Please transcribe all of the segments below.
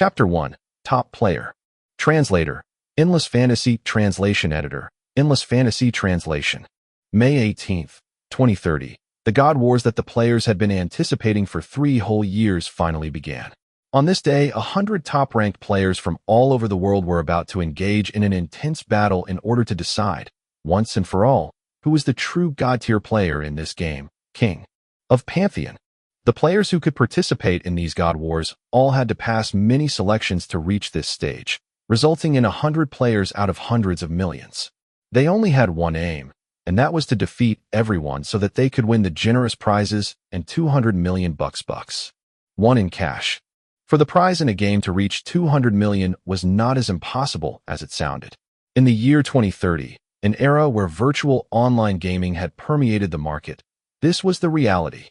Chapter 1. Top Player. Translator. Endless Fantasy Translation Editor. Endless Fantasy Translation. May 18, 2030. The God Wars that the players had been anticipating for 3 whole years finally began. On this day, 100 top-ranked players from all over the world were about to engage in an intense battle in order to decide, once and for all, who was the true God-tier player in this game, King of Pantheon. The players who could participate in these God Wars all had to pass many selections to reach this stage, resulting in 100 players out of hundreds of millions. They only had one aim, and that was to defeat everyone so that they could win the generous prizes and 200 million bucks. One in cash. For the prize in a game to reach 200 million was not as impossible as it sounded. In the year 2030, an era where virtual online gaming had permeated the market, this was the reality.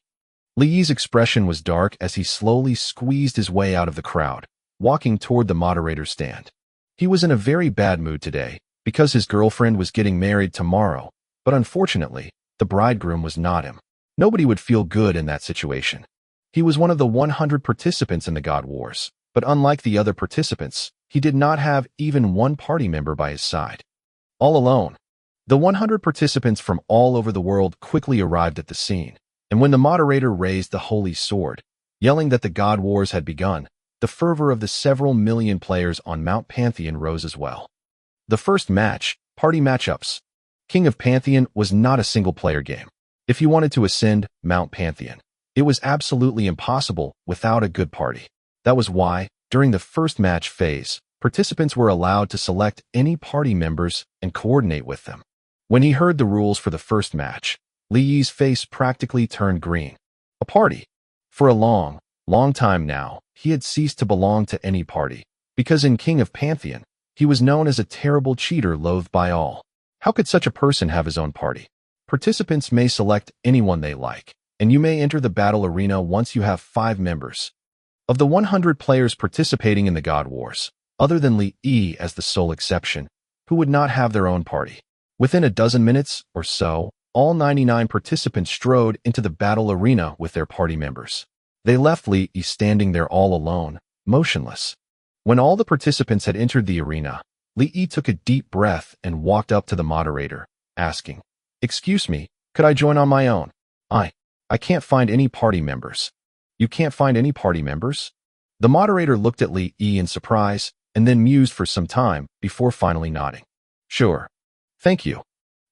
Li Yi's expression was dark as he slowly squeezed his way out of the crowd, walking toward the moderator's stand. He was in a very bad mood today, because his girlfriend was getting married tomorrow, but unfortunately, the bridegroom was not him. Nobody would feel good in that situation. He was one of the 100 participants in the God Wars, but unlike the other participants, he did not have even one party member by his side. All alone. The 100 participants from all over the world quickly arrived at the scene, and when the moderator raised the holy sword, yelling that the God Wars had begun, the fervor of the several million players on Mount Pantheon rose as well. The first match, party matchups. King of Pantheon was not a single-player game. If you wanted to ascend Mount Pantheon, it was absolutely impossible without a good party. That was why, during the first match phase, participants were allowed to select any party members and coordinate with them. When he heard the rules for the first match, Li Yi's face practically turned green. A party. For a long time now, he had ceased to belong to any party, because in King of Pantheon, he was known as a terrible cheater loathed by all. How could such a person have his own party? Participants may select anyone they like, and you may enter the battle arena once you have 5 members. Of the 100 players participating in the God Wars, other than Li Yi as the sole exception, who would not have their own party. Within a dozen minutes or so, all 99 participants strode into the battle arena with their party members. They left Li Yi standing there all alone, motionless. When all the participants had entered the arena, Li Yi took a deep breath and walked up to the moderator, asking, "Excuse me, could I join on my own? I can't find any party members." "You can't find any party members?" The moderator looked at Li Yi in surprise and then mused for some time before finally nodding. "Sure. Thank you."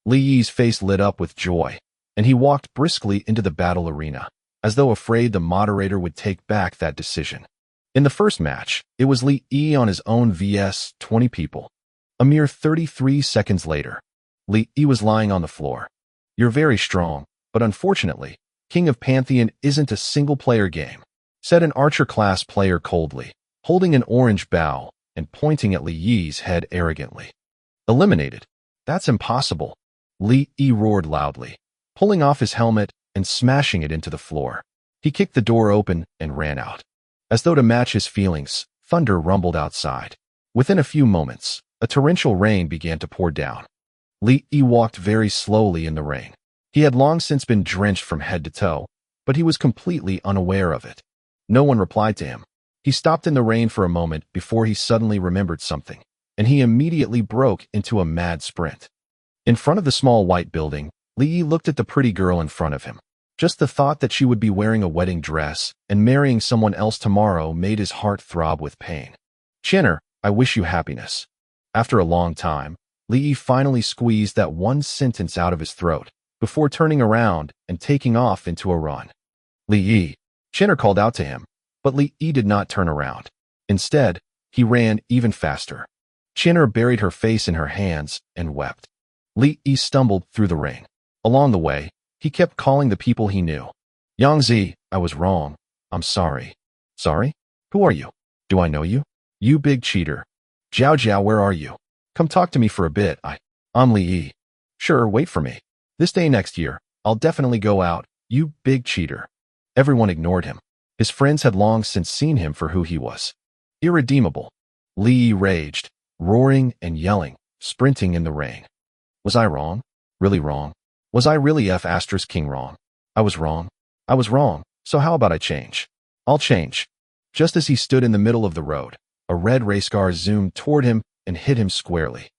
Li Yi's face lit up with joy, and he walked briskly into the battle arena, as though afraid the moderator would take back that decision. In the first match, it was Li Yi on his own vs 20 people. A mere 33 seconds later, Li Yi was lying on the floor. "You're very strong, but unfortunately, King of Pantheon isn't a single-player game," said an archer-class player coldly, holding an orange bow and pointing at Li Yi's head arrogantly. "Eliminated? That's impossible." Li Yi roared loudly, pulling off his helmet and smashing it into the floor. He kicked the door open and ran out. As though to match his feelings, thunder rumbled outside. Within a few moments, a torrential rain began to pour down. Li Yi walked very slowly in the rain. He had long since been drenched from head to toe, but he was completely unaware of it. No one replied to him. He stopped in the rain for a moment before he suddenly remembered something, and he immediately broke into a mad sprint. In front of the small white building, Li Yi looked at the pretty girl in front of him. Just the thought that she would be wearing a wedding dress and marrying someone else tomorrow made his heart throb with pain. "Chinner, I wish you happiness." After a long time, Li Yi finally squeezed that one sentence out of his throat, before turning around and taking off into a run. "Li Yi," Chinner called out to him, but Li Yi did not turn around. Instead, he ran even faster. Chinner buried her face in her hands and wept. Li Yi stumbled through the rain. Along the way, he kept calling the people he knew. "Yangzi, I was wrong. I'm sorry." "Sorry? Who are you? Do I know you?" "You big cheater." "Jiao Jiao, where are you? Come talk to me for a bit. I'm Li Yi." "Sure, wait for me. This day next year, I'll definitely go out, you big cheater." Everyone ignored him. His friends had long since seen him for who he was. Irredeemable. Li Yi raged, roaring and yelling, sprinting in the rain. Was I wrong? Really wrong? Was I really King wrong? I was wrong. I was wrong, so how about I change? I'll change. Just as he stood in the middle of the road, a red race car zoomed toward him and hit him squarely.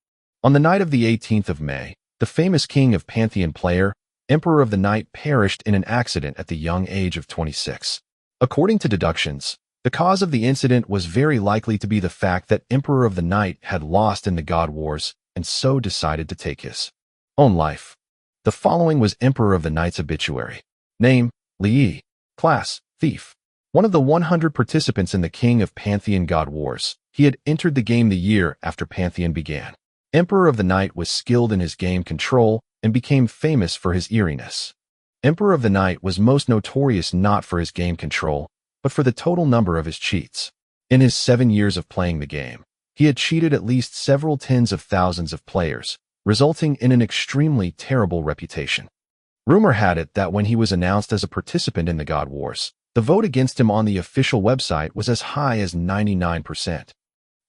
On the night of the 18th of May, the famous king of Pantheon player, Emperor of the Night, perished in an accident at the young age of 26. According to deductions, the cause of the incident was very likely to be the fact that Emperor of the Night had lost in the God Wars and so decided to take his own life. The following was Emperor of the Night's obituary. Name: Li Yi. Class: Thief. One of the 100 participants in the King of Pantheon God Wars, he had entered the game the year after Pantheon began. Emperor of the Night was skilled in his game control and became famous for his eeriness. Emperor of the Night was most notorious not for his game control, but for the total number of his cheats. In his 7 years of playing the game, he had cheated at least several tens of thousands of players, resulting in an extremely terrible reputation. Rumor had it that when he was announced as a participant in the God Wars, the vote against him on the official website was as high as 99%.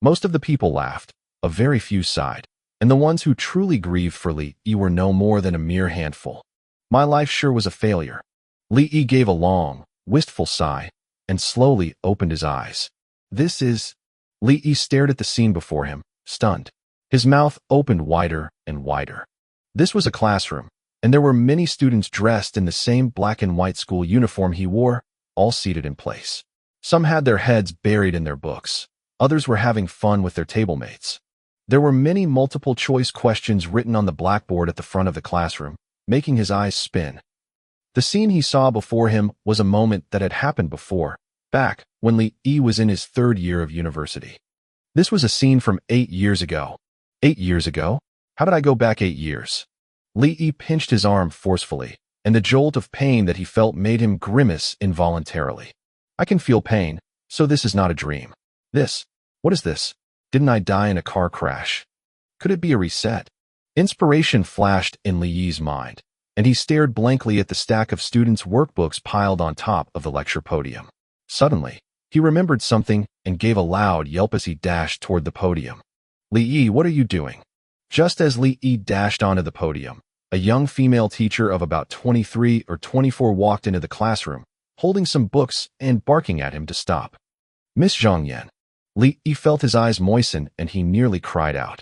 Most of the people laughed, a very few sighed, and the ones who truly grieved for Li Yi were no more than a mere handful. My life sure was a failure. Li Yi gave a long, wistful sigh, and slowly opened his eyes. This is... Li Yi stared at the scene before him, stunned. His mouth opened wider and wider. This was a classroom, and there were many students dressed in the same black and white school uniform he wore, all seated in place. Some had their heads buried in their books. Others were having fun with their table mates. There were many multiple-choice questions written on the blackboard at the front of the classroom, making his eyes spin. The scene he saw before him was a moment that had happened before, back when Li Yi was in his 3rd year of university. This was a scene from 8 years ago. 8 years ago? How did I go back 8 years? Li Yi pinched his arm forcefully, and the jolt of pain that he felt made him grimace involuntarily. I can feel pain, so this is not a dream. What is this? Didn't I die in a car crash? Could it be a reset? Inspiration flashed in Li Yi's mind, and he stared blankly at the stack of students' workbooks piled on top of the lecture podium. Suddenly, he remembered something and gave a loud yelp as he dashed toward the podium. Li Yi, what are you doing? Just as Li Yi dashed onto the podium, a young female teacher of about 23 or 24 walked into the classroom, holding some books and barking at him to stop. Miss Zhang Yan. Li Yi felt his eyes moisten and he nearly cried out.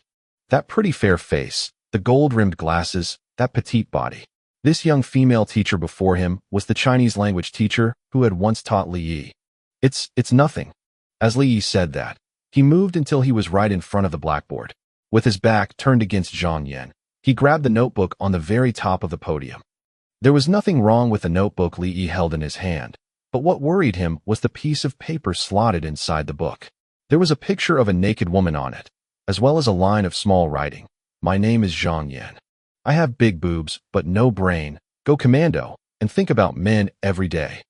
That pretty fair face, the gold-rimmed glasses, that petite body. This young female teacher before him was the Chinese language teacher who had once taught Li Yi. It's nothing. As Li Yi said that, he moved until he was right in front of the blackboard. With his back turned against Zhang Yan, he grabbed the notebook on the very top of the podium. There was nothing wrong with the notebook Li Yi held in his hand, but what worried him was the piece of paper slotted inside the book. There was a picture of a naked woman on it, as well as a line of small writing. My name is Zhang Yan. I have big boobs, but no brain. Go commando, and think about men every day.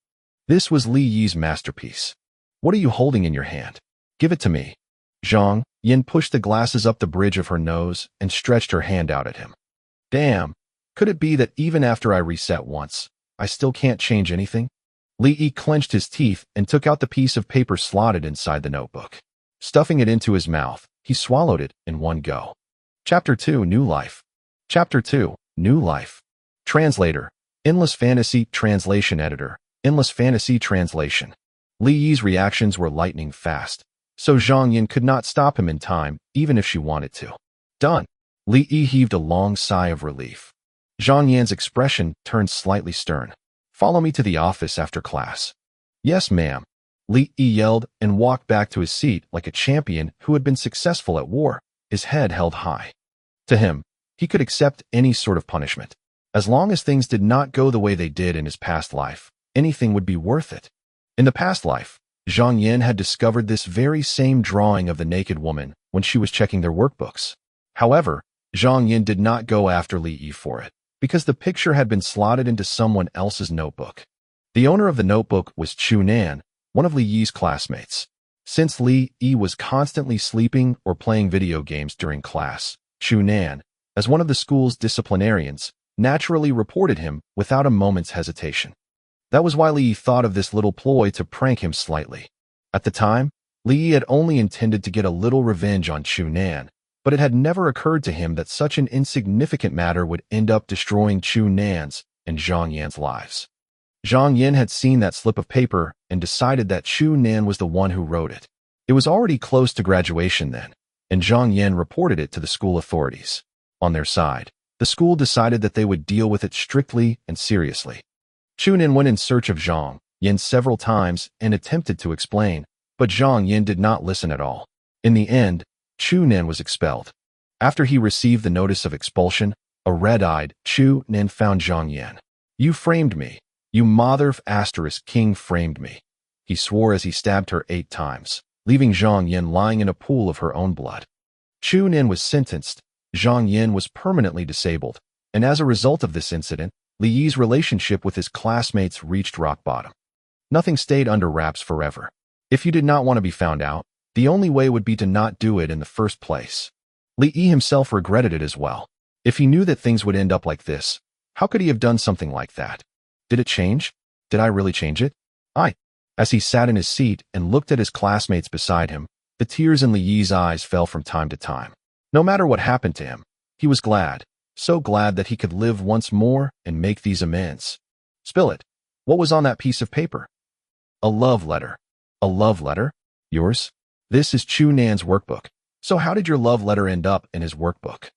This was Li Yi's masterpiece. What are you holding in your hand? Give it to me. Zhang Yan pushed the glasses up the bridge of her nose and stretched her hand out at him. Damn, could it be that even after I reset once, I still can't change anything? Li Yi clenched his teeth and took out the piece of paper slotted inside the notebook. Stuffing it into his mouth, he swallowed it in one go. Chapter 2, New Life. Chapter 2, New Life. Translator, Endless Fantasy Translation Editor, Endless Fantasy Translation. Li Yi's reactions were lightning fast, so Zhang Yan could not stop him in time, even if she wanted to. Done. Li Yi heaved a long sigh of relief. Zhang Yan's expression turned slightly stern. Follow me to the office after class. Yes, ma'am. Li Yi yelled and walked back to his seat like a champion who had been successful at war, his head held high. To him, he could accept any sort of punishment. As long as things did not go the way they did in his past life, anything would be worth it. In the past life, Zhang Yan had discovered this very same drawing of the naked woman when she was checking their workbooks. However, Zhang Yan did not go after Li Yi for it, because the picture had been slotted into someone else's notebook. The owner of the notebook was Chu Nan, one of Li Yi's classmates. Since Li Yi was constantly sleeping or playing video games during class, Chu Nan, as one of the school's disciplinarians, naturally reported him without a moment's hesitation. That was why Li Yi thought of this little ploy to prank him slightly. At the time, Li Yi had only intended to get a little revenge on Chu Nan, but it had never occurred to him that such an insignificant matter would end up destroying Chu Nan's and Zhang Yan's lives. Zhang Yan had seen that slip of paper and decided that Chu Nan was the one who wrote it. It was already close to graduation then, and Zhang Yan reported it to the school authorities. On their side, the school decided that they would deal with it strictly and seriously. Chu Nin went in search of Zhang Yan several times and attempted to explain, but Zhang Yan did not listen at all. In the end, Chu Nin was expelled. After he received the notice of expulsion, a red-eyed Chu Nin found Zhang Yan. "You framed me. You mother of asterisk king framed me," he swore as he stabbed her 8 times, leaving Zhang Yan lying in a pool of her own blood. Chu Nin was sentenced. Zhang Yan was permanently disabled, and as a result of this incident, Li Yi's relationship with his classmates reached rock bottom. Nothing stayed under wraps forever. If you did not want to be found out, the only way would be to not do it in the first place. Li Yi himself regretted it as well. If he knew that things would end up like this, how could he have done something like that? Did it change? Did I really change it? As he sat in his seat and looked at his classmates beside him, the tears in Li Yi's eyes fell from time to time. No matter what happened to him, he was glad, so glad that he could live once more and make these amends. Spill it. What was on that piece of paper? A love letter. A love letter? Yours? This is Chu Nan's workbook. So how did your love letter end up in his workbook?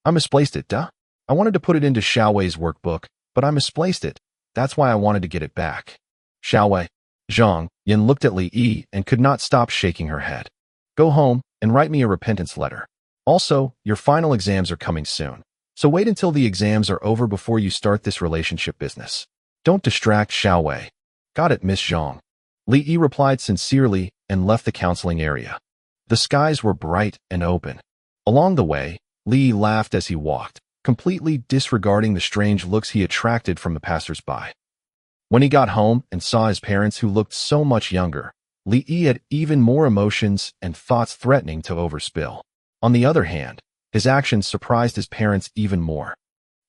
I misplaced it, duh. I wanted to put it into Xiaowei's workbook, but I misplaced it. That's why I wanted to get it back. Xiaowei. Zhang Yan looked at Li Yi and could not stop shaking her head. Go home and write me a repentance letter. Also, your final exams are coming soon, so wait until the exams are over before you start this relationship business. Don't distract Xiaowei. Got it, Miss Zhang. Li Yi replied sincerely and left the counseling area. The skies were bright and open. Along the way, Li Yi laughed as he walked, completely disregarding the strange looks he attracted from the passers-by. When he got home and saw his parents who looked so much younger, Li Yi had even more emotions and thoughts threatening to overspill. On the other hand, his actions surprised his parents even more.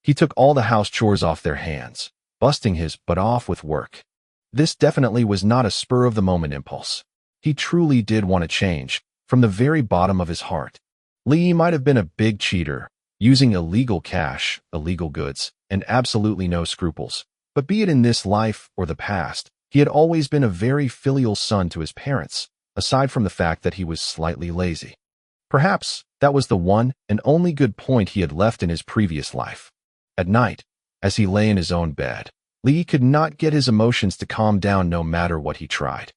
He took all the house chores off their hands, busting his butt off with work. This definitely was not a spur-of-the-moment impulse. He truly did want to change, from the very bottom of his heart. Li Yi might have been a big cheater, using illegal cash, illegal goods, and absolutely no scruples. But be it in this life or the past, he had always been a very filial son to his parents, aside from the fact that he was slightly lazy. Perhaps that was the one and only good point he had left in his previous life. At night, as he lay in his own bed, Li Yi could not get his emotions to calm down no matter what he tried.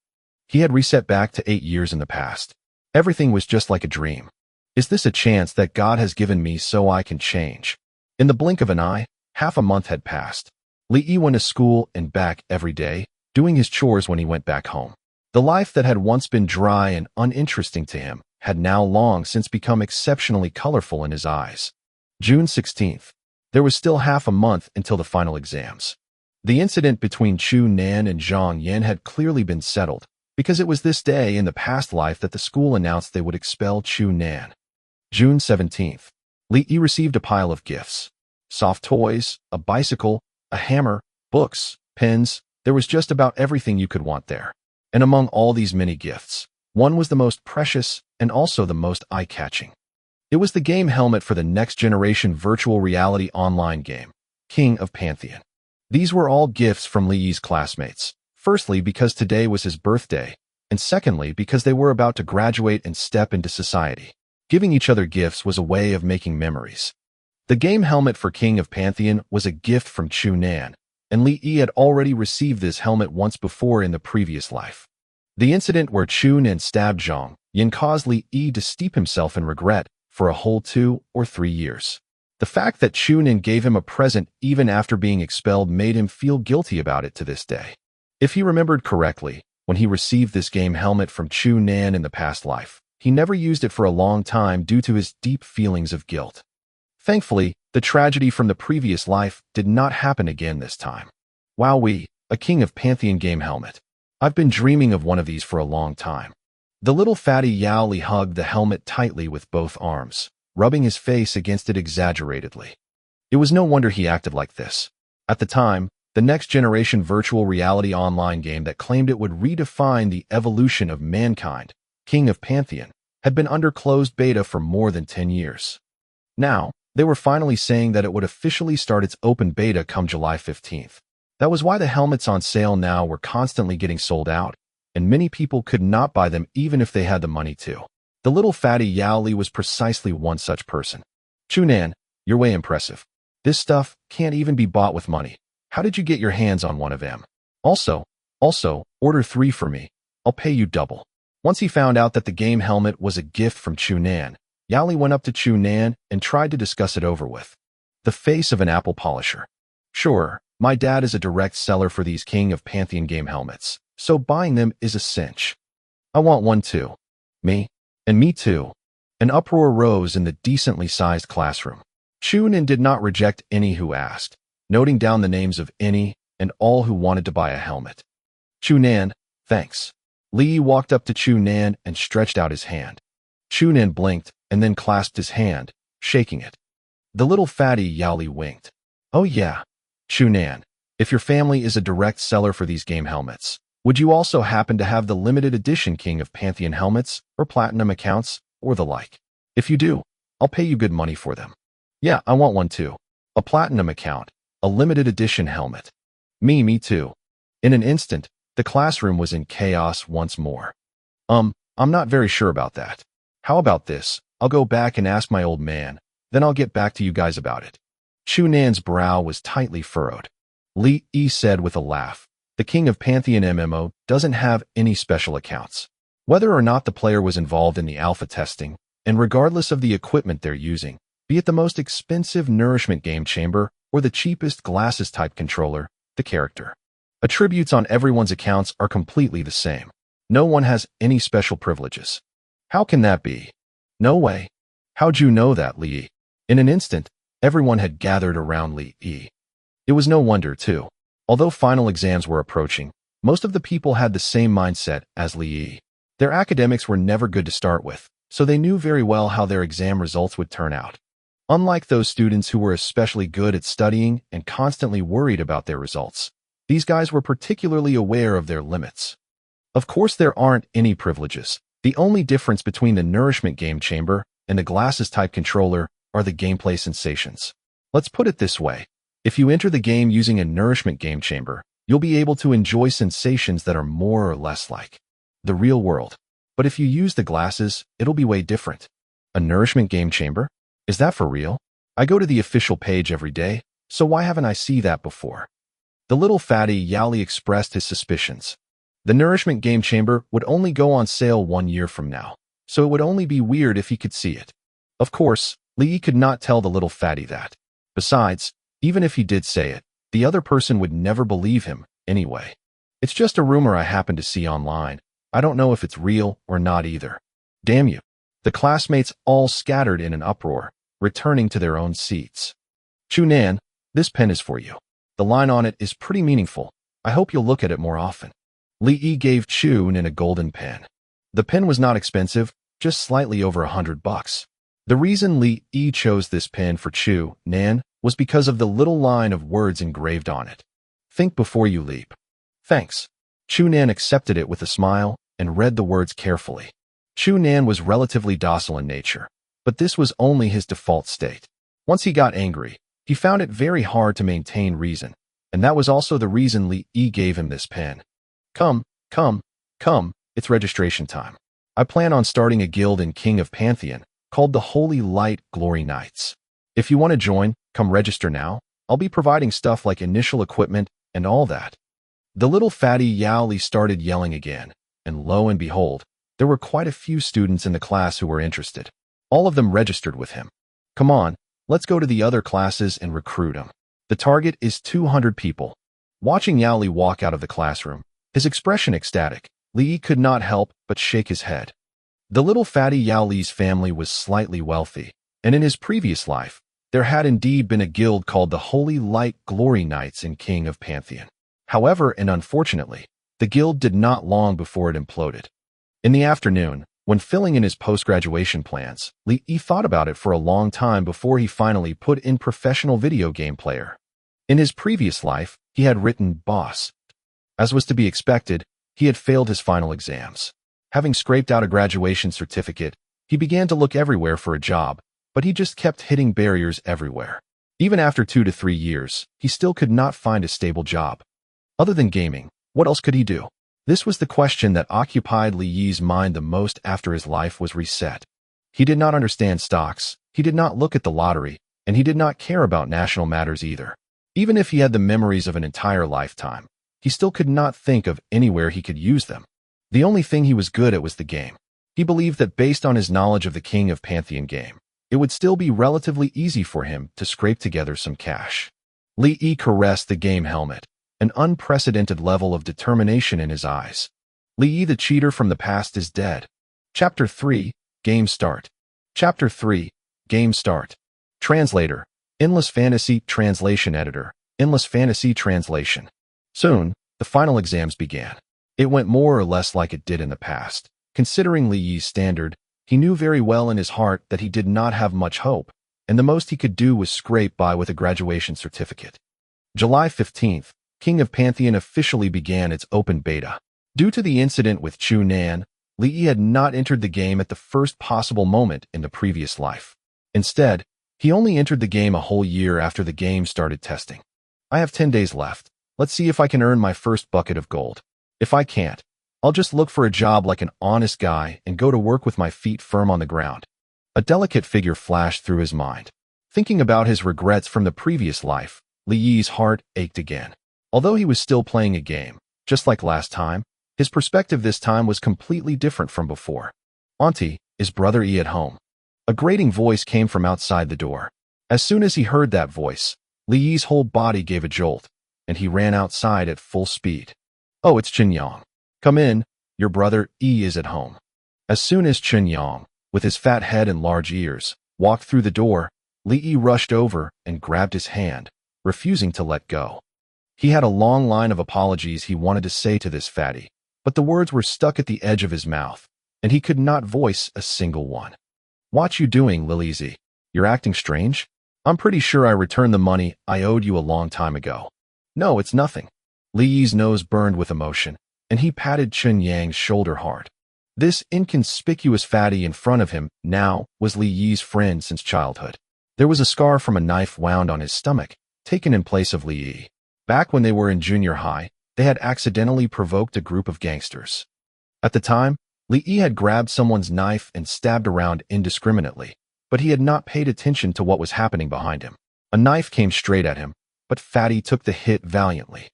He had reset back to 8 years in the past. Everything was just like a dream. Is this a chance that God has given me so I can change? In the blink of an eye, half a month had passed. Li Yi went to school and back every day, doing his chores when he went back home. The life that had once been dry and uninteresting to him had now long since become exceptionally colorful in his eyes. June 16th. There was still half a month until the final exams. The incident between Chu Nan and Zhang Yan had clearly been settled, because it was this day in the past life that the school announced they would expel Chu Nan. June 17th. Li Yi received a pile of gifts. Soft toys, a bicycle, a hammer, books, pens. There was just about everything you could want there. And among all these many gifts, one was the most precious and also the most eye-catching. It was the game helmet for the next-generation virtual reality online game, King of Pantheon. These were all gifts from Li Yi's classmates, firstly because today was his birthday, and secondly because they were about to graduate and step into society. Giving each other gifts was a way of making memories. The game helmet for King of Pantheon was a gift from Chu Nan, and Li Yi had already received this helmet once before in the previous life. The incident where Chu Nan stabbed Zhang Yan caused Li Yi to steep himself in regret for a whole 2 or 3 years. The fact that Chu Nan gave him a present even after being expelled made him feel guilty about it to this day. If he remembered correctly, when he received this game helmet from Chu Nan in the past life, he never used it for a long time due to his deep feelings of guilt. Thankfully, the tragedy from the previous life did not happen again this time. Wowee, a King of Pantheon game helmet. I've been dreaming of one of these for a long time. The little fatty Yao Li hugged the helmet tightly with both arms, rubbing his face against it exaggeratedly. It was no wonder he acted like this. At the time, the next-generation virtual reality online game that claimed it would redefine the evolution of mankind, King of Pantheon, had been under closed beta for more than 10 years. Now, they were finally saying that it would officially start its open beta come July 15th. That was why the helmets on sale now were constantly getting sold out, and many people could not buy them even if they had the money to. The little fatty Yao Li was precisely one such person. Chunan, you're way impressive. This stuff can't even be bought with money. How did you get your hands on one of them? Also, order 3 for me. I'll pay you double. Once he found out that the game helmet was a gift from Chunan, Yao Li went up to Chunan and tried to discuss it over with. The face of an apple polisher. Sure, my dad is a direct seller for these King of Pantheon game helmets, so buying them is a cinch. I want one too. Me? And me too. An uproar rose in the decently sized classroom. Chunan did not reject any who asked, noting down the names of any and all who wanted to buy a helmet. Chunan, thanks. Li walked up to Chunan and stretched out his hand. Chunan blinked and then clasped his hand, shaking it. The little fatty Yao Li winked. Oh yeah. Chunan, if your family is a direct seller for these game helmets, would you also happen to have the limited edition King of Pantheon helmets or platinum accounts or the like? If you do, I'll pay you good money for them. Yeah, I want one too. A platinum account, a limited edition helmet. Me too. In an instant, the classroom was in chaos once more. I'm not very sure about that. How about this? I'll go back and ask my old man, then I'll get back to you guys about it. Chunan's brow was tightly furrowed. Li Yi said with a laugh, the King of Pantheon MMO doesn't have any special accounts. Whether or not the player was involved in the alpha testing, and regardless of the equipment they're using, be it the most expensive nourishment game chamber or the cheapest glasses type controller, the character attributes on everyone's accounts are completely the same. No one has any special privileges. How can that be? No way. How'd you know that, Li Yi? In an instant, everyone had gathered around Li Yi. It was no wonder, too. Although final exams were approaching, most of the people had the same mindset as Li Yi. Their academics were never good to start with, so they knew very well how their exam results would turn out. Unlike those students who were especially good at studying and constantly worried about their results, these guys were particularly aware of their limits. Of course, there aren't any privileges. The only difference between the nourishment game chamber and the glasses type controller are the gameplay sensations. Let's put it this way. If you enter the game using a nourishment game chamber, you'll be able to enjoy sensations that are more or less like the real world. But if you use the glasses, it'll be way different. A nourishment game chamber? Is that for real? I go to the official page every day, so why haven't I seen that before? The little fatty Yao Li expressed his suspicions. The nourishment game chamber would only go on sale 1 year from now, so it would only be weird if he could see it. Of course, Li Yi could not tell the little fatty that. Besides, even if he did say it, the other person would never believe him anyway. It's just a rumor I happened to see online. I don't know if it's real or not either. Damn you. The classmates all scattered in an uproar, returning to their own seats. Chunan, this pen is for you. The line on it is pretty meaningful. I hope you'll look at it more often. Li Yi gave Chunan a golden pen. The pen was not expensive, just slightly over $100. The reason Li Yi chose this pen for Chunan was because of the little line of words engraved on it. Think before you leap. Thanks. Chunan accepted it with a smile and read the words carefully. Chunan was relatively docile in nature, but this was only his default state. Once he got angry, he found it very hard to maintain reason, and that was also the reason Li Yi gave him this pen. Come, it's registration time. I plan on starting a guild in King of Pantheon called the Holy Light Glory Knights. If you want to join, come register now. I'll be providing stuff like initial equipment and all that. The little fatty Yao Li started yelling again, and lo and behold, there were quite a few students in the class who were interested. All of them registered with him. Come on, let's go to the other classes and recruit them. The target is 200 people. Watching Yao Li walk out of the classroom, his expression ecstatic, Li Yi could not help but shake his head. The little fatty Yao Li's family was slightly wealthy, and in his previous life, there had indeed been a guild called the Holy Light Glory Knights in King of Pantheon. However, and unfortunately, the guild did not long before it imploded. In the afternoon, when filling in his post-graduation plans, Li Yi thought about it for a long time before he finally put in professional video game player. In his previous life, he had written boss. As was to be expected, he had failed his final exams. Having scraped out a graduation certificate, he began to look everywhere for a job, but he just kept hitting barriers everywhere. Even after 2 to 3 years, he still could not find a stable job. Other than gaming, what else could he do? This was the question that occupied Li Yi's mind the most after his life was reset. He did not understand stocks, he did not look at the lottery, and he did not care about national matters either. Even if he had the memories of an entire lifetime, he still could not think of anywhere he could use them. The only thing he was good at was the game. He believed that based on his knowledge of the King of Pantheon game, it would still be relatively easy for him to scrape together some cash. Li Yi caressed the game helmet, an unprecedented level of determination in his eyes. Li Yi the cheater from the past is dead. Chapter 3, Game Start. Chapter 3, Game Start. Translator, Endless Fantasy Translation Editor, Endless Fantasy Translation. Soon, the final exams began. It went more or less like it did in the past. Considering Li Yi's standard, he knew very well in his heart that he did not have much hope, and the most he could do was scrape by with a graduation certificate. July 15th, King of Pantheon officially began its open beta. Due to the incident with Chu Nan, Li Yi had not entered the game at the first possible moment in the previous life. Instead, he only entered the game a whole year after the game started testing. I have 10 days left. Let's see if I can earn my first bucket of gold. If I can't, I'll just look for a job like an honest guy and go to work with my feet firm on the ground. A delicate figure flashed through his mind. Thinking about his regrets from the previous life, Li Yi's heart ached again. Although he was still playing a game, just like last time, his perspective this time was completely different from before. Auntie, is Brother E at home? A grating voice came from outside the door. As soon as he heard that voice, Li Yi's whole body gave a jolt, and he ran outside at full speed. Oh, it's Chen Yang. Come in, your brother E is at home. As soon as Chen Yang, with his fat head and large ears, walked through the door, Li Yi rushed over and grabbed his hand, refusing to let go. He had a long line of apologies he wanted to say to this fatty, but the words were stuck at the edge of his mouth, and he could not voice a single one. What you doing, Lily Z? You're acting strange? I'm pretty sure I returned the money I owed you a long time ago. No, it's nothing. Li Yi's nose burned with emotion, and he patted Chen Yang's shoulder hard. This inconspicuous fatty in front of him now was Li Yi's friend since childhood. There was a scar from a knife wound on his stomach, taken in place of Li Yi. Back when they were in junior high, they had accidentally provoked a group of gangsters. At the time, Li Yi had grabbed someone's knife and stabbed around indiscriminately, but he had not paid attention to what was happening behind him. A knife came straight at him, but Fatty took the hit valiantly.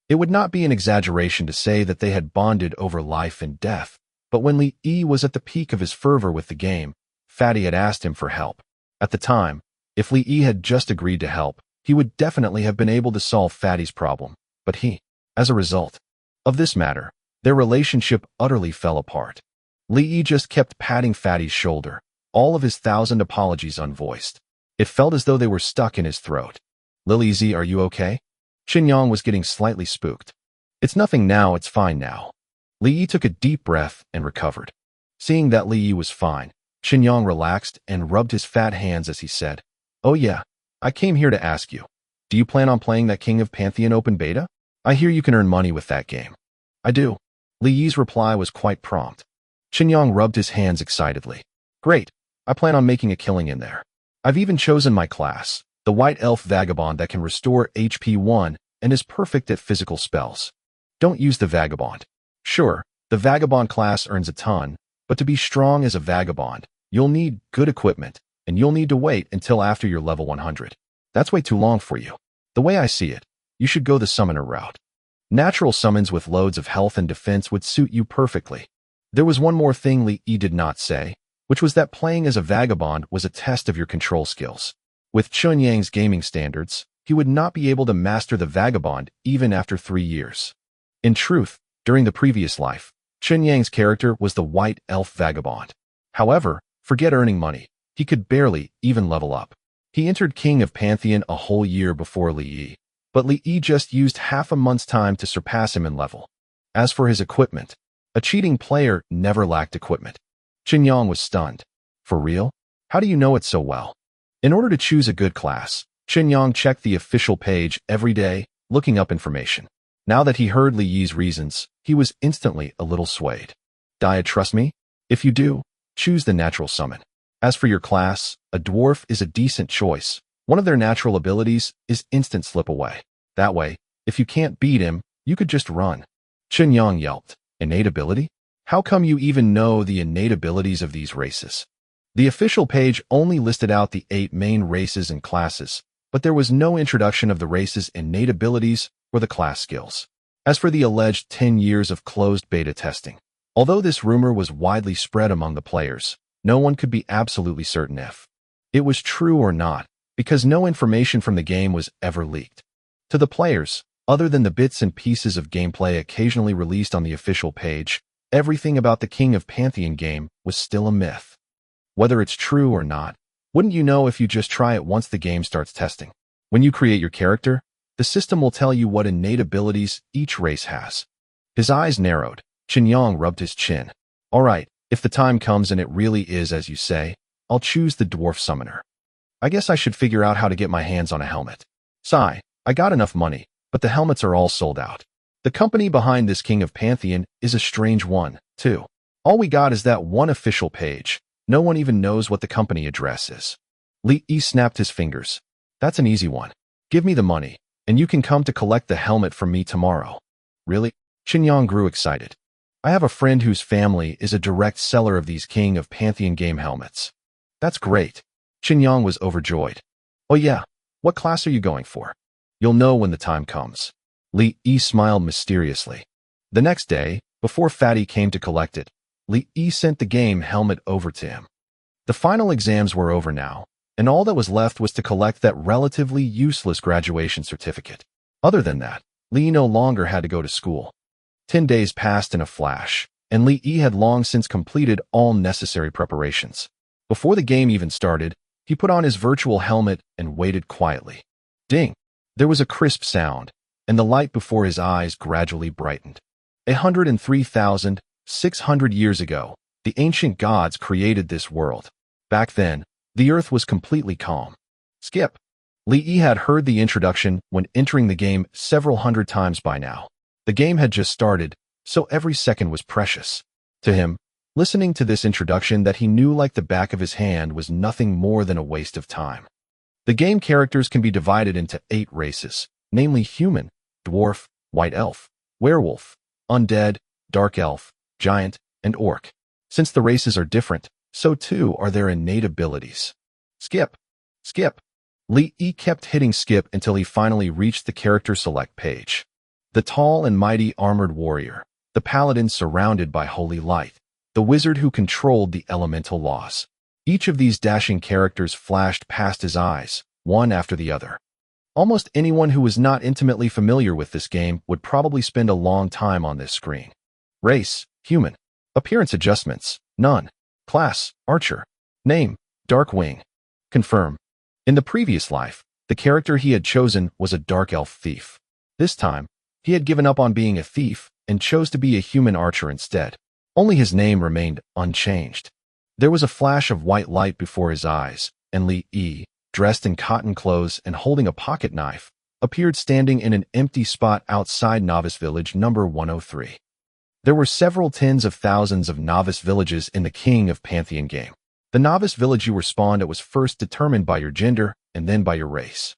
It would not be an exaggeration to say that they had bonded over life and death, but when Li Yi was at the peak of his fervor with the game, Fatty had asked him for help. At the time, if Li Yi had just agreed to help, he would definitely have been able to solve Fatty's problem, but as a result of this matter, their relationship utterly fell apart. Li Yi just kept patting Fatty's shoulder, all of his 1,000 apologies unvoiced. It felt as though they were stuck in his throat. Lily Z, are you okay? Chen Yang was getting slightly spooked. It's nothing now, it's fine now. Li Yi took a deep breath and recovered. Seeing that Li Yi was fine, Chen Yang relaxed and rubbed his fat hands as he said, Oh yeah, I came here to ask you. Do you plan on playing that King of Pantheon open beta? I hear you can earn money with that game. I do. Li Yi's reply was quite prompt. Chen Yang rubbed his hands excitedly. Great, I plan on making a killing in there. I've even chosen my class, the White Elf Vagabond that can restore HP 1 and is perfect at physical spells. Don't use the Vagabond. Sure, the Vagabond class earns a ton, but to be strong as a Vagabond, you'll need good equipment, and you'll need to wait until after you're level 100. That's way too long for you. The way I see it, you should go the summoner route. Natural summons with loads of health and defense would suit you perfectly. There was one more thing Li Yi did not say, which was that playing as a Vagabond was a test of your control skills. With Chun Yang's gaming standards, he would not be able to master the Vagabond even after 3 years. In truth, during the previous life, Chun Yang's character was the White Elf Vagabond. However, forget earning money, he could barely even level up. He entered King of Pantheon a whole year before Li Yi, but Li Yi just used half a month's time to surpass him in level. As for his equipment, a cheating player never lacked equipment. Chen Yang was stunned. For real? How do you know it so well? In order to choose a good class, Chen Yang checked the official page every day, looking up information. Now that he heard Li Yi's reasons, he was instantly a little swayed. Dia, trust me? If you do, choose the natural summon. As for your class, a dwarf is a decent choice. One of their natural abilities is instant slip away. That way, if you can't beat him, you could just run. Chen Yang yelped. Innate ability? How come you even know the innate abilities of these races? The official page only listed out the 8 main races and classes, but there was no introduction of the race's innate abilities or the class skills. As for the alleged 10 years of closed beta testing, although this rumor was widely spread among the players, no one could be absolutely certain if it was true or not, because no information from the game was ever leaked to the players. Other than the bits and pieces of gameplay occasionally released on the official page, everything about the King of Pantheon game was still a myth. Whether it's true or not, wouldn't you know if you just try it once the game starts testing? When you create your character, the system will tell you what innate abilities each race has. His eyes narrowed. Qinyang rubbed his chin. All right, if the time comes and it really is as you say, I'll choose the dwarf summoner. I guess I should figure out how to get my hands on a helmet. Sigh, I got enough money, but the helmets are all sold out. The company behind this King of Pantheon is a strange one, too. All we got is that one official page. No one even knows what the company address is. Li Yi snapped his fingers. That's an easy one. Give me the money, and you can come to collect the helmet from me tomorrow. Really? Qinyang grew excited. I have a friend whose family is a direct seller of these King of Pantheon game helmets. That's great. Qinyang was overjoyed. Oh yeah, what class are you going for? You'll know when the time comes. Li Yi smiled mysteriously. The next day, before Fatty came to collect it, Li Yi sent the game helmet over to him. The final exams were over now, and all that was left was to collect that relatively useless graduation certificate. Other than that, Li no longer had to go to school. 10 days passed in a flash, and Li Yi had long since completed all necessary preparations. Before the game even started, he put on his virtual helmet and waited quietly. Ding! There was a crisp sound, and the light before his eyes gradually brightened. 103,600 years ago, the ancient gods created this world. Back then, the earth was completely calm. Skip. Li Yi had heard the introduction when entering the game several hundred times by now. The game had just started, so every second was precious. To him, listening to this introduction that he knew like the back of his hand was nothing more than a waste of time. The game characters can be divided into 8 races, namely human, dwarf, white elf, werewolf, undead, dark elf, giant, and orc. Since the races are different, so too are their innate abilities. Skip. Skip. Li Yi kept hitting skip until he finally reached the character select page. The tall and mighty armored warrior, the paladin surrounded by holy light, the wizard who controlled the elemental laws. Each of these dashing characters flashed past his eyes, one after the other. Almost anyone who was not intimately familiar with this game would probably spend a long time on this screen. Race, human. Appearance adjustments, none. Class, archer. Name, Darkwing. Confirm. In the previous life, the character he had chosen was a dark elf thief. This time, he had given up on being a thief and chose to be a human archer instead. Only his name remained unchanged. There was a flash of white light before his eyes, and Li Yi, dressed in cotton clothes and holding a pocket knife, appeared standing in an empty spot outside Novice Village number 103. There were several tens of thousands of novice villages in the King of Pantheon game. The novice village you were spawned at was first determined by your gender and then by your race.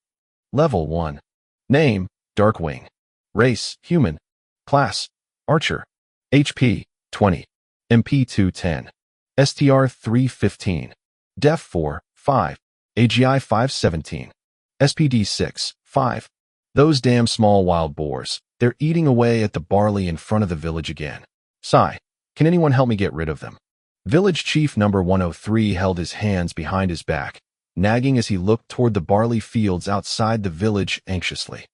Level 1. Name, Darkwing. Race, human. Class, archer. HP, 20. MP 210. STR 315. Def 4, 5. AGI 517. SPD 6, 5. Those damn small wild boars. They're eating away at the barley in front of the village again. Sigh. Can anyone help me get rid of them? Village Chief number 103 held his hands behind his back, nagging as he looked toward the barley fields outside the village anxiously.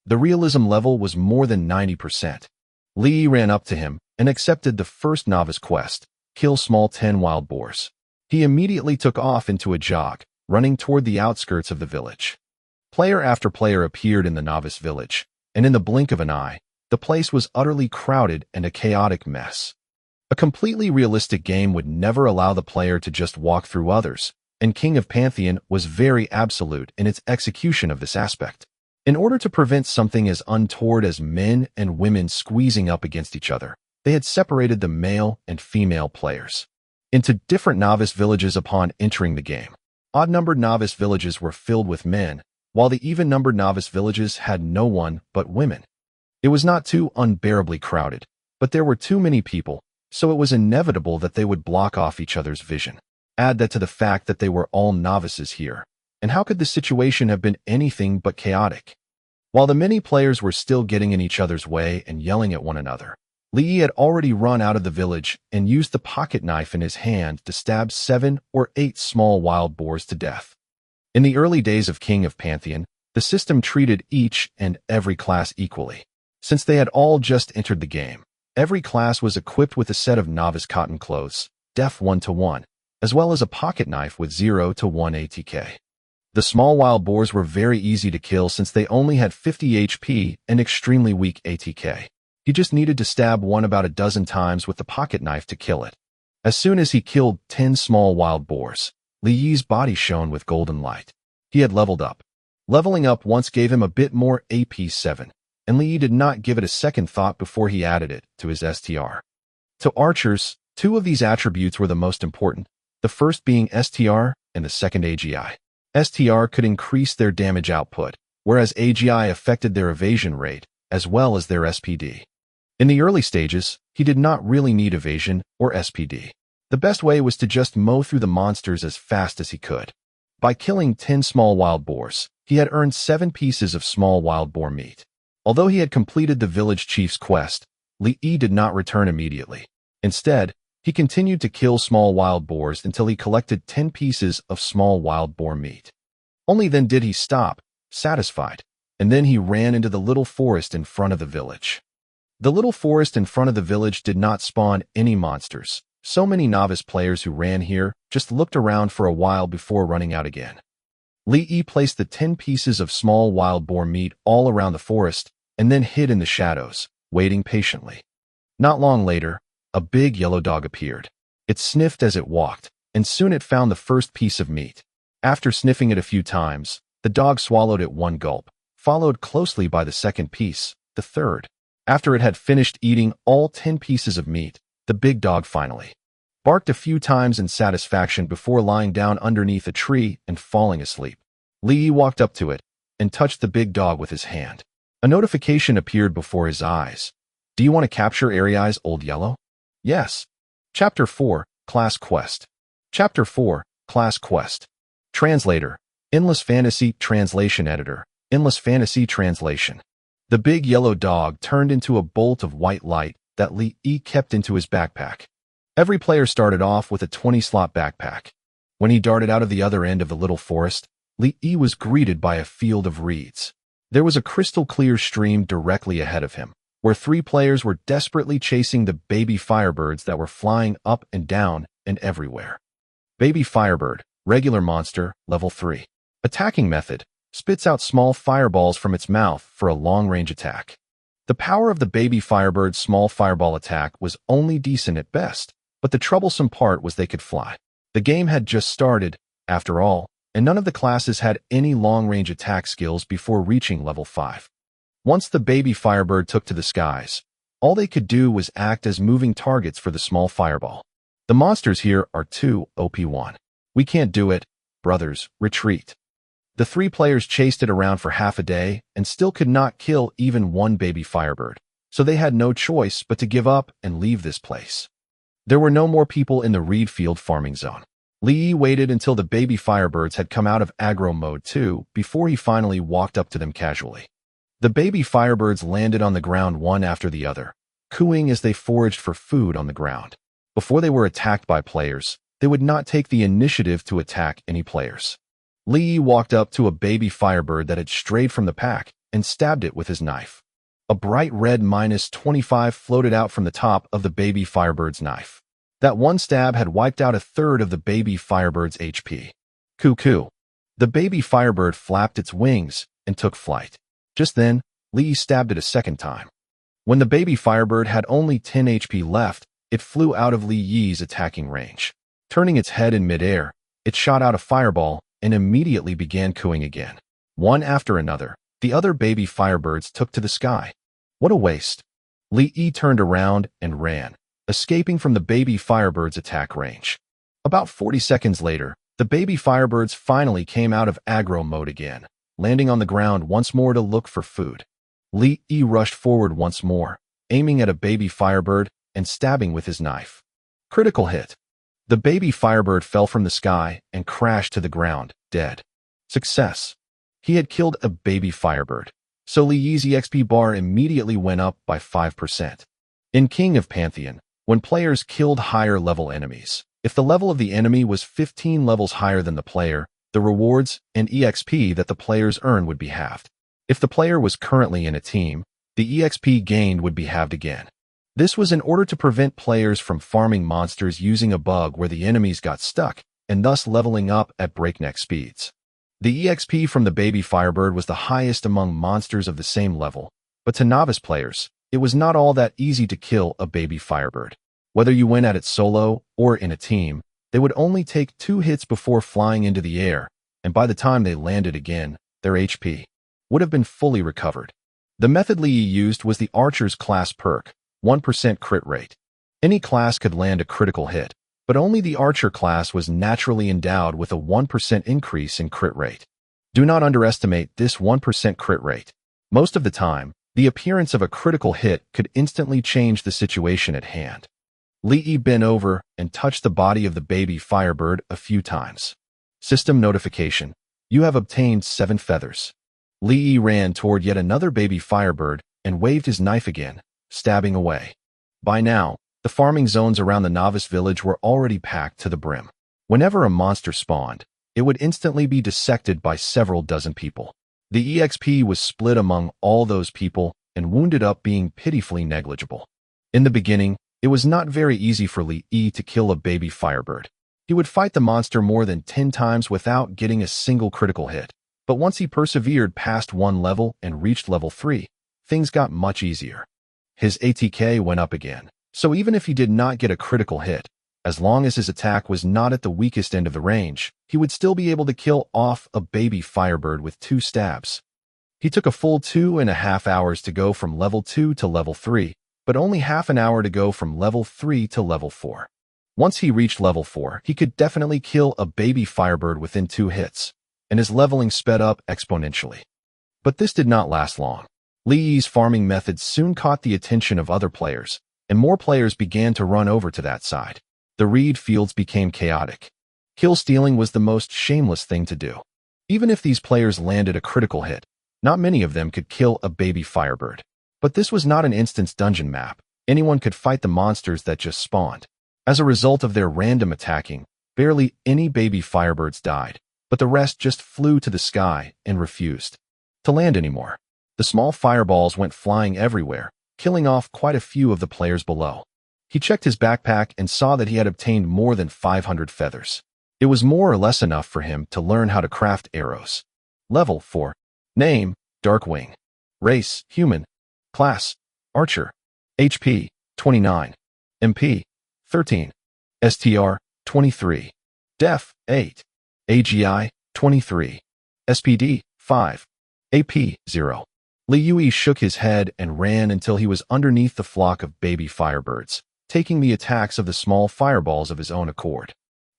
The realism level was more than 90%. Li ran up to him and accepted the first novice quest, kill small 10 wild boars. He immediately took off into a jog, running toward the outskirts of the village. Player after player appeared in the novice village, and in the blink of an eye, the place was utterly crowded and a chaotic mess. A completely realistic game would never allow the player to just walk through others, and King of Pantheon was very absolute in its execution of this aspect. In order to prevent something as untoward as men and women squeezing up against each other, they had separated the male and female players into different novice villages upon entering the game. Odd-numbered novice villages were filled with men, while the even-numbered novice villages had no one but women. It was not too unbearably crowded, But there were too many people, so it was inevitable that they would block off each other's vision. Add that to the fact that they were all novices here, and how could the situation have been anything but chaotic? While the many players were still getting in each other's way and yelling at one another, Li Yi had already run out of the village and used the pocket knife in his hand to stab 7 or 8 small wild boars to death. In the early days of King of Pantheon, the system treated each and every class equally. Since they had all just entered the game, every class was equipped with a set of novice cotton clothes, def 1-to-1, as well as a pocket knife with 0-to-1 ATK. The small wild boars were very easy to kill since they only had 50 HP and extremely weak ATK. He just needed to stab one about a dozen times with the pocket knife to kill it. As soon as he killed 10 small wild boars, Li Yi's body shone with golden light. He had leveled up. Leveling up once gave him a bit more AP7, and Li Yi did not give it a second thought before he added it to his STR. To archers, 2 of these attributes were the most important, the first being STR and the second AGI. STR could increase their damage output, whereas AGI affected their evasion rate, as well as their SPD. In the early stages, he did not really need evasion or SPD. The best way was to just mow through the monsters as fast as he could. By killing 10 small wild boars, he had earned 7 pieces of small wild boar meat. Although he had completed the village chief's quest, Li Yi did not return immediately. Instead, he continued to kill small wild boars until he collected 10 pieces of small wild boar meat. Only then did he stop, satisfied, and then he ran into the little forest in front of the village. The little forest in front of the village did not spawn any monsters. So many novice players who ran here just looked around for a while before running out again. Li Yi placed the 10 pieces of small wild boar meat all around the forest and then hid in the shadows, waiting patiently. Not long later, a big yellow dog appeared. It sniffed as it walked, and soon it found the first piece of meat. After sniffing it a few times, the dog swallowed it one gulp, followed closely by the second piece, the third. After it had finished eating all 10 pieces of meat, the big dog finally barked a few times in satisfaction before lying down underneath a tree and falling asleep. Li Yi walked up to it and touched the big dog with his hand. A notification appeared before his eyes. Do you want to capture Ariai's old yellow? Yes. Chapter 4, Class Quest. Chapter 4, Class Quest. Translator, Endless Fantasy Translation Editor, Endless Fantasy Translation. The big yellow dog turned into a bolt of white light that Li Yi kept into his backpack. Every player started off with a 20-slot backpack. When he darted out of the other end of the little forest, Li Yi was greeted by a field of reeds. There was a crystal-clear stream directly ahead of him, where 3 players were desperately chasing the baby firebirds that were flying up and down and everywhere. Baby firebird, regular monster, level 3. Attacking method, spits out small fireballs from its mouth for a long-range attack. The power of the baby firebird's small fireball attack was only decent at best, but the troublesome part was they could fly. The game had just started, after all, and none of the classes had any long-range attack skills before reaching level 5. Once the baby firebird took to the skies, all they could do was act as moving targets for the small fireball. The monsters here are too OP1. We can't do it, brothers, retreat. The 3 players chased it around for half a day and still could not kill even one baby firebird, so they had no choice but to give up and leave this place. There were no more people in the reed field farming zone. Li Yi waited until the baby firebirds had come out of aggro mode too before he finally walked up to them casually. The baby firebirds landed on the ground one after the other, cooing as they foraged for food on the ground. Before they were attacked by players, they would not take the initiative to attack any players. Li Yi walked up to a baby firebird that had strayed from the pack and stabbed it with his knife. A bright red -25 floated out from the top of the baby firebird's knife. That one stab had wiped out a third of the baby firebird's HP. Cuckoo. The baby firebird flapped its wings and took flight. Just then, Li Yi stabbed it a second time. When the baby firebird had only 10 HP left, it flew out of Li Yi's attacking range. Turning its head in midair, it shot out a fireball and immediately began cooing again. One after another, the other baby firebirds took to the sky. What a waste. Li Yi turned around and ran, escaping from the baby firebird's attack range. About 40 seconds later, the baby firebirds finally came out of aggro mode again, landing on the ground once more to look for food. Li Yi rushed forward once more, aiming at a baby firebird and stabbing with his knife. Critical hit. The baby firebird fell from the sky and crashed to the ground, dead. Success. He had killed a baby firebird, so Li Yi's EXP bar immediately went up by 5%. In King of Pantheon, when players killed higher-level enemies, if the level of the enemy was 15 levels higher than the player, the rewards and EXP that the players earn would be halved. If the player was currently in a team, the EXP gained would be halved again. This was in order to prevent players from farming monsters using a bug where the enemies got stuck, and thus leveling up at breakneck speeds. The EXP from the baby firebird was the highest among monsters of the same level, but to novice players, it was not all that easy to kill a baby firebird. Whether you went at it solo or in a team, they would only take 2 hits before flying into the air, and by the time they landed again, their HP would have been fully recovered. The method Li Yi used was the Archer's class perk, 1% crit rate. Any class could land a critical hit, but only the Archer class was naturally endowed with a 1% increase in crit rate. Do not underestimate this 1% crit rate. Most of the time, the appearance of a critical hit could instantly change the situation at hand. Li Yi bent over and touched the body of the baby firebird a few times. System notification. You have obtained 7 feathers. Li Yi ran toward yet another baby firebird and waved his knife again, stabbing away. By now, the farming zones around the novice village were already packed to the brim. Whenever a monster spawned, it would instantly be dissected by several dozen people. The EXP was split among all those people and wounded up being pitifully negligible. In the beginning, it was not very easy for Li Yi to kill a baby firebird. He would fight the monster more than 10 times without getting a single critical hit. But once he persevered past 1 level and reached level 3, things got much easier. His ATK went up again, so even if he did not get a critical hit, as long as his attack was not at the weakest end of the range, he would still be able to kill off a baby firebird with 2 stabs. He took a full 2.5 hours to go from level 2 to level 3, but only half an hour to go from level 3 to level 4. Once he reached level 4, he could definitely kill a baby firebird within 2 hits, and his leveling sped up exponentially. But this did not last long. Li Yi's farming methods soon caught the attention of other players, and more players began to run over to that side. The reed fields became chaotic. Kill stealing was the most shameless thing to do. Even if these players landed a critical hit, not many of them could kill a baby firebird. But this was not an instance dungeon map. Anyone could fight the monsters that just spawned. As a result of their random attacking, barely any baby firebirds died, but the rest just flew to the sky and refused to land anymore. The small fireballs went flying everywhere, killing off quite a few of the players below. He checked his backpack and saw that he had obtained more than 500 feathers. It was more or less enough for him to learn how to craft arrows. Level 4. Name, Darkwing. Race, human. Class, Archer. HP, 29. MP, 13. STR, 23. Def, 8. AGI, 23. SPD, 5. AP, 0. Li Yi shook his head and ran until he was underneath the flock of baby firebirds, taking the attacks of the small fireballs of his own accord.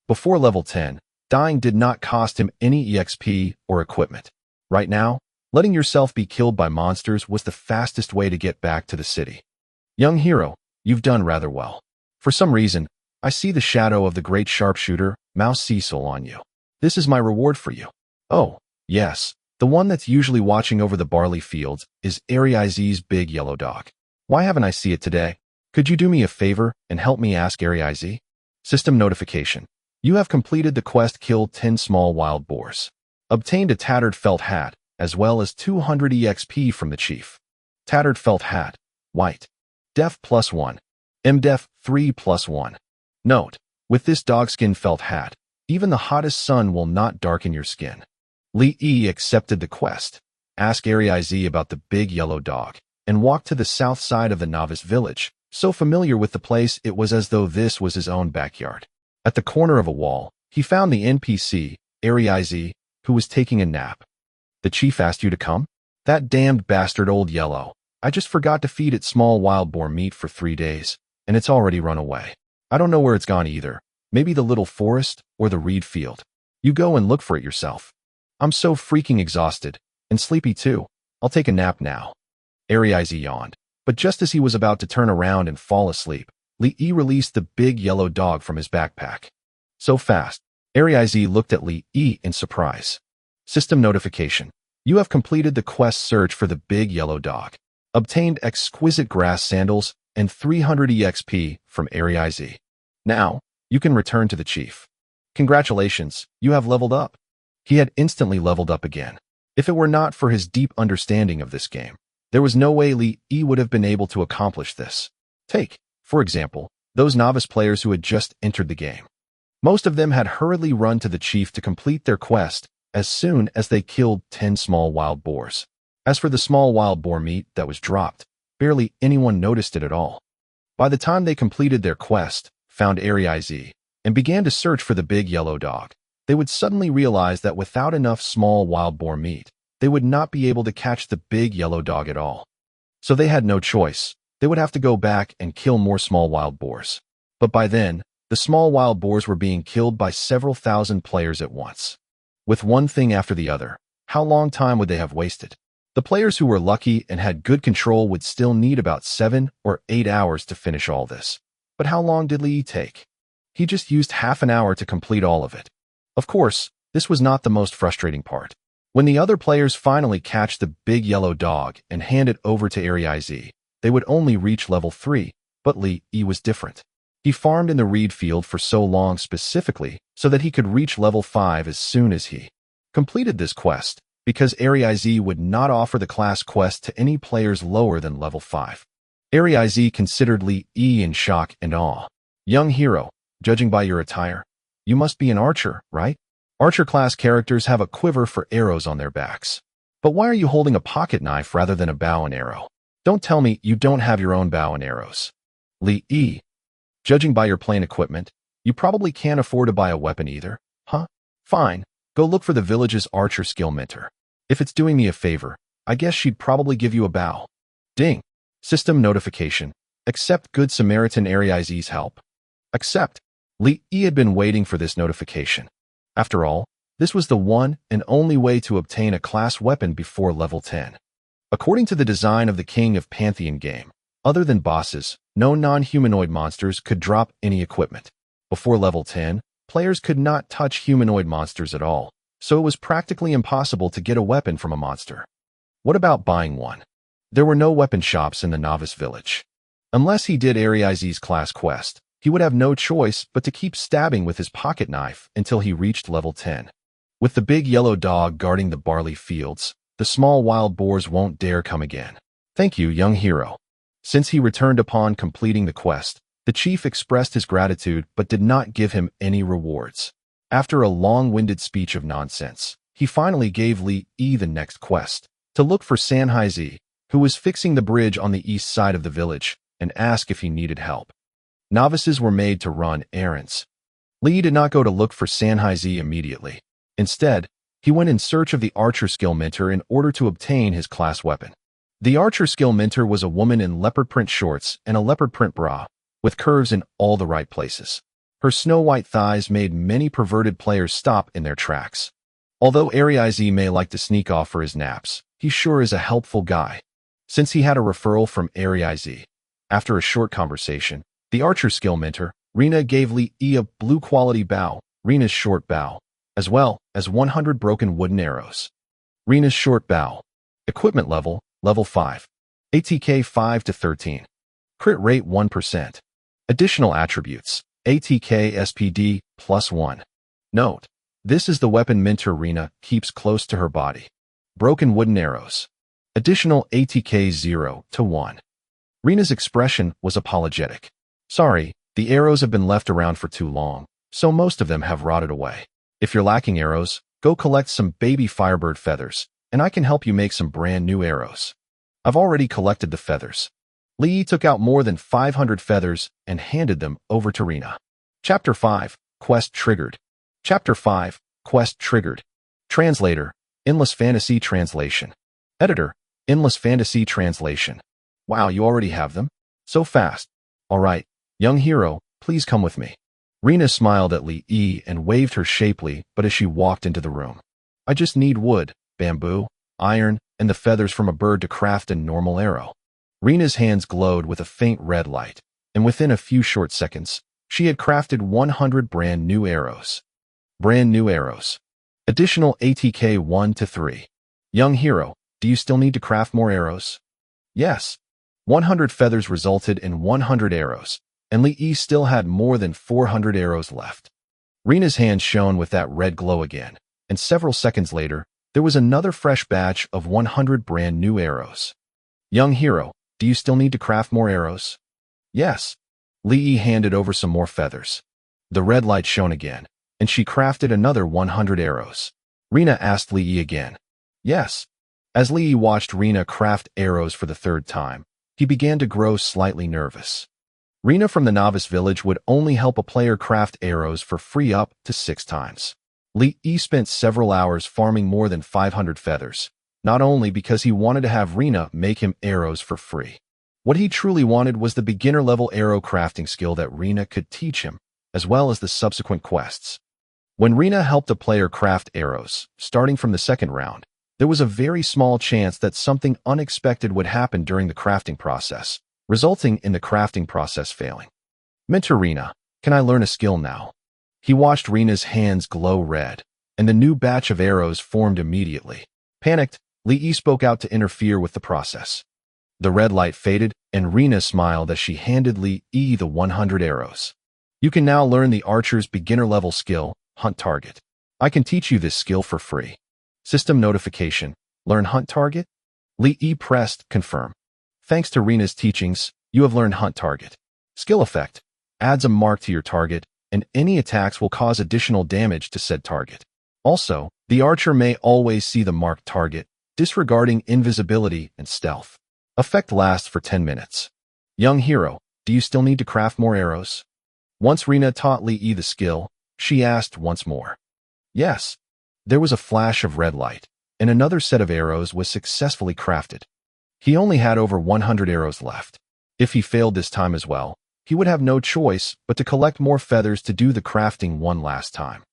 Before level 10, dying did not cost him any EXP or equipment. Right now, letting yourself be killed by monsters was the fastest way to get back to the city. Young hero, you've done rather well. For some reason, I see the shadow of the great sharpshooter, Mouse Cecil, on you. This is my reward for you. Oh, yes, the one that's usually watching over the barley fields is Arii's big yellow dog. Why haven't I seen it today? Could you do me a favor and help me ask Ariiz? System notification. You have completed the quest Kill 10 Small Wild Boars. Obtained a tattered felt hat, as well as 200 EXP from the chief. Tattered felt hat. White. Def +1. MDef 3+1. Note, with this dogskin felt hat, even the hottest sun will not darken your skin. Li Yi accepted the quest, asked Ariiz about the big yellow dog, and walked to the south side of the novice village, so familiar with the place it was as though this was his own backyard. At the corner of a wall, he found the NPC, Ariiz, who was taking a nap. The chief asked you to come? That damned bastard old yellow. I just forgot to feed it small wild boar meat for 3 days, and it's already run away. I don't know where it's gone either. Maybe the little forest or the reed field. You go and look for it yourself. I'm so freaking exhausted, and sleepy too. I'll take a nap now. Ariiz yawned. But just as he was about to turn around and fall asleep, Li Yi released the big yellow dog from his backpack. So fast, Arize looked at Li Yi in surprise. System notification. You have completed the quest search for the big yellow dog. Obtained exquisite grass sandals and 300 EXP from Arize. Now, you can return to the chief. Congratulations, you have leveled up. He had instantly leveled up again. If it were not for his deep understanding of this game, there was no way Li Yi would have been able to accomplish this. Take, for example, those novice players who had just entered the game. Most of them had hurriedly run to the chief to complete their quest as soon as they killed 10 small wild boars. As for the small wild boar meat that was dropped, barely anyone noticed it at all. By the time they completed their quest, found Arize, and began to search for the big yellow dog, they would suddenly realize that without enough small wild boar meat, they would not be able to catch the big yellow dog at all. So they had no choice. They would have to go back and kill more small wild boars. But by then, the small wild boars were being killed by several thousand players at once. With one thing after the other, how long time would they have wasted? The players who were lucky and had good control would still need about 7 or 8 hours to finish all this. But how long did Li Yi take? He just used half an hour to complete all of it. Of course, this was not the most frustrating part. When the other players finally catch the big yellow dog and hand it over to Arize, they would only reach level 3, but Li Yi was different. He farmed in the reed field for so long specifically so that he could reach level 5 as soon as he completed this quest, because Arize would not offer the class quest to any players lower than level 5. Arize considered Li Yi in shock and awe. Young hero, judging by your attire, you must be an archer, right? Archer class characters have a quiver for arrows on their backs. But why are you holding a pocket knife rather than a bow and arrow? Don't tell me you don't have your own bow and arrows. Li Yi, judging by your plain equipment, you probably can't afford to buy a weapon either, huh? Fine, go look for the village's archer skill mentor. If it's doing me a favor, I guess she'd probably give you a bow. Ding. System notification. Accept Good Samaritan Arize's help. Accept. Li Yi had been waiting for this notification. After all, this was the one and only way to obtain a class weapon before level 10. According to the design of the King of Pantheon game, other than bosses, no non-humanoid monsters could drop any equipment. Before level 10, players could not touch humanoid monsters at all, so it was practically impossible to get a weapon from a monster. What about buying one? There were no weapon shops in the novice village. Unless he did Arize's class quest, he would have no choice but to keep stabbing with his pocket knife until he reached level 10. With the big yellow dog guarding the barley fields, the small wild boars won't dare come again. Thank you, young hero. Since he returned upon completing the quest, the chief expressed his gratitude but did not give him any rewards. After a long-winded speech of nonsense, he finally gave Li Yi the next quest, to look for Sanhaizi, who was fixing the bridge on the east side of the village, and ask if he needed help. Novices were made to run errands. Li Yi did not go to look for Sanhaizi immediately. Instead, he went in search of the archer skill mentor in order to obtain his class weapon. The archer skill mentor was a woman in leopard print shorts and a leopard print bra, with curves in all the right places. Her snow-white thighs made many perverted players stop in their tracks. Although Arize may like to sneak off for his naps, he sure is a helpful guy. Since he had a referral from Arize, after a short conversation, the archer skill mentor, Rina, gave Li Yi a blue-quality bow, Rina's short bow, as well as 100 broken wooden arrows. Rina's short bow. Equipment level, level 5. ATK 5 to 13. Crit rate 1%. Additional attributes. ATK SPD +1. Note: this is the weapon mentor Rina keeps close to her body. Broken wooden arrows. Additional ATK 0 to 1. Rina's expression was apologetic. Sorry, the arrows have been left around for too long, so most of them have rotted away. If you're lacking arrows, go collect some baby firebird feathers, and I can help you make some brand new arrows. I've already collected the feathers. Li Yi took out more than 500 feathers and handed them over to Rina. Chapter 5, Quest Triggered. Chapter 5, Quest Triggered. Translator, Endless Fantasy Translation. Editor, Endless Fantasy Translation. Wow, you already have them? So fast. All right, young hero, please come with me. Rina smiled at Li Yi and waved her shapely, but as she walked into the room. I just need wood, bamboo, iron, and the feathers from a bird to craft a normal arrow. Rina's hands glowed with a faint red light, and within a few short seconds, she had crafted 100 brand new arrows. Brand new arrows. Additional ATK 1 to 3. Young hero, do you still need to craft more arrows? Yes. 100 feathers resulted in 100 arrows, and Li Yi still had more than 400 arrows left. Rina's hands shone with that red glow again, and several seconds later, there was another fresh batch of 100 brand new arrows. Young hero, do you still need to craft more arrows? Yes. Li Yi handed over some more feathers. The red light shone again, and she crafted another 100 arrows. Rina asked Li Yi again. Yes. As Li Yi watched Rina craft arrows for the third time, he began to grow slightly nervous. Rina from the novice village would only help a player craft arrows for free up to 6 times. Li Yi spent several hours farming more than 500 feathers, not only because he wanted to have Rina make him arrows for free. What he truly wanted was the beginner-level arrow crafting skill that Rina could teach him, as well as the subsequent quests. When Rina helped a player craft arrows, starting from the second round, there was a very small chance that something unexpected would happen during the crafting process, resulting in the crafting process failing. Mentor Rina, can I learn a skill now? He watched Rina's hands glow red, and the new batch of arrows formed immediately. Panicked, Li Yi spoke out to interfere with the process. The red light faded, and Rina smiled as she handed Li Yi the 100 arrows. You can now learn the archer's beginner-level skill, Hunt Target. I can teach you this skill for free. System notification, learn Hunt Target? Li Yi pressed confirm. Thanks to Rina's teachings, you have learned Hunt Target. Skill effect, adds a mark to your target, and any attacks will cause additional damage to said target. Also, the archer may always see the marked target, disregarding invisibility and stealth. Effect lasts for 10 minutes. Young hero, do you still need to craft more arrows? Once Rina taught Li Yi the skill, she asked once more. Yes. There was a flash of red light, and another set of arrows was successfully crafted. He only had over 100 arrows left. If he failed this time as well, he would have no choice but to collect more feathers to do the crafting one last time.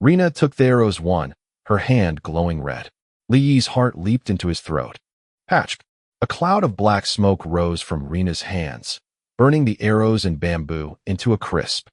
Rina took the arrows one, her hand glowing red. Li Yi's heart leaped into his throat. Patch! A cloud of black smoke rose from Rina's hands, burning the arrows and bamboo into a crisp.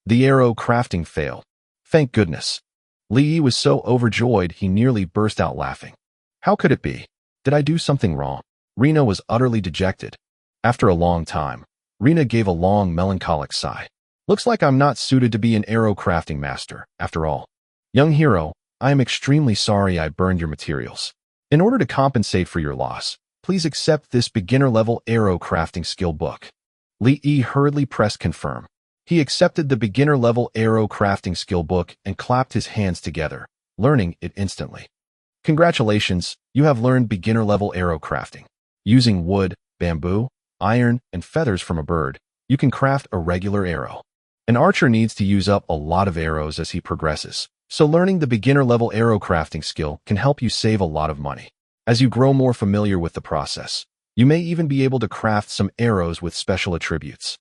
The arrow crafting failed. Thank goodness. Li Yi was so overjoyed he nearly burst out laughing. How could it be? Did I do something wrong? Rina was utterly dejected. After a long time, Rina gave a long melancholic sigh. Looks like I'm not suited to be an arrow crafting master, after all. Young hero, I am extremely sorry I burned your materials. In order to compensate for your loss, please accept this beginner-level arrow crafting skill book. Li Yi hurriedly pressed confirm. He accepted the beginner-level arrow crafting skill book and clapped his hands together, learning it instantly. Congratulations, you have learned beginner-level arrow crafting. Using wood, bamboo, iron, and feathers from a bird, you can craft a regular arrow. An archer needs to use up a lot of arrows as he progresses, so learning the beginner-level arrow crafting skill can help you save a lot of money. As you grow more familiar with the process, you may even be able to craft some arrows with special attributes.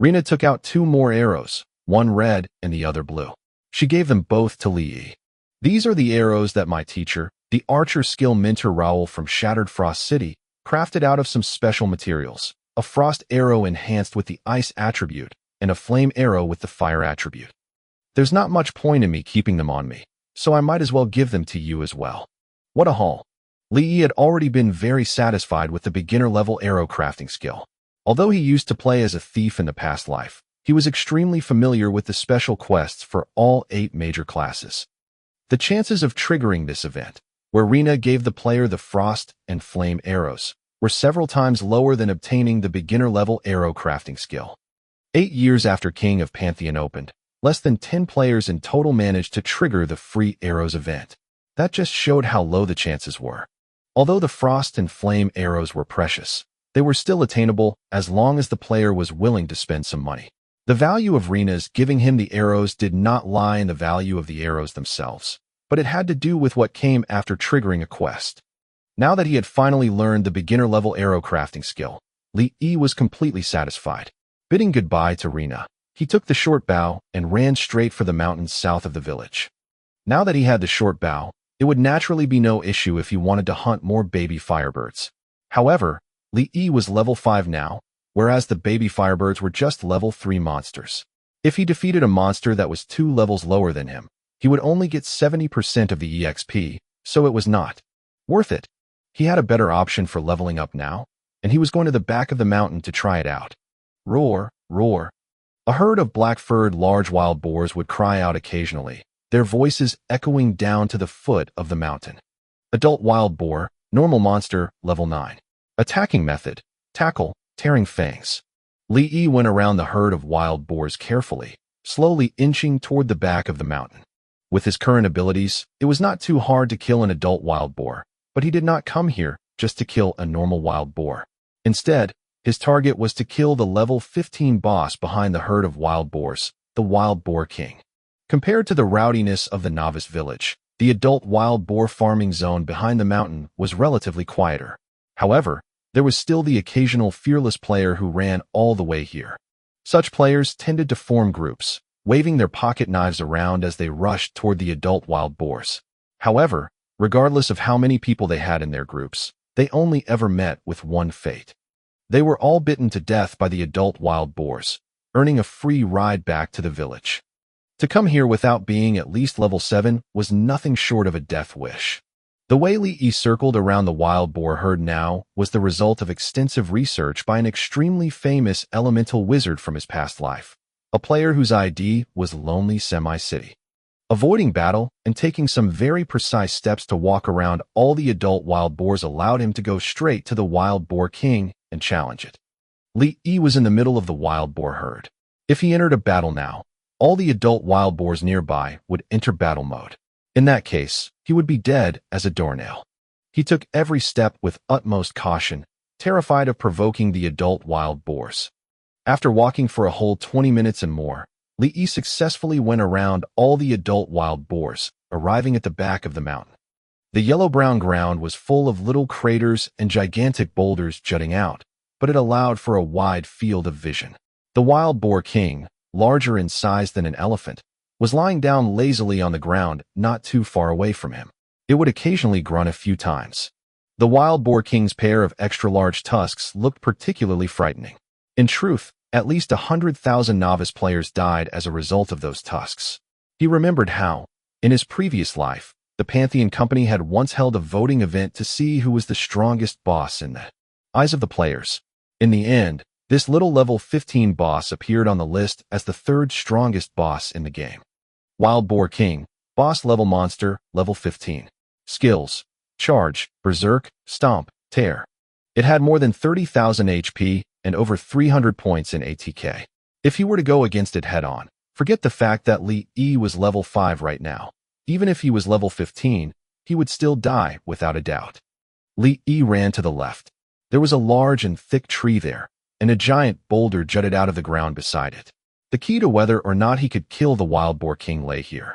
Rina took out 2 more arrows, one red and the other blue. She gave them both to Li Yi. These are the arrows that my teacher, the archer skill mentor Raoul from Shattered Frost City, crafted out of some special materials, a frost arrow enhanced with the ice attribute, and a flame arrow with the fire attribute. There's not much point in me keeping them on me, so I might as well give them to you as well. What a haul. Li Yi had already been very satisfied with the beginner-level arrow crafting skill. Although he used to play as a thief in the past life, he was extremely familiar with the special quests for all 8 major classes. The chances of triggering this event, where Rina gave the player the frost and flame arrows, were several times lower than obtaining the beginner-level arrow crafting skill. 8 years after King of Pantheon opened, less than 10 players in total managed to trigger the free arrows event. That just showed how low the chances were. Although the frost and flame arrows were precious, they were still attainable as long as the player was willing to spend some money. The value of Rina's giving him the arrows did not lie in the value of the arrows themselves, but it had to do with what came after triggering a quest. Now that he had finally learned the beginner-level arrow crafting skill, Li Yi was completely satisfied. Bidding goodbye to Rina, he took the short bow and ran straight for the mountains south of the village. Now that he had the short bow, it would naturally be no issue if he wanted to hunt more baby firebirds. However, Li Yi was level 5 now, whereas the baby firebirds were just level 3 monsters. If he defeated a monster that was 2 levels lower than him, he would only get 70% of the EXP, so it was not worth it. He had a better option for leveling up now, and he was going to the back of the mountain to try it out. Roar, roar. A herd of black-furred large wild boars would cry out occasionally, their voices echoing down to the foot of the mountain. Adult wild boar, normal monster, level 9. Attacking method, tackle, tearing fangs. Li Yi went around the herd of wild boars carefully, slowly inching toward the back of the mountain. With his current abilities, it was not too hard to kill an adult wild boar, but he did not come here just to kill a normal wild boar. Instead, his target was to kill the level 15 boss behind the herd of wild boars, the Wild Boar King. Compared to the rowdiness of the novice village, the adult wild boar farming zone behind the mountain was relatively quieter. However, there was still the occasional fearless player who ran all the way here. Such players tended to form groups, waving their pocket knives around as they rushed toward the adult wild boars. However, regardless of how many people they had in their groups, they only ever met with one fate. They were all bitten to death by the adult wild boars, earning a free ride back to the village. To come here without being at least level 7 was nothing short of a death wish. The way Li Yi circled around the wild boar herd now was the result of extensive research by an extremely famous elemental wizard from his past life, a player whose ID was Lonely Semi-City. Avoiding battle and taking some very precise steps to walk around all the adult wild boars allowed him to go straight to the Wild Boar King and challenge it. Li Yi was in the middle of the wild boar herd. If he entered a battle now, all the adult wild boars nearby would enter battle mode. In that case, he would be dead as a doornail. He took every step with utmost caution, terrified of provoking the adult wild boars. After walking for a whole 20 minutes and more, Li Yi successfully went around all the adult wild boars, arriving at the back of the mountain. The yellow-brown ground was full of little craters and gigantic boulders jutting out, but it allowed for a wide field of vision. The Wild Boar King, larger in size than an elephant, was lying down lazily on the ground not too far away from him. It would occasionally grunt a few times. The Wild Boar King's pair of extra-large tusks looked particularly frightening. In truth, at least 100,000 novice players died as a result of those tusks. He remembered how, in his previous life, the Pantheon Company had once held a voting event to see who was the strongest boss in the eyes of the players. In the end, this little level 15 boss appeared on the list as the third strongest boss in the game. Wild Boar King, boss level monster, level 15. Skills: Charge, Berserk, Stomp, Tear. It had more than 30,000 HP and over 300 points in ATK. If he were to go against it head-on, forget the fact that Li Yi was level 5 right now. Even if he was level 15, he would still die without a doubt. Li Yi ran to the left. There was a large and thick tree there, and a giant boulder jutted out of the ground beside it. The key to whether or not he could kill the Wild Boar King lay here.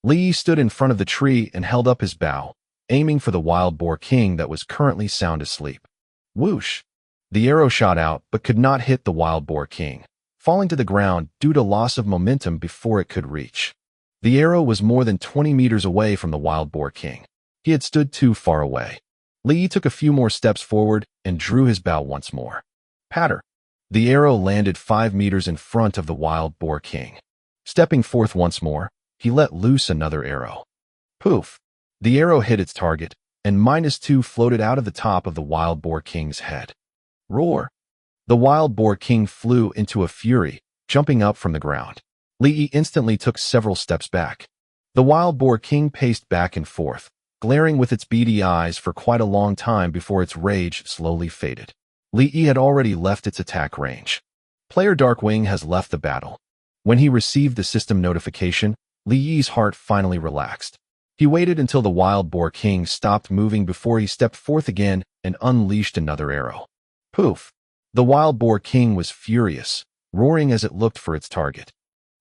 Li Yi stood in front of the tree and held up his bow, aiming for the Wild Boar King that was currently sound asleep. Whoosh! The arrow shot out but could not hit the Wild Boar King, falling to the ground due to loss of momentum before it could reach. The arrow was more than 20 meters away from the Wild Boar King. He had stood too far away. Li Yi took a few more steps forward and drew his bow once more. Patter! The arrow landed 5 meters in front of the Wild Boar King. Stepping forth once more, he let loose another arrow. Poof! The arrow hit its target, and -2 floated out of the top of the Wild Boar King's head. Roar! The Wild Boar King flew into a fury, jumping up from the ground. Li Yi instantly took several steps back. The Wild Boar King paced back and forth, glaring with its beady eyes for quite a long time before its rage slowly faded. Li Yi had already left its attack range. Player Darkwing has left the battle. When he received the system notification, Li Yi's heart finally relaxed. He waited until the Wild Boar King stopped moving before he stepped forth again and unleashed another arrow. Poof! The Wild Boar King was furious, roaring as it looked for its target.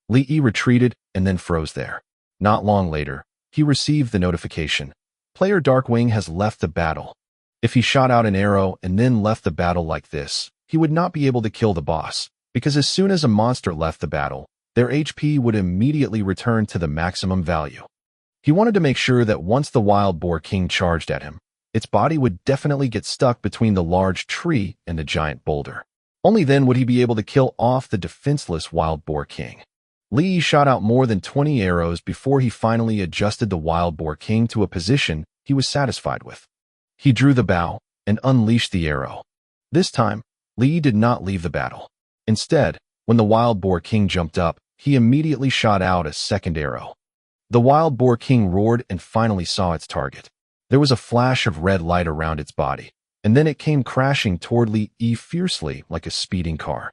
Li Yi retreated and then froze there. Not long later, he received the notification. Player Darkwing has left the battle. If he shot out an arrow and then left the battle like this, he would not be able to kill the boss, because as soon as a monster left the battle, their HP would immediately return to the maximum value. He wanted to make sure that once the Wild Boar King charged at him, its body would definitely get stuck between the large tree and the giant boulder. Only then would he be able to kill off the defenseless wild boar king. Li shot out more than 20 arrows before he finally adjusted the wild boar king to a position he was satisfied with. He drew the bow and unleashed the arrow. This time, Li did not leave the battle. Instead, when the wild boar king jumped up, he immediately shot out a second arrow. The wild boar king roared and finally saw its target. There was a flash of red light around its body, and then it came crashing toward Li fiercely like a speeding car.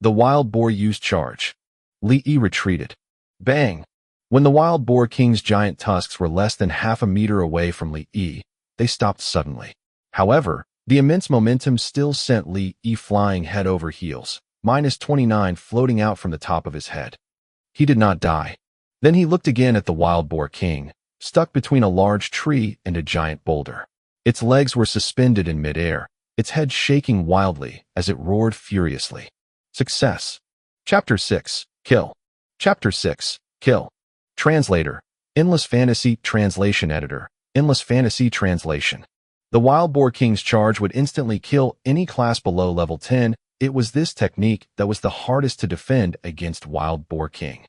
The wild boar used charge. Li retreated. Bang! When the wild boar king's giant tusks were less than half a meter away from Li, they stopped suddenly. However, the immense momentum still sent Li flying head over heels, -29 floating out from the top of his head. He did not die. Then he looked again at the wild boar king, stuck between a large tree and a giant boulder. Its legs were suspended in midair, its head shaking wildly as it roared furiously. Success. Chapter 6. Kill. Chapter 6. Kill. Translator. Endless Fantasy Translation Editor. Endless Fantasy Translation. The wild boar king's charge would instantly kill any class below level 10. It was this technique that was the hardest to defend against wild boar king.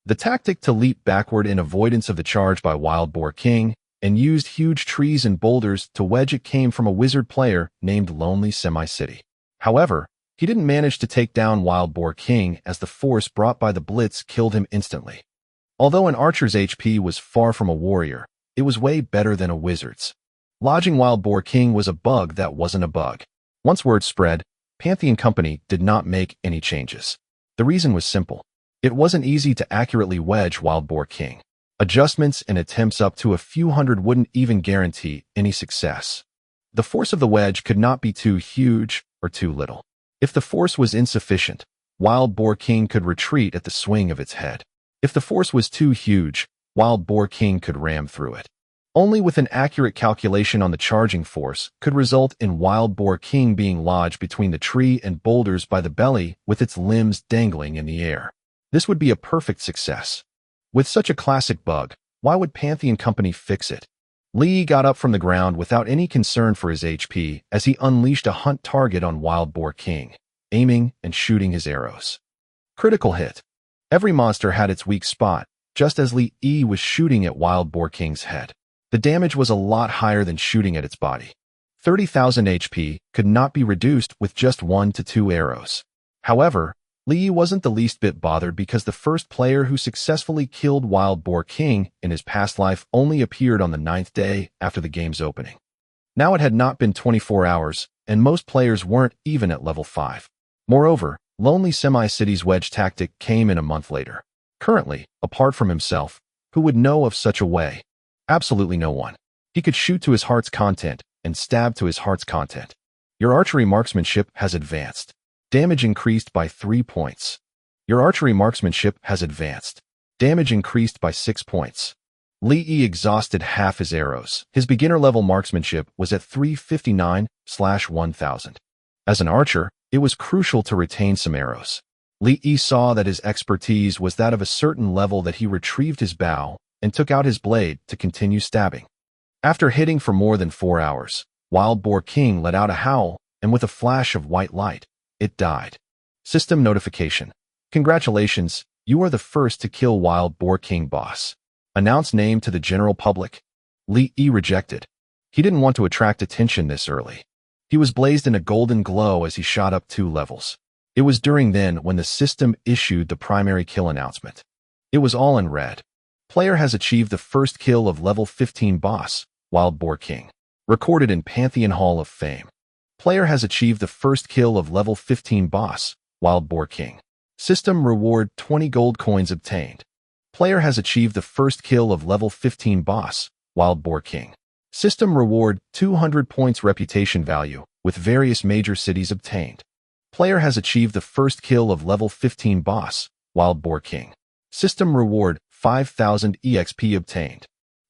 The tactic to leap backward in avoidance of the charge by wild boar king and used huge trees and boulders to wedge it came from a wizard player named Lonely Semi-City. However, he didn't manage to take down wild boar king as the force brought by the blitz killed him instantly. Although an archer's HP was far from a warrior, it was way better than a wizard's. Lodging wild boar king was a bug that wasn't a bug. Once word spread, Pantheon Company did not make any changes. The reason was simple. It wasn't easy to accurately wedge wild boar king. Adjustments and attempts up to a few hundred wouldn't even guarantee any success. The force of the wedge could not be too huge or too little. If the force was insufficient, wild boar king could retreat at the swing of its head. If the force was too huge, wild boar king could ram through it. Only with an accurate calculation on the charging force could result in wild boar king being lodged between the tree and boulders by the belly with its limbs dangling in the air. This would be a perfect success. With such a classic bug, why would Pantheon Company fix it? Li got up from the ground without any concern for his HP as he unleashed a hunt target on wild boar king, aiming and shooting his arrows. Critical hit. Every monster had its weak spot, just as Li was shooting at wild boar king's head. The damage was a lot higher than shooting at its body. 30,000 HP could not be reduced with just 1 to 2 arrows. However, Li wasn't the least bit bothered because the first player who successfully killed wild boar king in his past life only appeared on the 9th day after the game's opening. Now it had not been 24 hours, and most players weren't even at level 5. Moreover, Lonely Semi-City's wedge tactic came in a month later. Currently, apart from himself, who would know of such a way? Absolutely no one. He could shoot to his heart's content and stab to his heart's content. Your archery marksmanship has advanced. Damage increased by 3 points. Your archery marksmanship has advanced. Damage increased by 6 points. Li exhausted half his arrows. His beginner-level marksmanship was at 359/1000. As an archer, it was crucial to retain some arrows. Li saw that his expertise was that of a certain level that he retrieved his bow and took out his blade to continue stabbing. After hitting for more than 4 hours, wild boar king let out a howl, and with a flash of white light, it died. System notification. Congratulations, you are the first to kill wild boar king boss. Announce name to the general public. Li rejected. He didn't want to attract attention this early. He was blazed in a golden glow as he shot up 2 levels. It was during then when the system issued the primary kill announcement. It was all in red. Player has achieved the first kill of level 15 boss, wild boar king. Recorded in Pantheon Hall of Fame. Player has achieved the first kill of level 15 boss, wild boar king. System reward 20 gold coins obtained. Player has achieved the first kill of level 15 boss, wild boar king. System reward 200 points reputation value, with various major cities obtained. Player has achieved the first kill of level 15 boss, wild boar king. System reward 5,000 EXP obtained.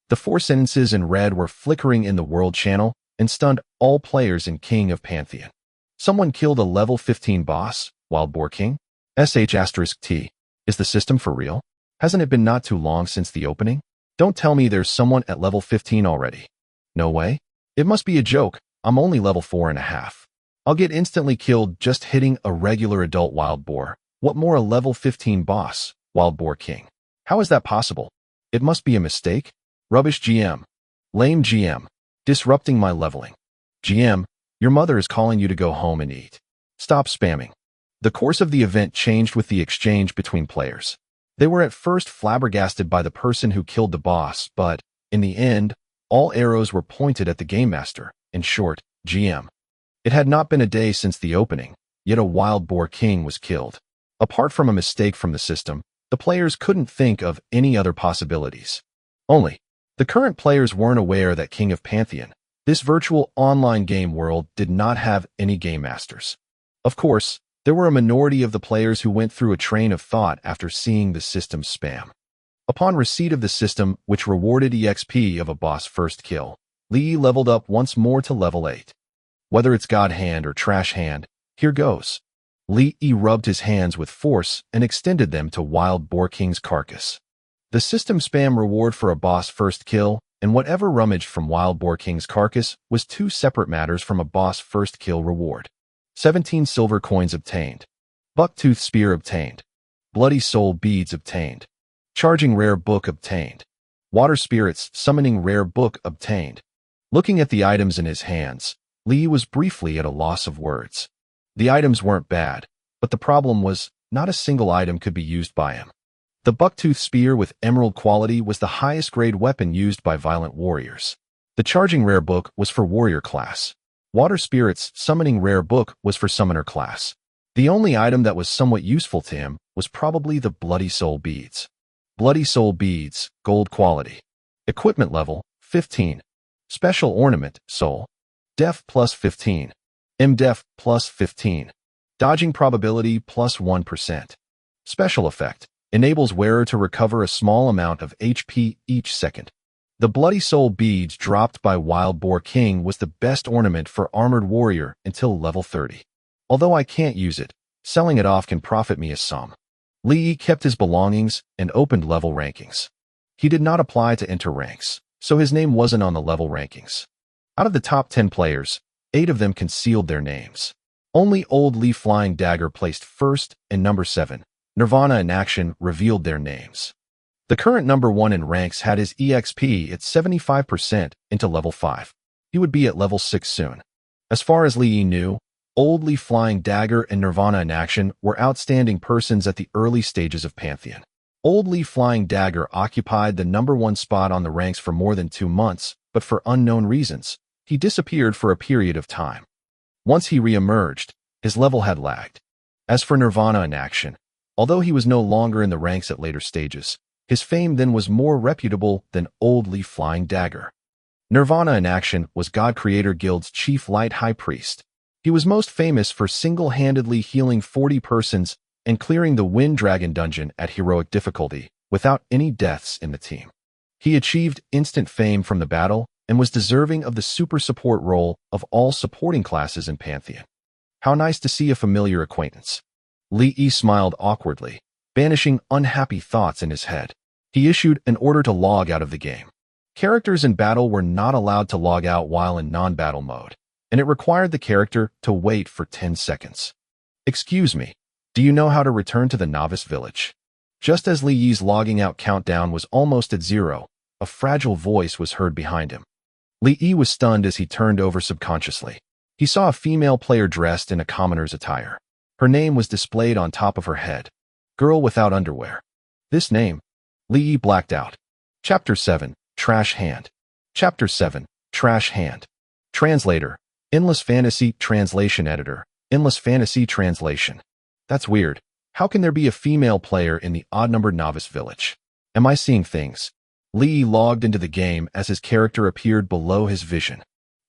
The 4 sentences in red were flickering in the world channel and stunned all players in King of Pantheon. Someone killed a level 15 boss, wild boar king? *T. Is the system for real? Hasn't it been not too long since the opening? Don't tell me there's someone at level 15 already. No way. It must be a joke. I'm only level 4.5. I'll get instantly killed just hitting a regular adult wild boar. What more a level 15 boss, wild boar king? How is that possible? It must be a mistake? Rubbish GM. Lame GM. Disrupting my leveling. GM, your mother is calling you to go home and eat. Stop spamming. The course of the event changed with the exchange between players. They were at first flabbergasted by the person who killed the boss, but, in the end, all arrows were pointed at the game master, in short, GM. It had not been a day since the opening, yet a wild boar king was killed. Apart from a mistake from the system, the players couldn't think of any other possibilities. Only, the current players weren't aware that King of Pantheon, this virtual online game world, did not have any game masters. Of course, there were a minority of the players who went through a train of thought after seeing the system's spam. Upon receipt of the system, which rewarded EXP of a boss first kill, Lee leveled up once more to level 8. Whether it's God hand or trash hand, here goes. Lee rubbed his hands with force and extended them to Wild Boar King's carcass. The system spam reward for a boss first kill, and whatever rummaged from Wild Boar King's carcass was two separate matters from a boss first kill reward. 17 silver coins obtained. Bucktooth spear obtained. Bloody soul beads obtained. Charging rare book obtained. Water spirits summoning rare book obtained. Looking at the items in his hands, Lee was briefly at a loss of words. The items weren't bad, but the problem was not a single item could be used by him. The Bucktooth spear with emerald quality was the highest grade weapon used by violent warriors. The charging rare book was for warrior class. Water spirits summoning rare book was for summoner class. The only item that was somewhat useful to him was probably the bloody soul beads. Bloody soul beads, gold quality. Equipment level, 15. Special ornament, soul. Def plus 15. MDef plus 15. Dodging probability plus 1%. Special effect. Enables wearer to recover a small amount of HP each second. The bloody soul beads dropped by Wild Boar King was the best ornament for armored warrior until level 30. Although I can't use it, selling it off can profit me a sum. Lee kept his belongings and opened level rankings. He did not apply to enter ranks, so his name wasn't on the level rankings. Out of the top 10 players, 8 of them concealed their names. Only Old Lee Flying Dagger placed first and number 7, Nirvana in Action, revealed their names. The current number 1 in ranks had his EXP at 75% into level 5. He would be at level 6 soon. As far as Lee knew, Old Lee Flying Dagger and Nirvana in Action were outstanding persons at the early stages of Pantheon. Old Lee Flying Dagger occupied the number 1 spot on the ranks for more than 2 months, but for unknown reasons, he disappeared for a period of time. Once he re-emerged, his level had lagged. As for Nirvana in Action, although he was no longer in the ranks at later stages, his fame then was more reputable than Old Lee Flying Dagger. Nirvana in Action was God Creator Guild's chief light high priest. He was most famous for single-handedly healing 40 persons and clearing the Wind Dragon dungeon at heroic difficulty without any deaths in the team. He achieved instant fame from the battle and was deserving of the super support role of all supporting classes in Pantheon. How nice to see a familiar acquaintance. Lee smiled awkwardly, banishing unhappy thoughts in his head. He issued an order to log out of the game. Characters in battle were not allowed to log out while in non-battle mode, and it required the character to wait for 10 seconds. Excuse me, do you know how to return to the novice village? Just as Lee's logging out countdown was almost at 0, a fragile voice was heard behind him. Lee was stunned as he turned over subconsciously. He saw a female player dressed in a commoner's attire. Her name was displayed on top of her head. Girl without underwear. This name? Lee blacked out. Chapter 7, Trash Hand. Chapter 7, Trash Hand. Translator, Endless Fantasy Translation Editor, Endless Fantasy Translation. That's weird. How can there be a female player in the odd-numbered novice village? Am I seeing things? Lee logged into the game as his character appeared below his vision.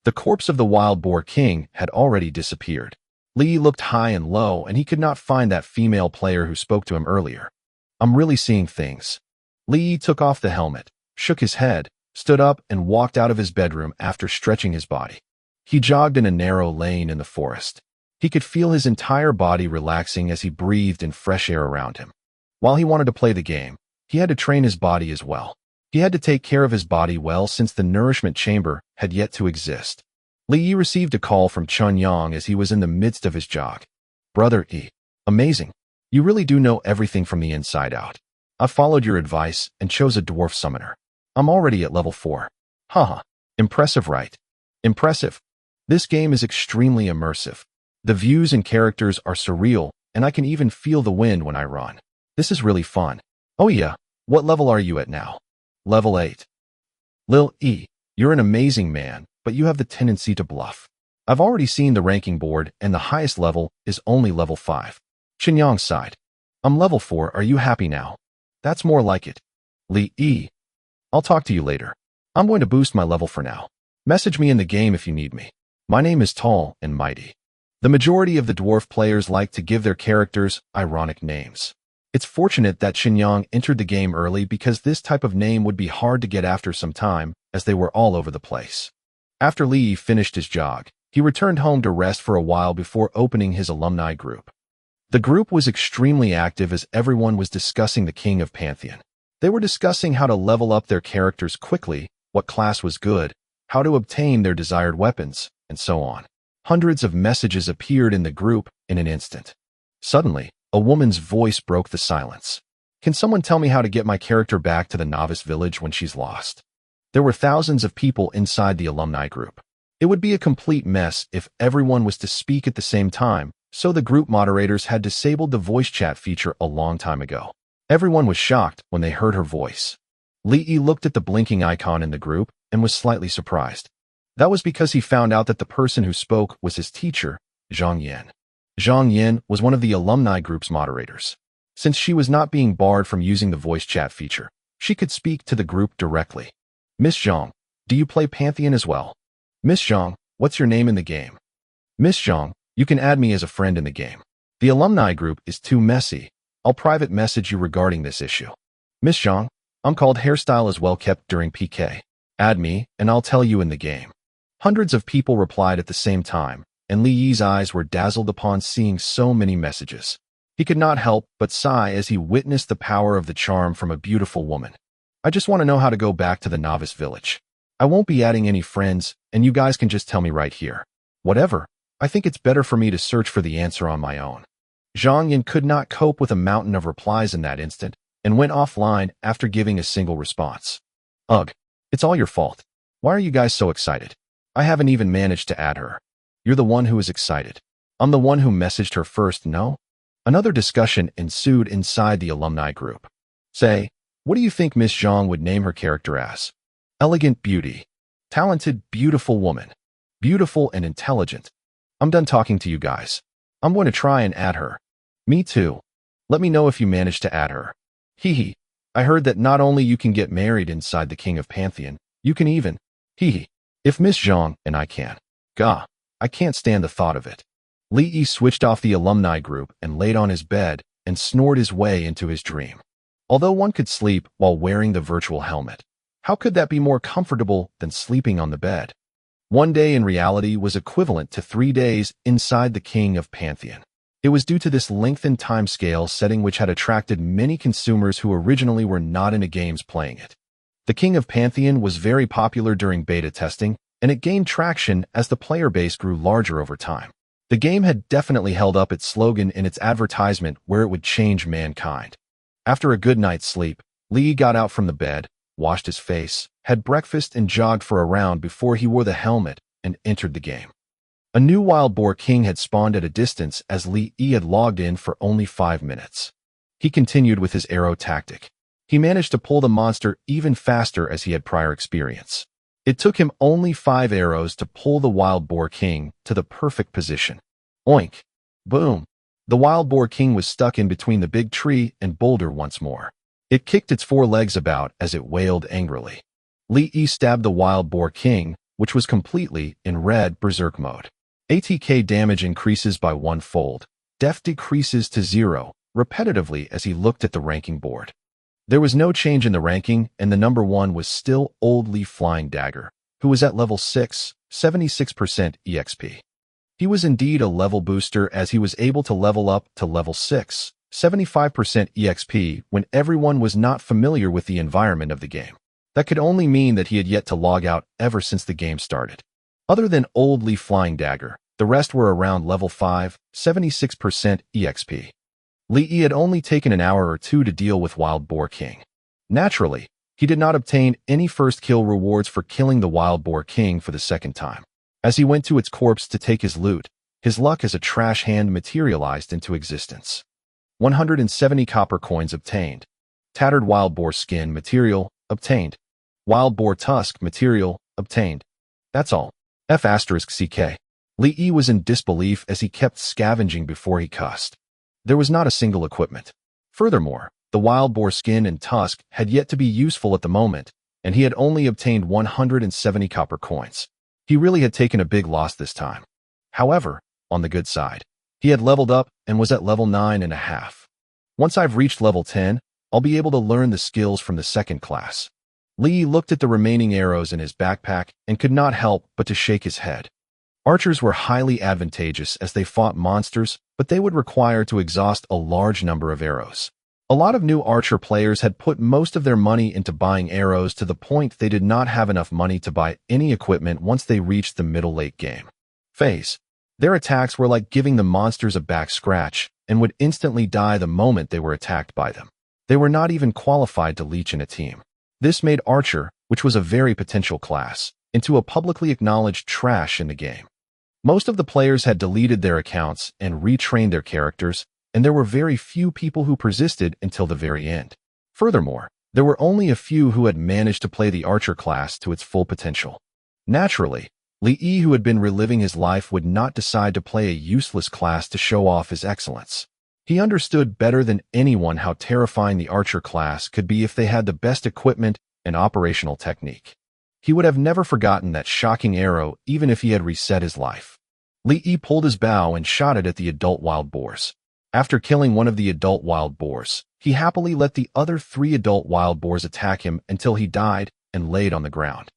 The corpse of the Wild Boar King had already disappeared. Lee looked high and low, and he could not find that female player who spoke to him earlier. I'm really seeing things. Lee took off the helmet, shook his head, stood up, and walked out of his bedroom after stretching his body. He jogged in a narrow lane in the forest. He could feel his entire body relaxing as he breathed in fresh air around him. While he wanted to play the game, he had to train his body as well. He had to take care of his body well since the nourishment chamber had yet to exist. Li Yi received a call from Chun Yang as he was in the midst of his jog. Brother Yi, amazing. You really do know everything from the inside out. I followed your advice and chose a dwarf summoner. I'm already at level 4. Haha. Impressive, right? Impressive. This game is extremely immersive. The views and characters are surreal, and I can even feel the wind when I run. This is really fun. Oh yeah, what level are you at now? Level 8. Lil E, you're an amazing man, but you have the tendency to bluff. I've already seen the ranking board, and the highest level is only level 5. Qinyang sighed. I'm level 4, are you happy now? That's more like it. Li E. I'll talk to you later. I'm going to boost my level for now. Message me in the game if you need me. My name is Tall and Mighty. The majority of the dwarf players like to give their characters ironic names. It's fortunate that Qinyang entered the game early because this type of name would be hard to get after some time, as they were all over the place. After Li finished his jog, he returned home to rest for a while before opening his alumni group. The group was extremely active as everyone was discussing the King of Pantheon. They were discussing how to level up their characters quickly, what class was good, how to obtain their desired weapons, and so on. Hundreds of messages appeared in the group in an instant. Suddenly, a woman's voice broke the silence. Can someone tell me how to get my character back to the novice village when she's lost? There were thousands of people inside the alumni group. It would be a complete mess if everyone was to speak at the same time, so the group moderators had disabled the voice chat feature a long time ago. Everyone was shocked when they heard her voice. Li Yi looked at the blinking icon in the group and was slightly surprised. That was because he found out that the person who spoke was his teacher, Zhang Yan. Zhang Yan was one of the alumni group's moderators. Since she was not being barred from using the voice chat feature, she could speak to the group directly. Miss Zhang, do you play Pantheon as well? Miss Zhang, what's your name in the game? Miss Zhang, you can add me as a friend in the game. The alumni group is too messy. I'll private message you regarding this issue. Miss Zhang, I'm called Hairstyle is well kept during PK. Add me, and I'll tell you in the game. Hundreds of people replied at the same time, and Li Yi's eyes were dazzled upon seeing so many messages. He could not help but sigh as he witnessed the power of the charm from a beautiful woman. I just want to know how to go back to the novice village. I won't be adding any friends, and you guys can just tell me right here. Whatever, I think it's better for me to search for the answer on my own. Zhang Yan could not cope with a mountain of replies in that instant, and went offline after giving a single response. Ugh, it's all your fault. Why are you guys so excited? I haven't even managed to add her. You're the one who is excited. I'm the one who messaged her first, no? Another discussion ensued inside the alumni group. Say, what do you think Miss Zhang would name her character as? Elegant beauty. Talented, beautiful woman. Beautiful and intelligent. I'm done talking to you guys. I'm going to try and add her. Me too. Let me know if you manage to add her. Hee hee. I heard that not only you can get married inside the King of Pantheon, you can even. Hee hee. If Miss Zhang and I can. Gah. I can't stand the thought of it. Li Yi switched off the alumni group and laid on his bed and snored his way into his dream. Although one could sleep while wearing the virtual helmet, how could that be more comfortable than sleeping on the bed? One day in reality was equivalent to 3 days inside the King of Pantheon. It was due to this lengthened timescale setting which had attracted many consumers who originally were not into games playing it. The King of Pantheon was very popular during beta testing, and it gained traction as the player base grew larger over time. The game had definitely held up its slogan in its advertisement where it would change mankind. After a good night's sleep, Li got out from the bed, washed his face, had breakfast and jogged for a round before he wore the helmet and entered the game. A new wild boar king had spawned at a distance as Li had logged in for only 5 minutes. He continued with his arrow tactic. He managed to pull the monster even faster as he had prior experience. It took him only 5 arrows to pull the wild boar king to the perfect position. Oink! Boom! The wild boar king was stuck in between the big tree and boulder once more. It kicked its 4 legs about as it wailed angrily. Li stabbed the wild boar king, which was completely in red berserk mode. ATK damage increases by 1-fold. Def decreases to 0, repetitively as he looked at the ranking board. There was no change in the ranking, and the number 1 was still Old Leaf Flying Dagger, who was at level 6, 76% EXP. He was indeed a level booster as he was able to level up to level 6, 75% EXP when everyone was not familiar with the environment of the game. That could only mean that he had yet to log out ever since the game started. Other than Old Lee Flying Dagger, the rest were around level 5, 76% EXP. Lee had only taken an hour or two to deal with Wild Boar King. Naturally, he did not obtain any first kill rewards for killing the Wild Boar King for the second time. As he went to its corpse to take his loot, his luck as a trash hand materialized into existence. 170 copper coins obtained. Tattered Wild Boar Skin material obtained. Wild Boar Tusk material obtained. That's all. F*CK. Lee was in disbelief as he kept scavenging before he cussed. There was not a single equipment. Furthermore, the Wild Boar Skin and Tusk had yet to be useful at the moment, and he had only obtained 170 copper coins. He really had taken a big loss this time. However, on the good side, he had leveled up and was at level 9.5. Once I've reached level 10, I'll be able to learn the skills from the second class. Lee looked at the remaining arrows in his backpack and could not help but to shake his head. Archers were highly advantageous as they fought monsters, but they would require to exhaust a large number of arrows. A lot of new archer players had put most of their money into buying arrows to the point they did not have enough money to buy any equipment once they reached the middle-late game phase. Their attacks were like giving the monsters a back scratch and would instantly die the moment they were attacked by them. They were not even qualified to leech in a team. This made Archer, which was a very potential class, into a publicly acknowledged trash in the game. Most of the players had deleted their accounts and retrained their characters, and there were very few people who persisted until the very end. Furthermore, there were only a few who had managed to play the Archer class to its full potential. Naturally, Lee, who had been reliving his life, would not decide to play a useless class to show off his excellence. He understood better than anyone how terrifying the Archer class could be if they had the best equipment and operational technique. He would have never forgotten that shocking arrow even if he had reset his life. Lee pulled his bow and shot it at the adult wild boars. After killing one of the adult wild boars, he happily let the other 3 adult wild boars attack him until he died and laid on the ground.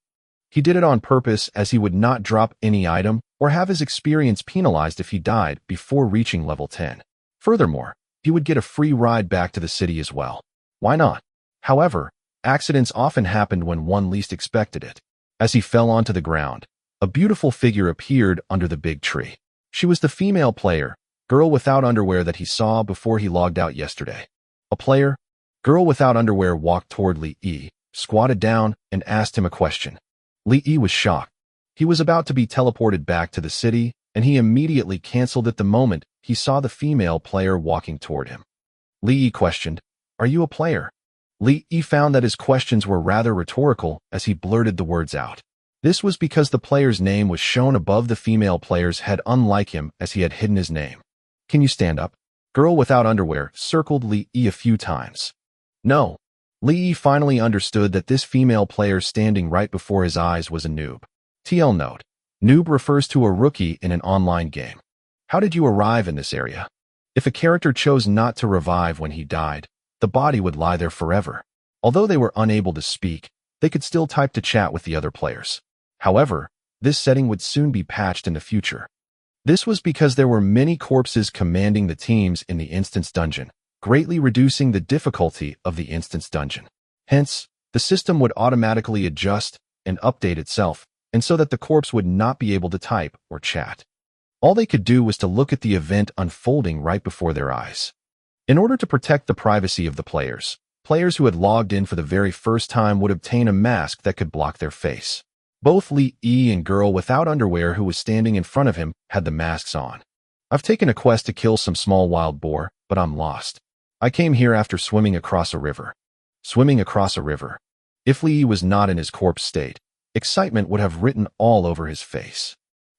He did it on purpose as he would not drop any item or have his experience penalized if he died before reaching level 10. Furthermore, he would get a free ride back to the city as well. Why not? However, accidents often happened when one least expected it. As he fell onto the ground, a beautiful figure appeared under the big tree. She was the female player, girl without underwear that he saw before he logged out yesterday. A player, girl without underwear, walked toward Lee, squatted down, and asked him a question. Lee was shocked. He was about to be teleported back to the city, and he immediately canceled it the moment he saw the female player walking toward him. Lee questioned, "Are you a player?" Lee found that his questions were rather rhetorical as he blurted the words out. This was because the player's name was shown above the female player's head, unlike him as he had hidden his name. "Can you stand up?" Girl without underwear circled Lee a few times. No. Lee finally understood that this female player standing right before his eyes was a noob. TL note: noob refers to a rookie in an online game. How did you arrive in this area? If a character chose not to revive when he died, the body would lie there forever. Although they were unable to speak, they could still type to chat with the other players. However, this setting would soon be patched in the future. This was because there were many corpses commanding the teams in the instance dungeon, greatly reducing the difficulty of the instance dungeon. Hence, the system would automatically adjust and update itself, and so that the corpse would not be able to type or chat. All they could do was to look at the event unfolding right before their eyes. In order to protect the privacy of the players, players who had logged in for the very first time would obtain a mask that could block their face. Both Lee and girl without underwear who was standing in front of him had the masks on. "I've taken a quest to kill some small wild boar, but I'm lost. I came here after swimming across a river." Swimming across a river. If Lee was not in his corpse state, excitement would have written all over his face.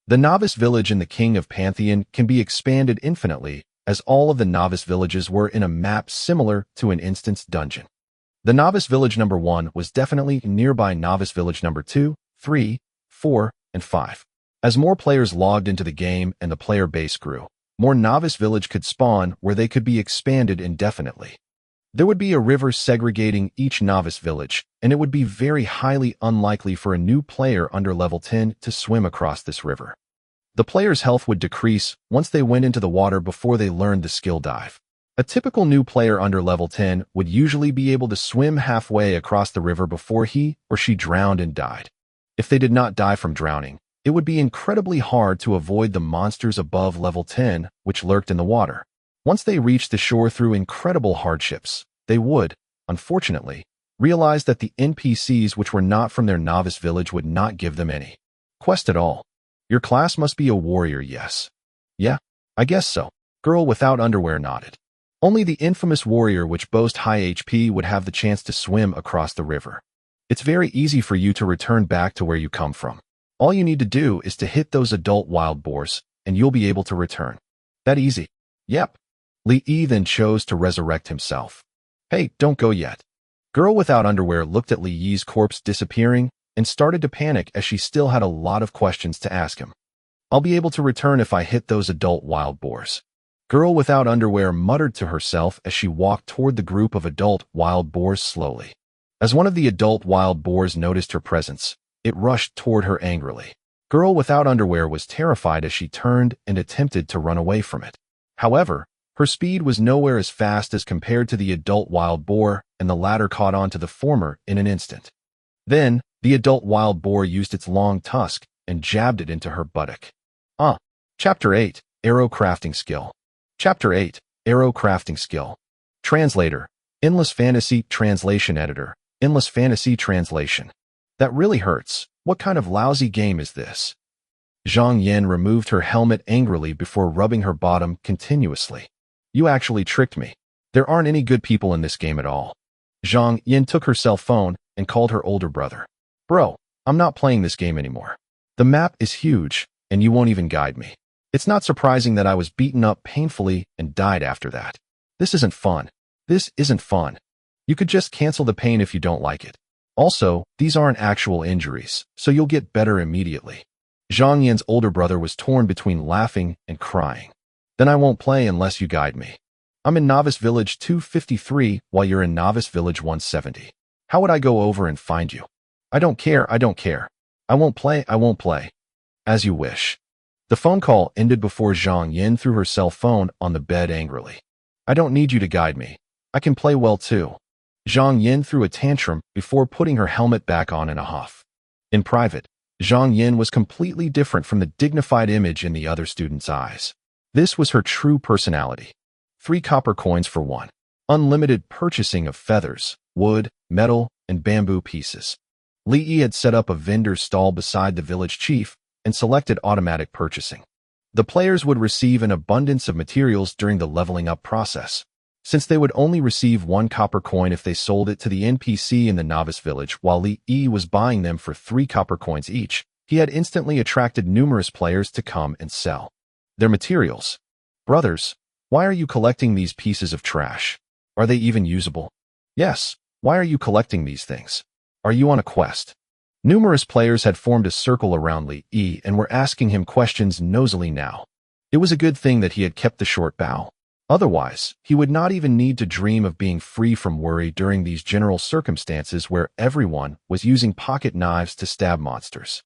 The novice village in the King of Pantheon can be expanded infinitely, as all of the novice villages were in a map similar to an instance dungeon. The novice village number 1 was definitely nearby novice village number 2, 3, 4, and 5. As more players logged into the game and the player base grew, more novice village could spawn where they could be expanded indefinitely. There would be a river segregating each novice village, and it would be very highly unlikely for a new player under level 10 to swim across this river. The player's health would decrease once they went into the water before they learned the skill dive. A typical new player under level 10 would usually be able to swim halfway across the river before he or she drowned and died. If they did not die from drowning, it would be incredibly hard to avoid the monsters above level 10 which lurked in the water. Once they reached the shore through incredible hardships, they would, unfortunately, realize that the NPCs which were not from their novice village would not give them any quest at all. Your class must be a warrior, yes. Yeah, I guess so. Girl without underwear nodded. Only the infamous warrior which boasts high HP would have the chance to swim across the river. It's very easy for you to return back to where you come from. All you need to do is to hit those adult wild boars, and you'll be able to return. That easy. Yep. Li Yi then chose to resurrect himself. Hey, don't go yet. Girl without underwear looked at Li Yi's corpse disappearing and started to panic as she still had a lot of questions to ask him. I'll be able to return if I hit those adult wild boars. Girl without underwear muttered to herself as she walked toward the group of adult wild boars slowly. As one of the adult wild boars noticed her presence, it rushed toward her angrily. Girl without underwear was terrified as she turned and attempted to run away from it. However, her speed was nowhere as fast as compared to the adult wild boar, and the latter caught on to the former in an instant. Then, the adult wild boar used its long tusk and jabbed it into her buttock. Chapter 8, Arrow Crafting Skill. Chapter 8, Arrow Crafting Skill. Translator, Endless Fantasy Translation Editor, Endless Fantasy Translation. That really hurts. What kind of lousy game is this? Zhang Yin removed her helmet angrily before rubbing her bottom continuously. You actually tricked me. There aren't any good people in this game at all. Zhang Yin took her cell phone and called her older brother. Bro, I'm not playing this game anymore. The map is huge, and you won't even guide me. It's not surprising that I was beaten up painfully and died after that. This isn't fun. This isn't fun. You could just cancel the pain if you don't like it. Also, these aren't actual injuries, so you'll get better immediately. Zhang Yin's older brother was torn between laughing and crying. Then I won't play unless you guide me. I'm in Novice Village 253 while you're in Novice Village 170. How would I go over and find you? I don't care, I don't care. I won't play, I won't play. As you wish. The phone call ended before Zhang Yin threw her cell phone on the bed angrily. I don't need you to guide me. I can play well too. Zhang Yin threw a tantrum before putting her helmet back on in a huff. In private, Zhang Yin was completely different from the dignified image in the other students' eyes. This was her true personality. 3 copper coins for 1. Unlimited purchasing of feathers, wood, metal, and bamboo pieces. Li Yi had set up a vendor's stall beside the village chief and selected automatic purchasing. The players would receive an abundance of materials during the leveling up process. Since they would only receive 1 copper coin if they sold it to the NPC in the novice village, while Li Yi was buying them for 3 copper coins each, he had instantly attracted numerous players to come and sell their materials. Brothers, why are you collecting these pieces of trash? Are they even usable? Yes, why are you collecting these things? Are you on a quest? Numerous players had formed a circle around Li Yi and were asking him questions nosily now. It was a good thing that he had kept the short bow. Otherwise, he would not even need to dream of being free from worry during these general circumstances where everyone was using pocket knives to stab monsters.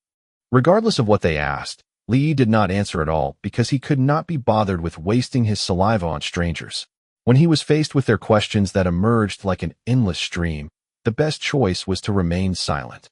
Regardless of what they asked, Li Yi did not answer at all because he could not be bothered with wasting his saliva on strangers. When he was faced with their questions that emerged like an endless stream, the best choice was to remain silent.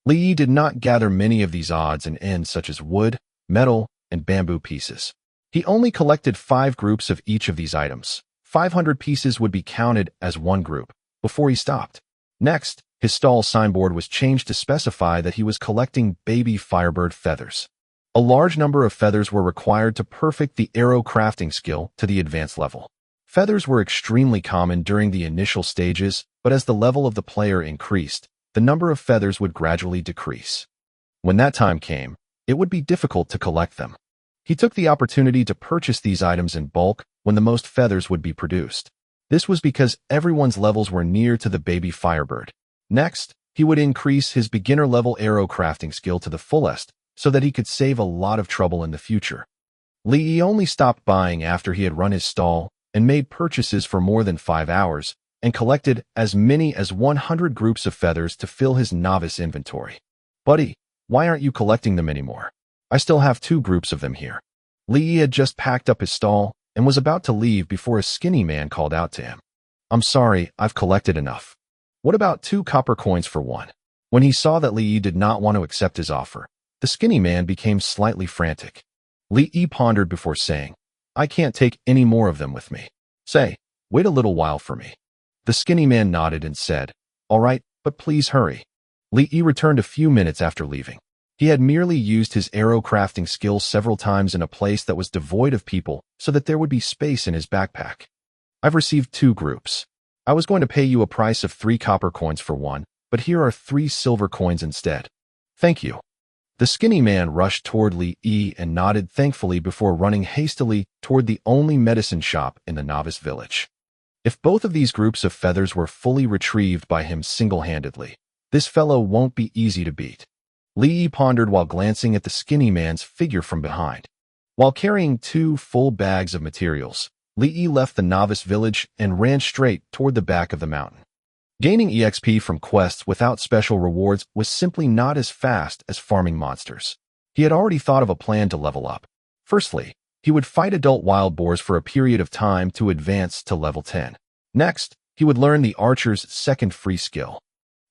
Li Yi did not gather many of these odds and ends such as wood, metal, and bamboo pieces. He only collected 5 groups of each of these items. 500 pieces would be counted as one group, before he stopped. Next, his stall signboard was changed to specify that he was collecting baby firebird feathers. A large number of feathers were required to perfect the arrow crafting skill to the advanced level. Feathers were extremely common during the initial stages, but as the level of the player increased, the number of feathers would gradually decrease. When that time came, it would be difficult to collect them. He took the opportunity to purchase these items in bulk when the most feathers would be produced. This was because everyone's levels were near to the baby firebird. Next, he would increase his beginner-level arrow crafting skill to the fullest so that he could save a lot of trouble in the future. Li Yi only stopped buying after he had run his stall and made purchases for more than 5 hours and collected as many as 100 groups of feathers to fill his novice inventory. Buddy, why aren't you collecting them anymore? I still have 2 groups of them here. Li Yi had just packed up his stall and was about to leave before a skinny man called out to him. "I'm sorry, I've collected enough. What about 2 copper coins for 1? When he saw that Li Yi did not want to accept his offer, the skinny man became slightly frantic. Li Yi pondered before saying, "I can't take any more of them with me. Say, wait a little while for me." The skinny man nodded and said, "All right, but please hurry." Li Yi returned a few minutes after leaving. He had merely used his arrow crafting skill several times in a place that was devoid of people so that there would be space in his backpack. "I've received 2 groups. I was going to pay you a price of 3 copper coins for 1, but here are 3 silver coins instead. Thank you." The skinny man rushed toward Li Yi and nodded thankfully before running hastily toward the only medicine shop in the novice village. If both of these groups of feathers were fully retrieved by him single-handedly, this fellow won't be easy to beat. Li Yi pondered while glancing at the skinny man's figure from behind. While carrying 2 full bags of materials, Li Yi left the novice village and ran straight toward the back of the mountain. Gaining EXP from quests without special rewards was simply not as fast as farming monsters. He had already thought of a plan to level up. Firstly, he would fight adult wild boars for a period of time to advance to level 10. Next, he would learn the archer's second free skill.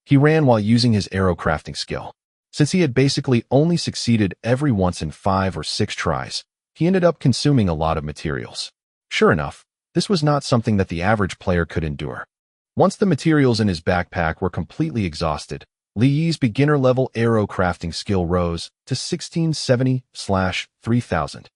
He ran while using his arrow crafting skill. Since he had basically only succeeded every once in 5 or 6 tries, he ended up consuming a lot of materials. Sure enough, this was not something that the average player could endure. Once the materials in his backpack were completely exhausted, Li Yi's beginner-level arrow crafting skill rose to 1670/3000.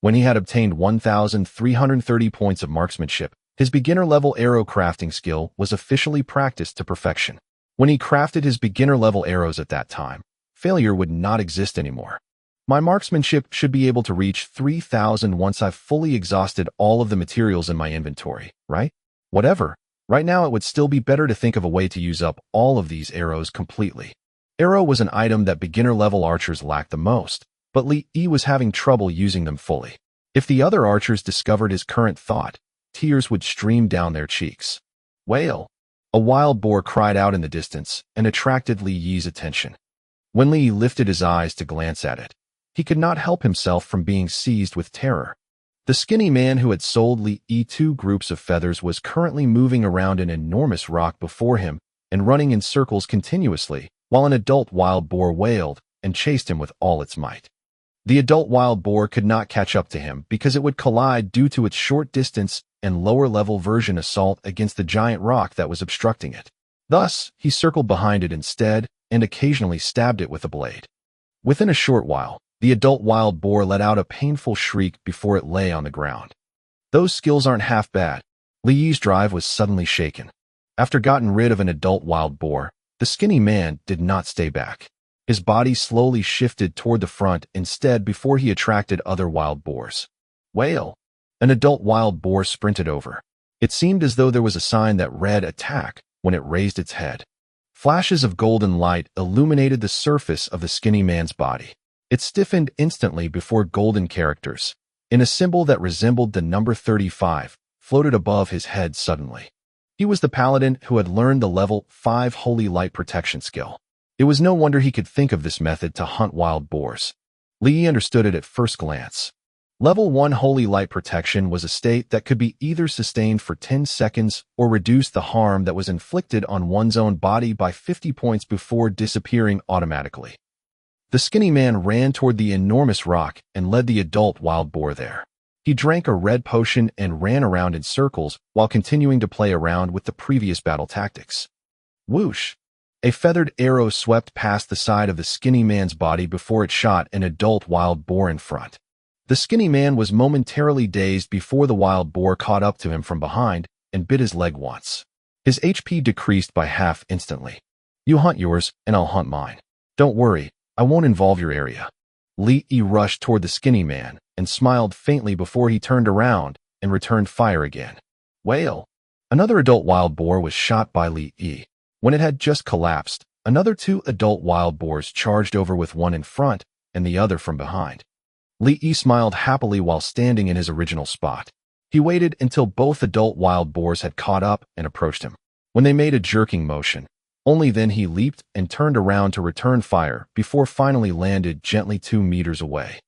When he had obtained 1,330 points of marksmanship, his beginner-level arrow crafting skill was officially practiced to perfection. When he crafted his beginner-level arrows at that time, failure would not exist anymore. My marksmanship should be able to reach 3,000 once I've fully exhausted all of the materials in my inventory, right? Whatever. Right now it would still be better to think of a way to use up all of these arrows completely. Arrow was an item that beginner-level archers lacked the most, but Li Yi was having trouble using them fully. If the other archers discovered his current thought, tears would stream down their cheeks. "Whale!" A wild boar cried out in the distance and attracted Li Yi's attention. When Li Yi lifted his eyes to glance at it, he could not help himself from being seized with terror. The skinny man who had sold Li Yi 2 groups of feathers was currently moving around an enormous rock before him and running in circles continuously, while an adult wild boar wailed and chased him with all its might. The adult wild boar could not catch up to him because it would collide due to its short distance and lower-level version assault against the giant rock that was obstructing it. Thus, he circled behind it instead and occasionally stabbed it with a blade. Within a short while, the adult wild boar let out a painful shriek before it lay on the ground. Those skills aren't half bad. Li Yi's drive was suddenly shaken. After gotten rid of an adult wild boar, the skinny man did not stay back. His body slowly shifted toward the front instead before he attracted other wild boars. "Whale!" An adult wild boar sprinted over. It seemed as though there was a sign that read "Attack" when it raised its head. Flashes of golden light illuminated the surface of the skinny man's body. It stiffened instantly before golden characters, in a symbol that resembled the number 35, floated above his head suddenly. He was the paladin who had learned the level 5 Holy Light Protection skill. It was no wonder he could think of this method to hunt wild boars. Li Yi understood it at first glance. Level 1 Holy Light Protection was a state that could be either sustained for 10 seconds or reduce the harm that was inflicted on one's own body by 50 points before disappearing automatically. The skinny man ran toward the enormous rock and led the adult wild boar there. He drank a red potion and ran around in circles while continuing to play around with the previous battle tactics. Whoosh! A feathered arrow swept past the side of the skinny man's body before it shot an adult wild boar in front. The skinny man was momentarily dazed before the wild boar caught up to him from behind and bit his leg once. His HP decreased by half instantly. "You hunt yours, and I'll hunt mine. Don't worry, I won't involve your area." Li Yi rushed toward the skinny man and smiled faintly before he turned around and returned fire again. "Whale!" Another adult wild boar was shot by Li Yi. When it had just collapsed, another 2 adult wild boars charged over with one in front and the other from behind. Li Yi smiled happily while standing in his original spot. He waited until both adult wild boars had caught up and approached him. When they made a jerking motion, only then he leaped and turned around to return fire before finally landed gently 2 meters away.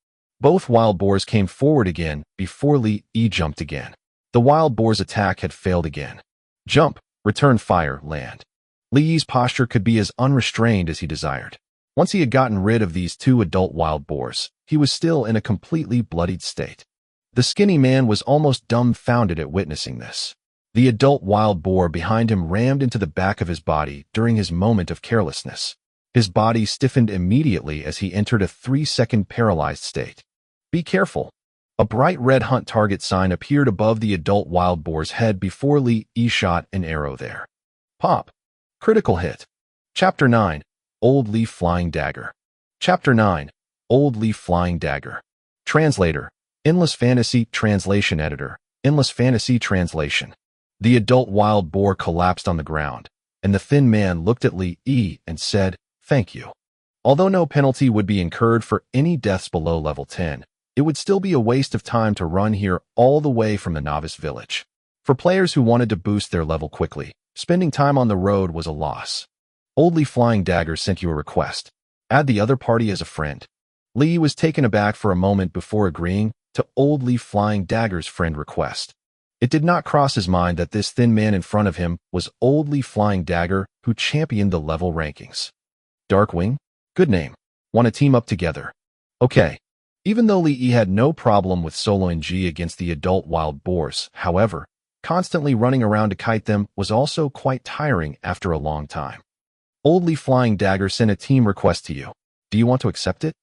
Both wild boars came forward again before Li Yi jumped again. The wild boar's attack had failed again. Jump, return fire, land. Li Yi's posture could be as unrestrained as he desired. Once he had gotten rid of these two adult wild boars, he was still in a completely bloodied state. The skinny man was almost dumbfounded at witnessing this. The adult wild boar behind him rammed into the back of his body during his moment of carelessness. His body stiffened immediately as he entered a 3-second paralyzed state. Be careful. A bright red hunt target sign appeared above the adult wild boar's head before Li Yi shot an arrow there. Pop. Critical hit. Chapter 9. Old Leaf Flying Dagger. Chapter 9. Old Leaf Flying Dagger. Translator. Endless Fantasy Translation Editor. Endless Fantasy Translation. The adult wild boar collapsed on the ground, and the thin man looked at Li Yi and said, "Thank you." Although no penalty would be incurred for any deaths below level 10, it would still be a waste of time to run here all the way from the novice village. For players who wanted to boost their level quickly, spending time on the road was a loss. Old Leaf Flying Dagger sent you a request. Add the other party as a friend. Li Yi was taken aback for a moment before agreeing to Old Leaf Flying Dagger's friend request. It did not cross his mind that this thin man in front of him was Old Leaf Flying Dagger, who championed the level rankings. Darkwing? Good name. Want to team up together? Okay. Even though Li Yi had no problem with soloing G against the adult wild boars, however, constantly running around to kite them was also quite tiring after a long time. Old Leaf Flying Dagger sent a team request to you. Do you want to accept it?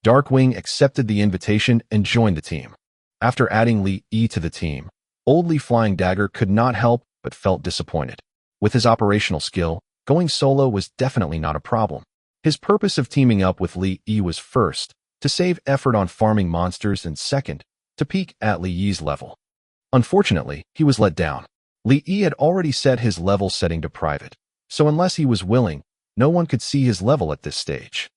Darkwing accepted the invitation and joined the team. After adding Li Yi to the team, Old Leaf Flying Dagger could not help but felt disappointed. With his operational skill, going solo was definitely not a problem. His purpose of teaming up with Li Yi was first, to save effort on farming monsters, and second, to peak at Li Yi's level. Unfortunately, he was let down. Li Yi had already set his level setting to private, so unless he was willing, no one could see his level at this stage.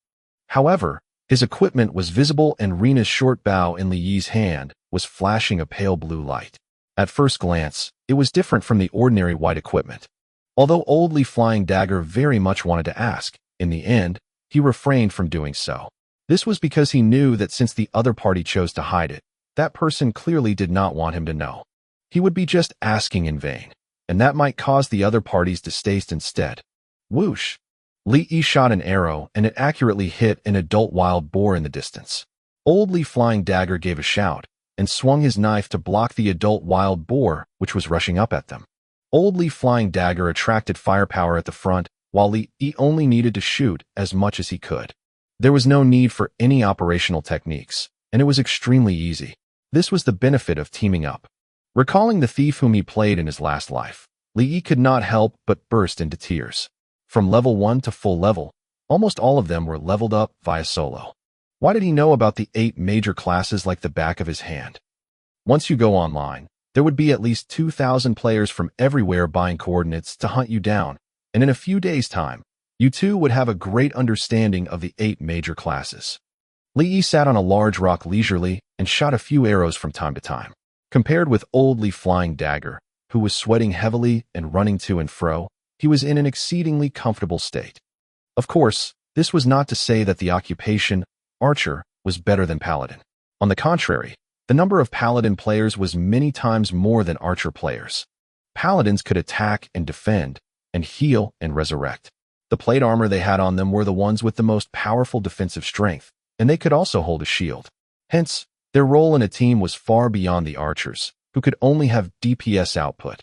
However, his equipment was visible and Rena's short bow in Li Yi's hand was flashing a pale blue light. At first glance, it was different from the ordinary white equipment. Although Old Leaf Flying Dagger very much wanted to ask, in the end, he refrained from doing so. This was because he knew that since the other party chose to hide it, that person clearly did not want him to know. He would be just asking in vain, and that might cause the other party's distaste instead. Whoosh! Li Yi shot an arrow, and it accurately hit an adult wild boar in the distance. Old Leaf Flying Dagger gave a shout, and swung his knife to block the adult wild boar, which was rushing up at them. Old Leaf Flying Dagger attracted firepower at the front, while Li Yi only needed to shoot as much as he could. There was no need for any operational techniques, and it was extremely easy. This was the benefit of teaming up. Recalling the thief whom he played in his last life, Li Yi could not help but burst into tears. From level 1 to full level, almost all of them were leveled up via solo. Why did he know about the 8 major classes like the back of his hand? Once you go online, there would be at least 2,000 players from everywhere buying coordinates to hunt you down, and in a few days' time, you too would have a great understanding of the 8 major classes. Li Yi sat on a large rock leisurely and shot a few arrows from time to time. Compared with Old Leaf Flying Dagger, who was sweating heavily and running to and fro, he was in an exceedingly comfortable state. Of course, this was not to say that the occupation, Archer, was better than Paladin. On the contrary, the number of Paladin players was many times more than Archer players. Paladins could attack and defend, and heal and resurrect. The plate armor they had on them were the ones with the most powerful defensive strength, and they could also hold a shield. Hence, their role in a team was far beyond the Archers, who could only have DPS output.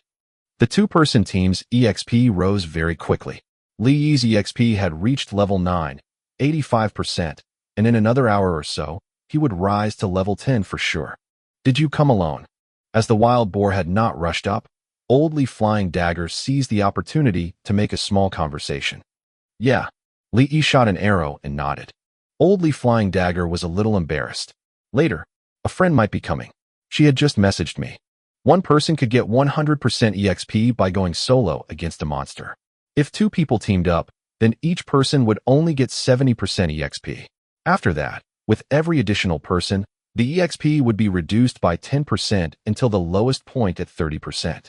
The two-person team's EXP rose very quickly. Li Yi's EXP had reached level 9, 85%, and in another hour or so, he would rise to level 10 for sure. Did you come alone? As the wild boar had not rushed up, Old Leaf Flying Dagger seized the opportunity to make a small conversation. Yeah. Li Yi shot an arrow and nodded. Old Leaf Flying Dagger was a little embarrassed. Later, a friend might be coming. She had just messaged me. One person could get 100% EXP by going solo against a monster. If 2 people teamed up, then each person would only get 70% EXP. After that, with every additional person, the EXP would be reduced by 10% until the lowest point at 30%.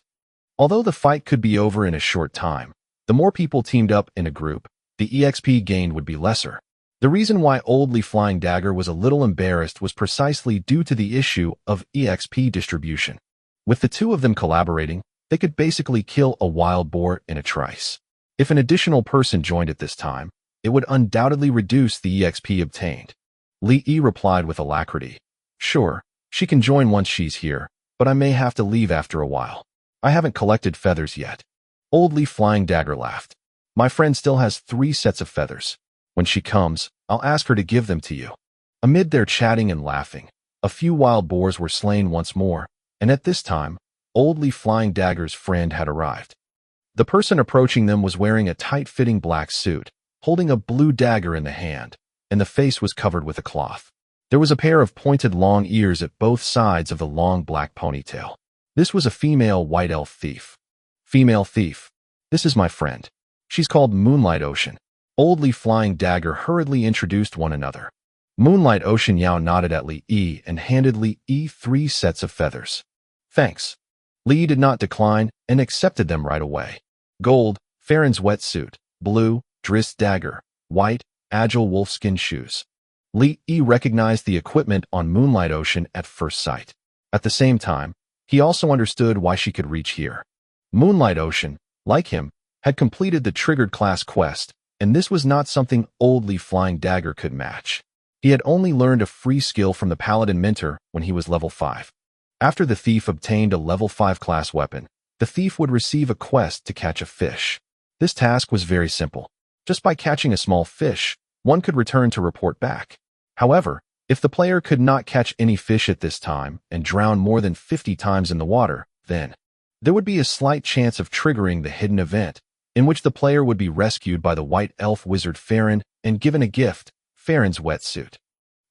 Although the fight could be over in a short time, the more people teamed up in a group, the EXP gained would be lesser. The reason why Old Li Flying Dagger was a little embarrassed was precisely due to the issue of EXP distribution. With the two of them collaborating, they could basically kill a wild boar in a trice. If an additional person joined at this time, it would undoubtedly reduce the EXP obtained. Li Yi replied with alacrity. Sure, she can join once she's here, but I may have to leave after a while. I haven't collected feathers yet. Old Li Flying Dagger laughed. My friend still has 3 sets of feathers. When she comes, I'll ask her to give them to you. Amid their chatting and laughing, a few wild boars were slain once more, and at this time, Old Li Flying Dagger's friend had arrived. The person approaching them was wearing a tight-fitting black suit, holding a blue dagger in the hand, and the face was covered with a cloth. There was a pair of pointed long ears at both sides of the long black ponytail. This was a female white elf thief. Female thief. This is my friend. She's called Moonlight Ocean. Old Li Flying Dagger hurriedly introduced one another. Moonlight Ocean Yao nodded at Li Yi and handed Li Yi 3 sets of feathers. Thanks. Li Yi did not decline and accepted them right away. Gold, Farron's wetsuit. Blue, Driss dagger. White, agile wolfskin shoes. Li Yi recognized the equipment on Moonlight Ocean at first sight. At the same time, he also understood why she could reach here. Moonlight Ocean, like him, had completed the triggered class quest, and this was not something Old Li Flying Dagger could match. He had only learned a free skill from the Paladin Mentor when he was level 5. After the thief obtained a level 5 class weapon, the thief would receive a quest to catch a fish. This task was very simple. Just by catching a small fish, one could return to report back. However, if the player could not catch any fish at this time and drown more than 50 times in the water, then there would be a slight chance of triggering the hidden event, in which the player would be rescued by the white elf wizard Farron and given a gift, Farron's wetsuit.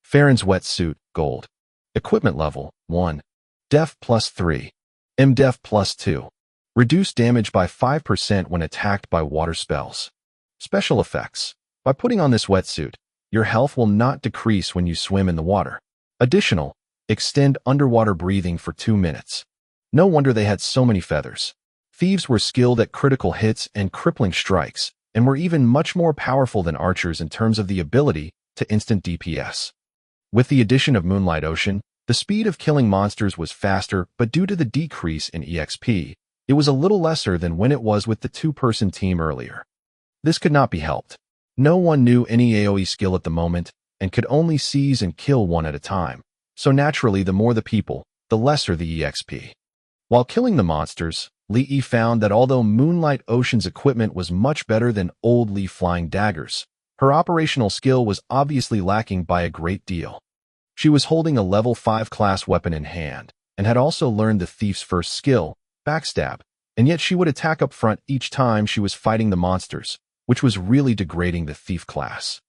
Farron's wetsuit, gold. Equipment level, 1. Def plus 3. MDef plus 2. Reduce damage by 5% when attacked by water spells. Special effects. By putting on this wetsuit, your health will not decrease when you swim in the water. Additional, extend underwater breathing for 2 minutes. No wonder they had so many feathers. Thieves were skilled at critical hits and crippling strikes, and were even much more powerful than archers in terms of the ability to instant DPS. With the addition of Moonlight Ocean, the speed of killing monsters was faster, but due to the decrease in EXP, it was a little lesser than when it was with the 2-person team earlier. This could not be helped. No one knew any AoE skill at the moment, and could only seize and kill one at a time, so naturally the more the people, the lesser the EXP. While killing the monsters, Li Yi found that although Moonlight Ocean's equipment was much better than Old Li Flying Dagger's, her operational skill was obviously lacking by a great deal. She was holding a level 5 class weapon in hand, and had also learned the thief's first skill, backstab, and yet she would attack up front each time she was fighting the monsters, which was really degrading the thief class.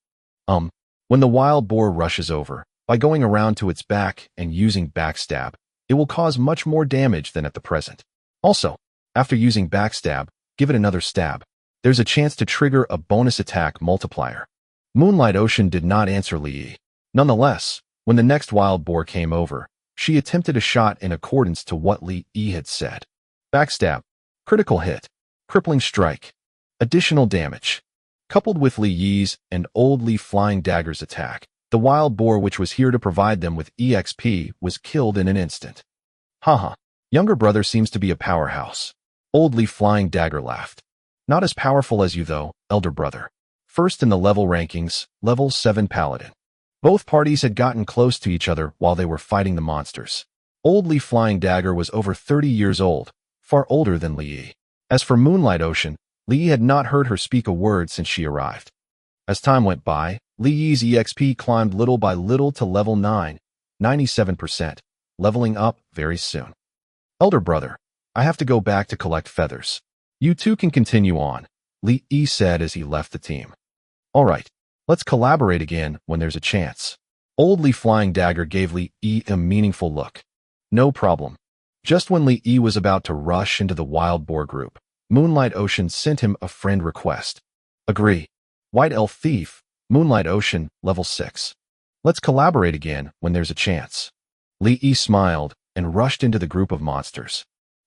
When the wild boar rushes over, by going around to its back and using backstab, it will cause much more damage than at the present. Also, after using backstab, give it another stab. There's a chance to trigger a bonus attack multiplier. Moonlight Ocean did not answer Li Yi. Nonetheless, when the next wild boar came over, she attempted a shot in accordance to what Li Yi had said. Backstab, critical hit, crippling strike, additional damage. Coupled with Li Yi's and Old Li Flying Dagger's attack, the wild boar which was here to provide them with EXP was killed in an instant. Haha, younger brother seems to be a powerhouse. Old Li Flying Dagger laughed. Not as powerful as you though, elder brother. First in the level rankings, level 7 paladin. Both parties had gotten close to each other while they were fighting the monsters. Old Li Flying Dagger was over 30 years old, far older than Li Yi. As for Moonlight Ocean, Li Yi had not heard her speak a word since she arrived. As time went by, Li Yi's EXP climbed little by little to level 9, 97%, leveling up very soon. Elder brother, I have to go back to collect feathers. You two can continue on, Li Yi said as he left the team. All right, let's collaborate again when there's a chance. Old Li Flying Dagger gave Li Yi a meaningful look. No problem. Just when Li Yi was about to rush into the wild boar group, Moonlight Ocean sent him a friend request. Agree. White Elf Thief, Moonlight Ocean, level 6. Let's collaborate again when there's a chance. Li Yi smiled and rushed into the group of monsters.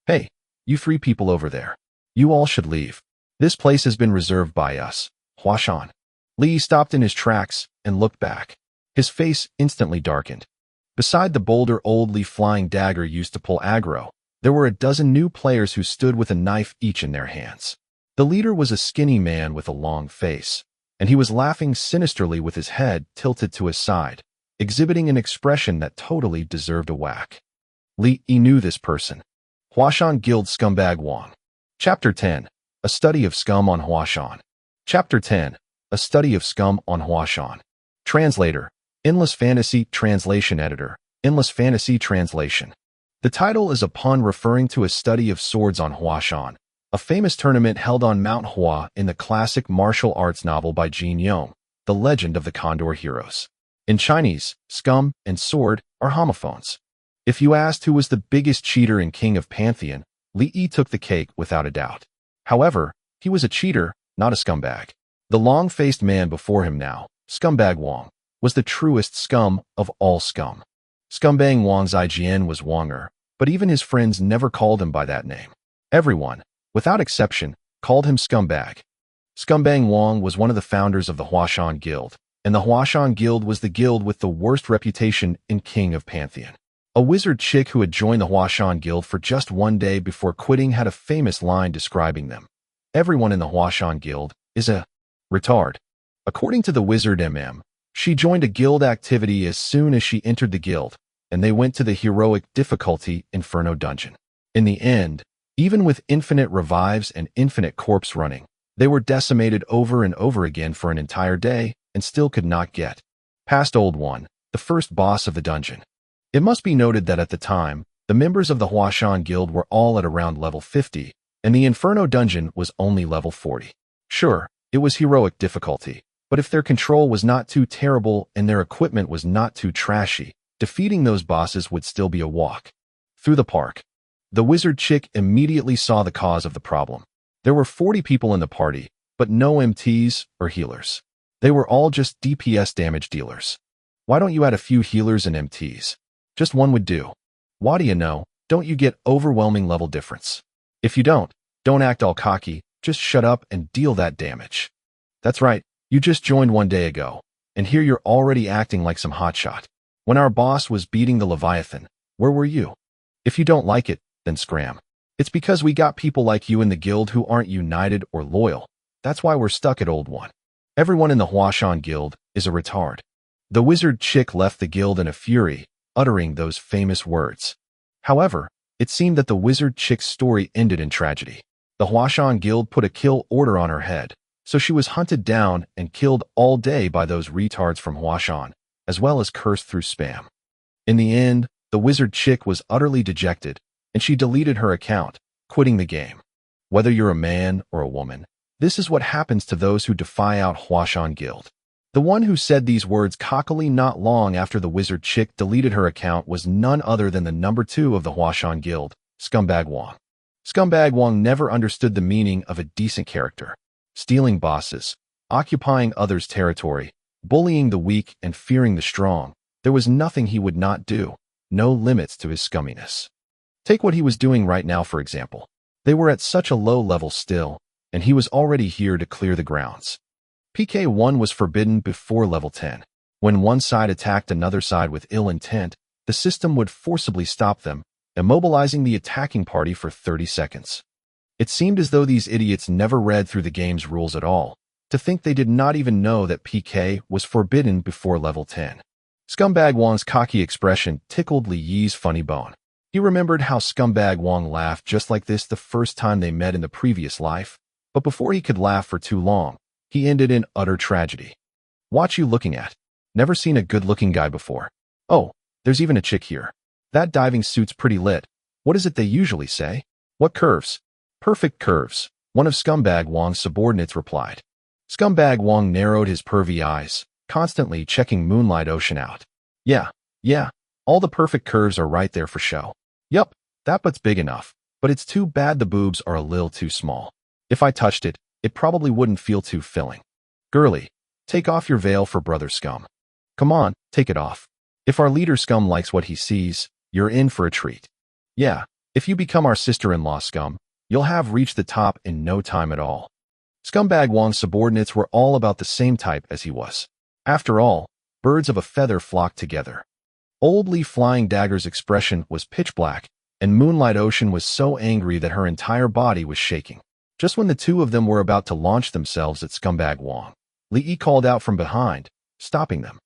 Hey, you 3 people over there. You all should leave. This place has been reserved by us. Huashan. Li stopped in his tracks and looked back. His face instantly darkened. Beside the boulder old Li flying dagger used to pull aggro, there were a dozen new players who stood with a knife each in their hands. The leader was a skinny man with a long face, and he was laughing sinisterly with his head tilted to his side, exhibiting an expression that totally deserved a whack. Li knew this person. Huashan Guild Scumbag Wang. Chapter 10. A Study of Scum on Huashan. Chapter 10. A Study of Scum on Huashan. Translator. Endless Fantasy Translation Editor. Endless Fantasy Translation. The title is a pun referring to a study of swords on Huashan, a famous tournament held on Mount Hua in the classic martial arts novel by Jin Yong, The Legend of the Condor Heroes. In Chinese, scum and sword are homophones. If you asked who was the biggest cheater and king of Pantheon, Li Yi took the cake without a doubt. However, he was a cheater, not a scumbag. The long-faced man before him now, Scumbag Wang, was the truest scum of all scum. Scumbag Wang's IGN was Wanger, but even his friends never called him by that name. Everyone, without exception, called him Scumbag. Scumbag Wang was one of the founders of the Huashan Guild, and the Huashan Guild was the guild with the worst reputation in King of Pantheon. A wizard chick who had joined the Huashan Guild for just one day before quitting had a famous line describing them. Everyone in the Huashan Guild is a retard. According to the wizard MM, she joined a guild activity as soon as she entered the guild, and they went to the heroic difficulty Inferno dungeon. In the end, even with infinite revives and infinite corpse running, they were decimated over and over again for an entire day and still could not get past Old One, the first boss of the dungeon. It must be noted that at the time, the members of the Huashan Guild were all at around level 50, and the Inferno dungeon was only level 40. Sure, it was heroic difficulty, but if their control was not too terrible and their equipment was not too trashy, defeating those bosses would still be a walk through the park. The wizard chick immediately saw the cause of the problem. There were 40 people in the party, but no MTs or healers. They were all just DPS damage dealers. Why don't you add a few healers and MTs? Just one would do. What do you know? Don't you get overwhelming level difference? If you don't act all cocky, just shut up and deal that damage. That's right, you just joined one day ago, and here you're already acting like some hotshot. When our boss was beating the Leviathan, where were you? If you don't like it, then scram. It's because we got people like you in the guild who aren't united or loyal. That's why we're stuck at Old One. Everyone in the Huashan Guild is a retard. The wizard chick left the guild in a fury, uttering those famous words. However, it seemed that the wizard chick's story ended in tragedy. The Huashan Guild put a kill order on her head, so she was hunted down and killed all day by those retards from Huashan, as well as cursed through spam. In the end, the wizard chick was utterly dejected, and she deleted her account, quitting the game. Whether you're a man or a woman, this is what happens to those who defy out Huashan Guild. The one who said these words cockily not long after the wizard chick deleted her account was none other than the number 2 of the Huashan Guild, Scumbag Wang. Scumbag Wang never understood the meaning of a decent character. Stealing bosses, occupying others' territory, bullying the weak and fearing the strong, there was nothing he would not do, no limits to his scumminess. Take what he was doing right now, for example. They were at such a low level still, and he was already here to clear the grounds. PK1 was forbidden before level 10. When one side attacked another side with ill intent, the system would forcibly stop them, immobilizing the attacking party for 30 seconds. It seemed as though these idiots never read through the game's rules at all, to think they did not even know that PK was forbidden before level 10. Scumbag Wang's cocky expression tickled Li Yi's funny bone. He remembered how Scumbag Wang laughed just like this the first time they met in the previous life, but before he could laugh for too long, he ended in utter tragedy. What you looking at? Never seen a good-looking guy before. Oh, there's even a chick here. That diving suit's pretty lit. What is it they usually say? What curves? Perfect curves, one of Scumbag Wang's subordinates replied. Scumbag Wang narrowed his pervy eyes, constantly checking Moonlight Ocean out. Yeah, all the perfect curves are right there for show. Yup, that butt's big enough, but it's too bad the boobs are a little too small. If I touched it, it probably wouldn't feel too filling. Girly, take off your veil for brother Scum. Come on, take it off. If our leader Scum likes what he sees, you're in for a treat. Yeah, if you become our sister-in-law Scum, you'll have reached the top in no time at all. Scumbag Wang's subordinates were all about the same type as he was. After all, birds of a feather flocked together. Old Li Flying Dagger's expression was pitch black, and Moonlight Ocean was so angry that her entire body was shaking. Just when the two of them were about to launch themselves at Scumbag Wang, Li Yi called out from behind, stopping them.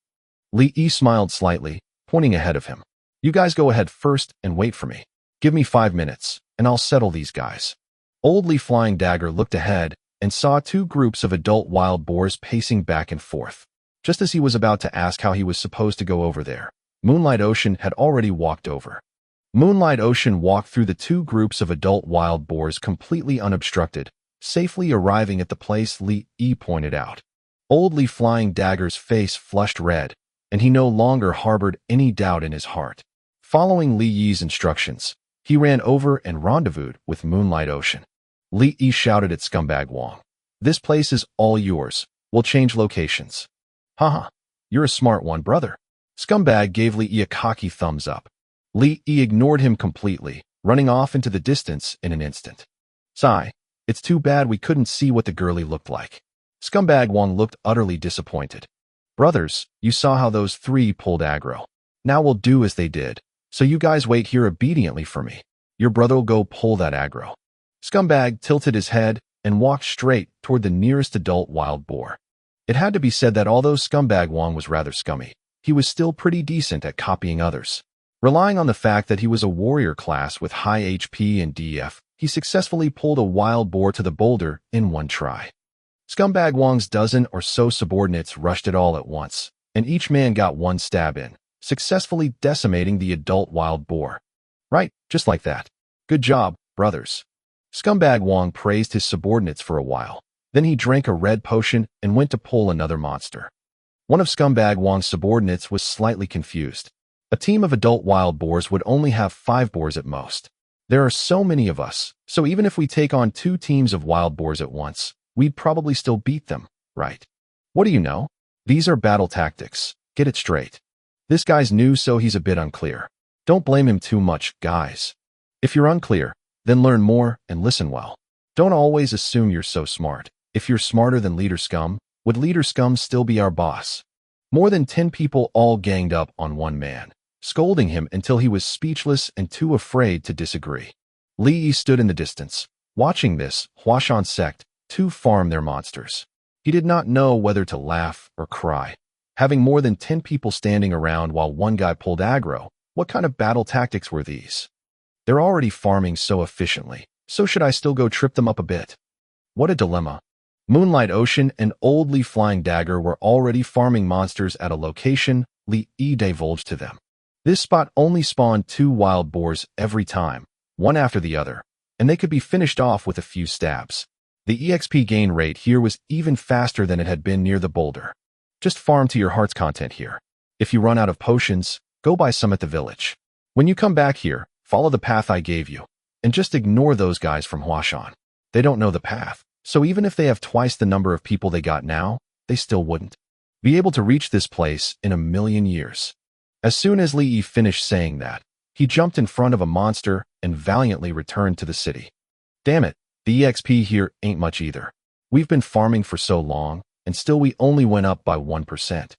Li Yi smiled slightly, pointing ahead of him. You guys go ahead first and wait for me. Give me 5 minutes, and I'll settle these guys. Old Li Flying Dagger looked ahead and saw two groups of adult wild boars pacing back and forth. Just as he was about to ask how he was supposed to go over there, Moonlight Ocean had already walked over. Moonlight Ocean walked through the two groups of adult wild boars completely unobstructed, safely arriving at the place Li Yi pointed out. Old Li Flying Dagger's face flushed red, and he no longer harbored any doubt in his heart. Following Li Yi's instructions, he ran over and rendezvoused with Moonlight Ocean. Li Yi shouted at Scumbag Wang, "This place is all yours. We'll change locations." Haha, you're a smart one, brother. Scumbag gave Li Yi a cocky thumbs up. Li Yi ignored him completely, running off into the distance in an instant. Sigh, it's too bad we couldn't see what the girlie looked like. Scumbag Wang looked utterly disappointed. Brothers, you saw how those three pulled aggro. Now we'll do as they did, so you guys wait here obediently for me. Your brother'll go pull that aggro. Scumbag tilted his head and walked straight toward the nearest adult wild boar. It had to be said that although Scumbag Wang was rather scummy, he was still pretty decent at copying others. Relying on the fact that he was a warrior class with high HP and DF, he successfully pulled a wild boar to the boulder in one try. Scumbag Wang's dozen or so subordinates rushed it all at once, and each man got one stab in, successfully decimating the adult wild boar. Right, just like that. Good job, brothers. Scumbag Wang praised his subordinates for a while. Then he drank a red potion and went to pull another monster. One of Scumbag Wang's subordinates was slightly confused. A team of adult wild boars would only have 5 boars at most. There are so many of us, so even if we take on 2 teams of wild boars at once, we'd probably still beat them, right? What do you know? These are battle tactics. Get it straight. This guy's new, so he's a bit unclear. Don't blame him too much, guys. If you're unclear, then learn more and listen well. Don't always assume you're so smart. If you're smarter than Leader Scum, would Leader Scum still be our boss? More than 10 people all ganged up on one man, scolding him until he was speechless and too afraid to disagree. Li Yi stood in the distance, watching this Huashan sect to farm their monsters. He did not know whether to laugh or cry. Having more than 10 people standing around while one guy pulled aggro, what kind of battle tactics were these? They're already farming so efficiently, so should I still go trip them up a bit? What a dilemma. Moonlight Ocean and Old Li Flying Dagger were already farming monsters at a location Li Yi divulged to them. This spot only spawned 2 wild boars every time, one after the other, and they could be finished off with a few stabs. The EXP gain rate here was even faster than it had been near the boulder. Just farm to your heart's content here. If you run out of potions, go buy some at the village. When you come back here, follow the path I gave you, and just ignore those guys from Huashan. They don't know the path, so even if they have twice the number of people they got now, they still wouldn't be able to reach this place in a million years. As soon as Li Yi finished saying that, he jumped in front of a monster and valiantly returned to the city. Damn it, the EXP here ain't much either. We've been farming for so long, and still we only went up by 1%.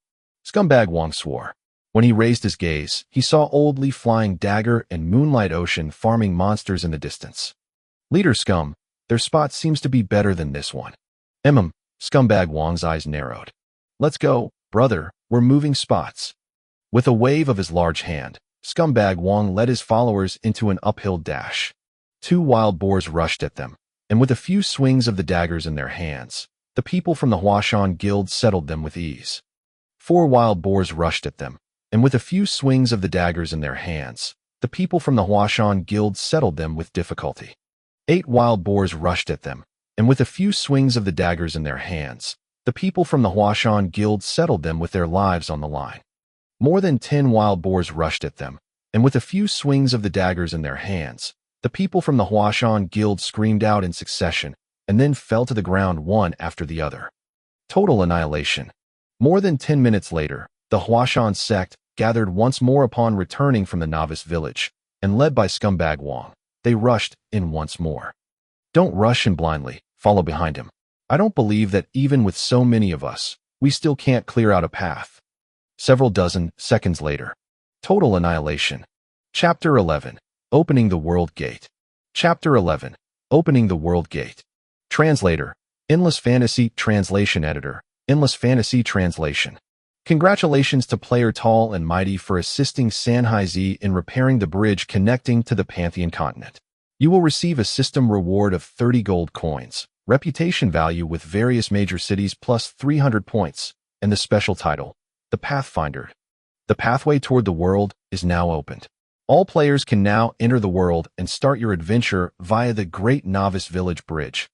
Scumbag Wang swore. When he raised his gaze, he saw Old Li Flying Dagger and Moonlight Ocean farming monsters in the distance. Leader Scum, their spot seems to be better than this one. Scumbag Wang's eyes narrowed. Let's go, brother, we're moving spots. With a wave of his large hand, Scumbag Wang led his followers into an uphill dash. 2 wild boars rushed at them, and with a few swings of the daggers in their hands, the people from the Huashan Guild settled them with ease. 4 wild boars rushed at them, and with a few swings of the daggers in their hands, the people from the Huashan Guild settled them with difficulty. 8 wild boars rushed at them, and with a few swings of the daggers in their hands, the people from the Huashan Guild settled them with their lives on the line. More than 10 wild boars rushed at them, and with a few swings of the daggers in their hands, the people from the Huashan Guild screamed out in succession, and then fell to the ground one after the other. Total annihilation. More than 10 minutes later, the Huashan sect gathered once more upon returning from the novice village, and led by Scumbag Wang, they rushed in once more. Don't rush in blindly, follow behind him. I don't believe that even with so many of us, we still can't clear out a path. Several dozen seconds later. Total annihilation. Chapter 11. Opening the World Gate. Chapter 11. Opening the World Gate. Translator. Endless Fantasy Translation Editor. Endless Fantasy Translation. Congratulations to player Tall and Mighty for assisting Sanhai in repairing the bridge connecting to the Pantheon continent. You will receive a system reward of 30 gold coins, reputation value with various major cities plus 300 points, and the special title, The Pathfinder. The pathway toward the world is now opened. All players can now enter the world and start your adventure via the Great Novice Village Bridge.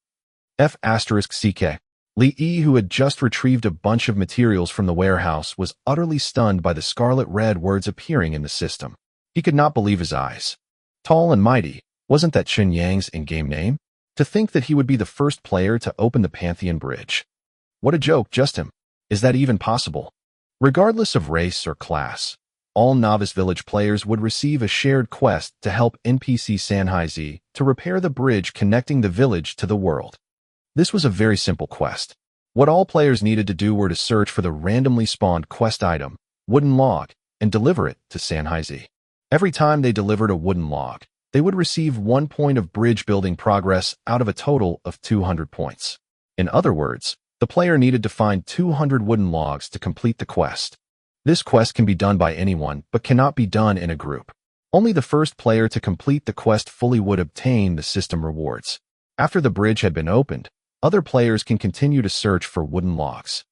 F***CK. Li Yi, who had just retrieved a bunch of materials from the warehouse, was utterly stunned by the scarlet red words appearing in the system. He could not believe his eyes. Tall and Mighty, wasn't that Chen Yang's in-game name? To think that he would be the first player to open the Pantheon Bridge. What a joke, just him. Is that even possible? Regardless of race or class, all Novice Village players would receive a shared quest to help NPC Sanhai to repair the bridge connecting the village to the world. This was a very simple quest. What all players needed to do were to search for the randomly spawned quest item, wooden log, and deliver it to Sanhai. Every time they delivered a wooden log, they would receive 1 point of bridge building progress out of a total of 200 points. In other words, the player needed to find 200 wooden logs to complete the quest. This quest can be done by anyone, but cannot be done in a group. Only the first player to complete the quest fully would obtain the system rewards. After the bridge had been opened, other players can continue to search for wooden logs.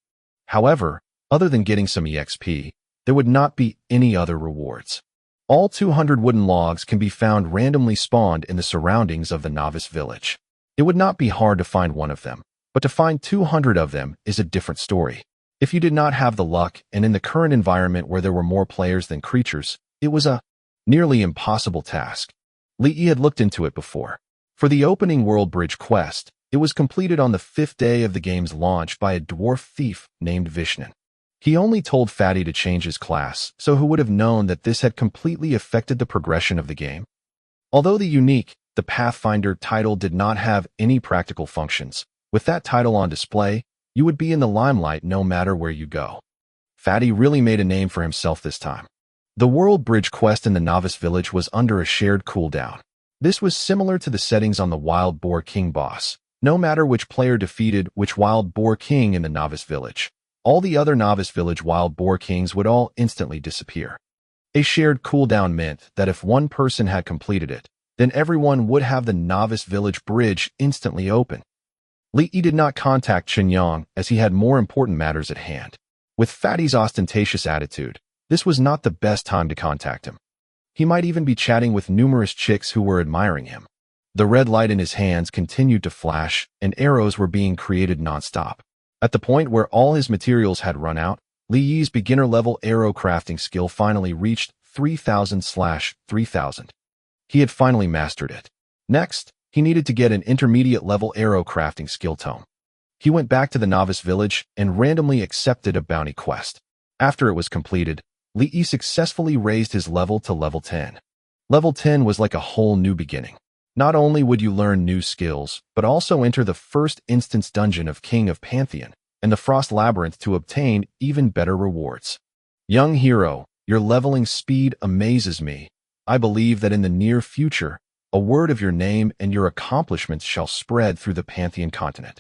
However, other than getting some EXP, there would not be any other rewards. All 200 wooden logs can be found randomly spawned in the surroundings of the Novice Village. It would not be hard to find one of them, but to find 200 of them is a different story. If you did not have the luck, and in the current environment where there were more players than creatures, it was a nearly impossible task. Li Yi had looked into it before. For the opening World Bridge quest, it was completed on the 5th day of the game's launch by a dwarf thief named Vishnan. He only told Fatty to change his class, so who would have known that this had completely affected the progression of the game? Although the unique, the Pathfinder title did not have any practical functions, with that title on display, you would be in the limelight no matter where you go. Fatty really made a name for himself this time. The World Bridge quest in the Novice Village was under a shared cooldown. This was similar to the settings on the Wild Boar King boss. No matter which player defeated which Wild Boar King in the Novice Village, all the other Novice Village Wild Boar Kings would all instantly disappear. A shared cooldown meant that if one person had completed it, then everyone would have the Novice Village Bridge instantly open. Li Yi did not contact Chen Yang as he had more important matters at hand. With Fatty's ostentatious attitude, this was not the best time to contact him. He might even be chatting with numerous chicks who were admiring him. The red light in his hands continued to flash, and arrows were being created nonstop. At the point where all his materials had run out, Li Yi's beginner-level arrow crafting skill finally reached 3000/3000. He had finally mastered it. Next, he needed to get an intermediate-level arrow crafting skill tome. He went back to the Novice Village and randomly accepted a bounty quest. After it was completed, Li Yi successfully raised his level to level 10. Level 10 was like a whole new beginning. Not only would you learn new skills, but also enter the first instance dungeon of King of Pantheon and the Frost Labyrinth to obtain even better rewards. Young hero, your leveling speed amazes me. I believe that in the near future, a word of your name and your accomplishments shall spread through the Pantheon continent.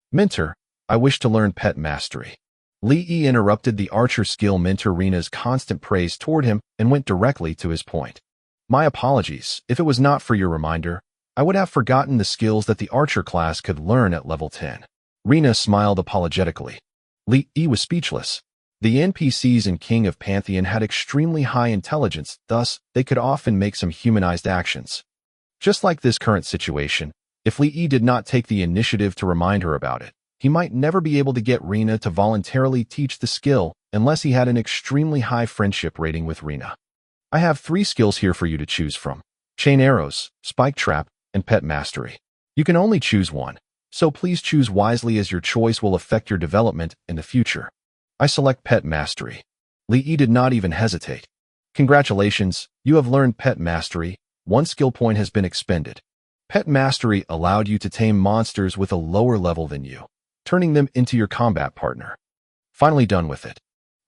Mentor, I wish to learn pet mastery. Li Yi interrupted the archer skill mentor Rina's constant praise toward him and went directly to his point. My apologies, if it was not for your reminder, I would have forgotten the skills that the archer class could learn at level 10. Rina smiled apologetically. Li Yi was speechless. The NPCs in King of Pantheon had extremely high intelligence, thus, they could often make some humanized actions. Just like this current situation, if Li Yi did not take the initiative to remind her about it, he might never be able to get Rina to voluntarily teach the skill unless he had an extremely high friendship rating with Rina. I have 3 skills here for you to choose from: chain arrows, spike trap, and pet mastery. You can only choose one, so please choose wisely as your choice will affect your development in the future. I select pet mastery. Li Yi did not even hesitate. Congratulations, you have learned pet mastery. 1 skill point has been expended. Pet mastery allowed you to tame monsters with a lower level than you. turning them into your combat partner. Finally done with it.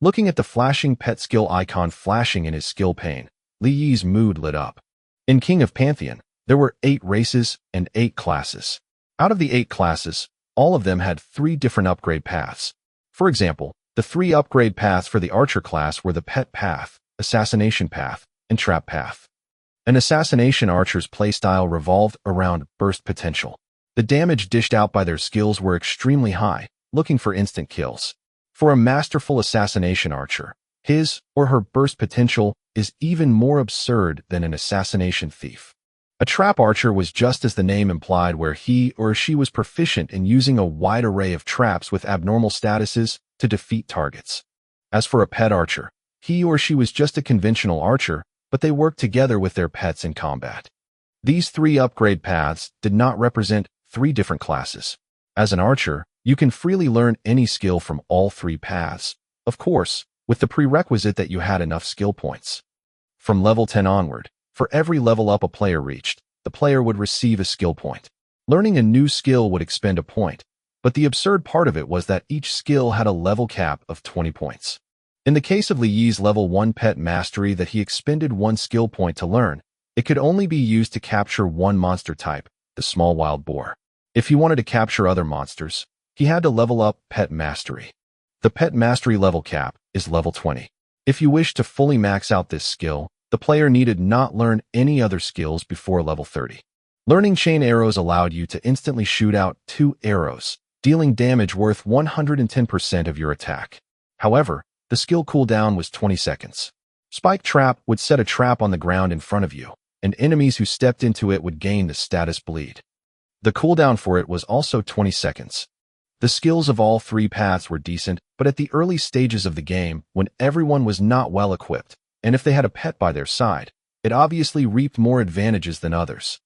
Looking at the flashing pet skill icon flashing in his skill pane, Li Yi's mood lit up. In King of Pantheon, there were 8 races and 8 classes. Out of the 8 classes, all of them had 3 different upgrade paths. For example, the 3 upgrade paths for the Archer class were the Pet Path, Assassination Path, and Trap Path. An Assassination Archer's playstyle revolved around burst potential. The damage dished out by their skills were extremely high, looking for instant kills. For a masterful Assassination Archer, his or her burst potential is even more absurd than an Assassination Thief. A Trap Archer was just as the name implied, where he or she was proficient in using a wide array of traps with abnormal statuses to defeat targets. As for a Pet Archer, he or she was just a conventional archer, but they worked together with their pets in combat. These 3 upgrade paths did not represent 3 different classes. As an archer, you can freely learn any skill from all 3 paths, of course, with the prerequisite that you had enough skill points. From level 10 onward, for every level up a player reached, the player would receive a skill point. Learning a new skill would expend a point, but the absurd part of it was that each skill had a level cap of 20 points. In the case of Li Yi's level 1 pet mastery that he expended 1 skill point to learn, it could only be used to capture 1 monster type, the small wild boar. If he wanted to capture other monsters, he had to level up pet mastery. The pet mastery level cap is level 20. If you wish to fully max out this skill, the player needed not learn any other skills before level 30. Learning chain arrows allowed you to instantly shoot out 2 arrows, dealing damage worth 110% of your attack. However, the skill cooldown was 20 seconds. Spike Trap would set a trap on the ground in front of you, and enemies who stepped into it would gain the status Bleed. The cooldown for it was also 20 seconds. The skills of all 3 paths were decent, but at the early stages of the game, when everyone was not well equipped, and if they had a pet by their side, it obviously reaped more advantages than others.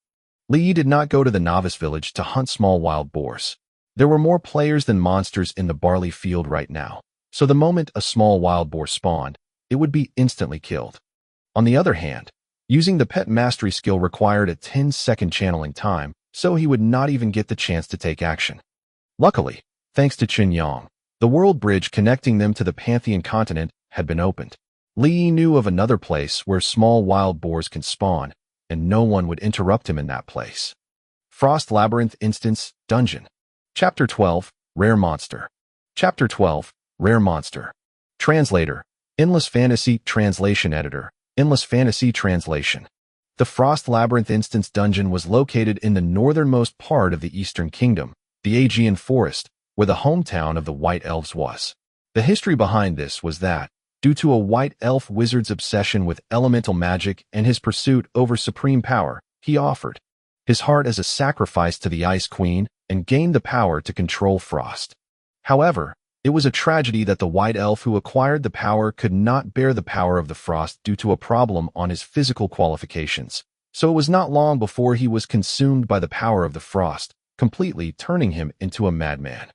Li Yi did not go to the novice village to hunt small wild boars. There were more players than monsters in the barley field right now, so the moment a small wild boar spawned, it would be instantly killed. On the other hand, using the pet mastery skill required a 10-second channeling time, so he would not even get the chance to take action. Luckily, thanks to Qin Yang, the world bridge connecting them to the Pantheon continent had been opened. Li Yi knew of another place where small wild boars can spawn, and no one would interrupt him in that place. Frost Labyrinth Instance Dungeon. Chapter 12, Rare Monster. Chapter 12, Rare Monster. Translator, Endless Fantasy Translation Editor, Endless Fantasy Translation. The Frost Labyrinth Instance Dungeon was located in the northernmost part of the Eastern Kingdom, the Aegean Forest, where the hometown of the White Elves was. The history behind this was that, due to a White Elf wizard's obsession with elemental magic and his pursuit over supreme power, he offered his heart as a sacrifice to the Ice Queen and gained the power to control frost. However, it was a tragedy that the White Elf who acquired the power could not bear the power of the frost due to a problem on his physical qualifications, so it was not long before he was consumed by the power of the frost, completely turning him into a madman.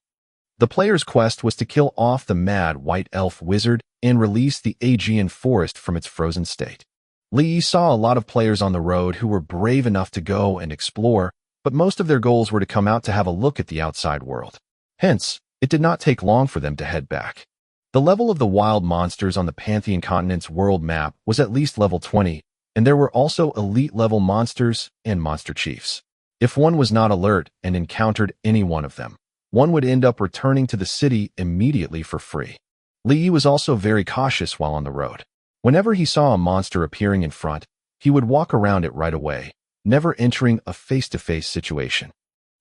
The player's quest was to kill off the mad White Elf wizard and release the Aegean Forest from its frozen state. Li Yi saw a lot of players on the road who were brave enough to go and explore, but most of their goals were to come out to have a look at the outside world. Hence, it did not take long for them to head back. The level of the wild monsters on the Pantheon continent's world map was at least level 20, and there were also elite-level monsters and monster chiefs. If one was not alert and encountered any one of them, one would end up returning to the city immediately for free. Li Yi was also very cautious while on the road. Whenever he saw a monster appearing in front, he would walk around it right away, never entering a face-to-face situation.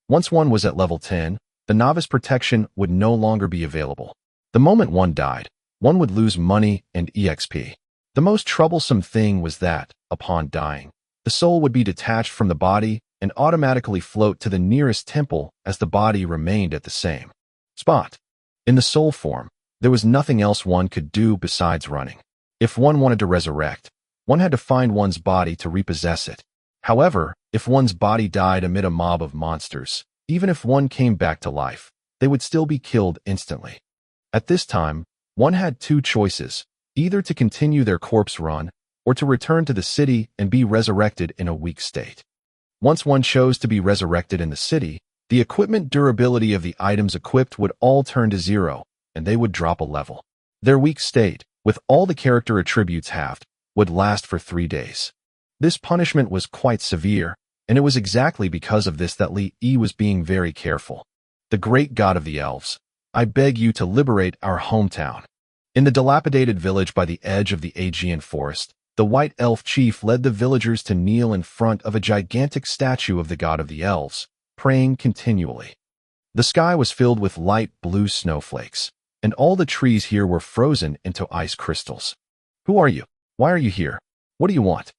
Once one was at level 10, the novice protection would no longer be available. The moment one died, one would lose money and EXP. The most troublesome thing was that, upon dying, the soul would be detached from the body and automatically float to the nearest temple as the body remained at the same spot. In the soul form, there was nothing else one could do besides running. If one wanted to resurrect, one had to find one's body to repossess it. However, if one's body died amid a mob of monsters, even if one came back to life, they would still be killed instantly. At this time, one had 2 choices, either to continue their corpse run or to return to the city and be resurrected in a weak state. Once one chose to be resurrected in the city, The equipment durability of the items equipped would all turn to 0, and they would drop a level. Their weak state, with all the character attributes halved, would last for 3 days. This punishment was quite severe, and it was exactly because of this that Li Yi was being very careful. The great god of the elves, I beg you to liberate our hometown. In the dilapidated village by the edge of the Aegean forest, the white elf chief led the villagers to kneel in front of a gigantic statue of the god of the elves, praying continually. The sky was filled with light blue snowflakes, and all the trees here were frozen into ice crystals. Who are you? Why are you here? What do you want?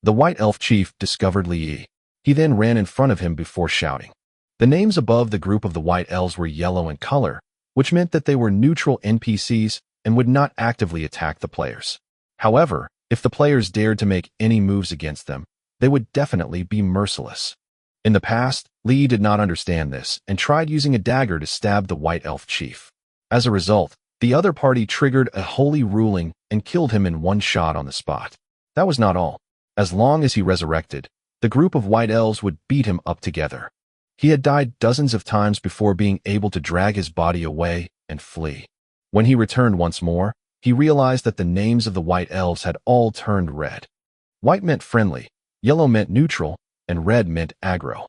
The white elf chief discovered Li Yi. He then ran in front of him before shouting. The names above the group of the white elves were yellow in color, which meant that they were neutral NPCs and would not actively attack the players. However, if the players dared to make any moves against them, they would definitely be merciless. In the past, Li Yi did not understand this and tried using a dagger to stab the white elf chief. As a result, the other party triggered a holy ruling and killed him in one shot on the spot. That was not all. As long as he resurrected, the group of white elves would beat him up together. He had died dozens of times before being able to drag his body away and flee. When he returned once more, he realized that the names of the white elves had all turned red. White meant friendly, yellow meant neutral, and red meant aggro.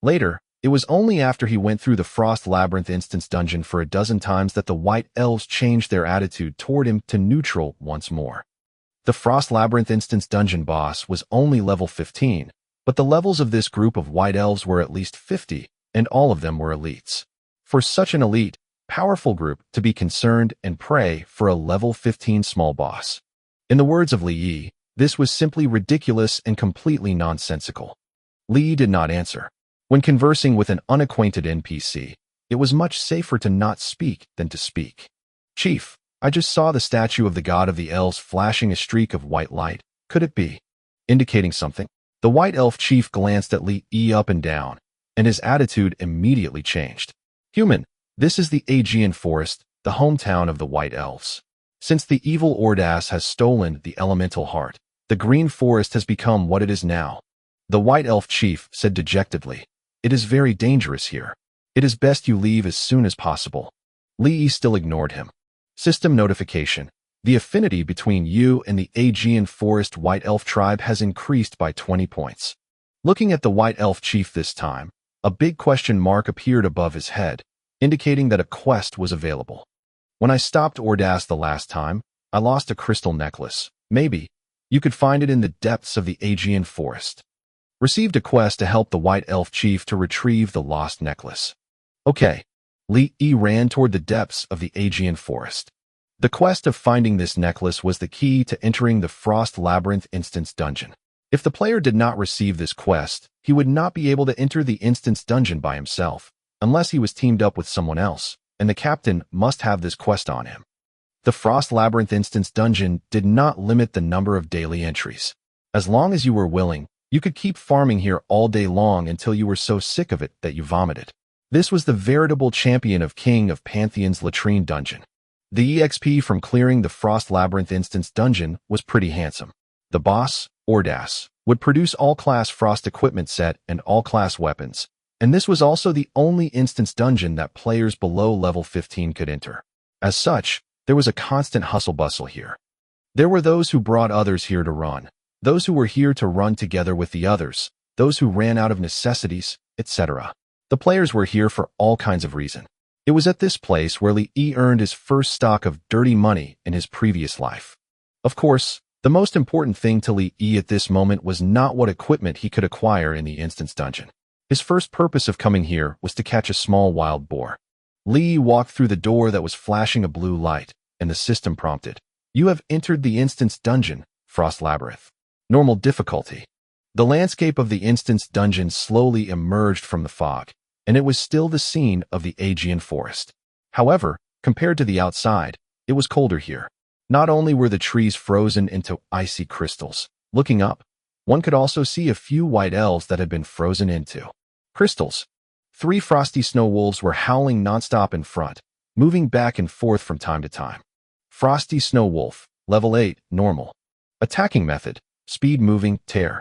Later, it was only after he went through the Frost Labyrinth instance dungeon for a dozen times that the white elves changed their attitude toward him to neutral once more. The Frost Labyrinth instance dungeon boss was only level 15, but the levels of this group of white elves were at least 50, and all of them were elites. For such an elite, powerful group to be concerned and pray for a level 15 small boss. In the words of Li Yi, this was simply ridiculous and completely nonsensical. Li Yi did not answer. When conversing with an unacquainted NPC, it was much safer to not speak than to speak. Chief, I just saw the statue of the god of the elves flashing a streak of white light. Could it be indicating something? The white elf chief glanced at Li Yi up and down, and his attitude immediately changed. Human, this is the Aegean forest, the hometown of the white elves. Since the evil Ordas has stolen the elemental heart, the green forest has become what it is now. The white elf chief said dejectedly, "It is very dangerous here. It is best you leave as soon as possible." Li Yi still ignored him. System notification. The affinity between you and the Aegean forest white elf tribe has increased by 20 points. Looking at the white elf chief this time, a big question mark appeared above his head, indicating that a quest was available. When I stopped Ordas the last time, I lost a crystal necklace. Maybe you could find it in the depths of the Aegean forest. Received a quest to help the white elf chief to retrieve the lost necklace. Okay. Li Yi ran toward the depths of the Aegean forest. The quest of finding this necklace was the key to entering the Frost Labyrinth instance dungeon. If the player did not receive this quest, he would not be able to enter the instance dungeon by himself, unless he was teamed up with someone else, and the captain must have this quest on him. The Frost Labyrinth instance dungeon did not limit the number of daily entries. As long as you were willing, you could keep farming here all day long until you were so sick of it that you vomited. This was the veritable champion of King of Pantheon's latrine dungeon. The EXP from clearing the Frost Labyrinth instance dungeon was pretty handsome. The boss, Ordas, would produce all-class Frost equipment set and all-class weapons, and this was also the only instance dungeon that players below level 15 could enter. As such, there was a constant hustle-bustle here. There were those who brought others here to run, those who were here to run together with the others, those who ran out of necessities, etc. The players were here for all kinds of reason. It was at this place where Li Yi earned his first stock of dirty money in his previous life. Of course, the most important thing to Li Yi at this moment was not what equipment he could acquire in the instance dungeon. His first purpose of coming here was to catch a small wild boar. Li Yi walked through the door that was flashing a blue light, and the system prompted, "You have entered the instance dungeon, Frost Labyrinth. Normal difficulty." The landscape of the instance dungeon slowly emerged from the fog, and it was still the scene of the Aegean forest. However, compared to the outside, it was colder here. Not only were the trees frozen into icy crystals, looking up, one could also see a few white elves that had been frozen into crystals. 3 frosty snow wolves were howling nonstop in front, moving back and forth from time to time. Frosty Snow Wolf, level 8, normal. Attacking method, speed moving, tear.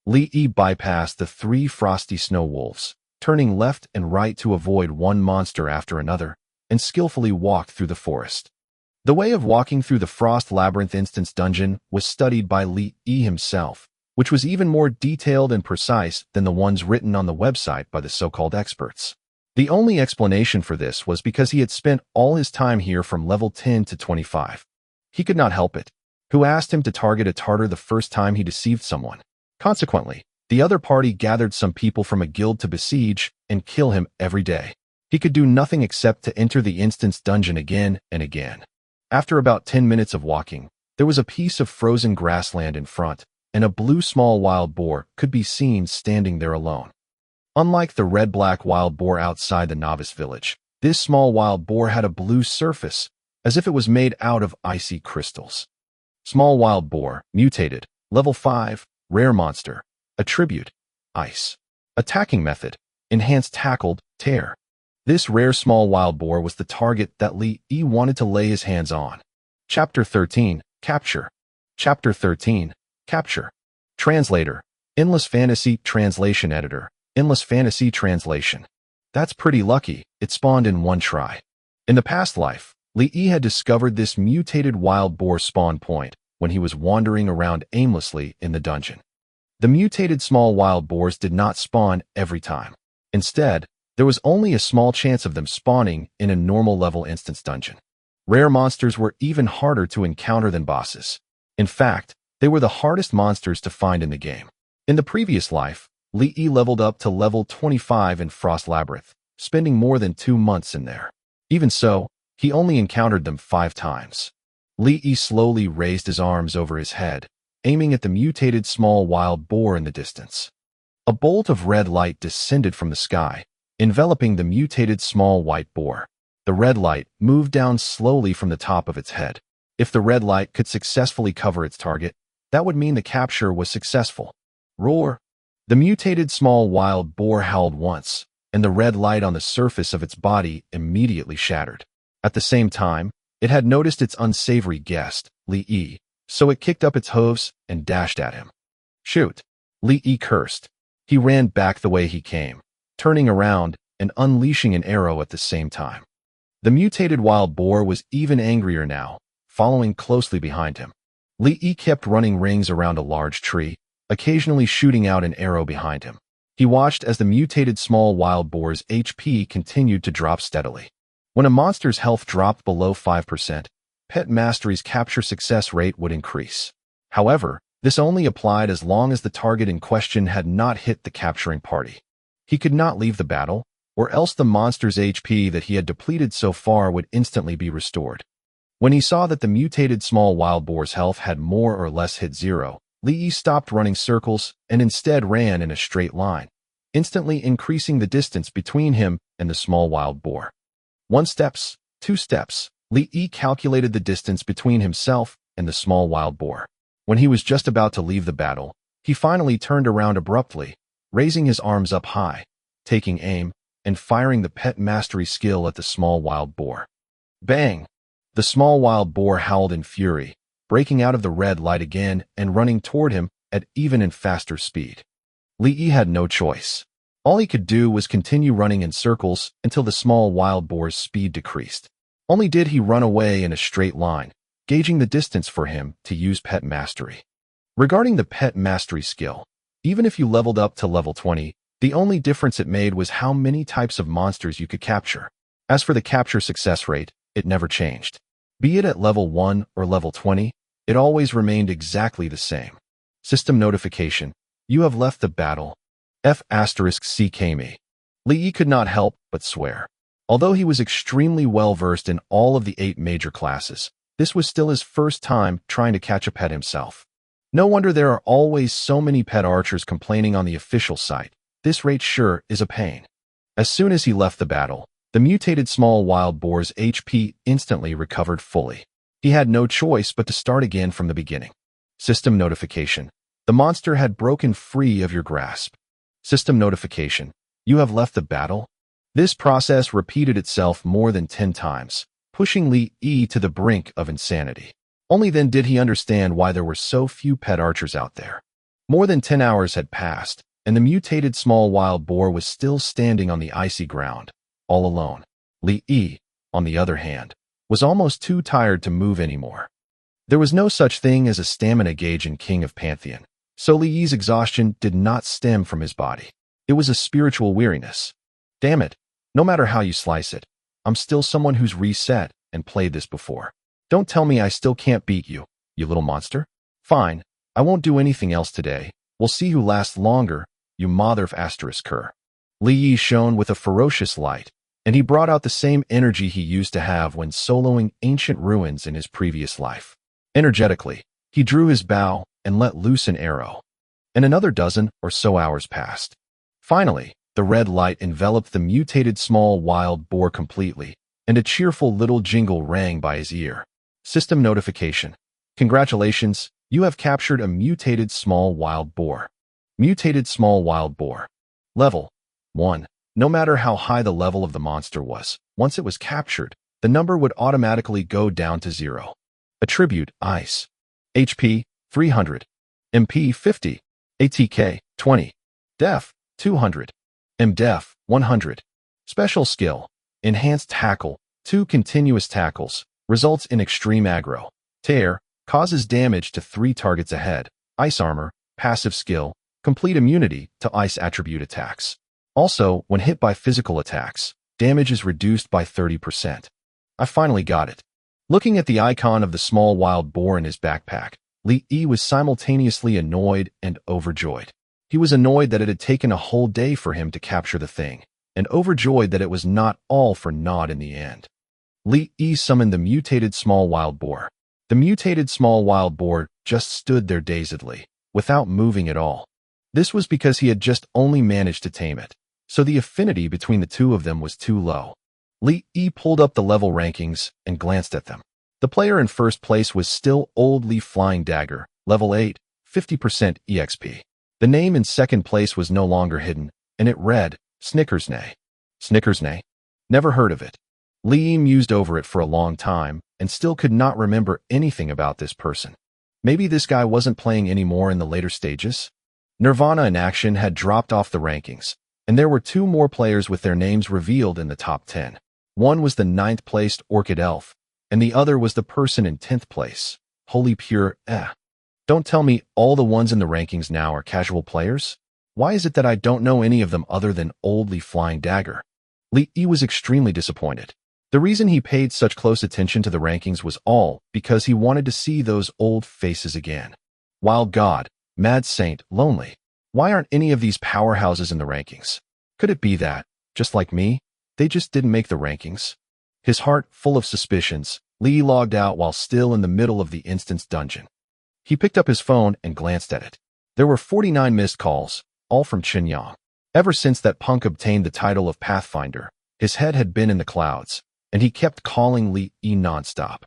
Li Yi bypassed the 3 frosty snow wolves, turning left and right to avoid one monster after another, and skillfully walked through the forest. The way of walking through the Frost Labyrinth instance dungeon was studied by Li Yi himself, which was even more detailed and precise than the ones written on the website by the so-called experts. The only explanation for this was because he had spent all his time here from level 10 to 25. He could not help it. Who asked him to target a Tartar the first time he deceived someone? Consequently, the other party gathered some people from a guild to besiege and kill him every day. He could do nothing except to enter the instance dungeon again and again. After about 10 minutes of walking, there was a piece of frozen grassland in front, and a blue small wild boar could be seen standing there alone. Unlike the red-black wild boar outside the novice village, this small wild boar had a blue surface, as if it was made out of icy crystals. Small wild boar, mutated, level 5, rare monster, attribute, ice. Attacking method, enhanced tackled, tear. This rare small wild boar was the target that Li Yi wanted to lay his hands on. Chapter 13, Capture. Chapter 13, Capture. Translator, Endless Fantasy Translation Editor, Endless Fantasy Translation. That's pretty lucky, it spawned in one try. In the past life, Li Yi had discovered this mutated wild boar spawn point when he was wandering around aimlessly in the dungeon. The mutated small wild boars did not spawn every time. Instead, there was only a small chance of them spawning in a normal level instance dungeon. Rare monsters were even harder to encounter than bosses. In fact, they were the hardest monsters to find in the game. In the previous life, Li Yi leveled up to level 25 in Frost Labyrinth, spending more than 2 months in there. Even so, he only encountered them 5 times. Li Yi slowly raised his arms over his head, aiming at the mutated small wild boar in the distance. A bolt of red light descended from the sky, enveloping the mutated small white boar. The red light moved down slowly from the top of its head. If the red light could successfully cover its target, that would mean the capture was successful. Roar! The mutated small wild boar howled once, and the red light on the surface of its body immediately shattered. At the same time, it had noticed its unsavory guest, Li Yi, so it kicked up its hooves and dashed at him. Shoot! Li Yi cursed. He ran back the way he came, turning around and unleashing an arrow at the same time. The mutated wild boar was even angrier now, following closely behind him. Li Yi kept running rings around a large tree, occasionally shooting out an arrow behind him. He watched as the mutated small wild boar's HP continued to drop steadily. When a monster's health dropped below 5%, Pet Mastery's capture success rate would increase. However, this only applied as long as the target in question had not hit the capturing party. He could not leave the battle, or else the monster's HP that he had depleted so far would instantly be restored. When he saw that the mutated small wild boar's health had more or less hit 0, Li Yi stopped running circles and instead ran in a straight line, instantly increasing the distance between him and the small wild boar. 1 steps, 2 steps, Li Yi calculated the distance between himself and the small wild boar. When he was just about to leave the battle, he finally turned around abruptly, raising his arms up high, taking aim, and firing the Pet Mastery skill at the small wild boar. Bang! The small wild boar howled in fury, breaking out of the red light again and running toward him at even and faster speed. Li Yi had no choice. All he could do was continue running in circles until the small wild boar's speed decreased. Only did he run away in a straight line, gauging the distance for him to use Pet Mastery. Regarding the Pet Mastery skill, even if you leveled up to level 20, the only difference it made was how many types of monsters you could capture. As for the capture success rate, it never changed. Be it at level 1 or level 20, it always remained exactly the same. System notification: you have left the battle. F***CKME. Li Yi could not help but swear. Although he was extremely well versed in all of the 8 major classes, this was still his first time trying to catch a pet himself. No wonder there are always so many pet archers complaining on the official site. This rate sure is a pain. As soon as he left the battle, the mutated small wild boar's HP instantly recovered fully. He had no choice but to start again from the beginning. System notification: the monster had broken free of your grasp. System notification: you have left the battle. This process repeated itself more than 10 times, pushing Li Yi to the brink of insanity. Only then did he understand why there were so few pet archers out there. More than 10 hours had passed, and the mutated small wild boar was still standing on the icy ground, all alone. Li Yi, on the other hand, was almost too tired to move anymore. There was no such thing as a stamina gauge in King of Pantheon, so Li Yi's exhaustion did not stem from his body. It was a spiritual weariness. Damn it, no matter how you slice it, I'm still someone who's reset and played this before. Don't tell me I still can't beat you, you little monster. Fine, I won't do anything else today. We'll see who lasts longer, you mother of asterisk cur. Li Yi shone with a ferocious light, and he brought out the same energy he used to have when soloing ancient ruins in his previous life. Energetically, he drew his bow and let loose an arrow. And another dozen or so hours passed. Finally, the red light enveloped the mutated small wild boar completely, and a cheerful little jingle rang by his ear. System notification. Congratulations, you have captured a mutated small wild boar. Mutated small wild boar. Level 1. No matter how high the level of the monster was, once it was captured, the number would automatically go down to 0. Attribute, Ice. HP, 300. MP, 50. ATK, 20. Def, 200. MDef, 100. Special skill, Enhanced Tackle, 2 continuous tackles, results in extreme aggro. Tear, causes damage to 3 targets ahead. Ice Armor, passive skill, complete immunity to ice attribute attacks. Also, when hit by physical attacks, damage is reduced by 30%. I finally got it. Looking at the icon of the small wild boar in his backpack, Li Yi was simultaneously annoyed and overjoyed. He was annoyed that it had taken a whole day for him to capture the thing, and overjoyed that it was not all for naught in the end. Li Yi summoned the mutated small wild boar. The mutated small wild boar just stood there dazedly, without moving at all. This was because he had just only managed to tame it, so the affinity between the two of them was too low. Li Yi pulled up the level rankings and glanced at them. The player in first place was still Old Li Flying Dagger, level 8, 50% EXP. The name in second place was no longer hidden, and it read, Snickersnay. Snickersnay? Never heard of it. Li Yi mused over it for a long time, and still could not remember anything about this person. Maybe this guy wasn't playing anymore in the later stages? Nirvana in Action had dropped off the rankings, and there were 2 more players with their names revealed in the top 10. One was the 9th-placed Orchid Elf, and the other was the person in 10th place. Holy pure, Don't tell me all the ones in the rankings now are casual players? Why is it that I don't know any of them other than Old Li Flying Dagger? Li Yi was extremely disappointed. The reason he paid such close attention to the rankings was all because he wanted to see those old faces again. Wild God, Mad Saint, Lonely. Why aren't any of these powerhouses in the rankings? Could it be that, just like me, they just didn't make the rankings? His heart full of suspicions, Li logged out while still in the middle of the instance dungeon. He picked up his phone and glanced at it. There were 49 missed calls, all from Qinyang. Ever since that punk obtained the title of Pathfinder, his head had been in the clouds, and he kept calling Li Yi nonstop.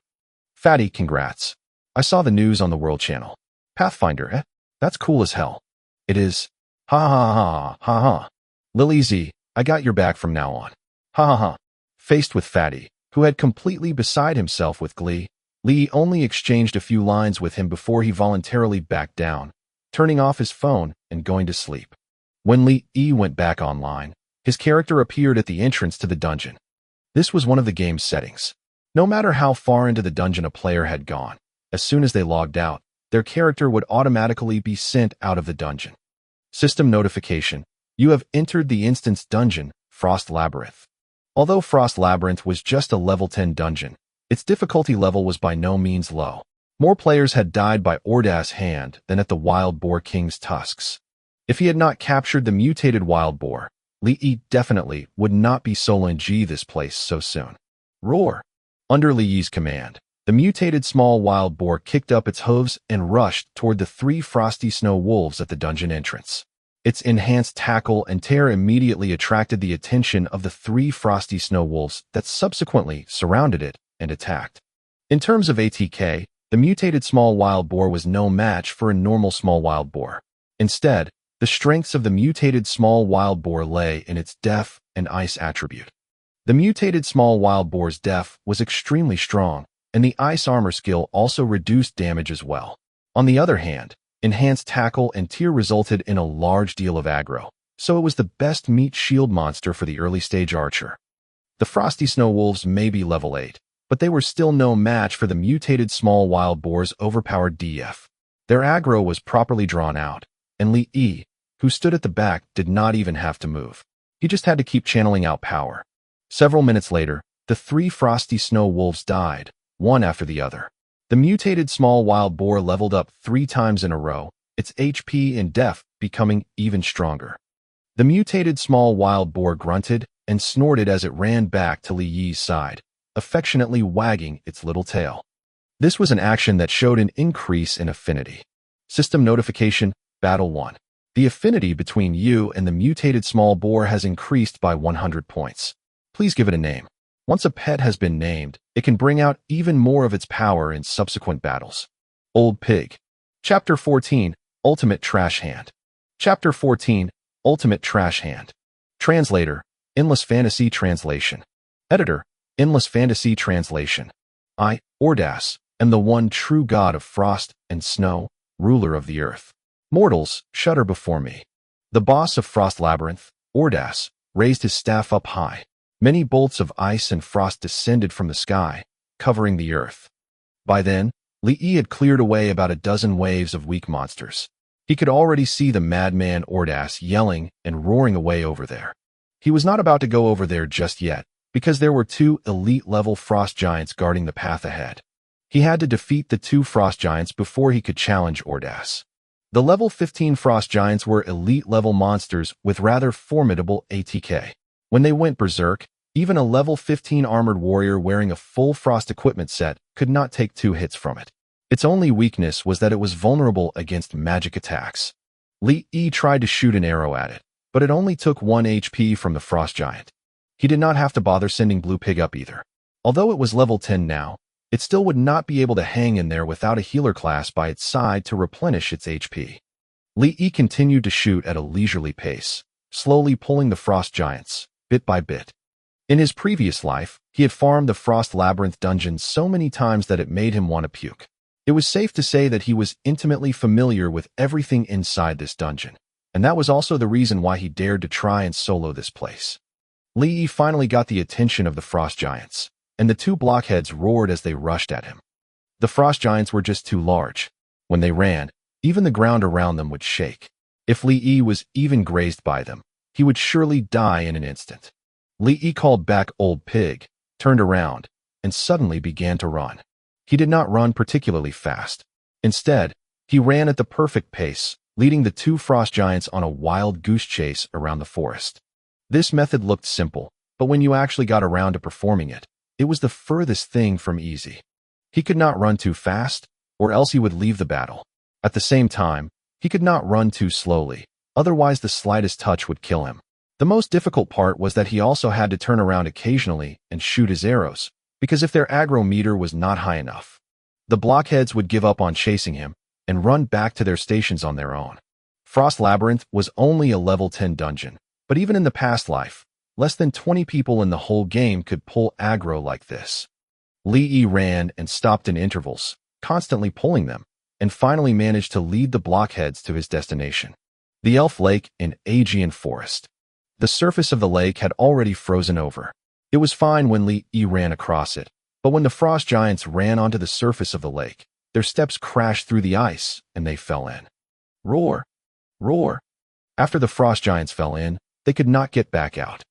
Fatty, congrats. I saw the news on the World Channel. Pathfinder, That's cool as hell. It is. Ha ha ha ha ha. Lily Z, I got your back from now on. Ha ha ha. Faced with Fatty, who had completely beside himself with glee, Li only exchanged a few lines with him before he voluntarily backed down, turning off his phone and going to sleep. When Li Yi went back online, his character appeared at the entrance to the dungeon. This was one of the game's settings. No matter how far into the dungeon a player had gone, as soon as they logged out, their character would automatically be sent out of the dungeon. System notification. You have entered the instance dungeon, Frost Labyrinth. Although Frost Labyrinth was just a level 10 dungeon, its difficulty level was by no means low. More players had died by Ordas' hand than at the Wild Boar King's tusks. If he had not captured the mutated Wild Boar, Li Yi definitely would not be soloing G this place so soon. Roar! Under Li Yi's command, the mutated small wild boar kicked up its hooves and rushed toward the 3 frosty snow wolves at the dungeon entrance. Its enhanced tackle and tear immediately attracted the attention of the 3 frosty snow wolves that subsequently surrounded it and attacked. In terms of ATK, the mutated small wild boar was no match for a normal small wild boar. Instead, the strengths of the mutated small wild boar lay in its def and ice attribute. The mutated small wild boar's def was extremely strong, and the ice armor skill also reduced damage as well. On the other hand, Enhanced tackle and tier resulted in a large deal of aggro, so it was the best meat shield monster for the early stage archer. The frosty snow wolves may be level 8, but they were still no match for the mutated small wild boar's overpowered DF. Their aggro was properly drawn out, and Li Yi, who stood at the back, did not even have to move. He just had to keep channeling out power. Several minutes later, the 3 frosty snow wolves died, one after the other. The mutated small wild boar leveled up 3 times in a row, its HP and def becoming even stronger. The mutated small wild boar grunted and snorted as it ran back to Li Yi's side, affectionately wagging its little tail. This was an action that showed an increase in affinity. System notification, Battle 1. The affinity between you and the mutated small boar has increased by 100 points. Please give it a name. Once a pet has been named, it can bring out even more of its power in subsequent battles. Old Pig. Chapter 14, Ultimate Trash Hand. Chapter 14, Ultimate Trash Hand. Translator, Endless Fantasy Translation. Editor, Endless Fantasy Translation. I, Ordas, am the one true god of frost and snow, ruler of the earth. Mortals, shudder before me. The boss of Frost Labyrinth, Ordas, raised his staff up high. Many bolts of ice and frost descended from the sky, covering the earth. By then, Li Yi had cleared away about a dozen waves of weak monsters. He could already see the madman Ordas yelling and roaring away over there. He was not about to go over there just yet, because there were 2 elite-level frost giants guarding the path ahead. He had to defeat the 2 frost giants before he could challenge Ordas. The level 15 frost giants were elite-level monsters with rather formidable ATK. When they went berserk, even a level 15 armored warrior wearing a full frost equipment set could not take 2 hits from it. Its only weakness was that it was vulnerable against magic attacks. Li Yi tried to shoot an arrow at it, but it only took 1 HP from the frost giant. He did not have to bother sending Blue Pig up either. Although it was level 10 now, it still would not be able to hang in there without a healer class by its side to replenish its HP. Li Yi continued to shoot at a leisurely pace, slowly pulling the frost giants, bit by bit. In his previous life, he had farmed the Frost Labyrinth dungeon so many times that it made him want to puke. It was safe to say that he was intimately familiar with everything inside this dungeon, and that was also the reason why he dared to try and solo this place. Li Yi finally got the attention of the Frost Giants, and the 2 blockheads roared as they rushed at him. The Frost Giants were just too large. When they ran, even the ground around them would shake. If Li Yi was even grazed by them, he would surely die in an instant. Li Yi called back Old Pig, turned around, and suddenly began to run. He did not run particularly fast. Instead, he ran at the perfect pace, leading the 2 frost giants on a wild goose chase around the forest. This method looked simple, but when you actually got around to performing it, it was the furthest thing from easy. He could not run too fast, or else he would leave the battle. At the same time, he could not run too slowly, otherwise the slightest touch would kill him. The most difficult part was that he also had to turn around occasionally and shoot his arrows, because if their aggro meter was not high enough, the blockheads would give up on chasing him and run back to their stations on their own. Frost Labyrinth was only a level 10 dungeon, but even in the past life, less than 20 people in the whole game could pull aggro like this. Li Yi ran and stopped in intervals, constantly pulling them, and finally managed to lead the blockheads to his destination, the Elf Lake in Aegean Forest. The surface of the lake had already frozen over. It was fine when Li Yi ran across it, but when the frost giants ran onto the surface of the lake, their steps crashed through the ice and they fell in. Roar! Roar! After the frost giants fell in, they could not get back out.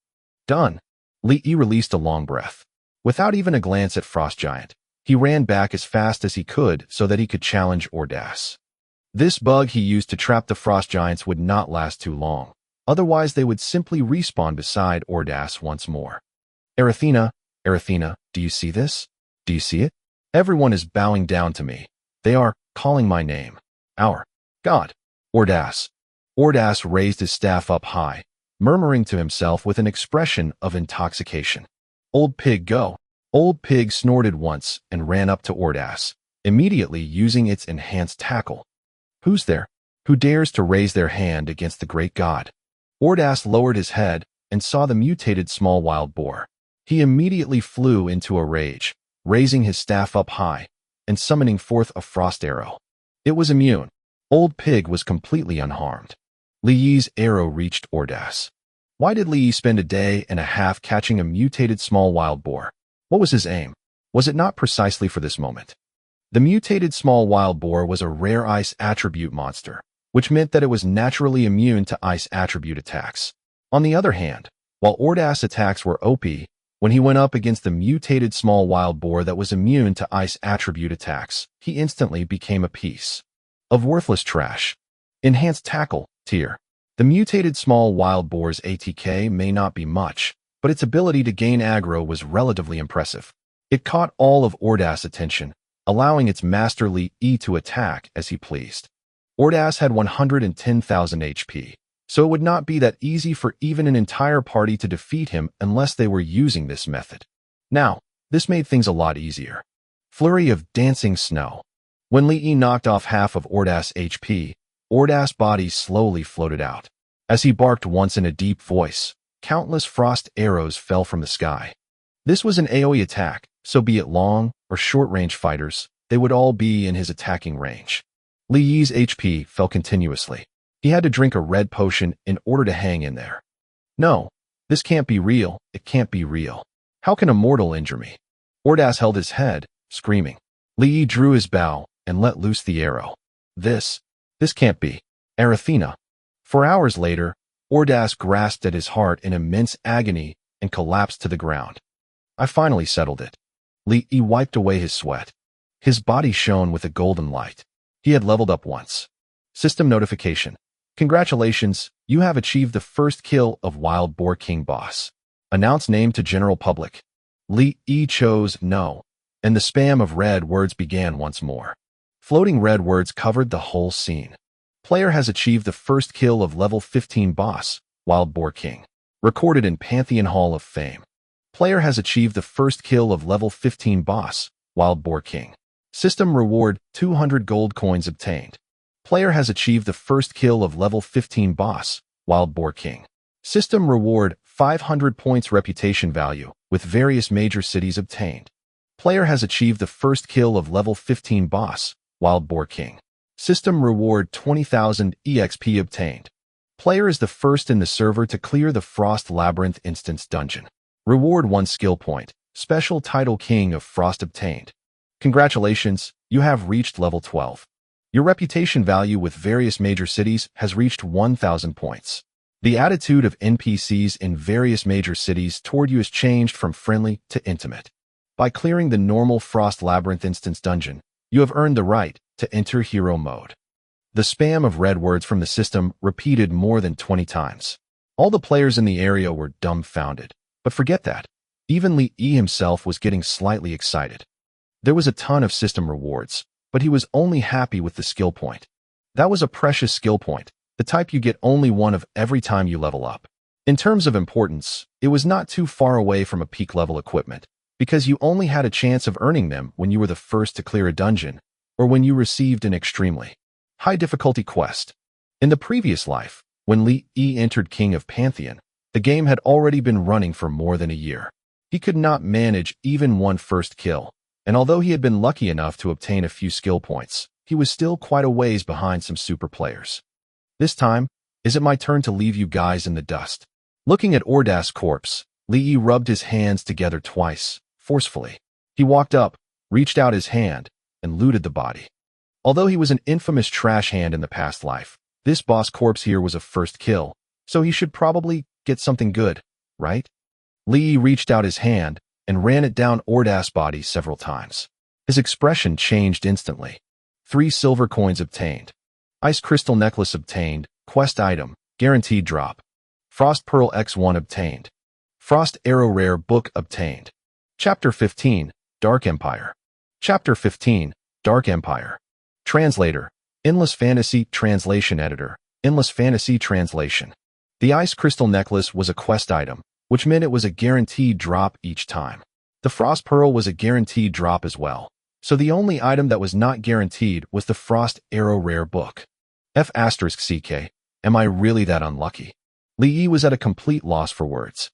Done. Li Yi released a long breath. Without even a glance at Frost Giant, he ran back as fast as he could so that he could challenge Ordas. This bug he used to trap the frost giants would not last too long. Otherwise, they would simply respawn beside Ordas once more. Erethina, do you see this? Do you see it? Everyone is bowing down to me. They are calling my name. Our God. Ordas. Ordas raised his staff up high, murmuring to himself with an expression of intoxication. Old Pig, go. Old Pig snorted once and ran up to Ordas, immediately using its enhanced tackle. Who's there? Who dares to raise their hand against the great god? Ordas lowered his head and saw the mutated small wild boar. He immediately flew into a rage, raising his staff up high and summoning forth a frost arrow. It was immune. Old Pig was completely unharmed. Li Yi's arrow reached Ordas. Why did Li Yi spend a day and a half catching a mutated small wild boar? What was his aim? Was it not precisely for this moment? The mutated small wild boar was a rare ice attribute monster, which meant that it was naturally immune to ice attribute attacks. On the other hand, while Ordas' attacks were OP, when he went up against the mutated small wild boar that was immune to ice attribute attacks, he instantly became a piece of worthless trash. Enhanced Tackle, tier. The mutated small wild boar's ATK may not be much, but its ability to gain aggro was relatively impressive. It caught all of Ordas' attention, allowing its master Li Yi to attack as he pleased. Ordas had 110,000 HP, so it would not be that easy for even an entire party to defeat him unless they were using this method. Now, this made things a lot easier. Flurry of Dancing Snow. When Li Yi knocked off half of Ordas' HP, Ordas' body slowly floated out. As he barked once in a deep voice, countless frost arrows fell from the sky. This was an AoE attack, so be it long or short-range fighters, they would all be in his attacking range. Li Yi's HP fell continuously. He had to drink a red potion in order to hang in there. No, this can't be real, it can't be real. How can a mortal injure me? Ordas held his head, screaming. Li Yi drew his bow and let loose the arrow. This can't be. Arathena. For hours later, Ordas grasped at his heart in immense agony and collapsed to the ground. I finally settled it. Li Yi wiped away his sweat. His body shone with a golden light. He had leveled up once. System notification. Congratulations, you have achieved the first kill of Wild Boar King boss. Announce name to general public. Li Yi chose no, and the spam of red words began once more. Floating red words covered the whole scene. Player has achieved the first kill of level 15 boss, Wild Boar King. Recorded in Pantheon Hall of Fame. Player has achieved the first kill of level 15 boss, Wild Boar King. System reward, 200 gold coins obtained. Player has achieved the first kill of level 15 boss, Wild Boar King. System reward, 500 points reputation value, with various major cities obtained. Player has achieved the first kill of level 15 boss, Wild Boar King. System reward, 20,000 EXP obtained. Player is the first in the server to clear the Frost Labyrinth instance dungeon. Reward 1 skill point. Special title King of Frost obtained. Congratulations, you have reached level 12. Your reputation value with various major cities has reached 1,000 points. The attitude of NPCs in various major cities toward you has changed from friendly to intimate. By clearing the normal Frost Labyrinth instance dungeon, you have earned the right to enter hero mode. The spam of red words from the system repeated more than 20 times. All the players in the area were dumbfounded. But forget that. Even Li Yi himself was getting slightly excited. There was a ton of system rewards, but he was only happy with the skill point. That was a precious skill point, the type you get only one of every time you level up. In terms of importance, it was not too far away from a peak level equipment, because you only had a chance of earning them when you were the first to clear a dungeon, or when you received an extremely high difficulty quest. In the previous life, when Li Yi entered King of Pantheon, the game had already been running for more than a year. He could not manage even one first kill, and although he had been lucky enough to obtain a few skill points, he was still quite a ways behind some super players. This time, is it my turn to leave you guys in the dust? Looking at Ordas' corpse, Li Yi rubbed his hands together twice, forcefully. He walked up, reached out his hand, and looted the body. Although he was an infamous trash hand in the past life, this boss corpse here was a first kill, so he should probably get something good, right? Li Yi reached out his hand and ran it down Ordas' body several times. His expression changed instantly. 3 silver coins obtained. Ice Crystal Necklace obtained. Quest item, guaranteed drop. Frost Pearl X1 obtained. Frost Arrow Rare Book obtained. Chapter 15, Dark Empire. Chapter 15, Dark Empire. Translator, Endless Fantasy Translation Editor, Endless Fantasy Translation. The Ice Crystal Necklace was a quest item, which meant it was a guaranteed drop each time. The Frost Pearl was a guaranteed drop as well, so the only item that was not guaranteed was the Frost Arrow Rare Book. F***CK, am I really that unlucky? Li Yi was at a complete loss for words.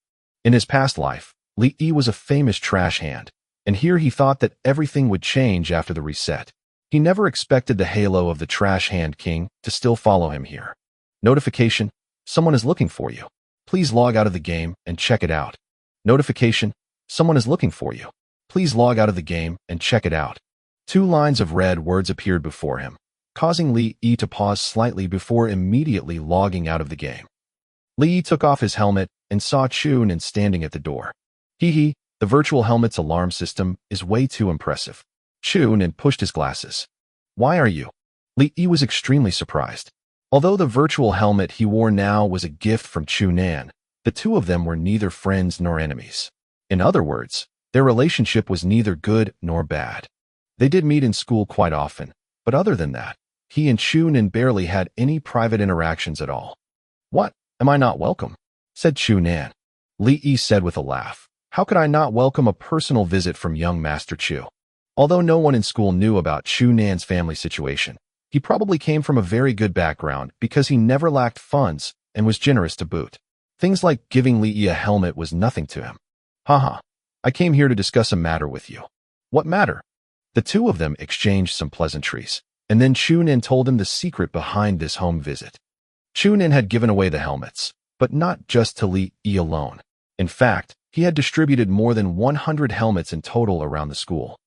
In his past life, Li Yi was a famous trash hand, and here he thought that everything would change after the reset. He never expected the halo of the Trash Hand King to still follow him here. Notification: someone is looking for you. Please log out of the game and check it out. Notification: someone is looking for you. Please log out of the game and check it out. 2 lines of red words appeared before him, causing Li Yi to pause slightly before immediately logging out of the game. Li Yi took off his helmet and saw Chunin standing at the door. Hee, the virtual helmet's alarm system is way too impressive. Chunin pushed his glasses. Why are you? Li Yi was extremely surprised. Although the virtual helmet he wore now was a gift from Chunin, the two of them were neither friends nor enemies. In other words, their relationship was neither good nor bad. They did meet in school quite often, but other than that, he and Chunin barely had any private interactions at all. What? Am I not welcome? Said Chunin. Li Yi said with a laugh. How could I not welcome a personal visit from young Master Chu? Although no one in school knew about Chunin's family situation, he probably came from a very good background because he never lacked funds and was generous to boot. Things like giving Li Yi a helmet was nothing to him. Haha. I came here to discuss a matter with you. What matter? The two of them exchanged some pleasantries, and then Chunin told him the secret behind this home visit. Chunin had given away the helmets, but not just to Li Yi alone. In fact, he had distributed more than 100 helmets in total around the school.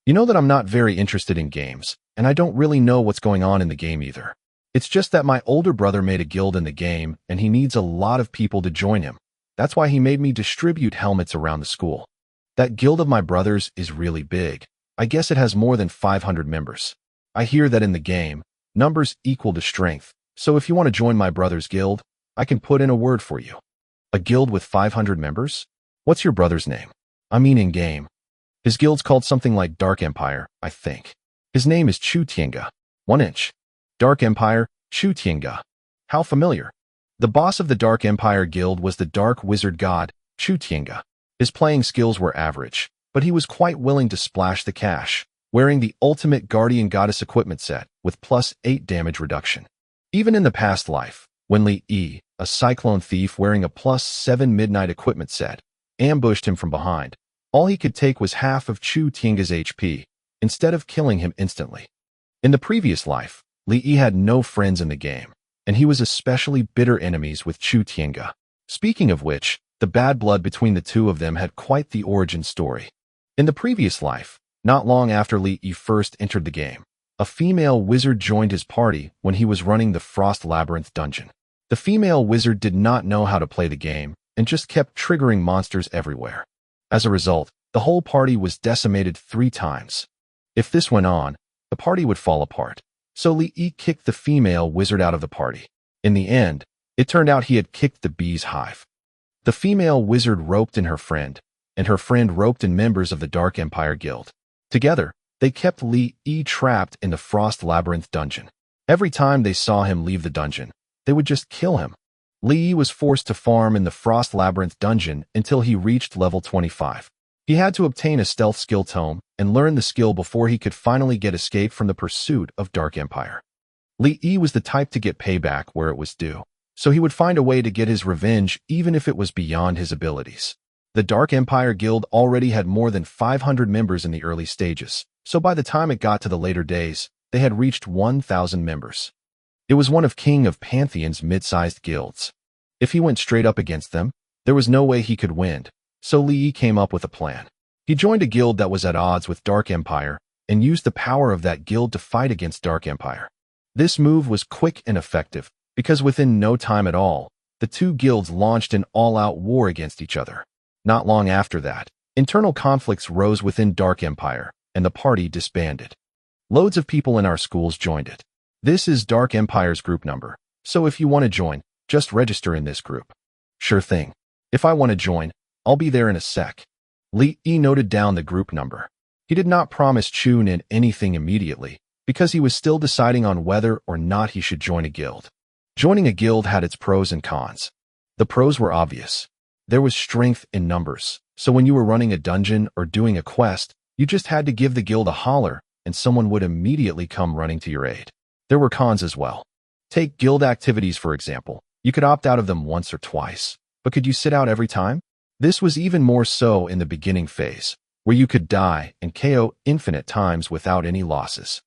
You know that I'm not very interested in games, and I don't really know what's going on in the game either. It's just that my older brother made a guild in the game, and he needs a lot of people to join him. That's why he made me distribute helmets around the school. That guild of my brother's is really big. I guess it has more than 500 members. I hear that in the game, numbers equal to strength, so if you want to join my brother's guild, I can put in a word for you. A guild with 500 members? What's your brother's name? I mean in game. His guild's called something like Dark Empire, I think. His name is Chu Tiange. 1 inch. Dark Empire, Chu Tiange. How familiar. The boss of the Dark Empire guild was the Dark Wizard God, Chu Tiange. His playing skills were average, but he was quite willing to splash the cash, wearing the ultimate Guardian Goddess equipment set with +8 damage reduction. Even in the past life, when Li Yi, a cyclone thief wearing a +7 midnight equipment set, ambushed him from behind, all he could take was half of Chu Tiange's HP, instead of killing him instantly. In the previous life, Li Yi had no friends in the game, and he was especially bitter enemies with Chu Tiange. Speaking of which, the bad blood between the two of them had quite the origin story. In the previous life, not long after Li Yi first entered the game, a female wizard joined his party when he was running the Frost Labyrinth dungeon. The female wizard did not know how to play the game and just kept triggering monsters everywhere. As a result, the whole party was decimated 3 times. If this went on, the party would fall apart. So Li Yi kicked the female wizard out of the party. In the end, it turned out he had kicked the bee's hive. The female wizard roped in her friend, and her friend roped in members of the Dark Empire Guild. Together, they kept Li Yi trapped in the Frost Labyrinth dungeon. Every time they saw him leave the dungeon, they would just kill him. Li Yi was forced to farm in the Frost Labyrinth dungeon until he reached level 25. He had to obtain a stealth skill tome and learn the skill before he could finally get escape from the pursuit of Dark Empire. Li Yi was the type to get payback where it was due, so he would find a way to get his revenge even if it was beyond his abilities. The Dark Empire Guild already had more than 500 members in the early stages, so by the time it got to the later days, they had reached 1,000 members. It was one of King of Pantheon's mid-sized guilds. If he went straight up against them, there was no way he could win, so Li Yi came up with a plan. He joined a guild that was at odds with Dark Empire and used the power of that guild to fight against Dark Empire. This move was quick and effective, because within no time at all, the two guilds launched an all-out war against each other. Not long after that, internal conflicts rose within Dark Empire, and the party disbanded. Loads of people in our schools joined it. This is Dark Empire's group number, so if you want to join, just register in this group. Sure thing. If I want to join, I'll be there in a sec. Li Yi noted down the group number. He did not promise Chunin anything immediately, because he was still deciding on whether or not he should join a guild. Joining a guild had its pros and cons. The pros were obvious. There was strength in numbers, so when you were running a dungeon or doing a quest, you just had to give the guild a holler, and someone would immediately come running to your aid. There were cons as well. Take guild activities for example. You could opt out of them once or twice, but could you sit out every time? This was even more so in the beginning phase, where you could die and KO infinite times without any losses.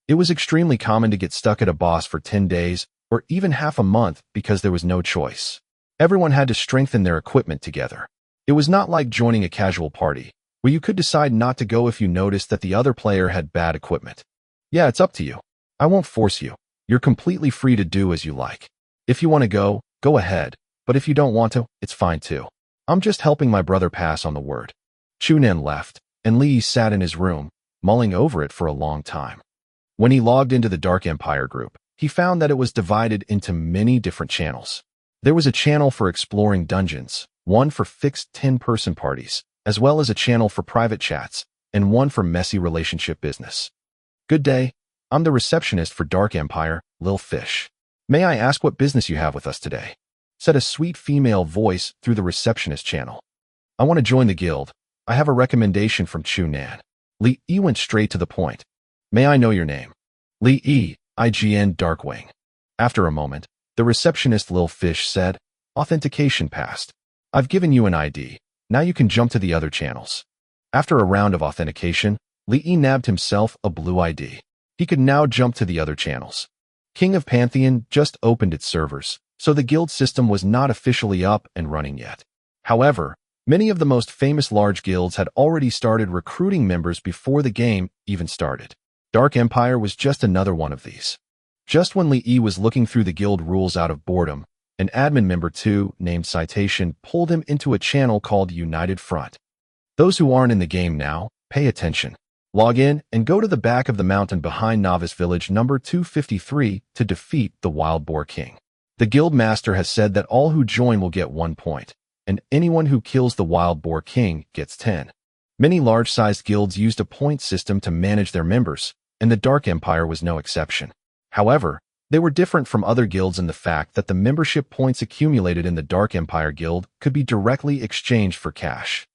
It was extremely common to get stuck at a boss for 10 days or even half a month because there was no choice. Everyone had to strengthen their equipment together. It was not like joining a casual party, where you could decide not to go if you noticed that the other player had bad equipment. Yeah, it's up to you. I won't force you. You're completely free to do as you like. If you want to go, go ahead, but if you don't want to, it's fine too. I'm just helping my brother pass on the word. Chunin left, and Li sat in his room, mulling over it for a long time. When he logged into the Dark Empire group, he found that it was divided into many different channels. There was a channel for exploring dungeons, one for fixed 10-person parties, as well as a channel for private chats, and one for messy relationship business. Good day. I'm the receptionist for Dark Empire, Lil Fish. May I ask what business you have with us today? Said a sweet female voice through the receptionist channel. I want to join the guild. I have a recommendation from Chu Nan. Li Yi went straight to the point. May I know your name? Li Yi, IGN Darkwing. After a moment, the receptionist Lil Fish said, Authentication passed. I've given you an ID. Now you can jump to the other channels. After a round of authentication, Li Yi nabbed himself a blue ID. He could now jump to the other channels. King of Pantheon just opened its servers, so the guild system was not officially up and running yet. However, many of the most famous large guilds had already started recruiting members before the game even started. Dark Empire was just another one of these. Just when Li Yi was looking through the guild rules out of boredom, an admin member too, named Citation, pulled him into a channel called United Front. Those who aren't in the game now, pay attention. Log in and go to the back of the mountain behind Novice Village number 253 to defeat the Wild Boar King. The guild master has said that all who join will get 1 point, and anyone who kills the Wild Boar King gets 10. Many large-sized guilds used a point system to manage their members, and the Dark Empire was no exception. However, they were different from other guilds in the fact that the membership points accumulated in the Dark Empire guild could be directly exchanged for cash.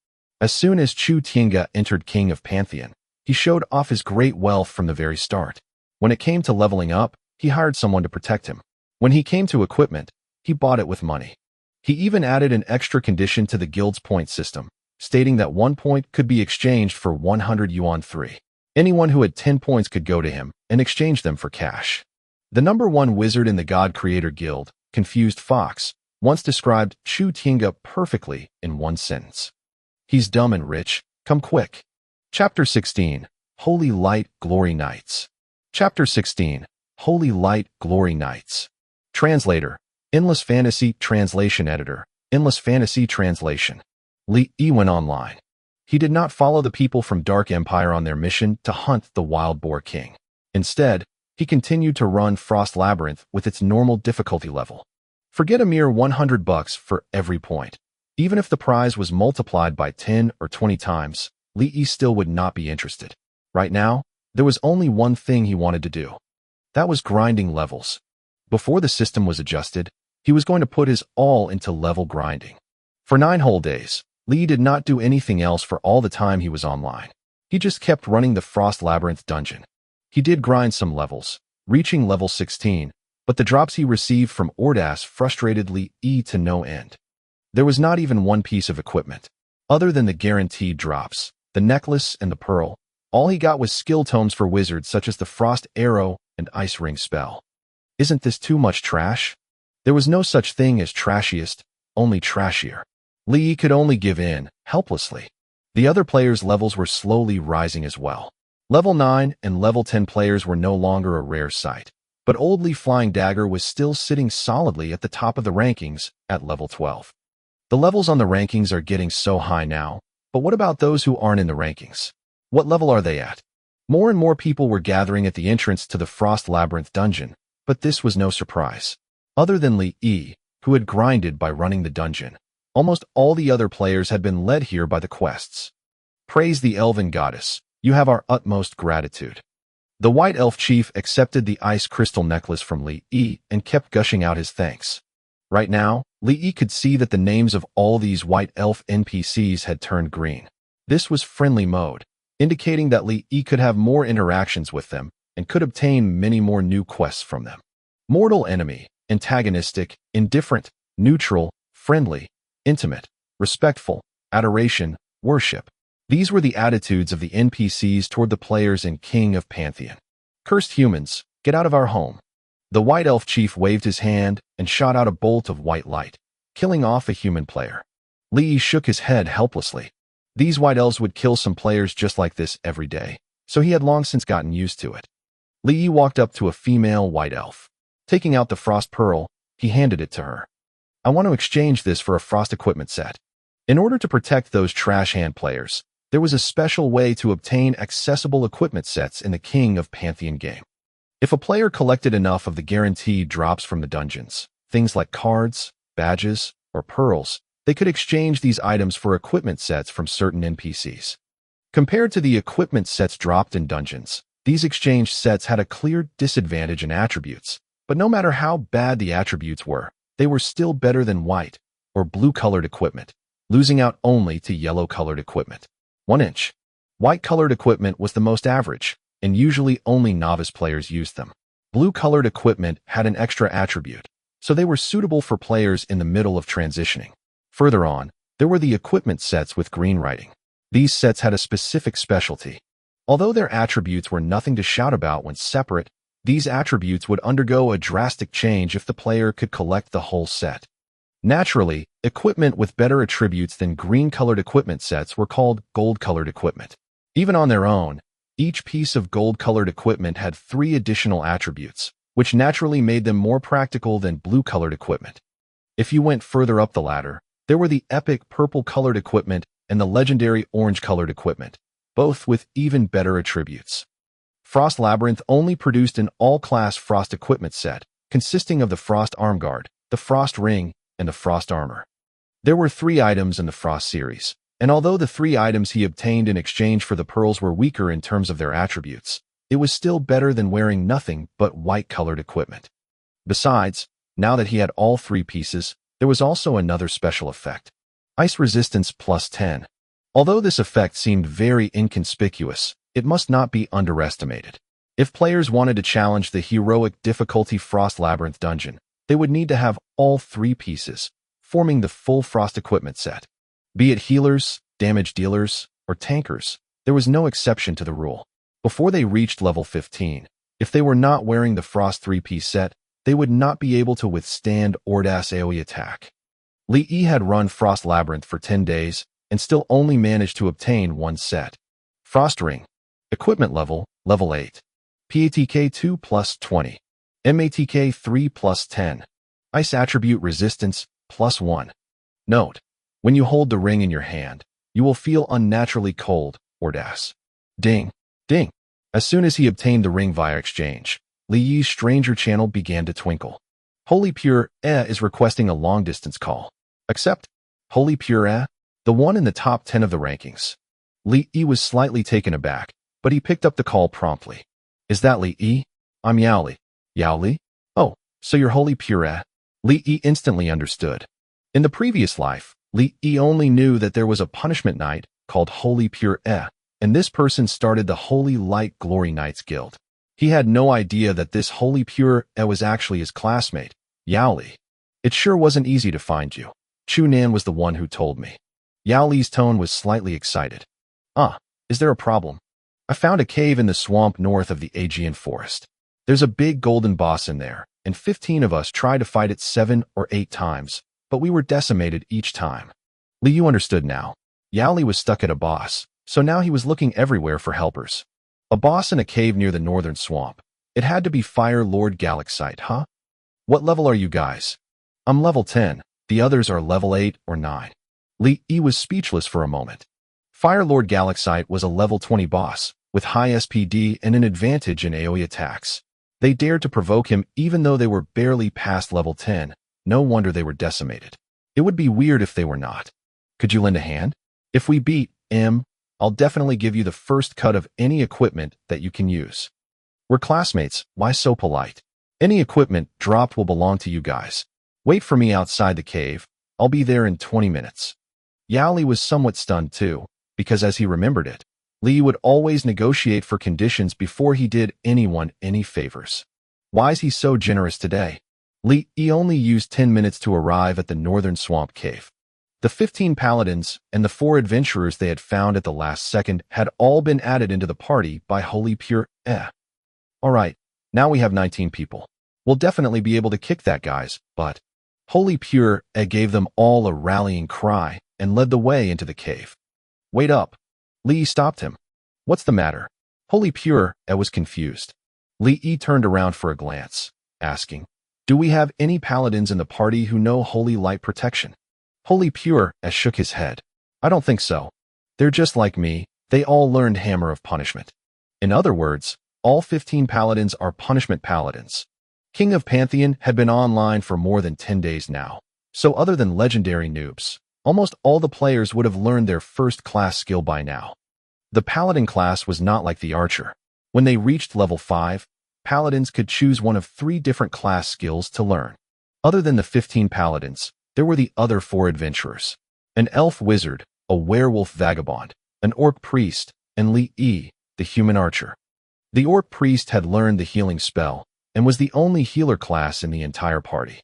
As soon as Chu Tiange entered King of Pantheon, he showed off his great wealth from the very start. When it came to leveling up, he hired someone to protect him. When he came to equipment, he bought it with money. He even added an extra condition to the guild's point system, stating that 1 point could be exchanged for 100 yuan 3. Anyone who had 10 points could go to him and exchange them for cash. The number 1 wizard in the God Creator Guild, Confused Fox, once described Chu Tiange perfectly in one sentence. He's dumb and rich, come quick. Chapter 16, Holy Light Glory Nights. Chapter 16, Holy Light Glory Nights. Translator, Endless Fantasy Translation Editor, Endless Fantasy Translation. Li Yi went online. He did not follow the people from Dark Empire on their mission to hunt the Wild Boar King. Instead, he continued to run Frost Labyrinth with its normal difficulty level. Forget a mere $100 for every point. Even if the prize was multiplied by 10 or 20 times, Li Yi still would not be interested. Right now, there was only one thing he wanted to do. That was grinding levels. Before the system was adjusted, he was going to put his all into level grinding. For 9 whole days, Li did not do anything else for all the time he was online. He just kept running the Frost Labyrinth dungeon. He did grind some levels, reaching level 16, but the drops he received from Ordas frustrated Li Yi to no end. There was not even one piece of equipment. Other than the guaranteed drops, the necklace and the pearl, all he got was skill tomes for wizards such as the Frost Arrow and Ice Ring spell. Isn't this too much trash? There was no such thing as trashiest, only trashier. Li Yi could only give in, helplessly. The other players' levels were slowly rising as well. Level 9 and level 10 players were no longer a rare sight, but Old Li Flying Dagger was still sitting solidly at the top of the rankings at level 12. The levels on the rankings are getting so high now, but what about those who aren't in the rankings? What level are they at? More and more people were gathering at the entrance to the Frost Labyrinth dungeon, but this was no surprise. Other than Li Yi, who had grinded by running the dungeon, almost all the other players had been led here by the quests. Praise the Elven Goddess, you have our utmost gratitude. The White Elf Chief accepted the ice crystal necklace from Li Yi and kept gushing out his thanks. Right now, Li Yi could see that the names of all these White Elf NPCs had turned green. This was friendly mode, indicating that Li Yi could have more interactions with them and could obtain many more new quests from them. Mortal enemy, antagonistic, indifferent, neutral, friendly, intimate, respectful, adoration, worship. These were the attitudes of the NPCs toward the players in King of Pantheon. Cursed humans, get out of our home. The white elf chief waved his hand and shot out a bolt of white light, killing off a human player. Li shook his head helplessly. These white elves would kill some players just like this every day, so he had long since gotten used to it. Li walked up to a female white elf. Taking out the frost pearl, he handed it to her. I want to exchange this for a frost equipment set. In order to protect those trash hand players, there was a special way to obtain accessible equipment sets in the King of Pantheon game. If a player collected enough of the guaranteed drops from the dungeons, things like cards, badges, or pearls, they could exchange these items for equipment sets from certain NPCs. Compared to the equipment sets dropped in dungeons, these exchange sets had a clear disadvantage in attributes, but no matter how bad the attributes were, they were still better than white or blue-colored equipment, losing out only to yellow-colored equipment. 1 inch. White-colored equipment was the most average, and usually only novice players used them. Blue-colored equipment had an extra attribute, so they were suitable for players in the middle of transitioning. Further on, there were the equipment sets with green writing. These sets had a specific specialty. Although their attributes were nothing to shout about when separate, these attributes would undergo a drastic change if the player could collect the whole set. Naturally, equipment with better attributes than green-colored equipment sets were called gold-colored equipment. Even on their own, each piece of gold-colored equipment had 3 additional attributes, which naturally made them more practical than blue-colored equipment. If you went further up the ladder, there were the epic purple-colored equipment and the legendary orange-colored equipment, both with even better attributes. Frost Labyrinth only produced an all-class Frost equipment set, consisting of the Frost Arm Guard, the Frost Ring, and the Frost Armor. There were 3 items in the Frost series, and although the 3 items he obtained in exchange for the pearls were weaker in terms of their attributes, it was still better than wearing nothing but white-colored equipment. Besides, now that he had all 3 pieces, there was also another special effect. Ice Resistance plus 10. Although this effect seemed very inconspicuous, it must not be underestimated. If players wanted to challenge the heroic difficulty Frost Labyrinth dungeon, they would need to have all 3 pieces, forming the full Frost equipment set. Be it healers, damage dealers, or tankers, there was no exception to the rule. Before they reached level 15, if they were not wearing the Frost 3-piece set, they would not be able to withstand Ordas AoE attack. Li had run Frost Labyrinth for 10 days and still only managed to obtain 1 set. Frost Ring. Equipment level, level 8. PATK 2 plus 20. MATK 3 plus 10. Ice Attribute Resistance plus 1. Note: when you hold the ring in your hand, you will feel unnaturally cold, Ordas. Ding. Ding. As soon as he obtained the ring via exchange, Li Yi's stranger channel began to twinkle. Holy Pure is requesting a long-distance call. Accept. Holy Pure the one in the top 10 of the rankings. Li Yi was slightly taken aback, but he picked up the call promptly. Is that Li Yi? I'm Yao Li. Yao Li? Oh, so you're Holy Pure. Li Yi instantly understood. In the previous life, Li Yi only knew that there was a punishment knight called Holy Pure, and this person started the Holy Light Glory Knights Guild. He had no idea that this Holy Pure was actually his classmate, Yao Li. It sure wasn't easy to find you. Chu Nan was the one who told me. Yao Li's tone was slightly excited. Is there a problem? I found a cave in the swamp north of the Aegean forest. There's a big golden boss in there, and 15 of us tried to fight it 7 or 8 times, but we were decimated each time. Li Yu understood now. Yao Li was stuck at a boss, so now he was looking everywhere for helpers. A boss in a cave near the northern swamp. It had to be Fire Lord Galaxite, huh? What level are you guys? I'm level 10. The others are level 8 or 9. Li Yi was speechless for a moment. Fire Lord Galaxite was a level 20 boss, with high SPD and an advantage in AoE attacks. They dared to provoke him even though they were barely past level 10. No wonder they were decimated. It would be weird if they were not. Could you lend a hand? If we beat him, I'll definitely give you the first cut of any equipment that you can use. We're classmates, why so polite? Any equipment dropped will belong to you guys. Wait for me outside the cave. I'll be there in 20 minutes. Yao Li was somewhat stunned too, because as he remembered it, Li would always negotiate for conditions before he did anyone any favors. Why is he so generous today? Li only used 10 minutes to arrive at the northern swamp cave. The 15 paladins and the 4 adventurers they had found at the last second had all been added into the party by Holy Pure. Alright, now we have 19 people. We'll definitely be able to kick that guy's butt. Holy Pure gave them all a rallying cry and led the way into the cave. Wait up. Li stopped him. What's the matter? Holy Pure was confused. Li turned around for a glance, asking, do we have any paladins in the party who know Holy Light Protection? Holy Pure shook his head. I don't think so. They're just like me, they all learned Hammer of Punishment. In other words, all 15 paladins are punishment paladins. King of Pantheon had been online for more than 10 days now, so other than legendary noobs, almost all the players would have learned their first-class skill by now. The Paladin class was not like the Archer. When they reached level 5, Paladins could choose one of 3 different class skills to learn. Other than the 15 Paladins, there were the other 4 adventurers. An Elf Wizard, a Werewolf Vagabond, an Orc Priest, and Li, the Human Archer. The Orc Priest had learned the healing spell, and was the only healer class in the entire party.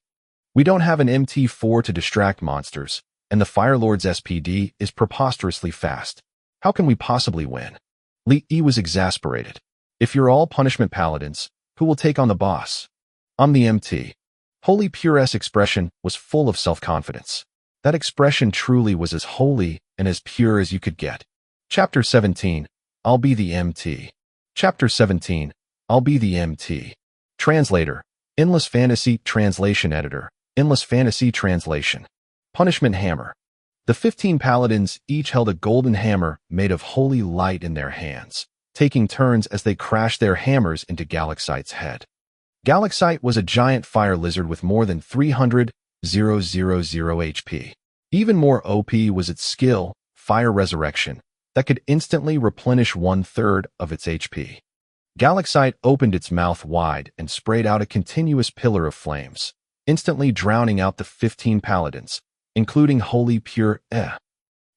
We don't have an MT4 to distract monsters, and the Fire Lord's SPD is preposterously fast. How can we possibly win? Li was exasperated. If you're all punishment paladins, who will take on the boss? I'm the MT. Holy Pure's expression was full of self-confidence. That expression truly was as holy and as pure as you could get. Chapter 17, I'll be the MT. Chapter 17, I'll be the MT. Translator, Endless Fantasy Translation Editor, Endless Fantasy Translation. Punishment Hammer. The 15 paladins each held a golden hammer made of holy light in their hands, taking turns as they crashed their hammers into Galaxite's head. Galaxite was a giant fire lizard with more than 300,000 HP. Even more OP was its skill, Fire Resurrection, that could instantly replenish 1/3 of its HP. Galaxite opened its mouth wide and sprayed out a continuous pillar of flames, instantly drowning out the 15 paladins, including Holy Pure.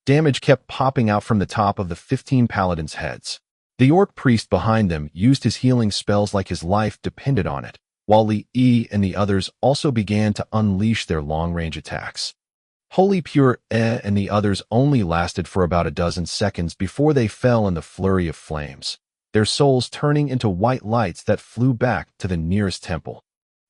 Damage kept popping out from the top of the 15 paladins' heads. The Orc Priest behind them used his healing spells like his life depended on it, while Li and the others also began to unleash their long-range attacks. Holy Pure and the others only lasted for about a dozen seconds before they fell in the flurry of flames, their souls turning into white lights that flew back to the nearest temple.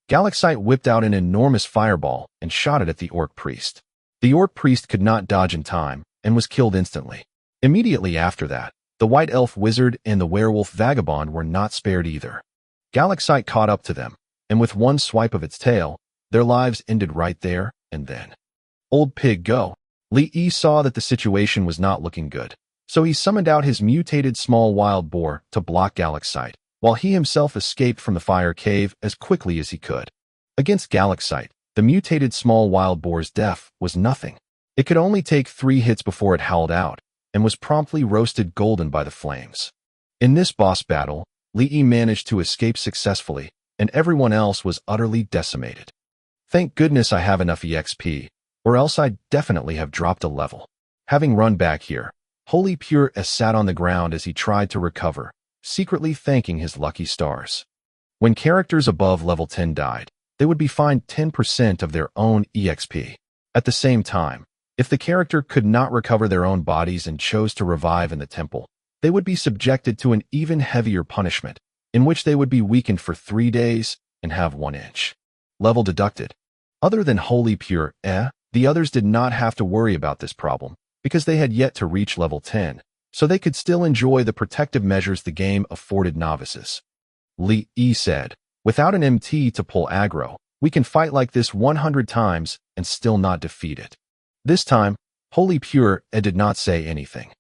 Galaxite whipped out an enormous fireball and shot it at the Orc Priest. The Orc Priest could not dodge in time and was killed instantly. Immediately after that, the White Elf Wizard and the Werewolf Vagabond were not spared either. Galaxite caught up to them, and with one swipe of its tail, their lives ended right there and then. Old Pig Go. Li saw that the situation was not looking good, so he summoned out his mutated small wild boar to block Galaxite, while he himself escaped from the fire cave as quickly as he could. Against Galaxite, the mutated small wild boar's death was nothing. It could only take 3 hits before it howled out, and was promptly roasted golden by the flames. In this boss battle, Li managed to escape successfully, and everyone else was utterly decimated. Thank goodness I have enough EXP, or else I'd definitely have dropped a level. Having run back here, Holy Pure sat on the ground as he tried to recover, secretly thanking his lucky stars. When characters above level 10 died, they would be fined 10% of their own EXP. At the same time, if the character could not recover their own bodies and chose to revive in the temple, they would be subjected to an even heavier punishment, in which they would be weakened for 3 days and have 1 inch level deducted. Other than Holy Pure, the others did not have to worry about this problem, because they had yet to reach level 10, so they could still enjoy the protective measures the game afforded novices. Li said, without an MT to pull aggro, we can fight like this 100 times and still not defeat it. This time, Holy Pure did not say anything.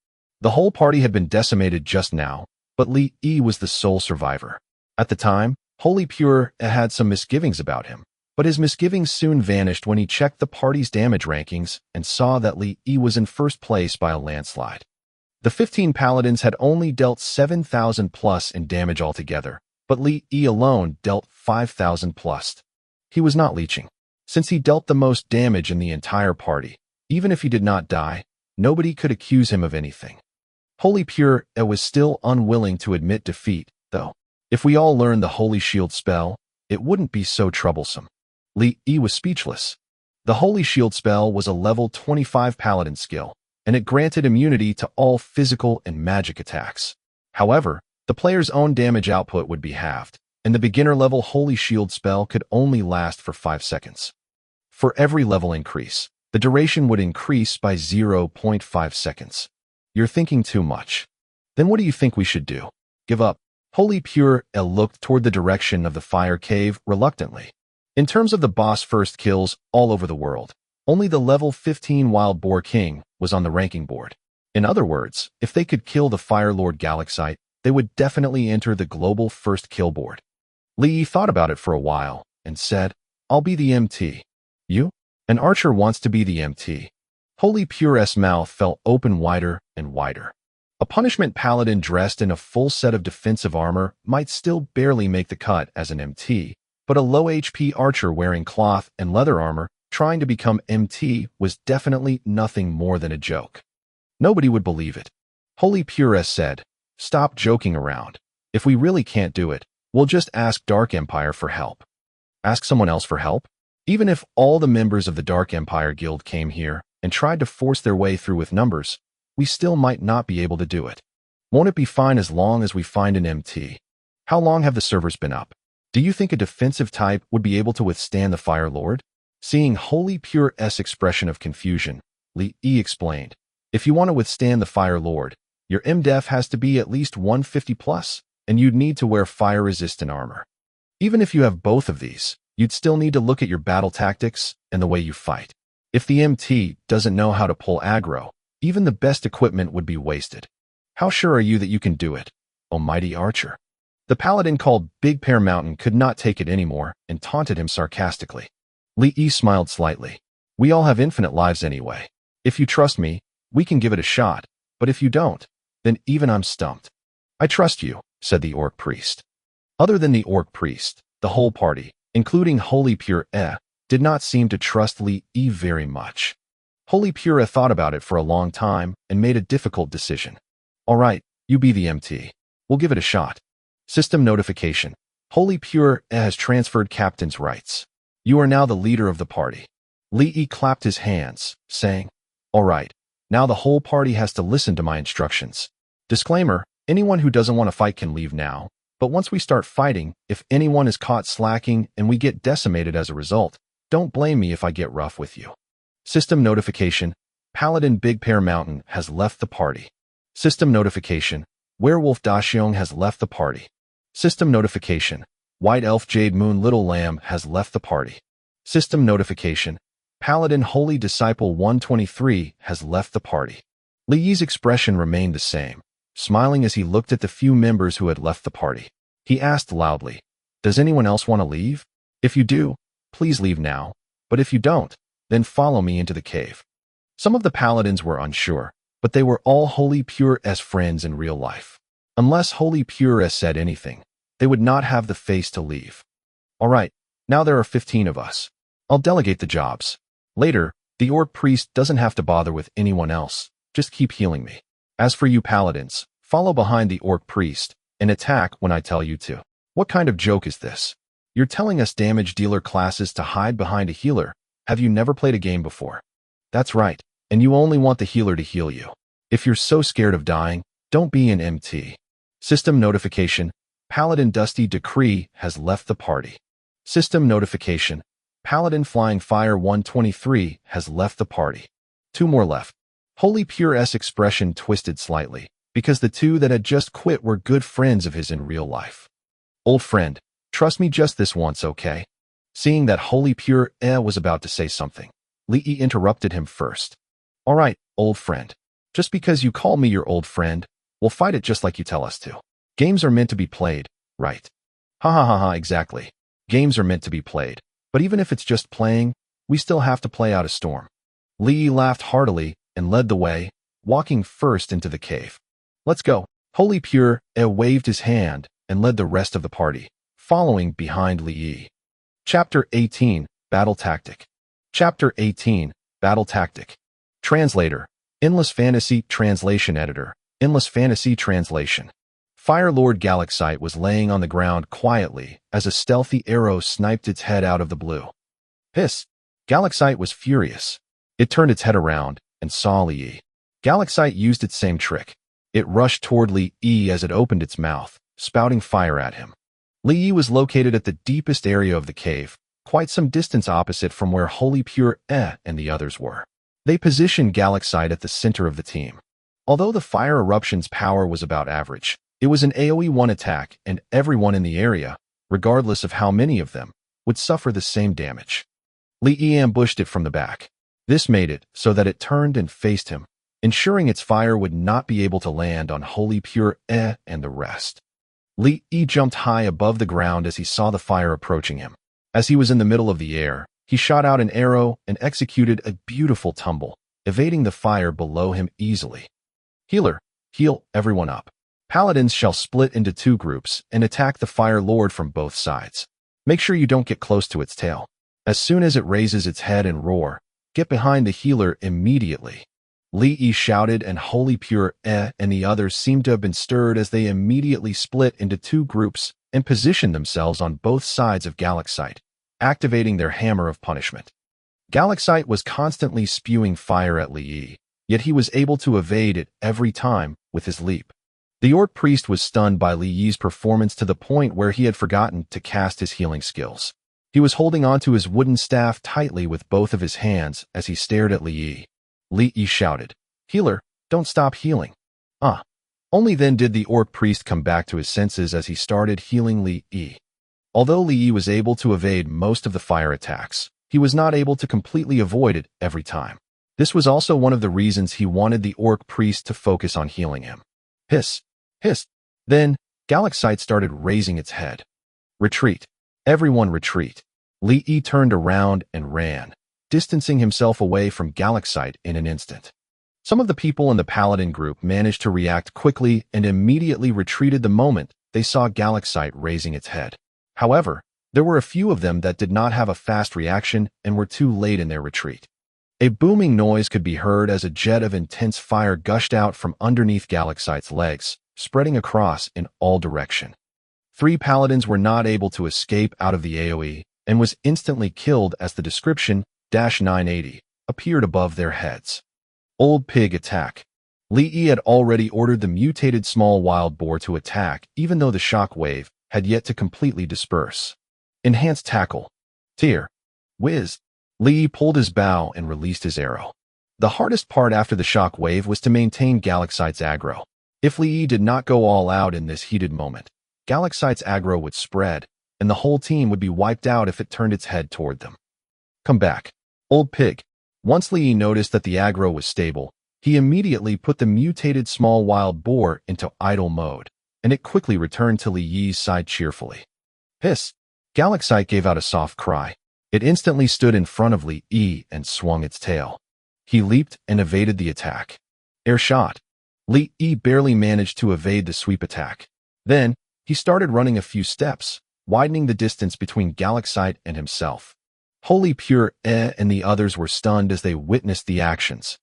The whole party had been decimated just now, but Li was the sole survivor. At the time, Holy Pure had some misgivings about him, but his misgivings soon vanished when he checked the party's damage rankings and saw that Li was in first place by a landslide. The 15 paladins had only dealt 7,000 plus in damage altogether, but Li alone dealt 5,000 plus. He was not leeching. Since he dealt the most damage in the entire party, even if he did not die, nobody could accuse him of anything. Holy Pure was still unwilling to admit defeat, though. If we all learned the Holy Shield spell, it wouldn't be so troublesome. Li was speechless. The Holy Shield spell was a level 25 paladin skill, and it granted immunity to all physical and magic attacks. However, the player's own damage output would be halved, and the beginner-level Holy Shield spell could only last for 5 seconds. For every level increase, the duration would increase by 0.5 seconds. You're thinking too much. Then what do you think we should do? Give up. Holy Pure looked toward the direction of the fire cave reluctantly. In terms of the boss first kills all over the world, only the level 15 Wild Boar King was on the ranking board. In other words, if they could kill the Fire Lord Galaxite, they would definitely enter the global first kill board. Lee thought about it for a while and said, I'll be the MT. You? An archer wants to be the MT. Holy Pure's mouth fell open wider and wider. A punishment paladin dressed in a full set of defensive armor might still barely make the cut as an MT, but a low HP archer wearing cloth and leather armor trying to become MT was definitely nothing more than a joke. Nobody would believe it. Holy Pure said, Stop joking around. If we really can't do it, we'll just ask Dark Empire for help. Ask someone else for help? Even if all the members of the Dark Empire Guild came here and tried to force their way through with numbers, we still might not be able to do it. Won't it be fine as long as we find an MT? How long have the servers been up? Do you think a defensive type would be able to withstand the Fire Lord? Seeing Holy Pure's expression of confusion, Lee explained, If you want to withstand the Fire Lord, your MDef has to be at least 150 plus, and you'd need to wear fire-resistant armor. Even if you have both of these, you'd still need to look at your battle tactics and the way you fight. If the MT doesn't know how to pull aggro, even the best equipment would be wasted. How sure are you that you can do it, almighty archer? The paladin called Big Pear Mountain could not take it anymore and taunted him sarcastically. Lee smiled slightly. We all have infinite lives anyway. If you trust me, we can give it a shot, but if you don't, then even I'm stumped. I trust you, said the orc priest. Other than the orc priest, the whole party, including Holy Pure, did not seem to trust Lee very much. Holy Pure thought about it for a long time and made a difficult decision. All right, you be the MT. We'll give it a shot. System notification. Holy Pure has transferred captain's rights. You are now the leader of the party. Lee clapped his hands, saying, All right, now the whole party has to listen to my instructions. Disclaimer, anyone who doesn't want to fight can leave now, but once we start fighting, if anyone is caught slacking and we get decimated as a result, don't blame me if I get rough with you. System notification. Paladin Big Pear Mountain has left the party. System notification. Werewolf Dashiong has left the party. System notification. White Elf Jade Moon Little Lamb has left the party. System notification. Paladin Holy Disciple 123 has left the party. Lee's expression remained the same, smiling as he looked at the few members who had left the party. He asked loudly, Does anyone else want to leave? If you do, please leave now, but if you don't, then follow me into the cave. Some of the paladins were unsure, but they were all Holy Pure's friends in real life. Unless Holy Pure said anything, they would not have the face to leave. All right, now there are 15 of us. I'll delegate the jobs. Later, the orc priest doesn't have to bother with anyone else. Just keep healing me. As for you paladins, follow behind the orc priest and attack when I tell you to. What kind of joke is this? You're telling us damage dealer classes to hide behind a healer. Have you never played a game before? That's right, and you only want the healer to heal you. If you're so scared of dying, don't be an MT. System notification. Paladin Dusty Decree has left the party. System notification. Paladin Flying Fire 123 has left the party. 2 more left. Holy Pure's expression twisted slightly, because the 2 that had just quit were good friends of his in real life. Old friend, trust me just this once, okay? Seeing that Holy Pure was about to say something, Lee interrupted him first. All right, old friend. Just because you call me your old friend, we'll fight it just like you tell us to. Games are meant to be played, right? Ha ha ha ha, exactly. Games are meant to be played, but even if it's just playing, we still have to play out a storm. Lee laughed heartily and led the way, walking first into the cave. Let's go. Holy Pure waved his hand and led the rest of the party, following behind Lee. Chapter 18, Battle Tactic. Chapter 18, Battle Tactic. Translator, Endless Fantasy Translation Editor, Endless Fantasy Translation. Fire Lord Galaxite was laying on the ground quietly as a stealthy arrow sniped its head out of the blue. Hiss! Galaxite was furious. It turned its head around and saw Lee. Galaxite used its same trick. It rushed toward Lee as it opened its mouth, spouting fire at him. Li Yi was located at the deepest area of the cave, quite some distance opposite from where Holy Pure and the others were. They positioned Galaxite at the center of the team. Although the fire eruption's power was about average, it was an AoE 1 attack, and everyone in the area, regardless of how many of them, would suffer the same damage. Li Yi ambushed it from the back. This made it so that it turned and faced him, ensuring its fire would not be able to land on Holy Pure and the rest. Li Yi jumped high above the ground as he saw the fire approaching him. As he was in the middle of the air, he shot out an arrow and executed a beautiful tumble, evading the fire below him easily. Healer, heal everyone up. Paladins shall split into 2 groups and attack the Fire Lord from both sides. Make sure you don't get close to its tail. As soon as it raises its head and roar, get behind the healer immediately. Li Yi shouted, and Holy Pure and the others seemed to have been stirred as they immediately split into 2 groups and positioned themselves on both sides of Galaxite, activating their Hammer of Punishment. Galaxite was constantly spewing fire at Li Yi, yet he was able to evade it every time with his leap. The Orc Priest was stunned by Li Yi's performance to the point where he had forgotten to cast his healing skills. He was holding onto his wooden staff tightly with both of his hands as he stared at Li Yi. Li Yi shouted, "Healer, don't stop healing." Only then did the Orc Priest come back to his senses as he started healing Li Yi. Although Li Yi was able to evade most of the fire attacks, he was not able to completely avoid it every time. This was also one of the reasons he wanted the Orc Priest to focus on healing him. Hiss, hiss. Then, Galaxite started raising its head. Retreat. Everyone retreat. Li Yi turned around and ran, distancing himself away from Galaxite in an instant. Some of the people in the Paladin group managed to react quickly and immediately retreated the moment they saw Galaxite raising its head. However, there were a few of them that did not have a fast reaction and were too late in their retreat. A booming noise could be heard as a jet of intense fire gushed out from underneath Galaxite's legs, spreading across in all directions. 3 paladins were not able to escape out of the AoE and was instantly killed as the description -980 appeared above their heads. Old Pig attack. Li Yi had already ordered the mutated small wild boar to attack, even though the shock wave had yet to completely disperse. Enhanced tackle. Tear. Whiz. Li Yi pulled his bow and released his arrow. The hardest part after the shock wave was to maintain Galaxite's aggro. If Li Yi did not go all out in this heated moment, Galaxite's aggro would spread, and the whole team would be wiped out if it turned its head toward them. Come back. Old Pig. Once Li Yi noticed that the aggro was stable, he immediately put the mutated small wild boar into idle mode, and it quickly returned to Li Yi's side cheerfully. Hiss! Galaxite gave out a soft cry. It instantly stood in front of Li Yi and swung its tail. He leaped and evaded the attack. Air shot. Li Yi barely managed to evade the sweep attack. Then, he started running a few steps, widening the distance between Galaxite and himself. Holy Pure and the others were stunned as they witnessed the actions.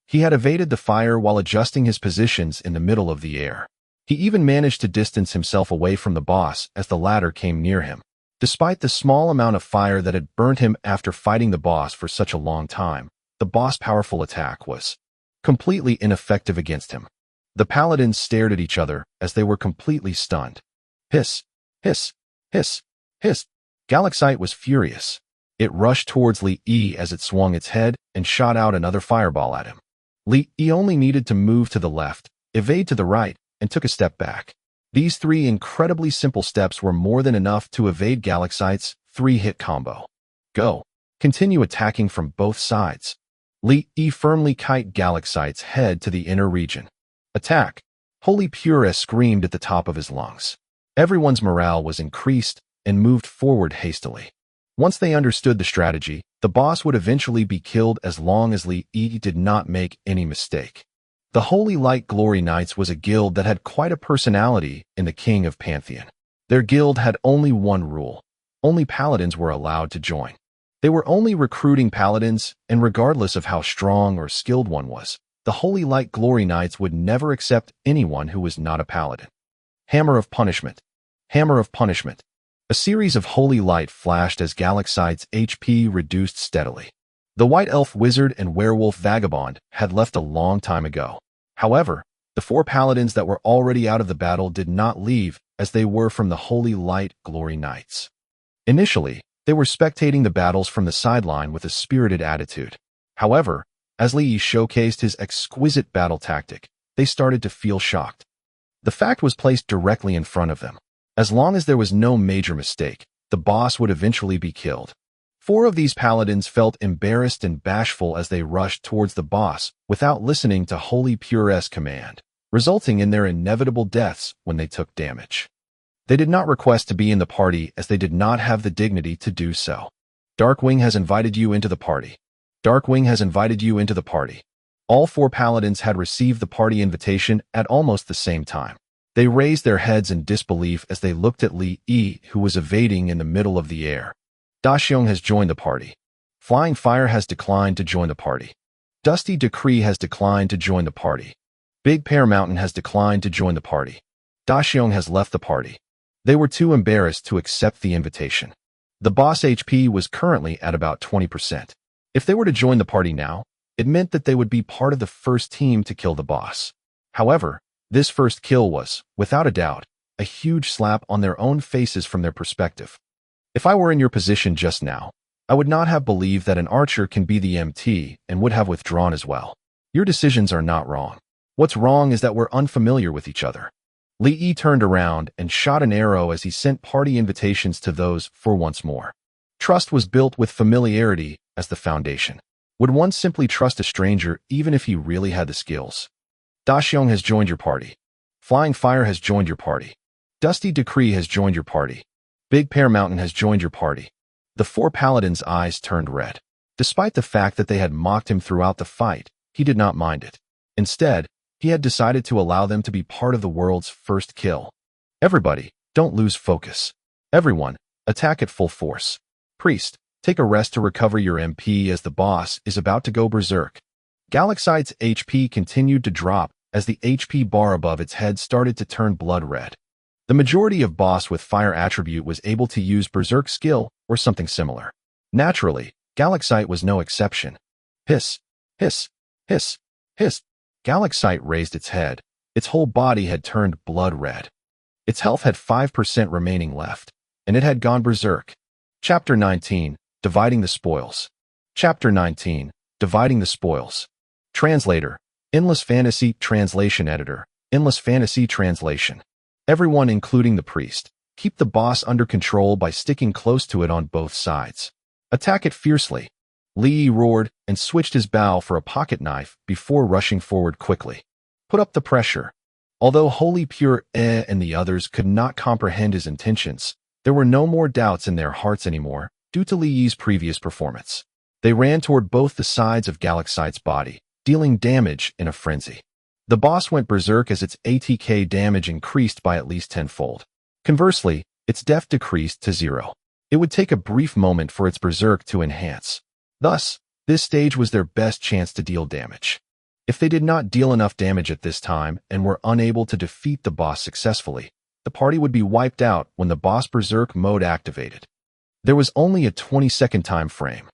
He had evaded the fire while adjusting his positions in the middle of the air. He even managed to distance himself away from the boss as the latter came near him. Despite the small amount of fire that had burnt him after fighting the boss for such a long time, the boss' powerful attack was completely ineffective against him. The paladins stared at each other as they were completely stunned. Hiss, hiss, hiss, hiss. Galaxite was furious. It rushed towards Li Yi as it swung its head and shot out another fireball at him. Li Yi only needed to move to the left, evade to the right, and took a step back. These 3 incredibly simple steps were more than enough to evade Galaxite's 3-hit combo. Go. Continue attacking from both sides. Li Yi firmly kite Galaxite's head to the inner region. Attack. Holy Pure screamed at the top of his lungs. Everyone's morale was increased and moved forward hastily. Once they understood the strategy, the boss would eventually be killed as long as Li Yi did not make any mistake. The Holy Light Glory Knights was a guild that had quite a personality in the King of Pantheon. Their guild had only one rule. Only paladins were allowed to join. They were only recruiting paladins, and regardless of how strong or skilled one was, the Holy Light Glory Knights would never accept anyone who was not a paladin. Hammer of Punishment. Hammer of Punishment. A series of holy light flashed as Galaxite's HP reduced steadily. The White Elf Wizard and Werewolf Vagabond had left a long time ago. However, the 4 paladins that were already out of the battle did not leave as they were from the Holy Light Glory Knights. Initially, they were spectating the battles from the sideline with a spirited attitude. However, as Li Yi showcased his exquisite battle tactic, they started to feel shocked. The fact was placed directly in front of them. As long as there was no major mistake, the boss would eventually be killed. 4 of these paladins felt embarrassed and bashful as they rushed towards the boss without listening to Holy Pure's command, resulting in their inevitable deaths when they took damage. They did not request to be in the party as they did not have the dignity to do so. Darkwing has invited you into the party. Darkwing has invited you into the party. All 4 paladins had received the party invitation at almost the same time. They raised their heads in disbelief as they looked at Li Yi, who was evading in the middle of the air. Daxiong has joined the party. Flying Fire has declined to join the party. Dusty Decree has declined to join the party. Big Pear Mountain has declined to join the party. Daxiong has left the party. They were too embarrassed to accept the invitation. The boss HP was currently at about 20%. If they were to join the party now, it meant that they would be part of the first team to kill the boss. However, this first kill was, without a doubt, a huge slap on their own faces from their perspective. If I were in your position just now, I would not have believed that an archer can be the MT and would have withdrawn as well. Your decisions are not wrong. What's wrong is that we're unfamiliar with each other. Li Yi turned around and shot an arrow as he sent party invitations to those for once more. Trust was built with familiarity as the foundation. Would one simply trust a stranger even if he really had the skills? Daxiong has joined your party. Flying Fire has joined your party. Dusty Decree has joined your party. Big Pear Mountain has joined your party. The 4 paladins' eyes turned red. Despite the fact that they had mocked him throughout the fight, he did not mind it. Instead, he had decided to allow them to be part of the world's first kill. Everybody, don't lose focus. Everyone, attack at full force. Priest, take a rest to recover your MP as the boss is about to go berserk. Galaxite's HP continued to drop as the HP bar above its head started to turn blood red. The majority of boss with fire attribute was able to use berserk skill or something similar. Naturally, Galaxite was no exception. Hiss, hiss, hiss, hiss. Galaxite raised its head. Its whole body had turned blood red. Its health had 5% remaining left, and it had gone berserk. Chapter 19, Dividing the Spoils. Chapter 19, Dividing the Spoils. Translator, Endless Fantasy Translation Editor, Endless Fantasy Translation. Everyone, including the priest, keep the boss under control by sticking close to it on both sides. Attack it fiercely. Li Yi roared and switched his bow for a pocket knife before rushing forward quickly. Put up the pressure. Although Holy Pure and the others could not comprehend his intentions, there were no more doubts in their hearts anymore due to Li Yi's previous performance. They ran toward both the sides of Galaxite's body, dealing damage in a frenzy. The boss went berserk as its ATK damage increased by at least tenfold. Conversely, its def decreased to 0. It would take a brief moment for its berserk to enhance. Thus, this stage was their best chance to deal damage. If they did not deal enough damage at this time and were unable to defeat the boss successfully, the party would be wiped out when the boss berserk mode activated. There was only a 20-second time frame.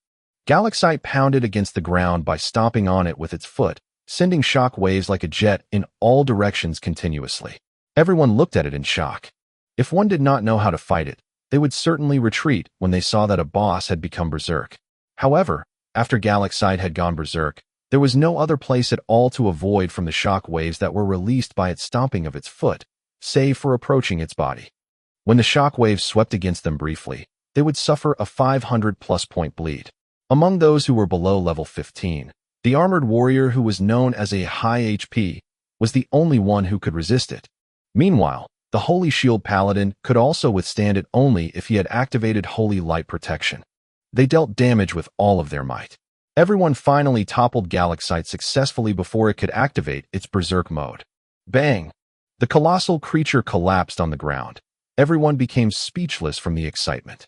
Galaxite pounded against the ground by stomping on it with its foot, sending shock waves like a jet in all directions continuously. Everyone looked at it in shock. If one did not know how to fight it, they would certainly retreat when they saw that a boss had become berserk. However, after Galaxite had gone berserk, there was no other place at all to avoid from the shock waves that were released by its stomping of its foot, save for approaching its body. When the shock waves swept against them briefly, they would suffer a 500+ point bleed. Among those who were below level 15, the armored warrior who was known as a high HP was the only one who could resist it. Meanwhile, the Holy Shield Paladin could also withstand it only if he had activated Holy Light Protection. They dealt damage with all of their might. Everyone finally toppled Galaxite successfully before it could activate its berserk mode. Bang! The colossal creature collapsed on the ground. Everyone became speechless from the excitement.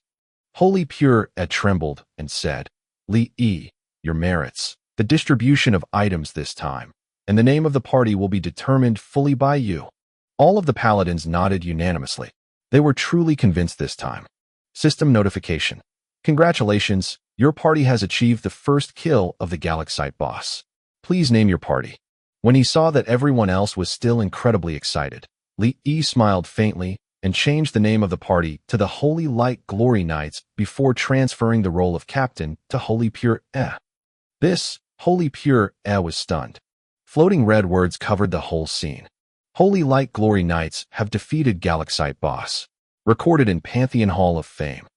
Holy Pure trembled and said, Li Yi, your merits, the distribution of items this time, and the name of the party will be determined fully by you. All of the paladins nodded unanimously. They were truly convinced this time. System notification. Congratulations, your party has achieved the first kill of the Galaxite boss. Please name your party. When he saw that everyone else was still incredibly excited, Li Yi smiled faintly and changed the name of the party to the Holy Light Glory Knights before transferring the role of captain to Holy Pure Eh. This, Holy Pure Eh, was stunned. Floating red words covered the whole scene. Holy Light Glory Knights have defeated Galaxite boss. Recorded in Pantheon Hall of Fame.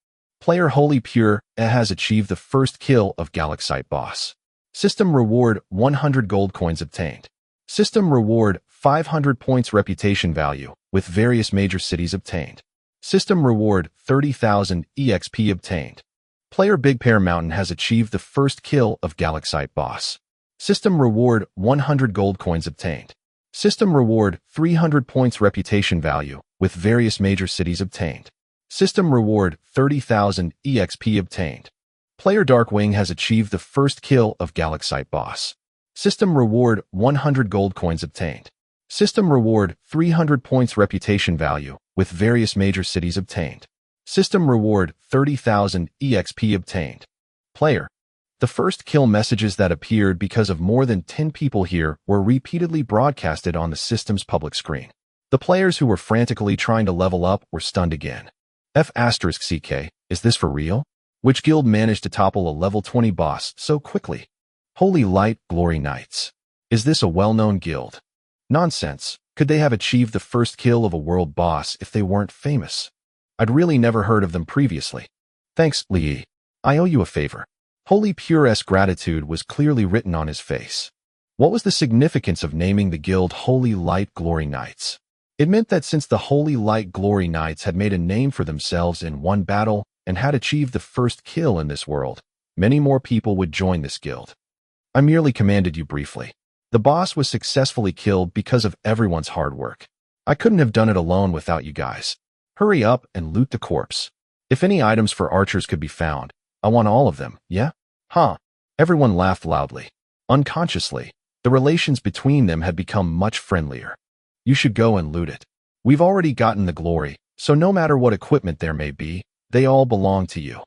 Player Holy Pure Eh has achieved the first kill of Galaxite boss. System reward 100 gold coins obtained. System reward 500 points reputation value with various major cities obtained. System reward 30,000 EXP obtained. Player Big Pear Mountain has achieved the first kill of Galaxite boss. System reward 100 gold coins obtained. System reward 300 points reputation value with various major cities obtained. System reward 30,000 EXP obtained. Player Darkwing has achieved the first kill of Galaxite boss. System reward 100 gold coins obtained. System reward 300 points reputation value with various major cities obtained. System reward 30,000 EXP obtained. Player. The first kill messages that appeared because of more than 10 people here were repeatedly broadcasted on the system's public screen. The players who were frantically trying to level up were stunned again. F***CK, is this for real? Which guild managed to topple a level 20 boss so quickly? Holy Light Glory Knights. Is this a well-known guild? Nonsense. Could they have achieved the first kill of a world boss if they weren't famous? I'd really never heard of them previously. Thanks, Lee. I owe you a favor. Holy Pure's gratitude was clearly written on his face. What was the significance of naming the guild Holy Light Glory Knights? It meant that since the Holy Light Glory Knights had made a name for themselves in one battle and had achieved the first kill in this world, many more people would join this guild. I merely commanded you briefly. The boss was successfully killed because of everyone's hard work. I couldn't have done it alone without you guys. Hurry up and loot the corpse. If any items for archers could be found, I want all of them, yeah? Huh. Everyone laughed loudly. Unconsciously, the relations between them had become much friendlier. You should go and loot it. We've already gotten the glory, so no matter what equipment there may be, they all belong to you.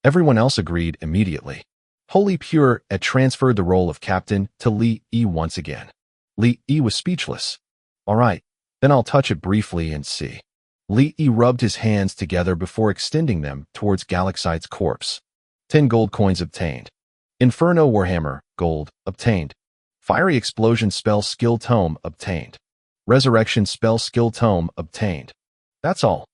Everyone else agreed immediately. Holy Pure had transferred the role of captain to Li Yi once again. Li Yi was speechless. All right, then I'll touch it briefly and see. Li Yi rubbed his hands together before extending them towards Galaxite's corpse. 10 gold coins obtained. Inferno Warhammer, gold, obtained. Fiery Explosion Spell Skill Tome obtained. Resurrection Spell Skill Tome obtained. That's all.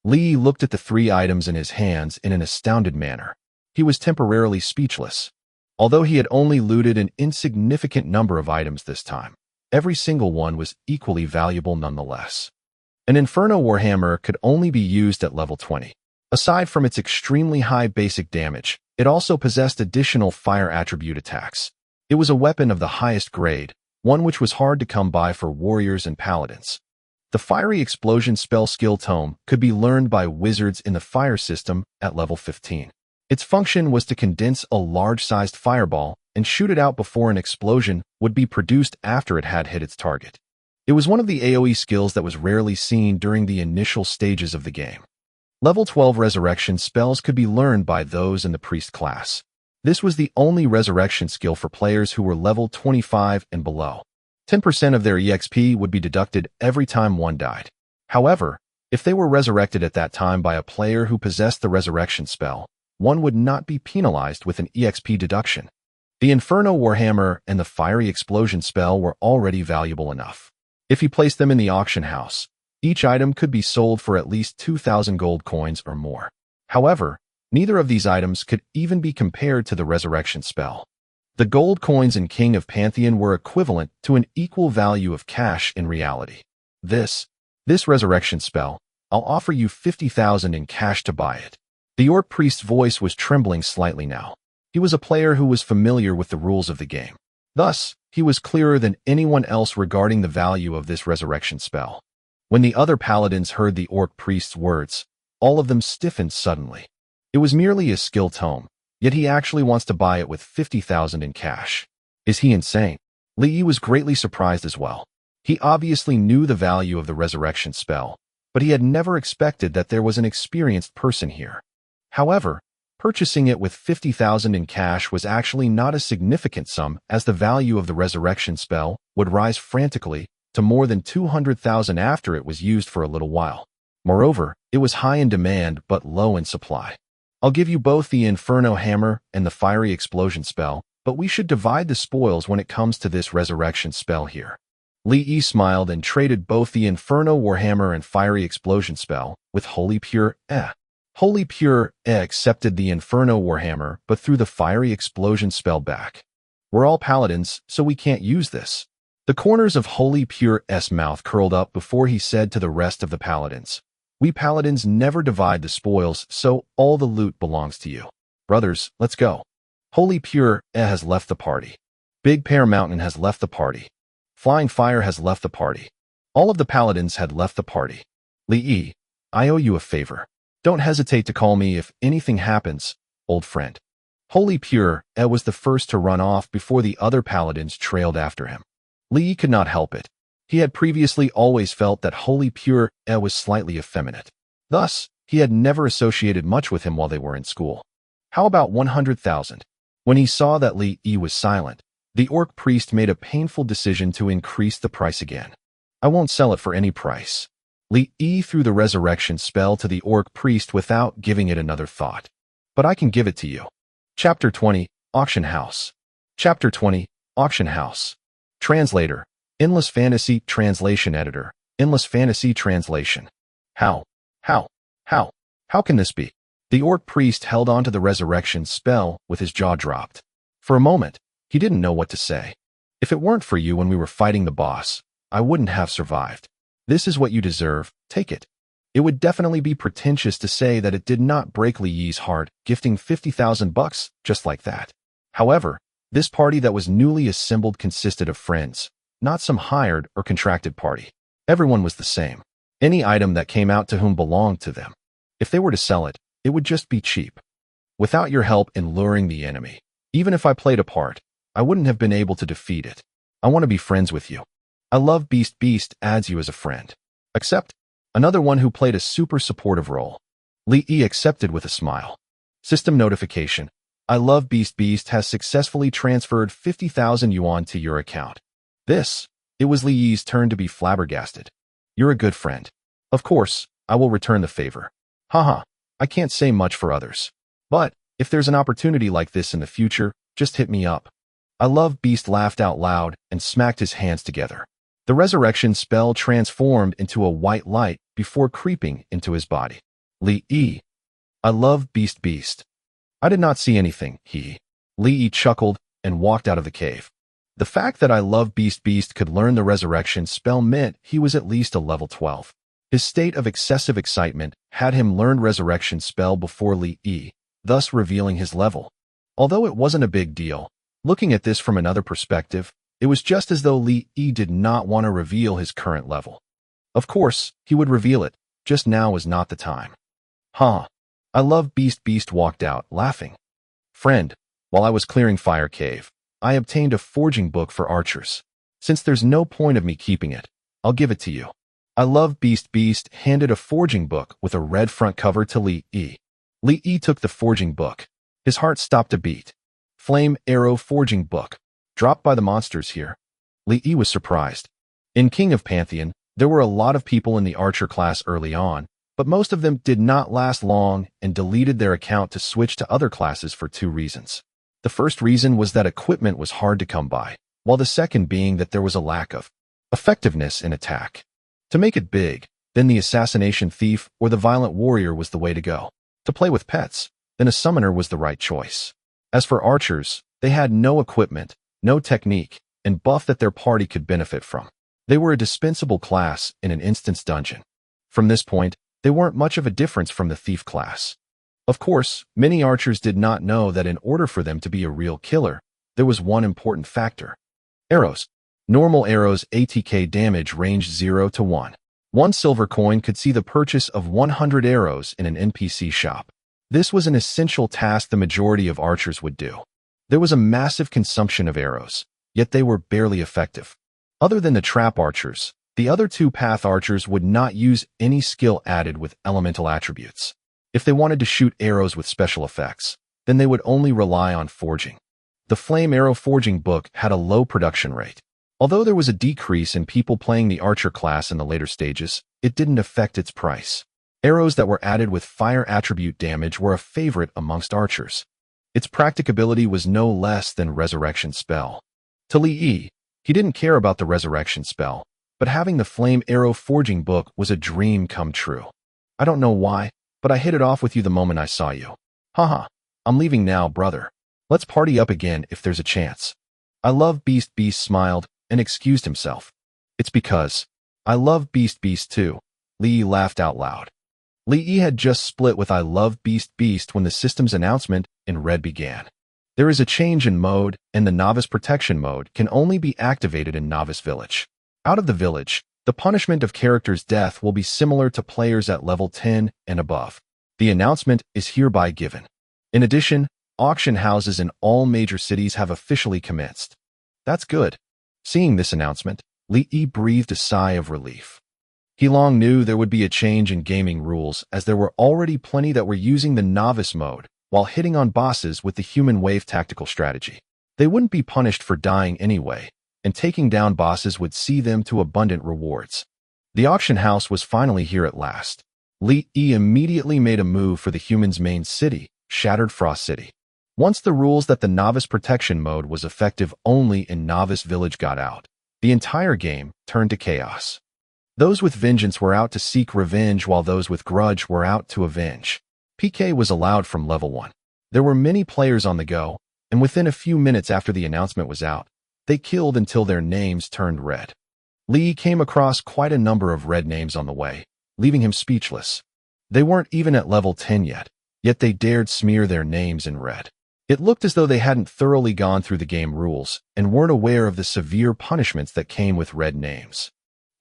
Li looked at the 3 items in his hands in an astounded manner. He was temporarily speechless. Although he had only looted an insignificant number of items this time, every single one was equally valuable nonetheless. An Inferno Warhammer could only be used at level 20. Aside from its extremely high basic damage, it also possessed additional fire attribute attacks. It was a weapon of the highest grade, one which was hard to come by for warriors and paladins. The Fiery Explosion Spell Skill Tome could be learned by wizards in the fire system at level 15. Its function was to condense a large-sized fireball and shoot it out before an explosion would be produced after it had hit its target. It was one of the AoE skills that was rarely seen during the initial stages of the game. Level 12 resurrection spells could be learned by those in the priest class. This was the only resurrection skill for players who were level 25 and below. 10% of their EXP would be deducted every time one died. However, if they were resurrected at that time by a player who possessed the resurrection spell, one would not be penalized with an EXP deduction. The Inferno Warhammer and the Fiery Explosion spell were already valuable enough. If you placed them in the auction house, each item could be sold for at least 2,000 gold coins or more. However, neither of these items could even be compared to the resurrection spell. The gold coins in King of Pantheon were equivalent to an equal value of cash in reality. This resurrection spell, I'll offer you 50,000 in cash to buy it. The Orc Priest's voice was trembling slightly now. He was a player who was familiar with the rules of the game. Thus, he was clearer than anyone else regarding the value of this resurrection spell. When the other paladins heard the Orc Priest's words, all of them stiffened suddenly. It was merely a skill tome, yet he actually wants to buy it with 50,000 in cash. Is he insane? Li Yi was greatly surprised as well. He obviously knew the value of the resurrection spell, but he had never expected that there was an experienced person here. However, purchasing it with 50,000 in cash was actually not a significant sum, as the value of the resurrection spell would rise frantically to more than 200,000 after it was used for a little while. Moreover, it was high in demand but low in supply. I'll give you both the Inferno Hammer and the Fiery Explosion spell, but we should divide the spoils when it comes to this resurrection spell here. Li Yi smiled and traded both the Inferno Warhammer and Fiery Explosion spell with Holy Pure Holy Pure accepted the Inferno Warhammer but threw the Fiery Explosion spell back. We're all paladins, so we can't use this. The corners of Holy Pure's mouth curled up before he said to the rest of the paladins, "We paladins never divide the spoils, so all the loot belongs to you. Brothers, let's go." Holy Pure has left the party. Big Pear Mountain has left the party. Flying Fire has left the party. All of the paladins had left the party. Li Yi, I owe you a favor. Don't hesitate to call me if anything happens, old friend. Holy Pure was the first to run off before the other paladins trailed after him. Li Yi could not help it. He had previously always felt that Holy Pure was slightly effeminate. Thus, he had never associated much with him while they were in school. How about 100,000? When he saw that Li Yi was silent, the orc priest made a painful decision to increase the price again. I won't sell it for any price. Li Yi threw the resurrection spell to the orc priest without giving it another thought. But I can give it to you. Chapter 20, Auction House. Chapter 20, Auction House. Translator, Endless Fantasy Translation Editor, Endless Fantasy Translation. How can this be? The orc priest held on to the resurrection spell with his jaw dropped. For a moment, he didn't know what to say. If it weren't for you when we were fighting the boss, I wouldn't have survived. This is what you deserve, take it. It would definitely be pretentious to say that it did not break Li Yi's heart, gifting 50,000 bucks just like that. However, this party that was newly assembled consisted of friends, not some hired or contracted party. Everyone was the same. Any item that came out to whom belonged to them. If they were to sell it, it would just be cheap. Without your help in luring the enemy, even if I played a part, I wouldn't have been able to defeat it. I want to be friends with you. I love Beast adds you as a friend. Accept. Another one who played a super supportive role. Li Yi accepted with a smile. System notification. I love Beast has successfully transferred 50,000 yuan to your account. It was Li Yi's turn to be flabbergasted. You're a good friend. Of course, I will return the favor. Haha, I can't say much for others. But, if there's an opportunity like this in the future, just hit me up. I love Beast laughed out loud and smacked his hands together. The resurrection spell transformed into a white light before creeping into his body. Li Yi. I love Beast. I did not see anything, Li Yi chuckled and walked out of the cave. The fact that I love Beast could learn the resurrection spell meant he was at least a level 12. His state of excessive excitement had him learn resurrection spell before Li Yi, thus revealing his level. Although it wasn't a big deal, looking at this from another perspective, it was just as though Li Yi did not want to reveal his current level. Of course, he would reveal it, just now was not the time. I love Beast walked out, laughing. Friend, while I was clearing Fire Cave, I obtained a forging book for archers. Since there's no point of me keeping it, I'll give it to you. I love Beast handed a forging book with a red front cover to Li Yi. Li Yi took the forging book. His heart stopped a beat. Flame Arrow Forging Book. Dropped by the monsters here. Li Yi was surprised. In King of Pantheon, there were a lot of people in the archer class early on, but most of them did not last long and deleted their account to switch to other classes for two reasons. The first reason was that equipment was hard to come by, while the second being that there was a lack of effectiveness in attack. To make it big, then the assassination thief or the violent warrior was the way to go. To play with pets, then a summoner was the right choice. As for archers, they had no equipment, no technique, and buff that their party could benefit from. They were a dispensable class in an instance dungeon. From this point, they weren't much of a difference from the thief class. Of course, many archers did not know that in order for them to be a real killer, there was one important factor. Arrows. Normal arrows ATK damage range 0 to 1. 1 silver coin could see the purchase of 100 arrows in an NPC shop. This was an essential task the majority of archers would do. There was a massive consumption of arrows, yet they were barely effective. Other than the trap archers, the other two path archers would not use any skill added with elemental attributes. If they wanted to shoot arrows with special effects, then they would only rely on forging. The Flame Arrow Forging book had a low production rate. Although there was a decrease in people playing the archer class in the later stages, it didn't affect its price. Arrows that were added with fire attribute damage were a favorite amongst archers. Its practicability was no less than resurrection spell. To Li Yi, he didn't care about the resurrection spell, but having the flame arrow forging book was a dream come true. I don't know why, but I hit it off with you the moment I saw you. Haha, I'm leaving now, brother. Let's party up again if there's a chance. I love Beast smiled and excused himself. It's because I love Beast too. Li Yi laughed out loud. Li Yi had just split with I love Beast when the system's announcement in red began. There is a change in mode, and the novice protection mode can only be activated in Novice Village. Out of the village, the punishment of character's death will be similar to players at level 10 and above. The announcement is hereby given. In addition, auction houses in all major cities have officially commenced. That's good. Seeing this announcement, Li Yi breathed a sigh of relief. He long knew there would be a change in gaming rules, as there were already plenty that were using the novice mode while hitting on bosses with the human wave tactical strategy. They wouldn't be punished for dying anyway, and taking down bosses would see them to abundant rewards. The auction house was finally here at last. Li Yi immediately made a move for the humans' main city, Shattered Frost City. Once the rules that the novice protection mode was effective only in Novice Village got out, the entire game turned to chaos. Those with vengeance were out to seek revenge, while those with grudge were out to avenge. PK was allowed from level 1. There were many players on the go, and within a few minutes after the announcement was out, they killed until their names turned red. Li came across quite a number of red names on the way, leaving him speechless. They weren't even at level 10 yet they dared smear their names in red. It looked as though they hadn't thoroughly gone through the game rules and weren't aware of the severe punishments that came with red names.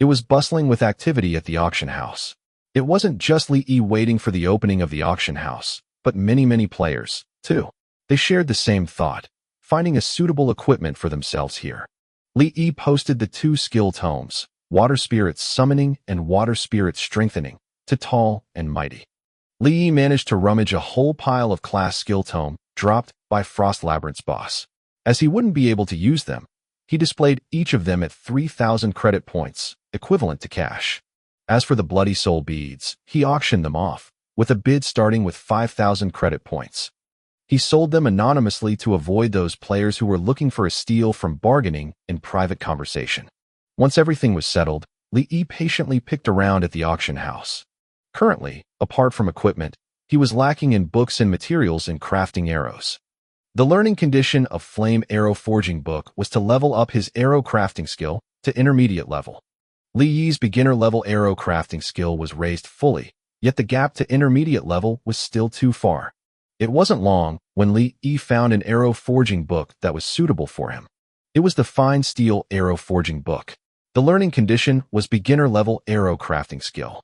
It was bustling with activity at the auction house. It wasn't just Li Yi waiting for the opening of the auction house, but many players, too. They shared the same thought, finding a suitable equipment for themselves here. Li Yi posted the 2 skill tomes, Water Spirit Summoning and Water Spirit Strengthening, to Tall and Mighty. Li Yi managed to rummage a whole pile of class skill tome dropped by Frost Labyrinth's boss. As he wouldn't be able to use them, he displayed each of them at 3,000 credit points, equivalent to cash. As for the Bloody Soul beads, he auctioned them off, with a bid starting with 5,000 credit points. He sold them anonymously to avoid those players who were looking for a steal from bargaining in private conversation. Once everything was settled, Li Yi patiently picked around at the auction house. Currently, apart from equipment, he was lacking in books and materials in crafting arrows. The learning condition of Flame Arrow Forging Book was to level up his arrow crafting skill to intermediate level. Li Yi's beginner-level arrow crafting skill was raised fully, yet the gap to intermediate level was still too far. It wasn't long when Li Yi found an arrow forging book that was suitable for him. It was the Fine Steel Arrow Forging Book. The learning condition was beginner-level arrow crafting skill.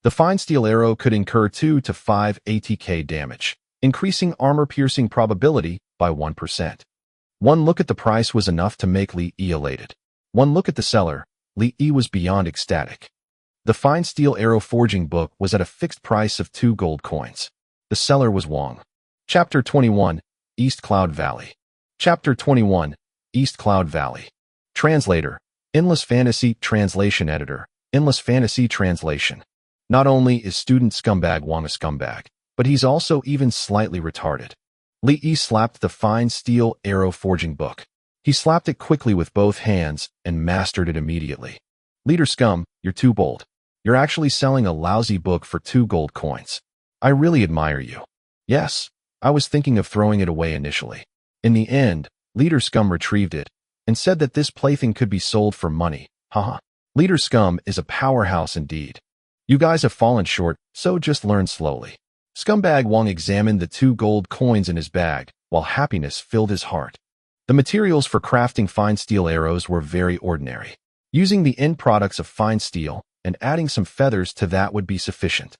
The fine steel arrow could incur 2 to 5 ATK damage, increasing armor-piercing probability by 1%. One look at the price was enough to make Li Yi elated. One look at the seller, Li Yi was beyond ecstatic. The Fine Steel Arrow Forging Book was at a fixed price of 2 gold coins. The seller was Wang. Chapter 21, East Cloud Valley. Chapter 21, East Cloud Valley. Translator, Endless Fantasy Translation Editor, Endless Fantasy Translation. Not only is student scumbag Wang a scumbag, but he's also even slightly retarded. Li Yi slapped the Fine Steel Arrow Forging Book. He slapped it quickly with both hands and mastered it immediately. Leader Scum, you're too bold. You're actually selling a lousy book for 2 gold coins. I really admire you. Yes, I was thinking of throwing it away initially. In the end, Leader Scum retrieved it and said that this plaything could be sold for money. Haha. Leader Scum is a powerhouse indeed. You guys have fallen short, so just learn slowly. Scumbag Wang examined the 2 gold coins in his bag, while happiness filled his heart. The materials for crafting fine steel arrows were very ordinary. Using the end products of fine steel and adding some feathers to that would be sufficient.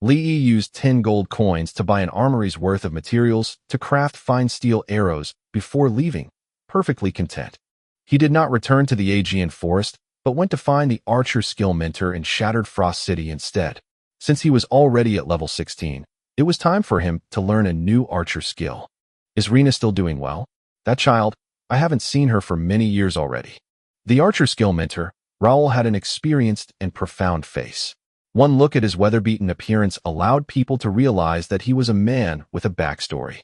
Li Yi used 10 gold coins to buy an armory's worth of materials to craft fine steel arrows before leaving, perfectly content. He did not return to the Aegean Forest, but went to find the archer skill mentor in Shattered Frost City instead. Since he was already at level 16, it was time for him to learn a new archer skill. Is Rena still doing well? That child, I haven't seen her for many years already. The archer skill mentor, Raoul, had an experienced and profound face. One look at his weather-beaten appearance allowed people to realize that he was a man with a backstory.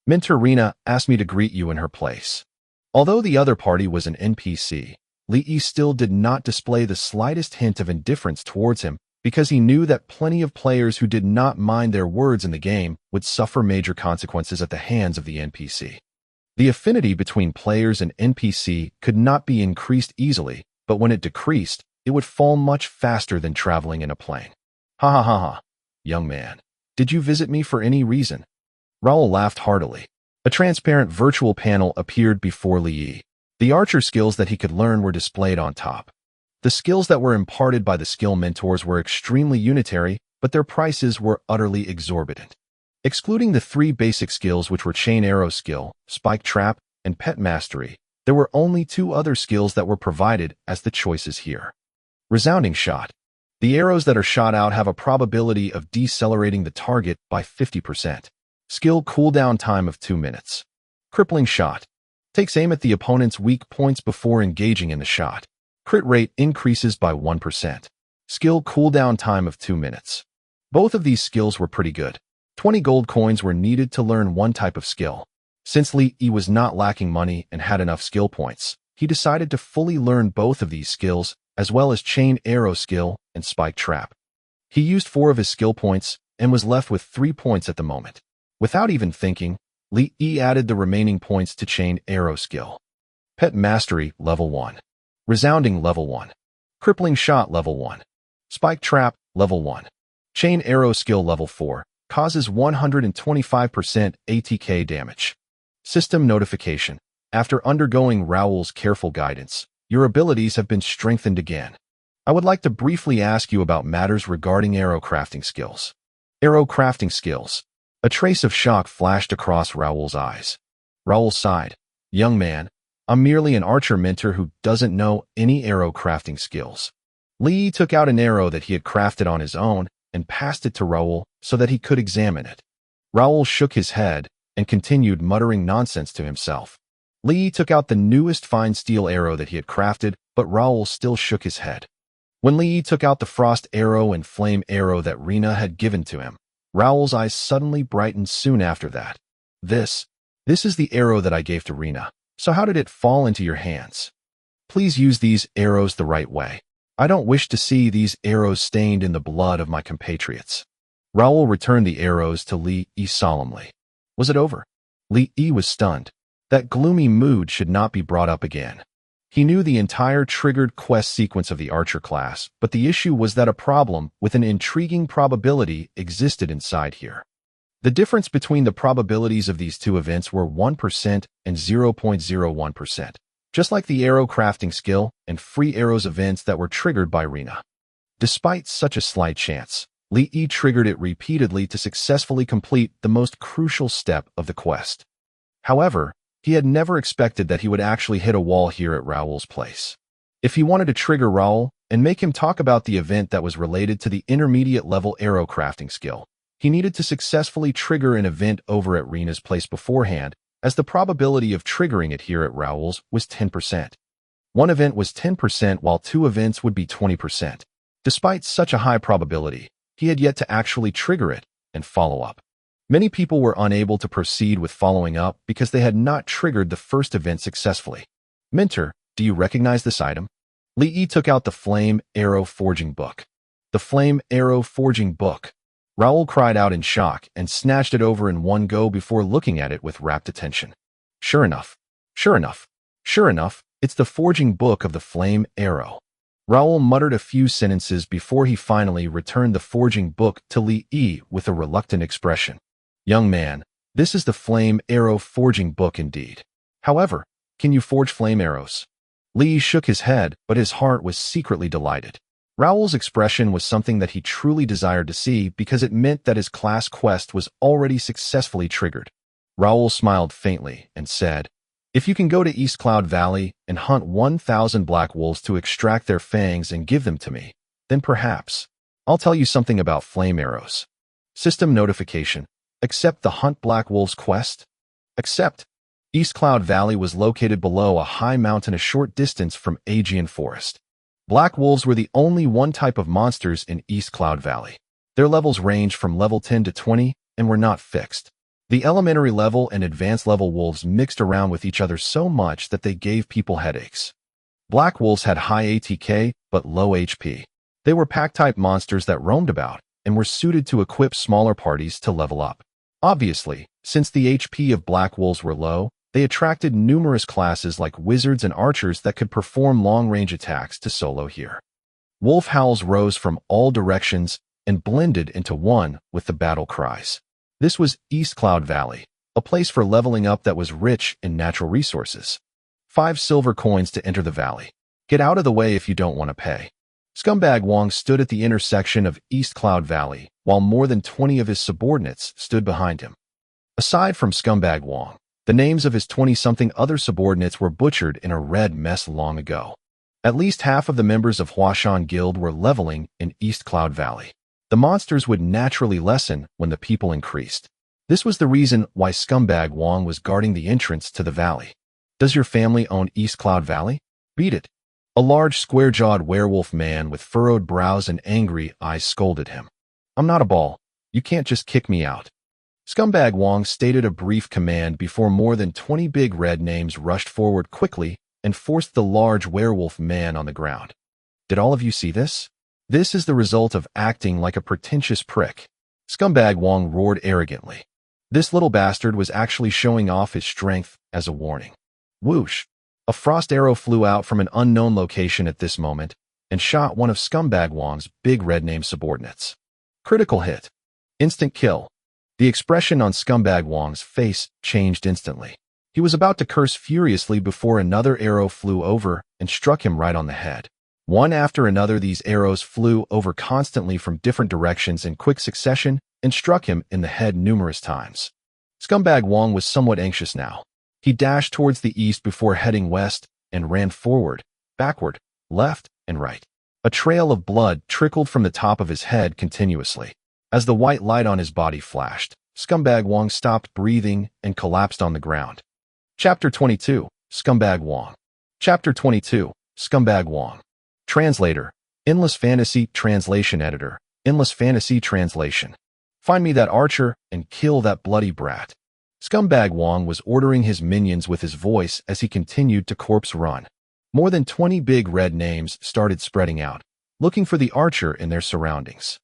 Mentor Rina asked me to greet you in her place. Although the other party was an NPC, Lee still did not display the slightest hint of indifference towards him because he knew that plenty of players who did not mind their words in the game would suffer major consequences at the hands of the NPC. The affinity between players and NPC could not be increased easily, but when it decreased, it would fall much faster than traveling in a plane. Ha ha ha ha. Young man, did you visit me for any reason? Raoul laughed heartily. A transparent virtual panel appeared before Lee. The archer skills that he could learn were displayed on top. The skills that were imparted by the skill mentors were extremely unitary, but their prices were utterly exorbitant. Excluding the 3 basic skills which were chain arrow skill, spike trap, and pet mastery, there were only 2 other skills that were provided as the choices here. Resounding shot. The arrows that are shot out have a probability of decelerating the target by 50%. Skill cooldown time of 2 minutes. Crippling shot. Takes aim at the opponent's weak points before engaging in the shot. Crit rate increases by 1%. Skill cooldown time of 2 minutes. Both of these skills were pretty good. 20 gold coins were needed to learn one type of skill. Since Lee was not lacking money and had enough skill points, he decided to fully learn both of these skills, as well as chain arrow skill and spike trap. He used 4 of his skill points and was left with 3 points at the moment. Without even thinking, Lee added the remaining points to chain arrow skill. Pet mastery level 1. Resounding level 1. Crippling shot level 1. Spike trap level 1. Chain arrow skill level 4. Causes 125% ATK damage. System notification. After undergoing Raoul's careful guidance, your abilities have been strengthened again. I would like to briefly ask you about matters regarding arrow crafting skills. Arrow crafting skills. A trace of shock flashed across Raoul's eyes. Raoul sighed. Young man, I'm merely an archer mentor who doesn't know any arrow crafting skills. Lee took out an arrow that he had crafted on his own and passed it to Raoul so that he could examine it. Raoul shook his head and continued muttering nonsense to himself. Lee took out the newest fine steel arrow that he had crafted, but Raoul still shook his head. When Lee took out the frost arrow and flame arrow that Rina had given to him, Raoul's eyes suddenly brightened soon after that. This is the arrow that I gave to Rina. So how did it fall into your hands? Please use these arrows the right way. I don't wish to see these arrows stained in the blood of my compatriots. Raoul returned the arrows to Lee solemnly. Was it over? Lee was stunned. That gloomy mood should not be brought up again. He knew the entire triggered quest sequence of the archer class, but the issue was that a problem with an intriguing probability existed inside here. The difference between the probabilities of these 2 events were 1% and 0.01%, just like the arrow crafting skill and free arrows events that were triggered by Rina. Despite such a slight chance, Lee triggered it repeatedly to successfully complete the most crucial step of the quest. However, he had never expected that he would actually hit a wall here at Raoul's place. If he wanted to trigger Raoul and make him talk about the event that was related to the intermediate level arrow crafting skill, he needed to successfully trigger an event over at Rina's place beforehand, as the probability of triggering it here at Raoul's was 10%. One event was 10% while 2 events would be 20%. Despite such a high probability, he had yet to actually trigger it and follow up. Many people were unable to proceed with following up because they had not triggered the first event successfully. Mentor, do you recognize this item? Lee took out the Flame Arrow Forging Book. The Flame Arrow Forging Book. Raoul cried out in shock and snatched it over in one go before looking at it with rapt attention. Sure enough, it's the forging book of the Flame Arrow. Raoul muttered a few sentences before he finally returned the forging book to Lee with a reluctant expression. Young man, this is the Flame Arrow Forging Book indeed. However, can you forge flame arrows? Lee shook his head, but his heart was secretly delighted. Raoul's expression was something that he truly desired to see because it meant that his class quest was already successfully triggered. Raoul smiled faintly and said, If you can go to East Cloud Valley and hunt 1,000 black wolves to extract their fangs and give them to me, then perhaps I'll tell you something about flame arrows. System notification. Accept the Hunt Black Wolves quest? Accept. East Cloud Valley was located below a high mountain a short distance from Aegean Forest. Black wolves were the only one type of monsters in East Cloud Valley. Their levels ranged from level 10 to 20 and were not fixed. The elementary level and advanced level wolves mixed around with each other so much that they gave people headaches. Black wolves had high ATK but low HP. They were pack-type monsters that roamed about and were suited to equip smaller parties to level up. Obviously, since the HP of black wolves were low, they attracted numerous classes like wizards and archers that could perform long-range attacks to solo here. Wolf howls rose from all directions and blended into one with the battle cries. This was East Cloud Valley, a place for leveling up that was rich in natural resources. 5 silver coins to enter the valley. Get out of the way if you don't want to pay. Scumbag Wong stood at the intersection of East Cloud Valley, while more than 20 of his subordinates stood behind him. Aside from Scumbag Wong, the names of his 20-something other subordinates were butchered in a red mess long ago. At least half of the members of Huashan Guild were leveling in East Cloud Valley. The monsters would naturally lessen when the people increased. This was the reason why Scumbag Wong was guarding the entrance to the valley. Does your family own East Cloud Valley? Beat it. A large, square-jawed werewolf man with furrowed brows and angry eyes scolded him. I'm not a ball. You can't just kick me out. Scumbag Wong stated a brief command before more than 20 big red names rushed forward quickly and forced the large werewolf man on the ground. Did all of you see this? This is the result of acting like a pretentious prick. Scumbag Wong roared arrogantly. This little bastard was actually showing off his strength as a warning. Whoosh! A frost arrow flew out from an unknown location at this moment and shot one of Scumbag Wong's big red name subordinates. Critical hit. Instant kill. The expression on Scumbag Wong's face changed instantly. He was about to curse furiously before another arrow flew over and struck him right on the head. One after another, these arrows flew over constantly from different directions in quick succession and struck him in the head numerous times. Scumbag Wong was somewhat anxious now. He dashed towards the east before heading west and ran forward, backward, left, and right. A trail of blood trickled from the top of his head continuously. As the white light on his body flashed, Scumbag Wong stopped breathing and collapsed on the ground. Chapter 22, Scumbag Wong. Chapter 22, Scumbag Wong. Translator, Endless Fantasy Translation Editor, Endless Fantasy Translation. Find me that archer and kill that bloody brat. Scumbag Wong was ordering his minions with his voice as he continued to corpse run. More than 20 big red names started spreading out, looking for the archer in their surroundings.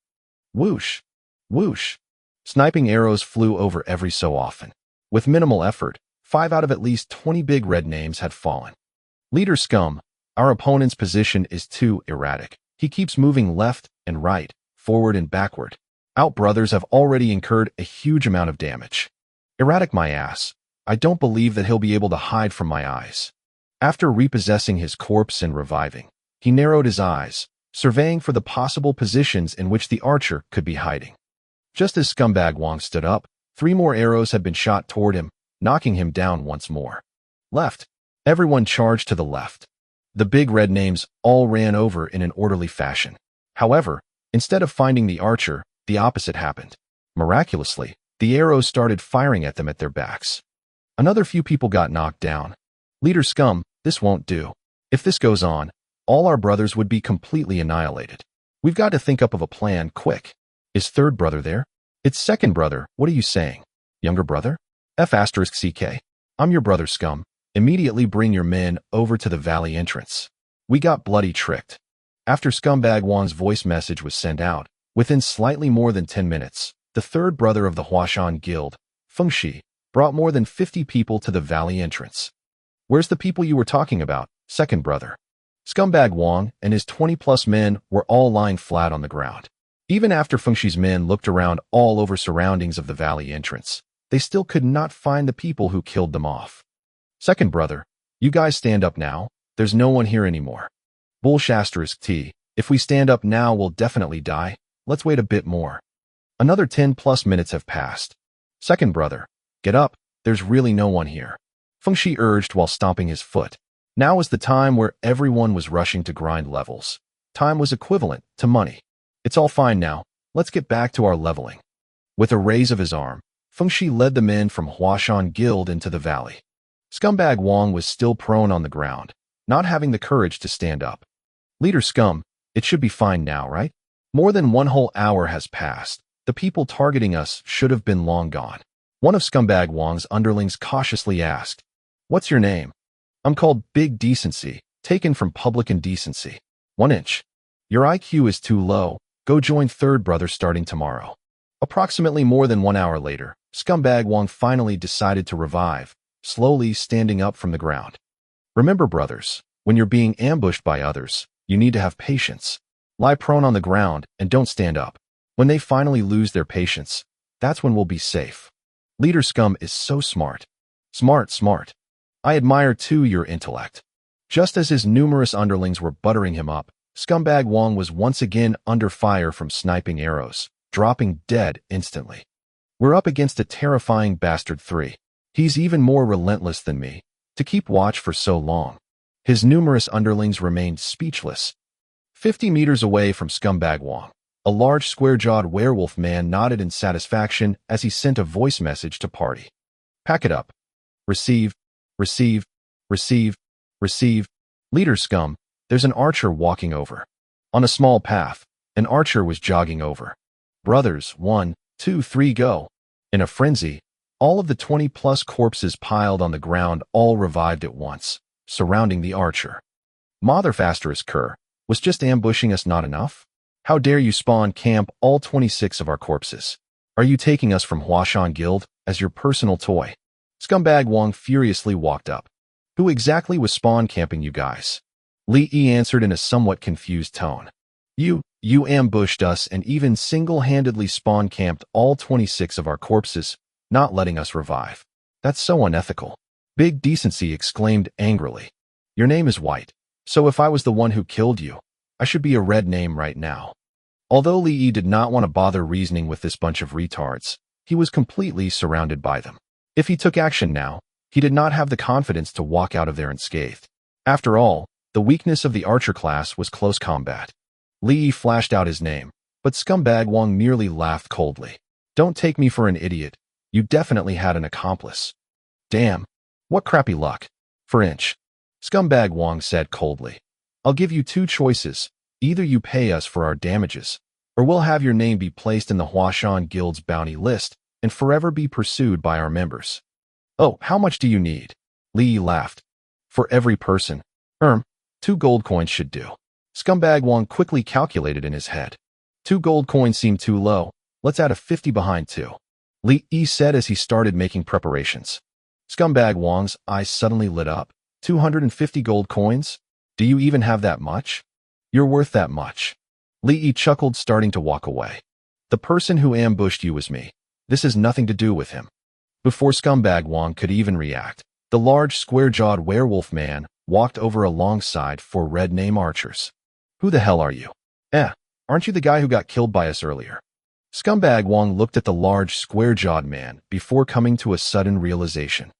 Whoosh! Whoosh! Sniping arrows flew over every so often. With minimal effort, 5 out of at least 20 big red names had fallen. Leader Scum, our opponent's position is too erratic. He keeps moving left and right, forward and backward. Our brothers have already incurred a huge amount of damage. Erratic my ass. I don't believe that he'll be able to hide from my eyes. After repossessing his corpse and reviving, he narrowed his eyes, surveying for the possible positions in which the archer could be hiding. Just as Scumbag Wong stood up, 3 more arrows had been shot toward him, knocking him down once more. Left. Everyone charged to the left. The big red names all ran over in an orderly fashion. However, instead of finding the archer, the opposite happened. Miraculously, the arrows started firing at them at their backs. Another few people got knocked down. Leader Scum, this won't do. If this goes on, all our brothers would be completely annihilated. We've got to think up of a plan quick. Is third brother there? It's second brother, what are you saying? Younger brother? F***CK. I'm your brother Scum. Immediately bring your men over to the valley entrance. We got bloody tricked. After Scumbag Wong's voice message was sent out, within slightly more than 10 minutes, the third brother of the Huashan Guild, Fengshi, brought more than 50 people to the valley entrance. Where's the people you were talking about, second brother? Scumbag Wong and his 20-plus men were all lying flat on the ground. Even after Fengshi's men looked around all over surroundings of the valley entrance, they still could not find the people who killed them off. Second brother, you guys stand up now. There's no one here anymore. Bullshasterisk. If we stand up now, we'll definitely die. Let's wait a bit more. Another 10+ minutes have passed. Second brother, get up. There's really no one here. Fengshi urged while stomping his foot. Now was the time where everyone was rushing to grind levels. Time was equivalent to money. It's all fine now. Let's get back to our leveling. With a raise of his arm, Fengshi led the men from Huashan Guild into the valley. Scumbag Wong was still prone on the ground, not having the courage to stand up. Leader Scum, it should be fine now, right? More than 1 whole hour has passed. The people targeting us should have been long gone. One of Scumbag Wong's underlings cautiously asked, "What's your name?" "I'm called Big Decency, taken from public indecency. 1 inch. Your IQ is too low. Go join Third Brother starting tomorrow." Approximately more than 1 hour later, Scumbag Wong finally decided to revive, slowly standing up from the ground. Remember, brothers, when you're being ambushed by others, you need to have patience. Lie prone on the ground and don't stand up. When they finally lose their patience, that's when we'll be safe. Leader Scum is so smart. Smart. I admire too your intellect. Just as his numerous underlings were buttering him up, Scumbag Wong was once again under fire from sniping arrows, dropping dead instantly. We're up against a terrifying bastard 3. He's even more relentless than me. To keep watch for so long. His numerous underlings remained speechless. 50 meters away from Scumbag Wong, a large square-jawed werewolf man nodded in satisfaction as he sent a voice message to party. "Pack it up. Receive. Leader Scum, there's an archer walking over." On a small path, an archer was jogging over. "Brothers, 1, 2, 3, go." In a frenzy, all of the 20-plus corpses piled on the ground all revived at once, surrounding the archer. "Motherfasterous cur, was just ambushing us not enough? How dare you spawn camp all 26 of our corpses? Are you taking us from Huashan Guild as your personal toy?" Scumbag Wong furiously walked up. "Who exactly was spawn camping you guys?" Li Yi answered in a somewhat confused tone. You ambushed us and even single-handedly spawn camped all 26 of our corpses, not letting us revive. That's so unethical." Big Decency exclaimed angrily. "Your name is White, so if I was the one who killed you, I should be a red name right now." Although Li Yi did not want to bother reasoning with this bunch of retards, he was completely surrounded by them. If he took action now, he did not have the confidence to walk out of there unscathed. After all, the weakness of the archer class was close combat. Li Yi flashed out his name, but Scumbag Wong merely laughed coldly. "Don't take me for an idiot. You definitely had an accomplice." "Damn, what crappy luck." "For inch," Scumbag Wong said coldly. "I'll give you 2 choices. Either you pay us for our damages, or we'll have your name be placed in the Huashan Guild's bounty list and forever be pursued by our members." "Oh, how much do you need?" Li Yi laughed. "For every person. 2 gold coins should do." Scumbag Wong quickly calculated in his head. 2 gold coins seem too low. Let's add a 50 behind 2. Li Yi said as he started making preparations. Scumbag Wong's eyes suddenly lit up. 250 gold coins? Do you even have that much? You're worth that much. Li Yi chuckled, starting to walk away. The person who ambushed you was me. This has nothing to do with him. Before Scumbag Wong could even react, the large square-jawed werewolf man walked over alongside 4 red name archers. "Who the hell are you?" Aren't you the guy who got killed by us earlier?" Scumbag Wong looked at the large square-jawed man before coming to a sudden realization.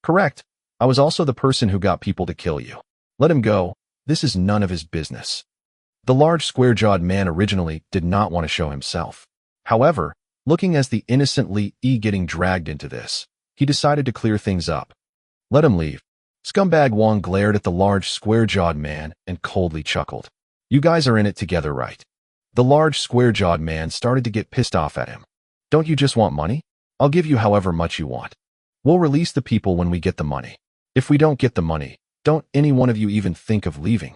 "Correct. I was also the person who got people to kill you. Let him go. This is none of his business." The large square-jawed man originally did not want to show himself. However, looking as the innocent Li Yi getting dragged into this, he decided to clear things up. "Let him leave." Scumbag Wong glared at the large square-jawed man and coldly chuckled. "You guys are in it together, right?" The large square-jawed man started to get pissed off at him. "Don't you just want money? I'll give you however much you want. We'll release the people when we get the money. If we don't get the money, don't any one of you even think of leaving."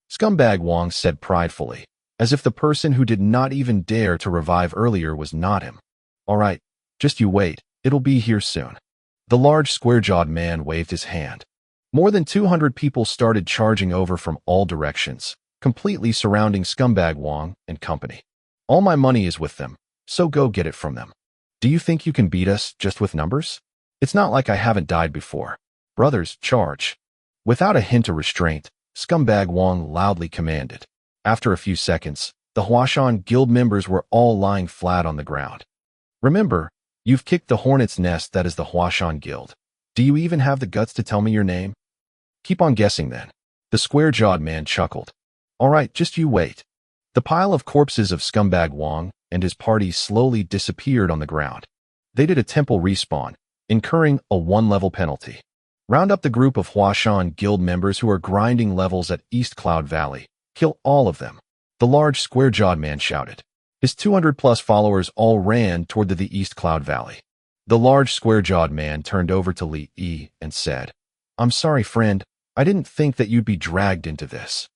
Scumbag Wong said pridefully, as if the person who did not even dare to revive earlier was not him. "All right, just you wait. It'll be here soon." The large square-jawed man waved his hand. More than 200 people started charging over from all directions, completely surrounding Scumbag Wong and company. "All my money is with them, so go get it from them. Do you think you can beat us just with numbers? It's not like I haven't died before. Brothers, charge." Without a hint of restraint, Scumbag Wong loudly commanded. After a few seconds, the Huashan Guild members were all lying flat on the ground. "Remember, you've kicked the hornet's nest that is the Huashan Guild. Do you even have the guts to tell me your name?" "Keep on guessing then." The square-jawed man chuckled. "All right, just you wait." The pile of corpses of Scumbag Wong and his party slowly disappeared on the ground. They did a temple respawn, incurring a 1-level penalty. Round up the group of Huashan Guild members who are grinding levels at East Cloud Valley, Kill all of them. The large square-jawed man shouted. His 200-plus followers all ran toward the East Cloud Valley. The large square-jawed man turned over to Li Yi and said, "I'm sorry, friend. I didn't think that you'd be dragged into this."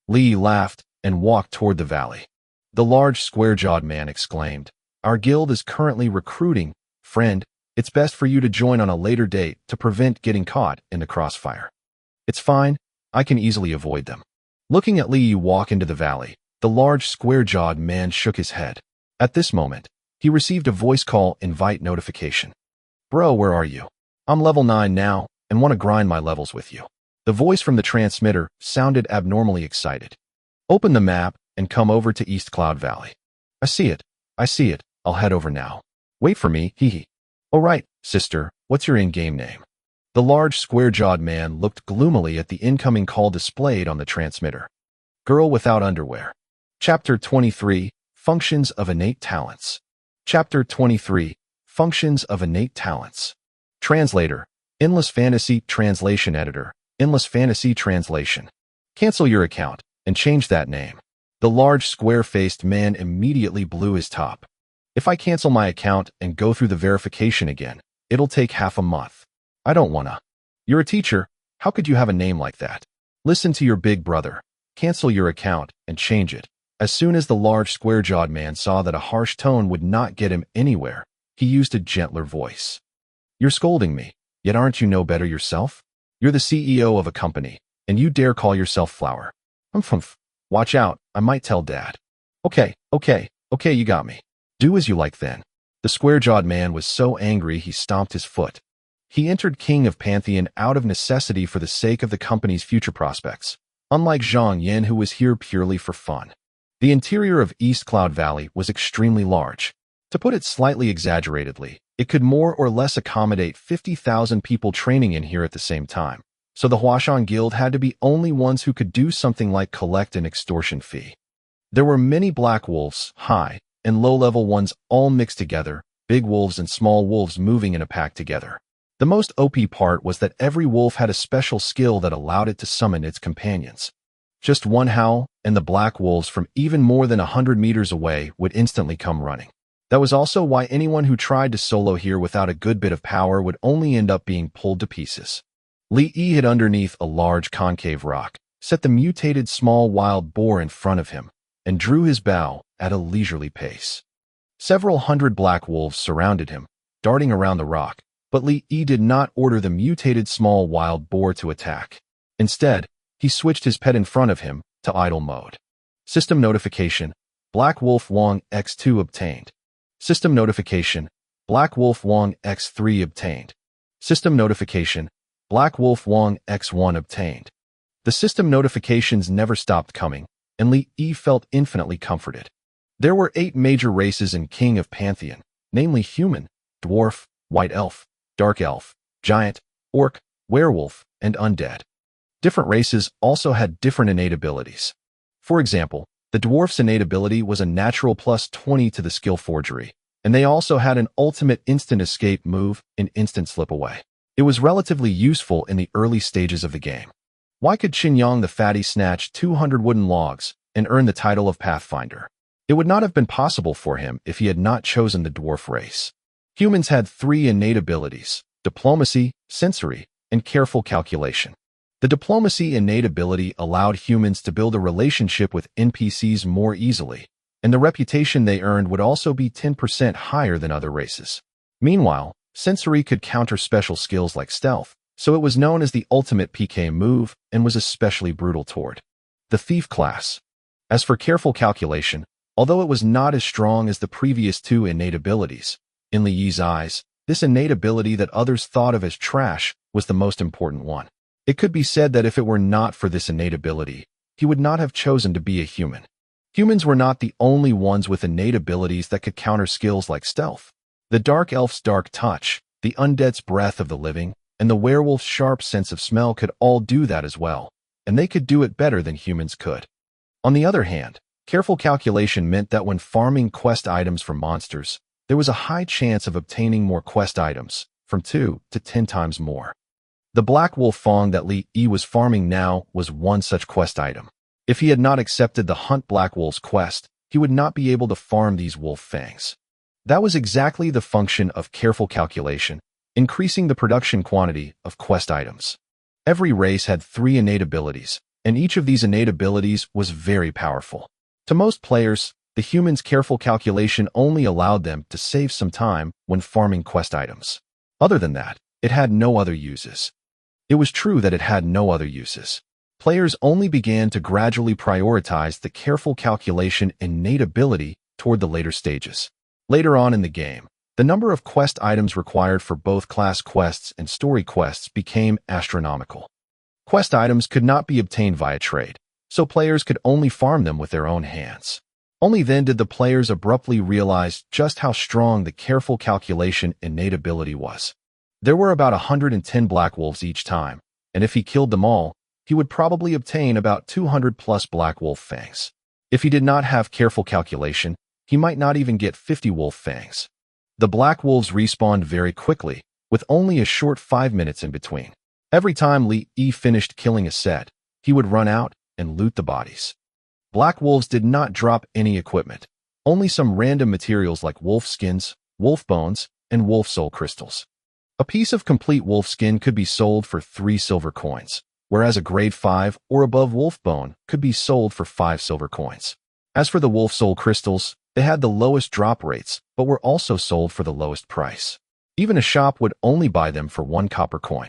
Li Yi laughed and walked toward the valley. The large square-jawed man exclaimed, "Our guild is currently recruiting. Friend, it's best for you to join on a later date to prevent getting caught in the crossfire." "It's fine. I can easily avoid them." Looking at Li Yi walk into the valley, the large square-jawed man shook his head. At this moment, he received a voice call invite notification. "Bro, where are you? I'm level 9 now and want to grind my levels with you." The voice from the transmitter sounded abnormally excited. "Open the map and come over to East Cloud Valley." I see it. I'll head over now." "Wait for me, hee." "Oh right, sister, what's your in-game name?" The large square-jawed man looked gloomily at the incoming call displayed on the transmitter. "Girl without underwear." Chapter 23, Functions of Innate Talents. Chapter 23, Functions of Innate Talents. Translator, Endless Fantasy Translation Editor, Endless Fantasy Translation. Cancel your account and change that name. The large square-faced man immediately blew his top. "If I cancel my account and go through the verification again, it'll take half a month. I don't wanna." "You're a teacher. How could you have a name like that?" "Listen to your big brother. Cancel your account and change it." As soon as the large square-jawed man saw that a harsh tone would not get him anywhere, he used a gentler voice. "You're scolding me, yet aren't you no better yourself? You're the CEO of a company, and you dare call yourself Flower. Humph. Watch out, I might tell Dad." Okay, you got me. Do as you like then." The square-jawed man was so angry he stomped his foot. He entered King of Pantheon out of necessity for the sake of the company's future prospects, unlike Zhang Yin, who was here purely for fun. The interior of East Cloud Valley was extremely large. To put it slightly exaggeratedly, it could more or less accommodate 50,000 people training in here at the same time, so the Huashan Guild had to be only ones who could do something like collect an extortion fee. There were many black wolves, high and low-level ones all mixed together, big wolves and small wolves moving in a pack together. The most OP part was that every wolf had a special skill that allowed it to summon its companions. Just one howl, and the black wolves from even more than 100 meters away would instantly come running. That was also why anyone who tried to solo here without a good bit of power would only end up being pulled to pieces. Li Yi hid underneath a large concave rock, set the mutated small wild boar in front of him, and drew his bow at a leisurely pace. Several hundred black wolves surrounded him, darting around the rock, but Li Yi did not order the mutated small wild boar to attack. Instead, he switched his pet in front of him to idle mode. System notification, Black Wolf Wong X2 obtained. System notification, Black Wolf Wong X3 obtained. System notification, Black Wolf Wong X1 obtained. The system notifications never stopped coming, and Li Yi felt infinitely comforted. There were 8 major races in King of Pantheon, namely human, dwarf, white elf, dark elf, giant, orc, werewolf, and undead. Different races also had different innate abilities. For example, the dwarf's innate ability was a natural plus 20 to the skill forgery, and they also had an ultimate instant escape move and instant slip away. It was relatively useful in the early stages of the game. Why could Qinyang the Fatty snatch 200 wooden logs and earn the title of Pathfinder? It would not have been possible for him if he had not chosen the dwarf race. Humans had 3 innate abilities: diplomacy, sensory, and careful calculation. The diplomacy innate ability allowed humans to build a relationship with NPCs more easily, and the reputation they earned would also be 10% higher than other races. Meanwhile, sensory could counter special skills like stealth, so it was known as the ultimate PK move and was especially brutal toward the thief class. As for careful calculation, although it was not as strong as the previous 2 innate abilities, in Li Yi's eyes, this innate ability that others thought of as trash was the most important one. It could be said that if it were not for this innate ability, he would not have chosen to be a human. Humans were not the only ones with innate abilities that could counter skills like stealth. The dark elf's dark touch, the undead's breath of the living, and the werewolf's sharp sense of smell could all do that as well, and they could do it better than humans could. On the other hand, careful calculation meant that when farming quest items for monsters, there was a high chance of obtaining more quest items, from 2 to 10 times more. The Black Wolf Fong that Li Yi was farming now was one such quest item. If he had not accepted the Hunt Black Wolf's quest, he would not be able to farm these wolf fangs. That was exactly the function of careful calculation, increasing the production quantity of quest items. Every race had 3 innate abilities, and each of these innate abilities was very powerful. To most players, the humans' careful calculation only allowed them to save some time when farming quest items. Other than that, it had no other uses. It was true that it had no other uses. Players only began to gradually prioritize the careful calculation innate ability toward the later stages. Later on in the game, the number of quest items required for both class quests and story quests became astronomical. Quest items could not be obtained via trade, so players could only farm them with their own hands. Only then did the players abruptly realize just how strong the careful calculation innate ability was. There were about 110 Black Wolves each time, and if he killed them all, he would probably obtain about 200 plus Black Wolf fangs. If he did not have careful calculation, he might not even get 50 wolf fangs. The Black Wolves respawned very quickly, with only a short 5 minutes in between. Every time Li Yi finished killing a set, he would run out and loot the bodies. Black Wolves did not drop any equipment, only some random materials like wolf skins, wolf bones, and wolf soul crystals. A piece of complete wolf skin could be sold for 3 silver coins, whereas a grade 5 or above wolf bone could be sold for 5 silver coins. As for the wolf soul crystals, they had the lowest drop rates, but were also sold for the lowest price. Even a shop would only buy them for 1 copper coin.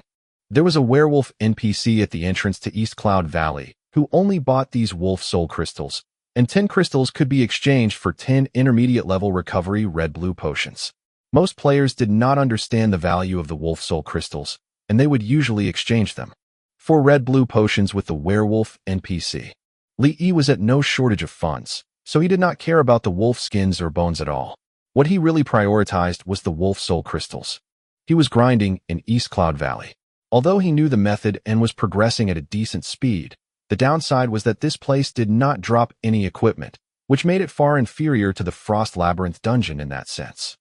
There was a werewolf NPC at the entrance to East Cloud Valley who only bought these wolf soul crystals, and 10 crystals could be exchanged for 10 intermediate level recovery red-blue potions. Most players did not understand the value of the wolf soul crystals, and they would usually exchange them for red-blue potions with the werewolf NPC. Li Yi was at no shortage of funds, so he did not care about the wolf skins or bones at all. What he really prioritized was the wolf soul crystals. He was grinding in East Cloud Valley. Although he knew the method and was progressing at a decent speed, the downside was that this place did not drop any equipment, which made it far inferior to the Frost Labyrinth dungeon in that sense.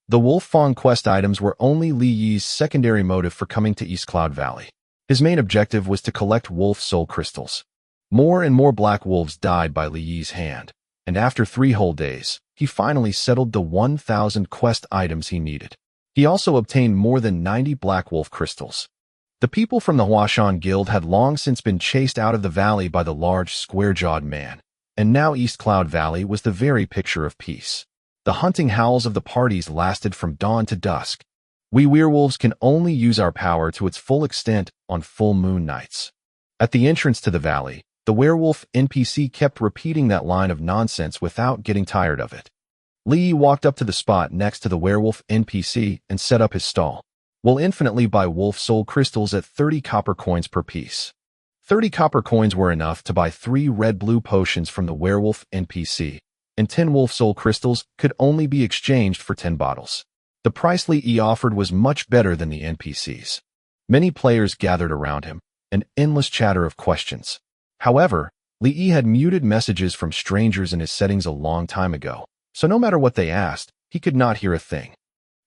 The Wolf Fang quest items were only Li Yi's secondary motive for coming to East Cloud Valley. His main objective was to collect wolf soul crystals. More and more black wolves died by Li Yi's hand, and after 3 whole days, he finally settled the 1,000 quest items he needed. He also obtained more than 90 black wolf crystals. The people from the Huashan Guild had long since been chased out of the valley by the large square-jawed man, and now East Cloud Valley was the very picture of peace. The hunting howls of the parties lasted from dawn to dusk. We werewolves can only use our power to its full extent on full moon nights. At the entrance to the valley, the werewolf NPC kept repeating that line of nonsense without getting tired of it. Li Yi walked up to the spot next to the werewolf NPC and set up his stall. Will infinitely buy wolf soul crystals at 30 copper coins per piece. 30 copper coins were enough to buy 3 red-blue potions from the werewolf NPC, and 10 wolf soul crystals could only be exchanged for 10 bottles. The price Li Yi offered was much better than the NPCs. Many players gathered around him, an endless chatter of questions. However, Li Yi had muted messages from strangers in his settings a long time ago, so no matter what they asked, he could not hear a thing.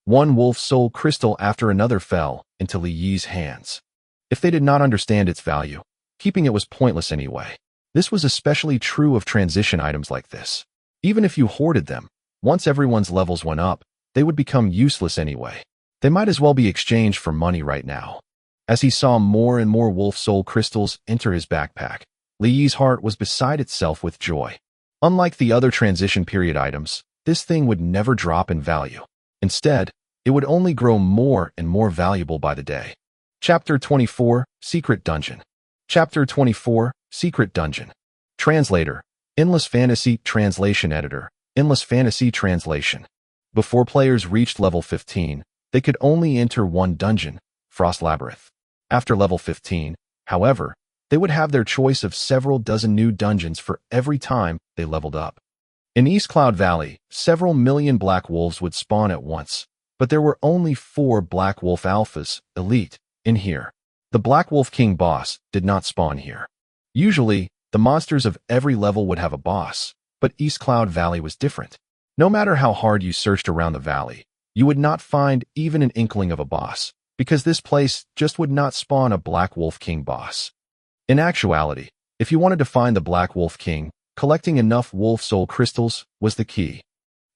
1 wolf soul crystal after another fell into Li Yi's hands. If they did not understand its value, keeping it was pointless anyway. This was especially true of transition items like this. Even if you hoarded them, once everyone's levels went up, they would become useless anyway. They might as well be exchanged for money right now. As he saw more and more wolf soul crystals enter his backpack, Li Yi's heart was beside itself with joy. Unlike the other transition period items, this thing would never drop in value. Instead, it would only grow more and more valuable by the day. Chapter 24, Secret Dungeon. Chapter 24, Secret Dungeon. Translator, Endless Fantasy Translation Editor, Endless Fantasy Translation. Before players reached level 15, they could only enter 1 dungeon, Frost Labyrinth. After level 15, however, they would have their choice of several dozen new dungeons for every time they leveled up. In East Cloud Valley, several million black wolves would spawn at once, but there were only 4 black wolf alphas, elite, in here. The Black Wolf King boss did not spawn here. Usually, the monsters of every level would have a boss, but East Cloud Valley was different. No matter how hard you searched around the valley, you would not find even an inkling of a boss, because this place just would not spawn a Black Wolf King boss. In actuality, If you wanted to find the Black Wolf King, collecting enough wolf soul crystals was the key.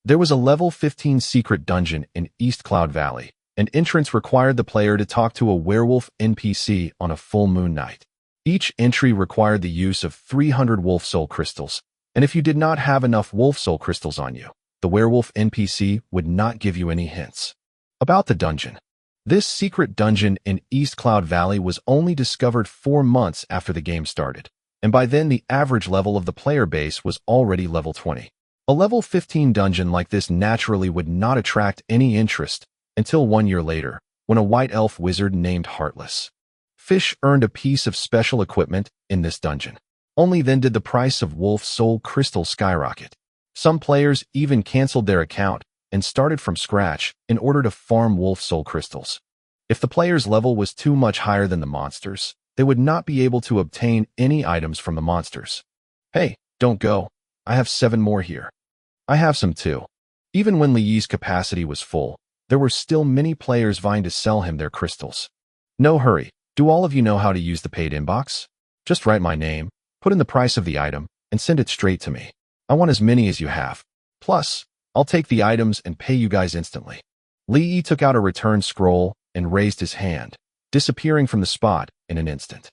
There was a level 15 secret dungeon in East Cloud Valley, and entrance required the player to talk to a werewolf NPC on a full moon night. Each entry required the use of 300 wolf soul crystals, and if you did not have enough wolf soul crystals on you, the werewolf NPC would not give you any hints about the dungeon. This secret dungeon in East Cloud Valley was only discovered 4 months after the game started, and by then the average level of the player base was already level 20. A level 15 dungeon like this naturally would not attract any interest until 1 year later, when a white elf wizard named Heartless Fish earned a piece of special equipment in this dungeon. Only then did the price of wolf soul crystals skyrocket. Some players even canceled their account and started from scratch in order to farm wolf soul crystals. If the player's level was too much higher than the monsters, they would not be able to obtain any items from the monsters. Hey, don't go. I have 7 more here. I have some too. Even when Li Yi's capacity was full, there were still many players vying to sell him their crystals. No hurry. Do all of you know how to use the paid inbox? Just write my name, put in the price of the item, and send it straight to me. I want as many as you have. Plus, I'll take the items and pay you guys instantly. Li Yi took out a return scroll and raised his hand, disappearing from the spot in an instant.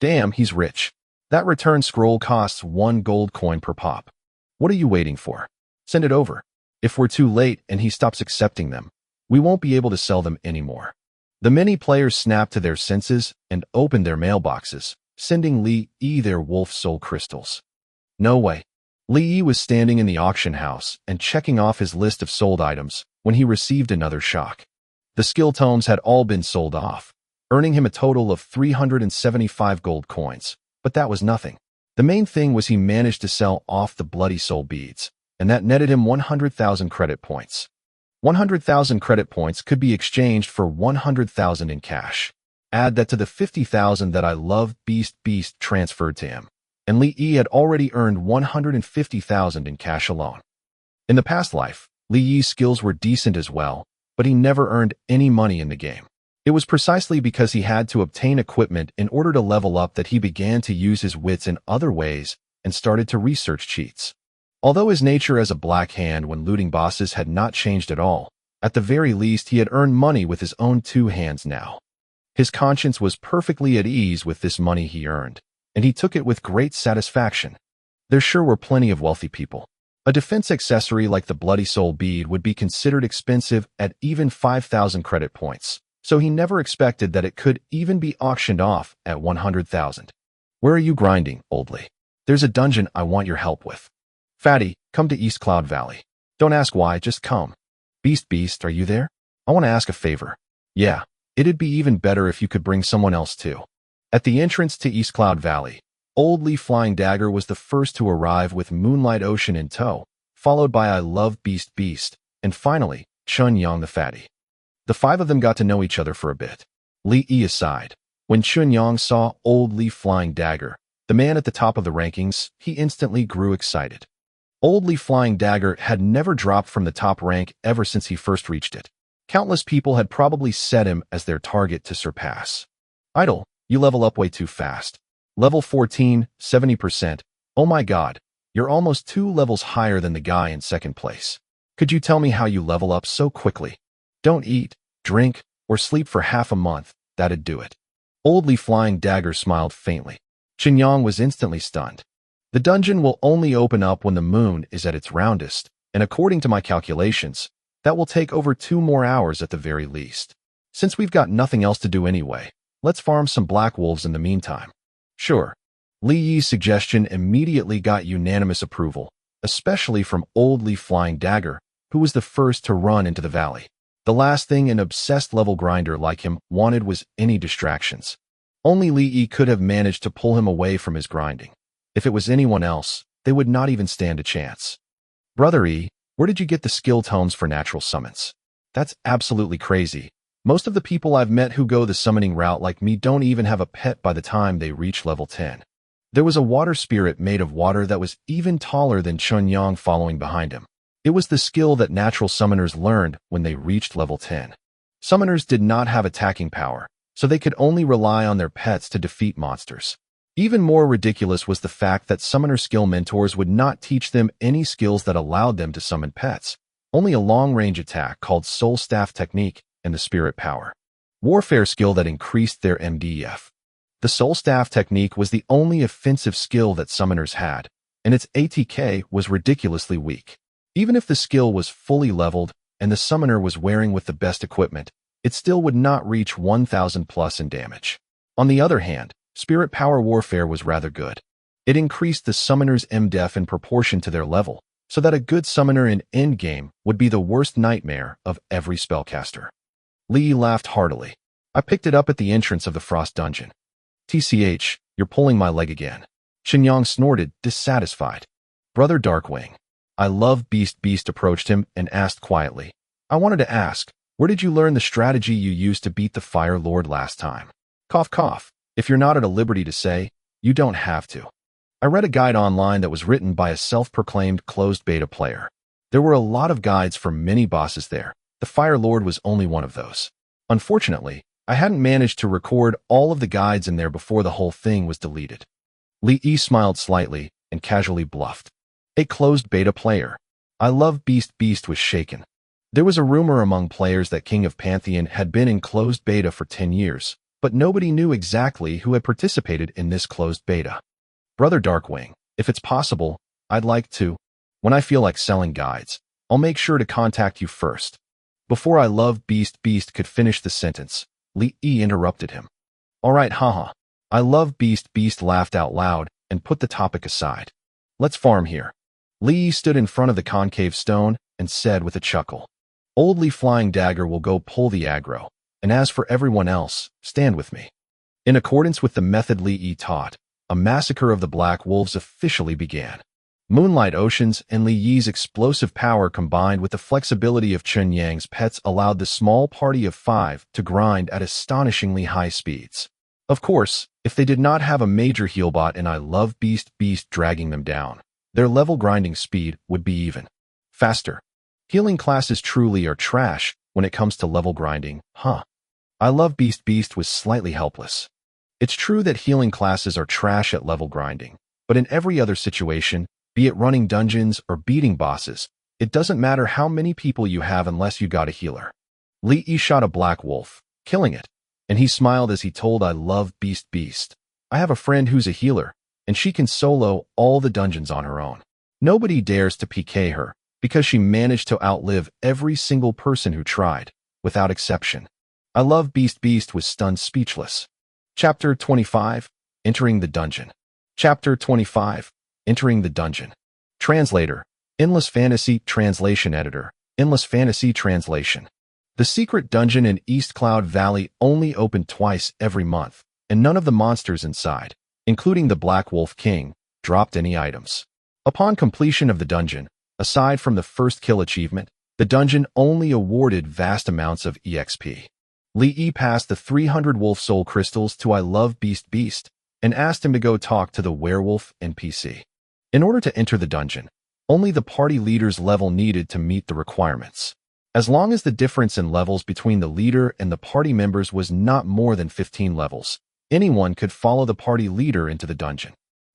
Damn, he's rich. That return scroll costs 1 gold coin per pop. What are you waiting for? Send it over. If we're too late and he stops accepting them, we won't be able to sell them anymore. The many players snapped to their senses and opened their mailboxes, sending Li Yi their wolf soul crystals. No way. Li Yi was standing in the auction house and checking off his list of sold items when he received another shock. The skill tomes had all been sold off, earning him a total of 375 gold coins, but that was nothing. The main thing was he managed to sell off the bloody soul beads, and that netted him 100,000 credit points. 100,000 credit points could be exchanged for 100,000 in cash. Add that to the 50,000 that I love Beast transferred to him, and Li Yi had already earned 150,000 in cash alone. In the past life, Li Yi's skills were decent as well, but he never earned any money in the game. It was precisely because he had to obtain equipment in order to level up that he began to use his wits in other ways and started to research cheats. Although his nature as a black hand when looting bosses had not changed at all, at the very least he had earned money with his own 2 hands now. His conscience was perfectly at ease with this money he earned, and he took it with great satisfaction. There sure were plenty of wealthy people. A defense accessory like the Bloody Soul bead would be considered expensive at even 5,000 credit points, so he never expected that it could even be auctioned off at 100,000. Where are you grinding, Oldly? There's a dungeon I want your help with. Fatty, come to East Cloud Valley. Don't ask why, just come. Beast, are you there? I want to ask a favor. Yeah, it'd be even better if you could bring someone else too. At the entrance to East Cloud Valley, Old Lee Flying Dagger was the first to arrive with Moonlight Ocean in tow, followed by I Love Beast, and finally, Chun Yang the Fatty. The 5 of them got to know each other for a bit. Li Yi aside, when Chun Yang saw Old Lee Flying Dagger, the man at the top of the rankings, he instantly grew excited. Old Lee Flying Dagger had never dropped from the top rank ever since he first reached it. Countless people had probably set him as their target to surpass. Idle, you level up way too fast. Level 14, 70%. Oh my god, you're almost 2 levels higher than the guy in second place. Could you tell me how you level up so quickly? Don't eat, drink, or sleep for half a month, that'd do it. Old Lee Flying Dagger smiled faintly. Chun Yang was instantly stunned. The dungeon will only open up when the moon is at its roundest, and according to my calculations, that will take over 2 more hours at the very least. Since we've got nothing else to do anyway, let's farm some black wolves in the meantime. Sure. Li Yi's suggestion immediately got unanimous approval, especially from Old Lee Flying Dagger, who was the first to run into the valley. The last thing an obsessed level grinder like him wanted was any distractions. Only Li Yi could have managed to pull him away from his grinding. If it was anyone else, they would not even stand a chance. Brother E, where did you get the skill tomes for natural summons? That's absolutely crazy. Most of the people I've met who go the summoning route like me don't even have a pet by the time they reach level 10. There was a water spirit made of water that was even taller than Chun Yang following behind him. It was the skill that natural summoners learned when they reached level 10. Summoners did not have attacking power, so they could only rely on their pets to defeat monsters. Even more ridiculous was the fact that summoner skill mentors would not teach them any skills that allowed them to summon pets, only a long-range attack called Soul Staff Technique and the Spirit Power warfare skill that increased their MDF. The Soul Staff Technique was the only offensive skill that summoners had, and its ATK was ridiculously weak. Even if the skill was fully leveled and the summoner was wearing with the best equipment, it still would not reach 1000 plus in damage. On the other hand, Spirit Power Warfare was rather good. It increased the summoner's MDef in proportion to their level, so that a good summoner in endgame would be the worst nightmare of every spellcaster. Li laughed heartily. I picked it up at the entrance of the Frost Dungeon. TCH, you're pulling my leg again. Xinyang snorted, dissatisfied. Brother Darkwing. I love Beast approached him and asked quietly. I wanted to ask, where did you learn the strategy you used to beat the Fire Lord last time? Cough cough. If you're not at a liberty to say, you don't have to. I read a guide online that was written by a self-proclaimed closed beta player. There were a lot of guides for many bosses there. The Fire Lord was only one of those. Unfortunately, I hadn't managed to record all of the guides in there before the whole thing was deleted. Li smiled slightly and casually bluffed. A closed beta player. I love Beast was shaken. There was a rumor among players that King of Pantheon had been in closed beta for 10 years, but nobody knew exactly who had participated in this closed beta. Brother Darkwing, if it's possible, I'd like to. When I feel like selling guides, I'll make sure to contact you first. Before I love Beast could finish the sentence, Li interrupted him. All right, haha. I love Beast laughed out loud and put the topic aside. Let's farm here. Li stood in front of the concave stone and said with a chuckle. Old Li Flying Dagger will go pull the aggro, and as for everyone else, stand with me. In accordance with the method Li taught, a massacre of the Black Wolves officially began. Moonlight Oceans and Li Yi's explosive power combined with the flexibility of Chen Yang's pets allowed the small party of 5 to grind at astonishingly high speeds. Of course, if they did not have a major healbot and I love Beast dragging them down, their level grinding speed would be even faster. Healing classes truly are trash when it comes to level grinding, huh? I love Beast was slightly helpless. It's true that healing classes are trash at level grinding, but in every other situation, be it running dungeons or beating bosses, it doesn't matter how many people you have unless you got a healer. Li shot a black wolf, killing it, and he smiled as he told I love Beast. I have a friend who's a healer, and she can solo all the dungeons on her own. Nobody dares to PK her, because she managed to outlive every single person who tried, without exception. I love Beast was stunned speechless. Chapter 25, Entering the Dungeon. Chapter 25, Entering the Dungeon. Translator, Endless Fantasy Translation Editor, Endless Fantasy Translation. The secret dungeon in East Cloud Valley only opened twice every month, and none of the monsters inside, including the Black Wolf King, dropped any items. Upon completion of the dungeon, aside from the first kill achievement, the dungeon only awarded vast amounts of EXP. Li passed the 300 wolf soul crystals to I love Beast and asked him to go talk to the werewolf NPC. In order to enter the dungeon, only the party leader's level needed to meet the requirements. As long as the difference in levels between the leader and the party members was not more than 15 levels, anyone could follow the party leader into the dungeon.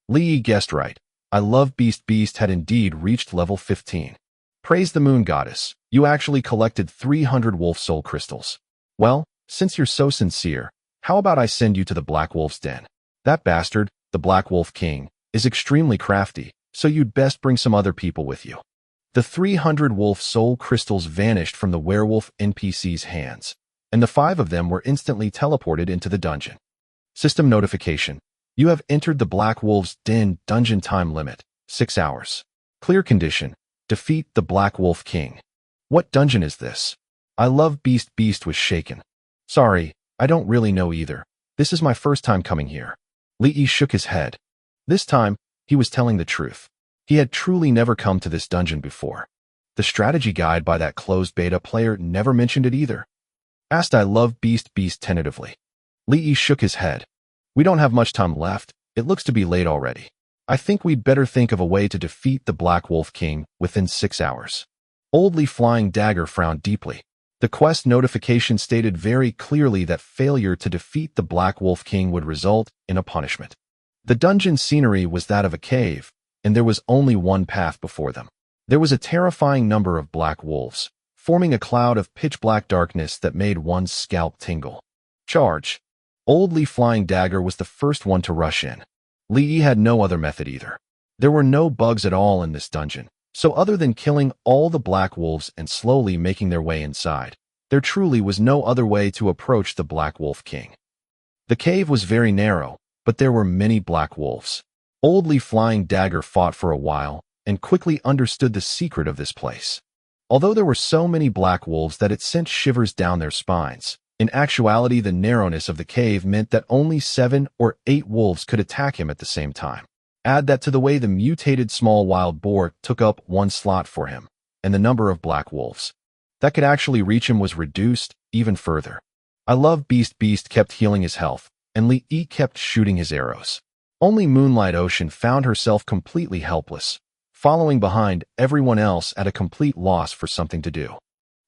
Li guessed right. I love Beast had indeed reached level 15. Praise the moon goddess, you actually collected 300 wolf soul crystals. Well, since you're so sincere, how about I send you to the Black Wolf's den? That bastard, the Black Wolf King, is extremely crafty, so you'd best bring some other people with you. The 300 wolf soul crystals vanished from the werewolf NPC's hands, and the 5 of them were instantly teleported into the dungeon. System notification. You have entered the Black Wolf's den. Dungeon time limit, 6 hours. Clear condition. Defeat the Black Wolf King. What dungeon is this? I love Beast was shaken. Sorry, I don't really know either. This is my first time coming here. Li shook his head. This time, he was telling the truth. He had truly never come to this dungeon before. The strategy guide by that closed beta player never mentioned it either. Asked I love Beast tentatively. Li shook his head. We don't have much time left. It looks to be late already. I think we'd better think of a way to defeat the Black Wolf King within 6 hours. Old Li Flying Dagger frowned deeply. The quest notification stated very clearly that failure to defeat the Black Wolf King would result in a punishment. The dungeon scenery was that of a cave, and there was only one path before them. There was a terrifying number of black wolves, forming a cloud of pitch-black darkness that made one's scalp tingle. Charge! Old Li Flying Dagger was the first one to rush in. Li had no other method either. There were no bugs at all in this dungeon, so other than killing all the black wolves and slowly making their way inside, there truly was no other way to approach the Black Wolf King. The cave was very narrow, but there were many black wolves. Old Li Flying Dagger fought for a while and quickly understood the secret of this place. Although there were so many black wolves that it sent shivers down their spines, in actuality the narrowness of the cave meant that only 7 or 8 wolves could attack him at the same time. Add that to the way the mutated small wild boar took up 1 slot for him, and the number of black wolves that could actually reach him was reduced even further. I Love Beast kept healing his health, and Li kept shooting his arrows. Only Moonlight Ocean found herself completely helpless, following behind everyone else at a complete loss for something to do.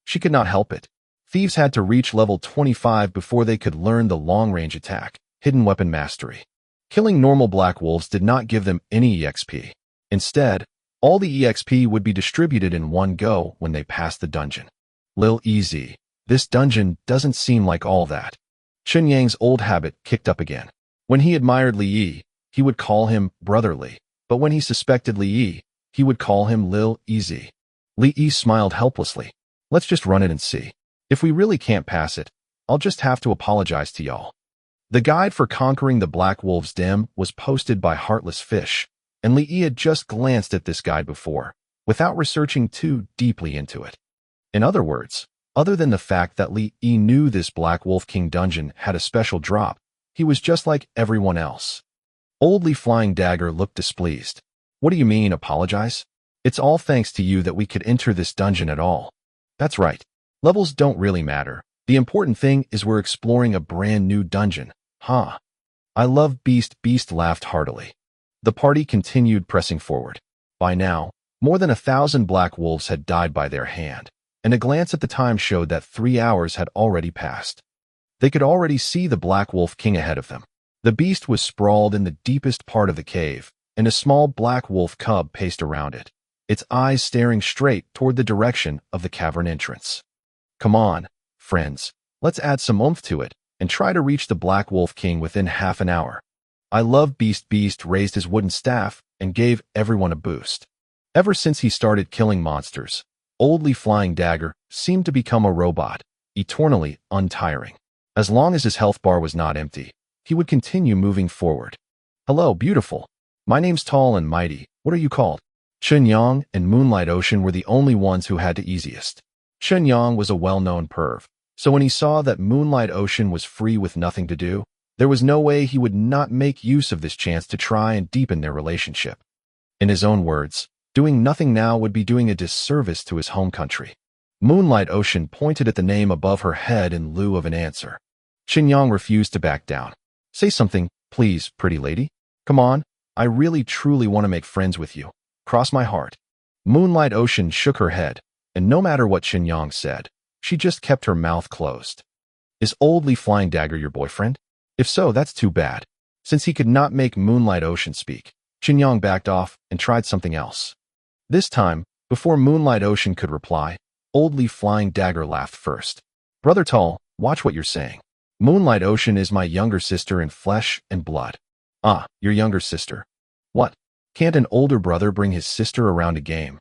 She could not help it. Thieves had to reach level 25 before they could learn the long-range attack, hidden weapon mastery. Killing normal black wolves did not give them any EXP. Instead, all the EXP would be distributed in one go when they passed the dungeon. Lil Easy, this dungeon doesn't seem like all that. Chun Yang's old habit kicked up again. When he admired Li Yi, he would call him brotherly, but when he suspected Li Yi, he would call him Lil Easy. Li Yi smiled helplessly. Let's just run it and see. If we really can't pass it, I'll just have to apologize to y'all. The guide for conquering the Black Wolf's Den was posted by Heartless Fish, and Li Yi had just glanced at this guide before, without researching too deeply into it. In other words, other than the fact that Li Yi knew this Black Wolf King dungeon had a special drop, he was just like everyone else. Old Li Flying Dagger looked displeased. What do you mean, apologize? It's all thanks to you that we could enter this dungeon at all. That's right. Levels don't really matter. The important thing is we're exploring a brand new dungeon, huh? I Love Beast laughed heartily. The party continued pressing forward. By now, more than 1,000 black wolves had died by their hand, and a glance at the time showed that 3 hours had already passed. They could already see the Black Wolf King ahead of them. The beast was sprawled in the deepest part of the cave, and a small black wolf cub paced around it, its eyes staring straight toward the direction of the cavern entrance. Come on, friends, let's add some oomph to it and try to reach the Black Wolf King within half an hour. I Love Beast raised his wooden staff and gave everyone a boost. Ever since he started killing monsters, Old Li Flying Dagger seemed to become a robot, eternally untiring. As long as his health bar was not empty, he would continue moving forward. Hello, beautiful. My name's Tall and Mighty. What are you called? Chun Yang and Moonlight Ocean were the only ones who had the easiest. Chun Yang was a well-known perv, so when he saw that Moonlight Ocean was free with nothing to do, there was no way he would not make use of this chance to try and deepen their relationship. In his own words, doing nothing now would be doing a disservice to his home country. Moonlight Ocean pointed at the name above her head in lieu of an answer. Chun Yang refused to back down. Say something, please, pretty lady. Come on, I really truly want to make friends with you. Cross my heart. Moonlight Ocean shook her head, and no matter what Chun Yang said, she just kept her mouth closed. Is Old Li Flying Dagger your boyfriend? If so, that's too bad. Since he could not make Moonlight Ocean speak, Chun Yang backed off and tried something else. This time, before Moonlight Ocean could reply, Old Li Flying Dagger laughed first. Brother Tall, watch what you're saying. Moonlight Ocean is my younger sister in flesh and blood. Ah, your younger sister. What? Can't an older brother bring his sister around a game?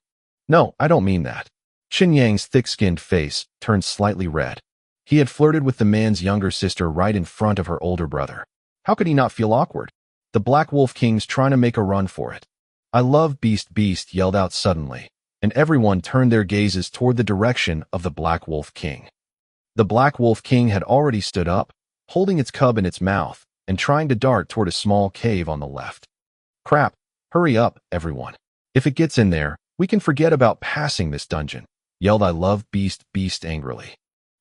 No, I don't mean that. Chun Yang's thick-skinned face turned slightly red. He had flirted with the man's younger sister right in front of her older brother. How could he not feel awkward? The Black Wolf King's trying to make a run for it. I Love Beast yelled out suddenly, and everyone turned their gazes toward the direction of the Black Wolf King. The Black Wolf King had already stood up, holding its cub in its mouth, and trying to dart toward a small cave on the left. Crap, hurry up, everyone. If it gets in there, we can forget about passing this dungeon, yelled I Love Beast angrily.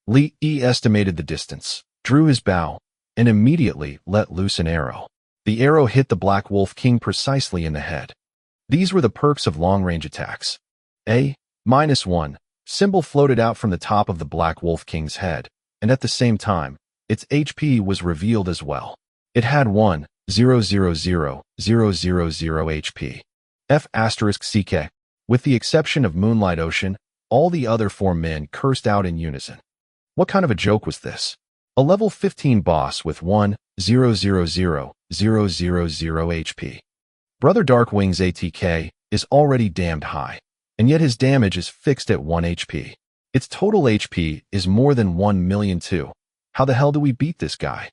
Li Yi estimated the distance, drew his bow, and immediately let loose an arrow. The arrow hit the Black Wolf King precisely in the head. These were the perks of long-range attacks. -1 symbol floated out from the top of the Black Wolf King's head, and at the same time, its HP was revealed as well. It had 1 HP. F*CK. With the exception of Moonlight Ocean, all the other four men cursed out in unison. What kind of a joke was this? A level 15 boss with 1,000,000 HP. Brother Darkwing's ATK is already damned high, and yet his damage is fixed at 1 HP. Its total HP is more than 1,000,000 too. How the hell do we beat this guy?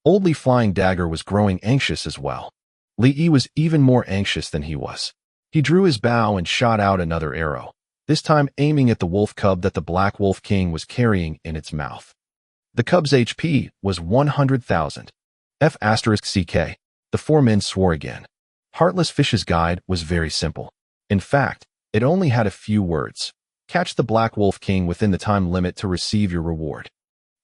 Oldly Flying Dagger was growing anxious as well. Li Yi was even more anxious than he was. He drew his bow and shot out another arrow, this time aiming at the wolf cub that the Black Wolf King was carrying in its mouth. The cub's HP was 100,000. F*CK. The four men swore again. Heartless Fish's guide was very simple. In fact, it only had a few words. Catch the Black Wolf King within the time limit to receive your reward.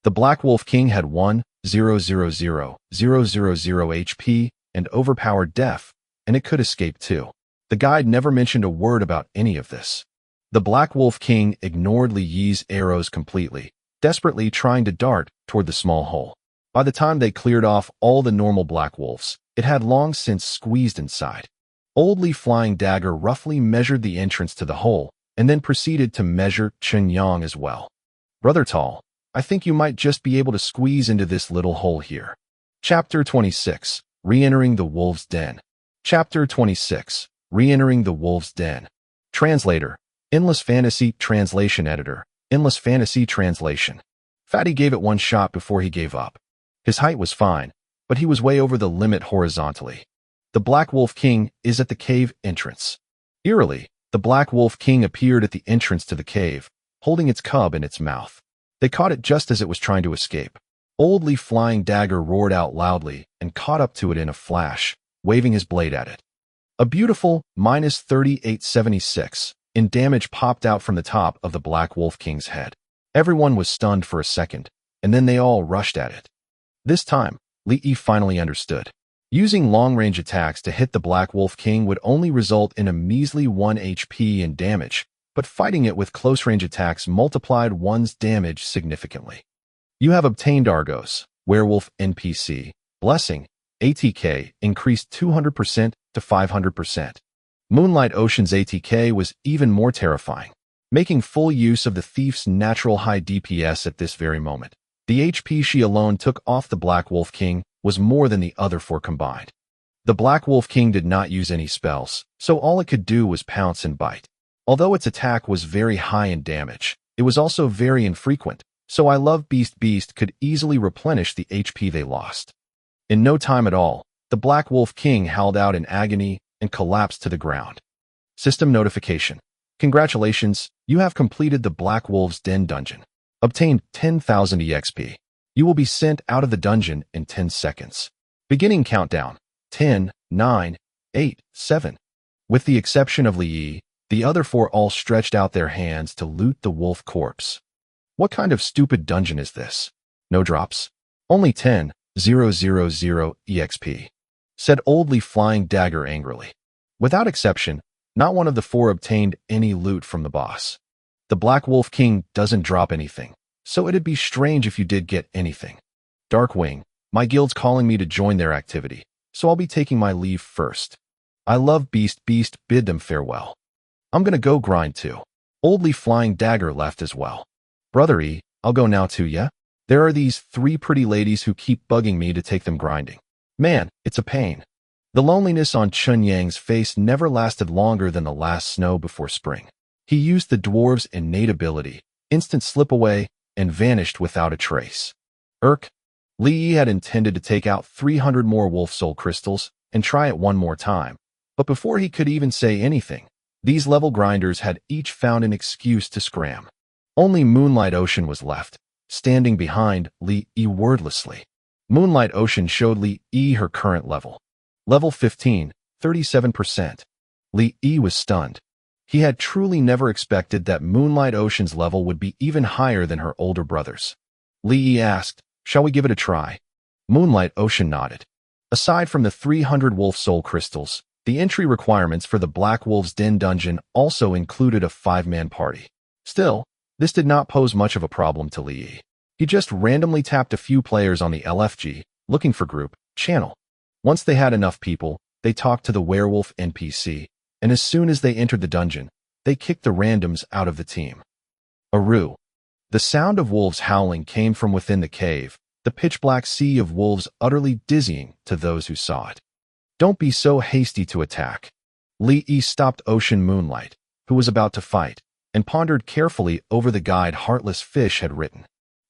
The Black Wolf King had 1,000,000 HP and overpowered death, and it could escape too. The guide never mentioned a word about any of this. The Black Wolf King ignored Li Yi's arrows completely, desperately trying to dart toward the small hole. By the time they cleared off all the normal black wolves, it had long since squeezed inside. Oldly Flying Dagger roughly measured the entrance to the hole, and then proceeded to measure Chen Yang as well. Brother Tall, I think you might just be able to squeeze into this little hole here. Chapter 26. Re-entering the Wolf's Den. Chapter 26. Re-entering the Wolf's Den. Translator. Endless Fantasy Translation Editor. Endless Fantasy Translation. Fatty gave it one shot before he gave up. His height was fine, but he was way over the limit horizontally. The Black Wolf King is at the cave entrance. Eerily, the Black Wolf King appeared at the entrance to the cave, holding its cub in its mouth. They caught it just as it was trying to escape. Oldly Flying Dagger roared out loudly and caught up to it in a flash, waving his blade at it. A beautiful -3876 in damage popped out from the top of the Black Wolf King's head. Everyone was stunned for a second, and then they all rushed at it. This time, Li Yi finally understood. Using long-range attacks to hit the Black Wolf King would only result in a measly 1 HP in damage, but fighting it with close-range attacks multiplied one's damage significantly. You have obtained Argos, Werewolf NPC, Blessing, ATK increased 200% to 500%. Moonlight Ocean's ATK was even more terrifying, making full use of the thief's natural high DPS at this very moment. The HP she alone took off the Black Wolf King was more than the other four combined. The Black Wolf King did not use any spells, so all it could do was pounce and bite. Although its attack was very high in damage, it was also very infrequent, so I Love Beast could easily replenish the HP they lost. In no time at all, the Black Wolf King howled out in agony and collapsed to the ground. System notification. Congratulations, you have completed the Black Wolf's Den dungeon. Obtained 10,000 EXP. You will be sent out of the dungeon in 10 seconds. Beginning countdown. 10, 9, 8, 7. With the exception of Li Yi, the other four all stretched out their hands to loot the wolf corpse. What kind of stupid dungeon is this? No drops? Only 10,000 EXP, said Oldly Flying Dagger angrily. Without exception, not one of the four obtained any loot from the boss. The Black Wolf King doesn't drop anything, so it'd be strange if you did get anything. Darkwing, my guild's calling me to join their activity, so I'll be taking my leave first. I Love Beast bid them farewell. I'm gonna go grind too. Oldly Flying Dagger left as well. Brother E, I'll go now too, yeah? There are these 3 pretty ladies who keep bugging me to take them grinding. Man, it's a pain. The loneliness on Chun Yang's face never lasted longer than the last snow before spring. He used the dwarves' innate ability, instant slip away, and vanished without a trace. Li Yi had intended to take out 300 more wolf soul crystals and try it one more time, but before he could even say anything, these level grinders had each found an excuse to scram. Only Moonlight Ocean was left, standing behind Li Yi wordlessly. Moonlight Ocean showed Li Yi her current level. Level 15, 37%. Li Yi was stunned. He had truly never expected that Moonlight Ocean's level would be even higher than her older brother's. Li Yi asked, "Shall we give it a try?" Moonlight Ocean nodded. Aside from the 300 wolf soul crystals, the entry requirements for the Black Wolf's Den dungeon also included a 5-man party. Still, this did not pose much of a problem to Li Yi. He just randomly tapped a few players on the LFG, looking for group, channel. Once they had enough people, they talked to the werewolf NPC, and as soon as they entered the dungeon, they kicked the randoms out of the team. Aru. The sound of wolves howling came from within the cave, the pitch-black sea of wolves utterly dizzying to those who saw it. Don't be so hasty to attack. Li stopped Ocean Moonlight, who was about to fight, and pondered carefully over the guide Heartless Fish had written.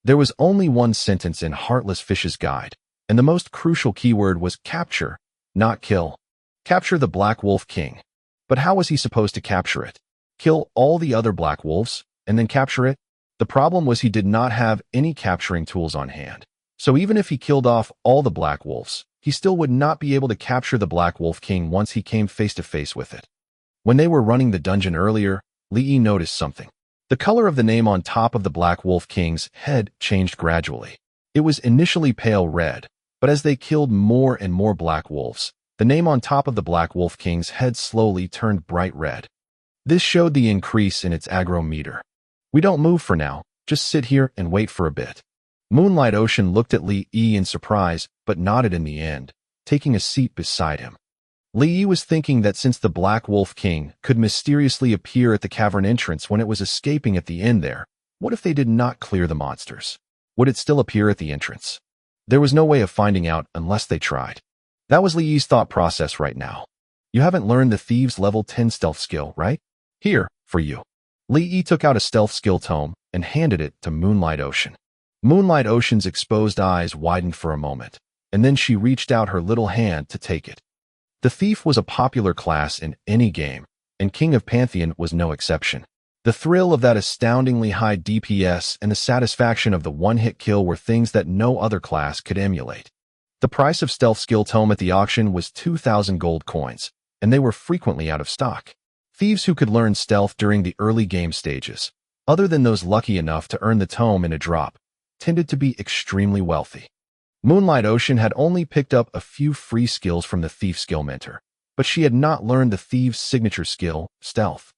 There was only one sentence in Heartless Fish's guide, and the most crucial keyword was capture, not kill. Capture the Black Wolf King. But how was he supposed to capture it? Kill all the other black wolves, and then capture it? The problem was he did not have any capturing tools on hand. So even if he killed off all the black wolves, he still would not be able to capture the Black Wolf King once he came face to face with it. When they were running the dungeon earlier, Li noticed something. The color of the name on top of the Black Wolf King's head changed gradually. It was initially pale red, but as they killed more and more black wolves, the name on top of the Black Wolf King's head slowly turned bright red. This showed the increase in its aggro meter. We don't move for now, just sit here and wait for a bit. Moonlight Ocean looked at Li in surprise, but nodded in the end, taking a seat beside him. Li was thinking that since the Black Wolf King could mysteriously appear at the cavern entrance when it was escaping at the end there, what if they did not clear the monsters? Would it still appear at the entrance? There was no way of finding out unless they tried. That was Li's thought process right now. You haven't learned the Thieves level 10 stealth skill, right? Here, for you. Li took out a stealth skill tome and handed it to Moonlight Ocean. Moonlight Ocean's exposed eyes widened for a moment, and then she reached out her little hand to take it. The Thief was a popular class in any game, and King of Pantheon was no exception. The thrill of that astoundingly high DPS and the satisfaction of the one-hit kill were things that no other class could emulate. The price of stealth skill tome at the auction was 2,000 gold coins, and they were frequently out of stock. Thieves who could learn stealth during the early game stages, other than those lucky enough to earn the tome in a drop, tended to be extremely wealthy. Moonlight Ocean had only picked up a few free skills from the Thief skill mentor, but she had not learned the Thieves' signature skill, stealth.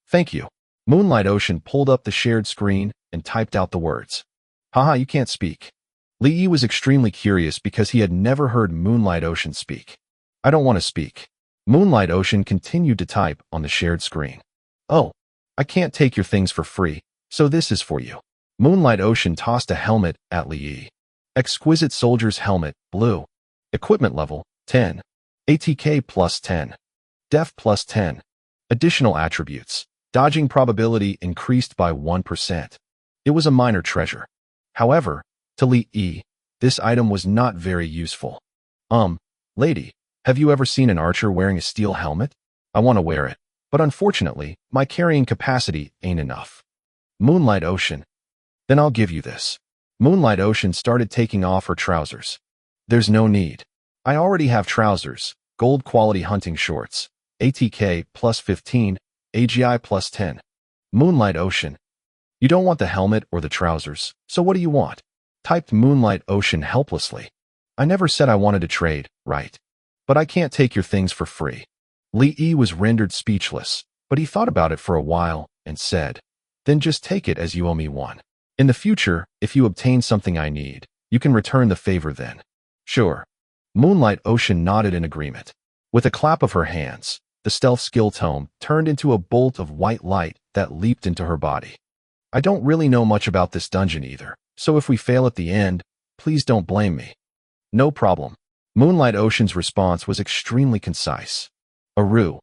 Thank you. Moonlight Ocean pulled up the shared screen and typed out the words. Haha, you can't speak. Li was extremely curious because he had never heard Moonlight Ocean speak. I don't want to speak. Moonlight Ocean continued to type on the shared screen. Oh, I can't take your things for free, so this is for you. Moonlight Ocean tossed a helmet at Li. Exquisite Soldier's Helmet, blue. Equipment level, 10. ATK plus 10. Def plus 10. Additional attributes. Dodging probability increased by 1%. It was a minor treasure. However, to Li, this item was not very useful. Lady, have you ever seen an archer wearing a steel helmet? I want to wear it, but unfortunately, my carrying capacity ain't enough. Moonlight Ocean. Then I'll give you this. Moonlight Ocean started taking off her trousers. There's no need. I already have trousers, gold quality hunting shorts, ATK plus 15, AGI plus 10. Moonlight Ocean. You don't want the helmet or the trousers, so what do you want? Typed Moonlight Ocean helplessly. I never said I wanted to trade, right? But I can't take your things for free. Li was rendered speechless, but he thought about it for a while and said, then just take it as you owe me one. In the future, if you obtain something I need, you can return the favor then. Sure. Moonlight Ocean nodded in agreement. With a clap of her hands, the stealth skill tome turned into a bolt of white light that leaped into her body. I don't really know much about this dungeon either, so if we fail at the end, please don't blame me. No problem. Moonlight Ocean's response was extremely concise. Aru.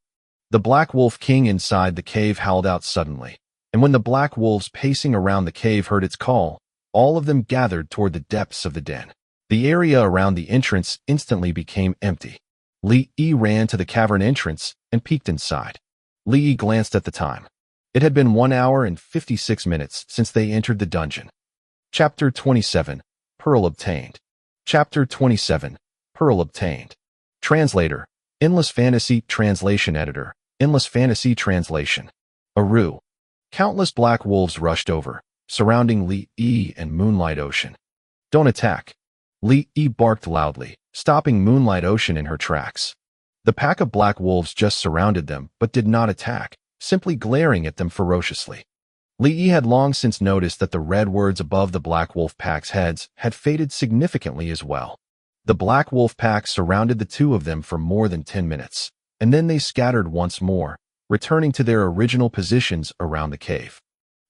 The Black Wolf King inside the cave howled out suddenly, and when the black wolves pacing around the cave heard its call, all of them gathered toward the depths of the den. The area around the entrance instantly became empty. Li ran to the cavern entrance and peeked inside. Li glanced at the time. It had been 1 hour and 56 minutes since they entered the dungeon. Chapter 27, Pearl Obtained. Chapter 27, Pearl Obtained. Translator, Endless Fantasy Translation Editor, Endless Fantasy Translation. Aru. Countless black wolves rushed over, surrounding Li and Moonlight Ocean. Don't attack. Li barked loudly, stopping Moonlight Ocean in her tracks. The pack of black wolves just surrounded them but did not attack, simply glaring at them ferociously. Li had long since noticed that the red words above the black wolf pack's heads had faded significantly as well. The black wolf pack surrounded the two of them for more than 10 minutes, and then they scattered once more, returning to their original positions around the cave.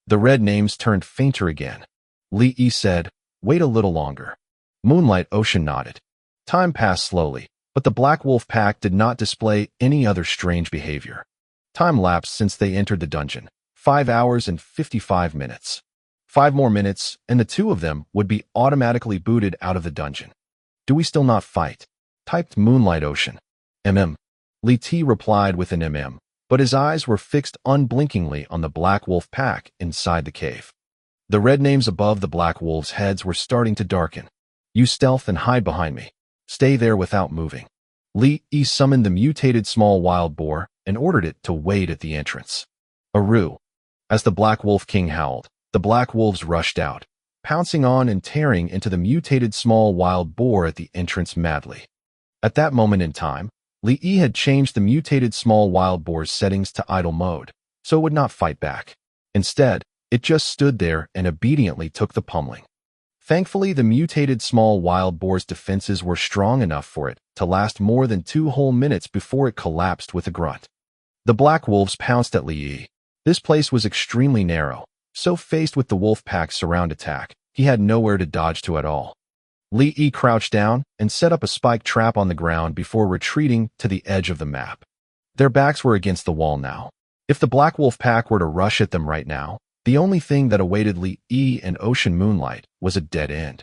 The red names turned fainter again. Li Yi said, "Wait a little longer." Moonlight Ocean nodded. Time passed slowly, but the black wolf pack did not display any other strange behavior. Time lapsed since they entered the dungeon, 5 hours and 55 minutes. 5 more minutes, and the two of them would be automatically booted out of the dungeon. "Do we still not fight?" typed Moonlight Ocean. Li Ti replied with an but his eyes were fixed unblinkingly on the black wolf pack inside the cave. The red names above the black wolves' heads were starting to darken. "Use stealth and hide behind me. Stay there without moving." Li Yi summoned the mutated small wild boar and ordered it to wait at the entrance. Aru. As the black wolf king howled, the black wolves rushed out, pouncing on and tearing into the mutated small wild boar at the entrance madly. At that moment in time, Li Yi had changed the mutated small wild boar's settings to idle mode, so it would not fight back. Instead, it just stood there and obediently took the pummeling. Thankfully, the mutated small wild boar's defenses were strong enough for it to last more than 2 whole minutes before it collapsed with a grunt. The black wolves pounced at Li Yi. This place was extremely narrow, so faced with the wolf pack's surround attack, he had nowhere to dodge to at all. Li Yi crouched down and set up a spike trap on the ground before retreating to the edge of the map. Their backs were against the wall now. If the black wolf pack were to rush at them right now, the only thing that awaited Li Yi and Ocean Moonlight was a dead end.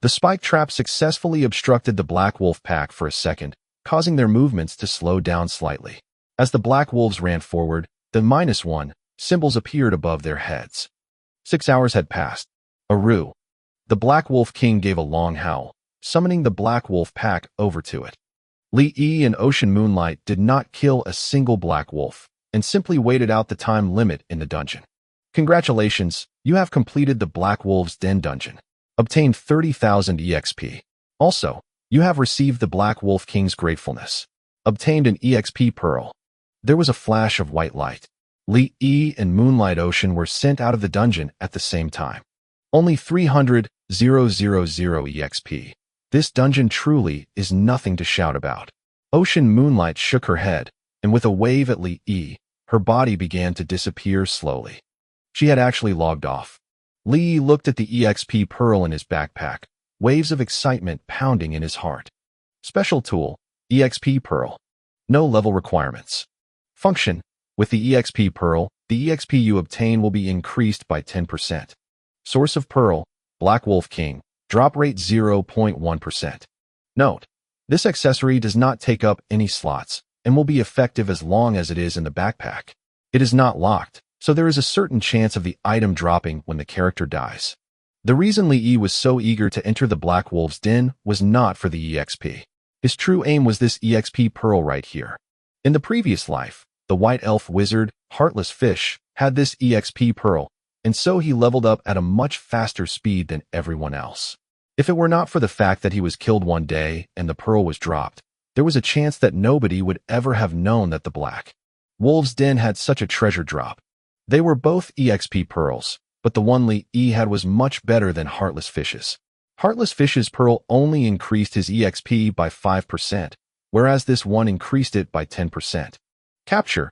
The spike trap successfully obstructed the black wolf pack for a second, causing their movements to slow down slightly. As the black wolves ran forward, the -1 symbols appeared above their heads. 6 hours had passed. Aru. The black wolf king gave a long howl, summoning the black wolf pack over to it. Li Yi and Ocean Moonlight did not kill a single black wolf, and simply waited out the time limit in the dungeon. Congratulations, you have completed the Black Wolf's Den dungeon. Obtained 30,000 EXP. Also, you have received the Black Wolf King's gratefulness. Obtained an EXP pearl. There was a flash of white light. Li Yi and Moonlight Ocean were sent out of the dungeon at the same time. Only 300,000 EXP. This dungeon truly is nothing to shout about. Ocean Moonlight shook her head, and with a wave at Li Yi, her body began to disappear slowly. She had actually logged off. Li Yi looked at the EXP pearl in his backpack, waves of excitement pounding in his heart. Special tool, EXP pearl. No level requirements. Function, with the EXP pearl, the EXP you obtain will be increased by 10%. Source of pearl, Black Wolf King, drop rate 0.1%. Note, this accessory does not take up any slots and will be effective as long as it is in the backpack. It is not locked, so there is a certain chance of the item dropping when the character dies. The reason Li Yi was so eager to enter the Black Wolf's Den was not for the EXP. His true aim was this EXP pearl right here. In the previous life, the white elf wizard, Heartless Fish, had this EXP pearl, and so he leveled up at a much faster speed than everyone else. If it were not for the fact that he was killed one day and the pearl was dropped, there was a chance that nobody would ever have known that the Black Wolf's Den had such a treasure drop. They were both EXP pearls, but the one Li Yi had was much better than Heartless Fish's. Heartless Fish's pearl only increased his EXP by 5%, whereas this one increased it by 10%. Capture,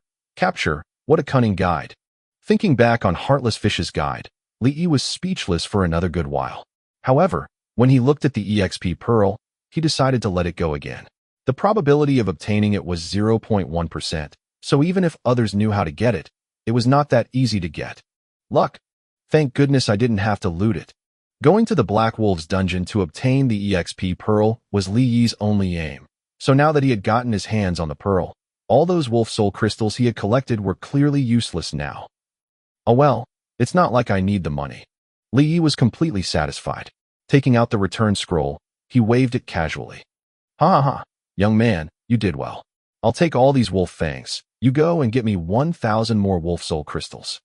what a cunning guide. Thinking back on Heartless Fish's guide, Li Yi was speechless for another good while. However, when he looked at the EXP pearl, he decided to let it go again. The probability of obtaining it was 0.1%, so even if others knew how to get it, it was not that easy to get. Luck. Thank goodness I didn't have to loot it. Going to the Black Wolf's dungeon to obtain the EXP pearl was Li Yi's only aim. So now that he had gotten his hands on the pearl, all those wolf soul crystals he had collected were clearly useless now. Oh well, it's not like I need the money. Li Yi was completely satisfied. Taking out the return scroll, he waved it casually. Ha, young man, you did well. I'll take all these wolf fangs. You go and get me 1,000 more wolf soul crystals.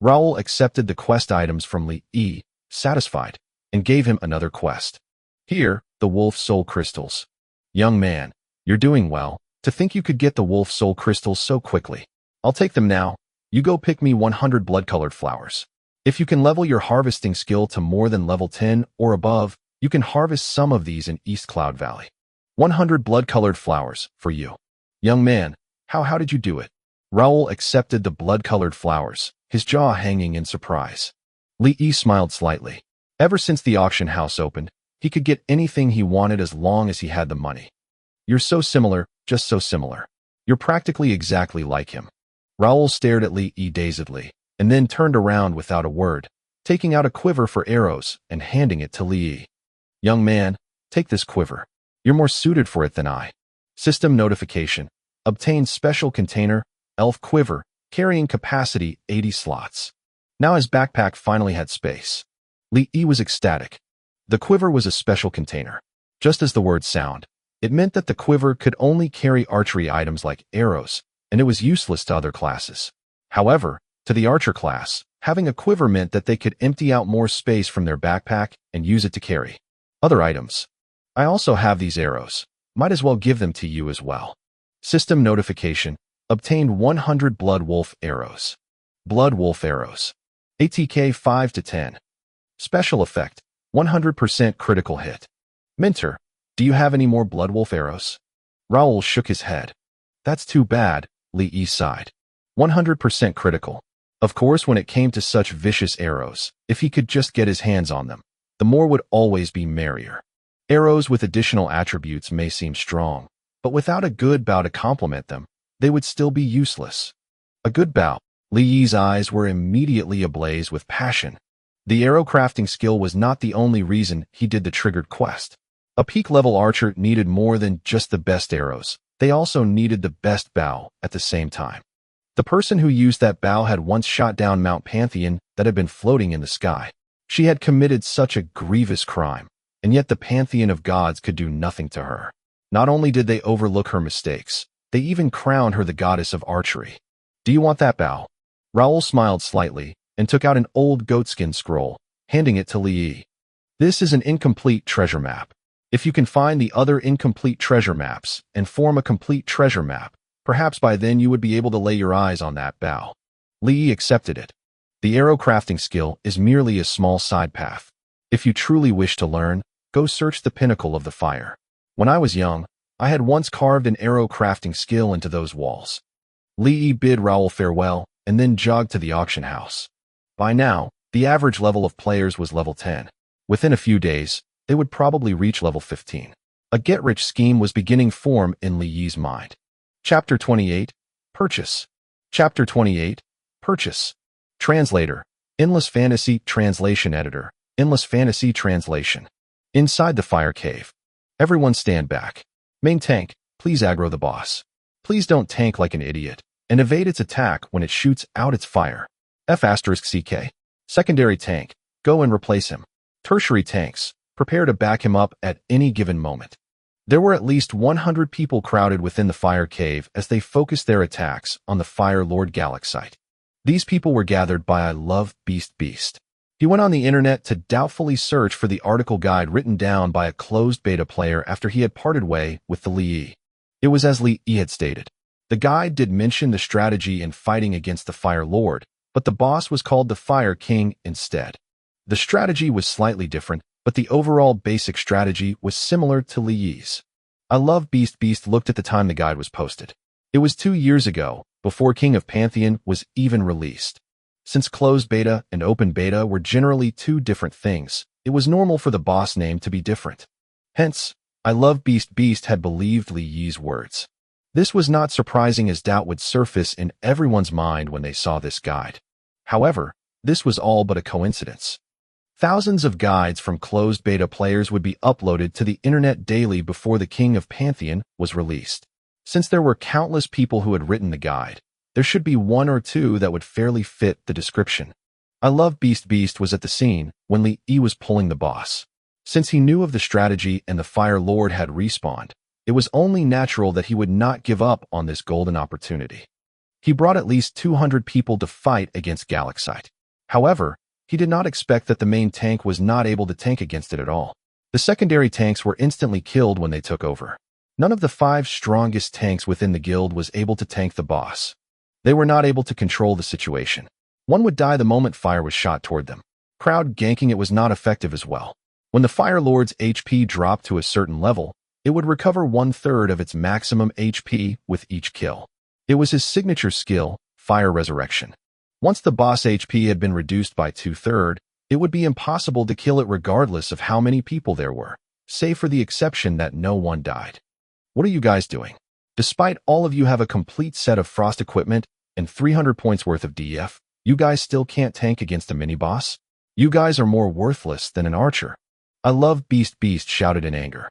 Raoul accepted the quest items from Li Yi, satisfied, and gave him another quest. Here, the wolf soul crystals. Young man, you're doing well. To think you could get the wolf soul crystals so quickly. I'll take them now. You go pick me 100 blood-colored flowers. If you can level your harvesting skill to more than level 10 or above, You can harvest some of these in East Cloud Valley. 100 blood-colored flowers, for you. Young man, how did you do it? Raoul accepted the blood-colored flowers, his jaw hanging in surprise. Li Yi smiled slightly. Ever since the auction house opened, he could get anything he wanted as long as he had the money. You're so similar, just so similar. You're practically exactly like him. Raoul stared at Li Yi dazedly, and then turned around without a word, taking out a quiver for arrows and handing it to Li Yi. Young man, take this quiver. You're more suited for it than I. System notification. Obtained special container, elf quiver, carrying capacity 80 slots. Now his backpack finally had space. Li Yi was ecstatic. The quiver was a special container. Just as the word sound, it meant that the quiver could only carry archery items like arrows, and it was useless to other classes. However, to the archer class, having a quiver meant that they could empty out more space from their backpack and use it to carry other items. I also have these arrows. Might as well give them to you as well. System notification. Obtained 100 Blood Wolf arrows. Blood Wolf arrows. ATK 5 to 10. Special effect. 100% critical hit. Minter, do you have any more Blood Wolf arrows? Raoul shook his head. That's too bad, Li Yi sighed. 100% critical. Of course, when it came to such vicious arrows, if he could just get his hands on them, the more would always be merrier. Arrows with additional attributes may seem strong, but without a good bow to complement them, they would still be useless. A good bow. Li Yi's eyes were immediately ablaze with passion. The arrow crafting skill was not the only reason he did the triggered quest. A peak-level archer needed more than just the best arrows. They also needed the best bow at the same time. The person who used that bow had once shot down Mount Pantheon that had been floating in the sky. She had committed such a grievous crime, and yet the Pantheon of gods could do nothing to her. Not only did they overlook her mistakes, they even crowned her the goddess of archery. Do you want that bow? Raoul smiled slightly and took out an old goatskin scroll, handing it to Li Yi. This is an incomplete treasure map. If you can find the other incomplete treasure maps and form a complete treasure map, perhaps by then you would be able to lay your eyes on that bow. Li Yi accepted it. The arrow crafting skill is merely a small side path. If you truly wish to learn, go search the pinnacle of the fire. When I was young, I had once carved an arrow crafting skill into those walls. Li Yi bid Raoul farewell and then jogged to the auction house. By now, the average level of players was level 10. Within a few days, they would probably reach level 15. A get-rich scheme was beginning form in Li Yi's mind. Chapter 28. Purchase. Chapter 28. Purchase. Translator. Endless Fantasy Translation Editor. Endless Fantasy Translation. Inside the fire cave. Everyone stand back. Main tank, please aggro the boss. Please don't tank like an idiot, and evade its attack when it shoots out its fire. F*CK. Secondary tank, go and replace him. Tertiary tanks, prepare to back him up at any given moment. There were at least 100 people crowded within the fire cave as they focused their attacks on the Fire Lord Galaxite. These people were gathered by I Love Beast. He went on the internet to doubtfully search for the article guide written down by a closed beta player after he had parted way with the Li Yi. It was as Li Yi had stated. The guide did mention the strategy in fighting against the Fire Lord, but the boss was called the Fire King instead. The strategy was slightly different, but the overall basic strategy was similar to Li Yi's. I Love Beast looked at the time the guide was posted. It was 2 years ago, before King of Pantheon was even released. Since closed beta and open beta were generally two different things, it was normal for the boss name to be different. Hence, I Love Beast had believed Li Yi's words. This was not surprising as doubt would surface in everyone's mind when they saw this guide. However, this was all but a coincidence. Thousands of guides from closed beta players would be uploaded to the internet daily before the King of Pantheon was released. Since there were countless people who had written the guide, there should be one or two that would fairly fit the description. I Love Beast was at the scene when Li Yi was pulling the boss. Since he knew of the strategy and the Fire Lord had respawned, it was only natural that he would not give up on this golden opportunity. He brought at least 200 people to fight against Galaxite. However, he did not expect that the main tank was not able to tank against it at all. The secondary tanks were instantly killed when they took over. None of the 5 strongest tanks within the guild was able to tank the boss. They were not able to control the situation. One would die the moment fire was shot toward them. Crowd ganking it was not effective as well. When the Fire Lord's HP dropped to a certain level, it would recover 1/3 of its maximum HP with each kill. It was his signature skill, Fire Resurrection. Once the boss HP had been reduced by 2/3, it would be impossible to kill it regardless of how many people there were, save for the exception that no one died. What are you guys doing? Despite all of you have a complete set of frost equipment and 300 points worth of DF, you guys still can't tank against a mini-boss? You guys are more worthless than an archer. I love Beast shouted in anger.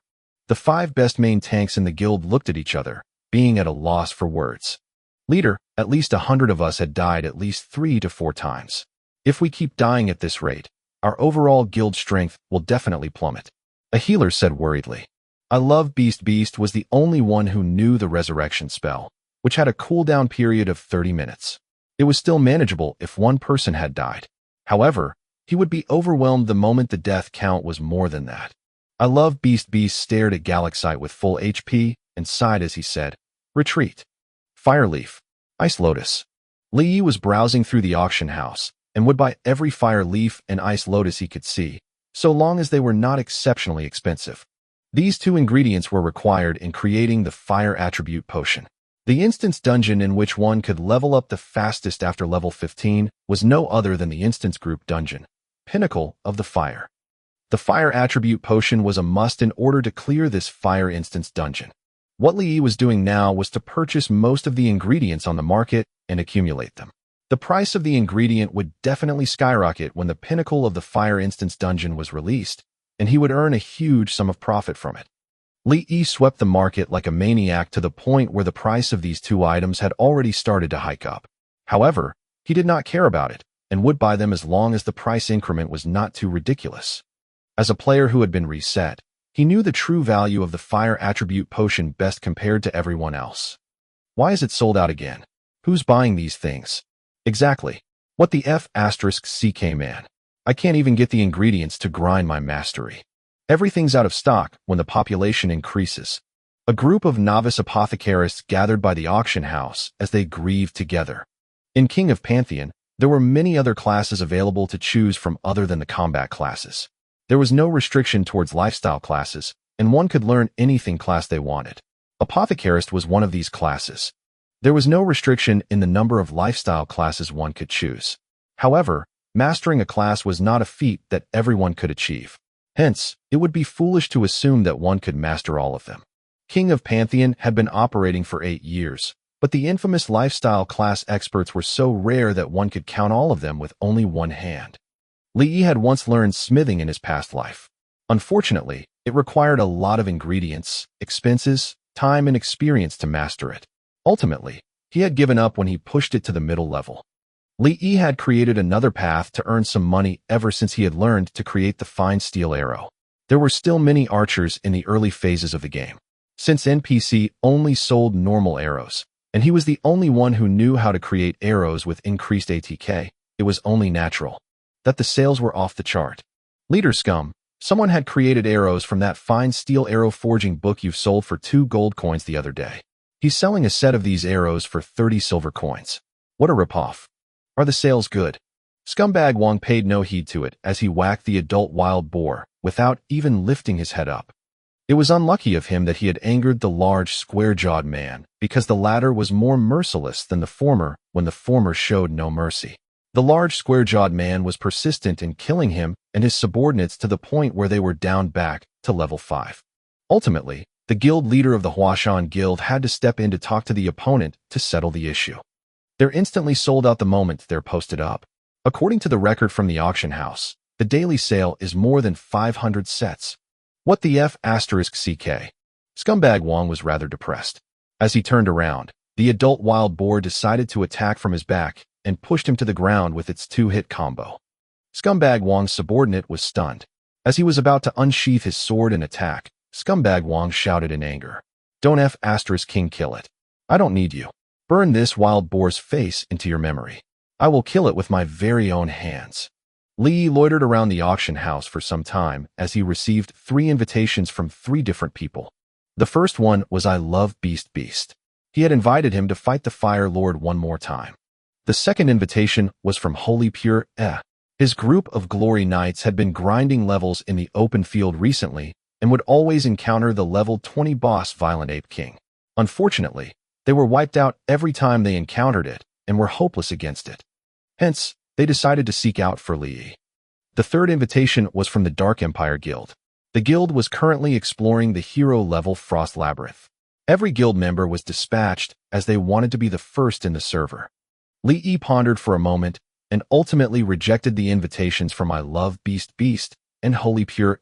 The 5 best main tanks in the guild looked at each other, being at a loss for words. Leader, at least 100 of us had died at least 3 to 4 times. If we keep dying at this rate, our overall guild strength will definitely plummet. A healer said worriedly. I love Beast was the only one who knew the resurrection spell, which had a cooldown period of 30 minutes. It was still manageable if one person had died. However, he would be overwhelmed the moment the death count was more than that. I love Beast stared at Galaxite with full HP and sighed as he said, Retreat. Fireleaf. Ice Lotus. Li Yi was browsing through the auction house and would buy every fire leaf and ice lotus he could see, so long as they were not exceptionally expensive. These 2 ingredients were required in creating the fire attribute potion. The instance dungeon in which one could level up the fastest after level 15 was no other than the instance group dungeon, Pinnacle of the Fire. The fire attribute potion was a must in order to clear this fire instance dungeon. What Li Yi was doing now was to purchase most of the ingredients on the market and accumulate them. The price of the ingredient would definitely skyrocket when the Pinnacle of the Fire instance dungeon was released, and he would earn a huge sum of profit from it. Li Yi swept the market like a maniac to the point where the price of these 2 items had already started to hike up. However, he did not care about it and would buy them as long as the price increment was not too ridiculous. As a player who had been reset, he knew the true value of the fire attribute potion best compared to everyone else. Why is it sold out again? Who's buying these things? Exactly. What the F***ck man? I can't even get the ingredients to grind my mastery. Everything's out of stock when the population increases. A group of novice apothecarists gathered by the auction house as they grieved together. In King of Pantheon, there were many other classes available to choose from other than the combat classes. There was no restriction towards lifestyle classes, and one could learn anything class they wanted. Apothecarist was one of these classes. There was no restriction in the number of lifestyle classes one could choose. However, mastering a class was not a feat that everyone could achieve. Hence, it would be foolish to assume that one could master all of them. King of Pantheon had been operating for 8 years, but the infamous lifestyle class experts were so rare that one could count all of them with only one hand. Li Yi had once learned smithing in his past life. Unfortunately, it required a lot of ingredients, expenses, time, and experience to master it. Ultimately, he had given up when he pushed it to the middle level. Li Yi had created another path to earn some money ever since he had learned to create the fine steel arrow. There were still many archers in the early phases of the game. Since NPC only sold normal arrows, and he was the only one who knew how to create arrows with increased ATK, it was only natural that the sales were off the chart. Leader Scum, someone had created arrows from that fine steel arrow forging book you've sold for 2 gold coins the other day. He's selling a set of these arrows for 30 silver coins. What a ripoff. Are the sales good? Scumbag Wong paid no heed to it as he whacked the adult wild boar without even lifting his head up. It was unlucky of him that he had angered the large square-jawed man because the latter was more merciless than the former when the former showed no mercy. The large square-jawed man was persistent in killing him and his subordinates to the point where they were down back to level 5. Ultimately, the guild leader of the Huashan Guild had to step in to talk to the opponent to settle the issue. They're instantly sold out the moment they're posted up. According to the record from the auction house, the daily sale is more than 500 sets. What the F***ck? Scumbag Wong was rather depressed. As he turned around, the adult wild boar decided to attack from his back and pushed him to the ground with its 2-hit combo. Scumbag Wong's subordinate was stunned. As he was about to unsheath his sword and attack, Scumbag Wong shouted in anger, "Don't F***king kill it. I don't need you. Burn this wild boar's face into your memory. I will kill it with my very own hands." Li loitered around the auction house for some time as he received 3 invitations from 3 different people. The first one was I Love Beast. He had invited him to fight the Fire Lord one more time. The second invitation was from Holy Pure. His group of glory knights had been grinding levels in the open field recently and would always encounter the level 20 boss Violent Ape King. Unfortunately, they were wiped out every time they encountered it and were hopeless against it. Hence, they decided to seek out for Li. The third invitation was from the Dark Empire Guild. The guild was currently exploring the hero-level Frost Labyrinth. Every guild member was dispatched as they wanted to be the first in the server. Li pondered for a moment and ultimately rejected the invitations from I Love Beast and Holy Pure.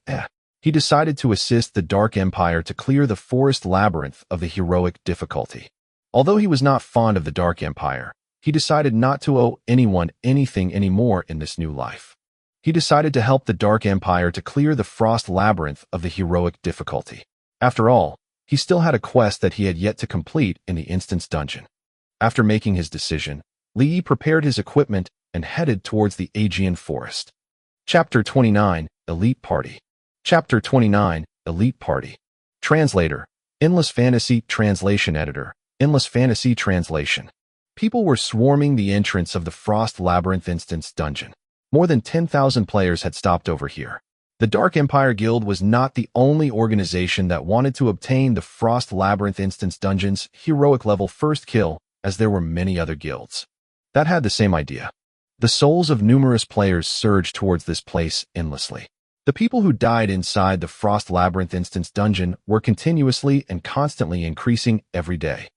He decided to assist the Dark Empire to clear the forest labyrinth of the heroic difficulty. Although he was not fond of the Dark Empire, he decided not to owe anyone anything anymore in this new life. He decided to help the Dark Empire to clear the frost labyrinth of the heroic difficulty. After all, he still had a quest that he had yet to complete in the instance dungeon. After making his decision, Li prepared his equipment and headed towards the Aegean Forest. Chapter 29, Elite Party. Chapter 29, Elite Party. Translator, Endless Fantasy Translation Editor, Endless Fantasy Translation. People were swarming the entrance of the Frost Labyrinth instance dungeon. More than 10,000 players had stopped over here. The Dark Empire Guild was not the only organization that wanted to obtain the Frost Labyrinth instance dungeon's heroic level first kill, as there were many other guilds that had the same idea. The souls of numerous players surged towards this place endlessly. The people who died inside the Frost Labyrinth instance dungeon were continuously and constantly increasing every day.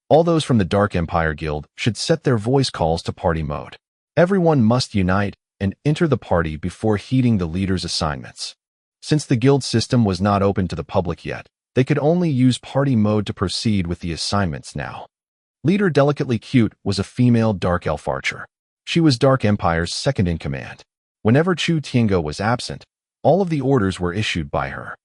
All those from the Dark Empire Guild should set their voice calls to party mode. Everyone must unite and enter the party before heeding the leader's assignments. Since the guild system was not open to the public yet, they could only use party mode to proceed with the assignments now. Leader Delicately Cute was a female Dark Elf archer. She was Dark Empire's second-in-command. Whenever Chu Tiango was absent, all of the orders were issued by her.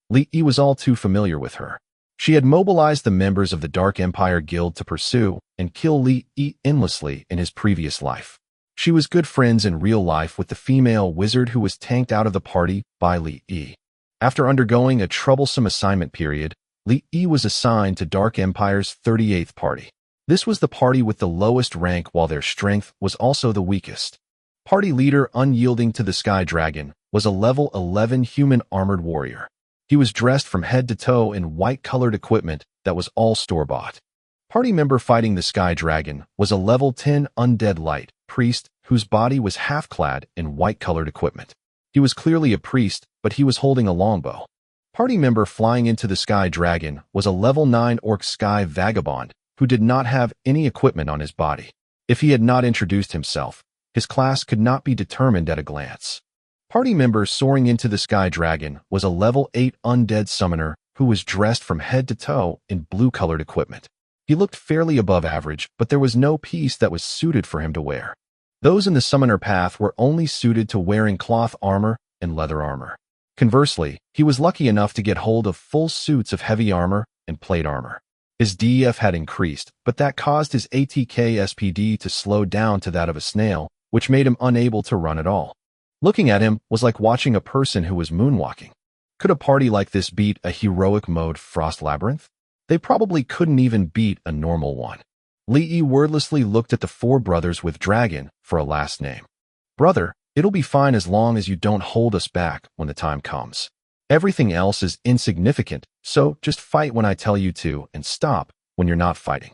Li Yi was all too familiar with her. She had mobilized the members of the Dark Empire Guild to pursue and kill Li Yi endlessly in his previous life. She was good friends in real life with the female wizard who was tanked out of the party by Li Yi. After undergoing a troublesome assignment period, Li Yi was assigned to Dark Empire's 38th party. This was the party with the lowest rank while their strength was also the weakest. Party leader Unyielding to the Sky Dragon was a level 11 human armored warrior. He was dressed from head to toe in white-colored equipment that was all store-bought. Party member fighting the Sky Dragon was a level 10 undead light priest whose body was half-clad in white-colored equipment. He was clearly a priest, but he was holding a longbow. Party member flying into the Sky Dragon was a level 9 orc sky vagabond who did not have any equipment on his body. If he had not introduced himself, his class could not be determined at a glance. Party member soaring into the Sky Dragon was a level 8 undead summoner who was dressed from head to toe in blue-colored equipment. He looked fairly above average, but there was no piece that was suited for him to wear. Those in the summoner path were only suited to wearing cloth armor and leather armor. Conversely, he was lucky enough to get hold of full suits of heavy armor and plate armor. His DEF had increased, but that caused his ATK SPD to slow down to that of a snail, which made him unable to run at all. Looking at him was like watching a person who was moonwalking. Could a party like this beat a heroic mode Frost Labyrinth? They probably couldn't even beat a normal one. Li Yi wordlessly looked at the four brothers with Dragon for a last name. Brother, it'll be fine as long as you don't hold us back when the time comes. Everything else is insignificant, so just fight when I tell you to and stop when you're not fighting.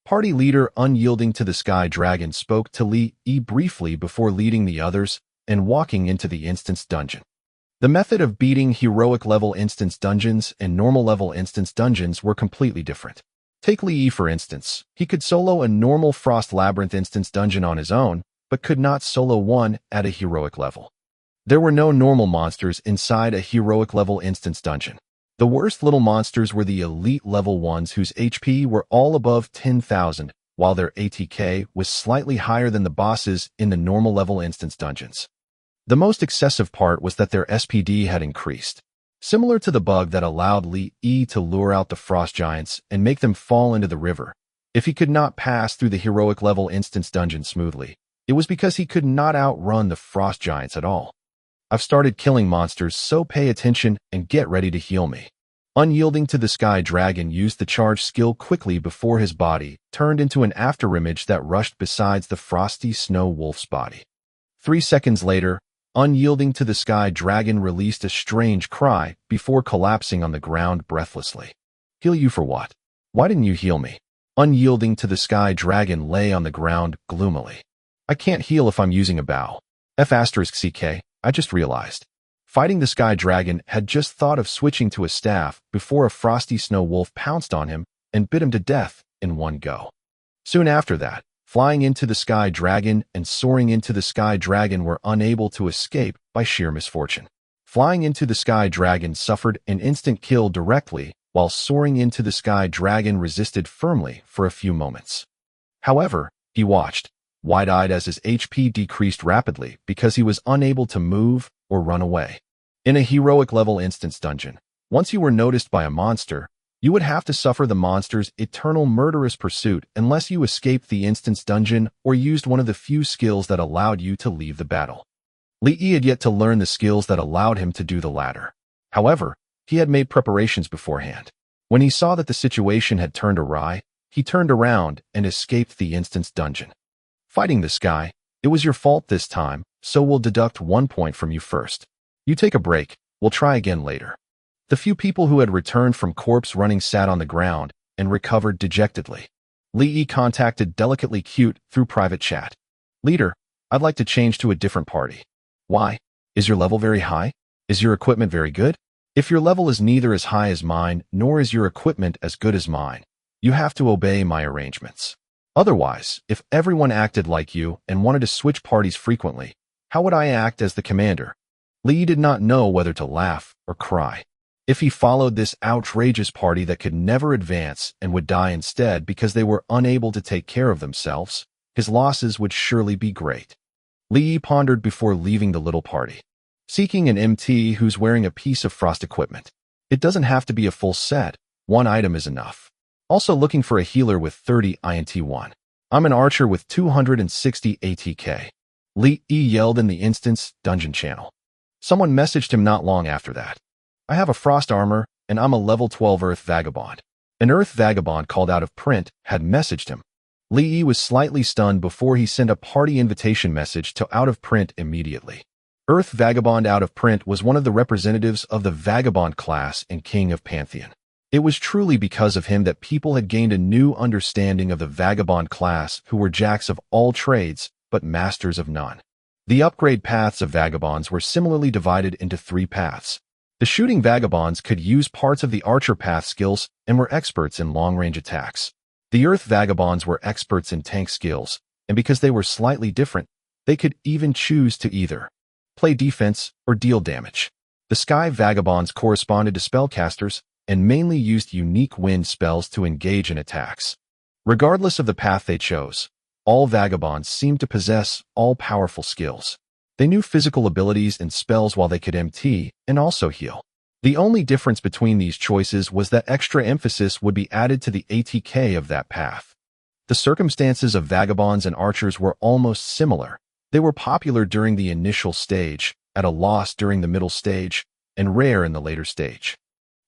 Party leader Unyielding to the Sky Dragon spoke to Li Yi briefly before leading the others and walking into the instance dungeon. The method of beating heroic level instance dungeons and normal level instance dungeons were completely different. Take Li Yi for instance. He could solo a normal Frost Labyrinth instance dungeon on his own, but could not solo one at a heroic level. There were no normal monsters inside a heroic level instance dungeon. The worst little monsters were the elite level ones whose HP were all above 10,000, while their ATK was slightly higher than the bosses in the normal level instance dungeons. The most excessive part was that their SPD had increased. Similar to the bug that allowed Li Yi to lure out the frost giants and make them fall into the river, if he could not pass through the heroic level instance dungeon smoothly, it was because he could not outrun the frost giants at all. I've started killing monsters, so pay attention and get ready to heal me. Unyielding to the Sky Dragon used the charge skill quickly before his body turned into an afterimage that rushed beside the frosty snow wolf's body. 3 seconds later, unyielding to the sky dragon released a strange cry before collapsing on the ground breathlessly. Heal you for what? Why didn't you heal me? Unyielding to the sky dragon lay on the ground gloomily. I can't heal if I'm using a bow. F***ck, I just realized. Fighting the sky dragon had just thought of switching to a staff before a frosty snow wolf pounced on him and bit him to death in one go. Soon after that, flying into the sky dragon and soaring into the sky dragon were unable to escape by sheer misfortune. Flying into the sky dragon suffered an instant kill directly, while soaring into the sky dragon resisted firmly for a few moments. However, he watched, wide-eyed as his HP decreased rapidly because he was unable to move or run away. In a heroic level instance dungeon, once you were noticed by a monster, you would have to suffer the monster's eternal murderous pursuit unless you escaped the instance dungeon or used one of the few skills that allowed you to leave the battle. Li Yi had yet to learn the skills that allowed him to do the latter. However, he had made preparations beforehand. When he saw that the situation had turned awry, he turned around and escaped the instance dungeon. Fighting the sky, it was your fault this time, so we'll deduct 1 point from you first. You take a break, we'll try again later. The few people who had returned from corpse running sat on the ground and recovered dejectedly. Li Yi contacted Delicately Cute through private chat. Leader, I'd like to change to a different party. Why? Is your level very high? Is your equipment very good? If your level is neither as high as mine, nor is your equipment as good as mine, you have to obey my arrangements. Otherwise, if everyone acted like you and wanted to switch parties frequently, how would I act as the commander? Li Yi did not know whether to laugh or cry. If he followed this outrageous party that could never advance and would die instead because they were unable to take care of themselves, his losses would surely be great. Li Yi pondered before leaving the little party. Seeking an MT who's wearing a piece of frost equipment. It doesn't have to be a full set, 1 item is enough. Also looking for a healer with 30 INT1. I'm an archer with 260 ATK. Li Yi yelled in the instance dungeon channel. Someone messaged him not long after that. I have a frost armor, and I'm a level 12 Earth Vagabond. An Earth Vagabond called out of print had messaged him. Li Yi was slightly stunned before he sent a party invitation message to out of print immediately. Earth Vagabond out of print was one of the representatives of the Vagabond class and King of Pantheon. It was truly because of him that people had gained a new understanding of the Vagabond class who were jacks of all trades, but masters of none. The upgrade paths of Vagabonds were similarly divided into 3 paths. The shooting Vagabonds could use parts of the archer path skills and were experts in long-range attacks. The Earth Vagabonds were experts in tank skills, and because they were slightly different, they could even choose to either play defense or deal damage. The Sky Vagabonds corresponded to spellcasters and mainly used unique wind spells to engage in attacks. Regardless of the path they chose, all Vagabonds seemed to possess all-powerful skills. They knew physical abilities and spells while they could MT and also heal. The only difference between these choices was that extra emphasis would be added to the ATK of that path. The circumstances of Vagabonds and archers were almost similar. They were popular during the initial stage, at a loss during the middle stage, and rare in the later stage.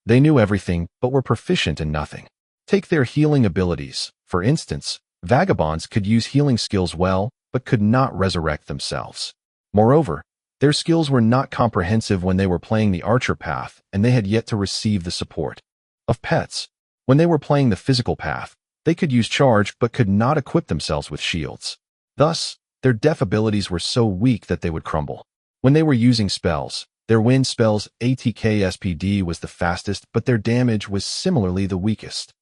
They knew everything, but were proficient in nothing. Take their healing abilities. For instance, Vagabonds could use healing skills well, but could not resurrect themselves. Moreover, their skills were not comprehensive when they were playing the archer path, and they had yet to receive the support of pets. When they were playing the physical path, they could use charge but could not equip themselves with shields. Thus, their def abilities were so weak that they would crumble. When they were using spells, their wind spells ATK SPD was the fastest, but their damage was similarly the weakest.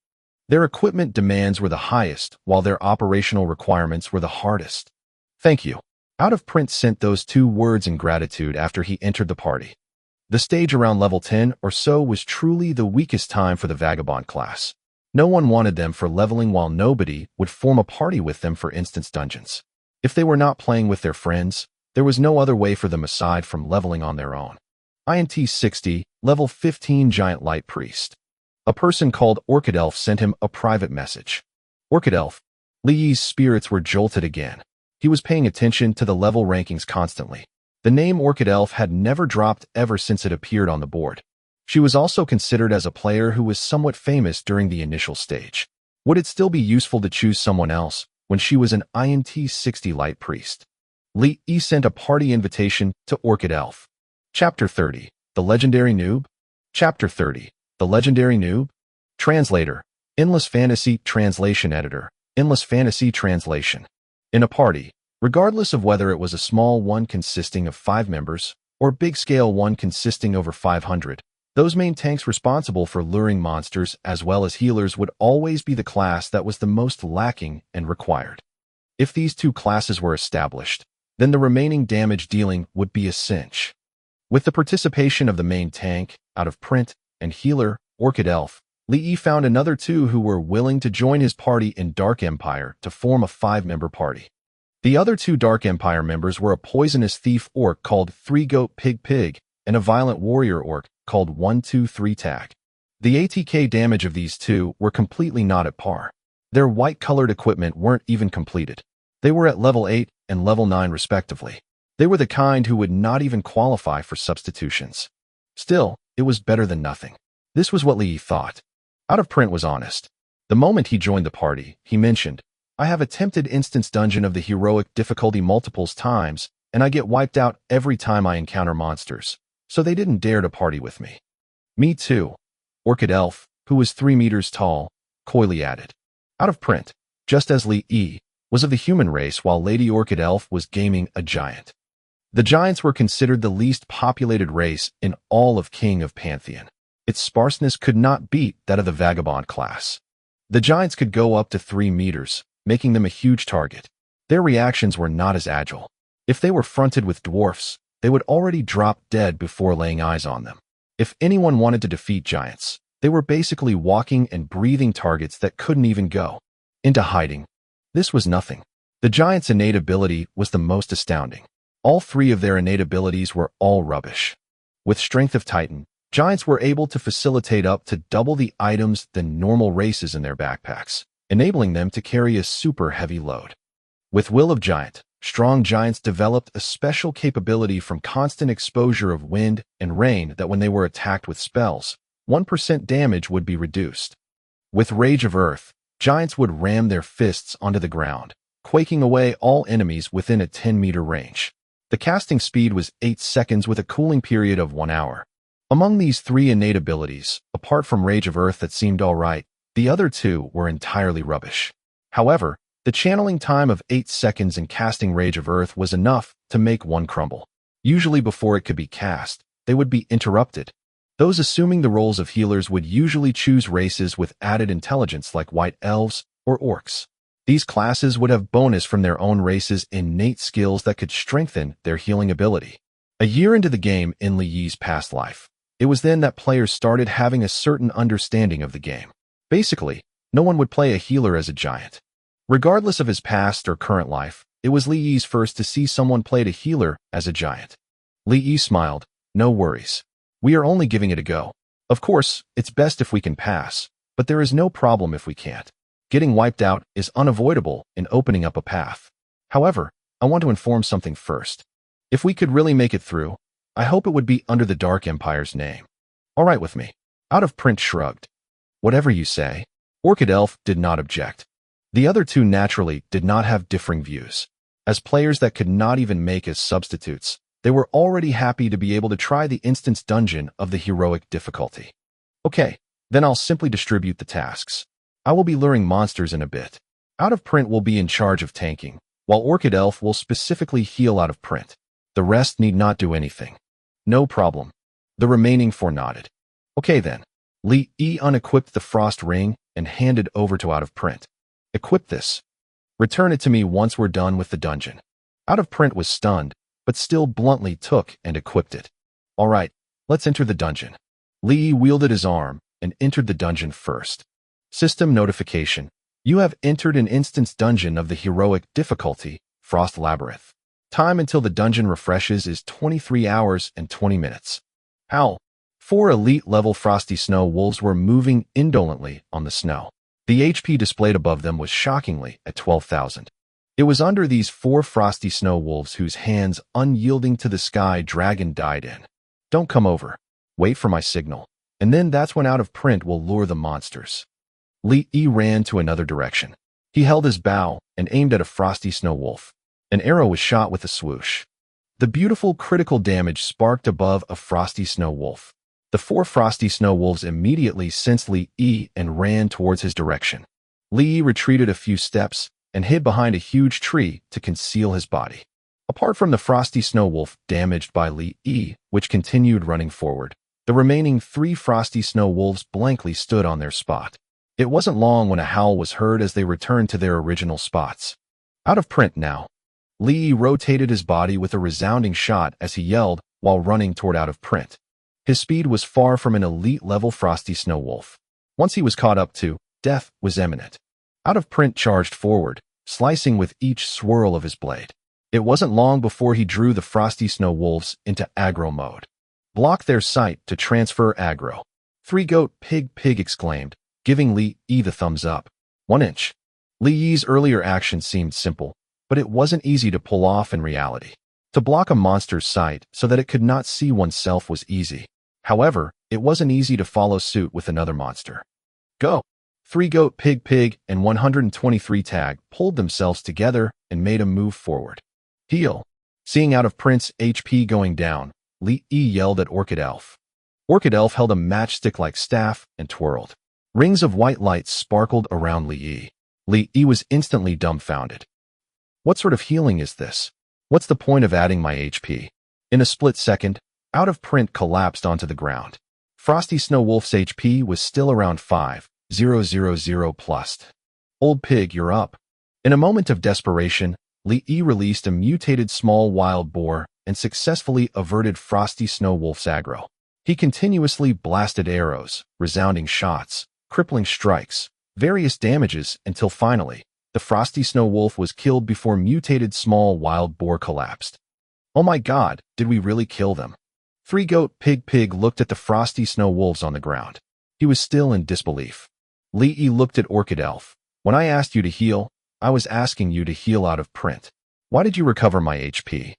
Their equipment demands were the highest, while their operational requirements were the hardest. Thank you. Out of print sent those 2 words in gratitude after he entered the party. The stage around level 10 or so was truly the weakest time for the Vagabond class. No one wanted them for leveling while nobody would form a party with them for instance dungeons. If they were not playing with their friends, there was no other way for them aside from leveling on their own. INT 60, level 15 Giant Light Priest. A person called Orchid Elf sent him a private message. Orchid Elf. Li Yi's spirits were jolted again. He was paying attention to the level rankings constantly. The name Orchid Elf had never dropped ever since it appeared on the board. She was also considered as a player who was somewhat famous during the initial stage. Would it still be useful to choose someone else when she was an INT 60 Light Priest? Li Yi sent a party invitation to Orchid Elf. Chapter 30. The Legendary Noob? Chapter 30. The Legendary Noob? Translator. Endless Fantasy Translation Editor. Endless Fantasy Translation. In a party, regardless of whether it was a small one consisting of 5 members or big-scale one consisting over 500, those main tanks responsible for luring monsters as well as healers would always be the class that was the most lacking and required. If these two classes were established, then the remaining damage dealing would be a cinch. With the participation of the main tank, out of print, and healer, Orchid Elf, Li Yi found another 2 who were willing to join his party in Dark Empire to form a 5-member party. The other 2 Dark Empire members were a poisonous thief orc called 3-Goat Pig Pig and a violent warrior orc called 1-2-3 Tag. The ATK damage of these 2 were completely not at par. Their white-colored equipment weren't even completed. They were at level 8 and level 9 respectively. They were the kind who would not even qualify for substitutions. Still, it was better than nothing. This was what Li Yi thought. Out of Print was honest. The moment he joined the party, he mentioned, "I have attempted instance dungeon of the heroic difficulty multiples times, and I get wiped out every time I encounter monsters, so they didn't dare to party with me." "Me too," Orchid Elf, who was 3 meters tall, coyly added. Out of Print, just as Li Yi, was of the human race while Lady Orchid Elf was gaming a giant. The giants were considered the least populated race in all of King of Pantheon. Its sparseness could not beat that of the vagabond class. The giants could go up to 3 meters, making them a huge target. Their reactions were not as agile. If they were fronted with dwarfs, they would already drop dead before laying eyes on them. If anyone wanted to defeat giants, they were basically walking and breathing targets that couldn't even go into hiding. This was nothing. The giants' innate ability was the most astounding. All 3 of their innate abilities were all rubbish. With Strength of Titan, giants were able to facilitate up to double the items than normal races in their backpacks, enabling them to carry a super heavy load. With Will of Giant, strong giants developed a special capability from constant exposure of wind and rain that when they were attacked with spells, 1% damage would be reduced. With Rage of Earth, giants would ram their fists onto the ground, quaking away all enemies within a 10-meter range. The casting speed was 8 seconds with a cooling period of 1 hour. Among these 3 innate abilities, apart from Rage of Earth that seemed alright, the other 2 were entirely rubbish. However, the channeling time of 8 seconds in casting Rage of Earth was enough to make one crumble. Usually before it could be cast, they would be interrupted. Those assuming the roles of healers would usually choose races with added intelligence like white elves or orcs. These classes would have bonus from their own race's innate skills that could strengthen their healing ability. A year into the game in Li Yi's past life, it was then that players started having a certain understanding of the game. Basically, no one would play a healer as a giant. Regardless of his past or current life, it was Li Yi's first to see someone play a healer as a giant. Li Yi smiled, "No worries. We are only giving it a go. Of course, it's best if we can pass, but there is no problem if we can't. Getting wiped out is unavoidable in opening up a path. However, I want to inform something first. If we could really make it through, I hope it would be under the Dark Empire's name. All right with me." Out of Print shrugged. "Whatever you say." Orchid Elf did not object. The other 2 naturally did not have differing views. As players that could not even make as substitutes, they were already happy to be able to try the instance dungeon of the heroic difficulty. "Okay, then I'll simply distribute the tasks. I will be luring monsters in a bit. Out of Print will be in charge of tanking, while Orchid Elf will specifically heal Out of Print. The rest need not do anything." "No problem." The remaining 4 nodded. "Okay then." Li Yi unequipped the frost ring and handed over to Out of Print. "Equip this. Return it to me once we're done with the dungeon." Out of Print was stunned, but still bluntly took and equipped it. "All right, let's enter the dungeon." Li Yi wielded his arm and entered the dungeon first. System notification. You have entered an instance dungeon of the heroic difficulty, Frost Labyrinth. Time until the dungeon refreshes is 23 hours and 20 minutes. Howl. 4 elite-level Frosty Snow Wolves were moving indolently on the snow. The HP displayed above them was shockingly at 12,000. It was under these 4 Frosty Snow Wolves whose hands, unyielding to the sky dragon, died in. "Don't come over. Wait for my signal, and then that's when Out of Print will lure the monsters." Li Yi ran to another direction. He held his bow and aimed at a Frosty Snow Wolf. An arrow was shot with a swoosh. The beautiful critical damage sparked above a frosty snow wolf. The 4 frosty snow wolves immediately sensed Li Yi and ran towards his direction. Li Yi retreated a few steps and hid behind a huge tree to conceal his body. Apart from the frosty snow wolf damaged by Li Yi, which continued running forward, the remaining 3 frosty snow wolves blankly stood on their spot. It wasn't long when a howl was heard as they returned to their original spots. Out of print now. Li Yi rotated his body with a resounding shot as he yelled while running toward out of print. His speed was far from an elite-level frosty snow wolf. Once he was caught up to, death was imminent. Out of print charged forward, slicing with each swirl of his blade. It wasn't long before he drew the frosty snow wolves into aggro mode. Block their sight to transfer aggro. 3 goat pig exclaimed, giving Li Yi the thumbs up. 1 inch. Li Yi's earlier action seemed simple, but it wasn't easy to pull off in reality. To block a monster's sight so that it could not see oneself was easy. However, it wasn't easy to follow suit with another monster. Go! 3 goat pig and 123 tag pulled themselves together and made a move forward. Heal. Seeing out of print's HP going down, Li Yi yelled at Orchid Elf. Orchid Elf held a matchstick-like staff and twirled. Rings of white light sparkled around Li Yi. Li Yi was instantly dumbfounded. What sort of healing is this? What's the point of adding my HP? In a split second, out of print collapsed onto the ground. Frosty Snow Wolf's HP was still around 5,000 plus. Old pig, you're up. In a moment of desperation, Li Yi released a mutated small wild boar and successfully averted Frosty Snow Wolf's aggro. He continuously blasted arrows, resounding shots, crippling strikes, various damages until finally, the Frosty Snow Wolf was killed before mutated small wild boar collapsed. Oh my god, did we really kill them? 3 goat pig looked at the Frosty Snow Wolves on the ground. He was still in disbelief. Li Yi looked at Orchid Elf. When I asked you to heal, I was asking you to heal out of print. Why did you recover my HP?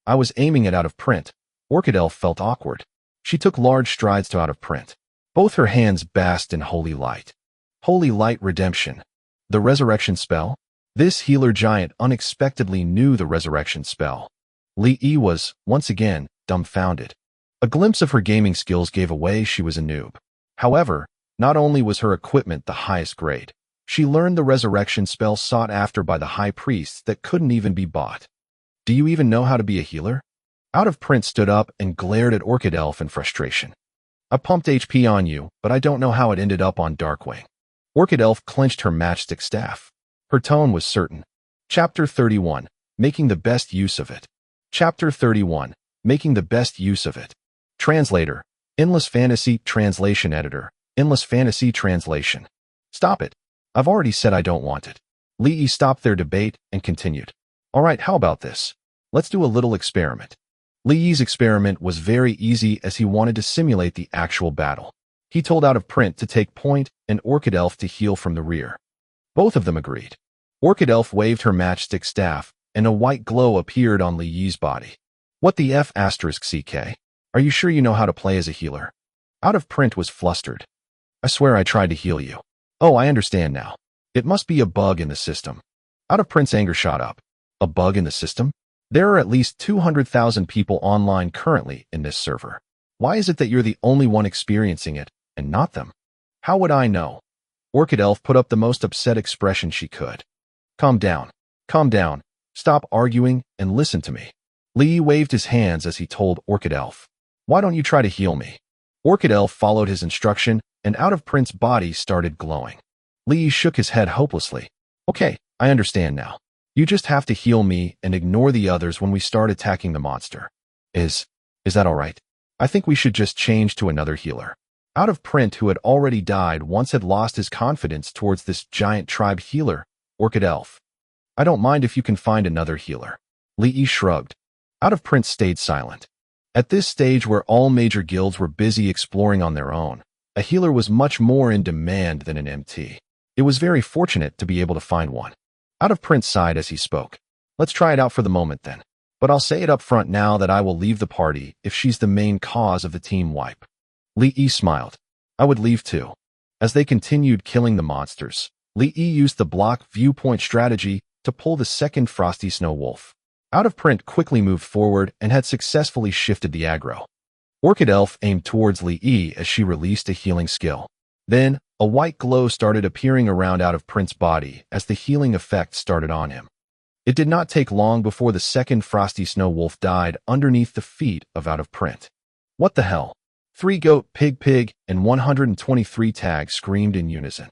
I was aiming at out of print. Orchid Elf felt awkward. She took large strides to out of print. Both her hands basked in holy light. Holy light redemption. The resurrection spell? This healer giant unexpectedly knew the resurrection spell. Li Yi was, once again, dumbfounded. A glimpse of her gaming skills gave away she was a noob. However, not only was her equipment the highest grade, she learned the resurrection spell sought after by the high priests that couldn't even be bought. Do you even know how to be a healer? Out of print stood up and glared at Orchid Elf in frustration. I pumped HP on you, but I don't know how it ended up on Darkwing. Orchid Elf clenched her matchstick staff. Her tone was certain. Chapter 31, Making the Best Use of It. Chapter 31, Making the Best Use of It. Translator, Endless Fantasy Translation Editor, Endless Fantasy Translation. Stop it. I've already said I don't want it. Li Yi stopped their debate and continued. All right, how about this? Let's do a little experiment. Li Yi's experiment was very easy as he wanted to simulate the actual battle. He told out of print to take point and Orchid Elf to heal from the rear. Both of them agreed. Orchid Elf waved her matchstick staff, and a white glow appeared on Li Yi's body. What the F*** CK? Are you sure you know how to play as a healer? Out of print was flustered. I swear I tried to heal you. Oh, I understand now. It must be a bug in the system. Out of print's anger shot up. A bug in the system? There are at least 200,000 people online currently in this server. Why is it that you're the only one experiencing it, and not them? How would I know? Orchid Elf put up the most upset expression she could. Calm down. Calm down. Stop arguing and listen to me. Li Yi waved his hands as he told Orchid Elf. Why don't you try to heal me? Orchid Elf followed his instruction, and out of print's body started glowing. Li Yi shook his head hopelessly. Okay, I understand now. You just have to heal me and ignore the others when we start attacking the monster. Is that all right? I think we should just change to another healer. Out of print, who had already died, once had lost his confidence towards this giant tribe healer, Orchid Elf. I don't mind if you can find another healer. Li Yi shrugged. Out of print stayed silent. At this stage where all major guilds were busy exploring on their own, a healer was much more in demand than an MT. It was very fortunate to be able to find one. Out of print sighed as he spoke. Let's try it out for the moment then. But I'll say it up front now that I will leave the party if she's the main cause of the team wipe. Li Yi smiled. I would leave too. As they continued killing the monsters, Li Yi used the block viewpoint strategy to pull the second Frosty Snow Wolf. Out of Print quickly moved forward and had successfully shifted the aggro. Orchid Elf aimed towards Lee as she released a healing skill. Then, a white glow started appearing around Out of Print's body as the healing effect started on him. It did not take long before the second Frosty Snow Wolf died underneath the feet of Out of Print. What the hell? 3 goat, pig, and 123 tags screamed in unison.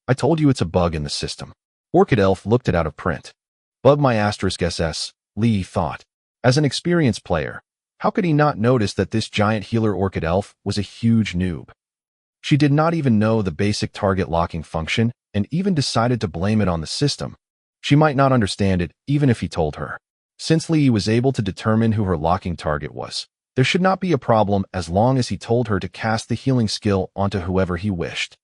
I told you it's a bug in the system. Orchid Elf looked at Out of Print. Bug my *SS, Lee thought. As an experienced player, how could he not notice that this giant healer Orchid Elf was a huge noob? She did not even know the basic target locking function and even decided to blame it on the system. She might not understand it even if he told her. Since Lee was able to determine who her locking target was, there should not be a problem as long as he told her to cast the healing skill onto whoever he wished.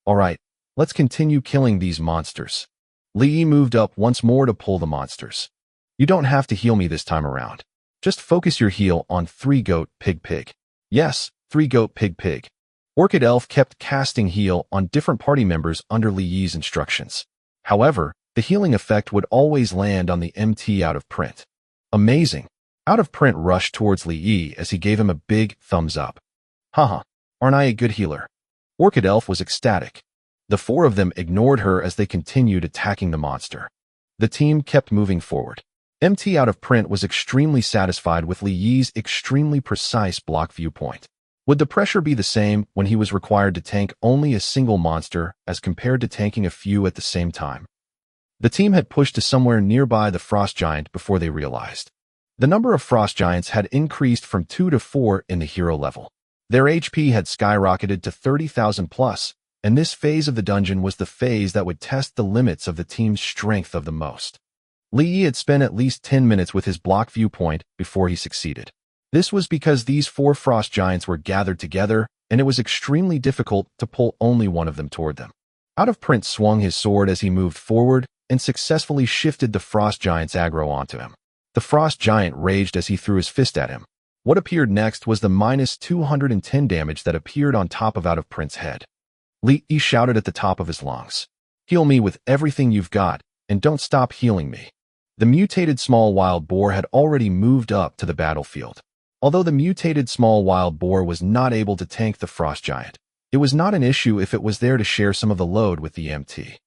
Alright, let's continue killing these monsters. Lee moved up once more to pull the monsters. You don't have to heal me this time around. Just focus your heal on 3 goat, pig. Yes, 3 goat, pig. Orchid Elf kept casting heal on different party members under Lee's instructions. However, the healing effect would always land on the MT Out of Print. Amazing. Out of Print rushed towards Lee as he gave him a big thumbs up. Haha, aren't I a good healer? Orchid Elf was ecstatic. The 4 of them ignored her as they continued attacking the monster. The team kept moving forward. MT Out of Print was extremely satisfied with Lee's extremely precise block viewpoint. Would the pressure be the same when he was required to tank only a single monster as compared to tanking a few at the same time? The team had pushed to somewhere nearby the Frost Giant before they realized. The number of Frost Giants had increased from 2 to 4 in the hero level. Their HP had skyrocketed to 30,000 plus, and this phase of the dungeon was the phase that would test the limits of the team's strength of the most. Lee had spent at least 10 minutes with his block viewpoint before he succeeded. This was because these 4 Frost Giants were gathered together, and it was extremely difficult to pull only one of them toward them. Out of Print swung his sword as he moved forward and successfully shifted the Frost Giant's aggro onto him. The Frost Giant raged as he threw his fist at him. What appeared next was the minus 210 damage that appeared on top of Out of Print's head. Lee shouted at the top of his lungs. Heal me with everything you've got, and don't stop healing me. The mutated small wild boar had already moved up to the battlefield. Although the mutated small wild boar was not able to tank the Frost Giant, it was not an issue if it was there to share some of the load with the MT.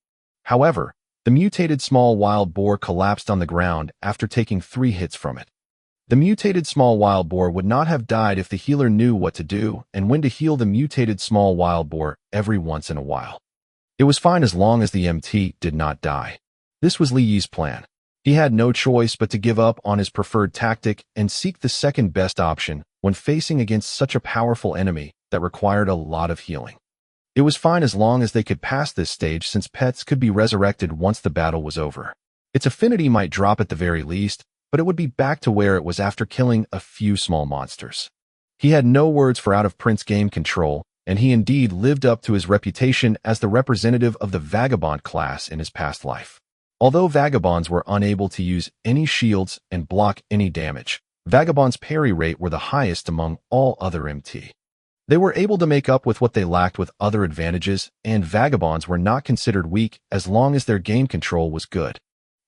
However, the mutated small wild boar collapsed on the ground after taking 3 hits from it. The mutated small wild boar would not have died if the healer knew what to do and when to heal the mutated small wild boar every once in a while. It was fine as long as the MT did not die. This was Lee's plan. He had no choice but to give up on his preferred tactic and seek the second best option when facing against such a powerful enemy that required a lot of healing. It was fine as long as they could pass this stage since pets could be resurrected once the battle was over. Its affinity might drop at the very least, but it would be back to where it was after killing a few small monsters. He had no words for Out of Print's game control, and he indeed lived up to his reputation as the representative of the vagabond class in his past life. Although vagabonds were unable to use any shields and block any damage, vagabonds' parry rate were the highest among all other MT. They were able to make up with what they lacked with other advantages, and vagabonds were not considered weak as long as their game control was good.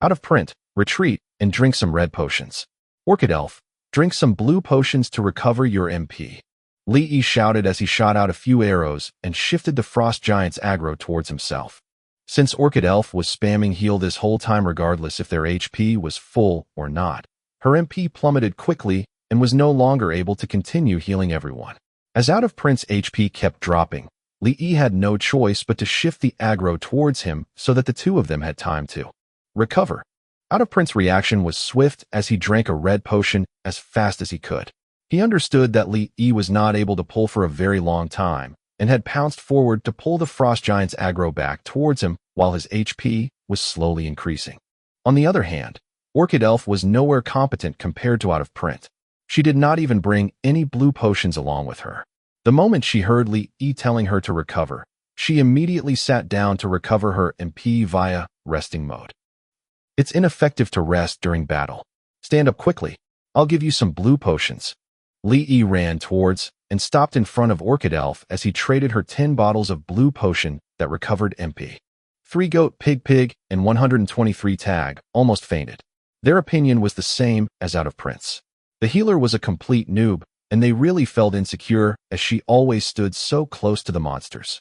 Out of Print, retreat, and drink some red potions. Orchid Elf, drink some blue potions to recover your MP. Lee shouted as he shot out a few arrows and shifted the Frost Giant's aggro towards himself. Since Orchid Elf was spamming heal this whole time regardless if their HP was full or not, her MP plummeted quickly and was no longer able to continue healing everyone. As Out of Print's HP kept dropping, Lee had no choice but to shift the aggro towards him so that the 2 of them had time to recover. Out of Print's reaction was swift as he drank a red potion as fast as he could. He understood that Lee was not able to pull for a very long time and had pounced forward to pull the Frost Giant's aggro back towards him while his HP was slowly increasing. On the other hand, Orchid Elf was nowhere competent compared to Out of Print. She did not even bring any blue potions along with her. The moment she heard Lee telling her to recover, she immediately sat down to recover her MP via resting mode. It's ineffective to rest during battle. Stand up quickly. I'll give you some blue potions. Lee ran towards and stopped in front of Orchid Elf as he traded her 10 bottles of blue potion that recovered MP. 3 goat pig pig and 123 tag almost fainted. Their opinion was the same as out of Prince. The healer was a complete noob, and they really felt insecure as she always stood so close to the monsters.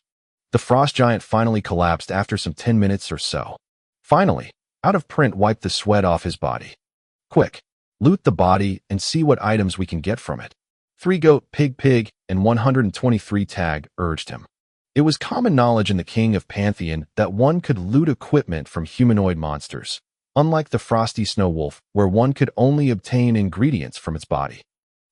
The frost giant finally collapsed after some 10 minutes or so. Finally, out of Print wiped the sweat off his body. Quick, loot the body and see what items we can get from it. 3 goat pig pig and 123 tag urged him. It was common knowledge in the King of Pantheon that one could loot equipment from humanoid monsters, unlike the frosty snow wolf where one could only obtain ingredients from its body.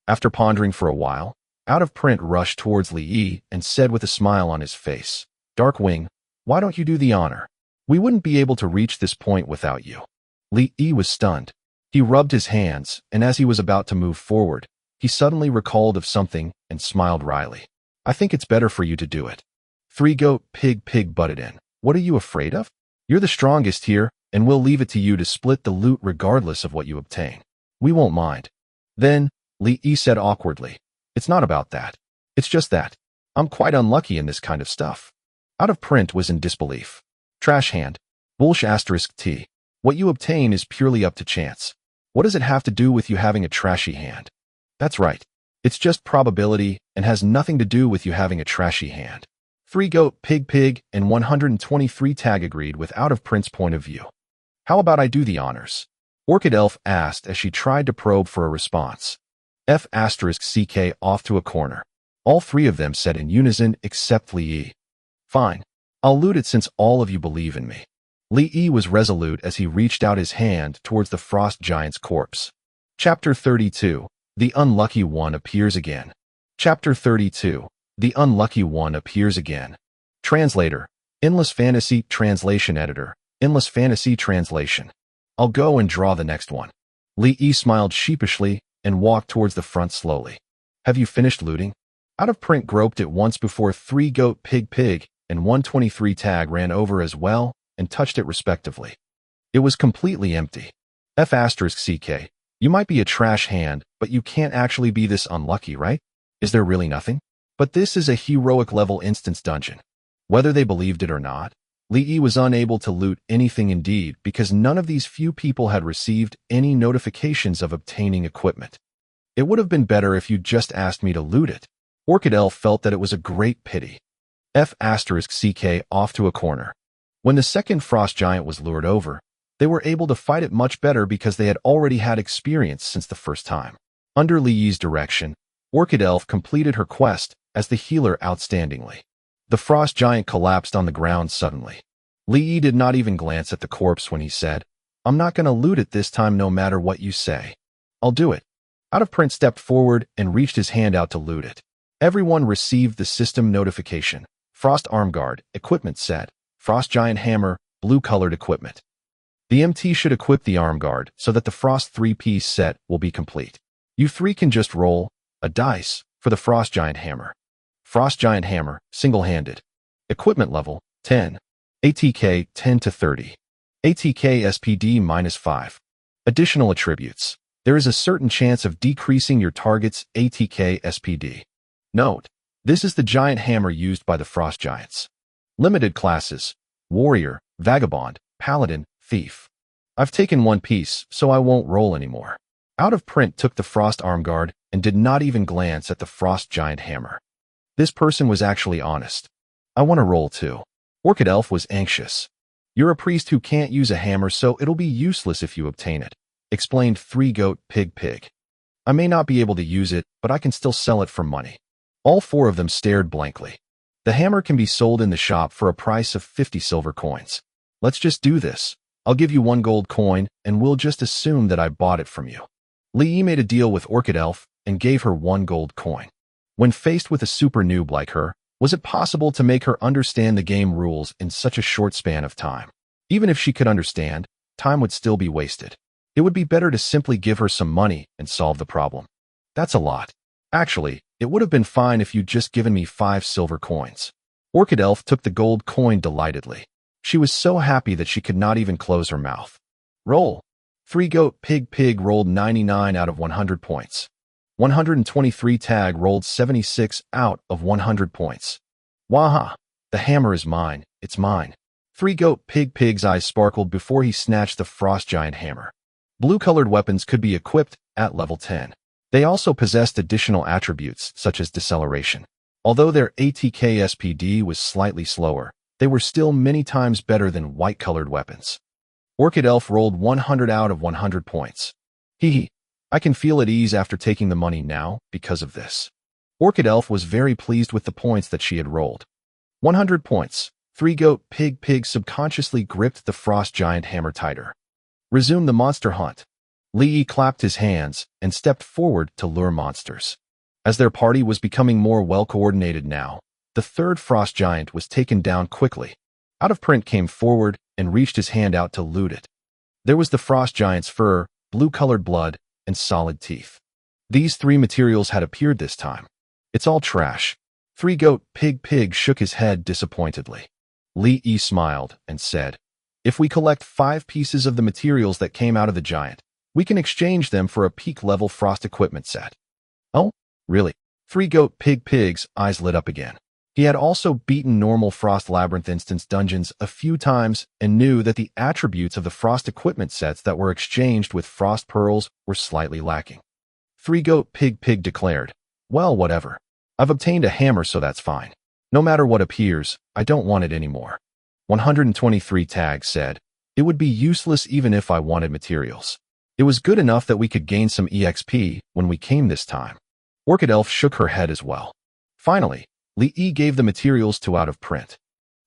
After pondering for a while, Out of Print rushed towards Li Yi and said with a smile on his face, "Darkwing, why don't you do the honor? We wouldn't be able to reach this point without you." Li Yi was stunned. He rubbed his hands, and as he was about to move forward, he suddenly recalled of something and smiled wryly. "I think it's better for you to do it." 3 goat pig pig butted in. "What are you afraid of? You're the strongest here, and we'll leave it to you to split the loot regardless of what you obtain. We won't mind." Then, Li Yi said awkwardly, "It's not about that. It's just that I'm quite unlucky in this kind of stuff." Out of Print was in disbelief. "Trash hand. Bullsh asterisk T. What you obtain is purely up to chance. What does it have to do with you having a trashy hand?" "That's right. It's just probability and has nothing to do with you having a trashy hand." 3 goat pig pig and 123 tag agreed with Out of Print's point of view. "How about I do the honors?" Orchid Elf asked as she tried to probe for a response. F asterisk CK off to a corner. All three of them said in unison except Li Yi. "Fine. I'll loot it since all of you believe in me." Li Yi was resolute as he reached out his hand towards the frost giant's corpse. Chapter 32. The Unlucky One Appears Again. Chapter 32. The Unlucky One Appears Again. Translator. Endless Fantasy Translation Editor. Endless Fantasy Translation. I'll go and draw the next one. Li Yi smiled sheepishly and walked towards the front slowly. "Have you finished looting?" Out of Print groped it once before 3 goat pig pig and 123 tag ran over as well and touched it respectively. It was completely empty. F asterisk CK. You might be a trash hand, but you can't actually be this unlucky, right? Is there really nothing? But this is a heroic level instance dungeon. Whether they believed it or not, Li Yi was unable to loot anything indeed because none of these few people had received any notifications of obtaining equipment. "It would have been better if you'd just asked me to loot it." Orchid Elf felt that it was a great pity. F asterisk CK off to a corner. When the second frost giant was lured over, they were able to fight it much better because they had already had experience since the first time. Under Li Yi's direction, Orchid Elf completed her quest as the healer outstandingly. The frost giant collapsed on the ground suddenly. Li Yi did not even glance at the corpse when he said, "I'm not going to loot it this time no matter what you say. I'll do it." Out of Print stepped forward and reached his hand out to loot it. Everyone received the system notification. Frost Arm Guard, equipment set, Frost Giant Hammer, blue-colored equipment. The MT should equip the Arm Guard so that the Frost 3-piece set will be complete. You three can just roll a dice for the Frost Giant Hammer. Frost Giant Hammer, single-handed. Equipment level, 10. ATK, 10 to 30. ATK SPD -5. Additional attributes. There is a certain chance of decreasing your target's ATK SPD. Note, this is the giant hammer used by the Frost Giants. Limited classes, Warrior, Vagabond, Paladin, Thief. I've taken one piece, so I won't roll anymore. Out of Print took the Frost Arm Guard and did not even glance at the Frost Giant Hammer. This person was actually honest. "I want to roll too." Orchid Elf was anxious. "You're a priest who can't use a hammer, so it'll be useless if you obtain it," explained 3 goat pig pig. "I may not be able to use it, but I can still sell it for money." All four of them stared blankly. "The hammer can be sold in the shop for a price of 50 silver coins. Let's just do this. I'll give you 1 gold coin, and we'll just assume that I bought it from you." Li Yi made a deal with Orchid Elf and gave her 1 gold coin. When faced with a super noob like her, was it possible to make her understand the game rules in such a short span of time? Even if she could understand, time would still be wasted. It would be better to simply give her some money and solve the problem. "That's a lot. Actually, it would have been fine if you'd just given me 5 silver coins." Orchid Elf took the gold coin delightedly. She was so happy that she could not even close her mouth. Roll. 3 goat pig pig rolled 99 out of 100 points. 123 tag rolled 76 out of 100 points. "Waha! The hammer is mine. It's mine." Three-Goat Pig's eyes sparkled before he snatched the frost giant hammer. Blue-colored weapons could be equipped at level 10. They also possessed additional attributes, such as deceleration. Although their ATK SPD was slightly slower, they were still many times better than white-colored weapons. Orchid Elf rolled 100 out of 100 points. Hee. I can feel at ease after taking the money now because of this. Orchid Elf was very pleased with the points that she had rolled. 100 points. Three-Goat Pig subconsciously gripped the frost giant hammer tighter. Resume the monster hunt. Lee clapped his hands and stepped forward to lure monsters. As their party was becoming more well-coordinated now, the third frost giant was taken down quickly. Out of Print came forward and reached his hand out to loot it. There was the frost giant's fur, blue-colored blood, and solid teeth. These three materials had appeared this time. It's all trash. Three-Goat Pig shook his head disappointedly. Lee smiled and said, if we collect 5 pieces of the materials that came out of the giant, we can exchange them for a peak-level frost equipment set. Oh, really? Three-Goat Pig's eyes lit up again. He had also beaten normal Frost Labyrinth instance dungeons a few times and knew that the attributes of the frost equipment sets that were exchanged with frost pearls were slightly lacking. Three-Goat Pig declared, well, whatever. I've obtained a hammer, so that's fine. No matter what appears, I don't want it anymore. 123 Tag said, it would be useless even if I wanted materials. It was good enough that we could gain some EXP when we came this time. Orchid Elf shook her head as well. Finally, Lee gave the materials to Out of Print.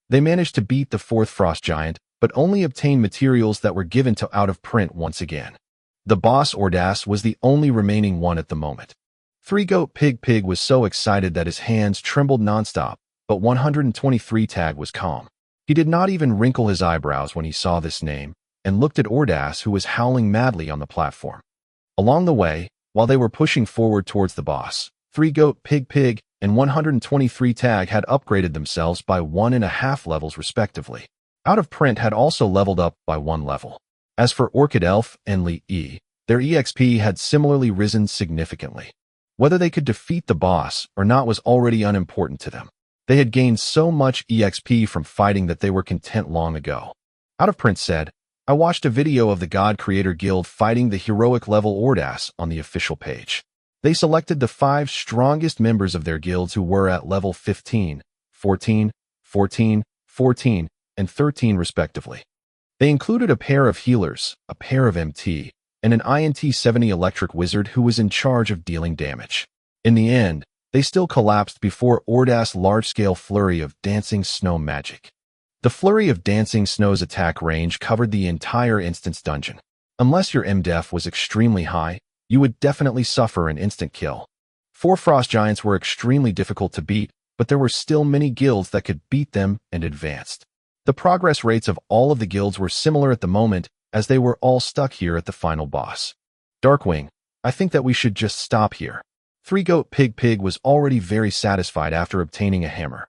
They managed to beat the fourth frost giant, but only obtained materials that were given to Out of Print once again. The boss Ordas was the only remaining one at the moment. Three-Goat Pig was so excited that his hands trembled nonstop, but 123 Tag was calm. He did not even wrinkle his eyebrows when he saw this name, and looked at Ordas, who was howling madly on the platform. Along the way, while they were pushing forward towards the boss, Three-Goat Pig and 123 Tag had upgraded themselves by 1.5 levels respectively. Out of Print had also leveled up by 1 level. As for Orchid Elf and Lee, their EXP had similarly risen significantly. Whether they could defeat the boss or not was already unimportant to them. They had gained so much EXP from fighting that they were content long ago. Out of Print said, I watched a video of the God Creator Guild fighting the heroic level Ordas on the official page. They selected the 5 strongest members of their guilds who were at level 15, 14, 14, 14, and 13 respectively. They included a pair of healers, a pair of MT, and an INT-70 electric wizard who was in charge of dealing damage. In the end, they still collapsed before Ordas' large-scale flurry of dancing snow magic. The flurry of dancing snow's attack range covered the entire instance dungeon. Unless your MDef was extremely high, you would definitely suffer an instant kill. 4 frost giants were extremely difficult to beat, but there were still many guilds that could beat them and advanced. The progress rates of all of the guilds were similar at the moment, as they were all stuck here at the final boss. Darkwing, I think that we should just stop here. Three-Goat Pig was already very satisfied after obtaining a hammer.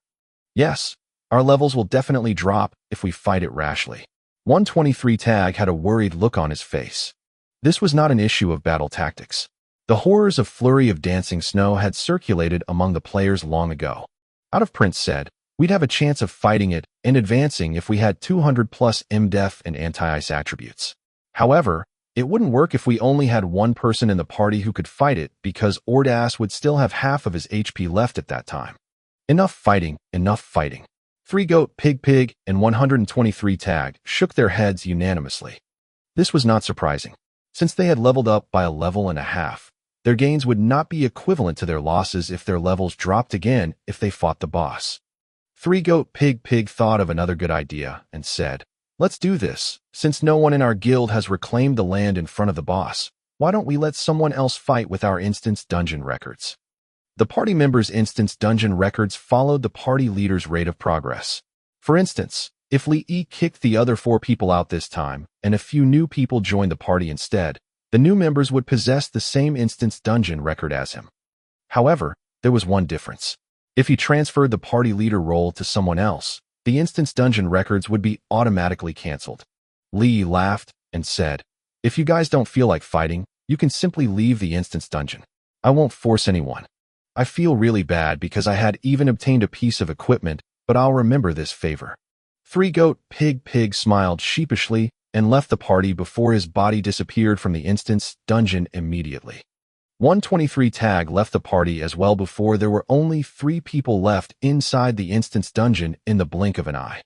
Yes, our levels will definitely drop if we fight it rashly. 123 Tag had a worried look on his face. This was not an issue of battle tactics. The horrors of flurry of dancing snow had circulated among the players long ago. Out of Print said, we'd have a chance of fighting it and advancing if we had 200 plus MDef and anti-ice attributes. However, it wouldn't work if we only had one person in the party who could fight it because Ordas would still have half of his HP left at that time. Enough fighting, enough fighting. Three-Goat Pig and 123 Tag shook their heads unanimously. This was not surprising. Since they had leveled up by 1.5 levels, their gains would not be equivalent to their losses if their levels dropped again if they fought the boss. Three-Goat Pig thought of another good idea and said, let's do this. Since no one in our guild has reclaimed the land in front of the boss, why don't we let someone else fight with our instance dungeon records? The party members' instance dungeon records followed the party leader's rate of progress. For instance, if Lee kicked the other 4 people out this time, and a few new people joined the party instead, the new members would possess the same instance dungeon record as him. However, there was one difference. If he transferred the party leader role to someone else, the instance dungeon records would be automatically cancelled. Lee laughed and said, if you guys don't feel like fighting, you can simply leave the instance dungeon. I won't force anyone. I feel really bad because I had even obtained a piece of equipment, but I'll remember this favor. 3-Goat Pig smiled sheepishly and left the party before his body disappeared from the instance dungeon immediately. 123 Tag left the party as well before there were only 3 people left inside the instance dungeon in the blink of an eye.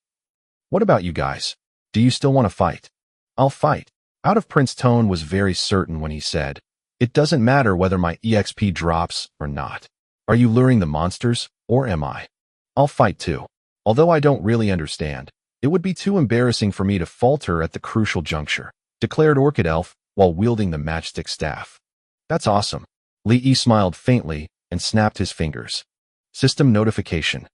What about you guys? Do you still want to fight? I'll fight. Out of Prince's tone was very certain when he said, "It doesn't matter whether my EXP drops or not. Are you luring the monsters, or am I? I'll fight too. Although I don't really understand, it would be too embarrassing for me to falter at the crucial juncture," declared Orchid Elf while wielding the matchstick staff. "That's awesome." Lee smiled faintly and snapped his fingers. System notification.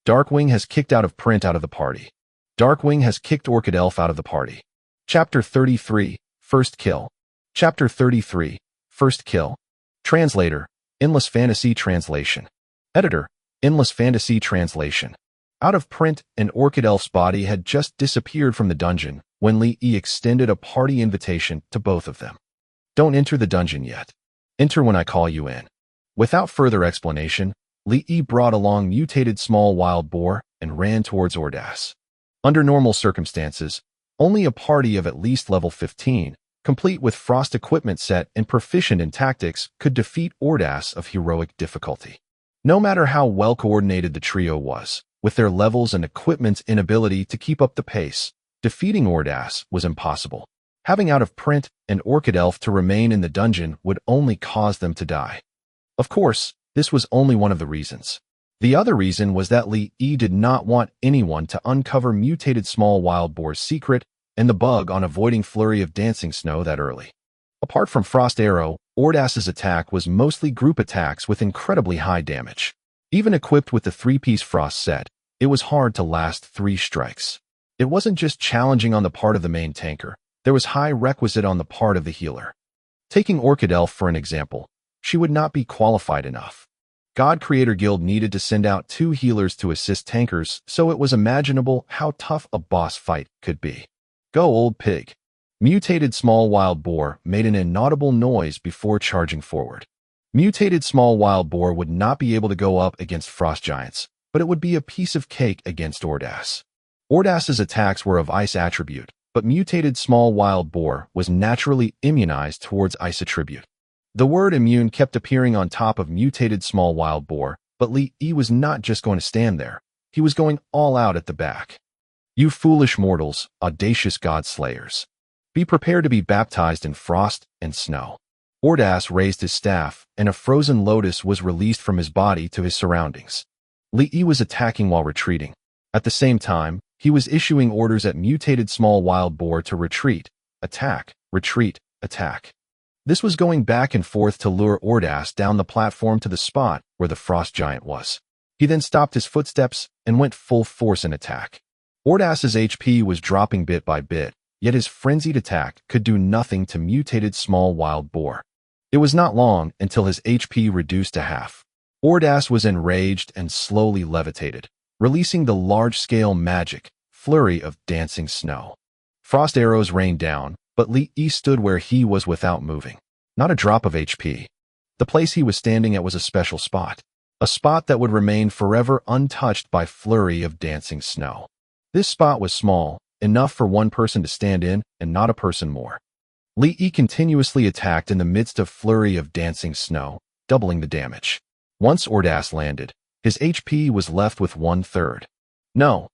Darkwing has kicked out of Print out of the party. Darkwing has kicked Orchid Elf out of the party. Chapter 33, First Kill. Chapter 33, First Kill. Translator, Endless Fantasy Translation. Editor, Endless Fantasy Translation. Out of Print and Orchid Elf's body had just disappeared from the dungeon when Lee extended a party invitation to both of them. "Don't enter the dungeon yet. Enter when I call you in." Without further explanation, Lee brought along mutated small wild boar and ran towards Ordas. Under normal circumstances, only a party of at least level 15, complete with frost equipment set and proficient in tactics, could defeat Ordas of heroic difficulty. No matter how well coordinated the trio was, with their levels and equipment's inability to keep up the pace, defeating Ordas was impossible. Having Out of Print and Orchid Elf to remain in the dungeon would only cause them to die. Of course, this was only one of the reasons. The other reason was that Lee did not want anyone to uncover mutated small wild boar's secret and the bug on avoiding Flurry of Dancing Snow that early. Apart from Frost Arrow, Ordas's attack was mostly group attacks with incredibly high damage. Even equipped with the 3-piece Frost set, it was hard to last 3 strikes. It wasn't just challenging on the part of the main tanker, there was high requisite on the part of the healer. Taking Orchid Elf for an example, she would not be qualified enough. God Creator Guild needed to send out 2 healers to assist tankers, so it was imaginable how tough a boss fight could be. "Go, old pig." Mutated small wild boar made an inaudible noise before charging forward. Mutated small wild boar would not be able to go up against frost giants, but it would be a piece of cake against Ordas. Ordas's attacks were of ice attribute, but mutated small wild boar was naturally immunized towards ice attribute. The word immune kept appearing on top of mutated small wild boar, but Lee was not just going to stand there. He was going all out at the back. "You foolish mortals, audacious god slayers. Be prepared to be baptized in frost and snow." Ordas raised his staff, and a frozen lotus was released from his body to his surroundings. Lee was attacking while retreating. At the same time, he was issuing orders at mutated small wild boar to retreat, attack, retreat, attack. This was going back and forth to lure Ordas down the platform to the spot where the frost giant was. He then stopped his footsteps and went full force in attack. Ordas's HP was dropping bit by bit, yet his frenzied attack could do nothing to mutated small wild boar. It was not long until his HP reduced to half. Ordas was enraged and slowly levitated, releasing the large-scale magic, Flurry of Dancing Snow. Frost arrows rained down, but Lee stood where he was without moving. Not a drop of HP. The place he was standing at was a special spot. A spot that would remain forever untouched by Flurry of Dancing Snow. This spot was small, enough for one person to stand in and not a person more. Lee continuously attacked in the midst of Flurry of Dancing Snow, doubling the damage. Once Ordas landed, his HP was left with 1/3. No,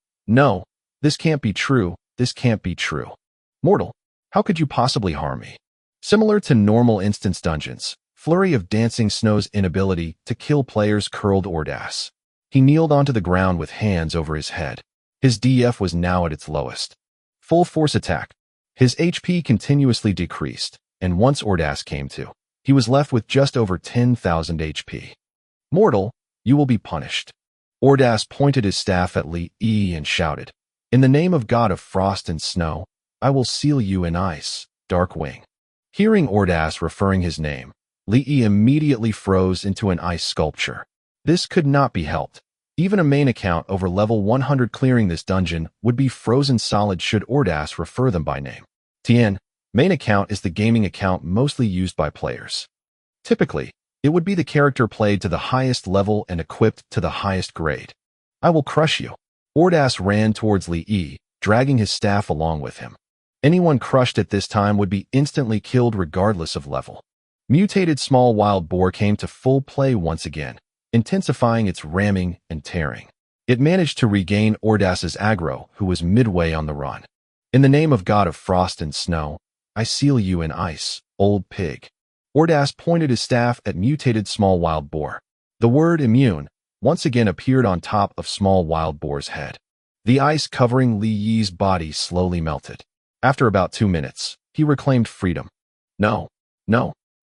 this can't be true, this can't be true. Mortal, how could you possibly harm me? Similar to normal instance dungeons, Flurry of Dancing Snow's inability to kill players curled Ordas. He kneeled onto the ground with hands over his head. His DF was now at its lowest. Full force attack. His HP continuously decreased, and once Ordas came to, he was left with just over 10,000 HP. Mortal, you will be punished. Ordas pointed his staff at Lee and shouted, "In the name of God of Frost and Snow, I will seal you in ice, Darkwing." Hearing Ordas referring his name, Lee immediately froze into an ice sculpture. This could not be helped. Even a main account over level 100 clearing this dungeon would be frozen solid should Ordas refer them by name. Tien, main account is the gaming account mostly used by players. Typically, it would be the character played to the highest level and equipped to the highest grade. "I will crush you." Ordas ran towards Li Yi, dragging his staff along with him. Anyone crushed at this time would be instantly killed regardless of level. Mutated small wild boar came to full play once again, intensifying its ramming and tearing. It managed to regain Ordas's aggro, who was midway on the run. In the name of God of frost and snow, I seal you in ice, old pig. Ordas pointed his staff at mutated small wild boar. The word immune once again appeared on top of small wild boar's head. The ice covering Li Yi's body slowly melted. After about 2 minutes, he reclaimed freedom. No,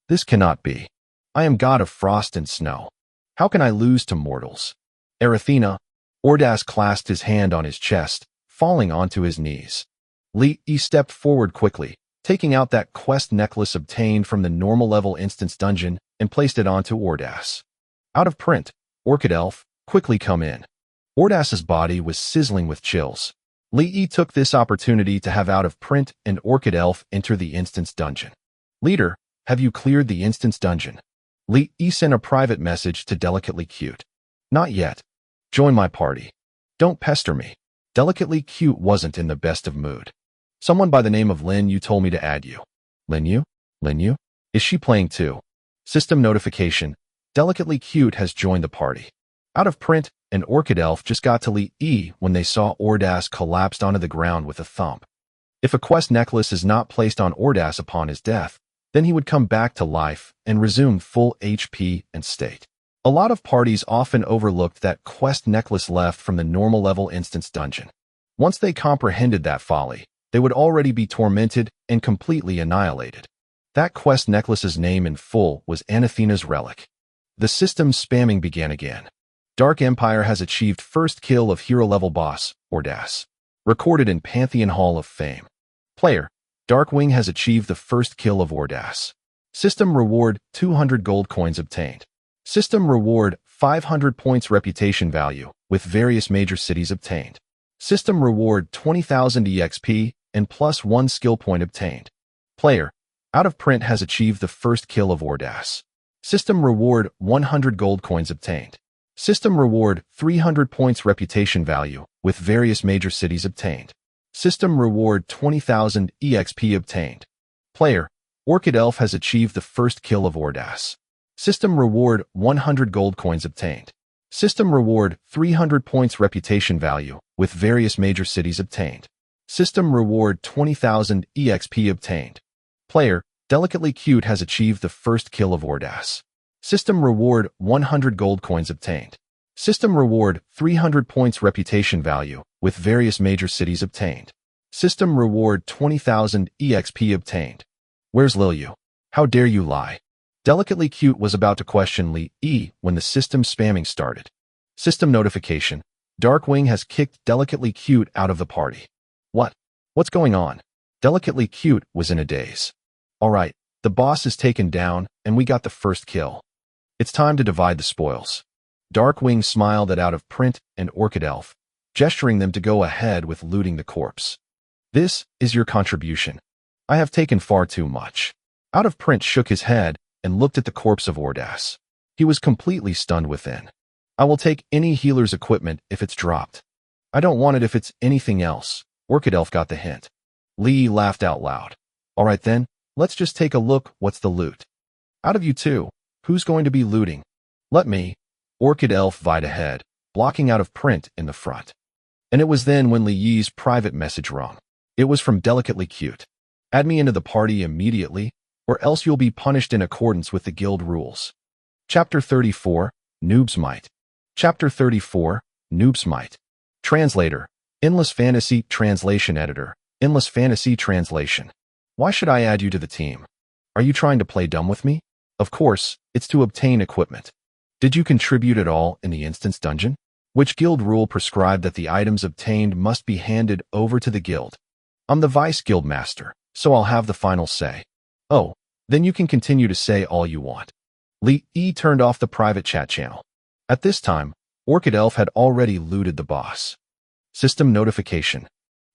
this cannot be. I am God of frost and snow. How can I lose to mortals? Erathina. Ordas clasped his hand on his chest, falling onto his knees. Li Yi stepped forward quickly, taking out that quest necklace obtained from the normal level instance dungeon and placed it onto Ordas. Out of print, Orchid Elf, quickly come in. Ordas's body was sizzling with chills. Li Yi took this opportunity to have Out of Print and Orchid Elf enter the instance dungeon. Leader, have you cleared the instance dungeon? Li Yi sent a private message to Delicately Cute. Not yet. Join my party. Don't pester me. Delicately Cute wasn't in the best of mood. Someone by the name of Lin Yu told me to add you. Lin Yu? Lin Yu? Is she playing too? System notification. Delicately Cute has joined the party. Out of Print and Orchid Elf just got to Li Yi when they saw Ordas collapsed onto the ground with a thump. If a quest necklace is not placed on Ordas upon his death, then he would come back to life and resume full HP and state. A lot of parties often overlooked that quest necklace left from the normal level instance dungeon. Once they comprehended that folly, they would already be tormented and completely annihilated. That quest necklace's name in full was Anathena's Relic. The system's spamming began again. Dark Empire has achieved first kill of hero-level boss, Ordas. Recorded in Pantheon Hall of Fame. Player, Darkwing has achieved the first kill of Ordas. System reward, 200 gold coins obtained. System reward, 500 points reputation value, with various major cities obtained. System reward, 20,000 EXP, and +1 skill point obtained. Player, Out of Print has achieved the first kill of Ordas. System reward, 100 gold coins obtained. System reward, 300 points reputation value, with various major cities obtained. System reward, 20,000 EXP obtained. Player, Orchid Elf has achieved the first kill of Ordas. System reward, 100 gold coins obtained. System reward, 300 points reputation value, with various major cities obtained. System reward, 20,000 EXP obtained. Player, Delicately Cute has achieved the first kill of Ordas. System reward, 100 gold coins obtained. System reward, 300 points reputation value, with various major cities obtained. System reward, 20,000 EXP obtained. Where's Lilyu? How dare you lie? Delicately Cute was about to question Li Yi when the system spamming started. System notification. Darkwing has kicked Delicately Cute out of the party. What? What's going on? Delicately Cute was in a daze. Alright, the boss is taken down, and we got the first kill. It's time to divide the spoils. Darkwing smiled at Out of Print and Orchid Elf, gesturing them to go ahead with looting the corpse. This is your contribution. I have taken far too much. Out of Print shook his head and looked at the corpse of Ordas. He was completely stunned within. I will take any healer's equipment if it's dropped. I don't want it if it's anything else. Orchid Elf got the hint. Lee laughed out loud. Alright then, let's just take a look what's the loot. Out of you two, who's going to be looting? Let me. Orchid Elf vied ahead, blocking Out of Print in the front. And it was then when Li Yi's private message rung. It was from Delicately Cute. Add me into the party immediately, or else you'll be punished in accordance with the guild rules. Chapter 34, Noob's Might. Chapter 34, Noob's Might. Translator, Endless Fantasy Translation Editor, Endless Fantasy Translation. Why should I add you to the team? Are you trying to play dumb with me? Of course, it's to obtain equipment. Did you contribute at all in the instance dungeon? Which guild rule prescribed that the items obtained must be handed over to the guild? I'm the vice guild master, so I'll have the final say. Oh, then you can continue to say all you want. Li Yi turned off the private chat channel. At this time, Orchid Elf had already looted the boss. System notification.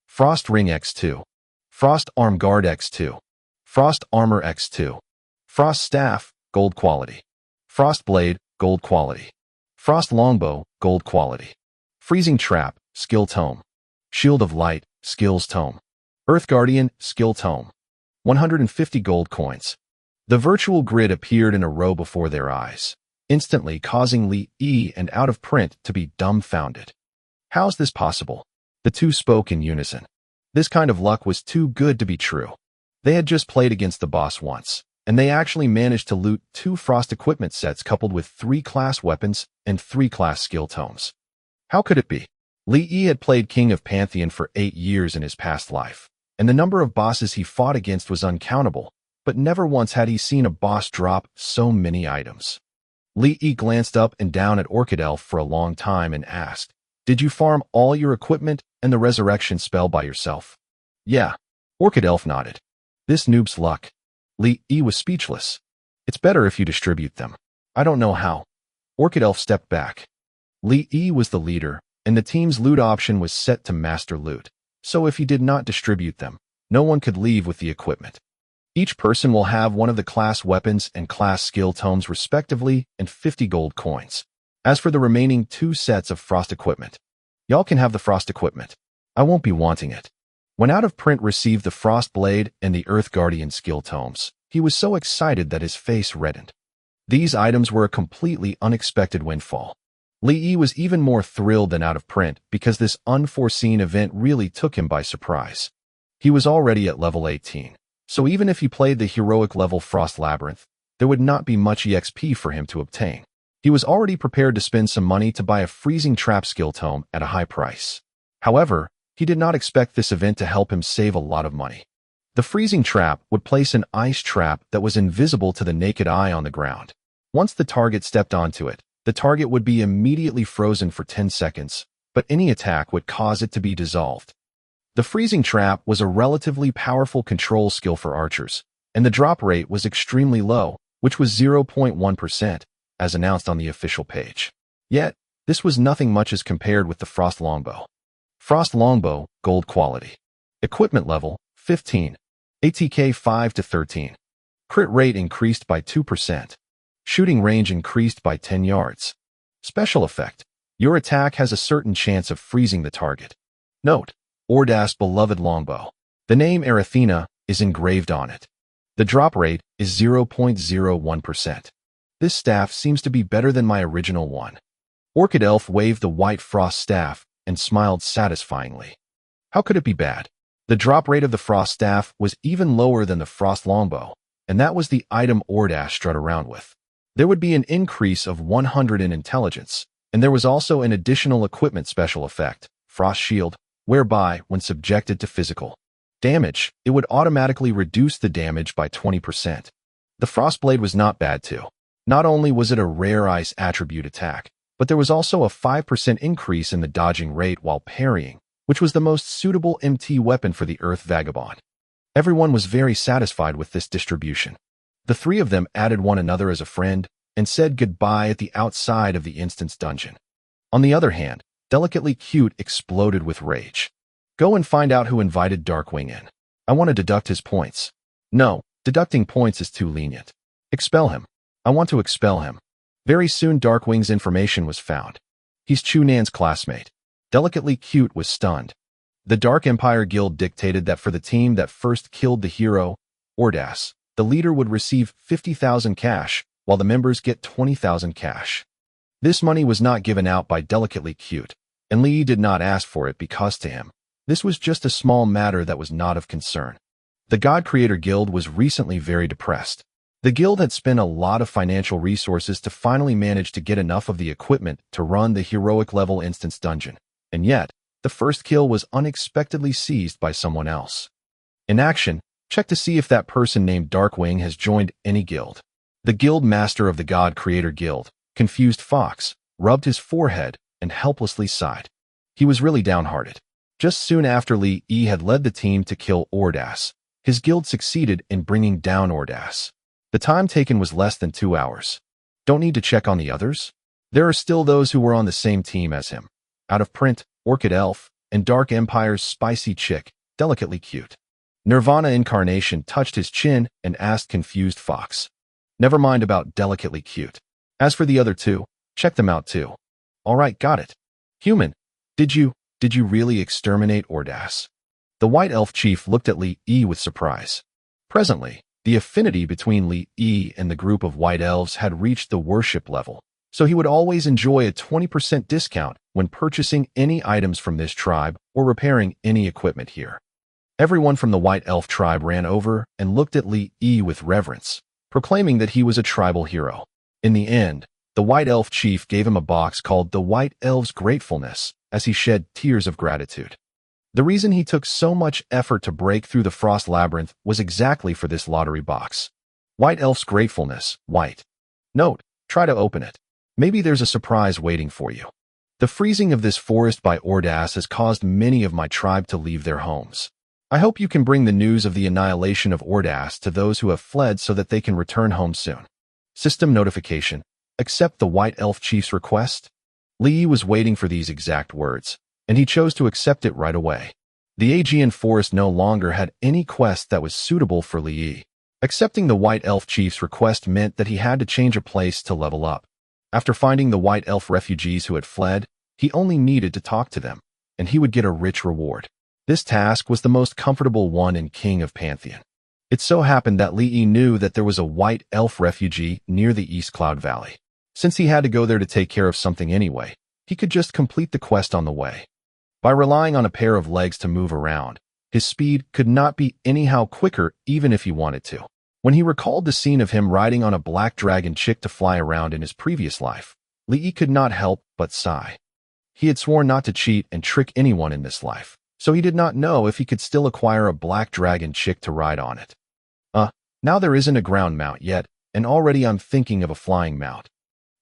Frost Ring X2. Frost Arm Guard X2. Frost Armor X2. Frost Staff, Gold Quality. Frost Blade, Gold Quality. Frost Longbow, Gold Quality. Freezing Trap, skill tome. Shield of Light, skills tome. Earth Guardian, skill tome. 150 gold coins. The virtual grid appeared in a row before their eyes, instantly causing Li Yi and Out of Print to be dumbfounded. How's this possible? The two spoke in unison. This kind of luck was too good to be true. They had just played against the boss once, and they actually managed to loot 2 frost equipment sets coupled with 3 class weapons and 3 class skill tomes. How could it be? Li Yi had played King of Pantheon for 8 years in his past life, and the number of bosses he fought against was uncountable, but never once had he seen a boss drop so many items. Li Yi glanced up and down at Orchid Elf for a long time and asked, "Did you farm all your equipment and the resurrection spell by yourself?" "Yeah." Orchid Elf nodded. "This noob's luck." Li Yi was speechless. "It's better if you distribute them." "I don't know how." Orchid Elf stepped back. Li Yi was the leader, and the team's loot option was set to master loot, so if he did not distribute them, no one could leave with the equipment. Each person will have one of the class weapons and class skill tomes respectively and 50 gold coins. As for the remaining 2 sets of frost equipment, y'all can have the frost equipment. I won't be wanting it. When Out of Print received the Frost Blade and the Earth Guardian skill tomes, he was so excited that his face reddened. These items were a completely unexpected windfall. Li Yi was even more thrilled than Out of Print because this unforeseen event really took him by surprise. He was already at level 18, so even if he played the heroic level Frost Labyrinth, there would not be much EXP for him to obtain. He was already prepared to spend some money to buy a freezing trap skill tome at a high price. However, he did not expect this event to help him save a lot of money. The freezing trap would place an ice trap that was invisible to the naked eye on the ground. Once the target stepped onto it, the target would be immediately frozen for 10 seconds, but any attack would cause it to be dissolved. The freezing trap was a relatively powerful control skill for archers, and the drop rate was extremely low, which was 0.1%, as announced on the official page. Yet, this was nothing much as compared with the Frost Longbow. Frost Longbow, gold quality. Equipment level, 15. ATK 5 to 13. Crit rate increased by 2%. Shooting range increased by 10 yards. Special effect. Your attack has a certain chance of freezing the target. Note, Ordas' beloved longbow. The name Erathena is engraved on it. The drop rate is 0.01%. This staff seems to be better than my original one. Orchid Elf waved the white frost staff and smiled satisfyingly. How could it be bad? The drop rate of the frost staff was even lower than the frost longbow, and that was the item Ordas strut around with. There would be an increase of 100 in intelligence, and there was also an additional equipment special effect, Frost Shield, whereby, when subjected to physical damage, it would automatically reduce the damage by 20%. The Frost Blade was not bad too. Not only was it a rare ice attribute attack, but there was also a 5% increase in the dodging rate while parrying, which was the most suitable MT weapon for the Earth Vagabond. Everyone was very satisfied with this distribution. The 3 of them added one another as a friend and said goodbye at the outside of the instance dungeon. On the other hand, Delicately Cute exploded with rage. "Go and find out who invited Darkwing in. I want to deduct his points." "No, deducting points is too lenient. Expel him. I want to expel him." Very soon Darkwing's information was found. He's Chunan's classmate. Delicately Cute was stunned. The Dark Empire Guild dictated that for the team that first killed the hero, Ordas, the leader would receive 50,000 cash, while the members get 20,000 cash. This money was not given out by Delicately Cute, and Lee did not ask for it because to him, this was just a small matter that was not of concern. The God Creator Guild was recently very depressed. The guild had spent a lot of financial resources to finally manage to get enough of the equipment to run the heroic level instance dungeon, and yet, the first kill was unexpectedly seized by someone else. In action, check to see if that person named Darkwing has joined any guild. The guild master of the God Creator Guild, Confused Fox, rubbed his forehead and helplessly sighed. He was really downhearted. Just soon after Li Yi had led the team to kill Ordas, his guild succeeded in bringing down Ordas. The time taken was less than 2 hours. Don't need to check on the others? There are still those who were on the same team as him. Out of Print, Orchid Elf, and Dark Empire's Spicy Chick, Delicately Cute. Nirvana Incarnation touched his chin and asked Confused Fox. Never mind about Delicately Cute. As for the other 2, check them out too. Alright, got it. Human, did you Did you really exterminate Ordas? The White Elf chief looked at Li Yi with surprise. Presently, the affinity between Li Yi and the group of White Elves had reached the worship level, so he would always enjoy a 20% discount when purchasing any items from this tribe or repairing any equipment here. Everyone from the White Elf tribe ran over and looked at Li Yi with reverence, proclaiming that he was a tribal hero. In the end, the White Elf chief gave him a box called the White Elf's Gratefulness as he shed tears of gratitude. The reason he took so much effort to break through the Frost Labyrinth was exactly for this lottery box. White Elf's Gratefulness, White. Note, try to open it. Maybe there's a surprise waiting for you. The freezing of this forest by Ordas has caused many of my tribe to leave their homes. I hope you can bring the news of the annihilation of Ordas to those who have fled so that they can return home soon. System notification. Accept the White Elf chief's request? Li Yi was waiting for these exact words, and he chose to accept it right away. The Aegean forest no longer had any quest that was suitable for Li Yi. Accepting the White Elf chief's request meant that he had to change a place to level up. After finding the White Elf refugees who had fled, he only needed to talk to them, and he would get a rich reward. This task was the most comfortable one in King of Pantheon. It so happened that Li Yi knew that there was a White Elf refugee near the East Cloud Valley. Since he had to go there to take care of something anyway, he could just complete the quest on the way. By relying on a pair of legs to move around, his speed could not be anyhow quicker even if he wanted to. When he recalled the scene of him riding on a black dragon chick to fly around in his previous life, Li Yi could not help but sigh. He had sworn not to cheat and trick anyone in this life, so he did not know if he could still acquire a black dragon chick to ride on it. Now there isn't a ground mount yet, and already I'm thinking of a flying mount.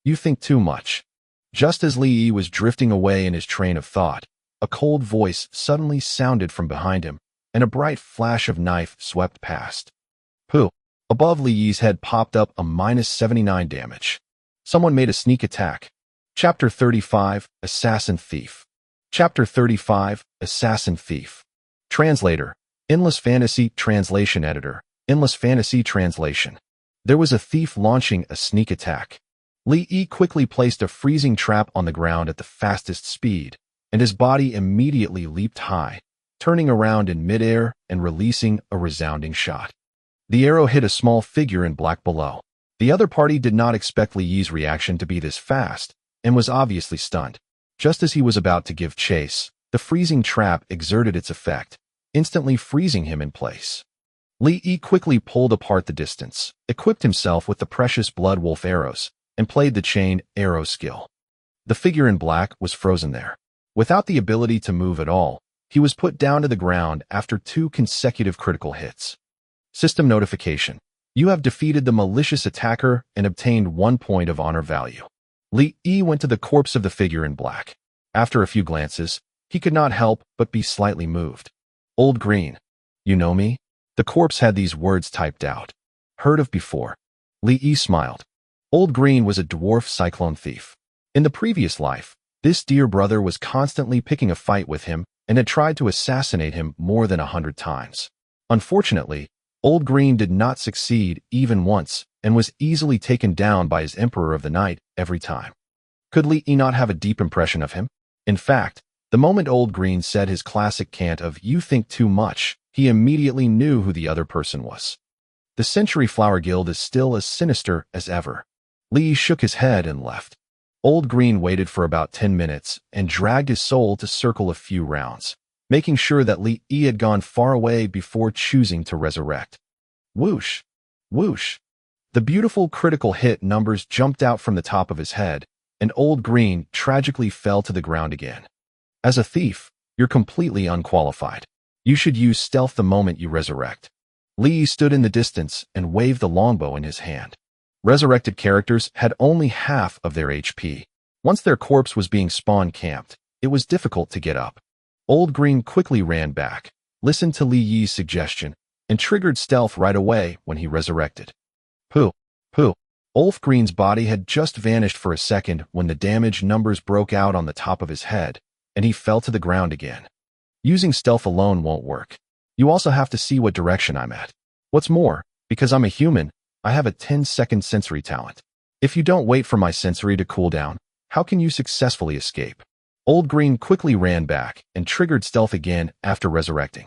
You think too much. Just as Li Yi was drifting away in his train of thought, a cold voice suddenly sounded from behind him, and a bright flash of knife swept past. Pooh! Above Li Yi's head popped up a -79 damage. Someone made a sneak attack. Chapter 35, Assassin Thief. Chapter 35, Assassin Thief. Translator, Endless Fantasy Translation Editor, Endless Fantasy Translation. There was a thief launching a sneak attack. Li Yi quickly placed a freezing trap on the ground at the fastest speed, and his body immediately leaped high, turning around in midair and releasing a resounding shot. The arrow hit a small figure in black below. The other party did not expect Li Yi's reaction to be this fast, and was obviously stunned. Just as he was about to give chase, the freezing trap exerted its effect, instantly freezing him in place. Li Yi quickly pulled apart the distance, equipped himself with the precious Blood Wolf arrows, and played the chain arrow skill. The figure in black was frozen there. Without the ability to move at all, he was put down to the ground after 2 consecutive critical hits. System notification. You have defeated the malicious attacker and obtained 1 point of honor value. Li Yi went to the corpse of the figure in black. After a few glances, he could not help but be slightly moved. Old Green. You know me? The corpse had these words typed out. Heard of before. Li Yi smiled. Old Green was a dwarf cyclone thief. In the previous life, this dear brother was constantly picking a fight with him and had tried to assassinate him more than 100 times. Unfortunately, Old Green did not succeed even once and was easily taken down by his Emperor of the Night every time. Could Li Yi not have a deep impression of him? In fact, the moment Old Green said his classic cant of "you think too much," he immediately knew who the other person was. The Century Flower Guild is still as sinister as ever. Li Yi shook his head and left. Old Green waited for about 10 minutes and dragged his soul to circle a few rounds, making sure that Li Yi had gone far away before choosing to resurrect. Whoosh! Whoosh! The beautiful critical hit numbers jumped out from the top of his head, and Old Green tragically fell to the ground again. As a thief, you're completely unqualified. You should use stealth the moment you resurrect. Li Yi stood in the distance and waved the longbow in his hand. Resurrected characters had only half of their HP. Once their corpse was being spawn camped, it was difficult to get up. Old Green quickly ran back, listened to Li Yi's suggestion, and triggered stealth right away when he resurrected. Pooh, pooh. Old Green's body had just vanished for a second when the damage numbers broke out on the top of his head, and he fell to the ground again. Using stealth alone won't work. You also have to see what direction I'm at. What's more, because I'm a human, I have a 10-second sensory talent. If you don't wait for my sensory to cool down, how can you successfully escape? Old Green quickly ran back and triggered stealth again after resurrecting.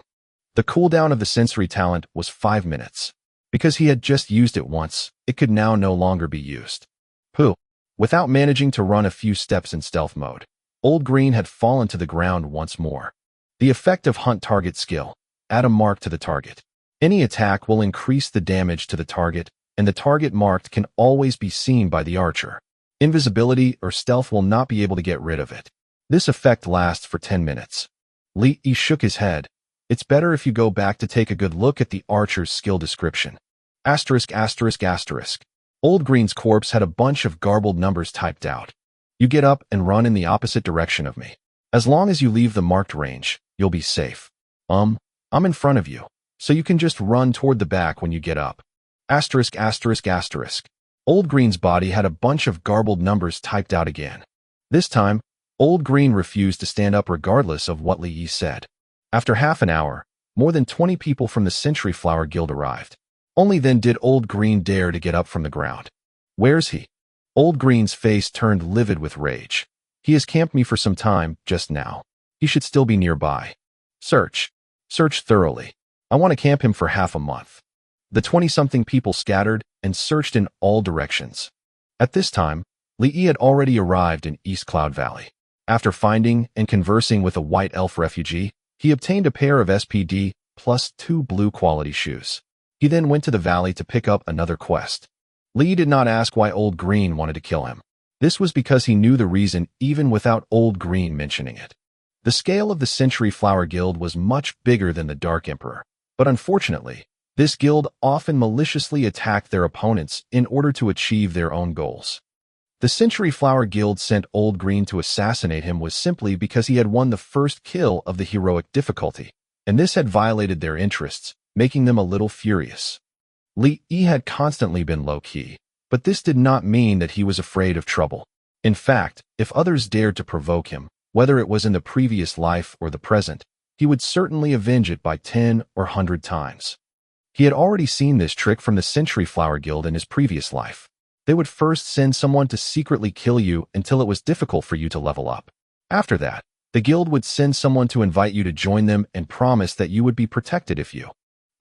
The cooldown of the sensory talent was 5 minutes. Because he had just used it once, it could now no longer be used. Pooh! Without managing to run a few steps in stealth mode, Old Green had fallen to the ground once more. The effect of Hunt Target skill. Add a mark to the target. Any attack will increase the damage to the target, and the target marked can always be seen by the archer. Invisibility or stealth will not be able to get rid of it. This effect lasts for 10 minutes. Li Yi shook his head. It's better if you go back to take a good look at the archer's skill description. Asterisk, asterisk, asterisk. Old Green's corpse had a bunch of garbled numbers typed out. You get up and run in the opposite direction of me. As long as you leave the marked range, you'll be safe. I'm in front of you, so you can just run toward the back when you get up. Asterisk, asterisk, asterisk. Old Green's body had a bunch of garbled numbers typed out again. This time, Old Green refused to stand up regardless of what Li Yi said. After half an hour, more than 20 people from the Century Flower Guild arrived. Only then did Old Green dare to get up from the ground. Where's he? Old Green's face turned livid with rage. He has camped me for some time, just now. He should still be nearby. Search. Search thoroughly. I want to camp him for half a month. The 20-something people scattered and searched in all directions. At this time, Li Yi had already arrived in East Cloud Valley. After finding and conversing with a white elf refugee, he obtained a pair of SPD plus 2 blue quality shoes. He then went to the valley to pick up another quest. Li did not ask why Old Green wanted to kill him. This was because he knew the reason even without Old Green mentioning it. The scale of the Century Flower Guild was much bigger than the Dark Emperor, but unfortunately, this guild often maliciously attacked their opponents in order to achieve their own goals. The Century Flower Guild sent Old Green to assassinate him was simply because he had won the first kill of the heroic difficulty, and this had violated their interests, making them a little furious. Li Yi had constantly been low-key, but this did not mean that he was afraid of trouble. In fact, if others dared to provoke him, whether it was in the previous life or the present, he would certainly avenge it by 10 or 100 times. He had already seen this trick from the Century Flower Guild in his previous life. They would first send someone to secretly kill you until it was difficult for you to level up. After that, the guild would send someone to invite you to join them and promise that you would be protected if you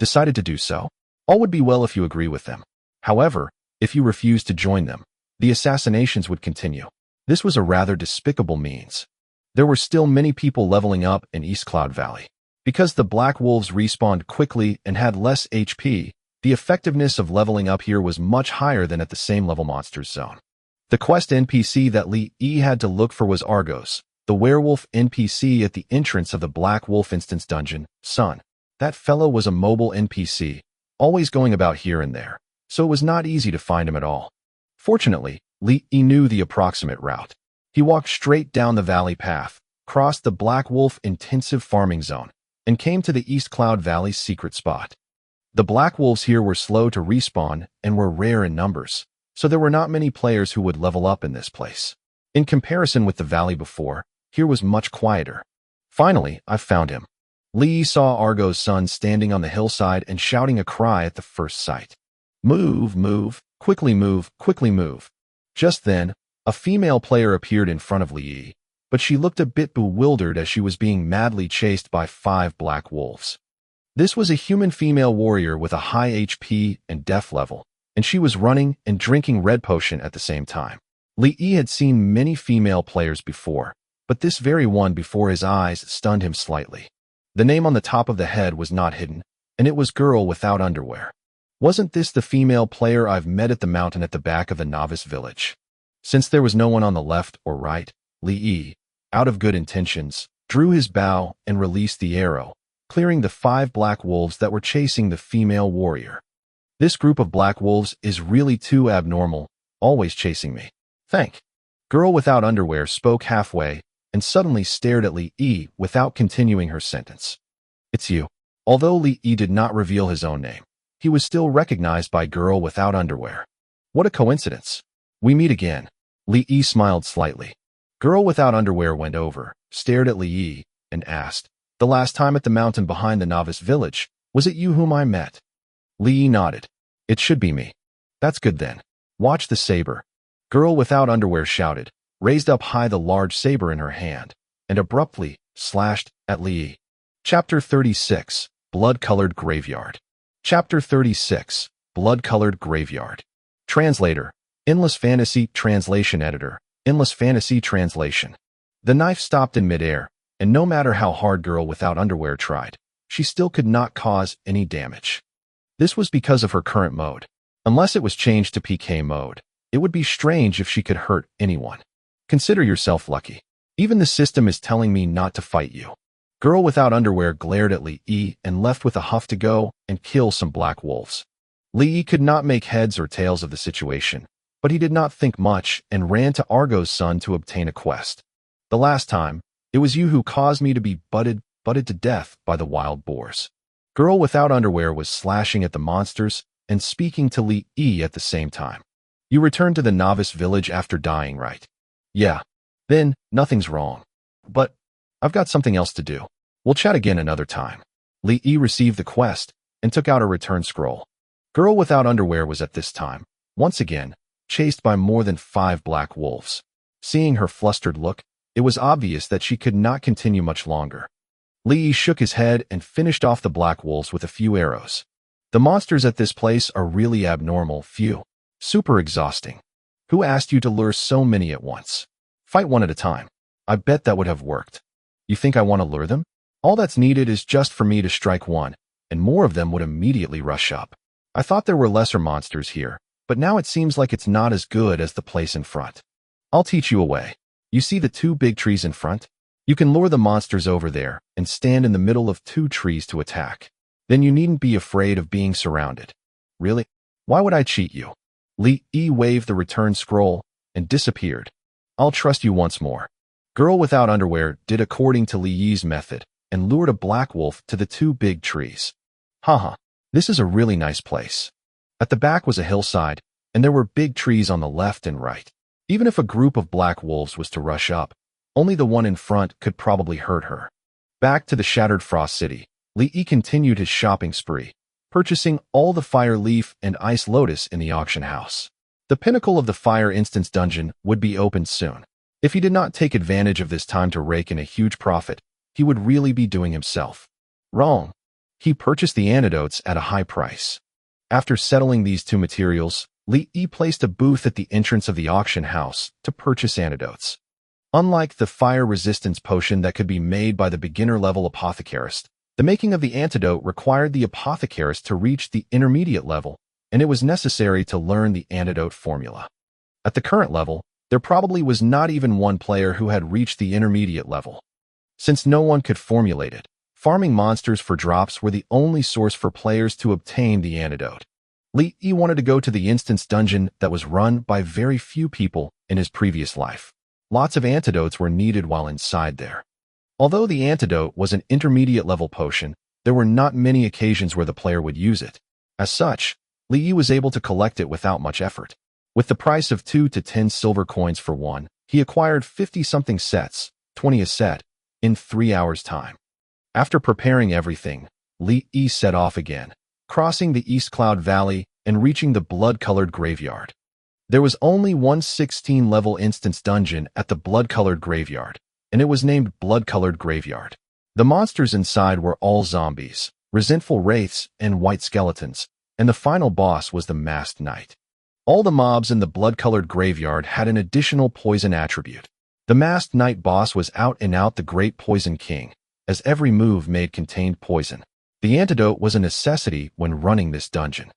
decided to do so. All would be well if you agree with them. However, if you refused to join them, the assassinations would continue. This was a rather despicable means. There were still many people leveling up in East Cloud Valley. Because the Black Wolves respawned quickly and had less HP, the effectiveness of leveling up here was much higher than at the same level monsters zone. The quest NPC that Li Yi had to look for was Argos, the werewolf NPC at the entrance of the Black Wolf Instance Dungeon, Sun. That fellow was a mobile NPC, always going about here and there, so it was not easy to find him at all. Fortunately, Li Yi knew the approximate route. He walked straight down the valley path, crossed the Black Wolf intensive farming zone, and came to the East Cloud Valley's secret spot. The Black Wolves here were slow to respawn and were rare in numbers, so there were not many players who would level up in this place. In comparison with the valley before, here was much quieter. Finally, I found him. Li saw Argo's son standing on the hillside and shouting a cry at the first sight. Move, move, quickly move, quickly move. Just then, a female player appeared in front of Li, but she looked a bit bewildered as she was being madly chased by 5 black wolves. This was a human female warrior with a high HP and death level, and she was running and drinking red potion at the same time. Li had seen many female players before, but this very one before his eyes stunned him slightly. The name on the top of the head was not hidden, and it was Girl Without Underwear. Wasn't this the female player I've met at the mountain at the back of the novice village? Since there was no one on the left or right, Li, out of good intentions, drew his bow and released the arrow, clearing the 5 black wolves that were chasing the female warrior. This group of black wolves is really too abnormal, always chasing me. Thank. Girl Without Underwear spoke halfway and suddenly stared at Li without continuing her sentence. It's you. Although Li did not reveal his own name, he was still recognized by Girl Without Underwear. What a coincidence. We meet again. Li smiled slightly. Girl Without Underwear went over, stared at Li, and asked, The last time at the mountain behind the novice village, was it you whom I met? Li nodded. It should be me. That's good then. Watch the saber. Girl Without Underwear shouted, raised up high the large saber in her hand. and abruptly slashed at Li. Chapter 36, Blood-Colored Graveyard. Chapter 36, Blood-Colored Graveyard. Translator, Endless Fantasy Translation Editor, Endless Fantasy Translation. The knife stopped in midair, and no matter how hard Girl Without Underwear tried, she still could not cause any damage. This was because of her current mode. Unless it was changed to PK mode, it would be strange if she could hurt anyone. Consider yourself lucky. Even the system is telling me not to fight you. Girl Without Underwear glared at Li and left with a huff to go and kill some black wolves. Li could not make heads or tails of the situation, but he did not think much and ran to Argo's son to obtain a quest. The last time, it was you who caused me to be butted to death by the wild boars. Girl Without Underwear was slashing at the monsters and speaking to Li at the same time. You returned to the novice village after dying, right? Yeah. Then, nothing's wrong. But, I've got something else to do. We'll chat again another time. Li received the quest and took out a return scroll. Girl Without Underwear was at this time, once again, chased by more than 5 black wolves. Seeing her flustered look, it was obvious that she could not continue much longer. Li shook his head and finished off the black wolves with a few arrows. The monsters at this place are really abnormal, few. Super exhausting. Who asked you to lure so many at once? Fight one at a time. I bet that would have worked. You think I want to lure them? All that's needed is just for me to strike one, and more of them would immediately rush up. I thought there were lesser monsters here, but now it seems like it's not as good as the place in front. I'll teach you a way. You see the 2 big trees in front? You can lure the monsters over there and stand in the middle of 2 trees to attack. Then you needn't be afraid of being surrounded. Really? Why would I cheat you? Li waved the return scroll and disappeared. I'll trust you once more. Girl Without Underwear did according to Li's method and lured a black wolf to the 2 big trees. Haha, this is a really nice place. At the back was a hillside, and there were big trees on the left and right. Even if a group of black wolves was to rush up, only the one in front could probably hurt her. Back to the Shattered Frost City, Li continued his shopping spree, purchasing all the Fire Leaf and Ice Lotus in the auction house. The pinnacle of the Fire Instance dungeon would be opened soon. If he did not take advantage of this time to rake in a huge profit, he would really be doing himself wrong. He purchased the antidotes at a high price. After settling these 2 materials, Li placed a booth at the entrance of the auction house to purchase antidotes. Unlike the fire resistance potion that could be made by the beginner-level apothecarist, the making of the antidote required the apothecarist to reach the intermediate level, and it was necessary to learn the antidote formula. At the current level, there probably was not even one player who had reached the intermediate level. Since no one could formulate it, farming monsters for drops were the only source for players to obtain the antidote. Li wanted to go to the instance dungeon that was run by very few people in his previous life. Lots of antidotes were needed while inside there. Although the antidote was an intermediate level potion, there were not many occasions where the player would use it. As such, Li was able to collect it without much effort. With the price of 2 to 10 silver coins for one, he acquired 50-something sets, 20 a set, in 3 hours' time. After preparing everything, Li set off again, crossing the East Cloud Valley and reaching the blood-colored graveyard. There was only one 16-level instance dungeon at the blood-colored graveyard, and it was named Blood-Colored Graveyard. The monsters inside were all zombies, resentful wraiths, and white skeletons, and the final boss was the masked knight. All the mobs in the blood-colored graveyard had an additional poison attribute. The masked knight boss was out and out the great poison king, as every move made contained poison. The antidote was a necessity when running this dungeon.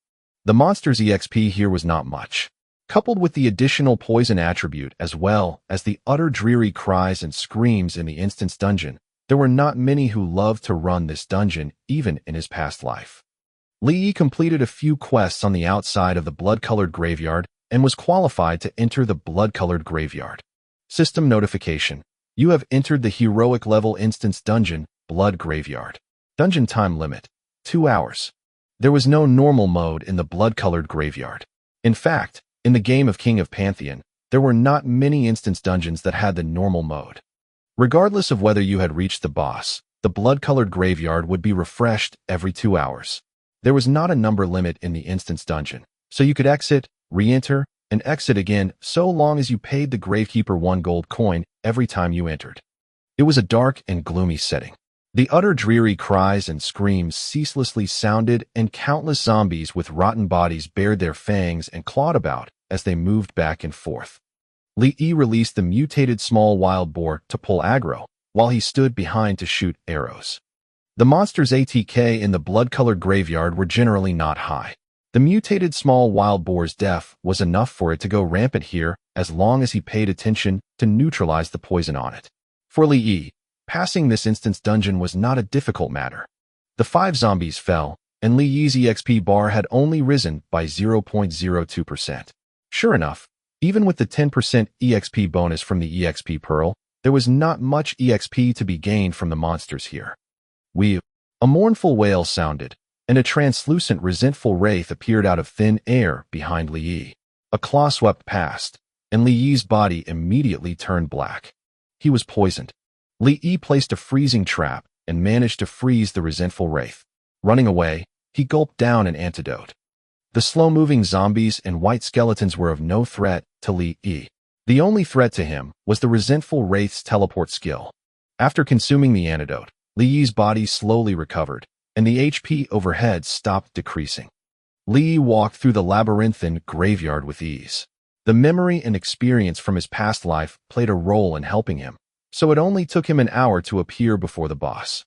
The monster's EXP here was not much. Coupled with the additional poison attribute as well as the utter dreary cries and screams in the instance dungeon, there were not many who loved to run this dungeon even in his past life. Li completed a few quests on the outside of the blood-colored graveyard and was qualified to enter the blood-colored graveyard. System notification. You have entered the heroic level instance dungeon, Blood Graveyard. Dungeon time limit, 2 hours. There was no normal mode in the blood-colored graveyard. In fact, in the game of King of Pantheon, there were not many instance dungeons that had the normal mode. Regardless of whether you had reached the boss, the blood-colored graveyard would be refreshed every 2 hours. There was not a number limit in the instance dungeon, so you could exit, re-enter, and exit again so long as you paid the gravekeeper 1 gold coin every time you entered. It was a dark and gloomy setting. The utter dreary cries and screams ceaselessly sounded, and countless zombies with rotten bodies bared their fangs and clawed about as they moved back and forth. Li released the mutated small wild boar to pull aggro, while he stood behind to shoot arrows. The monster's ATK in the blood-colored graveyard were generally not high. The mutated small wild boar's death was enough for it to go rampant here as long as he paid attention to neutralize the poison on it. For Li, passing this instant's dungeon was not a difficult matter. The 5 zombies fell, and Li's EXP bar had only risen by 0.02%. Sure enough, even with the 10% EXP bonus from the EXP Pearl, there was not much EXP to be gained from the monsters here. A mournful wail sounded, and a translucent, resentful wraith appeared out of thin air behind Li. A claw swept past, and Li's body immediately turned black. He was poisoned. Li placed a freezing trap and managed to freeze the resentful wraith. Running away, he gulped down an antidote. The slow-moving zombies and white skeletons were of no threat to Li. The only threat to him was the resentful wraith's teleport skill. After consuming the antidote, Li's body slowly recovered, and the HP overhead stopped decreasing. Li walked through the labyrinthine graveyard with ease. The memory and experience from his past life played a role in helping him, so it only took him an hour to appear before the boss.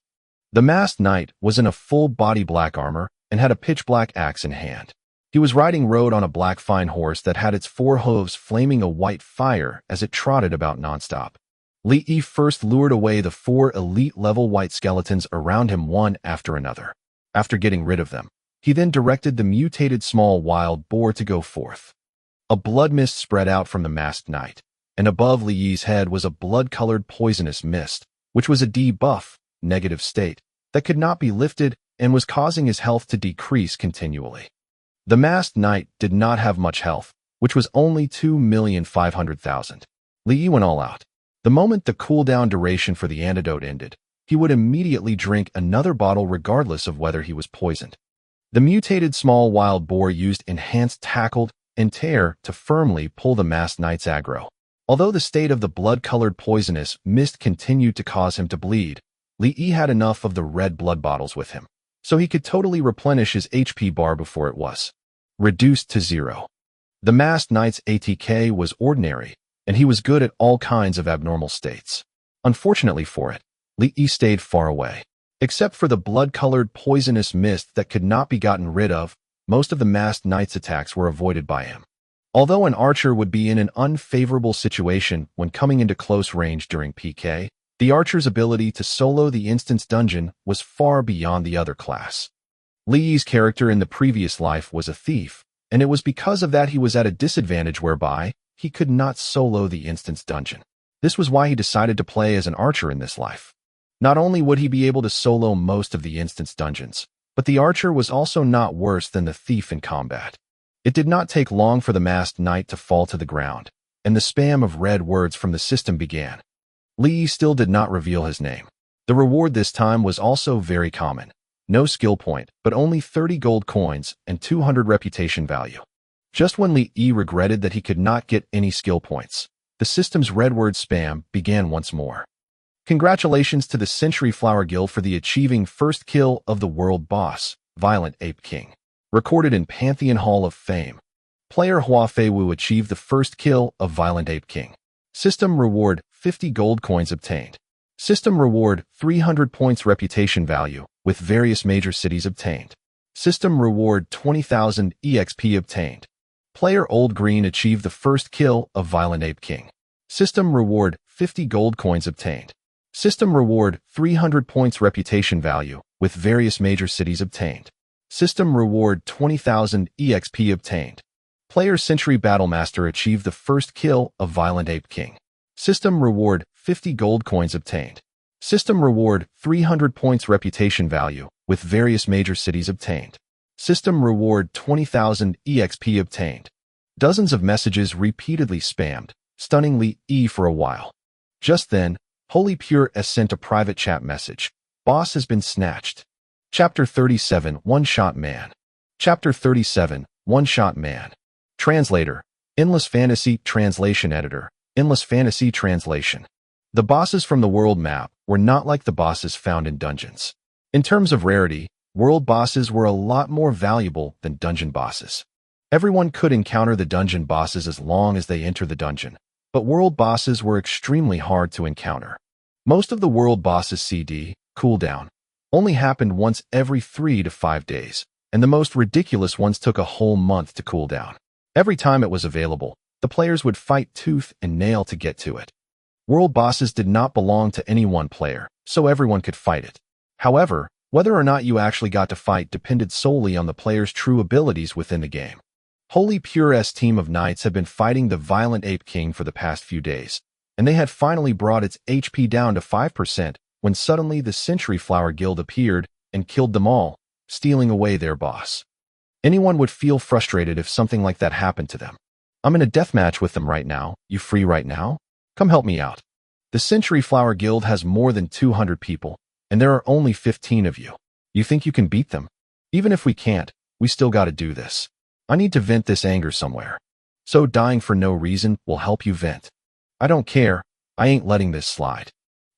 The masked knight was in a full-body black armor and had a pitch-black axe in hand. He was riding road on a black fine horse that had its 4 hooves flaming a white fire as it trotted about nonstop. Li first lured away the 4 elite-level white skeletons around him one after another. After getting rid of them, he then directed the mutated small wild boar to go forth. A blood mist spread out from the masked knight, and above Li's head was a blood-colored poisonous mist, which was a debuff, negative state, that could not be lifted and was causing his health to decrease continually. The masked knight did not have much health, which was only 2,500,000. Li went all out. The moment the cooldown duration for the antidote ended, he would immediately drink another bottle regardless of whether he was poisoned. The mutated small wild boar used enhanced tackle and tear to firmly pull the masked knight's aggro. Although the state of the blood-colored poisonous mist continued to cause him to bleed, Li had enough of the red blood bottles with him, so he could totally replenish his HP bar before it was reduced to 0. The masked knight's ATK was ordinary, and he was good at all kinds of abnormal states. Unfortunately for it, Li stayed far away. Except for the blood-colored poisonous mist that could not be gotten rid of, most of the masked knight's attacks were avoided by him. Although an archer would be in an unfavorable situation when coming into close range during PK, the archer's ability to solo the instant's dungeon was far beyond the other class. Li's character in the previous life was a thief, and it was because of that he was at a disadvantage whereby he could not solo the instant's dungeon. This was why he decided to play as an archer in this life. Not only would he be able to solo most of the instant's dungeons, but the archer was also not worse than the thief in combat. It did not take long for the masked knight to fall to the ground, and the spam of red words from the system began. Li still did not reveal his name. The reward this time was also very common. No skill point, but only 30 gold coins and 200 reputation value. Just when Li regretted that he could not get any skill points, the system's red word spam began once more. Congratulations to the Century Flower Guild for the achieving first kill of the world boss, Violent Ape King. Recorded in Pantheon Hall of Fame. Player Hua Feiwu achieved the first kill of Violent Ape King. System reward 50 gold coins obtained. System reward 300 points reputation value with various major cities obtained. System reward 20,000 EXP obtained. Player Old Green achieved the first kill of Violent Ape King. System reward 50 gold coins obtained. System reward 300 points reputation value with various major cities obtained. System reward 20,000 EXP obtained. Player Century Battlemaster achieved the first kill of Violent Ape King. System reward 50 gold coins obtained. System reward 300 points reputation value with various major cities obtained. System reward 20,000 EXP obtained. Dozens of messages repeatedly spammed, stunning Li for a while. Just then, Holy Pure S sent a private chat message. Boss has been snatched. Chapter 37, One-Shot Man. Chapter 37, One-Shot Man. Translator, Endless Fantasy Translation Editor, Endless Fantasy Translation. The bosses from the world map were not like the bosses found in dungeons. In terms of rarity, world bosses were a lot more valuable than dungeon bosses. Everyone could encounter the dungeon bosses as long as they enter the dungeon, but world bosses were extremely hard to encounter. Most of the world bosses' CD, cooldown, only happened once every 3 to 5 days, and the most ridiculous ones took a whole month to cool down. Every time it was available, the players would fight tooth and nail to get to it. World bosses did not belong to any one player, so everyone could fight it. However, whether or not you actually got to fight depended solely on the player's true abilities within the game. Holy Pure's team of knights had been fighting the violent Ape King for the past few days, and they had finally brought its HP down to 5% when suddenly the Century Flower Guild appeared and killed them all, stealing away their boss. Anyone would feel frustrated if something like that happened to them. I'm in a deathmatch with them right now. You free right now? Come help me out. The Century Flower Guild has more than 200 people, and there are only 15 of you. You think you can beat them? Even if we can't, we still gotta do this. I need to vent this anger somewhere. So dying for no reason will help you vent. I don't care. I ain't letting this slide.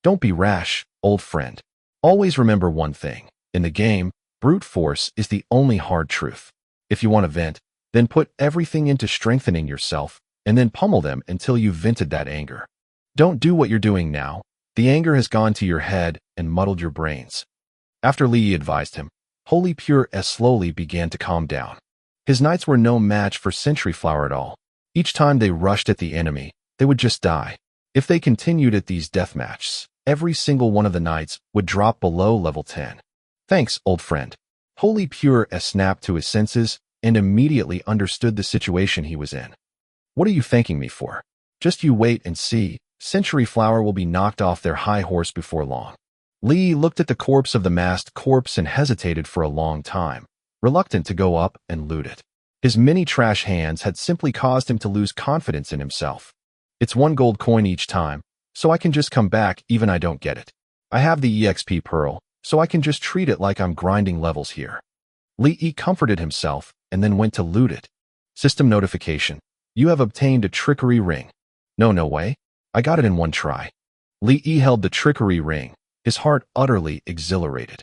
Don't be rash, old friend. Always remember one thing. In the game, brute force is the only hard truth. If you want to vent, then put everything into strengthening yourself, and then pummel them until you've vented that anger. Don't do what you're doing now. The anger has gone to your head and muddled your brains. After Li advised him, Holy Pure slowly began to calm down. His knights were no match for Century Flower at all. Each time they rushed at the enemy, they would just die. If they continued at these death matches, every single one of the knights would drop below level 10. Thanks, old friend. Holy Pure snapped to his senses and immediately understood the situation he was in. What are you thanking me for? Just you wait and see. Century Flower will be knocked off their high horse before long. Li looked at the corpse of the masked corpse and hesitated for a long time, reluctant to go up and loot it. His many trash hands had simply caused him to lose confidence in himself. It's 1 gold coin each time, so I can just come back even I don't get it. I have the EXP pearl, so I can just treat it like I'm grinding levels here. Li comforted himself and then went to loot it. System notification. You have obtained a trickery ring. No way. I got it in 1 try. Li held the trickery ring, his heart utterly exhilarated.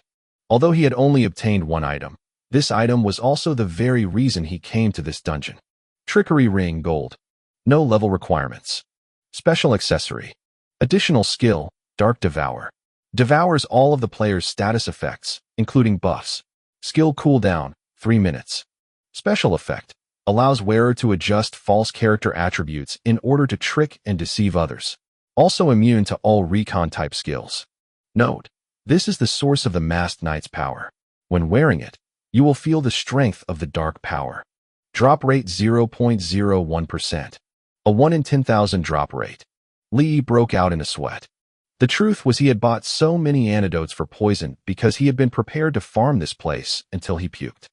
Although he had only obtained 1 item, this item was also the very reason he came to this dungeon. Trickery ring gold. No level requirements. Special accessory. Additional skill, Dark Devour. Devours all of the player's status effects, including buffs. Skill cooldown, 3 minutes. Special effect. Allows wearer to adjust false character attributes in order to trick and deceive others. Also immune to all recon-type skills. Note, this is the source of the Masked Knight's power. When wearing it, you will feel the strength of the dark power. Drop rate 0.01%. A 1 in 10,000 drop rate. Li broke out in a sweat. The truth was he had bought so many antidotes for poison because he had been prepared to farm this place until he puked.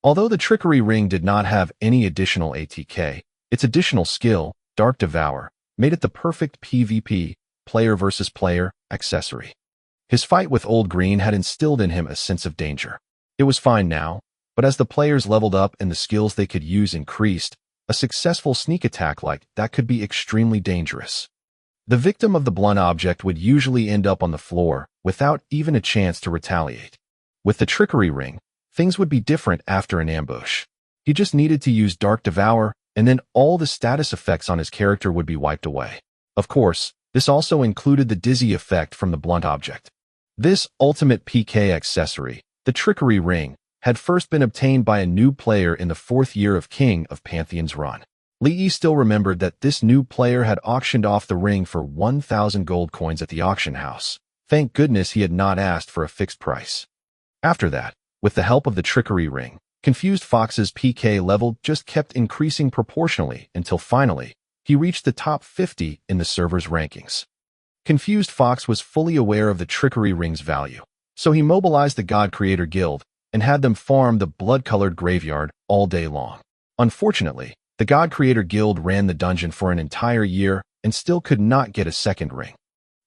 Although the trickery ring did not have any additional ATK, its additional skill, Dark Devour, made it the perfect PvP, player versus player, accessory. His fight with Old Green had instilled in him a sense of danger. It was fine now, but as the players leveled up and the skills they could use increased, a successful sneak attack like that could be extremely dangerous. The victim of the blunt object would usually end up on the floor without even a chance to retaliate. With the trickery ring, things would be different after an ambush. He just needed to use Dark Devour, and then all the status effects on his character would be wiped away. Of course, this also included the dizzy effect from the blunt object. This ultimate PK accessory, the trickery ring, had first been obtained by a new player in the 4th year of King of Pantheon's run. Li still remembered that this new player had auctioned off the ring for 1,000 gold coins at the auction house. Thank goodness he had not asked for a fixed price. After that, with the help of the trickery ring, Confused Fox's PK level just kept increasing proportionally until finally, he reached the top 50 in the server's rankings. Confused Fox was fully aware of the trickery ring's value, so he mobilized the God Creator Guild and had them farm the blood-colored graveyard all day long. Unfortunately, the God Creator Guild ran the dungeon for an entire year and still could not get a second ring.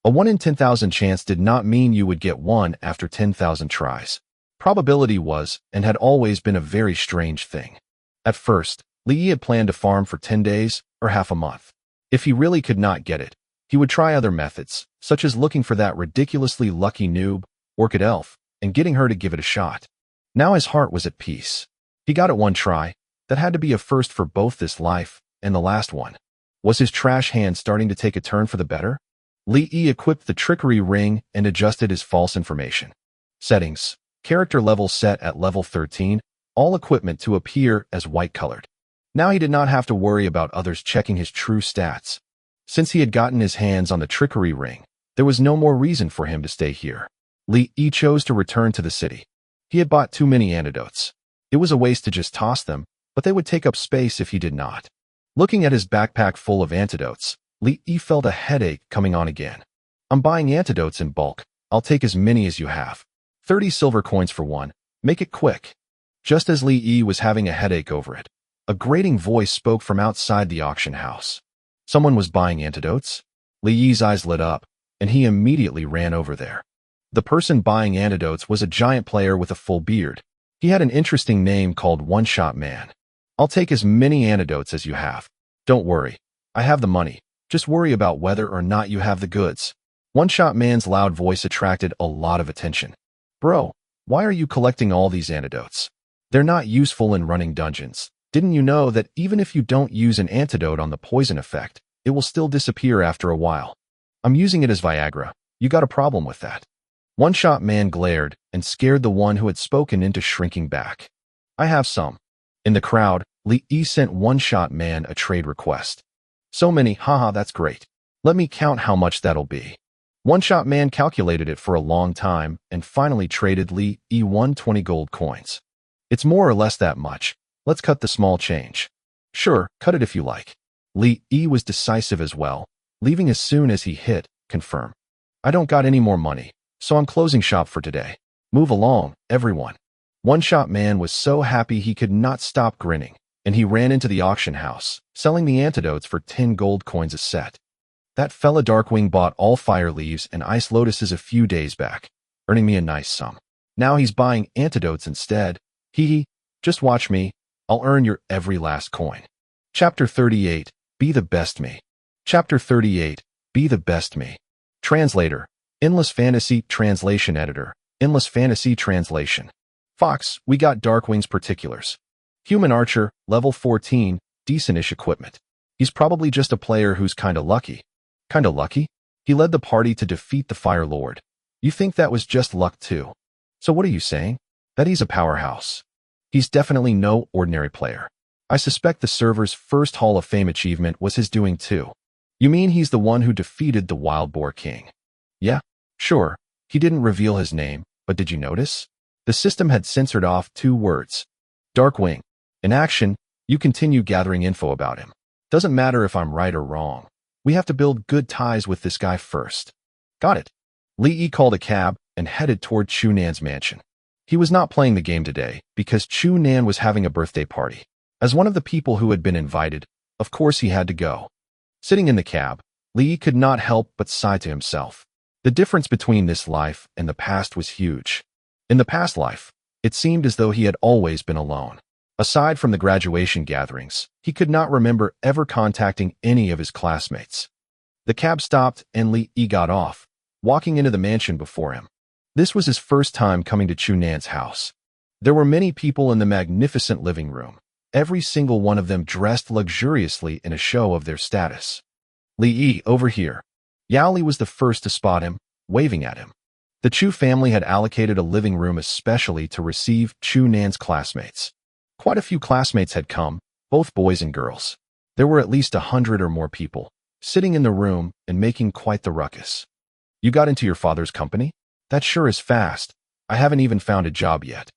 A 1 in 10,000 chance did not mean you would get one after 10,000 tries. Probability was, and had always been, a very strange thing. At first, Li had planned to farm for 10 days or half a month. If he really could not get it, he would try other methods, such as looking for that ridiculously lucky noob, orchid elf, and getting her to give it a shot. Now his heart was at peace. He got it one try. That had to be a first for both this life and the last one. Was his trash hand starting to take a turn for the better? Li Yi equipped the trickery ring and adjusted his false information. Settings. Character level set at level 13. All equipment to appear as white-colored. Now he did not have to worry about others checking his true stats. Since he had gotten his hands on the trickery ring, there was no more reason for him to stay here. Li Yi chose to return to the city. He had bought too many antidotes. It was a waste to just toss them, but they would take up space if he did not. Looking at his backpack full of antidotes, Li Yi felt a headache coming on again. I'm buying antidotes in bulk. I'll take as many as you have. 30 silver coins for one. Make it quick. Just as Li Yi was having a headache over it, a grating voice spoke from outside the auction house. Someone was buying antidotes? Li Yi's eyes lit up, and he immediately ran over there. The person buying antidotes was a giant player with a full beard. He had an interesting name called One-Shot Man. I'll take as many antidotes as you have. Don't worry. I have the money. Just worry about whether or not you have the goods. One-Shot Man's loud voice attracted a lot of attention. Bro, why are you collecting all these antidotes? They're not useful in running dungeons. Didn't you know that even if you don't use an antidote on the poison effect, it will still disappear after a while? I'm using it as Viagra. You got a problem with that? One-Shot Man glared and scared the one who had spoken into shrinking back. I have some. In the crowd, Li Yi sent One-Shot Man a trade request. So many, haha, that's great. Let me count how much that'll be. One-Shot Man calculated it for a long time and finally traded Li Yi 120 gold coins. It's more or less that much. Let's cut the small change. Sure, cut it if you like. Li Yi was decisive as well, leaving as soon as he hit confirm. I don't got any more money, so I'm closing shop for today. Move along, everyone. One-Shot Man was so happy he could not stop grinning, and he ran into the auction house, selling the antidotes for 10 gold coins a set. That fella Darkwing bought all fire leaves and ice lotuses a few days back, earning me a nice sum. Now he's buying antidotes instead. Hee hee, just watch me. I'll earn your every last coin. Chapter 38, Be the Best Me. Chapter 38, Be the Best Me. Translator, Endless Fantasy Translation Editor, Endless Fantasy Translation. Fox, we got Darkwing's particulars. Human Archer, level 14, decent-ish equipment. He's probably just a player who's kinda lucky. Kinda lucky? He led the party to defeat the Fire Lord. You think that was just luck too? So what are you saying? That he's a powerhouse. He's definitely no ordinary player. I suspect the server's first Hall of Fame achievement was his doing too. You mean he's the one who defeated the Wild Boar King? Yeah, sure. He didn't reveal his name, but did you notice? The system had censored off 2 words. Darkwing. In action, you continue gathering info about him. Doesn't matter if I'm right or wrong. We have to build good ties with this guy first. Got it. Li Yi called a cab and headed toward Chu Nan's mansion. He was not playing the game today because Chu Nan was having a birthday party. As one of the people who had been invited, of course he had to go. Sitting in the cab, Li Yi could not help but sigh to himself. The difference between this life and the past was huge. In the past life, it seemed as though he had always been alone. Aside from the graduation gatherings, he could not remember ever contacting any of his classmates. The cab stopped and Li Yi got off, walking into the mansion before him. This was his first time coming to Chu Nan's house. There were many people in the magnificent living room, every single one of them dressed luxuriously in a show of their status. Li Yi, over here. Yao Li was the first to spot him, waving at him. The Chu family had allocated a living room especially to receive Chu Nan's classmates. Quite a few classmates had come, both boys and girls. There were at least 100 or more people, sitting in the room and making quite the ruckus. You got into your father's company? That sure is fast. I haven't even found a job yet.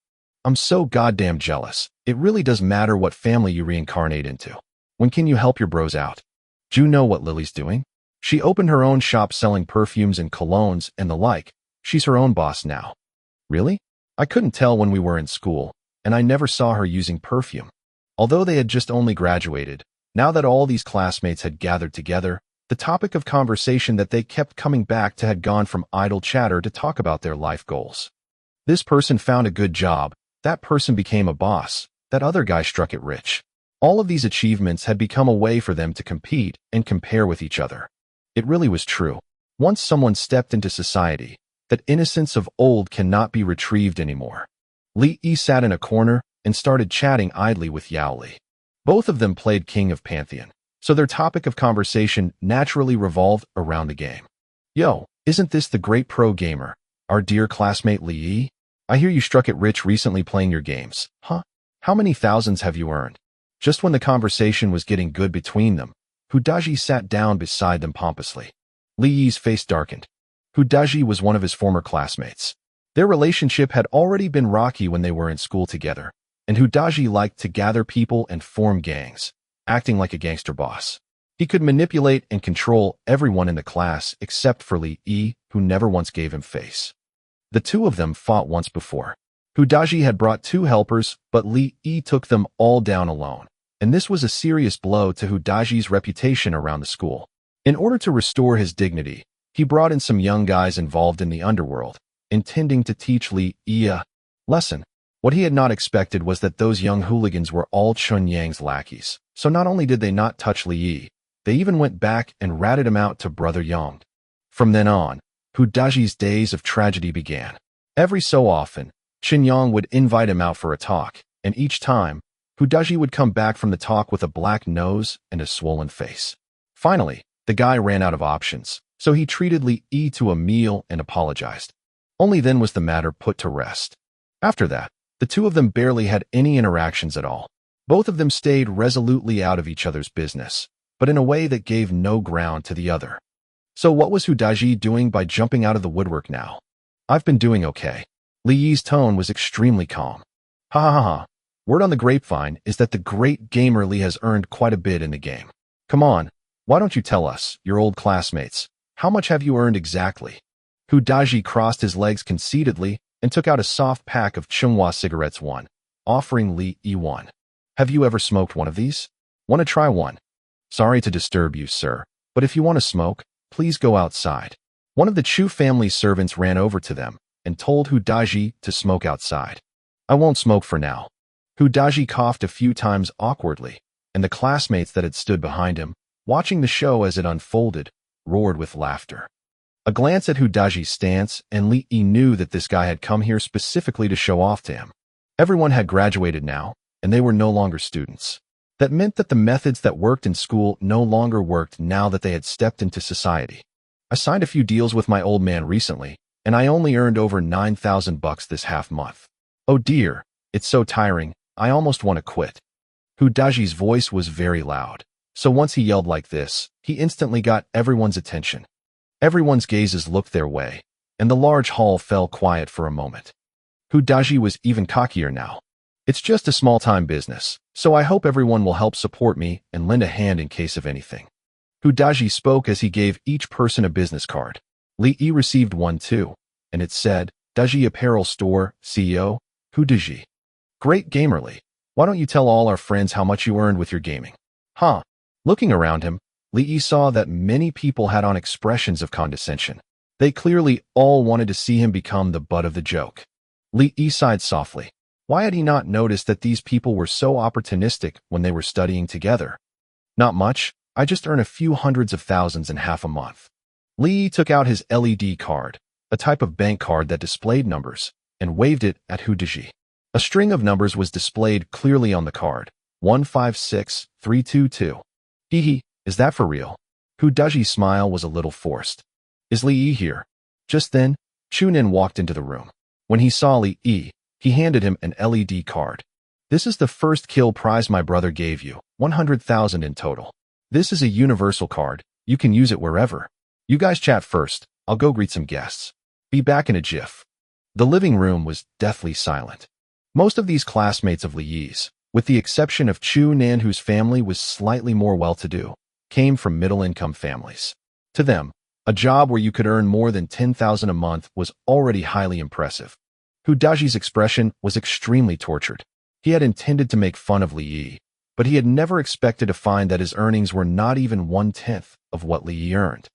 I'm so goddamn jealous. It really does matter what family you reincarnate into. When can you help your bros out? Do you know what Lily's doing? She opened her own shop selling perfumes and colognes and the like. She's her own boss now. Really? I couldn't tell when we were in school, and I never saw her using perfume. Although they had just only graduated, now that all these classmates had gathered together, the topic of conversation that they kept coming back to had gone from idle chatter to talk about their life goals. This person found a good job, that person became a boss, that other guy struck it rich. All of these achievements had become a way for them to compete and compare with each other. It really was true. Once someone stepped into society, that innocence of old cannot be retrieved anymore. Li Yi sat in a corner and started chatting idly with Yao Li. Both of them played King of Pantheon, so their topic of conversation naturally revolved around the game. Yo, isn't this the great pro gamer, our dear classmate Li Yi? I hear you struck it rich recently playing your games, huh? How many thousands have you earned? Just when the conversation was getting good between them, Hudaji sat down beside them pompously. Li Yi's face darkened. Hudaji was one of his former classmates. Their relationship had already been rocky when they were in school together, and Hudaji liked to gather people and form gangs, acting like a gangster boss. He could manipulate and control everyone in the class except for Li Yi, who never once gave him face. The two of them fought once before. Hudaji had brought 2 helpers, but Li Yi took them all down alone, and this was a serious blow to Hudaji's reputation around the school. In order to restore his dignity, he brought in some young guys involved in the underworld, intending to teach Li Yi a lesson. What he had not expected was that those young hooligans were all Chun Yang's lackeys, so not only did they not touch Li Yi, they even went back and ratted him out to Brother Yang. From then on, Hudaji's days of tragedy began. Every so often, Qin Yang would invite him out for a talk, and each time, Hudaji would come back from the talk with a black nose and a swollen face. Finally, the guy ran out of options, so he treated Li Yi to a meal and apologized. Only then was the matter put to rest. After that, the two of them barely had any interactions at all. Both of them stayed resolutely out of each other's business, but in a way that gave no ground to the other. So what was Hudaji doing by jumping out of the woodwork now? I've been doing okay. Li Yi's tone was extremely calm. Ha ha ha ha. Word on the grapevine is that the great gamer Li has earned quite a bit in the game. Come on, why don't you tell us, your old classmates, how much have you earned exactly? Hudaji crossed his legs conceitedly and took out a soft pack of Chunhua cigarettes offering Li Yi one. Have you ever smoked one of these? Want to try one? Sorry to disturb you, sir, but if you want to smoke, please go outside. One of the Chu family's servants ran over to them and told Hudaji to smoke outside. I won't smoke for now. Hudaji coughed a few times awkwardly, and the classmates that had stood behind him, watching the show as it unfolded, roared with laughter. A glance at Hudaji's stance, and Li Yi knew that this guy had come here specifically to show off to him. Everyone had graduated now, and they were no longer students. That meant that the methods that worked in school no longer worked now that they had stepped into society. I signed a few deals with my old man recently, and I only earned over 9,000 bucks this half month. Oh dear, it's so tiring, I almost want to quit. Hudaji's voice was very loud, so once he yelled like this, he instantly got everyone's attention. Everyone's gazes looked their way, and the large hall fell quiet for a moment. Hudaji was even cockier now. It's just a small-time business, so I hope everyone will help support me and lend a hand in case of anything. Hudaji spoke as he gave each person a business card. Li Yi received one too, and it said, Daji Apparel Store, CEO, Hudaji. Great gamer Li. Why don't you tell all our friends how much you earned with your gaming? Huh? Looking around him, Li Yi saw that many people had on expressions of condescension. They clearly all wanted to see him become the butt of the joke. Li Yi sighed softly. Why had he not noticed that these people were so opportunistic when they were studying together? Not much, I just earn a few hundreds of thousands in half a month. Li Yi took out his LED card, a type of bank card that displayed numbers, and waved it at Hudaji. A string of numbers was displayed clearly on the card, 156322. Hee hee, is that for real? Hudaji's smile was a little forced. Is Li Yi here? Just then, Chunin walked into the room. When he saw Li Yi, he handed him an LED card. This is the first kill prize my brother gave you, 100,000 in total. This is a universal card, you can use it wherever. You guys chat first, I'll go greet some guests. Be back in a jiff. The living room was deathly silent. Most of these classmates of Li Yi's, with the exception of Chu Nan whose family was slightly more well-to-do, came from middle-income families. To them, a job where you could earn more than 10,000 a month was already highly impressive. Hudaji's expression was extremely tortured. He had intended to make fun of Li Yi, but he had never expected to find that his earnings were not even 1/10 of what Li Yi earned.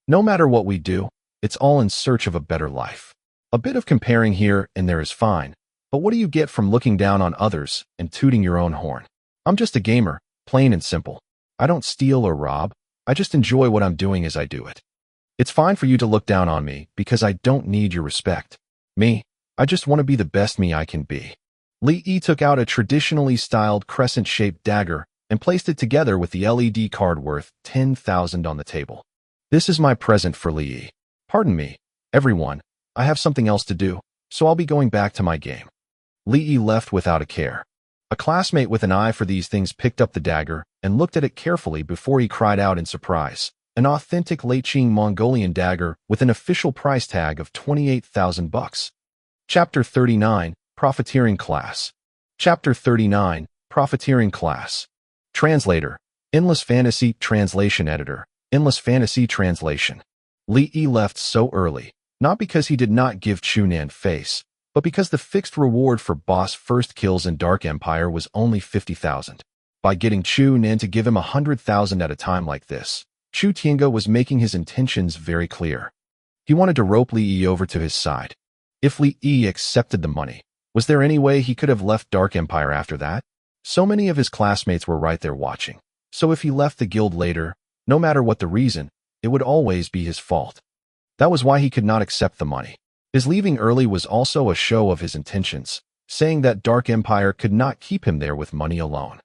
No matter what we do, it's all in search of a better life. A bit of comparing here and there is fine, but what do you get from looking down on others and tooting your own horn? I'm just a gamer, plain and simple. I don't steal or rob, I just enjoy what I'm doing as I do it. It's fine for you to look down on me because I don't need your respect. Me, I just want to be the best me I can be. Li Yi took out a traditionally styled crescent-shaped dagger and placed it together with the LED card worth 10,000 on the table. This is my present for Li Yi. Pardon me, everyone, I have something else to do, so I'll be going back to my game. Li Yi left without a care. A classmate with an eye for these things picked up the dagger and looked at it carefully before he cried out in surprise. An authentic Late-Qing Mongolian dagger with an official price tag of 28,000 bucks. Chapter 39, Profiteering Class. Chapter 39, Profiteering Class. Translator, Endless Fantasy Translation Editor, Endless Fantasy Translation. Li Yi left so early, not because he did not give Chunan face, but because the fixed reward for boss first kills in Dark Empire was only 50,000. By getting Chunan to give him 100,000 at a time like this, Chu Tiange was making his intentions very clear. He wanted to rope Li Yi over to his side. If Li Yi accepted the money, was there any way he could have left Dark Empire after that? So many of his classmates were right there watching, so if he left the guild later, no matter what the reason, it would always be his fault. That was why he could not accept the money. His leaving early was also a show of his intentions, saying that Dark Empire could not keep him there with money alone.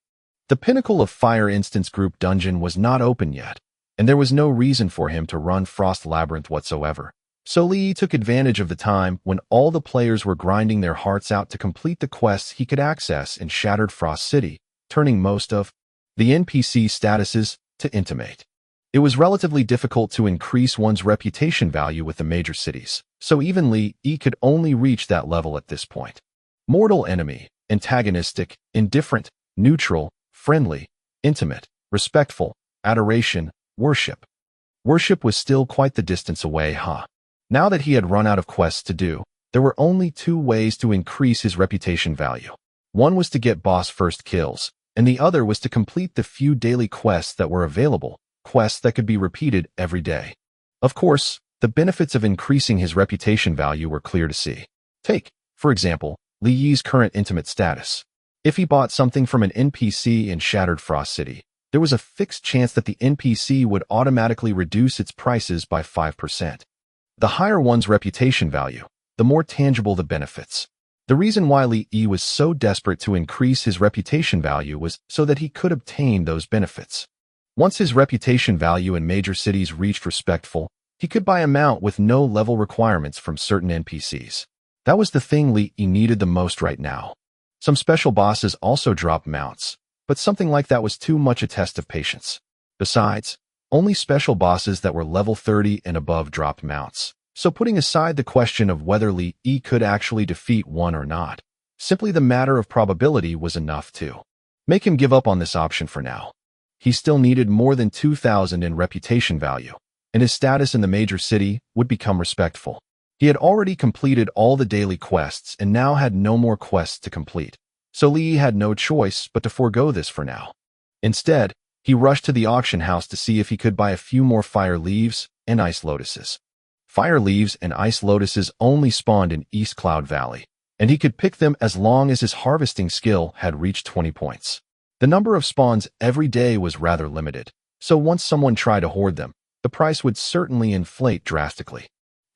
The Pinnacle of Fire Instance Group dungeon was not open yet, and there was no reason for him to run Frost Labyrinth whatsoever. So Li Yi took advantage of the time when all the players were grinding their hearts out to complete the quests he could access in Shattered Frost City, turning most of the NPC statuses to intimate. It was relatively difficult to increase one's reputation value with the major cities, so even Li Yi could only reach that level at this point. Mortal enemy, antagonistic, indifferent, neutral, friendly, intimate, respectful, adoration, worship. Worship was still quite the distance away, huh? Now that he had run out of quests to do, there were only two ways to increase his reputation value. One was to get boss first kills, and the other was to complete the few daily quests that were available, quests that could be repeated every day. Of course, the benefits of increasing his reputation value were clear to see. Take, for example, Li Yi's current intimate status. If he bought something from an NPC in Shattered Frost City, there was a fixed chance that the NPC would automatically reduce its prices by 5%. The higher one's reputation value, the more tangible the benefits. The reason why Li Yi was so desperate to increase his reputation value was so that he could obtain those benefits. Once his reputation value in major cities reached respectful, he could buy a mount with no level requirements from certain NPCs. That was the thing Li Yi needed the most right now. Some special bosses also dropped mounts, but something like that was too much a test of patience. Besides, only special bosses that were level 30 and above dropped mounts. So putting aside the question of whether Li Yi could actually defeat one or not, simply the matter of probability was enough to make him give up on this option for now. He still needed more than 2,000 in reputation value, and his status in the major city would become respectful. He had already completed all the daily quests and now had no more quests to complete, so Li Yi had no choice but to forego this for now. Instead, he rushed to the auction house to see if he could buy a few more fire leaves and ice lotuses. Fire leaves and ice lotuses only spawned in East Cloud Valley, and he could pick them as long as his harvesting skill had reached 20 points. The number of spawns every day was rather limited, so once someone tried to hoard them, the price would certainly inflate drastically.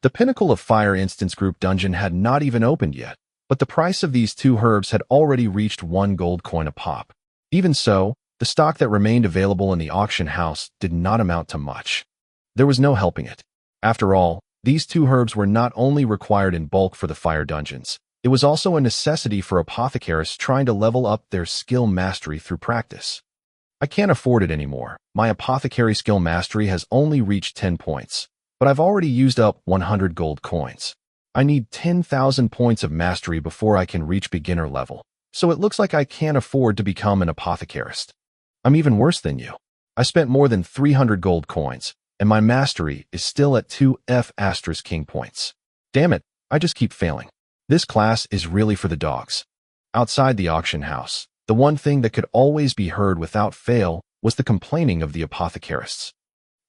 The Pinnacle of Fire Instance Group dungeon had not even opened yet, but the price of these two herbs had already reached 1 gold coin a pop. Even so, the stock that remained available in the auction house did not amount to much. There was no helping it. After all, these two herbs were not only required in bulk for the fire dungeons, it was also a necessity for apothecaries trying to level up their skill mastery through practice. I can't afford it anymore. My apothecary skill mastery has only reached 10 points, but I've already used up 100 gold coins. I need 10,000 points of mastery before I can reach beginner level, so it looks like I can't afford to become an apothecarist. I'm even worse than you. I spent more than 300 gold coins, and my mastery is still at 2 King points. Damn it, I just keep failing. This class is really for the dogs. Outside the auction house, the one thing that could always be heard without fail was the complaining of the apothecarists.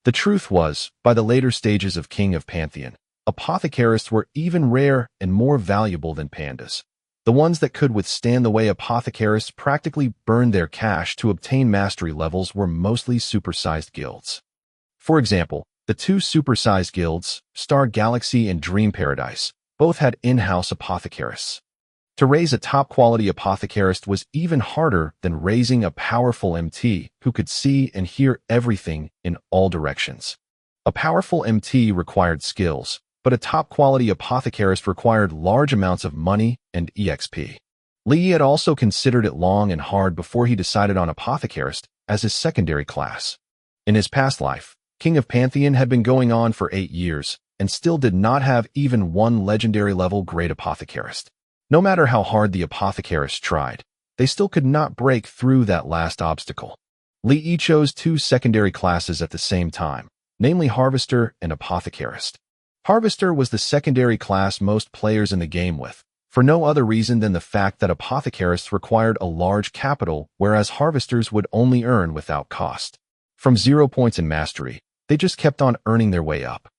The truth was, by the later stages of King of Pantheon, apothecarists were even rare and more valuable than pandas. The ones that could withstand the way apothecarists practically burned their cash to obtain mastery levels were mostly supersized guilds. For example, The two supersized guilds, Star Galaxy and Dream Paradise, both had in-house apothecarists. To raise a top-quality apothecarist was even harder than raising a powerful MT who could see and hear everything in all directions. A powerful MT required skills, but a top-quality apothecarist required large amounts of money and EXP. Lee had also considered it long and hard before he decided on apothecarist as his secondary class. In his past life, King of Pantheon had been going on for 8 years and still did not have even one legendary-level great apothecarist. No matter how hard the apothecarists tried, they still could not break through that last obstacle. Lee chose 2 secondary classes at the same time, namely Harvester and Apothecarist. Harvester was the secondary class most players in the game with, for no other reason than the fact that Apothecarists required a large capital, whereas Harvesters would only earn without cost. From 0 points in mastery, they just kept on earning their way up.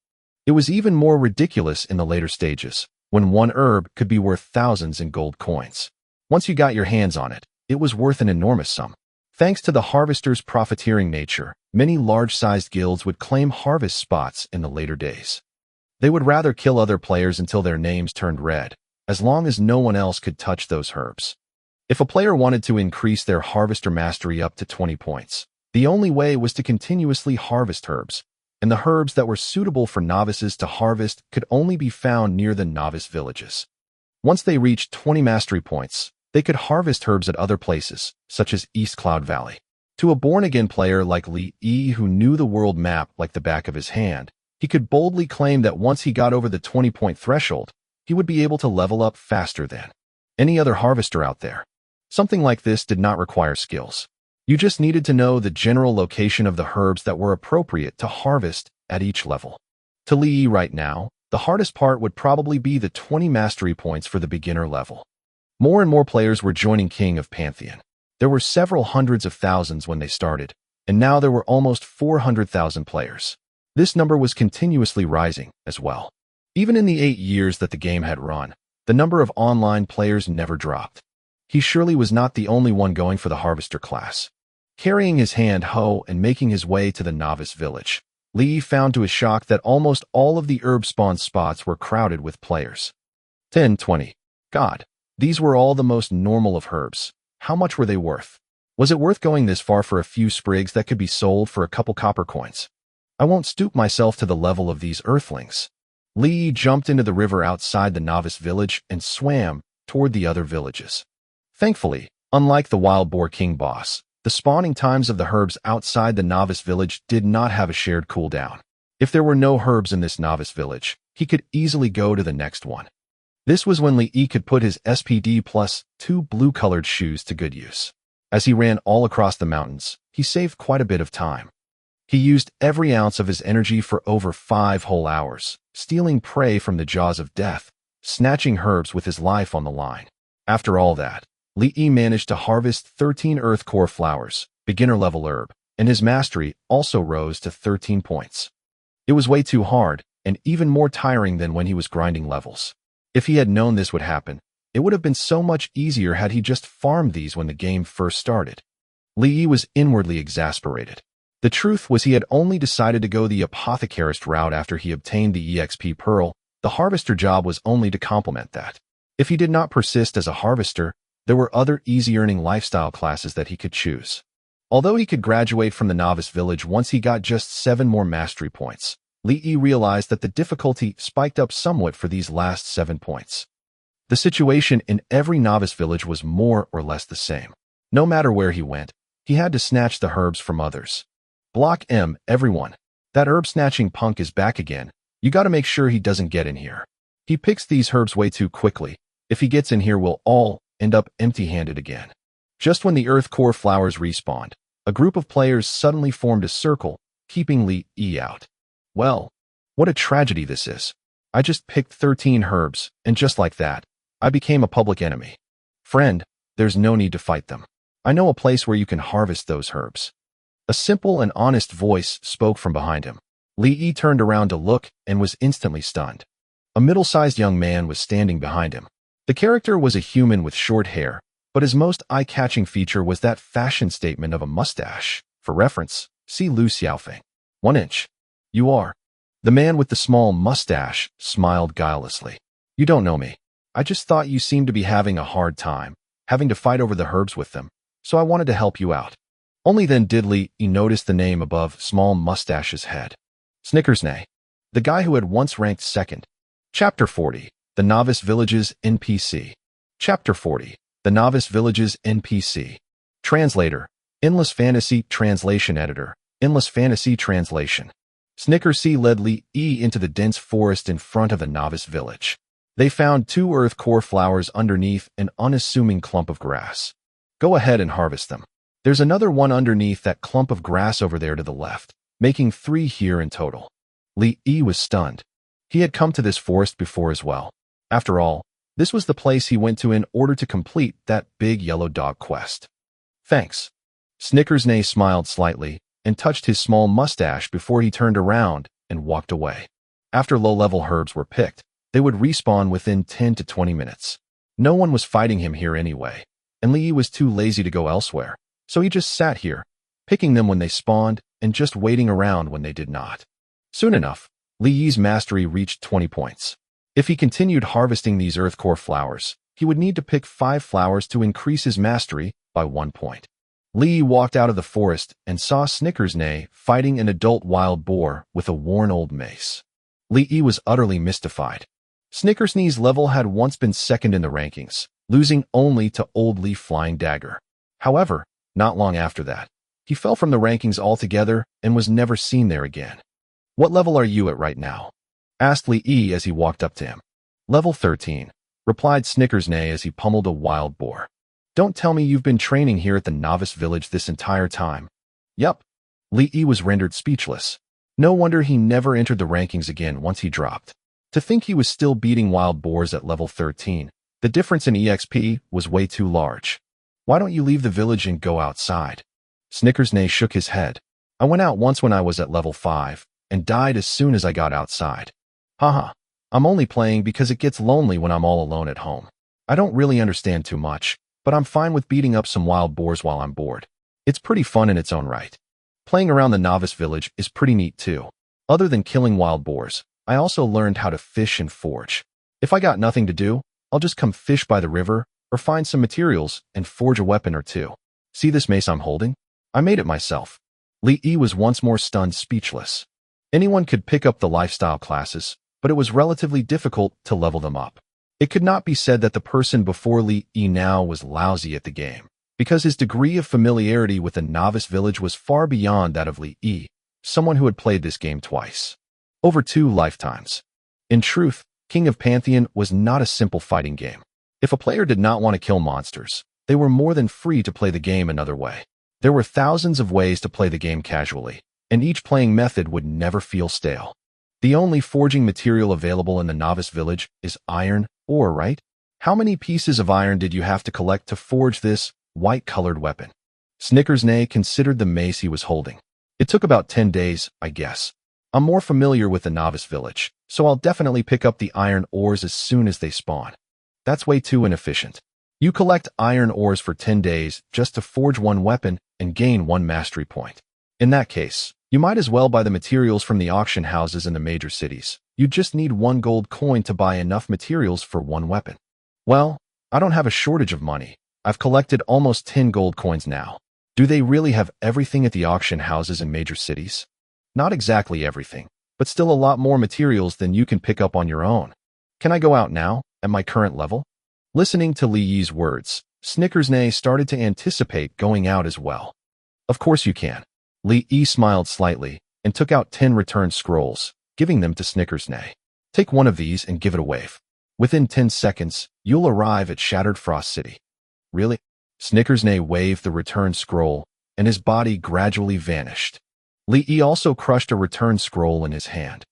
It was even more ridiculous in the later stages, when one herb could be worth thousands in gold coins. Once you got your hands on it, it was worth an enormous sum. Thanks to the harvester's profiteering nature, many large-sized guilds would claim harvest spots in the later days. They would rather kill other players until their names turned red, as long as no one else could touch those herbs. If a player wanted to increase their harvester mastery up to 20 points, the only way was to continuously harvest herbs, and the herbs that were suitable for novices to harvest could only be found near the novice villages. Once they reached 20 mastery points, they could harvest herbs at other places, such as East Cloud Valley. To a born-again player like Lee E who knew the world map like the back of his hand, he could boldly claim that once he got over the 20-point threshold, he would be able to level up faster than any other harvester out there. Something like this did not require skills. You just needed to know the general location of the herbs that were appropriate to harvest at each level. To Lee right now, the hardest part would probably be the 20 mastery points for the beginner level. More and more players were joining King of Pantheon. There were several hundreds of thousands when they started, and now there were almost 400,000 players. This number was continuously rising as well. Even in the 8 years that the game had run, the number of online players never dropped. He surely was not the only one going for the Harvester class. Carrying his hand hoe and making his way to the novice village, Lee found to his shock that almost all of the herb spawn spots were crowded with players. 10, 20. God, these were all the most normal of herbs. How much were they worth? Was it worth going this far for a few sprigs that could be sold for a couple copper coins? I won't stoop myself to the level of these earthlings. Lee jumped into the river outside the novice village and swam toward the other villages. Thankfully, unlike the Wild Boar King boss, the spawning times of the herbs outside the novice village did not have a shared cooldown. If there were no herbs in this novice village, he could easily go to the next one. This was when Lee could put his SPD plus 2 blue-colored shoes to good use. As he ran all across the mountains, he saved quite a bit of time. He used every ounce of his energy for over 5 whole hours, stealing prey from the jaws of death, snatching herbs with his life on the line. After all that, Lee managed to harvest 13 earth core flowers, beginner-level herb, and his mastery also rose to 13 points. It was way too hard, and even more tiring than when he was grinding levels. If he had known this would happen, it would have been so much easier had he just farmed these when the game first started. Lee was inwardly exasperated. The truth was he had only decided to go the apothecarist route after he obtained the EXP Pearl. The harvester job was only to complement that. If he did not persist as a harvester, there were other easy-earning lifestyle classes that he could choose. Although he could graduate from the novice village once he got just 7 more mastery points, Lee realized that the difficulty spiked up somewhat for these last 7 points. The situation in every novice village was more or less the same. No matter where he went, he had to snatch the herbs from others. Block M, everyone. That herb-snatching punk is back again. You gotta make sure he doesn't get in here. He picks these herbs way too quickly. If he gets in here, we'll all end up empty-handed again. Just when the earth core flowers respawned, a group of players suddenly formed a circle, keeping Lee out. Well, what a tragedy this is. I just picked 13 herbs, and just like that, I became a public enemy. Friend, there's no need to fight them. I know a place where you can harvest those herbs. A simple and honest voice spoke from behind him. Lee turned around to look and was instantly stunned. A middle-sized young man was standing behind him. The character was a human with short hair, but his most eye-catching feature was that fashion statement of a mustache. For reference, see Lu Xiaofeng. 1 inch. You are The man with the small mustache smiled guilelessly. You don't know me. I just thought you seemed to be having a hard time, having to fight over the herbs with them, so I wanted to help you out. Only then did Li notice the name above Small Mustache's head. Snickersnay, the guy who had once ranked second. Chapter 40, The Novice Villages NPC. Chapter 40, The Novice Villages NPC. Translator, Endless Fantasy Translation Editor, Endless Fantasy Translation. Snickersnay led Li into the dense forest in front of the novice village. They found 2 earth core flowers underneath an unassuming clump of grass. Go ahead and harvest them. There's another one underneath that clump of grass over there to the left, making 3 here in total. Li was stunned. He had come to this forest before as well. After all, this was the place he went to in order to complete that big yellow dog quest. Thanks. Snickersnay smiled slightly and touched his small mustache before he turned around and walked away. After low-level herbs were picked, they would respawn within 10 to 20 minutes. No one was fighting him here anyway, and Li was too lazy to go elsewhere, so he just sat here, picking them when they spawned and just waiting around when they did not. Soon enough, Li's mastery reached 20 points. If he continued harvesting these earth core flowers, he would need to pick 5 flowers to increase his mastery by 1 point. Li walked out of the forest and saw Snickersnay fighting an adult wild boar with a worn old mace. Li was utterly mystified. Snickersnay's level had once been second in the rankings, losing only to Old Leaf Flying Dagger. However, not long after that, he fell from the rankings altogether and was never seen there again. What level are you at right now? Asked Li as he walked up to him. Level 13, replied Snickersnay as he pummeled a wild boar. Don't tell me you've been training here at the novice village this entire time. Yup. Li was rendered speechless. No wonder he never entered the rankings again once he dropped. To think he was still beating wild boars at level 13, the difference in EXP was way too large. Why don't you leave the village and go outside? Snickersnay shook his head. I went out once when I was at level 5, and died as soon as I got outside. Haha, I'm only playing because it gets lonely when I'm all alone at home. I don't really understand too much, but I'm fine with beating up some wild boars while I'm bored. It's pretty fun in its own right. Playing around the novice village is pretty neat too. Other than killing wild boars, I also learned how to fish and forge. If I got nothing to do, I'll just come fish by the river or find some materials and forge a weapon or two. See this mace I'm holding? I made it myself. Li was once more stunned speechless. Anyone could pick up the lifestyle classes, but it was relatively difficult to level them up. It could not be said that the person before Li now was lousy at the game, because his degree of familiarity with the novice village was far beyond that of Li, someone who had played this game twice. Over 2 lifetimes. In truth, King of Pantheon was not a simple fighting game. If a player did not want to kill monsters, they were more than free to play the game another way. There were thousands of ways to play the game casually, and each playing method would never feel stale. The only forging material available in the novice village is iron ore, right? How many pieces of iron did you have to collect to forge this white-colored weapon? Snickersnay considered the mace he was holding. It took about 10 days, I guess. I'm more familiar with the novice village, so I'll definitely pick up the iron ores as soon as they spawn. That's way too inefficient. You collect iron ores for 10 days just to forge 1 weapon and gain 1 mastery point. In that case, you might as well buy the materials from the auction houses in the major cities. You just need 1 gold coin to buy enough materials for 1 weapon. Well, I don't have a shortage of money. I've collected almost 10 gold coins now. Do they really have everything at the auction houses in major cities? Not exactly everything, but still a lot more materials than you can pick up on your own. Can I go out now, at my current level? Listening to Li's words, Snickersnay started to anticipate going out as well. Of course you can. Li smiled slightly and took out 10 return scrolls, giving them to Snickersnay. Take 1 of these and give it a wave. Within 10 seconds, you'll arrive at Shattered Frost City. Really? Snickersnay waved the return scroll, and his body gradually vanished. Li also crushed a return scroll in his hand.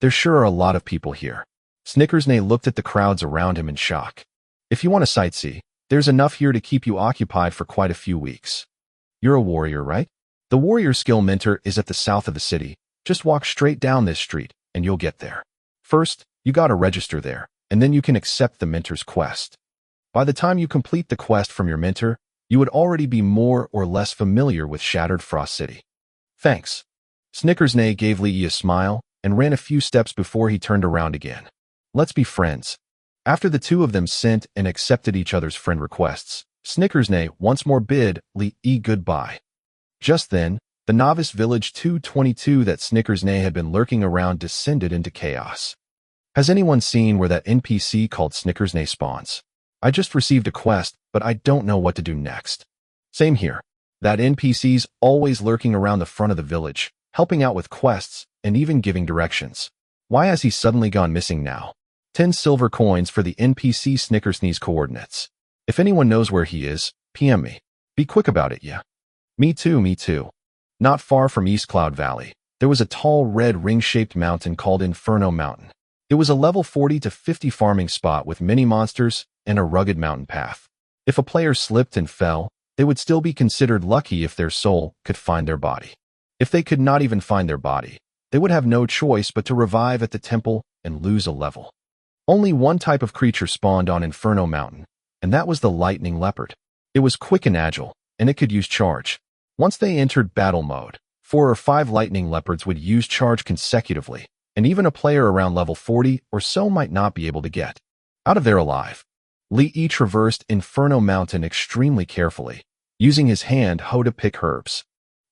There sure are a lot of people here. Snickersnay looked at the crowds around him in shock. If you want to sightsee, there's enough here to keep you occupied for quite a few weeks. You're a warrior, right? The warrior skill mentor is at the south of the city. Just walk straight down this street, and you'll get there. First, you gotta register there, and then you can accept the mentor's quest. By the time you complete the quest from your mentor, you would already be more or less familiar with Shattered Frost City. Thanks. Snickersnay gave Li a smile and ran a few steps before he turned around again. Let's be friends. After the two of them sent and accepted each other's friend requests, Snickersnay once more bid Li goodbye. Just then, the novice village 222 that Snickersnay had been lurking around descended into chaos. Has anyone seen where that NPC called Snickersnay spawns? I just received a quest, but I don't know what to do next. Same here. That NPC's always lurking around the front of the village, helping out with quests, and even giving directions. Why has he suddenly gone missing now? 10 silver coins for the NPC Snickersnay's coordinates. If anyone knows where he is, PM me. Be quick about it, yeah? Me too. Not far from East Cloud Valley, there was a tall red ring-shaped mountain called Inferno Mountain. It was a level 40 to 50 farming spot with many monsters and a rugged mountain path. If a player slipped and fell, they would still be considered lucky if their soul could find their body. If they could not even find their body, they would have no choice but to revive at the temple and lose a level. Only one type of creature spawned on Inferno Mountain, and that was the lightning leopard. It was quick and agile, and it could use charge. Once they entered battle mode, 4 or 5 lightning leopards would use charge consecutively, and even a player around level 40 or so might not be able to get out of there alive. Li traversed Inferno Mountain extremely carefully, using his hand hoe to pick herbs.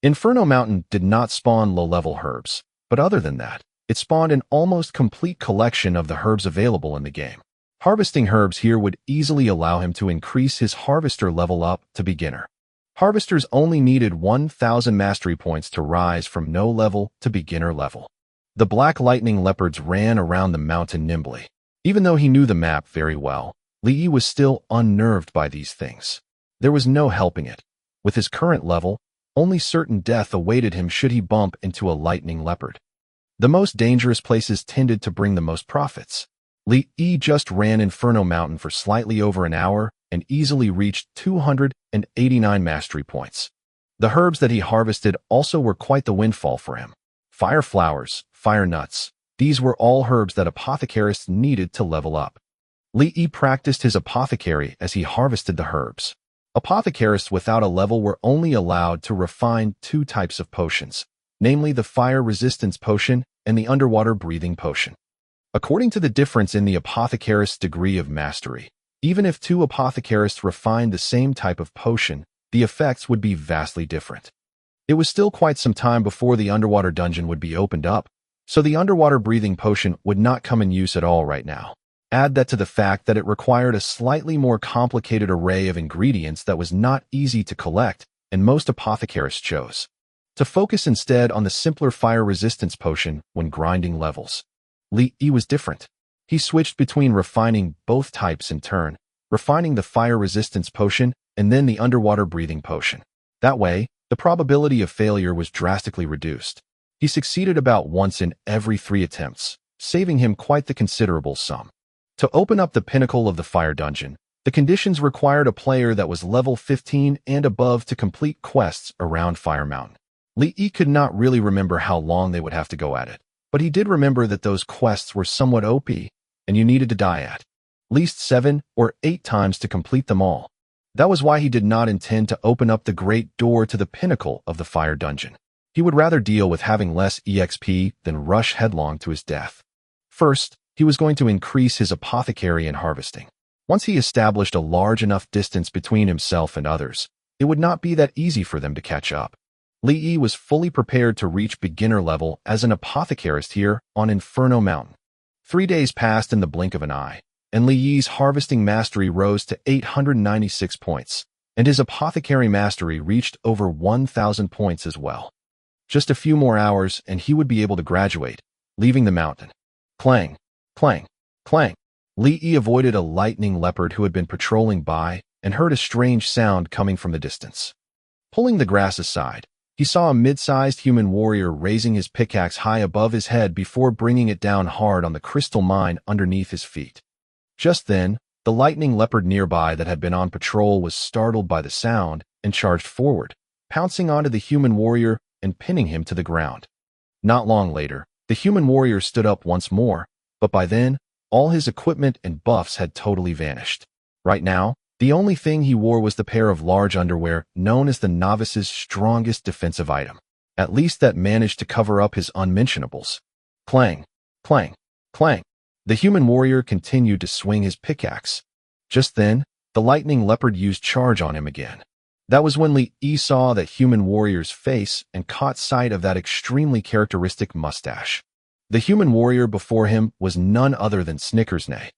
Inferno Mountain did not spawn low-level herbs, but other than that, it spawned an almost complete collection of the herbs available in the game. Harvesting herbs here would easily allow him to increase his harvester level up to beginner. Harvesters only needed 1,000 mastery points to rise from no level to beginner level. The black lightning leopards ran around the mountain nimbly. Even though he knew the map very well, Li was still unnerved by these things. There was no helping it. With his current level, only certain death awaited him should he bump into a lightning leopard. The most dangerous places tended to bring the most profits. Li just ran Inferno Mountain for slightly over an hour and easily reached 289 mastery points. The herbs that he harvested also were quite the windfall for him. Fire flowers, fire nuts, these were all herbs that apothecarists needed to level up. Li practiced his apothecary as he harvested the herbs. Apothecarists without a level were only allowed to refine 2 types of potions, namely the fire resistance potion and the underwater breathing potion. According to the difference in the apothecarist's degree of mastery, even if 2 apothecarists refined the same type of potion, the effects would be vastly different. It was still quite some time before the underwater dungeon would be opened up, so the underwater breathing potion would not come in use at all right now. Add that to the fact that it required a slightly more complicated array of ingredients that was not easy to collect, and most apothecarists chose to focus instead on the simpler fire resistance potion when grinding levels. Li was different. He switched between refining both types in turn, refining the fire resistance potion and then the underwater breathing potion. That way, the probability of failure was drastically reduced. He succeeded about once in every 3 attempts, saving him quite the considerable sum. To open up the pinnacle of the fire dungeon, the conditions required a player that was level 15 and above to complete quests around Fire Mountain. Li could not really remember how long they would have to go at it, but he did remember that those quests were somewhat OP, and you needed to die at least 7 or 8 times to complete them all. That was why he did not intend to open up the great door to the pinnacle of the fire dungeon. He would rather deal with having less EXP than rush headlong to his death. First, he was going to increase his apothecary and harvesting. Once he established a large enough distance between himself and others, it would not be that easy for them to catch up. Li was fully prepared to reach beginner level as an apothecarist here on Inferno Mountain. 3 days passed in the blink of an eye, and Li's harvesting mastery rose to 896 points, and his apothecary mastery reached over 1,000 points as well. Just a few more hours and he would be able to graduate, leaving the mountain. Clang, clang, clang. Li avoided a lightning leopard who had been patrolling by and heard a strange sound coming from the distance. Pulling the grass aside, he saw a mid-sized human warrior raising his pickaxe high above his head before bringing it down hard on the crystal mine underneath his feet. Just then, the lightning leopard nearby that had been on patrol was startled by the sound and charged forward, pouncing onto the human warrior and pinning him to the ground. Not long later, the human warrior stood up once more, but by then, all his equipment and buffs had totally vanished. Right now, the only thing he wore was the pair of large underwear known as the novice's strongest defensive item. At least that managed to cover up his unmentionables. Clang, clang, clang. The human warrior continued to swing his pickaxe. Just then, the lightning leopard used charge on him again. That was when Li Yi saw that human warrior's face and caught sight of that extremely characteristic mustache. The human warrior before him was none other than Snickersnay.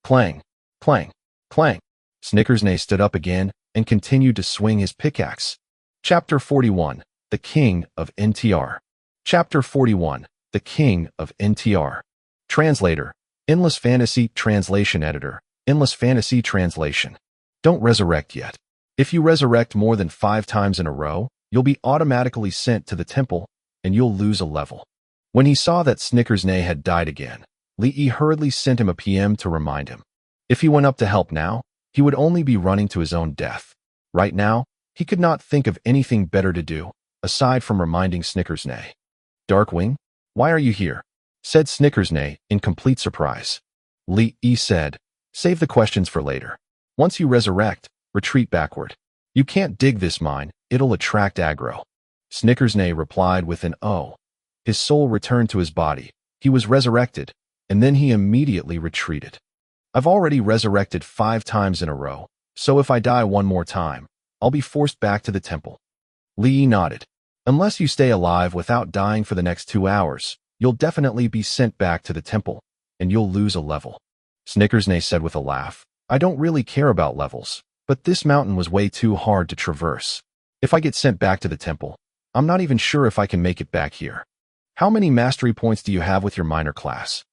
Clang, clang, clang. Snickersnay stood up again and continued to swing his pickaxe. Chapter 41, The King of NTR. Chapter 41, The King of NTR. Translator, Endless Fantasy Translation Editor, Endless Fantasy Translation. Don't resurrect yet. If you resurrect more than 5 times in a row, you'll be automatically sent to the temple, and you'll lose a level. When he saw that Snickersnay had died again, Li Yi hurriedly sent him a PM to remind him. If he went up to help now, he would only be running to his own death. Right now, he could not think of anything better to do, aside from reminding Snickersnay. Darkwing, why are you here? Said Snickersnay in complete surprise. Li Yi said, save the questions for later. Once you resurrect, retreat backward. You can't dig this mine, it'll attract aggro. Snickersnay replied with an "Oh." His soul returned to his body. He was resurrected, and then he immediately retreated. I've already resurrected 5 times in a row, so if I die one more time, I'll be forced back to the temple. Li Yi nodded. Unless you stay alive without dying for the next 2 hours, you'll definitely be sent back to the temple, and you'll lose a level. Snickersnay said with a laugh, I don't really care about levels, but this mountain was way too hard to traverse. If I get sent back to the temple, I'm not even sure if I can make it back here. How many mastery points do you have with your minor class?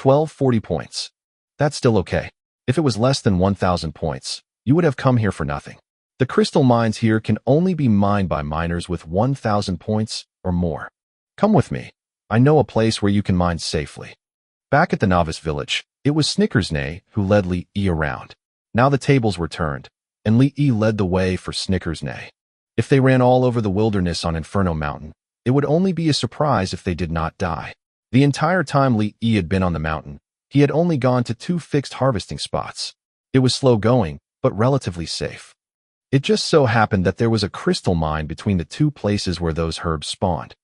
1240 points. That's still okay. If it was less than 1,000 points, you would have come here for nothing. The crystal mines here can only be mined by miners with 1,000 points or more. Come with me. I know a place where you can mine safely. Back at the novice village, it was Snickersnay who led Li Yi around. Now the tables were turned, and Li Yi led the way for Snickersnay. If they ran all over the wilderness on Inferno Mountain, it would only be a surprise if they did not die. The entire time Li Yi had been on the mountain, he had only gone to 2 fixed harvesting spots. It was slow going, but relatively safe. It just so happened that there was a crystal mine between the 2 places where those herbs spawned.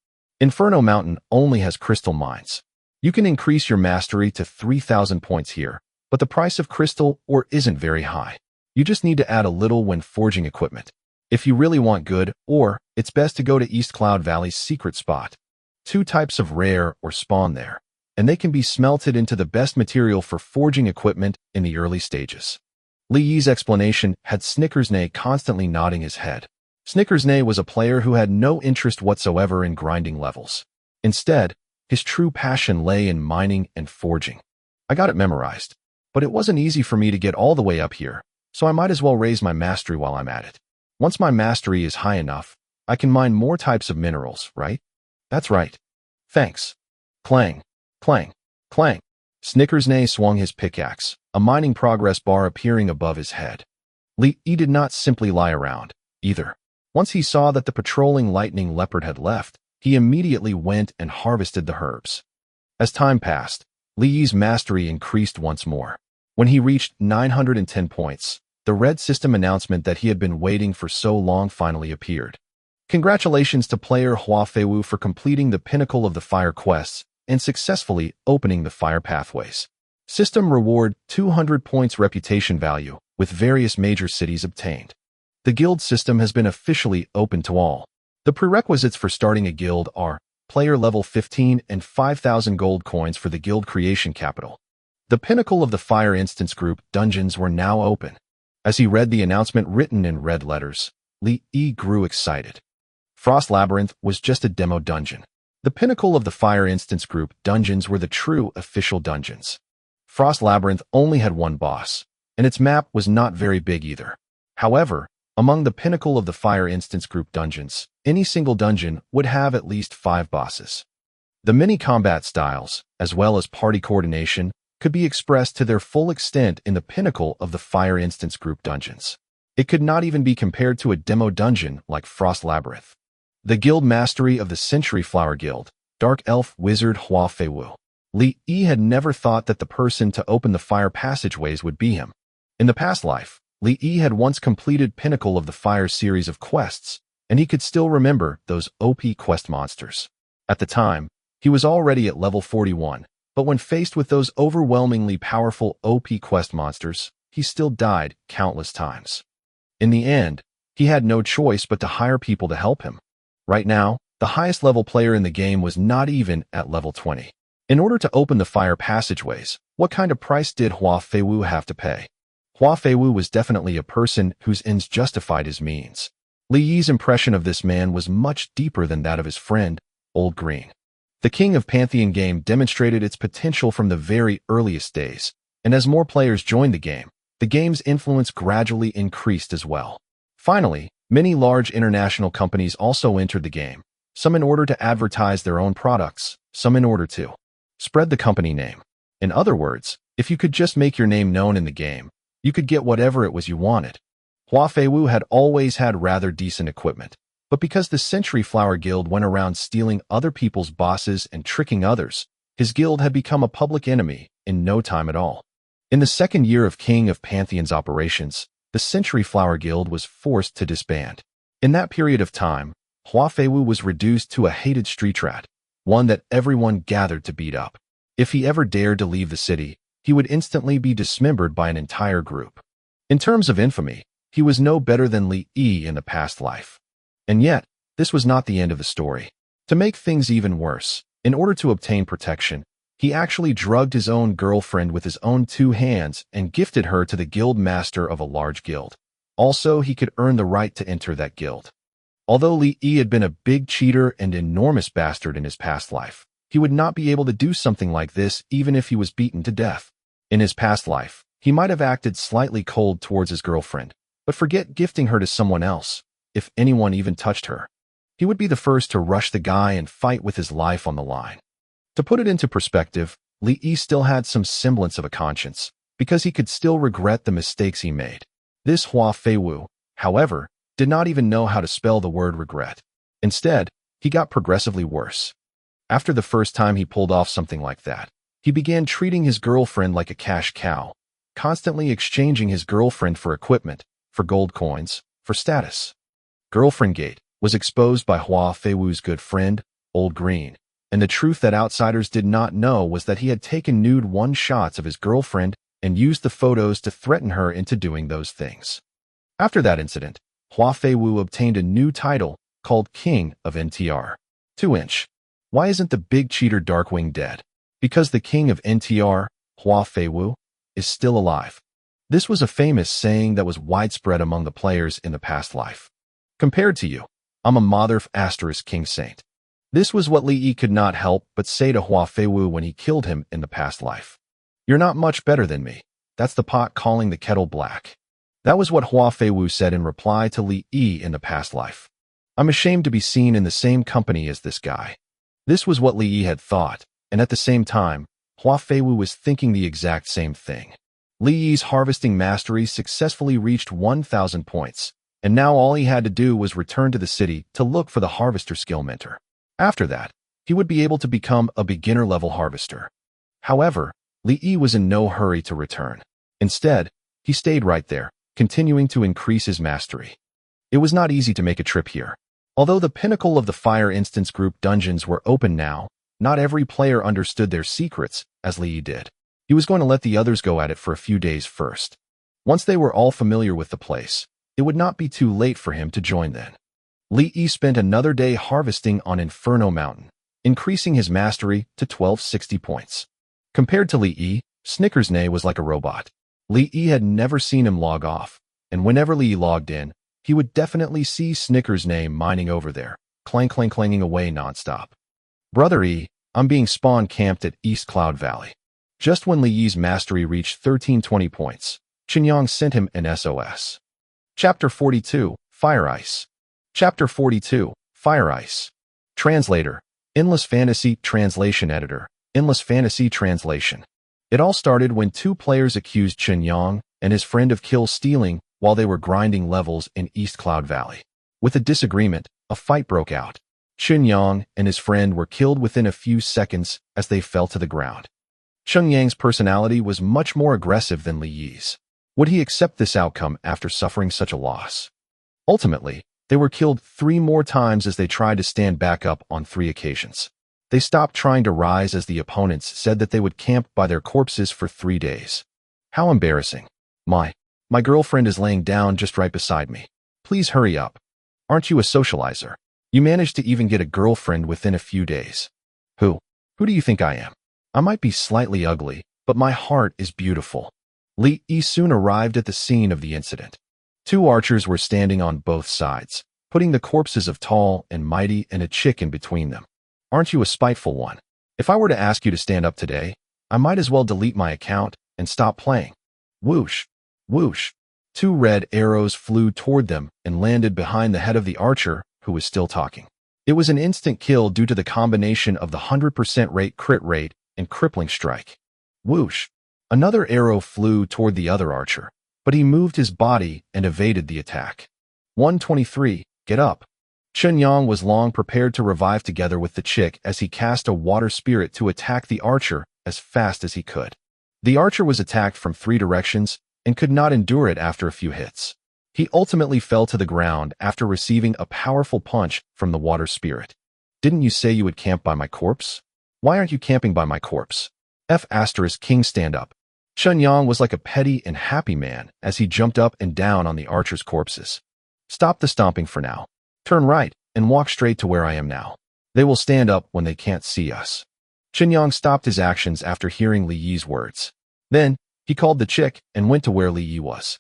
Inferno Mountain only has crystal mines. You can increase your mastery to 3,000 points here, but the price of crystal ore isn't very high. You just need to add a little when forging equipment. If you really want good ore, it's best to go to East Cloud Valley's secret spot. 2 types of rare ore spawn there, and they can be smelted into the best material for forging equipment in the early stages. Li Yi's explanation had Snickersnay constantly nodding his head. Snickersnay was a player who had no interest whatsoever in grinding levels. Instead, his true passion lay in mining and forging. I got it memorized, but it wasn't easy for me to get all the way up here, so I might as well raise my mastery while I'm at it. Once my mastery is high enough, I can mine more types of minerals, right? That's right. Thanks. Clang, clang, clang. Snickersnay swung his pickaxe, a mining progress bar appearing above his head. Li Yi did not simply lie around, either. Once he saw that the patrolling lightning leopard had left, he immediately went and harvested the herbs. As time passed, Li Yi's mastery increased once more. When he reached 910 points, the red system announcement that he had been waiting for so long finally appeared. Congratulations to player Hua Feiwu for completing the Pinnacle of the Fire quests and successfully opening the fire pathways. System reward 200 points reputation value, with various major cities obtained. The guild system has been officially open to all. The prerequisites for starting a guild are player level 15 and 5,000 gold coins for the guild creation capital. The Pinnacle of the Fire instance group dungeons were now open. As he read the announcement written in red letters, Li Yi grew excited. Frost Labyrinth was just a demo dungeon. The Pinnacle of the Fire instance group dungeons were the true official dungeons. Frost Labyrinth only had 1 boss, and its map was not very big either. However, among the Pinnacle of the Fire instance group dungeons, any single dungeon would have at least 5 bosses. The mini-combat styles, as well as party coordination, could be expressed to their full extent in the Pinnacle of the Fire instance group dungeons. It could not even be compared to a demo dungeon like Frost Labyrinth. The guild mastery of the Century Flower Guild, Dark Elf Wizard Hua Feiwu. Li Yi had never thought that the person to open the fire passageways would be him. In the past life, Li Yi had once completed Pinnacle of the Fire series of quests, and he could still remember those OP quest monsters. At the time, He was already at level 41, but when faced with those overwhelmingly powerful OP quest monsters, he still died countless times. In the end, he had no choice but to hire people to help him. Right now, the highest level player in the game was not even at level 20. In order to open the fire passageways, what kind of price did Hua Feiwu have to pay? Hua Feiwu was definitely a person whose ends justified his means. Li Yi's impression of this man was much deeper than that of his friend, Old Green. The King of Pantheon game demonstrated its potential from the very earliest days, and as more players joined the game's influence gradually increased as well. Finally, many large international companies also entered the game, some in order to advertise their own products, some in order to spread the company name. In other words, if you could just make your name known in the game, you could get whatever it was you wanted. Hua Feiwu had always had rather decent equipment, but because the Century Flower Guild went around stealing other people's bosses and tricking others, his guild had become a public enemy in no time at all. In the second year of King of Pantheon's operations, the Century Flower Guild was forced to disband. In that period of time, Hua Feiwu was reduced to a hated street rat, one that everyone gathered to beat up. If he ever dared to leave the city, he would instantly be dismembered by an entire group. In terms of infamy, he was no better than Li Yi in the past life. And yet, this was not the end of the story. To make things even worse, in order to obtain protection, he actually drugged his own girlfriend with his own 2 hands and gifted her to the guild master of a large guild. Also, he could earn the right to enter that guild. Although Li Yi had been a big cheater and enormous bastard in his past life, he would not be able to do something like this even if he was beaten to death. In his past life, he might have acted slightly cold towards his girlfriend, but forget gifting her to someone else. If anyone even touched her, he would be the first to rush the guy and fight with his life on the line. To put it into perspective, Li Yi still had some semblance of a conscience, because he could still regret the mistakes he made. This Hua Feiwu, however, did not even know how to spell the word regret. Instead, he got progressively worse. After the first time he pulled off something like that, he began treating his girlfriend like a cash cow, constantly exchanging his girlfriend for equipment, for gold coins, for status. Girlfriend Gate was exposed by Hua Feiwu's good friend, Old Green, and the truth that outsiders did not know was that he had taken nude one-shots of his girlfriend and used the photos to threaten her into doing those things. After that incident, Hua Feiwu obtained a new title called King of NTR. 2-inch. Why isn't the big cheater Darkwing dead? Because the King of NTR, Hua Feiwu, is still alive. This was a famous saying that was widespread among the players in the past life. Compared to you, I'm a mother * King Saint. This was what Li Yi could not help but say to Hua Feiwu when he killed him in the past life. You're not much better than me. That's the pot calling the kettle black. That was what Hua Feiwu said in reply to Li Yi in the past life. I'm ashamed to be seen in the same company as this guy. This was what Li Yi had thought, and at the same time, Hua Feiwu was thinking the exact same thing. Li Yi's harvesting mastery successfully reached 1,000 points, and now all he had to do was return to the city to look for the harvester skill mentor. After that, he would be able to become a beginner-level harvester. However, Li Yi was in no hurry to return. Instead, he stayed right there, continuing to increase his mastery. It was not easy to make a trip here. Although the pinnacle of the Fire Instance Group dungeons were open now, not every player understood their secrets, as Li Yi did. He was going to let the others go at it for a few days first. Once they were all familiar with the place, it would not be too late for him to join then. Li Yi spent another day harvesting on Inferno Mountain, increasing his mastery to 1260 points. Compared to Li Yi, Snickersnay was like a robot. Li Yi had never seen him log off, and whenever Li Yi logged in, he would definitely see Snickersnay mining over there, clanging away nonstop. Brother E, I'm being spawn camped at East Cloud Valley. Just when Li Yi's mastery reached 1320 points, Qinyang sent him an SOS. Chapter 42, Fire Ice. Chapter 42, Fire Ice. Translator, Endless Fantasy Translation Editor, Endless Fantasy Translation. It all started when 2 players accused Qinyang and his friend of kill stealing while they were grinding levels in East Cloud Valley. With a disagreement, a fight broke out. Qinyang and his friend were killed within a few seconds as they fell to the ground. Qinyang's personality was much more aggressive than Li Yi's. Would he accept this outcome after suffering such a loss? Ultimately, they were killed 3 more times as they tried to stand back up on 3 occasions. They stopped trying to rise as the opponents said that they would camp by their corpses for 3 days. How embarrassing. My girlfriend is laying down just right beside me. Please hurry up. Aren't you a socializer? You managed to even get a girlfriend within a few days. Who do you think I am? I might be slightly ugly, but my heart is beautiful. Li Yi soon arrived at the scene of the incident. 2 archers were standing on both sides, putting the corpses of Tall and Mighty and a chick in between them. Aren't you a spiteful one? If I were to ask you to stand up today, I might as well delete my account and stop playing. Whoosh, whoosh. 2 red arrows flew toward them and landed behind the head of the archer, who was still talking. It was an instant kill due to the combination of the 100% crit rate and crippling strike. Whoosh. Another arrow flew toward the other archer, but he moved his body and evaded the attack. 123, get up. Chen Yang was long prepared to revive together with the chick as he cast a water spirit to attack the archer as fast as he could. The archer was attacked from 3 directions and could not endure it after a few hits. He ultimately fell to the ground after receiving a powerful punch from the water spirit. Didn't you say you would camp by my corpse? Why aren't you camping by my corpse? King, stand up. Chen Yang was like a petty and happy man as he jumped up and down on the archers' corpses. Stop the stomping for now. Turn right and walk straight to where I am now. They will stand up when they can't see us. Chen Yang stopped his actions after hearing Li Yi's words. Then, he called the chick and went to where Li Yi was.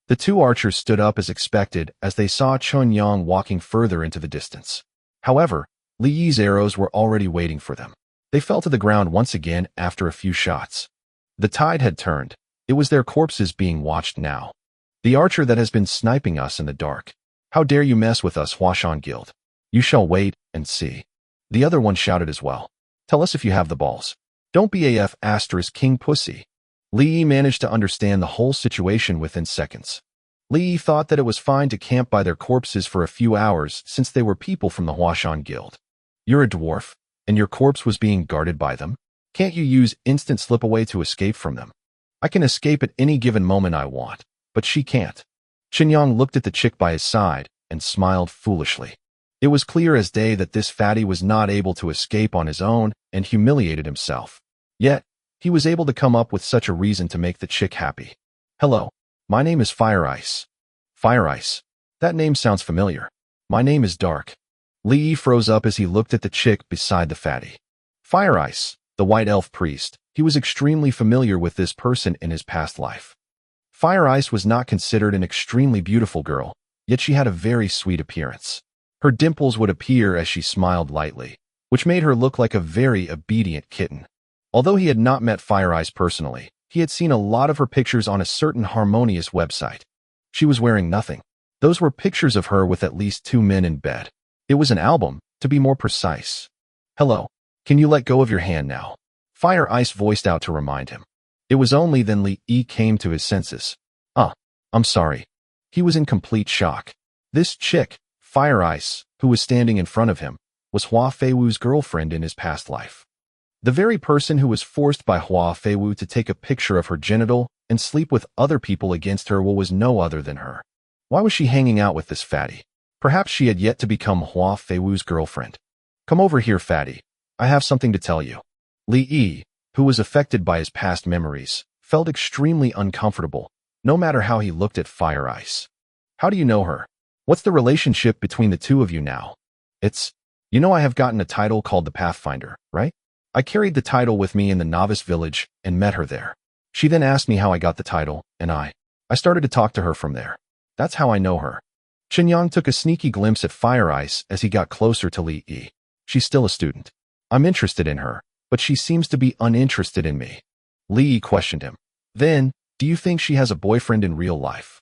The 2 archers stood up as expected as they saw Chen Yang walking further into the distance. However, Li Yi's arrows were already waiting for them. They fell to the ground once again after a few shots. The tide had turned. It was their corpses being watched now. The archer that has been sniping us in the dark. How dare you mess with us, Huashan Guild? You shall wait and see. The other one shouted as well. Tell us if you have the balls. Don't be King pussy. Li Yi managed to understand the whole situation within seconds. Li Yi thought that it was fine to camp by their corpses for a few hours since they were people from the Huashan Guild. You're a dwarf, and your corpse was being guarded by them? Can't you use instant slip-away to escape from them? I can escape at any given moment I want, but she can't. Chen Yang looked at the chick by his side and smiled foolishly. It was clear as day that this fatty was not able to escape on his own and humiliated himself. Yet, he was able to come up with such a reason to make the chick happy. Hello, my name is Fire Ice. Fire Ice. That name sounds familiar. My name is Dark. Li Yi froze up as he looked at the chick beside the fatty. Fire Ice, the white elf priest. He was extremely familiar with this person in his past life. Fire Ice was not considered an extremely beautiful girl, yet she had a very sweet appearance. Her dimples would appear as she smiled lightly, which made her look like a very obedient kitten. Although he had not met Fire Ice personally, he had seen a lot of her pictures on a certain harmonious website. She was wearing nothing. Those were pictures of her with at least 2 men in bed. It was an album, to be more precise. Hello, can you let go of your hand now? Fire Ice voiced out to remind him. It was only then Li Yi came to his senses. I'm sorry. He was in complete shock. This chick, Fire Ice, who was standing in front of him, was Hua Feiwu's girlfriend in his past life. The very person who was forced by Hua Feiwu to take a picture of her genital and sleep with other people against her will was no other than her. Why was she hanging out with this fatty? Perhaps she had yet to become Hua Feiwu's girlfriend. Come over here, fatty. I have something to tell you. Li Yi, who was affected by his past memories, felt extremely uncomfortable, no matter how he looked at Fire Ice. How do you know her? What's the relationship between the 2 of you now? You know I have gotten a title called the Pathfinder, right? I carried the title with me in the novice village and met her there. She then asked me how I got the title, and I started to talk to her from there. That's how I know her. Chen Yang took a sneaky glimpse at Fire Ice as he got closer to Li Yi. She's still a student. I'm interested in her, but she seems to be uninterested in me. Li Yi questioned him. Then, do you think she has a boyfriend in real life?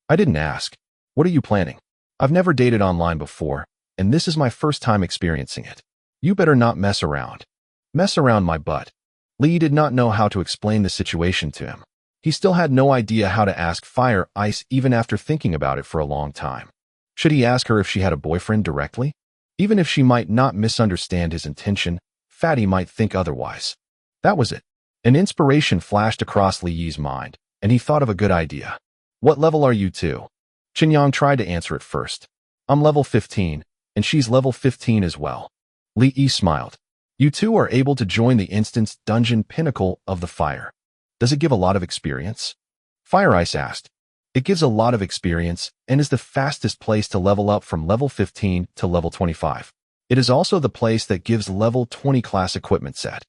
I didn't ask. What are you planning? I've never dated online before, and this is my first time experiencing it. You better not mess around. Mess around my butt. Li did not know how to explain the situation to him. He still had no idea how to ask Fire Ice even after thinking about it for a long time. Should he ask her if she had a boyfriend directly? Even if she might not misunderstand his intention, Fatty might think otherwise. That was it. An inspiration flashed across Li Yi's mind, and he thought of a good idea. What level are you 2? Chen Yang tried to answer it first. I'm level 15, and she's level 15 as well. Li Yi smiled. You two are able to join the instance dungeon pinnacle of the fire. Does it give a lot of experience? Fire Ice asked. It gives a lot of experience and is the fastest place to level up from level 15 to level 25. It is also the place that gives level 20 class equipment set.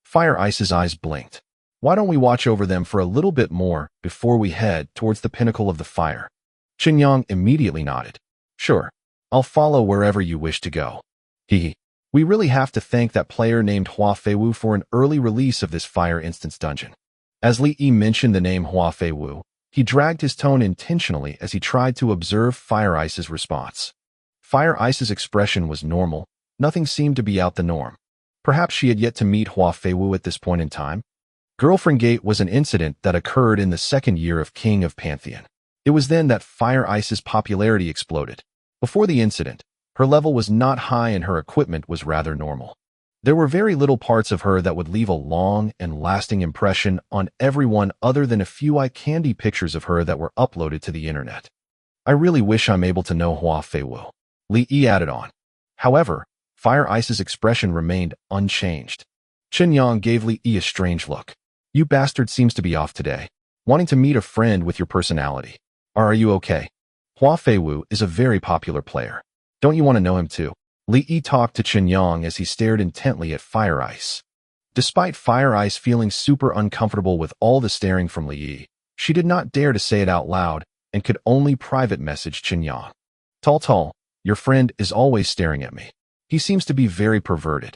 Fire Ice's eyes blinked. Why don't we watch over them for a little bit more before we head towards the pinnacle of the fire? Qinyang immediately nodded. Sure, I'll follow wherever you wish to go. Hehe. We really have to thank that player named Hua Feiwu for an early release of this fire instance dungeon. As Li Yi mentioned the name Hua Feiwu, he dragged his tone intentionally as he tried to observe Fire Ice's response. Fire Ice's expression was normal. Nothing seemed to be out the norm. Perhaps she had yet to meet Hua Feiwu at this point in time. Girlfriend Gate was an incident that occurred in the second year of King of Pantheon. It was then that Fire Ice's popularity exploded. Before the incident, her level was not high and her equipment was rather normal. There were very little parts of her that would leave a long and lasting impression on everyone other than a few eye candy pictures of her that were uploaded to the internet. I really wish I'm able to know Hua Feiwu. Li Yi added on. However, Fire Ice's expression remained unchanged. Qinyang gave Li Yi a strange look. You bastard seems to be off today, wanting to meet a friend with your personality. Are you okay? Hua Feiwu is a very popular player. Don't you want to know him too? Li Yi talked to Qinyang as he stared intently at Fire Ice. Despite Fire Ice feeling super uncomfortable with all the staring from Li Yi, she did not dare to say it out loud and could only private message Qinyang. Tall, your friend is always staring at me. He seems to be very perverted.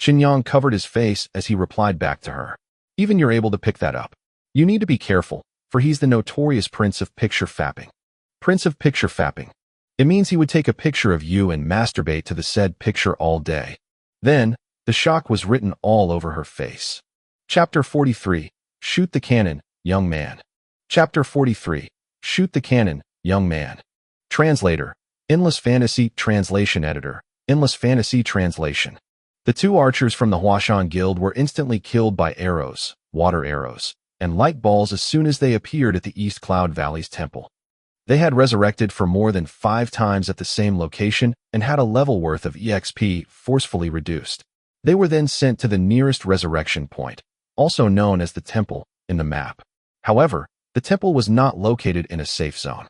Qinyang covered his face as he replied back to her. Even you're able to pick that up. You need to be careful, for he's the notorious Prince of Picture Fapping. Prince of Picture Fapping. It means he would take a picture of you and masturbate to the said picture all day. Then, the shock was written all over her face. Chapter 43. Shoot the Cannon, Young Man. Chapter 43. Shoot the Cannon, Young Man. Translator. Endless Fantasy Translation Editor. Endless Fantasy Translation. The two archers from the Huashan Guild were instantly killed by arrows, water arrows, and light balls as soon as they appeared at the East Cloud Valley's temple. They had resurrected for more than 5 times at the same location and had a level worth of EXP forcefully reduced. They were then sent to the nearest resurrection point, also known as the temple, in the map. However, the temple was not located in a safe zone.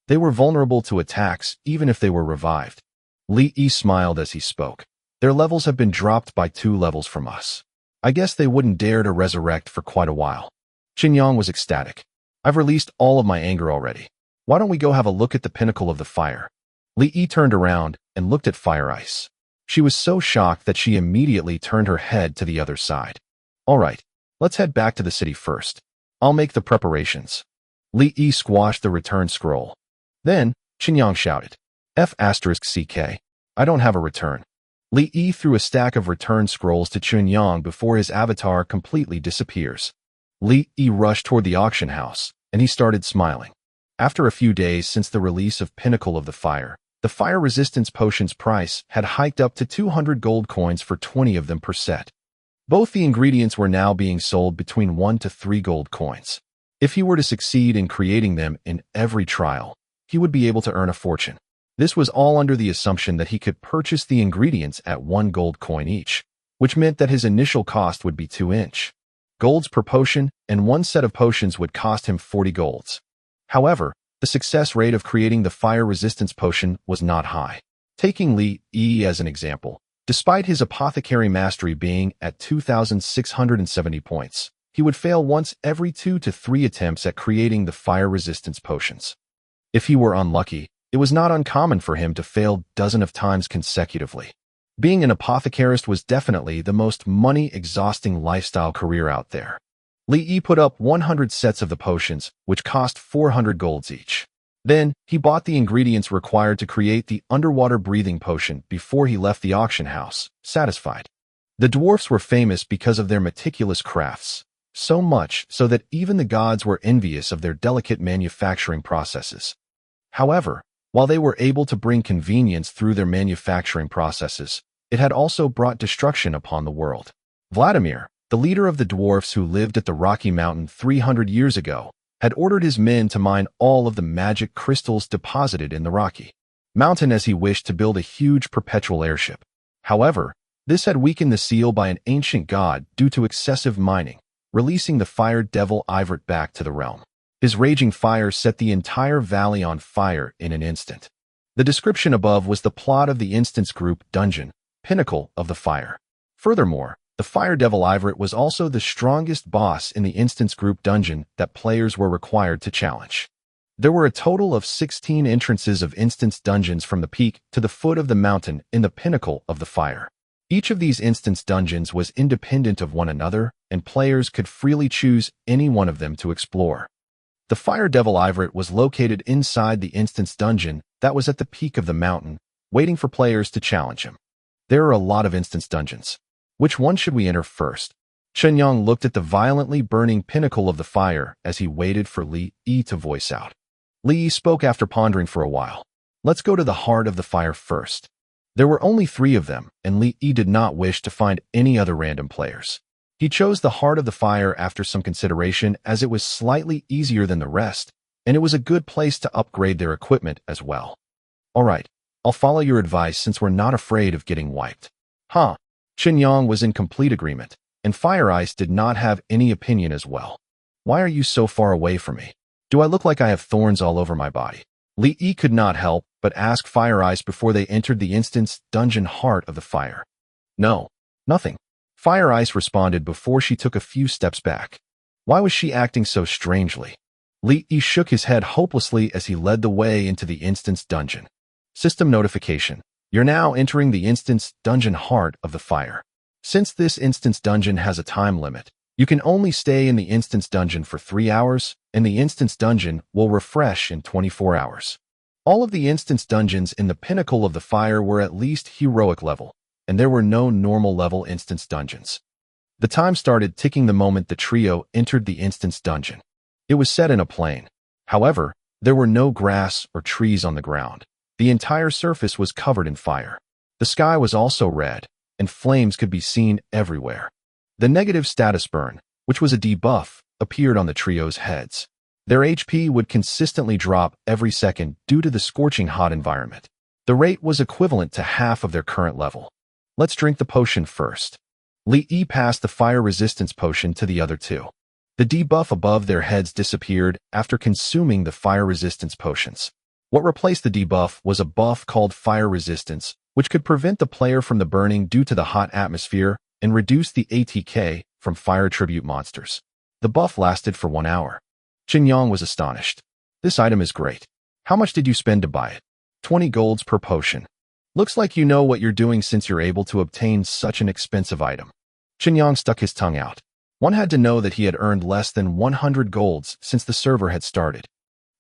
They were vulnerable to attacks even if they were revived. Li Yi smiled as he spoke. Their levels have been dropped by 2 levels from us. I guess they wouldn't dare to resurrect for quite a while. Qinyang was ecstatic. I've released all of my anger already. Why don't we go have a look at the pinnacle of the fire? Li Yi turned around and looked at Fire Ice. She was so shocked that she immediately turned her head to the other side. All right, let's head back to the city first. I'll make the preparations. Li Yi squashed the return scroll. Then, Qinyang shouted, F***CK. I don't have a return. Li Yi threw a stack of return scrolls to Qinyang before his avatar completely disappears. Li Yi rushed toward the auction house, and he started smiling. After a few days since the release of Pinnacle of the Fire, the fire resistance potion's price had hiked up to 200 gold coins for 20 of them per set. Both the ingredients were now being sold between 1 to 3 gold coins. If he were to succeed in creating them in every trial, he would be able to earn a fortune. This was all under the assumption that he could purchase the ingredients at 1 gold coin each, which meant that his initial cost would be 2 golds per potion, and 1 set of potions would cost him 40 golds. However, the success rate of creating the fire resistance potion was not high. Taking Li Yi as an example, despite his apothecary mastery being at 2,670 points, he would fail once every 2 to 3 attempts at creating the fire resistance potions. If he were unlucky, it was not uncommon for him to fail dozens of times consecutively. Being an apothecarist was definitely the most money-exhausting lifestyle career out there. Li Yi put up 100 sets of the potions, which cost 400 golds each. Then, he bought the ingredients required to create the underwater breathing potion before he left the auction house, satisfied. The dwarfs were famous because of their meticulous crafts, so much so that even the gods were envious of their delicate manufacturing processes. However, while they were able to bring convenience through their manufacturing processes, it had also brought destruction upon the world. Vladimir, the leader of the dwarfs who lived at the Rocky Mountain 300 years ago, had ordered his men to mine all of the magic crystals deposited in the Rocky Mountain as he wished to build a huge perpetual airship. However, This had weakened the seal by an ancient god due to excessive mining, releasing the fire devil Ivert back to the realm. His raging fire set the entire valley on fire in an instant. The description above was the plot of the instance group dungeon, Pinnacle of the Fire. Furthermore, the fire devil Ivert was also the strongest boss in the instance group dungeon that players were required to challenge. There were a total of 16 entrances of instance dungeons from the peak to the foot of the mountain in the Pinnacle of the Fire. Each of these instance dungeons was independent of one another, and players could freely choose any one of them to explore. The fire devil Ivert was located inside the instance dungeon that was at the peak of the mountain, waiting for players to challenge him. There are a lot of instance dungeons. Which one should we enter first? Chen Yang looked at the violently burning pinnacle of the fire as he waited for Li Yi to voice out. Li Yi spoke after pondering for a while. Let's go to the heart of the fire first. There were only 3 of them, and Li Yi did not wish to find any other random players. He chose the heart of the fire after some consideration as it was slightly easier than the rest, and it was a good place to upgrade their equipment as well. Alright, I'll follow your advice since we're not afraid of getting wiped. Huh. Qin Yang was in complete agreement, and Fire Ice did not have any opinion as well. Why are you so far away from me? Do I look like I have thorns all over my body? Li Yi could not help but ask Fire Ice before they entered the instance dungeon heart of the fire. No, nothing. Fire Ice responded before she took a few steps back. Why was she acting so strangely? Li Yi shook his head hopelessly as he led the way into the instance dungeon. System notification. You're now entering the instance dungeon heart of the fire. Since this instance dungeon has a time limit, you can only stay in the instance dungeon for 3 hours, and the instance dungeon will refresh in 24 hours. All of the instance dungeons in the pinnacle of the fire were at least heroic level, and there were no normal level instance dungeons. The time started ticking the moment the trio entered the instance dungeon. It was set in a plain. However, there were no grass or trees on the ground. The entire surface was covered in fire. The sky was also red, and flames could be seen everywhere. The negative status burn, which was a debuff, appeared on the trio's heads. Their HP would consistently drop every second due to the scorching hot environment. The rate was equivalent to half of their current level. Let's drink the potion first. Li Yi passed the fire resistance potion to the other 2. The debuff above their heads disappeared after consuming the fire resistance potions. What replaced the debuff was a buff called fire resistance, which could prevent the player from the burning due to the hot atmosphere and reduce the ATK from fire tribute monsters. The buff lasted for 1 hour. Qin Yang was astonished. This item is great. How much did you spend to buy it? 20 golds per potion. Looks like you know what you're doing since you're able to obtain such an expensive item. Qin Yang stuck his tongue out. One had to know that he had earned less than 100 golds since the server had started.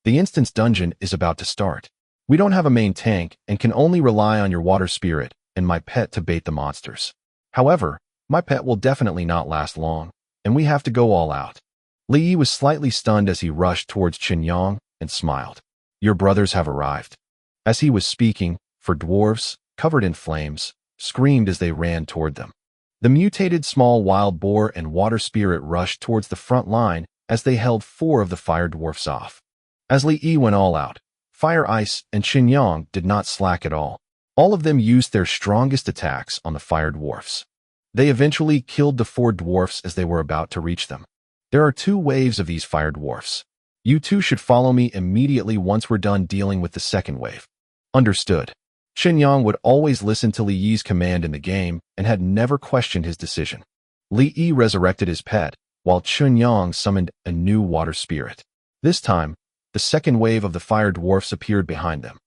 The instance dungeon is about to start. We don't have a main tank and can only rely on your water spirit and my pet to bait the monsters. However, my pet will definitely not last long, and we have to go all out. Li Yi was slightly stunned as he rushed towards Qin Yang and smiled. Your brothers have arrived. As he was speaking, 4 dwarves, covered in flames, screamed as they ran toward them. The mutated small wild boar and water spirit rushed towards the front line as they held 4 of the fire dwarfs off. As Li Yi went all out, Fire Ice and Qin Yang did not slack at all. All of them used their strongest attacks on the fire dwarfs. They eventually killed the 4 dwarfs as they were about to reach them. There are 2 waves of these fire dwarfs. You 2 should follow me immediately once we're done dealing with the second wave. Understood. Qin Yang would always listen to Li Yi's command in the game and had never questioned his decision. Li Yi resurrected his pet, while Qin Yang summoned a new water spirit. This time, the second wave of the fire dwarfs appeared behind them.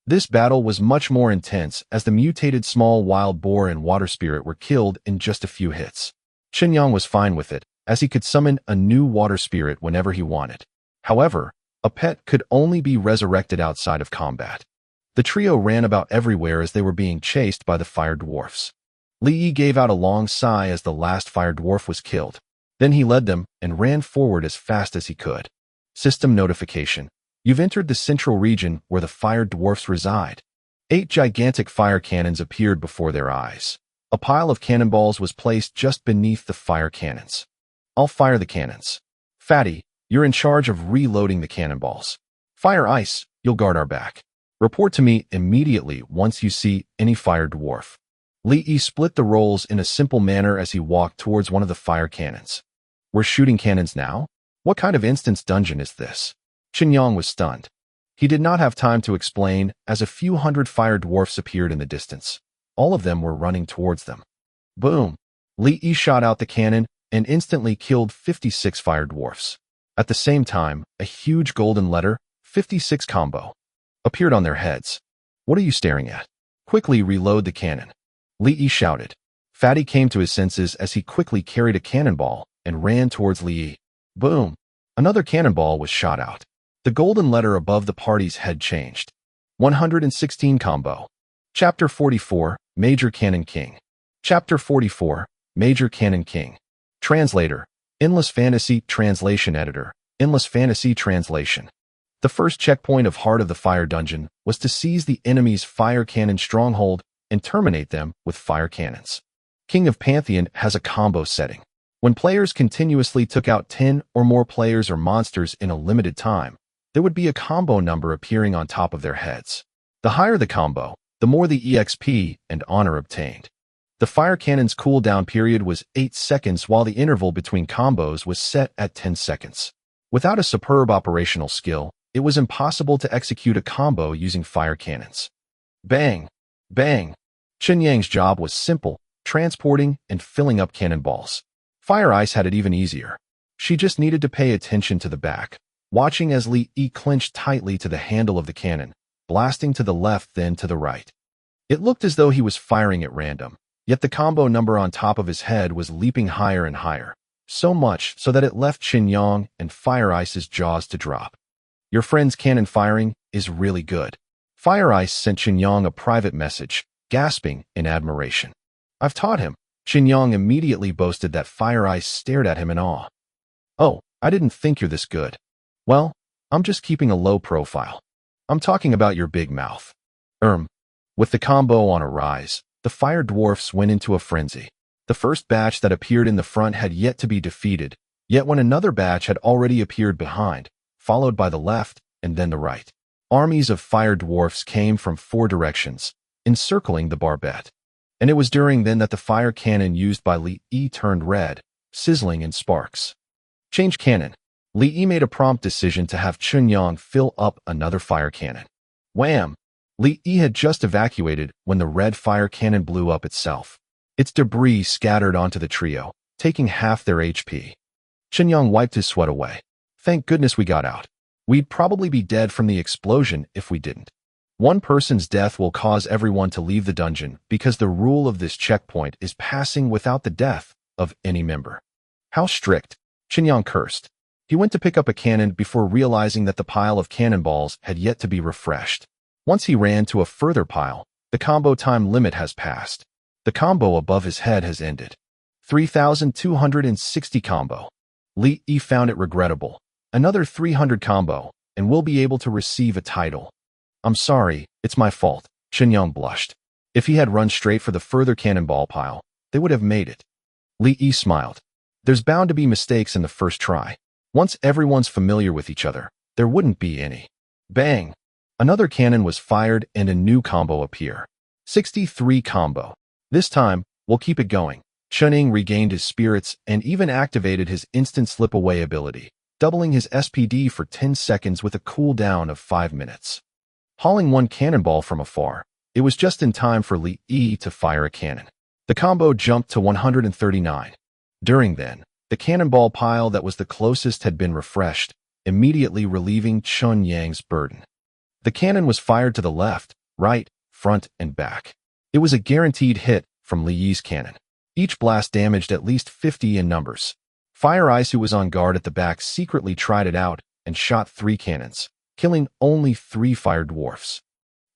This battle was much more intense as the mutated small wild boar and water spirit were killed in just a few hits. Qin Yang was fine with it, as he could summon a new water spirit whenever he wanted. However, a pet could only be resurrected outside of combat. The trio ran about everywhere as they were being chased by the fire dwarfs. Li Yi gave out a long sigh as the last fire dwarf was killed. Then he led them and ran forward as fast as he could. System notification. You've entered the central region where the fire dwarfs reside. 8 gigantic fire cannons appeared before their eyes. A pile of cannonballs was placed just beneath the fire cannons. I'll fire the cannons. Fatty, you're in charge of reloading the cannonballs. Fire Ice, you'll guard our back. Report to me immediately once you see any fire dwarf. Li Yi split the roles in a simple manner as he walked towards one of the fire cannons. We're shooting cannons now? What kind of instance dungeon is this? Qinyang was stunned. He did not have time to explain, as a few hundred fire dwarfs appeared in the distance. All of them were running towards them. Boom! Li Yi shot out the cannon and instantly killed 56 fire dwarfs. At the same time, a huge golden letter, 56 combo, appeared on their heads. What are you staring at? Quickly reload the cannon. Li Yi shouted. Fatty came to his senses as he quickly carried a cannonball and ran towards Li Yi. Boom! Another cannonball was shot out. The golden letter above the party's head changed. 116 combo. Chapter 44, Major Cannon King. Chapter 44, Major Cannon King. Translator, Endless Fantasy Translation Editor, Endless Fantasy Translation. The first checkpoint of Heart of the Fire Dungeon was to seize the enemy's fire cannon stronghold and terminate them with fire cannons. King of Pantheon has a combo setting. When players continuously took out 10 or more players or monsters in a limited time, there would be a combo number appearing on top of their heads. The higher the combo, the more the EXP and honor obtained. The fire cannon's cooldown period was 8 seconds while the interval between combos was set at 10 seconds. Without a superb operational skill, it was impossible to execute a combo using fire cannons. Bang! Bang! Qinyang's job was simple, transporting and filling up cannonballs. Fire Ice had it even easier. She just needed to pay attention to the back, watching as Li Yi clinched tightly to the handle of the cannon, blasting to the left then to the right. It looked as though he was firing at random, yet the combo number on top of his head was leaping higher and higher, so much so that it left Qinyang and Fire Ice's jaws to drop. Your friend's cannon firing is really good. Fire Ice sent Qinyang a private message, gasping in admiration. I've taught him. Qinyang immediately boasted that Fire Ice stared at him in awe. Oh, I didn't think you're this good. Well, I'm just keeping a low profile. I'm talking about your big mouth. With the combo on a rise, the fire dwarfs went into a frenzy. The first batch that appeared in the front had yet to be defeated, yet when another batch had already appeared behind, followed by the left and then the right. Armies of fire dwarfs came from 4 directions, encircling the barbette. And it was during then that the fire cannon used by Li Yi turned red, sizzling in sparks. Change cannon. Li Yi made a prompt decision to have Qinyang fill up another fire cannon. Wham! Li Yi had just evacuated when the red fire cannon blew up itself. Its debris scattered onto the trio, taking half their HP. Qinyang wiped his sweat away. Thank goodness we got out. We'd probably be dead from the explosion if we didn't. One person's death will cause everyone to leave the dungeon because the rule of this checkpoint is passing without the death of any member. How strict! Qinyang cursed. He went to pick up a cannon before realizing that the pile of cannonballs had yet to be refreshed. Once he ran to a further pile, the combo time limit has passed. The combo above his head has ended. 3,260 combo. Li Yi found it regrettable. Another 300 combo, and we'll be able to receive a title. I'm sorry, it's my fault, Qinyang blushed. If he had run straight for the further cannonball pile, they would have made it. Li Yi smiled. There's bound to be mistakes in the first try. Once everyone's familiar with each other, there wouldn't be any. Bang! Another cannon was fired and a new combo appeared. 63 combo. This time, we'll keep it going. Qinyang regained his spirits and even activated his instant slip-away ability, doubling his SPD for 10 seconds with a cooldown of 5 minutes. Hauling one cannonball from afar, it was just in time for Li Yi to fire a cannon. The combo jumped to 139. During then, the cannonball pile that was the closest had been refreshed, immediately relieving Qinyang's burden. The cannon was fired to the left, right, front, and back. It was a guaranteed hit from Li Yi's cannon. Each blast damaged at least 50 in numbers. Fire Ice, who was on guard at the back, secretly tried it out and shot 3 cannons, killing only 3 fire dwarfs.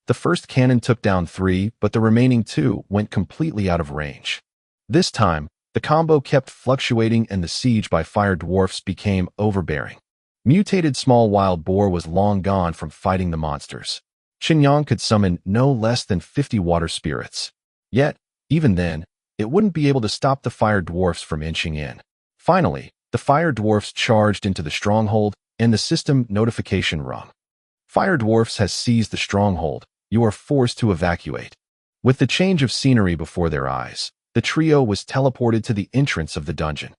The first cannon took down 3, but the remaining 2 went completely out of range. This time, the combo kept fluctuating and the siege by fire dwarfs became overbearing. Mutated small wild boar was long gone from fighting the monsters. Qinyang could summon no less than 50 water spirits. Yet, even then, it wouldn't be able to stop the fire dwarfs from inching in. Finally, the fire dwarfs charged into the stronghold and the system notification rung. Fire dwarfs has seized the stronghold. You are forced to evacuate. With the change of scenery before their eyes, the trio was teleported to the entrance of the dungeon.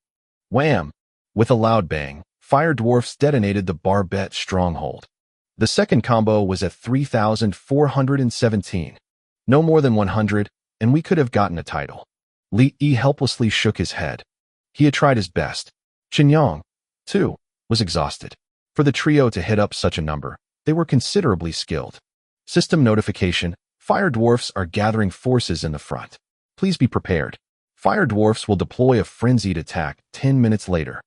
Wham! With a loud bang, fire dwarfs detonated the Barbet stronghold. The second combo was at 3,417. No more than 100, and we could have gotten a title. Li Yi helplessly shook his head. He had tried his best. Qinyang, too, was exhausted. For the trio to hit up such a number, they were considerably skilled. System notification: fire dwarfs are gathering forces in the front. Please be prepared. Fire dwarfs will deploy a frenzied attack 10 minutes later.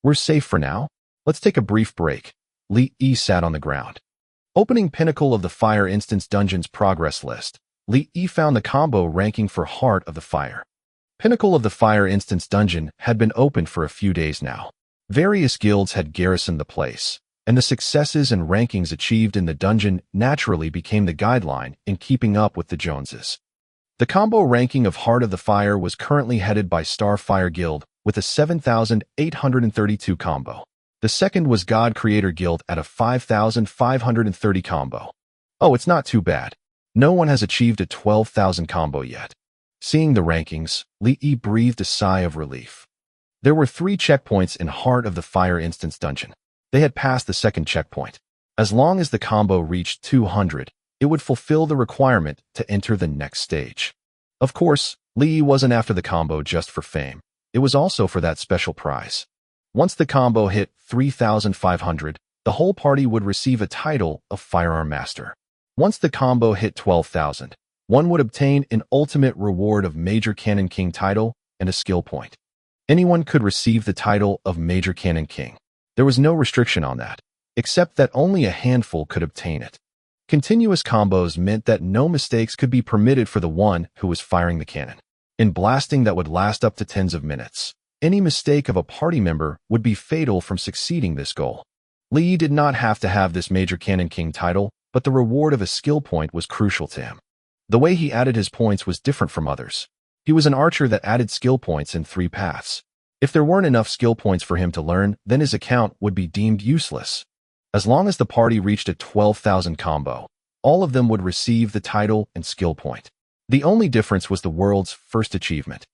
We're safe for now. Let's take a brief break. Li Yi sat on the ground. Opening Pinnacle of the Fire Instance Dungeon's progress list, Li Yi found the combo ranking for Heart of the Fire. Pinnacle of the Fire Instance Dungeon had been open for a few days now. Various guilds had garrisoned the place, and the successes and rankings achieved in the dungeon naturally became the guideline in keeping up with the Joneses. The combo ranking of Heart of the Fire was currently headed by Starfire Guild with a 7,832 combo. The second was God Creator Guild at a 5,530 combo. Oh, it's not too bad. No one has achieved a 12,000 combo yet. Seeing the rankings, Li Yi breathed a sigh of relief. There were 3 checkpoints in Heart of the Fire Instance Dungeon. They had passed the second checkpoint. As long as the combo reached 200, it would fulfill the requirement to enter the next stage. Of course, Li Yi wasn't after the combo just for fame. It was also for that special prize. Once the combo hit 3,500, the whole party would receive a title of Firearm Master. Once the combo hit 12,000, one would obtain an ultimate reward of Major Cannon King title and a skill point. Anyone could receive the title of Major Cannon King. There was no restriction on that, except that only a handful could obtain it. Continuous combos meant that no mistakes could be permitted for the one who was firing the cannon. In blasting that would last up to tens of minutes, any mistake of a party member would be fatal from succeeding this goal. Li Yi did not have to have this Major Cannon King title, but the reward of a skill point was crucial to him. The way he added his points was different from others. He was an archer that added skill points in 3 paths. If there weren't enough skill points for him to learn, then his account would be deemed useless. As long as the party reached a 12,000 combo, all of them would receive the title and skill point. The only difference was the world's first achievement.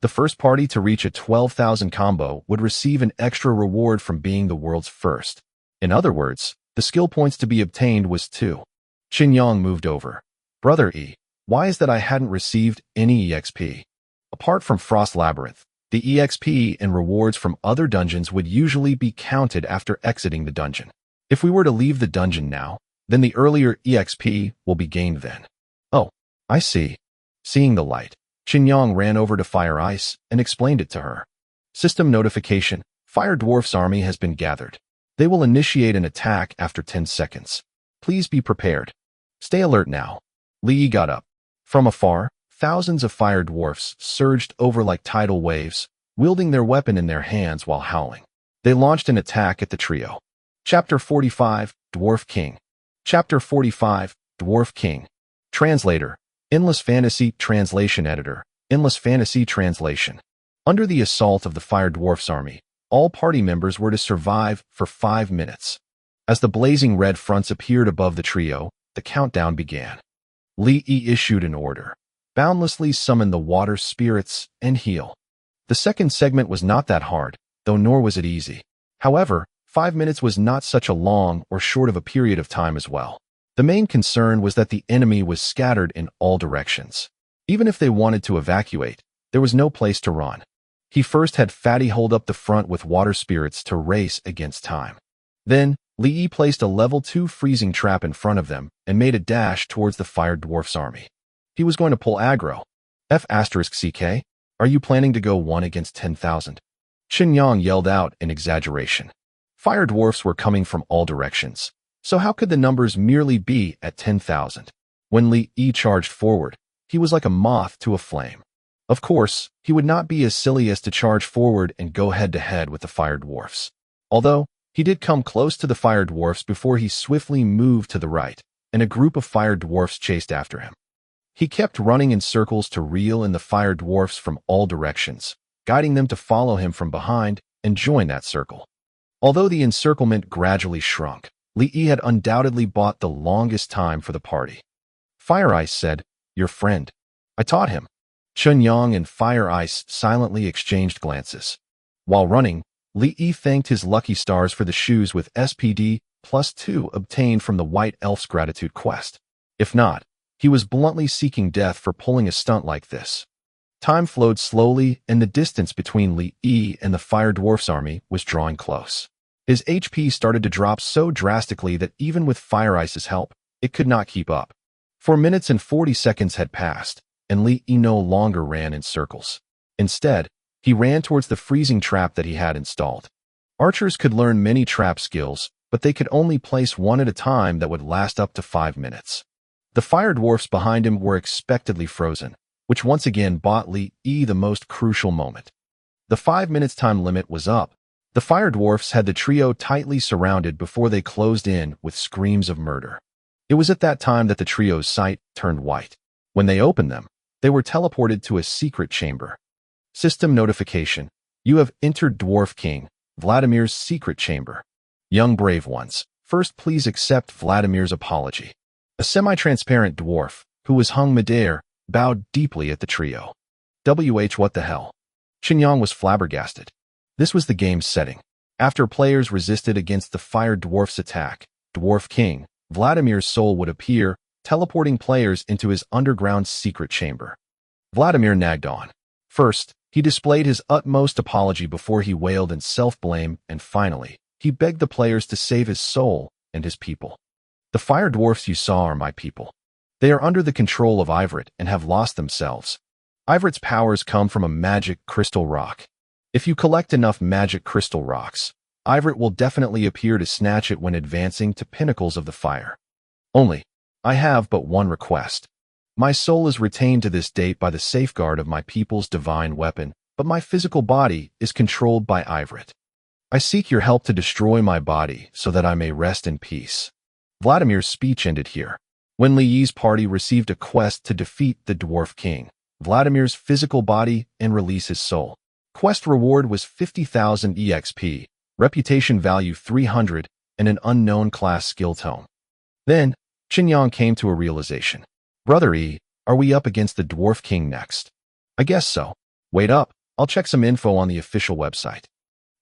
The first party to reach a 12,000 combo would receive an extra reward from being the world's first. In other words, the skill points to be obtained was 2. Qinyang moved over. Brother E, why is that I hadn't received any EXP? Apart from Frost Labyrinth, the EXP and rewards from other dungeons would usually be counted after exiting the dungeon. If we were to leave the dungeon now, then the earlier EXP will be gained then. Oh, I see. Seeing the light, Qinyang ran over to Fire Ice and explained it to her. System notification: Fire Dwarf's army has been gathered. They will initiate an attack after 10 seconds. Please be prepared. Stay alert now. Li Yi got up. From afar, thousands of fire dwarfs surged over like tidal waves, wielding their weapon in their hands while howling. They launched an attack at the trio. Chapter 45, Dwarf King. Chapter 45, Dwarf King. Translator: Endless Fantasy Translation Editor. Endless Fantasy Translation. Under the assault of the Fire Dwarf's army, all party members were to survive for 5 minutes. As the blazing red fronts appeared above the trio, the countdown began. Li Yi issued an order. Boundlessly summon the water spirits and heal. The second segment was not that hard, though nor was it easy. However, 5 minutes was not such a long or short of a period of time as well. The main concern was that the enemy was scattered in all directions. Even if they wanted to evacuate, there was no place to run. He first had Fatty hold up the front with water spirits to race against time. Then, Li Yi placed a level 2 freezing trap in front of them and made a dash towards the Fire Dwarf's army. He was going to pull aggro. F***CK? Are you planning to go 1 against 10,000? Qinyang yelled out in exaggeration. Fire dwarfs were coming from all directions, so how could the numbers merely be at 10,000? When Li Yi charged forward, he was like a moth to a flame. Of course, he would not be as silly as to charge forward and go head-to-head with the fire dwarfs. Although, he did come close to the fire dwarfs before he swiftly moved to the right, and a group of fire dwarfs chased after him. He kept running in circles to reel in the fire dwarfs from all directions, guiding them to follow him from behind and join that circle. Although the encirclement gradually shrunk, Li Yi had undoubtedly bought the longest time for the party. Fire Ice said, "Your friend." I taught him. Chunyang and Fire Ice silently exchanged glances. While running, Li Yi thanked his lucky stars for the shoes with SPD +2 obtained from the White Elf's gratitude quest. If not, he was bluntly seeking death for pulling a stunt like this. Time flowed slowly, and the distance between Li Yi and the Fire Dwarf's army was drawing close. His HP started to drop so drastically that even with Fire Ice's help, it could not keep up. 4 minutes and 40 seconds had passed, and Li Yi no longer ran in circles. Instead, he ran towards the freezing trap that he had installed. Archers could learn many trap skills, but they could only place one at a time that would last up to 5 minutes. The Fire Dwarfs behind him were expectedly frozen, which once again bought Li Yi the most crucial moment. The 5 minutes time limit was up. The Fire Dwarfs had the trio tightly surrounded before they closed in with screams of murder. It was at that time that the trio's sight turned white. When they opened them, they were teleported to a secret chamber. System notification. You have entered Dwarf King Vladimir's secret chamber. Young brave ones, first please accept Vladimir's apology. A semi-transparent dwarf, who was hung midair, bowed deeply at the trio. What the hell? Chunyang was flabbergasted. This was the game's setting. After players resisted against the Fire Dwarf's attack, Dwarf King Vladimir's soul would appear, teleporting players into his underground secret chamber. Vladimir nagged on. First, he displayed his utmost apology before he wailed in self-blame, and finally, he begged the players to save his soul and his people. The Fire Dwarfs you saw are my people. They are under the control of Ivrit and have lost themselves. Ivrit's powers come from a magic crystal rock. If you collect enough magic crystal rocks, Ivrit will definitely appear to snatch it when advancing to pinnacles of the fire. Only, I have but one request. My soul is retained to this date by the safeguard of my people's divine weapon, but my physical body is controlled by Ivrit. I seek your help to destroy my body so that I may rest in peace. Vladimir's speech ended here. When Li Yi's party received a quest to defeat the Dwarf King, Vladimir's physical body and release his soul. Quest reward was 50,000 EXP, reputation value 300, and an unknown class skill tome. Then, Chunyang came to a realization. Brother E, are we up against the Dwarf King next? I guess so. Wait up, I'll check some info on the official website.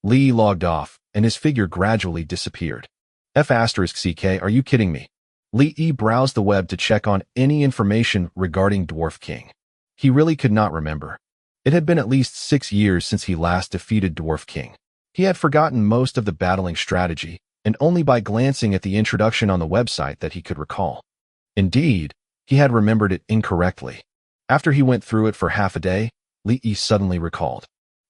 Li logged off, and his figure gradually disappeared. F***ck, are you kidding me? Li Yi browsed the web to check on any information regarding Dwarf King. He really could not remember. It had been at least 6 years since he last defeated Dwarf King. He had forgotten most of the battling strategy, and only by glancing at the introduction on the website that he could recall. Indeed, he had remembered it incorrectly. After he went through it for half a day, Li Yi suddenly recalled.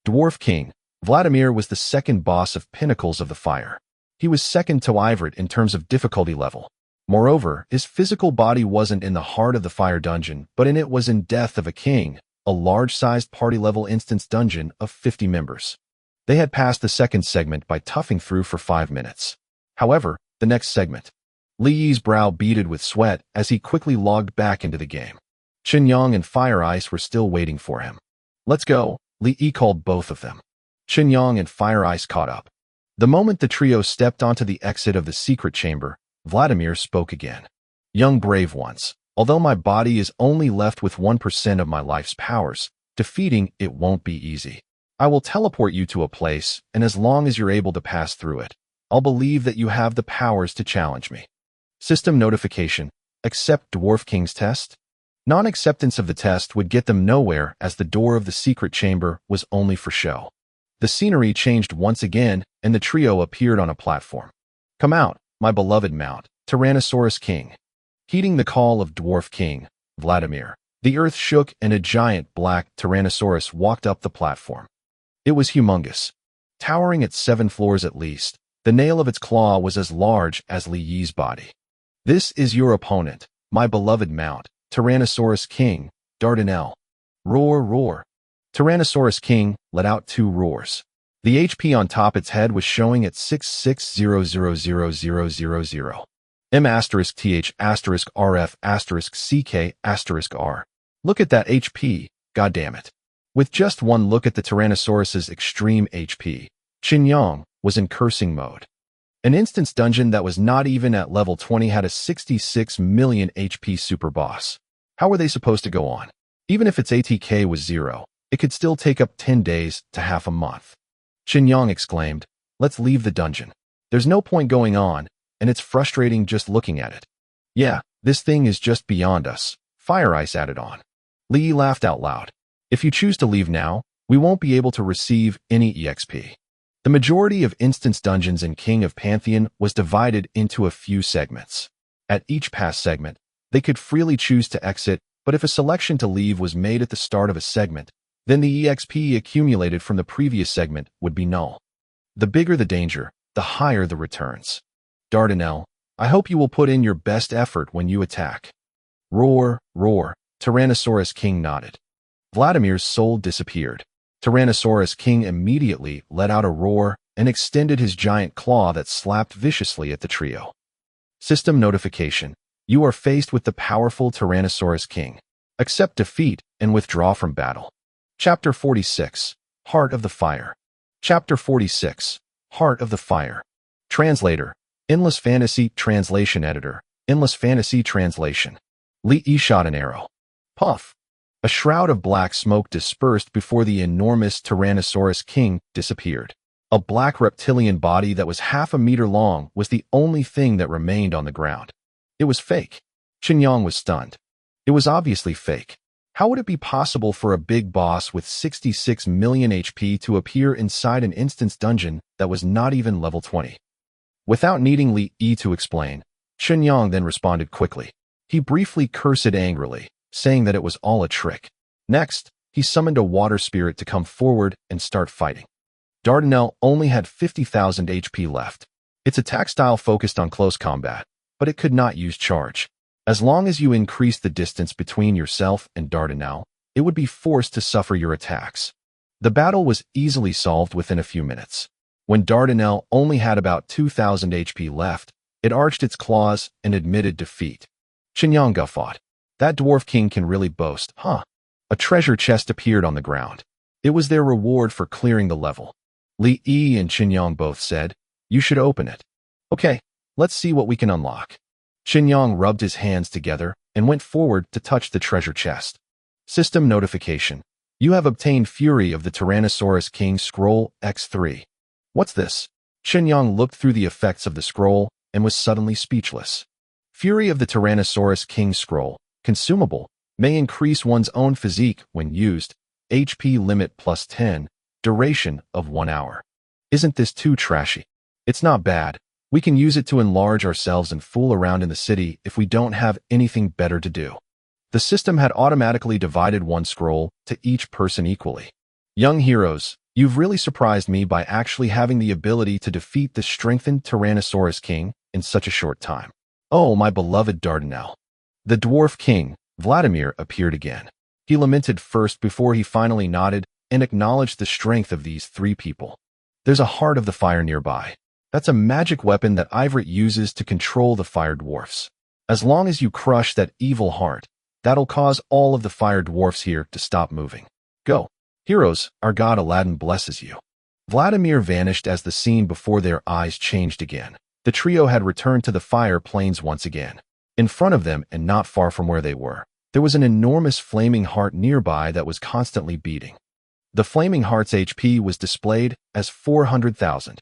Dwarf King Vladimir was the second boss of Pinnacles of the Fire. He was second to Ivrit in terms of difficulty level. Moreover, his physical body wasn't in the heart of the fire dungeon, but in it was in Death of a King, a large-sized party-level instance dungeon of 50 members. They had passed the second segment by toughing through for 5 minutes. However, the next segment. Li Yi's brow beaded with sweat as he quickly logged back into the game. Chunyang and Fire Ice were still waiting for him. Let's go, Li Yi called both of them. Chunyang and Fire Ice caught up. The moment the trio stepped onto the exit of the secret chamber, Vladimir spoke again. Young brave ones, although my body is only left with 1% of my life's powers, defeating it won't be easy. I will teleport you to a place, and as long as you're able to pass through it, I'll believe that you have the powers to challenge me. System notification. Accept Dwarf King's test? Non-acceptance of the test would get them nowhere as the door of the secret chamber was only for show. The scenery changed once again, and the trio appeared on a platform. Come out, my beloved mount, Tyrannosaurus King. Heeding the call of Dwarf King Vladimir, the earth shook and a giant black Tyrannosaurus walked up the platform. It was humongous. Towering at 7 floors at least, the nail of its claw was as large as Li Yi's body. This is your opponent, my beloved mount, Tyrannosaurus King, Dardanelle. Roar, roar. Tyrannosaurus King let out 2 roars. The HP on top its head was showing at 66000000. M*TH*RF*CK*R. Look at that HP, goddammit. With just one look at the Tyrannosaurus's extreme HP, Chunyang was in cursing mode. An instance dungeon that was not even at level 20 had a 66 million HP super boss. How were they supposed to go on? Even if its ATK was 0, it could still take up 10 days to half a month. Qinyang exclaimed, "Let's leave the dungeon. There's no point going on, and it's frustrating just looking at it." "Yeah, this thing is just beyond us," Fire Ice added on. Li laughed out loud. "If you choose to leave now, we won't be able to receive any EXP." The majority of instance dungeons in King of Pantheon was divided into a few segments. At each pass segment, they could freely choose to exit, but if a selection to leave was made at the start of a segment, then the EXP accumulated from the previous segment would be null. The bigger the danger, the higher the returns. "Dardanelle, I hope you will put in your best effort when you attack." "Roar, roar," Tyrannosaurus King nodded. Vladimir's soul disappeared. Tyrannosaurus King immediately let out a roar and extended his giant claw that slapped viciously at the trio. System notification. You are faced with the powerful Tyrannosaurus King. Accept defeat and withdraw from battle. Chapter 46. Heart of the Fire. Chapter 46. Heart of the Fire. Translator. Endless Fantasy Translation Editor. Endless Fantasy Translation. Li shot an arrow. Puff. A shroud of black smoke dispersed before the enormous Tyrannosaurus King disappeared. A black reptilian body that was half a meter long was the only thing that remained on the ground. It was fake. Qinyang was stunned. It was obviously fake. How would it be possible for a big boss with 66 million HP to appear inside an instance dungeon that was not even level 20? Without needing Li to explain, Qinyang then responded quickly. He briefly cursed angrily, saying that it was all a trick. Next, he summoned a water spirit to come forward and start fighting. Dardanelle only had 50,000 HP left. Its attack style focused on close combat, but it could not use charge. As long as you increased the distance between yourself and Dardanelle, it would be forced to suffer your attacks. The battle was easily solved within a few minutes. When Dardanelle only had about 2,000 HP left, it arched its claws and admitted defeat. Qinyang guffawed. That dwarf king can really boast, huh? A treasure chest appeared on the ground. It was their reward for clearing the level. Li and Qinyang both said, "You should open it." "Okay, let's see what we can unlock." Qinyang rubbed his hands together and went forward to touch the treasure chest. System notification. You have obtained Fury of the Tyrannosaurus King Scroll X3. What's this? Qinyang looked through the effects of the scroll and was suddenly speechless. Fury of the Tyrannosaurus King Scroll, consumable, may increase one's own physique when used, HP limit +10, duration of 1 hour. Isn't this too trashy? It's not bad. We can use it to enlarge ourselves and fool around in the city if we don't have anything better to do. The system had automatically divided one scroll to each person equally. Young heroes, you've really surprised me by actually having the ability to defeat the strengthened Tyrannosaurus King in such a short time. Oh, my beloved Dardanelle. The dwarf king, Vladimir, appeared again. He lamented first before he finally nodded and acknowledged the strength of these three people. There's a Heart of the Fire nearby. That's a magic weapon that Ivrit uses to control the fire dwarfs. As long as you crush that evil heart, that'll cause all of the fire dwarfs here to stop moving. Go. Heroes, our god Aladdin blesses you. Vladimir vanished as the scene before their eyes changed again. The trio had returned to the fire plains once again. In front of them, and not far from where they were, there was an enormous flaming heart nearby that was constantly beating. The flaming heart's HP was displayed as 400,000.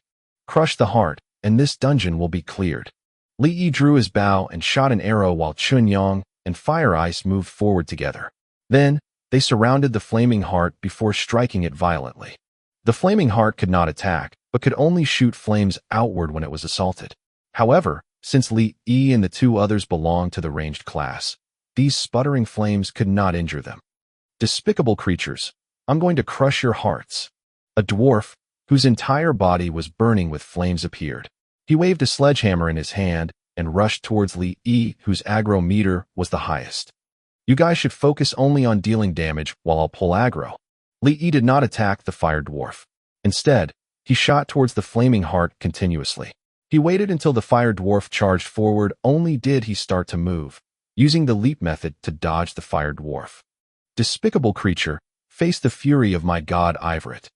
Crush the heart, and this dungeon will be cleared. Li drew his bow and shot an arrow while Qinyang and Fire Ice moved forward together. Then, they surrounded the flaming heart before striking it violently. The flaming heart could not attack, but could only shoot flames outward when it was assaulted. However, since Li and the two others belonged to the ranged class, these sputtering flames could not injure them. Despicable creatures, I'm going to crush your hearts. A dwarf, whose entire body was burning with flames, appeared. He waved a sledgehammer in his hand and rushed towards Li, whose aggro meter was the highest. You guys should focus only on dealing damage while I'll pull aggro. Li did not attack the fire dwarf. Instead, he shot towards the flaming heart continuously. He waited until the fire dwarf charged forward, only did he start to move, using the leap method to dodge the fire dwarf. Despicable creature, face the fury of my god Ivrit.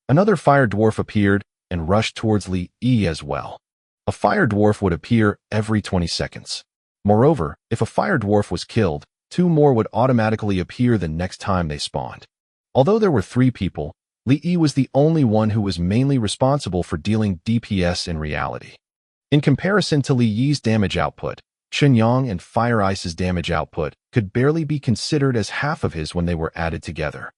Another fire dwarf appeared and rushed towards Li as well. A fire dwarf would appear every 20 seconds. Moreover, if a fire dwarf was killed, 2 more would automatically appear the next time they spawned. Although there were 3 people, Li Yi was the only one who was mainly responsible for dealing DPS in reality. In comparison to Li Yi's damage output, Chen Yang and Fire Ice's damage output could barely be considered as half of his when they were added together.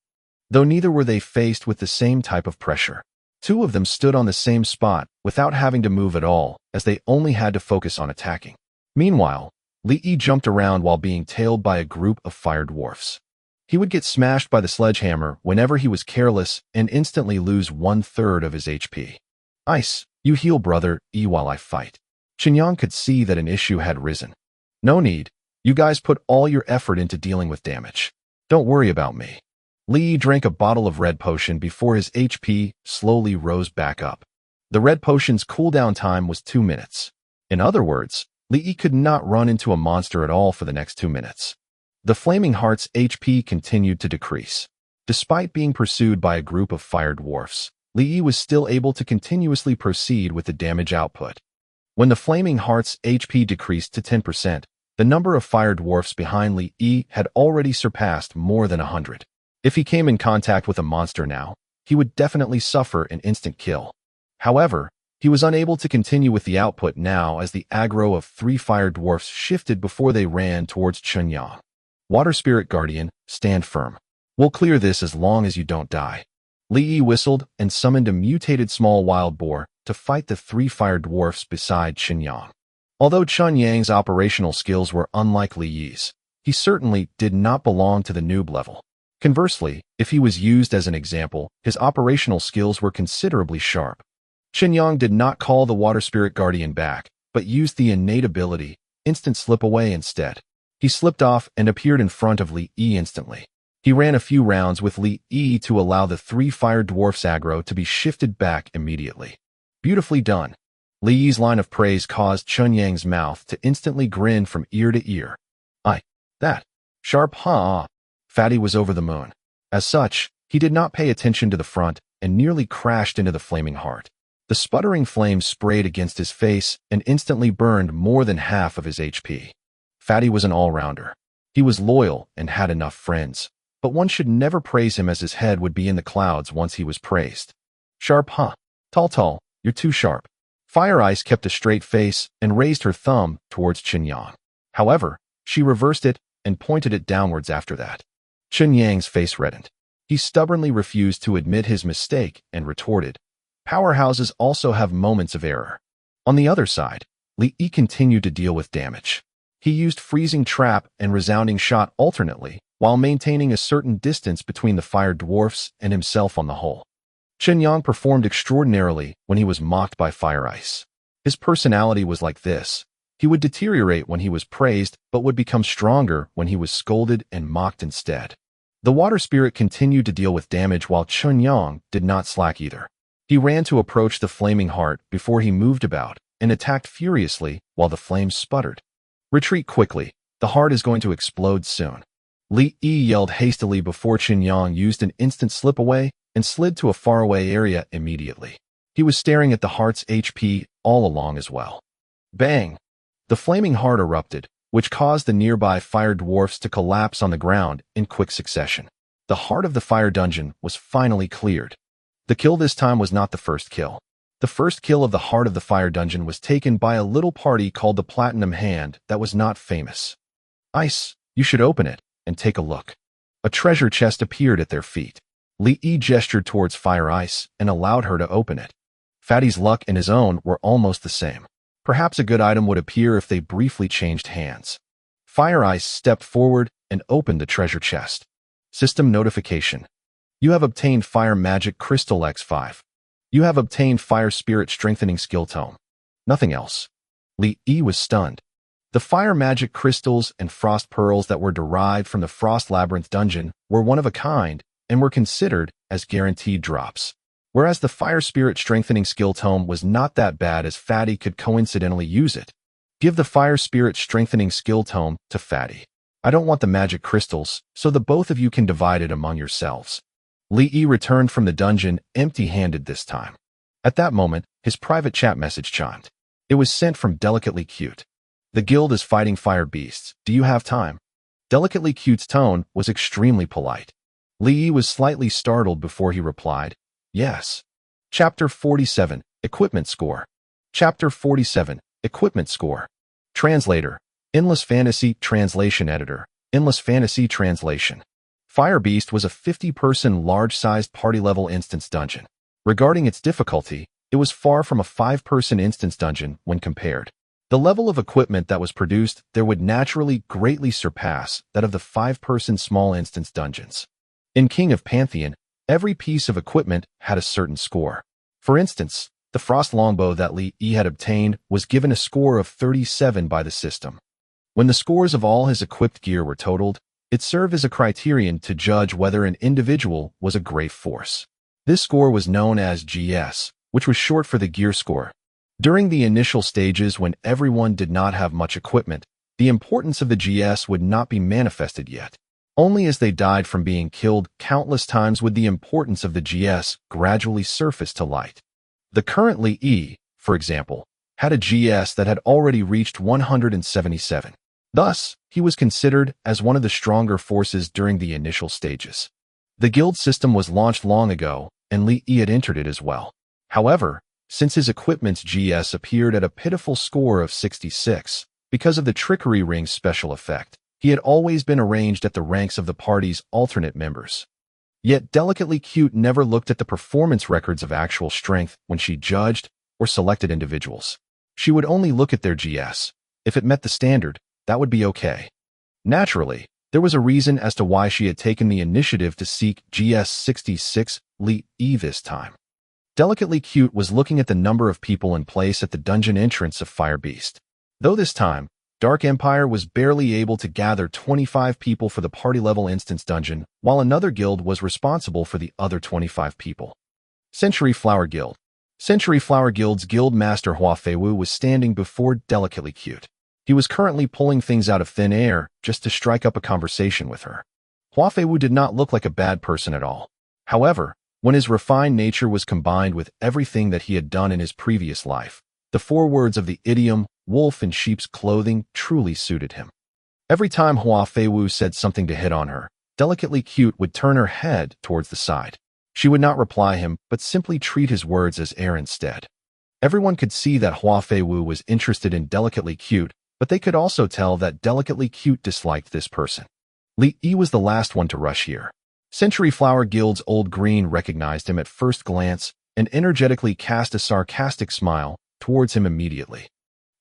Though neither were they faced with the same type of pressure. 2 of them stood on the same spot without having to move at all, as they only had to focus on attacking. Meanwhile, Li Yi jumped around while being tailed by a group of fire dwarfs. He would get smashed by the sledgehammer whenever he was careless and instantly lose 1/3 of his HP. Ice, you heal brother, E while I fight. Qinyang could see that an issue had risen. No need, you guys put all your effort into dealing with damage. Don't worry about me. Li Yi drank a bottle of red potion before his HP slowly rose back up. The red potion's cooldown time was 2 minutes. In other words, Li Yi could not run into a monster at all for the next 2 minutes. The Flaming Heart's HP continued to decrease. Despite being pursued by a group of fire dwarfs, Li Yi was still able to continuously proceed with the damage output. When the Flaming Heart's HP decreased to 10%, the number of fire dwarfs behind Li Yi had already surpassed more than 100. If he came in contact with a monster now, he would definitely suffer an instant kill. However, he was unable to continue with the output now as the aggro of 3 fire dwarfs shifted before they ran towards Chunyang. Water Spirit Guardian, stand firm. We'll clear this as long as you don't die. Li Yi whistled and summoned a mutated small wild boar to fight the 3 fire dwarfs beside Chunyang. Although Chunyang's operational skills were unlike Li Yi's, he certainly did not belong to the noob level. Conversely, if he was used as an example, his operational skills were considerably sharp. Chunyang did not call the Water Spirit Guardian back, but used the innate ability, Instant Slip Away instead. He slipped off and appeared in front of Li Yi instantly. He ran a few rounds with Li Yi to allow the 3 fire dwarfs aggro to be shifted back immediately. Beautifully done. Li Yi's line of praise caused Chunyang's mouth to instantly grin from ear to ear. That. Sharp, huh? Fatty was over the moon. As such, he did not pay attention to the front and nearly crashed into the Flaming Heart. The sputtering flames sprayed against his face and instantly burned more than half of his HP. Fatty was an all-rounder. He was loyal and had enough friends, but one should never praise him as his head would be in the clouds once he was praised. Sharp, huh? Tall, you're too sharp. Fire Ice kept a straight face and raised her thumb towards Chunyang. However, she reversed it and pointed it downwards after that. Chunyang's face reddened. He stubbornly refused to admit his mistake and retorted, "Powerhouses also have moments of error." On the other side, Li Yi continued to deal with damage. He used Freezing Trap and Resounding Shot alternately, while maintaining a certain distance between the fire dwarfs and himself on the whole. Chunyang performed extraordinarily when he was mocked by Fire Ice. His personality was like this. He would deteriorate when he was praised, but would become stronger when he was scolded and mocked instead. The Water Spirit continued to deal with damage while Chunyang did not slack either. He ran to approach the Flaming Heart before he moved about and attacked furiously while the flames sputtered. Retreat quickly, the heart is going to explode soon. Li Yi yelled hastily before Chunyang used an instant slip away and slid to a faraway area immediately. He was staring at the heart's HP all along as well. Bang! The Flaming Heart erupted, which caused the nearby fire dwarfs to collapse on the ground in quick succession. The heart of the fire dungeon was finally cleared. The kill this time was not the first kill. The first kill of the heart of the fire dungeon was taken by a little party called the Platinum Hand that was not famous. Ice, you should open it and take a look. A treasure chest appeared at their feet. Li Yi gestured towards Fire Ice and allowed her to open it. Fatty's luck and his own were almost the same. Perhaps a good item would appear if they briefly changed hands. Fire Ice stepped forward and opened the treasure chest. System notification. You have obtained Fire Magic Crystal X5. You have obtained Fire Spirit Strengthening Skill Tome. Nothing else. Li Yi was stunned. The Fire Magic Crystals and Frost Pearls that were derived from the Frost Labyrinth dungeon were one of a kind and were considered as guaranteed drops. Whereas the Fire Spirit Strengthening Skill Tome was not that bad as Fatty could coincidentally use it. Give the Fire Spirit Strengthening Skill Tome to Fatty. I don't want the magic crystals, so the both of you can divide it among yourselves. Li Yi returned from the dungeon empty-handed this time. At that moment, his private chat message chimed. It was sent from Delicately Cute. The guild is fighting fire beasts. Do you have time? Delicately Cute's tone was extremely polite. Li Yi was slightly startled before he replied, yes. Chapter 47, Equipment Score. Chapter 47, Equipment Score. Translator, Endless Fantasy Translation Editor, Endless Fantasy Translation. Fire Beast was a 50-person large-sized party-level instance dungeon. Regarding its difficulty, it was far from a 5-person instance dungeon when compared. The level of equipment that was produced there would naturally greatly surpass that of the 5-person small instance dungeons. In King of Pantheon, every piece of equipment had a certain score. For instance, the frost longbow that Li Yi had obtained was given a score of 37 by the system. When the scores of all his equipped gear were totaled, it served as a criterion to judge whether an individual was a great force. This score was known as GS, which was short for the gear score. During the initial stages when everyone did not have much equipment, the importance of the GS would not be manifested yet. Only as they died from being killed countless times would the importance of the GS gradually surface to light. The current Li Yi, for example, had a GS that had already reached 177. Thus, he was considered as one of the stronger forces during the initial stages. The guild system was launched long ago, and Li Yi had entered it as well. However, since his equipment's GS appeared at a pitiful score of 66, because of the Trickery Ring's special effect, he had always been arranged at the ranks of the party's alternate members. Yet Delicately Cute never looked at the performance records of actual strength when she judged or selected individuals. She would only look at their GS. If it met the standard, that would be okay. Naturally, there was a reason as to why she had taken the initiative to seek GS 66 Li Yi this time. Delicately Cute was looking at the number of people in place at the dungeon entrance of Fire Beast. Though this time, Dark Empire was barely able to gather 25 people for the party-level instance dungeon, while another guild was responsible for the other 25 people. Century Flower Guild. Century Flower Guild's guild master Hua Feiwu was standing before Delicately Cute. He was currently pulling things out of thin air just to strike up a conversation with her. Hua Feiwu did not look like a bad person at all. However, when his refined nature was combined with everything that he had done in his previous life, the 4 words of the idiom, wolf in sheep's clothing, truly suited him. Every time Hua Feiwu said something to hit on her, Delicately Cute would turn her head towards the side. She would not reply him, but simply treat his words as air instead. Everyone could see that Hua Feiwu was interested in Delicately Cute, but they could also tell that Delicately Cute disliked this person. Li Yi was the last one to rush here. Century Flower Guild's Old Green recognized him at first glance and energetically cast a sarcastic smile towards him immediately.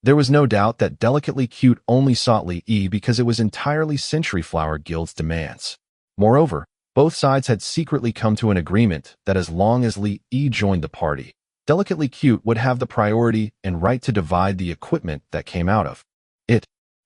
There was no doubt that Delicately Cute only sought Li Yi because it was entirely Century Flower Guild's demands. Moreover, both sides had secretly come to an agreement that as long as Li Yi joined the party, Delicately Cute would have the priority and right to divide the equipment that came out of it.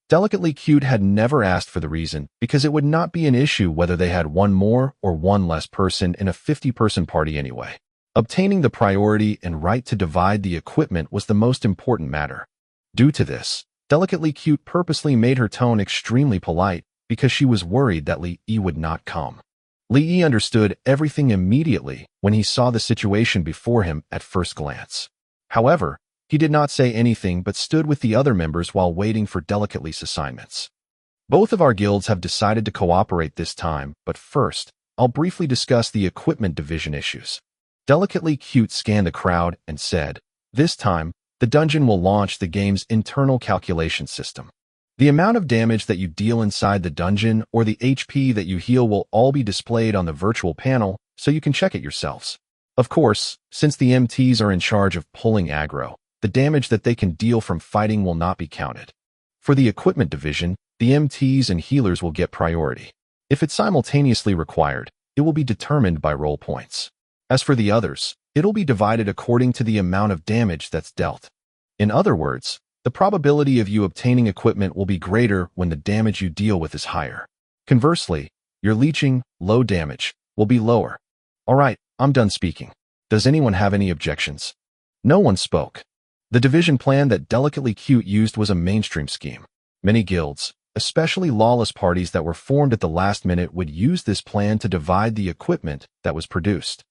Delicately Cute had never asked for the reason because it would not be an issue whether they had one more or one less person in a 50-person party anyway. Obtaining the priority and right to divide the equipment was the most important matter. Due to this, Delicately Cute purposely made her tone extremely polite because she was worried that Li Yi would not come. Li Yi understood everything immediately when he saw the situation before him at first glance. However, he did not say anything but stood with the other members while waiting for Delicately's assignments. Both of our guilds have decided to cooperate this time, but first, I'll briefly discuss the equipment division issues. Delicately Cute scanned the crowd and said, this time, the dungeon will launch the game's internal calculation system. The amount of damage that you deal inside the dungeon or the HP that you heal will all be displayed on the virtual panel, so you can check it yourselves. Of course, since the MTs are in charge of pulling aggro, the damage that they can deal from fighting will not be counted. For the equipment division, the MTs and healers will get priority. If it's simultaneously required, it will be determined by roll points. As for the others, it'll be divided according to the amount of damage that's dealt. In other words, the probability of you obtaining equipment will be greater when the damage you deal with is higher. Conversely, your leeching, low damage, will be lower. Alright, I'm done speaking. Does anyone have any objections? No one spoke. The division plan that Delicately Cute used was a mainstream scheme. Many guilds, especially lawless parties that were formed at the last minute, would use this plan to divide the equipment that was produced.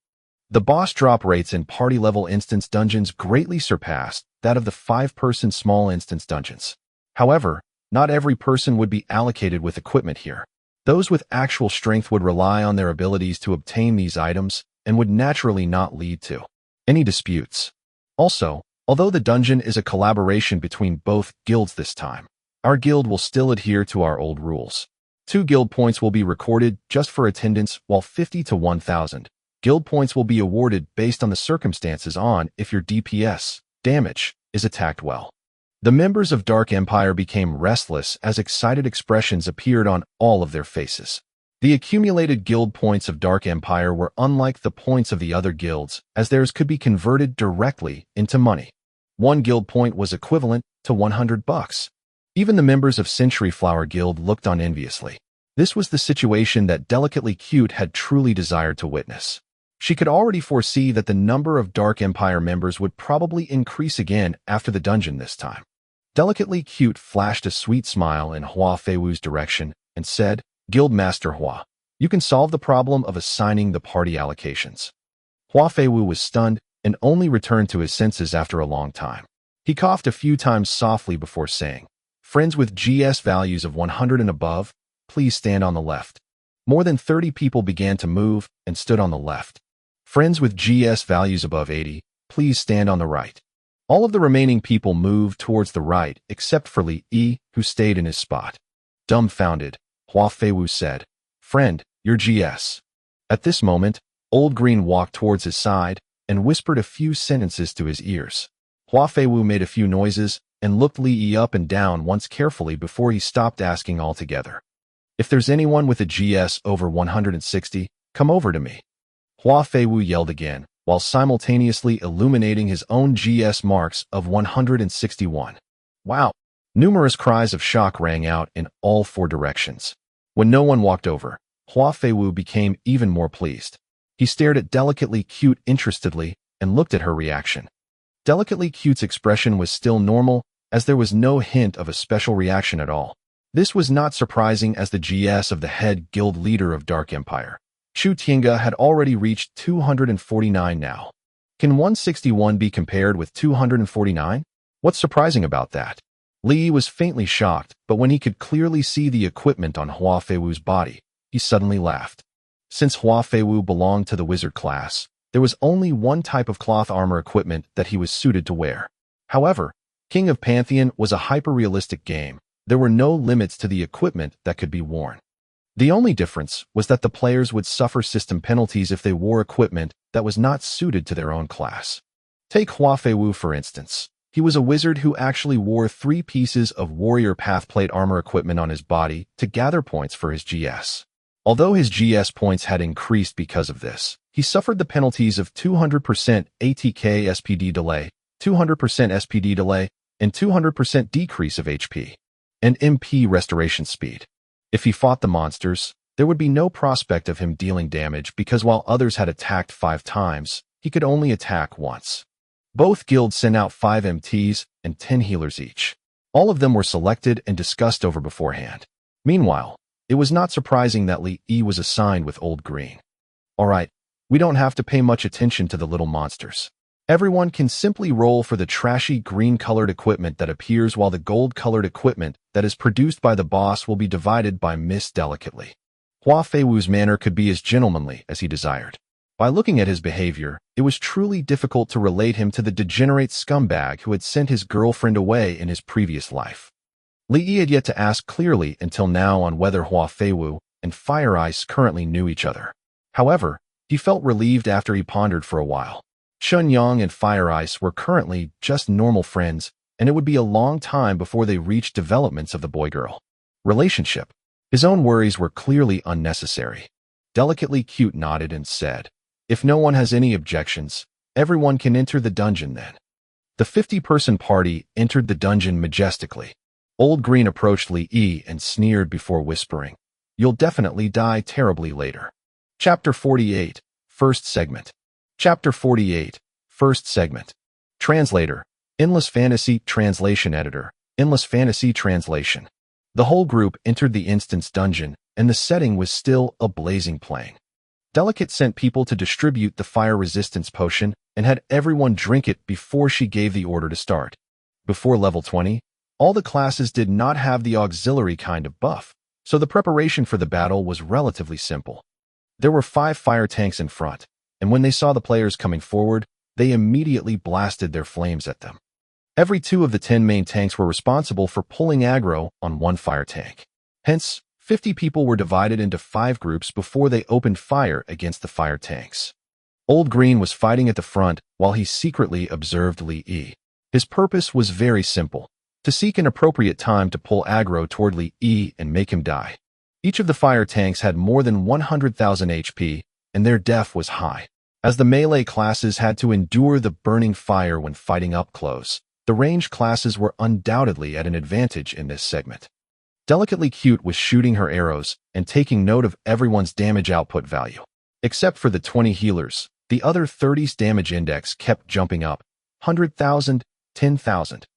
The boss drop rates in party-level instance dungeons greatly surpassed that of the 5-person small instance dungeons. However, Not every person would be allocated with equipment here. Those with actual strength would rely on their abilities to obtain these items and would naturally not lead to any disputes. Also, although the dungeon is a collaboration between both guilds this time, our guild will still adhere to our old rules. 2 guild points will be recorded just for attendance, while 50 to 1,000 guild points will be awarded based on the circumstances on if your DPS, damage, is attacked well. The members of Dark Empire became restless as excited expressions appeared on all of their faces. The accumulated guild points of Dark Empire were unlike the points of the other guilds, as theirs could be converted directly into money. 1 guild point was equivalent to $100. Even the members of Century Flower Guild looked on enviously. This was the situation that Delicately Cute had truly desired to witness. She could already foresee that the number of Dark Empire members would probably increase again after the dungeon this time. Delicately Cute flashed a sweet smile in Hua Feiwu's direction and said, "Guild Master Hua, you can solve the problem of assigning the party allocations." Hua Feiwu was stunned and only returned to his senses after a long time. He coughed a few times softly before saying, "Friends with GS values of 100 and above, please stand on the left." More than 30 people began to move and stood on the left. Friends with GS values above 80, please stand on the right. All of the remaining people moved towards the right except for Li Yi, who stayed in his spot. Dumbfounded, Hua Feiwu said, "Friend, you're GS." At this moment, Old Green walked towards his side and whispered a few sentences to his ears. Hua Feiwu made a few noises and looked Li Yi up and down once carefully before he stopped asking altogether. "If there's anyone with a GS over 160, come over to me." Hua Feiwu yelled again, while simultaneously illuminating his own GS marks of 161. "Wow!" Numerous cries of shock rang out in all 4 directions. When no one walked over, Hua Feiwu became even more pleased. He stared at Delicately Cute interestedly and looked at her reaction. Delicately Cute's expression was still normal, as there was no hint of a special reaction at all. This was not surprising, as the GS of the head guild leader of Dark Empire, Chu Tiange, had already reached 249 now. Can 161 be compared with 249? What's surprising about that? Li Yi was faintly shocked, but when he could clearly see the equipment on Hua Feiwu's body, he suddenly laughed. Since Hua Feiwu belonged to the wizard class, there was only one type of cloth armor equipment that he was suited to wear. However, King of Pantheon was a hyper-realistic game. There were no limits to the equipment that could be worn. The only difference was that the players would suffer system penalties if they wore equipment that was not suited to their own class. Take Hua Feiwu for instance. He was a wizard who actually wore 3 pieces of warrior pathplate armor equipment on his body to gather points for his GS. Although his GS points had increased because of this, he suffered the penalties of 200% ATK SPD delay, 200% SPD delay, and 200% decrease of HP and MP restoration speed. If he fought the monsters, there would be no prospect of him dealing damage because while others had attacked 5 times, he could only attack once. Both guilds sent out 5 MTs and 10 healers each. All of them were selected and discussed over beforehand. Meanwhile, it was not surprising that Li Yi was assigned with Old Green. "Alright, we don't have to pay much attention to the little monsters. Everyone can simply roll for the trashy green-colored equipment that appears, while the gold-colored equipment that is produced by the boss will be divided by Miss Delicately." Hua Feiwu's manner could be as gentlemanly as he desired. By looking at his behavior, it was truly difficult to relate him to the degenerate scumbag who had sent his girlfriend away in his previous life. Li Yi had yet to ask clearly until now on whether Hua Feiwu and Fire Ice currently knew each other. However, he felt relieved after he pondered for a while. Chun Yang and Fire Ice were currently just normal friends, and it would be a long time before they reached developments of the boy-girl relationship. His own worries were clearly unnecessary. Delicately Cute nodded and said, "If no one has any objections, everyone can enter the dungeon then." The 50-person party entered the dungeon majestically. Old Green approached Li Yi and sneered before whispering, "You'll definitely die terribly later." Chapter 48, First Segment. Chapter 48, First Segment. Translator, Endless Fantasy Translation Editor, Endless Fantasy Translation. The whole group entered the instance dungeon, and the setting was still a blazing plain. Delicate sent people to distribute the fire resistance potion and had everyone drink it before she gave the order to start. Before level 20, All the classes did not have the auxiliary kind of buff, so the preparation for the battle was relatively simple. There were 5 fire tanks in front, and when they saw the players coming forward, they immediately blasted their flames at them. Every 2 of the 10 main tanks were responsible for pulling aggro on 1 fire tank. Hence, 50 people were divided into 5 groups before they opened fire against the fire tanks. Old Green was fighting at the front while he secretly observed Li Yi. His purpose was very simple: to seek an appropriate time to pull aggro toward Li Yi and make him die. Each of the fire tanks had more than 100,000 HP, and their def was high. As the melee classes had to endure the burning fire when fighting up close, the range classes were undoubtedly at an advantage in this segment. Delicately Cute was shooting her arrows and taking note of everyone's damage output value. Except for the 20 healers, the other 30's damage index kept jumping up: 100,000, 10,000.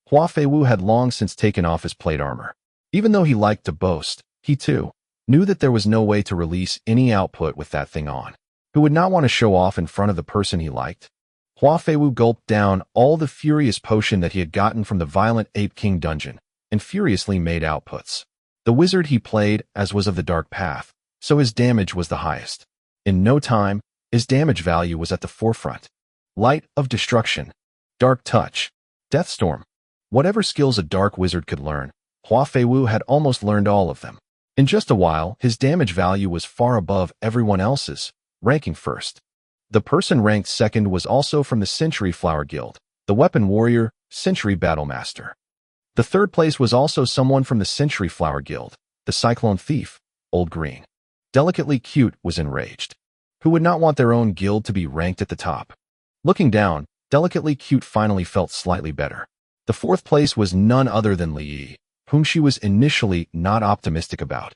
Hua Feiwu had long since taken off his plate armor. Even though he liked to boast, he too knew that there was no way to release any output with that thing on. Who would not want to show off in front of the person he liked? Hua Feiwu gulped down all the furious potion that he had gotten from the Violent Ape King dungeon and furiously made outputs. The wizard he played as was of the dark path, so his damage was the highest. In no time, his damage value was at the forefront. Light of Destruction, Dark Touch, Death Storm. Whatever skills a dark wizard could learn, Hua Feiwu had almost learned all of them. In just a while, his damage value was far above everyone else's, ranking first. The person ranked second was also from the Century Flower Guild, the Weapon Warrior, Century Battlemaster. The third place was also someone from the Century Flower Guild, the Cyclone Thief, Old Green. Delicately Cute was enraged. Who would not want their own guild to be ranked at the top? Looking down, Delicately Cute finally felt slightly better. The fourth place was none other than Li Yi, whom she was initially not optimistic about.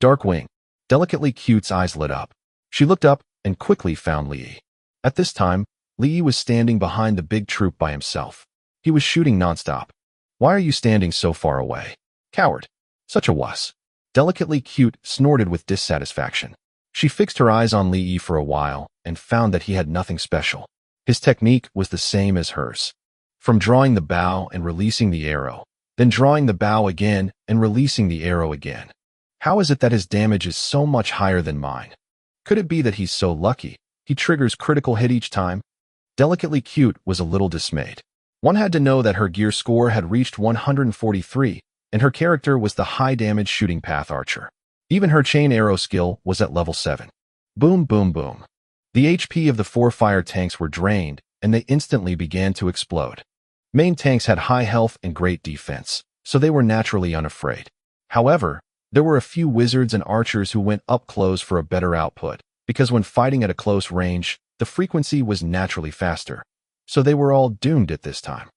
Darkwing. Delicately Cute's eyes lit up. She looked up and quickly found Li Yi. At this time, Li Yi was standing behind the big troop by himself. He was shooting nonstop. Why are you standing so far away? Coward. Such a wuss. Delicately Cute snorted with dissatisfaction. She fixed her eyes on Li Yi for a while and found that he had nothing special. His technique was the same as hers. From drawing the bow and releasing the arrow, then drawing the bow again and releasing the arrow again. How is it that his damage is so much higher than mine? Could it be that he's so lucky he triggers critical hit each time? Delicately Cute was a little dismayed. One had to know that her gear score had reached 143, and her character was the high-damage shooting path archer. Even her chain arrow skill was at level 7. Boom, boom, boom. The HP of the 4 fire tanks were drained, and they instantly began to explode. Main tanks had high health and great defense, so they were naturally unafraid. However, there were a few wizards and archers who went up close for a better output, because when fighting at a close range, the frequency was naturally faster. So they were all doomed at this time.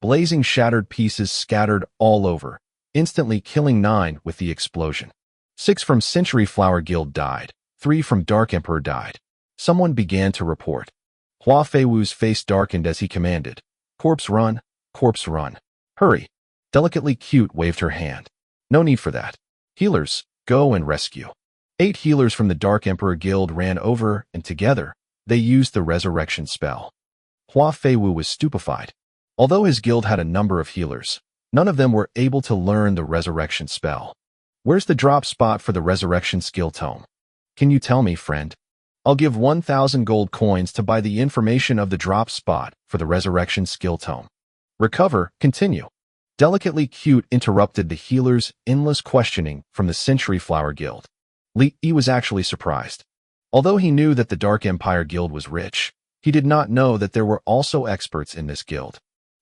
Blazing shattered pieces scattered all over, instantly killing 9 with the explosion. 6 from Century Flower Guild died, 3 from Dark Emperor died. Someone began to report. Hua Feiwu's face darkened as he commanded, "Corpse run, corpse run. Hurry." Delicately Cute waved her hand. "No need for that. Healers, go and rescue." 8 healers from the Dark Emperor Guild ran over, and together, they used the resurrection spell. Hua Feiwu was stupefied. Although his guild had a number of healers, none of them were able to learn the resurrection spell. Where's the drop spot for the resurrection skill tome? Can you tell me, friend? I'll give 1,000 gold coins to buy the information of the drop spot for the resurrection skill tome. Recover, continue. Delicately Cute interrupted the healer's endless questioning from the Century Flower Guild. Li Yi was actually surprised. Although he knew that the Dark Empire Guild was rich, he did not know that there were also experts in this guild.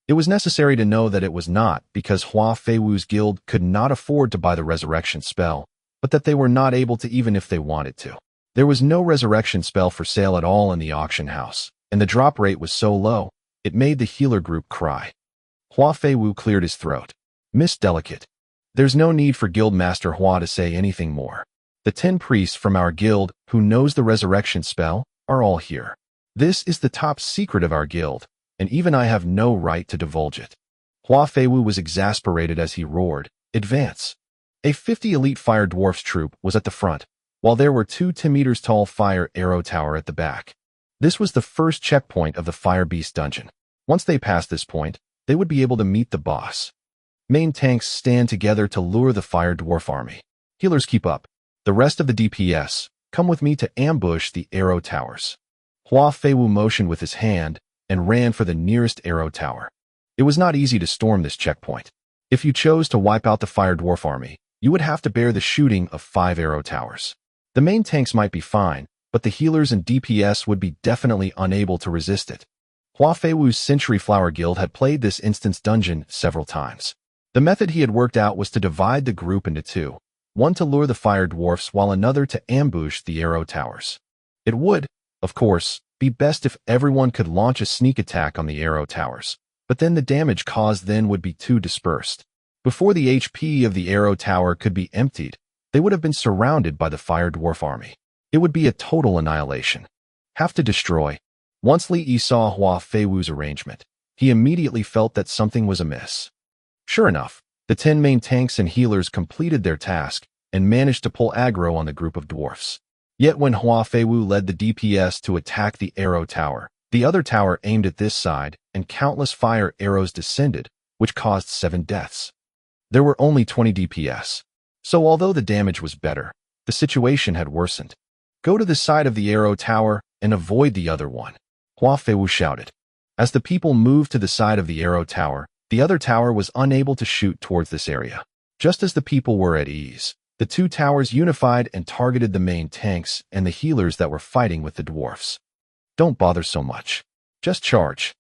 It was necessary to know that it was not because Hua Feiwu's guild could not afford to buy the resurrection spell, but that they were not able to even if they wanted to. There was no resurrection spell for sale at all in the auction house, and the drop rate was so low, it made the healer group cry. Hua Feiwu cleared his throat. "Miss Delicate, there's no need for Guildmaster Hua to say anything more. The 10 priests from our guild who knows the resurrection spell are all here. This is the top secret of our guild, and even I have no right to divulge it." Hua Feiwu was exasperated as he roared, "Advance!" A 50 elite fire dwarfs troop was at the front, while there were 2 10 meters tall fire arrow tower at the back. This was the first checkpoint of the Fire Beast dungeon. Once they passed this point, they would be able to meet the boss. Main tanks stand together to lure the fire dwarf army. Healers keep up. The rest of the DPS, come with me to ambush the arrow towers. Hua Feiwu motioned with his hand and ran for the nearest arrow tower. It was not easy to storm this checkpoint. If you chose to wipe out the fire dwarf army, you would have to bear the shooting of 5 arrow towers. The main tanks might be fine, but the healers and DPS would be definitely unable to resist it. Hua Feiwu's Century Flower Guild had played this instance dungeon several times. The method he had worked out was to divide the group into 2, one to lure the fire dwarfs while another to ambush the arrow towers. It would, of course, be best if everyone could launch a sneak attack on the arrow towers, but then the damage caused then would be too dispersed. Before the HP of the arrow tower could be emptied, they would have been surrounded by the fire dwarf army. It would be a total annihilation. Have to destroy. Once Li Yi saw Hua Feiwu's arrangement, he immediately felt that something was amiss. Sure enough, the 10 main tanks and healers completed their task and managed to pull aggro on the group of dwarfs. Yet when Hua Feiwu led the DPS to attack the arrow tower, the other tower aimed at this side and countless fire arrows descended, which caused 7 deaths. There were only 20 DPS. So although the damage was better, the situation had worsened. Go to the side of the arrow tower and avoid the other one, Hua Feiwu shouted. As the people moved to the side of the arrow tower, the other tower was unable to shoot towards this area. Just as the people were at ease, the 2 towers unified and targeted the main tanks and the healers that were fighting with the dwarfs. Don't bother so much. Just charge.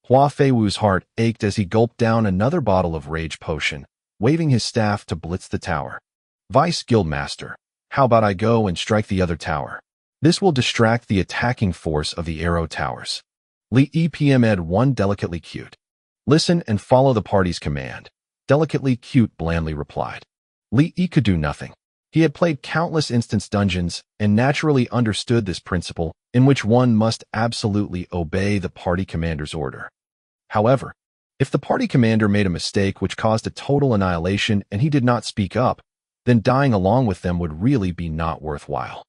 Hua Feiwu's heart ached as he gulped down another bottle of rage potion, waving his staff to blitz the tower. Vice Guildmaster, how about I go and strike the other tower? This will distract the attacking force of the arrow towers. Li Yi PM'd one delicately cute. Listen and follow the party's command. Delicately cute blandly replied. Li Yi could do nothing. He had played countless instance dungeons and naturally understood this principle in which one must absolutely obey the party commander's order. However, if the party commander made a mistake which caused a total annihilation and he did not speak up, then dying along with them would really be not worthwhile.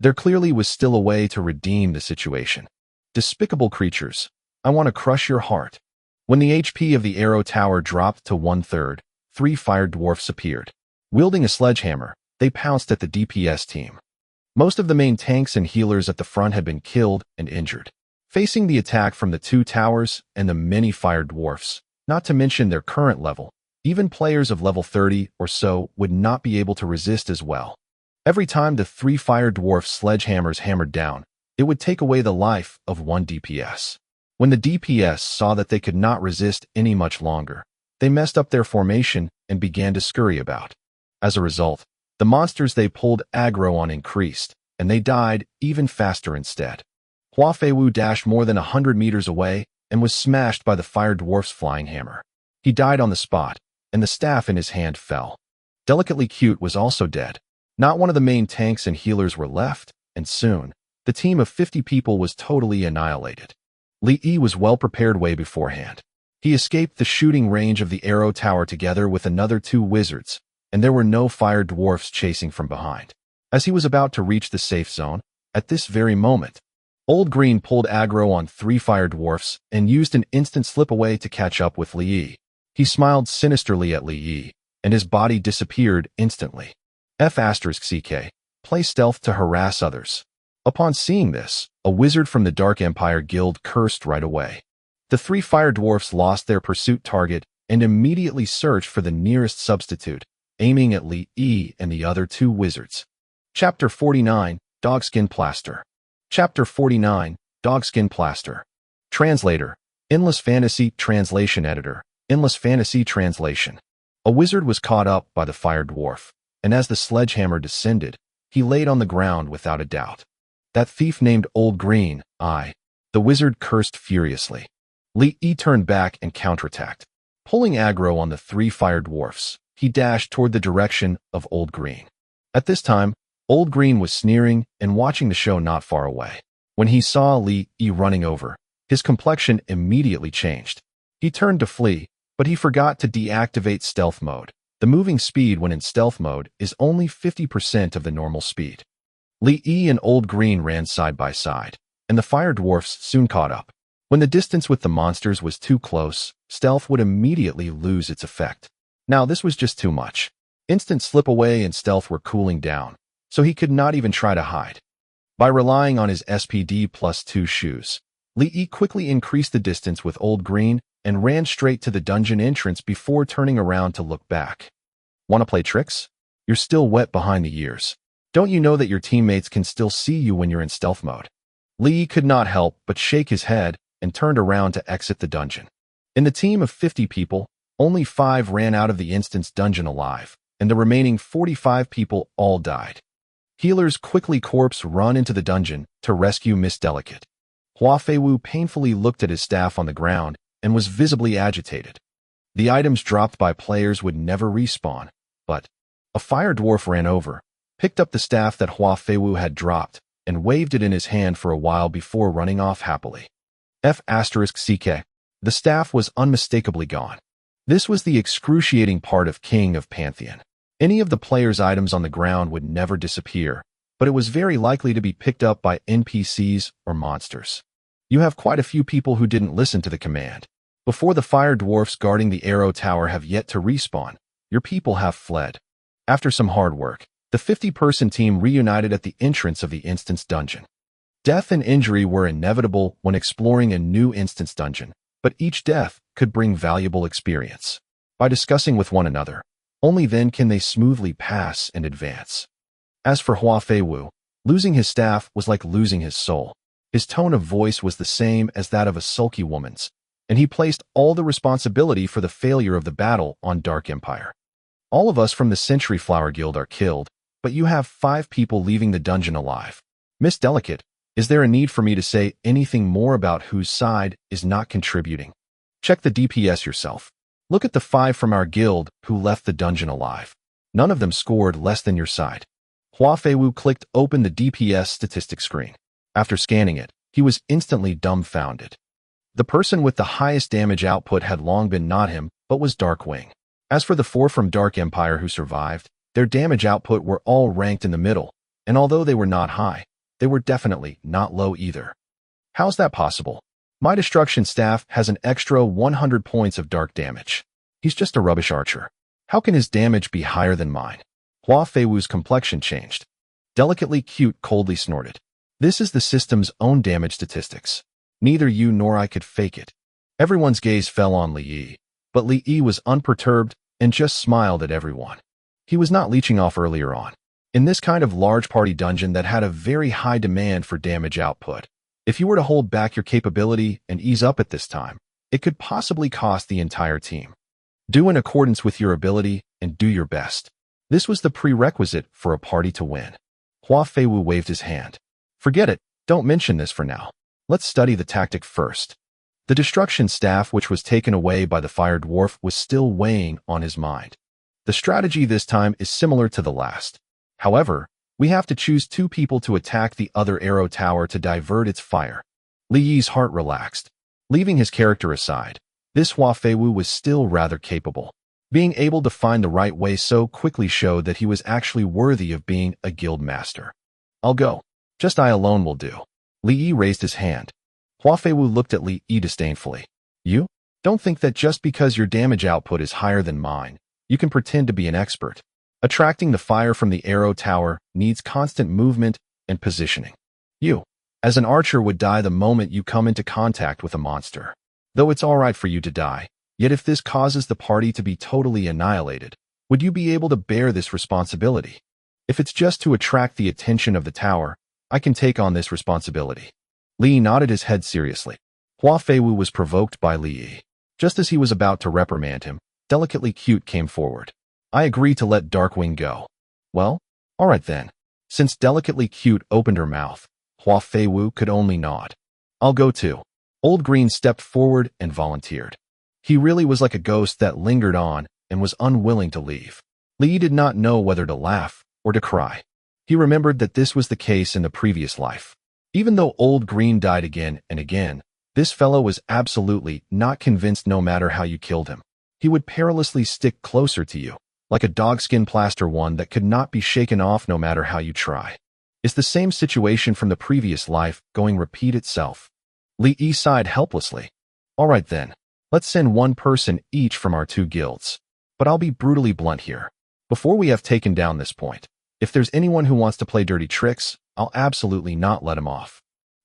There clearly was still a way to redeem the situation. Despicable creatures, I want to crush your heart. When the HP of the arrow tower dropped to 1/3, 3 fire dwarfs appeared. Wielding a sledgehammer, they pounced at the DPS team. Most of the main tanks and healers at the front had been killed and injured. Facing the attack from the 2 towers and the many fire dwarfs, not to mention their current level, even players of level 30 or so would not be able to resist as well. Every time the 3 fire dwarf sledgehammers hammered down, it would take away the life of 1 DPS. When the DPS saw that they could not resist any much longer, they messed up their formation and began to scurry about. As a result, the monsters they pulled aggro on increased, and they died even faster instead. Hua Feiwu dashed more than 100 meters away and was smashed by the fire dwarf's flying hammer. He died on the spot, and the staff in his hand fell. Delicately Cute was also dead. Not one of the main tanks and healers were left, and soon, the team of 50 people was totally annihilated. Li Yi was well prepared way beforehand. He escaped the shooting range of the arrow tower together with another 2 wizards, and there were no fire dwarfs chasing from behind. As he was about to reach the safe zone, at this very moment, Old Green pulled aggro on 3 fire dwarfs and used an instant slip away to catch up with Li Yi. He smiled sinisterly at Li Yi, and his body disappeared instantly. F***CK, play stealth to harass others. Upon seeing this, a wizard from the Dark Empire Guild cursed right away. The 3 fire dwarfs lost their pursuit target and immediately searched for the nearest substitute, aiming at Li Yi and the other 2 wizards. Chapter 49, Dogskin Plaster. Chapter 49, Dogskin Plaster. Translator, Endless Fantasy Translation Editor, Endless Fantasy Translation. A wizard was caught up by the fire dwarf, and as the sledgehammer descended, he laid on the ground without a doubt. That thief named Old Green, the wizard cursed furiously. Li Yi turned back and counterattacked. Pulling aggro on the 3 fire dwarfs, he dashed toward the direction of Old Green. At this time, Old Green was sneering and watching the show not far away. When he saw Li Yi running over, his complexion immediately changed. He turned to flee, but he forgot to deactivate stealth mode. The moving speed when in stealth mode is only 50% of the normal speed. Li Yi and Old Green ran side by side, and the fire dwarfs soon caught up. When the distance with the monsters was too close, stealth would immediately lose its effect. Now this was just too much. Instant slip away and stealth were cooling down, so he could not even try to hide. By relying on his SPD +2 shoes, Lee quickly increased the distance with Old Green and ran straight to the dungeon entrance before turning around to look back. Want to play tricks? You're still wet behind the ears. Don't you know that your teammates can still see you when you're in stealth mode? Lee could not help but shake his head and turned around to exit the dungeon. In the team of 50 people, only 5 ran out of the instance dungeon alive, and the remaining 45 people all died. Healers quickly corpse run into the dungeon to rescue Miss Delicate. Hua Feiwu painfully looked at his staff on the ground and was visibly agitated. The items dropped by players would never respawn, but a fire dwarf ran over, picked up the staff that Hua Feiwu had dropped, and waved it in his hand for a while before running off happily. F***CK. The staff was unmistakably gone. This was the excruciating part of King of Pantheon. Any of the players' items on the ground would never disappear, but it was very likely to be picked up by NPCs or monsters. You have quite a few people who didn't listen to the command. Before the fire dwarfs guarding the arrow tower have yet to respawn, your people have fled. After some hard work, the 50-person team reunited at the entrance of the instance dungeon. Death and injury were inevitable when exploring a new instance dungeon, but each death could bring valuable experience. By discussing with one another, only then can they smoothly pass and advance. As for Hua Feiwu, losing his staff was like losing his soul. His tone of voice was the same as that of a sulky woman's, and he placed all the responsibility for the failure of the battle on Dark Empire. All of us from the Century Flower Guild are killed, but you have 5 people leaving the dungeon alive. Miss Delicate, is there a need for me to say anything more about whose side is not contributing? Check the DPS yourself. Look at the 5 from our guild who left the dungeon alive. None of them scored less than your side. Hua Feiwu clicked open the DPS statistics screen. After scanning it, he was instantly dumbfounded. The person with the highest damage output had long been not him, but was Darkwing. As for the 4 from Dark Empire who survived, their damage output were all ranked in the middle, and although they were not high, they were definitely not low either. How's that possible? My destruction staff has an extra 100 points of dark damage. He's just a rubbish archer. How can his damage be higher than mine? Hua Feiwu's complexion changed. Delicately Cute coldly snorted. This is the system's own damage statistics. Neither you nor I could fake it. Everyone's gaze fell on Li Yi, but Li Yi was unperturbed and just smiled at everyone. He was not leeching off earlier on. In this kind of large party dungeon that had a very high demand for damage output, if you were to hold back your capability and ease up at this time, it could possibly cost the entire team. Do in accordance with your ability and do your best. This was the prerequisite for a party to win. Hua Feiwu waved his hand. Forget it, don't mention this for now. Let's study the tactic first. The destruction staff which was taken away by the fire dwarf was still weighing on his mind. The strategy this time is similar to the last. However, we have to choose 2 people to attack the other arrow tower to divert its fire. Li Yi's heart relaxed. Leaving his character aside, this Hua Feiwu was still rather capable. Being able to find the right way so quickly showed that he was actually worthy of being a guild master. I'll go. Just I alone will do. Li Yi raised his hand. Hua Feiwu looked at Li Yi disdainfully. You? Don't think that just because your damage output is higher than mine, you can pretend to be an expert. Attracting the fire from the arrow tower needs constant movement and positioning. You, as an archer, would die the moment you come into contact with a monster. Though it's alright for you to die, yet if this causes the party to be totally annihilated, would you be able to bear this responsibility? If it's just to attract the attention of the tower, I can take on this responsibility. Li nodded his head seriously. Hua Feiwu was provoked by Li Yi. Just as he was about to reprimand him, Delicately Cute came forward. I agree to let Darkwing go. Well, alright then. Since Delicately Cute opened her mouth, Hua Feiwu could only nod. I'll go too. Old Green stepped forward and volunteered. He really was like a ghost that lingered on and was unwilling to leave. Li did not know whether to laugh or to cry. He remembered that this was the case in the previous life. Even though Old Green died again and again, this fellow was absolutely not convinced no matter how you killed him. He would perilously stick closer to you, like a dogskin plaster one that could not be shaken off no matter how you try. Is the same situation from the previous life going repeat itself? Li Yi sighed helplessly. Alright then, let's send 1 person each from our 2 guilds. But I'll be brutally blunt here. Before we have taken down this point, if there's anyone who wants to play dirty tricks, I'll absolutely not let him off.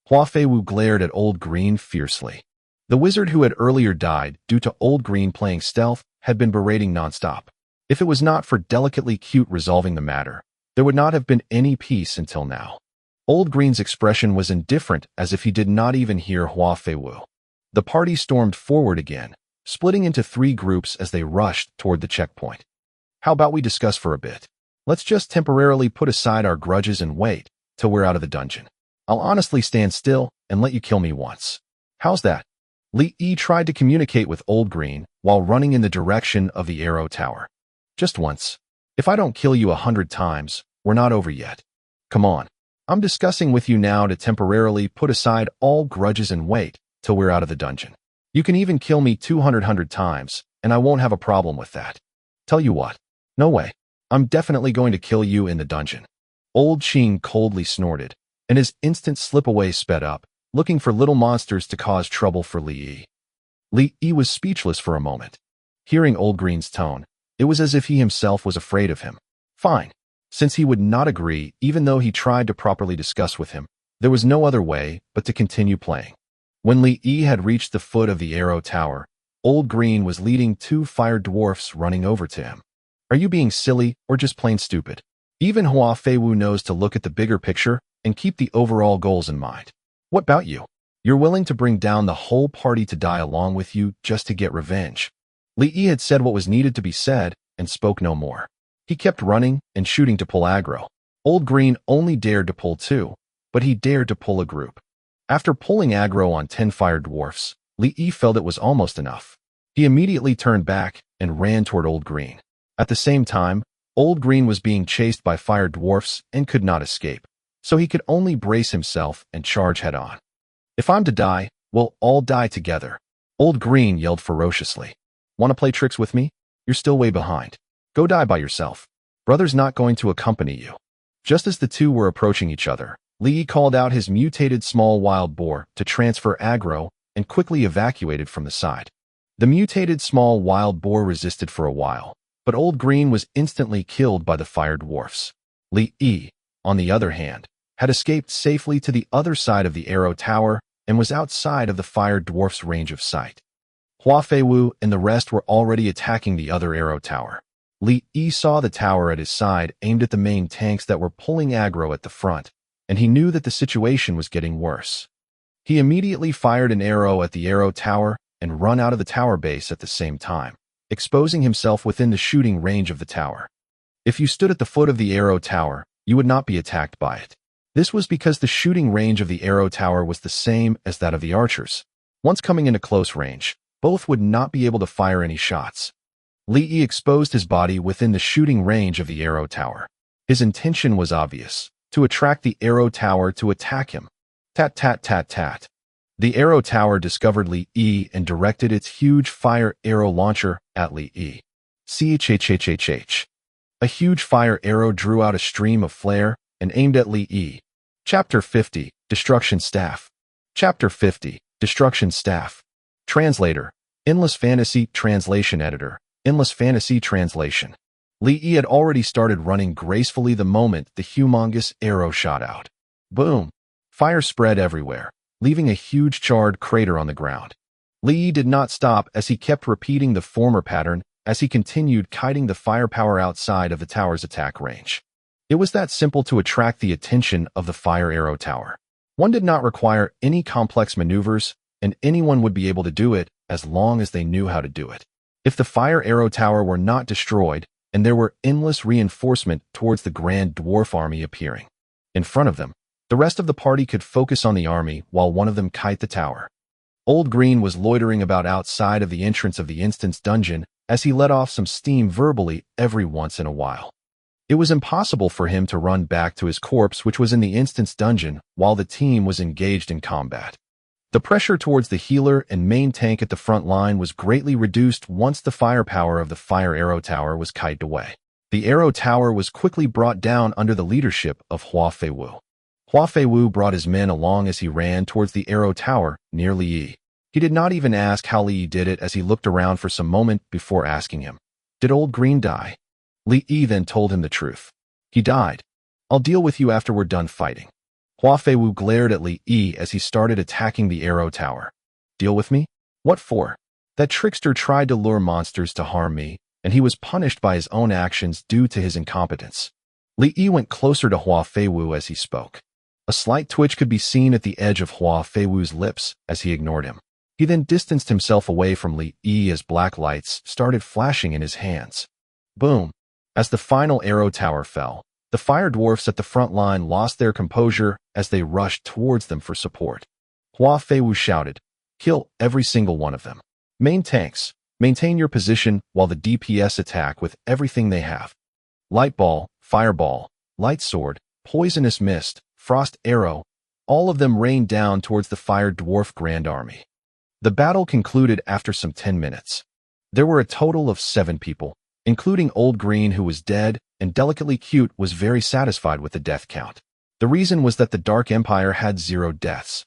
Hua Feiwu glared at Old Green fiercely. The wizard who had earlier died due to Old Green playing stealth had been berating nonstop. If it was not for delicately cute resolving the matter, there would not have been any peace until now. Old Green's expression was indifferent, as if he did not even hear Hua Feiwu. The party stormed forward again, splitting into 3 groups as they rushed toward the checkpoint. How about we discuss for a bit? Let's just temporarily put aside our grudges and wait till we're out of the dungeon. I'll honestly stand still and let you kill me once. How's that? Li Yi tried to communicate with Old Green while running in the direction of the arrow tower. Just once. If I don't kill you 100 times, we're not over yet. Come on. I'm discussing with you now to temporarily put aside all grudges and wait till we're out of the dungeon. You can even kill me 200 times, and I won't have a problem with that. Tell you what. No way. I'm definitely going to kill you in the dungeon. Old Qing coldly snorted, and his instant slip-away sped up, looking for little monsters to cause trouble for Li Yi. Li Yi was speechless for a moment. Hearing Old Green's tone, it was as if he himself was afraid of him. Fine. Since he would not agree, even though he tried to properly discuss with him, there was no other way but to continue playing. When Li Yi had reached the foot of the arrow tower, Old Green was leading 2 fire dwarfs running over to him. Are you being silly or just plain stupid? Even Hua Feiwu knows to look at the bigger picture and keep the overall goals in mind. What about you? You're willing to bring down the whole party to die along with you just to get revenge. Li Yi had said what was needed to be said and spoke no more. He kept running and shooting to pull aggro. Old Green only dared to pull 2, but he dared to pull a group. After pulling aggro on 10 fire dwarfs, Li Yi felt it was almost enough. He immediately turned back and ran toward Old Green. At the same time, Old Green was being chased by fire dwarfs and could not escape, so he could only brace himself and charge head-on. If I'm to die, we'll all die together. Old Green yelled ferociously. Want to play tricks with me? You're still way behind. Go die by yourself. Brother's not going to accompany you. Just as the two were approaching each other, Li Yi called out his mutated small wild boar to transfer aggro and quickly evacuated from the side. The mutated small wild boar resisted for a while, but Old Green was instantly killed by the fire dwarfs. Li Yi, on the other hand, had escaped safely to the other side of the arrow tower and was outside of the fire dwarf's range of sight. Hua Feiwu and the rest were already attacking the other arrow tower. Li Yi saw the tower at his side aimed at the main tanks that were pulling aggro at the front, and he knew that the situation was getting worse. He immediately fired an arrow at the arrow tower and run out of the tower base at the same time, exposing himself within the shooting range of the tower. If you stood at the foot of the arrow tower, you would not be attacked by it. This was because the shooting range of the arrow tower was the same as that of the archers. Once coming into close range, both would not be able to fire any shots. Li Yi exposed his body within the shooting range of the arrow tower. His intention was obvious, to attract the arrow tower to attack him. Tat tat tat tat. The arrow tower discovered Li Yi and directed its huge fire arrow launcher at Li Yi. Chhhhhh. A huge fire arrow drew out a stream of flare and aimed at Li Yi. Chapter 50, Destruction Staff. Chapter 50, Destruction Staff. Translator, Endless Fantasy Translation Editor, Endless Fantasy Translation. Li Yi had already started running gracefully the moment the humongous arrow shot out. Boom! Fire spread everywhere, leaving a huge charred crater on the ground. Li Yi did not stop as he kept repeating the former pattern as he continued kiting the firepower outside of the tower's attack range. It was that simple to attract the attention of the fire arrow tower. One did not require any complex maneuvers, and anyone would be able to do it as long as they knew how to do it. If the fire arrow tower were not destroyed, and there were endless reinforcement towards the Grand Dwarf army appearing in front of them, the rest of the party could focus on the army while one of them kite the tower. Old Green was loitering about outside of the entrance of the instant's dungeon as he let off some steam verbally every once in a while. It was impossible for him to run back to his corpse, which was in the instant's dungeon, while the team was engaged in combat. The pressure towards the healer and main tank at the front line was greatly reduced once the firepower of the fire arrow tower was kited away. The arrow tower was quickly brought down under the leadership of Hua Feiwu. Hua Feiwu brought his men along as he ran towards the arrow tower near Li Yi. He did not even ask how Li Yi did it as he looked around for some moment before asking him. Did old Green die? Li Yi then told him the truth. He died. I'll deal with you after we're done fighting. Hua Feiwu glared at Li Yi as he started attacking the arrow tower. Deal with me? What for? That trickster tried to lure monsters to harm me, and he was punished by his own actions due to his incompetence. Li Yi went closer to Hua Feiwu as he spoke. A slight twitch could be seen at the edge of Hua Feiwu's lips as he ignored him. He then distanced himself away from Li Yi as black lights started flashing in his hands. Boom! As the final arrow tower fell, the fire dwarfs at the front line lost their composure as they rushed towards them for support. Hua Feiwu shouted, "Kill every single one of them. Main tanks, maintain your position while the DPS attack with everything they have. Light ball, fireball, light sword, poisonous mist, frost arrow, all of them rained down towards the fire dwarf grand army." The battle concluded after some 10 minutes. There were a total of 7 people, including Old Green, who was dead, and Delicately Cute was very satisfied with the death count. The reason was that the Dark Empire had 0 deaths.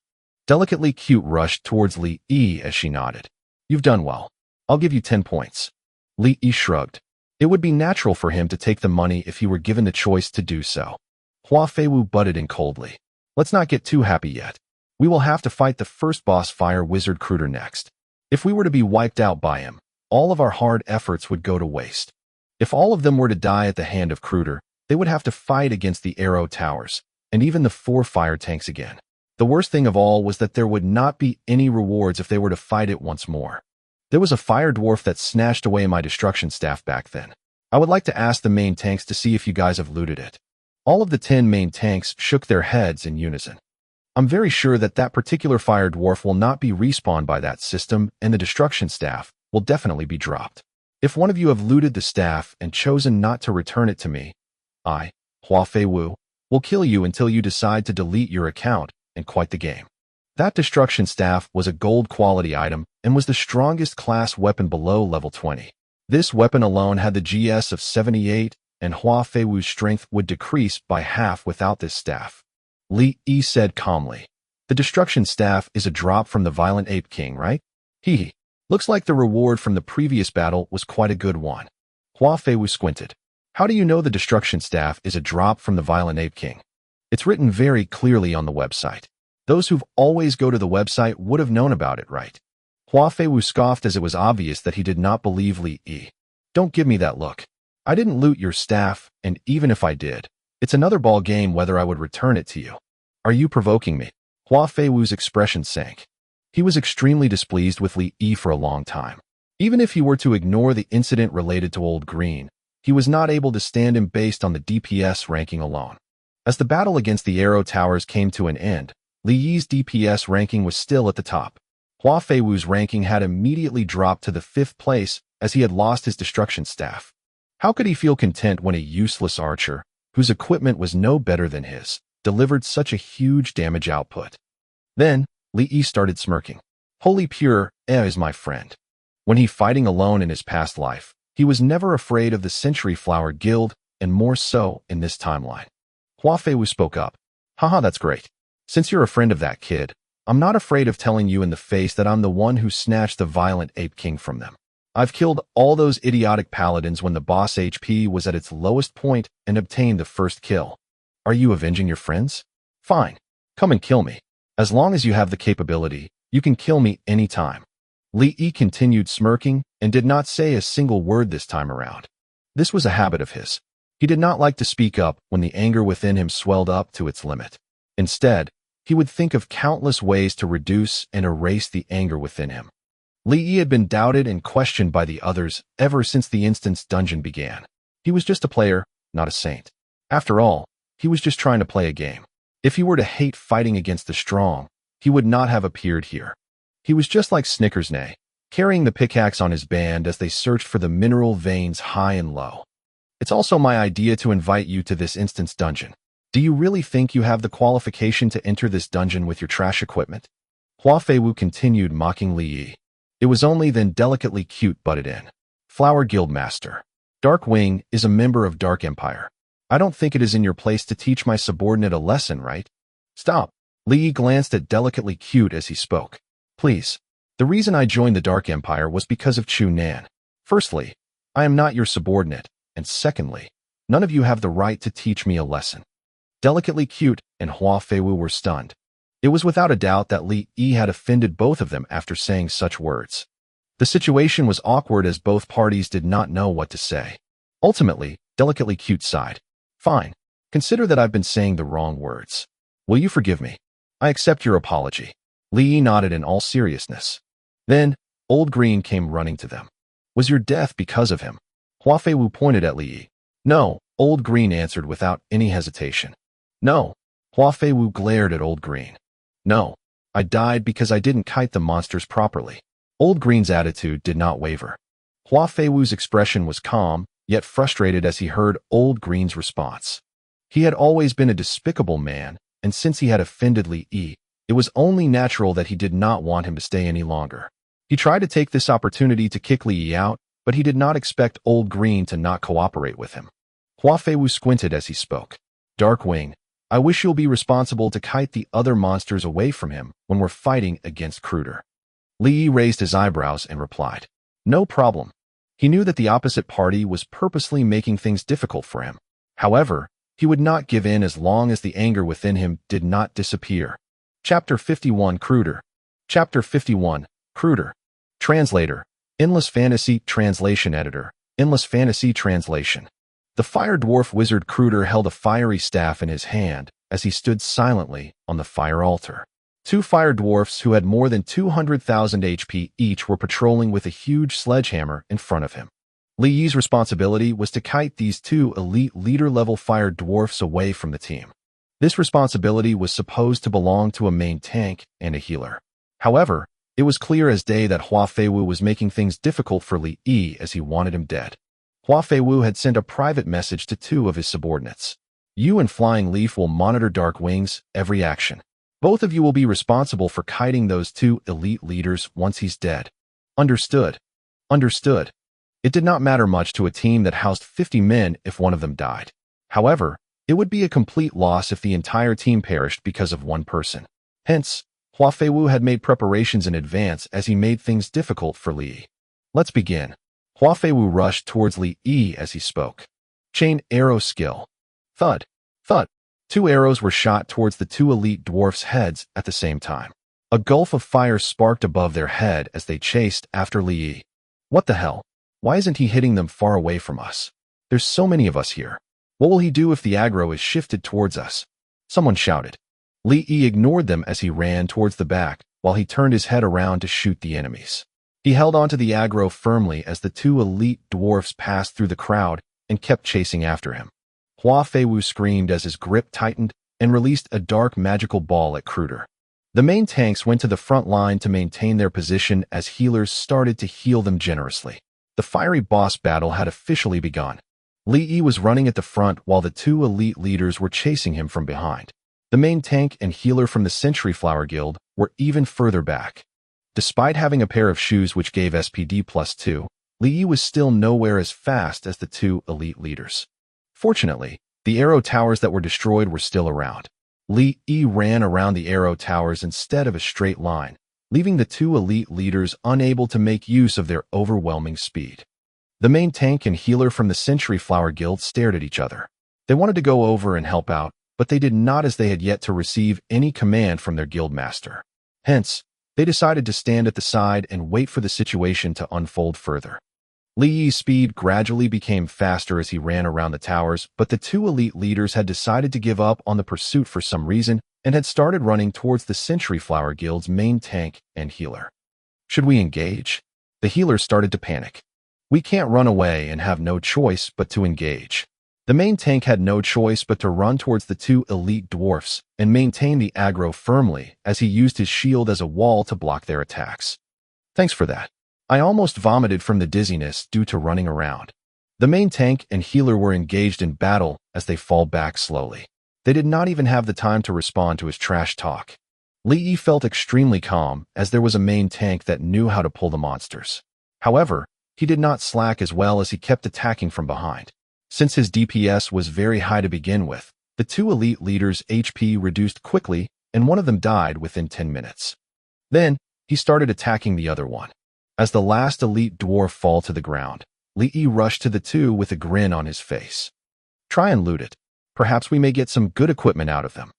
Delicately Cute rushed towards Li Yi as she nodded. "You've done well. I'll give you 10 points. Li Yi shrugged. It would be natural for him to take the money if he were given the choice to do so. Hua Feiwu butted in coldly. "Let's not get too happy yet. We will have to fight the first boss Fire Wizard Kruder next. If we were to be wiped out by him, all of our hard efforts would go to waste. If all of them were to die at the hand of Kruder, they would have to fight against the arrow towers, and even the 4 fire tanks again. The worst thing of all was that there would not be any rewards if they were to fight it once more. There was a fire dwarf that snatched away my destruction staff back then. I would like to ask the main tanks to see if you guys have looted it." All of the 10 main tanks shook their heads in unison. "I'm very sure that that particular fire dwarf will not be respawned by that system, and the destruction staff will definitely be dropped. If one of you have looted the staff and chosen not to return it to me, I, Hua Feiwu, will kill you until you decide to delete your account and quit the game." That destruction staff was a gold quality item and was the strongest class weapon below level 20. This weapon alone had the GS of 78, and Hua Feiwu's strength would decrease by half without this staff. Li Yi said calmly, "The destruction staff is a drop from the Violent Ape King, right? Hee. Looks like the reward from the previous battle was quite a good one." Hua Feiwu squinted. "How do you know the destruction staff is a drop from the Violent Ape King?" "It's written very clearly on the website. Those who've always go to the website would have known about it, right?" Hua Feiwu scoffed as it was obvious that he did not believe Li Yi. "Don't give me that look. I didn't loot your staff, and even if I did, it's another ball game whether I would return it to you. Are you provoking me?" Hua Feiwu's expression sank. He was extremely displeased with Li Yi for a long time. Even if he were to ignore the incident related to Old Green, he was not able to stand him based on the DPS ranking alone. As the battle against the arrow towers came to an end, Li Yi's DPS ranking was still at the top. Hua Feiwu's ranking had immediately dropped to the 5th place as he had lost his destruction staff. How could he feel content when a useless archer, whose equipment was no better than his, delivered such a huge damage output? Then, Li Yi started smirking. "Holy Pure is my friend. When he fighting alone in his past life, he was never afraid of the Century Flower Guild, and more so in this timeline." Hua Feiwu spoke up. "Haha, that's great. Since you're a friend of that kid, I'm not afraid of telling you in the face that I'm the one who snatched the Violent Ape King from them. I've killed all those idiotic paladins when the boss HP was at its lowest point and obtained the first kill. Are you avenging your friends? Fine. Come and kill me. As long as you have the capability, you can kill me anytime." Li Yi continued smirking and did not say a single word this time around. This was a habit of his. He did not like to speak up when the anger within him swelled up to its limit. Instead, he would think of countless ways to reduce and erase the anger within him. Li Yi had been doubted and questioned by the others ever since the instance dungeon began. He was just a player, not a saint. After all, he was just trying to play a game. If he were to hate fighting against the strong, he would not have appeared here. He was just like Snickersnay, carrying the pickaxe on his band as they searched for the mineral veins high and low. "It's also my idea to invite you to this instance dungeon. Do you really think you have the qualification to enter this dungeon with your trash equipment?" Hua Feiwu continued mocking Li Yi. It was only then Delicately Cute butted in. "Flower Guild Master. Darkwing is a member of Dark Empire. I don't think it is in your place to teach my subordinate a lesson, right?" "Stop." Li Yi glanced at Delicately Cute as he spoke. "Please. The reason I joined the Dark Empire was because of Chu Nan. Firstly, I am not your subordinate, and secondly, none of you have the right to teach me a lesson. Delicately Cute and Hua Feiwu were stunned. It was without a doubt that Li Yi had offended both of them after saying such words. The situation was awkward as both parties did not know what to say. Ultimately, Delicately Cute sighed. Fine. Consider that I've been saying the wrong words. Will you forgive me? I accept your apology. Li Yi nodded in all seriousness. Then, Old Green came running to them. Was your death because of him? Hua Feiwu pointed at Li Yi. No, Old Green answered without any hesitation. No. Hua Feiwu glared at Old Green. No. I died because I didn't kite the monsters properly. Old Green's attitude did not waver. Hua Feiwu's expression was calm, yet frustrated as he heard Old Green's response. He had always been a despicable man, and since he had offended Li Yi, it was only natural that he did not want him to stay any longer. He tried to take this opportunity to kick Li Yi out, but he did not expect Old Green to not cooperate with him. Hua Feiwu squinted as he spoke. Darkwing, I wish you'll be responsible to kite the other monsters away from him when we're fighting against Kruder. Li Yi raised his eyebrows and replied. No problem. He knew that the opposite party was purposely making things difficult for him. However, he would not give in as long as the anger within him did not disappear. Chapter 51 Kruder. Chapter 51 Kruder. Translator. Endless Fantasy Translation Editor. Endless Fantasy Translation. The fire dwarf wizard Kruder held a fiery staff in his hand as he stood silently on the fire altar. Two fire dwarfs who had more than 200,000 HP each were patrolling with a huge sledgehammer in front of him. Li Yi's responsibility was to kite these two elite leader-level fire dwarfs away from the team. This responsibility was supposed to belong to a main tank and a healer. However, it was clear as day that Hua Feiwu was making things difficult for Li Yi as he wanted him dead. Hua Feiwu had sent a private message to two of his subordinates. You and Flying Leaf will monitor Darkwing's every action. Both of you will be responsible for kiting those two elite leaders once he's dead. Understood. Understood. It did not matter much to a team that housed 50 men if one of them died. However, it would be a complete loss if the entire team perished because of one person. Hence, Hua Feiwu had made preparations in advance as he made things difficult for Li Yi. Let's begin. Hua Feiwu rushed towards Li Yi as he spoke. Chain arrow skill. Thud. Thud. Two arrows were shot towards the two elite dwarfs' heads at the same time. A gulf of fire sparked above their head as they chased after Li Yi. What the hell? Why isn't he hitting them far away from us? There's so many of us here. What will he do if the aggro is shifted towards us? Someone shouted. Li Yi ignored them as he ran towards the back while he turned his head around to shoot the enemies. He held onto the aggro firmly as the two elite dwarfs passed through the crowd and kept chasing after him. Hua Feiwu screamed as his grip tightened and released a dark magical ball at Kruder. The main tanks went to the front line to maintain their position as healers started to heal them generously. The fiery boss battle had officially begun. Li Yi was running at the front while the two elite leaders were chasing him from behind. The main tank and healer from the Century Flower Guild were even further back. Despite having a pair of shoes which gave SPD +2, Li Yi was still nowhere as fast as the two elite leaders. Fortunately, the arrow towers that were destroyed were still around. Li Yi ran around the arrow towers instead of a straight line, leaving the two elite leaders unable to make use of their overwhelming speed. The main tank and healer from the Century Flower Guild stared at each other. They wanted to go over and help out, but they did not as they had yet to receive any command from their guild master. Hence, they decided to stand at the side and wait for the situation to unfold further. Li Yi's speed gradually became faster as he ran around the towers, but the two elite leaders had decided to give up on the pursuit for some reason and had started running towards the Century Flower Guild's main tank and healer. Should we engage? The healer started to panic. We can't run away and have no choice but to engage. The main tank had no choice but to run towards the two elite dwarfs and maintain the aggro firmly as he used his shield as a wall to block their attacks. Thanks for that. I almost vomited from the dizziness due to running around. The main tank and healer were engaged in battle as they fall back slowly. They did not even have the time to respond to his trash talk. Li Yi felt extremely calm as there was a main tank that knew how to pull the monsters. However, he did not slack as well as he kept attacking from behind. Since his DPS was very high to begin with, the two elite leaders' HP reduced quickly and one of them died within 10 minutes. Then, he started attacking the other one. As the last elite dwarf fell to the ground, Li rushed to the two with a grin on his face. Try and loot it. Perhaps we may get some good equipment out of them.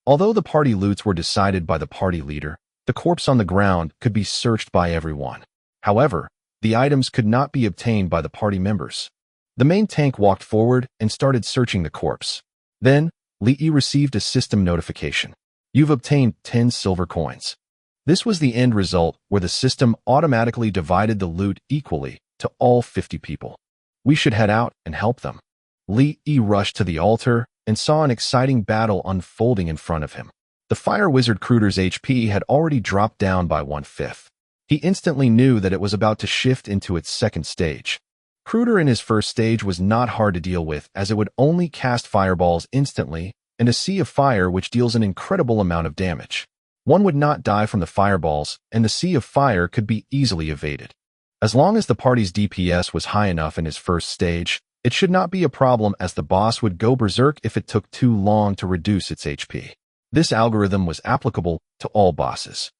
Although the party loots were decided by the party leader, the corpse on the ground could be searched by everyone. However, the items could not be obtained by the party members. The main tank walked forward and started searching the corpse. Then, Li received a system notification. You've obtained 10 silver coins. This was the end result where the system automatically divided the loot equally to all 50 people. We should head out and help them. Li rushed to the altar and saw an exciting battle unfolding in front of him. The fire wizard Kruder's HP had already dropped down by 1/5. He instantly knew that it was about to shift into its second stage. Kruder in his first stage was not hard to deal with, as it would only cast fireballs instantly and a sea of fire which deals an incredible amount of damage. One would not die from the fireballs, and the sea of fire could be easily evaded. As long as the party's DPS was high enough in his first stage, it should not be a problem, as the boss would go berserk if it took too long to reduce its HP. This algorithm was applicable to all bosses.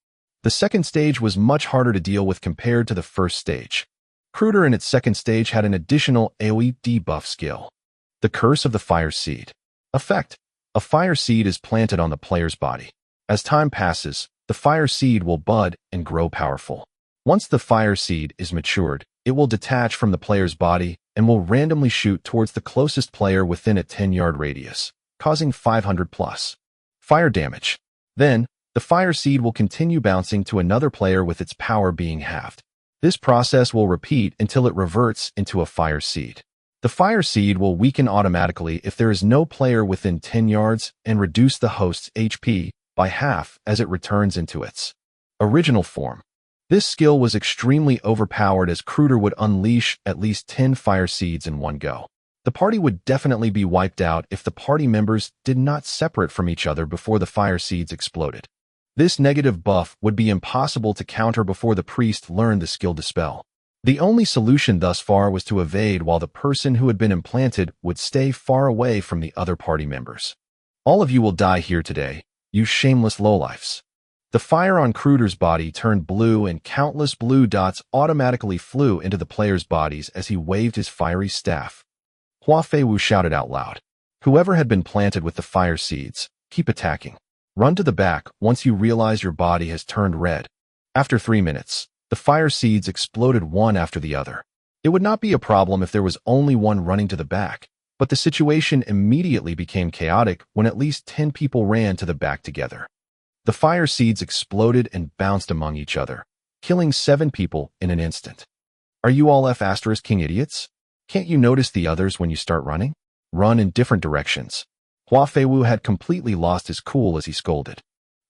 The second stage was much harder to deal with compared to the first stage. Kruder in its second stage had an additional AoE debuff skill. The Curse of the Fire Seed. Effect: a fire seed is planted on the player's body. As time passes, the fire seed will bud and grow powerful. Once the fire seed is matured, it will detach from the player's body and will randomly shoot towards the closest player within a 10-yard radius, causing 500+ fire damage. Then, the fire seed will continue bouncing to another player with its power being halved. This process will repeat until it reverts into a fire seed. The fire seed will weaken automatically if there is no player within 10 yards and reduce the host's HP by half as it returns into its original form. This skill was extremely overpowered, as Kruder would unleash at least 10 fire seeds in one go. The party would definitely be wiped out if the party members did not separate from each other before the fire seeds exploded. This negative buff would be impossible to counter before the priest learned the skill Dispel. The only solution thus far was to evade, while the person who had been implanted would stay far away from the other party members. All of you will die here today, you shameless lowlifes. The fire on Kruder's body turned blue, and countless blue dots automatically flew into the players' bodies as he waved his fiery staff. Hua Feiwu shouted out loud. Whoever had been planted with the fire seeds, keep attacking. Run to the back once you realize your body has turned red. After 3 minutes, the fire seeds exploded one after the other. It would not be a problem if there was only one running to the back, but the situation immediately became chaotic when at least 10 people ran to the back together. The fire seeds exploded and bounced among each other, killing 7 people in an instant. Are you all F***ing idiots? Can't you notice the others when you start running? Run in different directions. Hua Feiwu had completely lost his cool as he scolded.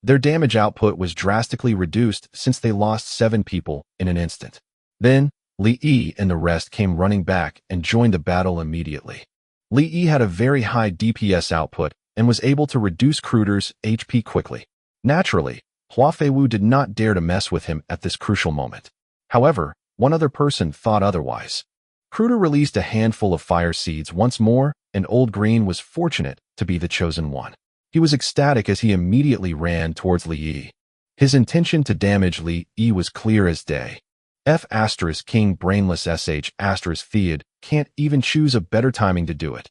Their damage output was drastically reduced since they lost 7 people in an instant. Then, Li and the rest came running back and joined the battle immediately. Li had a very high DPS output and was able to reduce Kruder's HP quickly. Naturally, Hua Feiwu did not dare to mess with him at this crucial moment. However, one other person thought otherwise. Kruder released a handful of fire seeds once more, and Old Green was fortunate to be the chosen one. He was ecstatic as he immediately ran towards Li. His intention to damage Li was clear as day. King brainless Theod can't even choose a better timing to do it.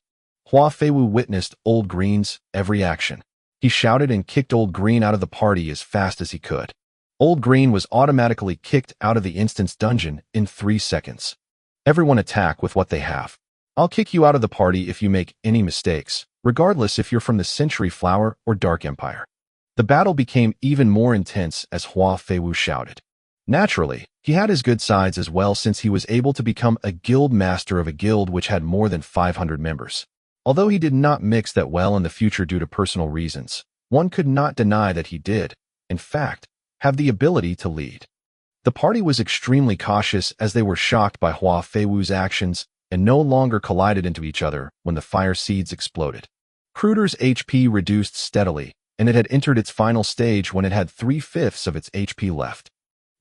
Hua Feiwu witnessed Old Green's every action. He shouted and kicked Old Green out of the party as fast as he could. Old Green was automatically kicked out of the instance dungeon in 3 seconds. Everyone attack with what they have. I'll kick you out of the party if you make any mistakes, regardless if you're from the Century Flower or Dark Empire. The battle became even more intense as Hua Feiwu shouted. Naturally, he had his good sides as well, since he was able to become a guild master of a guild which had more than 500 members. Although he did not mix that well in the future due to personal reasons, one could not deny that he did, in fact, have the ability to lead. The party was extremely cautious as they were shocked by Hua Feiwu's actions and no longer collided into each other when the fire seeds exploded. Kruder's HP reduced steadily, and it had entered its final stage when it had 3/5 of its HP left.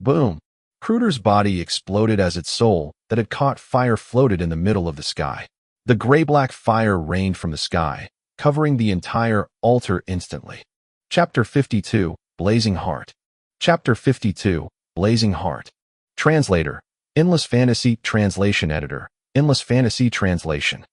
Boom! Kruder's body exploded as its soul that had caught fire floated in the middle of the sky. The gray-black fire rained from the sky, covering the entire altar instantly. Chapter 52, Blazing Heart. Chapter 52, Blazing Heart. Translator, Endless Fantasy Translation Editor, Endless Fantasy Translation.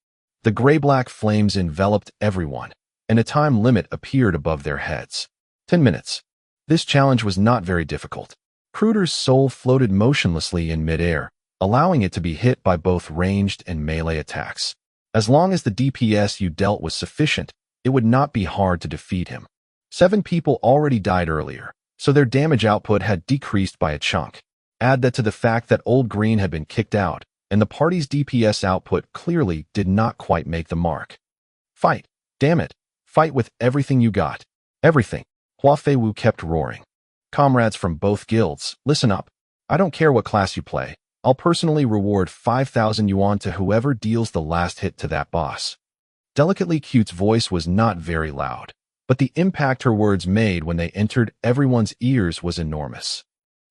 The gray-black flames enveloped everyone, and a time limit appeared above their heads. 10 minutes. This challenge was not very difficult. Kruder's soul floated motionlessly in midair, allowing it to be hit by both ranged and melee attacks. As long as the DPS you dealt was sufficient, it would not be hard to defeat him. 7 people already died earlier, so their damage output had decreased by a chunk. Add that to the fact that Old Green had been kicked out, and the party's DPS output clearly did not quite make the mark. Fight! Damn it! Fight with everything you got. Everything. Hua Feiwu kept roaring. Comrades from both guilds, listen up. I don't care what class you play. I'll personally reward 5,000 yuan to whoever deals the last hit to that boss. Delicately Cute's voice was not very loud, but the impact her words made when they entered everyone's ears was enormous.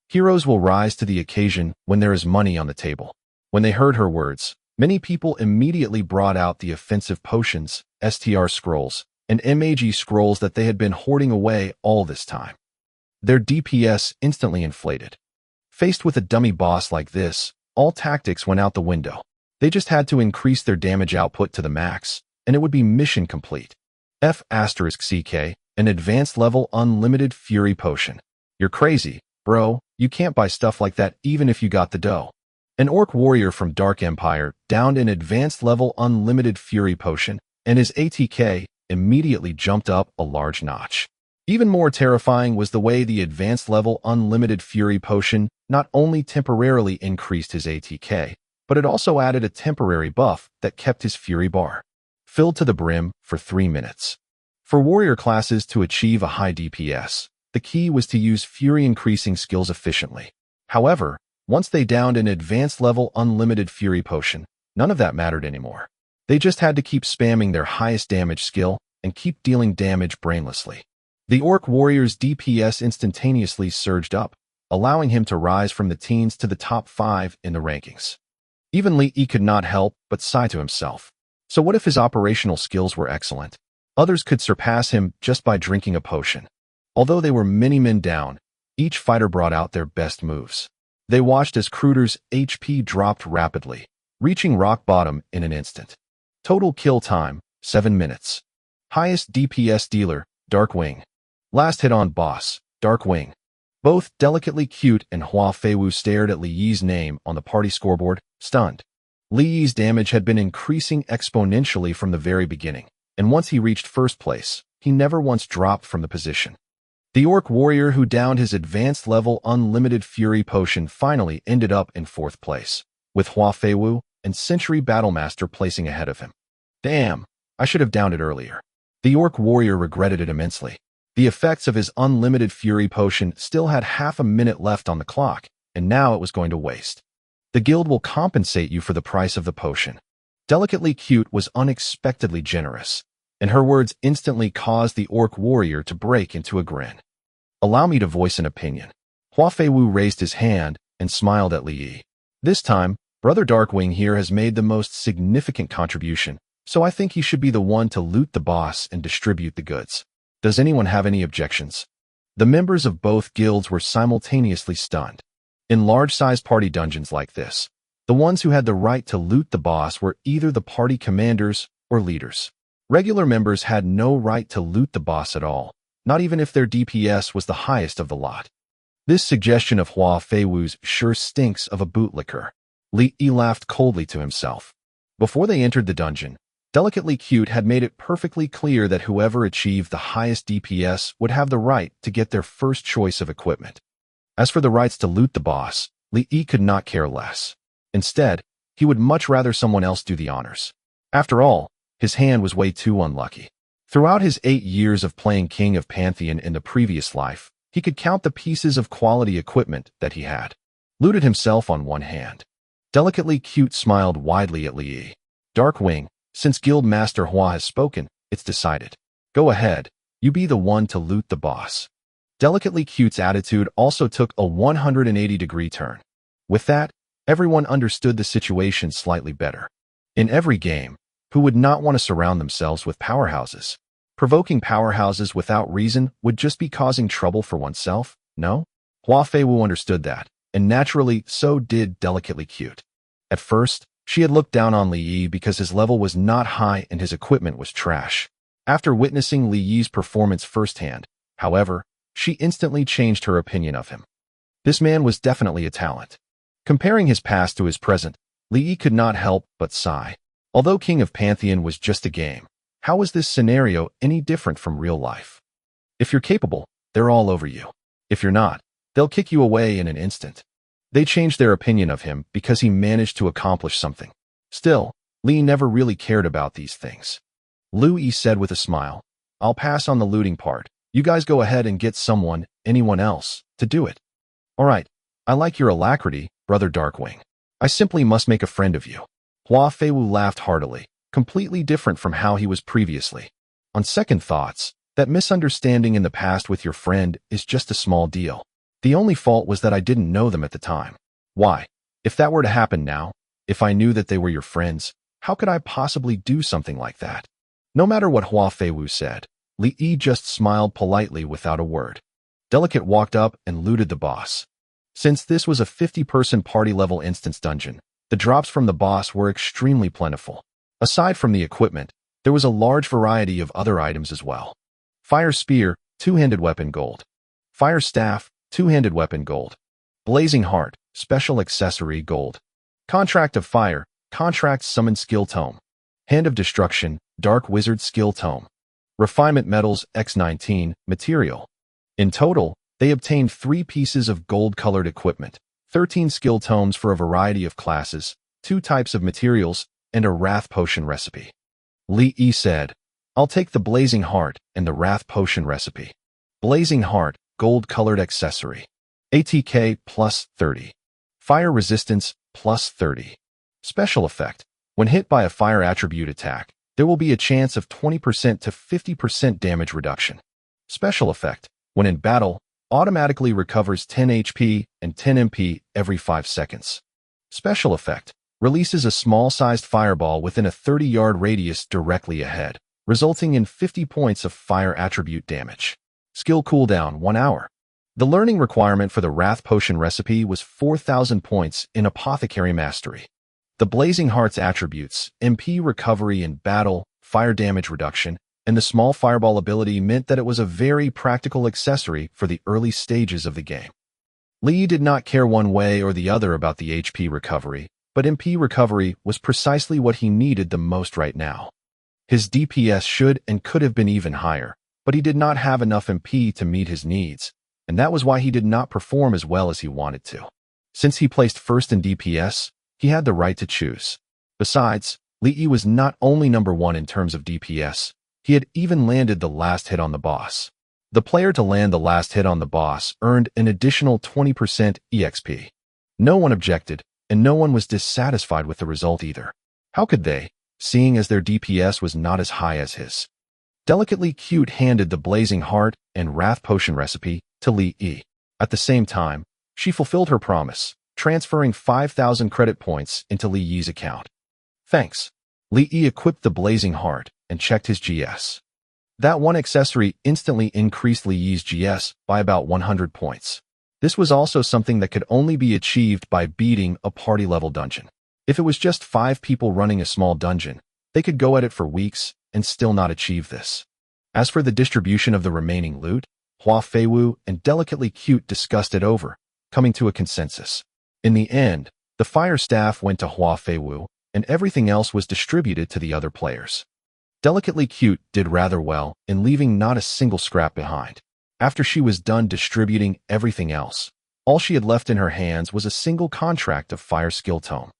Heroes will rise to the occasion when there is money on the table. When they heard her words, many people immediately brought out the offensive potions, STR scrolls, and MAG scrolls that they had been hoarding away all this time. Their DPS instantly inflated. Faced with a dummy boss like this, all tactics went out the window. They just had to increase their damage output to the max, and it would be mission complete. F***CK, an advanced level unlimited fury potion. You're crazy, bro. You can't buy stuff like that even if you got the dough. An orc warrior from Dark Empire downed an advanced level unlimited fury potion, and his ATK immediately jumped up a large notch. Even more terrifying was the way the advanced level unlimited fury potion not only temporarily increased his ATK, but it also added a temporary buff that kept his fury bar filled to the brim for 3 minutes. For warrior classes to achieve a high DPS, the key was to use fury increasing skills efficiently. However, once they downed an advanced level unlimited fury potion, none of that mattered anymore. They just had to keep spamming their highest damage skill and keep dealing damage brainlessly. The orc warrior's DPS instantaneously surged up, allowing him to rise from the teens to the top 5 in the rankings. Even Li Yi could not help but sigh to himself. So what if his operational skills were excellent? Others could surpass him just by drinking a potion. Although they were many men down, each fighter brought out their best moves. They watched as Kruder's HP dropped rapidly, reaching rock bottom in an instant. Total kill time, 7 minutes. Highest DPS dealer, Darkwing. Last hit on boss, Darkwing. Both Delicately Cute and Hua Feiwu stared at Li Yi's name on the party scoreboard, stunned. Li Yi's damage had been increasing exponentially from the very beginning, and once he reached first place, he never once dropped from the position. The orc warrior who downed his advanced level unlimited fury potion finally ended up in 4th place, with Hua Feiwu and Century Battlemaster placing ahead of him. Damn, I should have downed it earlier. The orc warrior regretted it immensely. The effects of his unlimited fury potion still had half a minute left on the clock, and now it was going to waste. The guild will compensate you for the price of the potion. Delicately Cute was unexpectedly generous, and her words instantly caused the orc warrior to break into a grin. Allow me to voice an opinion. Hua Feiwu raised his hand and smiled at Li Yi. This time, Brother Darkwing here has made the most significant contribution, so I think he should be the one to loot the boss and distribute the goods. Does anyone have any objections? The members of both guilds were simultaneously stunned. In large-sized party dungeons like this, the ones who had the right to loot the boss were either the party commanders or leaders. Regular members had no right to loot the boss at all, not even if their DPS was the highest of the lot. This suggestion of Hua Feiwu's sure stinks of a bootlicker. Li Yi laughed coldly to himself. Before they entered the dungeon, Delicately Cute had made it perfectly clear that whoever achieved the highest DPS would have the right to get their first choice of equipment. As for the rights to loot the boss, Li Yi could not care less. Instead, he would much rather someone else do the honors. After all, his hand was way too unlucky. Throughout his 8 years of playing King of Pantheon in the previous life, he could count the pieces of quality equipment that he had. Looted himself on one hand. Delicately Cute smiled widely at Li Yi. Darkwing, since Guild Master Hua has spoken, it's decided. Go ahead, you be the one to loot the boss. Delicately Cute's attitude also took a 180-degree turn. With that, everyone understood the situation slightly better. In every game, who would not want to surround themselves with powerhouses? Provoking powerhouses without reason would just be causing trouble for oneself, no? Hua Feiwu understood that, and naturally so did Delicately Cute. At first, She had looked down on Li Yi because his level was not high and his equipment was trash. After witnessing Li Yi's performance firsthand, however, she instantly changed her opinion of him. This man was definitely a talent. Comparing his past to his present, Li Yi could not help but sigh. Although King of Pantheon was just a game, how was this scenario any different from real life? If you're capable, they're all over you. If you're not, they'll kick you away in an instant. They changed their opinion of him because he managed to accomplish something. Still, Li never really cared about these things. Lu Yi said with a smile, "I'll pass on the looting part. You guys go ahead and get anyone else, to do it." "All right, I like your alacrity, Brother Darkwing. I simply must make a friend of you." Hua Feiwu laughed heartily, completely different from how he was previously. "On second thoughts, that misunderstanding in the past with your friend is just a small deal. The only fault was that I didn't know them at the time. Why? If that were to happen now, if I knew that they were your friends, how could I possibly do something like that?" No matter what Hua Feiwu said, Li Yi just smiled politely without a word. Delicate walked up and looted the boss. Since this was a 50-person party-level instance dungeon, the drops from the boss were extremely plentiful. Aside from the equipment, there was a large variety of other items as well. Fire Spear, two-handed weapon gold. Fire Staff, two-handed weapon gold. Blazing Heart, special accessory gold. Contract of Fire, contract summon skill tome. Hand of Destruction, dark wizard skill tome. Refinement metals X19, material. In total, they obtained 3 pieces of gold-colored equipment, 13 skill tomes for a variety of classes, 2 types of materials, and a wrath potion recipe. Li Yi said, "I'll take the Blazing Heart and the wrath potion recipe." Blazing Heart, gold-colored accessory. ATK plus 30. Fire resistance plus 30. Special effect. When hit by a fire attribute attack, there will be a chance of 20% to 50% damage reduction. Special effect. When in battle, automatically recovers 10 HP and 10 MP every 5 seconds. Special effect. Releases a small-sized fireball within a 30-yard radius directly ahead, resulting in 50 points of fire attribute damage. Skill cooldown 1 hour. The learning requirement for the Wrath Potion recipe was 4,000 points in Apothecary Mastery. The Blazing Heart's attributes, MP recovery in battle, fire damage reduction, and the small fireball ability meant that it was a very practical accessory for the early stages of the game. Li did not care one way or the other about the HP recovery, but MP recovery was precisely what he needed the most right now. His DPS should and could have been even higher, but he did not have enough MP to meet his needs, and that was why he did not perform as well as he wanted to. Since he placed first in DPS, he had the right to choose. Besides, Li Yi was not only number 1 in terms of DPS, he had even landed the last hit on the boss. The player to land the last hit on the boss earned an additional 20% EXP. No one objected, and no one was dissatisfied with the result either. How could they, seeing as their DPS was not as high as his? Delicately Cute handed the Blazing Heart and Wrath Potion recipe to Li Yi. At the same time, she fulfilled her promise, transferring 5,000 credit points into Li Yi's account. Thanks. Li Yi equipped the Blazing Heart and checked his GS. That one accessory instantly increased Li Yi's GS by about 100 points. This was also something that could only be achieved by beating a party-level dungeon. If it was just 5 people running a small dungeon, they could go at it for weeks and still not achieve this. As for the distribution of the remaining loot, Hua Feiwu and Delicately Cute discussed it over, coming to a consensus. In the end, the fire staff went to Hua Feiwu, and everything else was distributed to the other players. Delicately Cute did rather well in leaving not a single scrap behind. After she was done distributing everything else, all she had left in her hands was a single contract of Fire Skill Tome.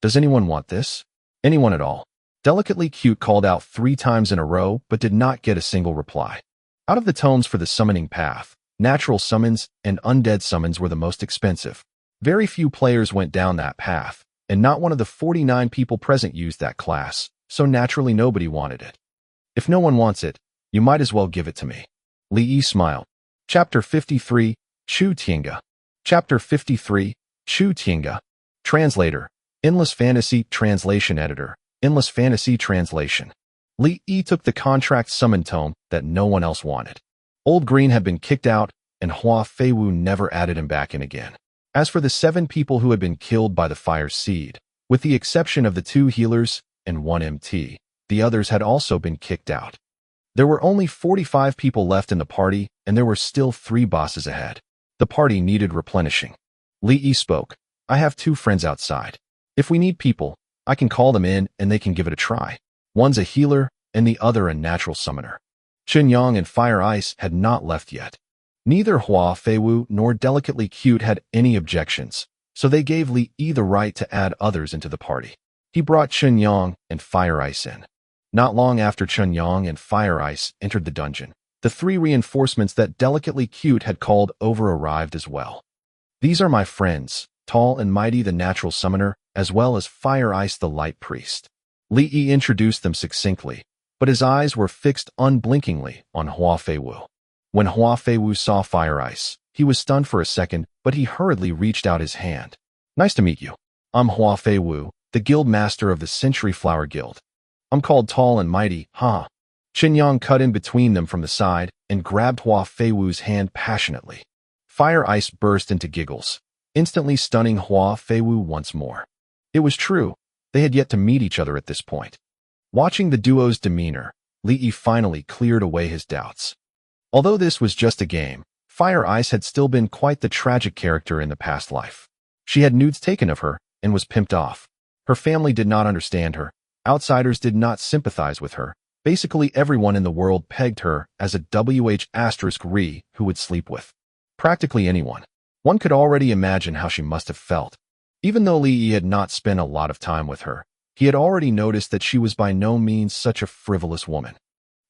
Does anyone want this? Anyone at all? Delicately Cute called out 3 times in a row but did not get a single reply. Out of the tomes for the summoning path, natural summons and undead summons were the most expensive. Very few players went down that path, and not one of the 49 people present used that class, so naturally nobody wanted it. If no one wants it, you might as well give it to me. Li Yi smiled. Chapter 53, Chu Tiange. Chapter 53, Chu Tiange. Translator, Endless Fantasy Translation Editor, Endless Fantasy Translation. Li Yi took the contract summon tome that no one else wanted. Old Green had been kicked out, and Hua Feiwu never added him back in again. As for the 7 people who had been killed by the fire seed, With the exception of the 2 healers and 1 MT, the others had also been kicked out. There were only 45 people left in the party, and there were still 3 bosses ahead. The party needed replenishing. Li Yi spoke. I have 2 friends outside. If we need people, I can call them in and they can give it a try. One's a healer and the other a natural summoner. Chen Yang and Fire Ice had not left yet. Neither Hua Feiwu nor Delicately Cute had any objections, so they gave Li Yi the right to add others into the party. He brought Chen Yang and Fire Ice in. Not long after Chen Yang and Fire Ice entered the dungeon, the 3 reinforcements that Delicately Cute had called over arrived as well. These are my friends, Tall and Mighty the natural summoner, as well as Fire Ice the light priest. Li Yi introduced them succinctly, but his eyes were fixed unblinkingly on Hua Feiwu. When Hua Feiwu saw Fire Ice, he was stunned for a second, but he hurriedly reached out his hand. Nice to meet you. I'm Hua Feiwu, the guild master of the Century Flower Guild. I'm called Tall and Mighty, huh? Chen Yang cut in between them from the side and grabbed Hua Feiwu's hand passionately. Fire Ice burst into giggles, instantly stunning Hua Feiwu once more. It was true, they had yet to meet each other at this point. Watching the duo's demeanor, Li Yi finally cleared away his doubts. Although this was just a game, Fire Ice had still been quite the tragic character in the past life. She had nudes taken of her and was pimped off. Her family did not understand her. Outsiders did not sympathize with her. Basically everyone in the world pegged her as a WH*re who would sleep with. Practically anyone. One could already imagine how she must have felt. Even though Li Yi had not spent a lot of time with her, he had already noticed that she was by no means such a frivolous woman.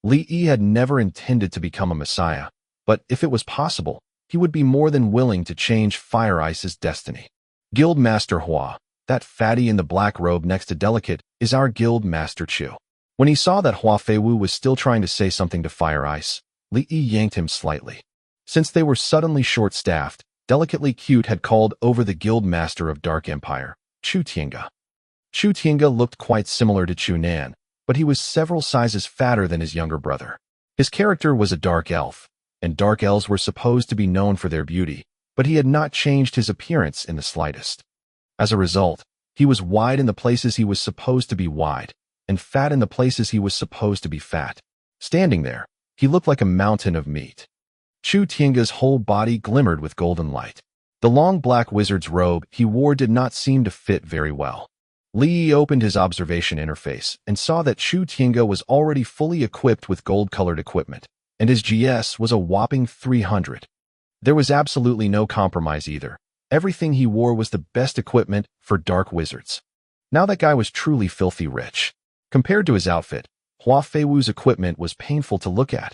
Li Yi had never intended to become a messiah, but if it was possible, he would be more than willing to change Fire Ice's destiny. Guild Master Hua, that fatty in the black robe next to Delicate, is our Guild Master Chu. When he saw that Hua Feiwu was still trying to say something to Fire Ice, Li Yi yanked him slightly. Since they were suddenly short-staffed, Delicately Cute had called over the Guild Master of Dark Empire, Chu Tiange. Chu Tiange looked quite similar to Chu Nan, but he was several sizes fatter than his younger brother. His character was a dark elf, and dark elves were supposed to be known for their beauty, but he had not changed his appearance in the slightest. As a result, he was wide in the places he was supposed to be wide, and fat in the places he was supposed to be fat. Standing there, he looked like a mountain of meat. Chu Tiange's whole body glimmered with golden light. The long black wizard's robe he wore did not seem to fit very well. Li Yi opened his observation interface and saw that Chu Tiange was already fully equipped with gold-colored equipment, and his GS was a whopping 300. There was absolutely no compromise either. Everything he wore was the best equipment for dark wizards. Now that guy was truly filthy rich. Compared to his outfit, Hua Feiwu's equipment was painful to look at.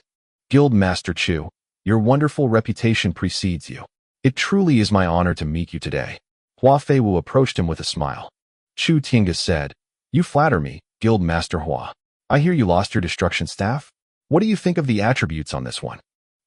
Guild Master Chu, your wonderful reputation precedes you. It truly is my honor to meet you today. Hua Feiwu approached him with a smile. Chu Tiange said, You flatter me, Guild Master Hua. I hear you lost your destruction staff? What do you think of the attributes on this one?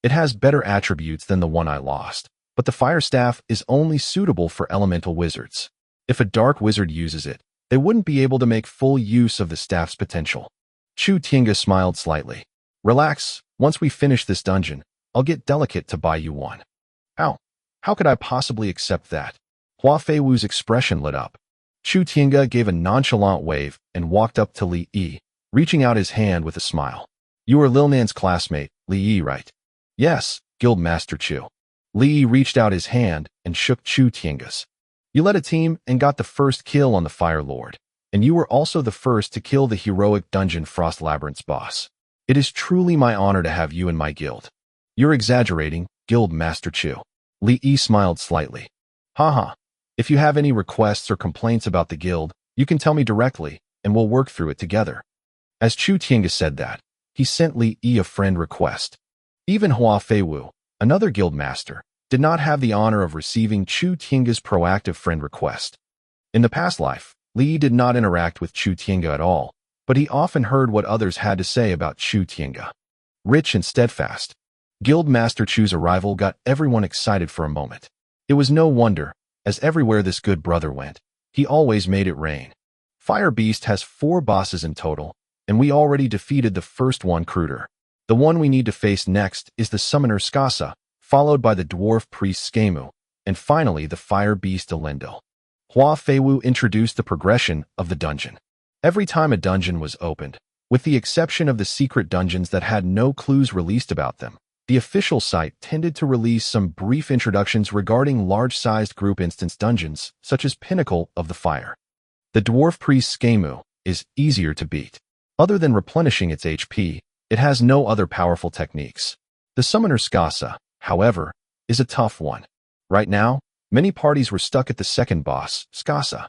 It has better attributes than the one I lost, but the fire staff is only suitable for elemental wizards. If a dark wizard uses it, they wouldn't be able to make full use of the staff's potential. Chu Tiange smiled slightly. Relax, once we finish this dungeon, I'll get Delicate to buy you one. How could I possibly accept that? Hua Feiwu's expression lit up. Chu Tiange gave a nonchalant wave and walked up to Li Yi, reaching out his hand with a smile. You are Lil Nan's classmate, Li Yi, right? Yes, Guild Master Chu. Li Yi reached out his hand and shook Chu Tiange's. You led a team and got the first kill on the Fire Lord, and you were also the first to kill the heroic Dungeon Frost Labyrinth's boss. It is truly my honor to have you in my guild. You're exaggerating, Guild Master Chu. Li Yi smiled slightly. Haha. If you have any requests or complaints about the guild, you can tell me directly, and we'll work through it together. As Chu Tiange said that, he sent Li Yi a friend request. Even Hua Feiwu, another guild master, did not have the honor of receiving Chu Tiange's proactive friend request. In the past life, Li Yi did not interact with Chu Tiange at all, but he often heard what others had to say about Chu Tiange. Rich and steadfast. Guild Master Chu's arrival got everyone excited for a moment. It was no wonder, as everywhere this good brother went, he always made it rain. Fire Beast has 4 bosses in total, and we already defeated the first one, Kruder. The one we need to face next is the Summoner Skasa, followed by the Dwarf Priest Skemu, and finally the Fire Beast Elendil. Hua Feiwu introduced the progression of the dungeon. Every time a dungeon was opened, with the exception of the secret dungeons that had no clues released about them, the official site tended to release some brief introductions regarding large-sized group instance dungeons, such as Pinnacle of the Fire. The dwarf priest Skemu is easier to beat. Other than replenishing its HP, it has no other powerful techniques. The summoner Skasa, however, is a tough one. Right now, many parties were stuck at the second boss, Skasa.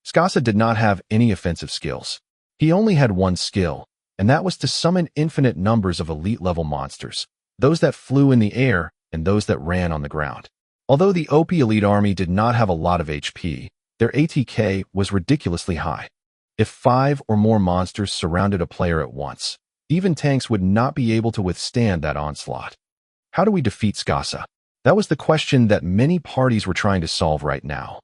Skasa did not have any offensive skills. He only had one skill, and that was to summon infinite numbers of elite-level monsters, those that flew in the air and those that ran on the ground. Although the OP elite army did not have a lot of HP, their ATK was ridiculously high. If 5 or more monsters surrounded a player at once, even tanks would not be able to withstand that onslaught. How do we defeat Skasa? That was the question that many parties were trying to solve right now.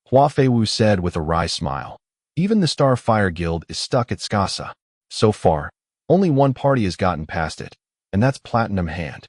Hua Feiwu said with a wry smile. Even the Starfire Guild is stuck at Skasa. So far, only one party has gotten past it, and that's Platinum Hand.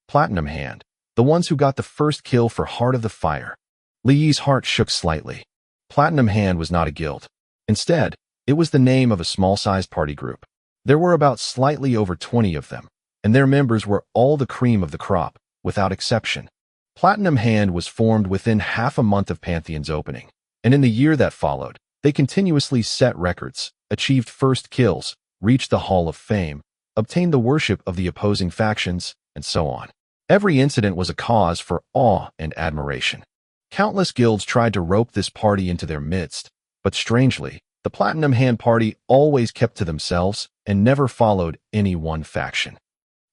Platinum Hand, the ones who got the first kill for Heart of the Fire. Li Yi's heart shook slightly. Platinum Hand was not a guild. Instead, it was the name of a small-sized party group. There were about slightly over 20 of them, and their members were all the cream of the crop, without exception. Platinum Hand was formed within half a month of Pantheon's opening, and in the year that followed, they continuously set records, achieved first kills, reached the Hall of Fame, obtained the worship of the opposing factions, and so on. Every incident was a cause for awe and admiration. Countless guilds tried to rope this party into their midst, but strangely, the Platinum Hand party always kept to themselves and never followed any one faction.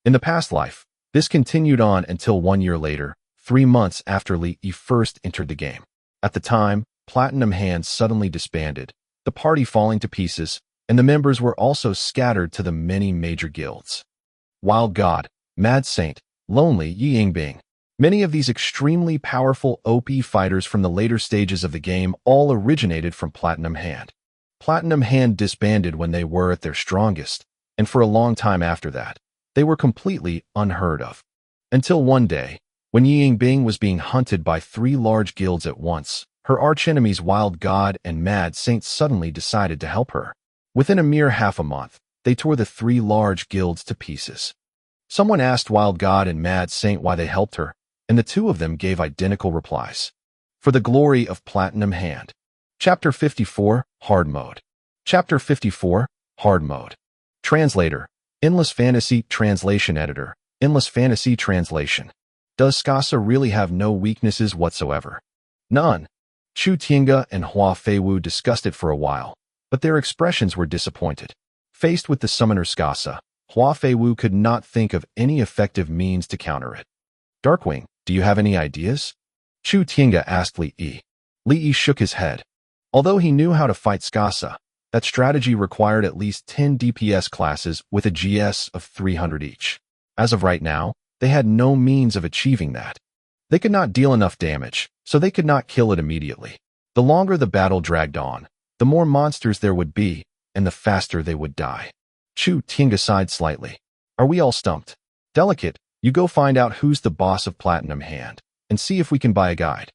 In the past life, this continued on until 1 year later, 3 months after Li Yi first entered the game. At the time, Platinum Hand suddenly disbanded, the party falling to pieces, and the members were also scattered to the many major guilds. Wild God, Mad Saint, Lonely Yingbing. Many of these extremely powerful OP fighters from the later stages of the game all originated from Platinum Hand. Platinum Hand disbanded when they were at their strongest, and for a long time after that, they were completely unheard of. Until one day, when Yingbing was being hunted by 3 large guilds at once, her archenemies Wild God and Mad Saint suddenly decided to help her. Within a mere half a month, they tore the 3 large guilds to pieces. Someone asked Wild God and Mad Saint why they helped her, and the 2 of them gave identical replies. For the glory of Platinum Hand. Chapter 54, Hard Mode. Chapter 54, Hard Mode. Translator, Endless Fantasy Translation Editor, Endless Fantasy Translation. Does Skasa really have no weaknesses whatsoever? None. Chu Tiange and Hua Feiwu discussed it for a while, but their expressions were disappointed. Faced with the summoner Skasa, Hua Feiwu could not think of any effective means to counter it. Darkwing, do you have any ideas? Chu Tiange asked Li Yi. Li Yi shook his head. Although he knew how to fight Skasa, that strategy required at least 10 DPS classes with a GS of 300 each. As of right now, they had no means of achieving that. They could not deal enough damage, so they could not kill it immediately. The longer the battle dragged on, the more monsters there would be, and the faster they would die. Chu Tiange sighed slightly. Are we all stumped? Delicate, you go find out who's the boss of Platinum Hand, and see if we can buy a guide.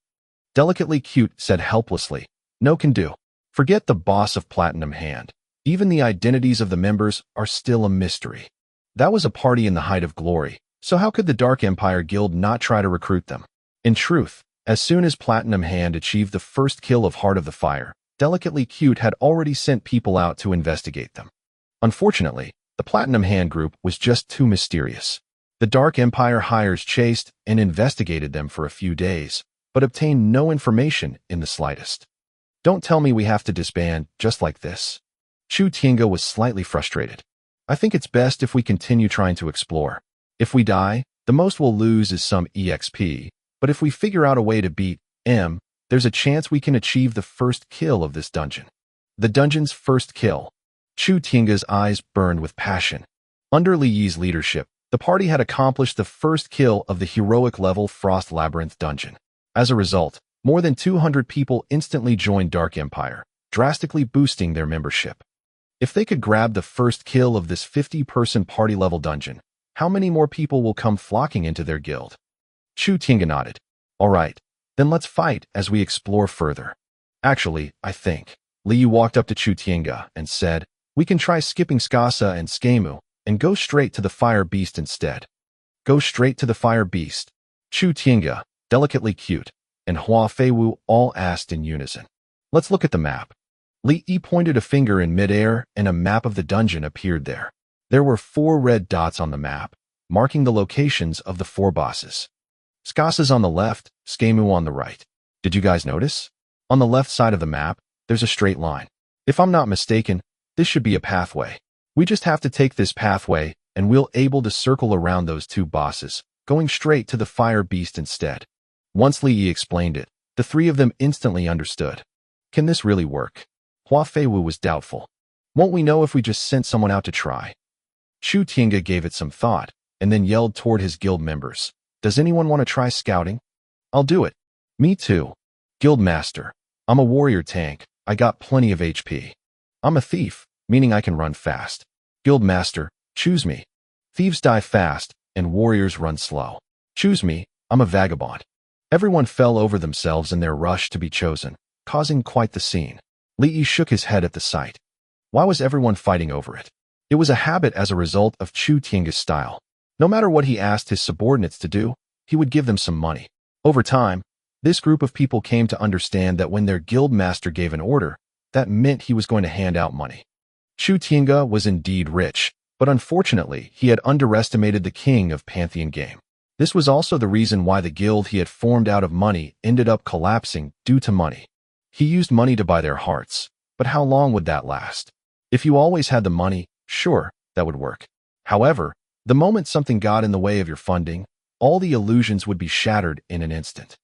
Delicately Cute said helplessly. No can do. Forget the boss of Platinum Hand. Even the identities of the members are still a mystery. That was a party in the height of glory, so how could the Dark Empire Guild not try to recruit them? In truth, as soon as Platinum Hand achieved the first kill of Heart of the Fire, Delicately Cute had already sent people out to investigate them. Unfortunately, the Platinum Hand group was just too mysterious. The Dark Empire hires chased and investigated them for a few days, but obtained no information in the slightest. Don't tell me we have to disband just like this. Chu Tiange was slightly frustrated. I think it's best if we continue trying to explore. If we die, the most we'll lose is some EXP, but if we figure out a way to beat M, there's a chance we can achieve the first kill of this dungeon. The dungeon's first kill. Chu Tiange's eyes burned with passion. Under Li Yi's leadership, the party had accomplished the first kill of the heroic level Frost Labyrinth dungeon. As a result, more than 200 people instantly joined Dark Empire, drastically boosting their membership. If they could grab the first kill of this 50-person party-level dungeon, how many more people will come flocking into their guild? Chu Tiange nodded. All right, then let's fight as we explore further. Actually, I think. Li walked up to Chu Tiange and said, we can try skipping Skasa and Skemu and go straight to the fire beast instead. Go straight to the fire beast. Chu Tiange, delicately cute, and Hua Feiwu all asked in unison. Let's look at the map. Li pointed a finger in midair and a map of the dungeon appeared there. There were 4 red dots on the map, marking the locations of the 4 bosses. Skasa's on the left, Skemu on the right. Did you guys notice? On the left side of the map, there's a straight line. If I'm not mistaken, this should be a pathway. We just have to take this pathway and we'll able to circle around those 2 bosses, going straight to the fire beast instead. Once Li explained it, the 3 of them instantly understood. Can this really work? Hua Feiwu was doubtful. Won't we know if we just sent someone out to try? Chu Tiange gave it some thought, and then yelled toward his guild members. Does anyone want to try scouting? I'll do it. Me too. Guild master. I'm a warrior tank. I got plenty of HP. I'm a thief, meaning I can run fast. Guild master, choose me. Thieves die fast, and warriors run slow. Choose me, I'm a vagabond. Everyone fell over themselves in their rush to be chosen, causing quite the scene. Li shook his head at the sight. Why was everyone fighting over it? It was a habit as a result of Chu Tiange's style. No matter what he asked his subordinates to do, he would give them some money. Over time, this group of people came to understand that when their guild master gave an order, that meant he was going to hand out money. Chu Tiange was indeed rich, but unfortunately, he had underestimated the king of Pantheon game. This was also the reason why the guild he had formed out of money ended up collapsing due to money. He used money to buy their hearts, but how long would that last? If you always had the money, sure, that would work. However, the moment something got in the way of your funding, all the illusions would be shattered in an instant.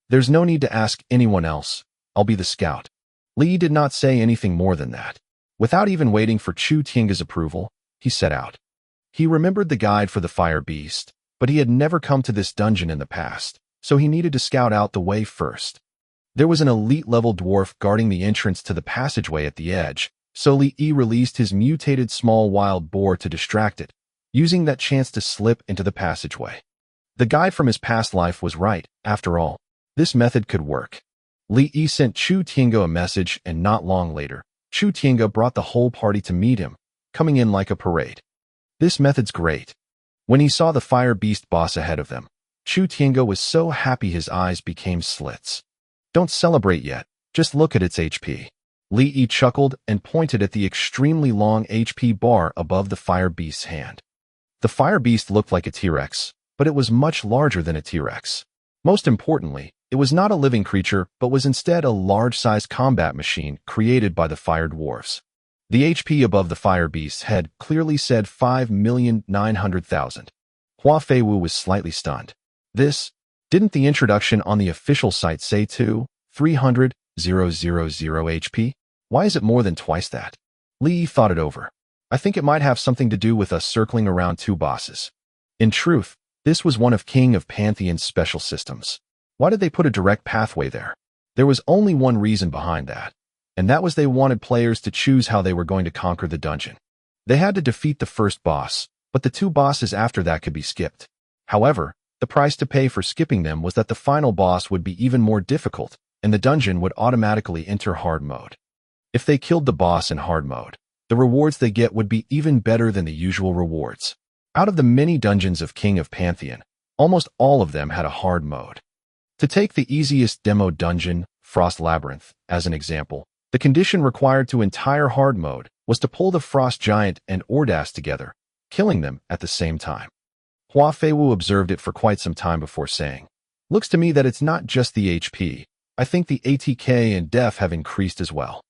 There's no need to ask anyone else. I'll be the scout. Li did not say anything more than that. Without even waiting for Chu Tiange's approval, he set out. He remembered the guide for the fire beast, but he had never come to this dungeon in the past, so he needed to scout out the way first. There was an elite-level dwarf guarding the entrance to the passageway at the edge, so Li released his mutated small wild boar to distract it, using that chance to slip into the passageway. The guide from his past life was right, after all. This method could work. Li sent Chu Tiange a message, and not long later, Chu Tiange brought the whole party to meet him, coming in like a parade. This method's great. When he saw the fire beast boss ahead of them, Chu Tiange was so happy his eyes became slits. Don't celebrate yet, just look at its HP. Li chuckled and pointed at the extremely long HP bar above the fire beast's hand. The fire beast looked like a T-Rex, but it was much larger than a T-Rex. Most importantly, it was not a living creature, but was instead a large-sized combat machine created by the fire dwarves. The HP above the fire beast's head clearly said 5,900,000. Hua Feiwu was slightly stunned. Didn't the introduction on the official site say 300,000 HP? Why is it more than twice that? Li thought it over. I think it might have something to do with us circling around 2 bosses. In truth, this was one of King of Pantheon's special systems. Why did they put a direct pathway there? There was only one reason behind that, and that was they wanted players to choose how they were going to conquer the dungeon. They had to defeat the first boss, but the 2 bosses after that could be skipped. However, the price to pay for skipping them was that the final boss would be even more difficult, and the dungeon would automatically enter hard mode. If they killed the boss in hard mode, the rewards they get would be even better than the usual rewards. Out of the many dungeons of King of Pantheon, almost all of them had a hard mode. To take the easiest demo dungeon, Frost Labyrinth, as an example, the condition required to entire hard mode was to pull the Frost Giant and Ordas together, killing them at the same time. Hua Feiwu observed it for quite some time before saying, "Looks to me that it's not just the HP. I think the ATK and def have increased as well."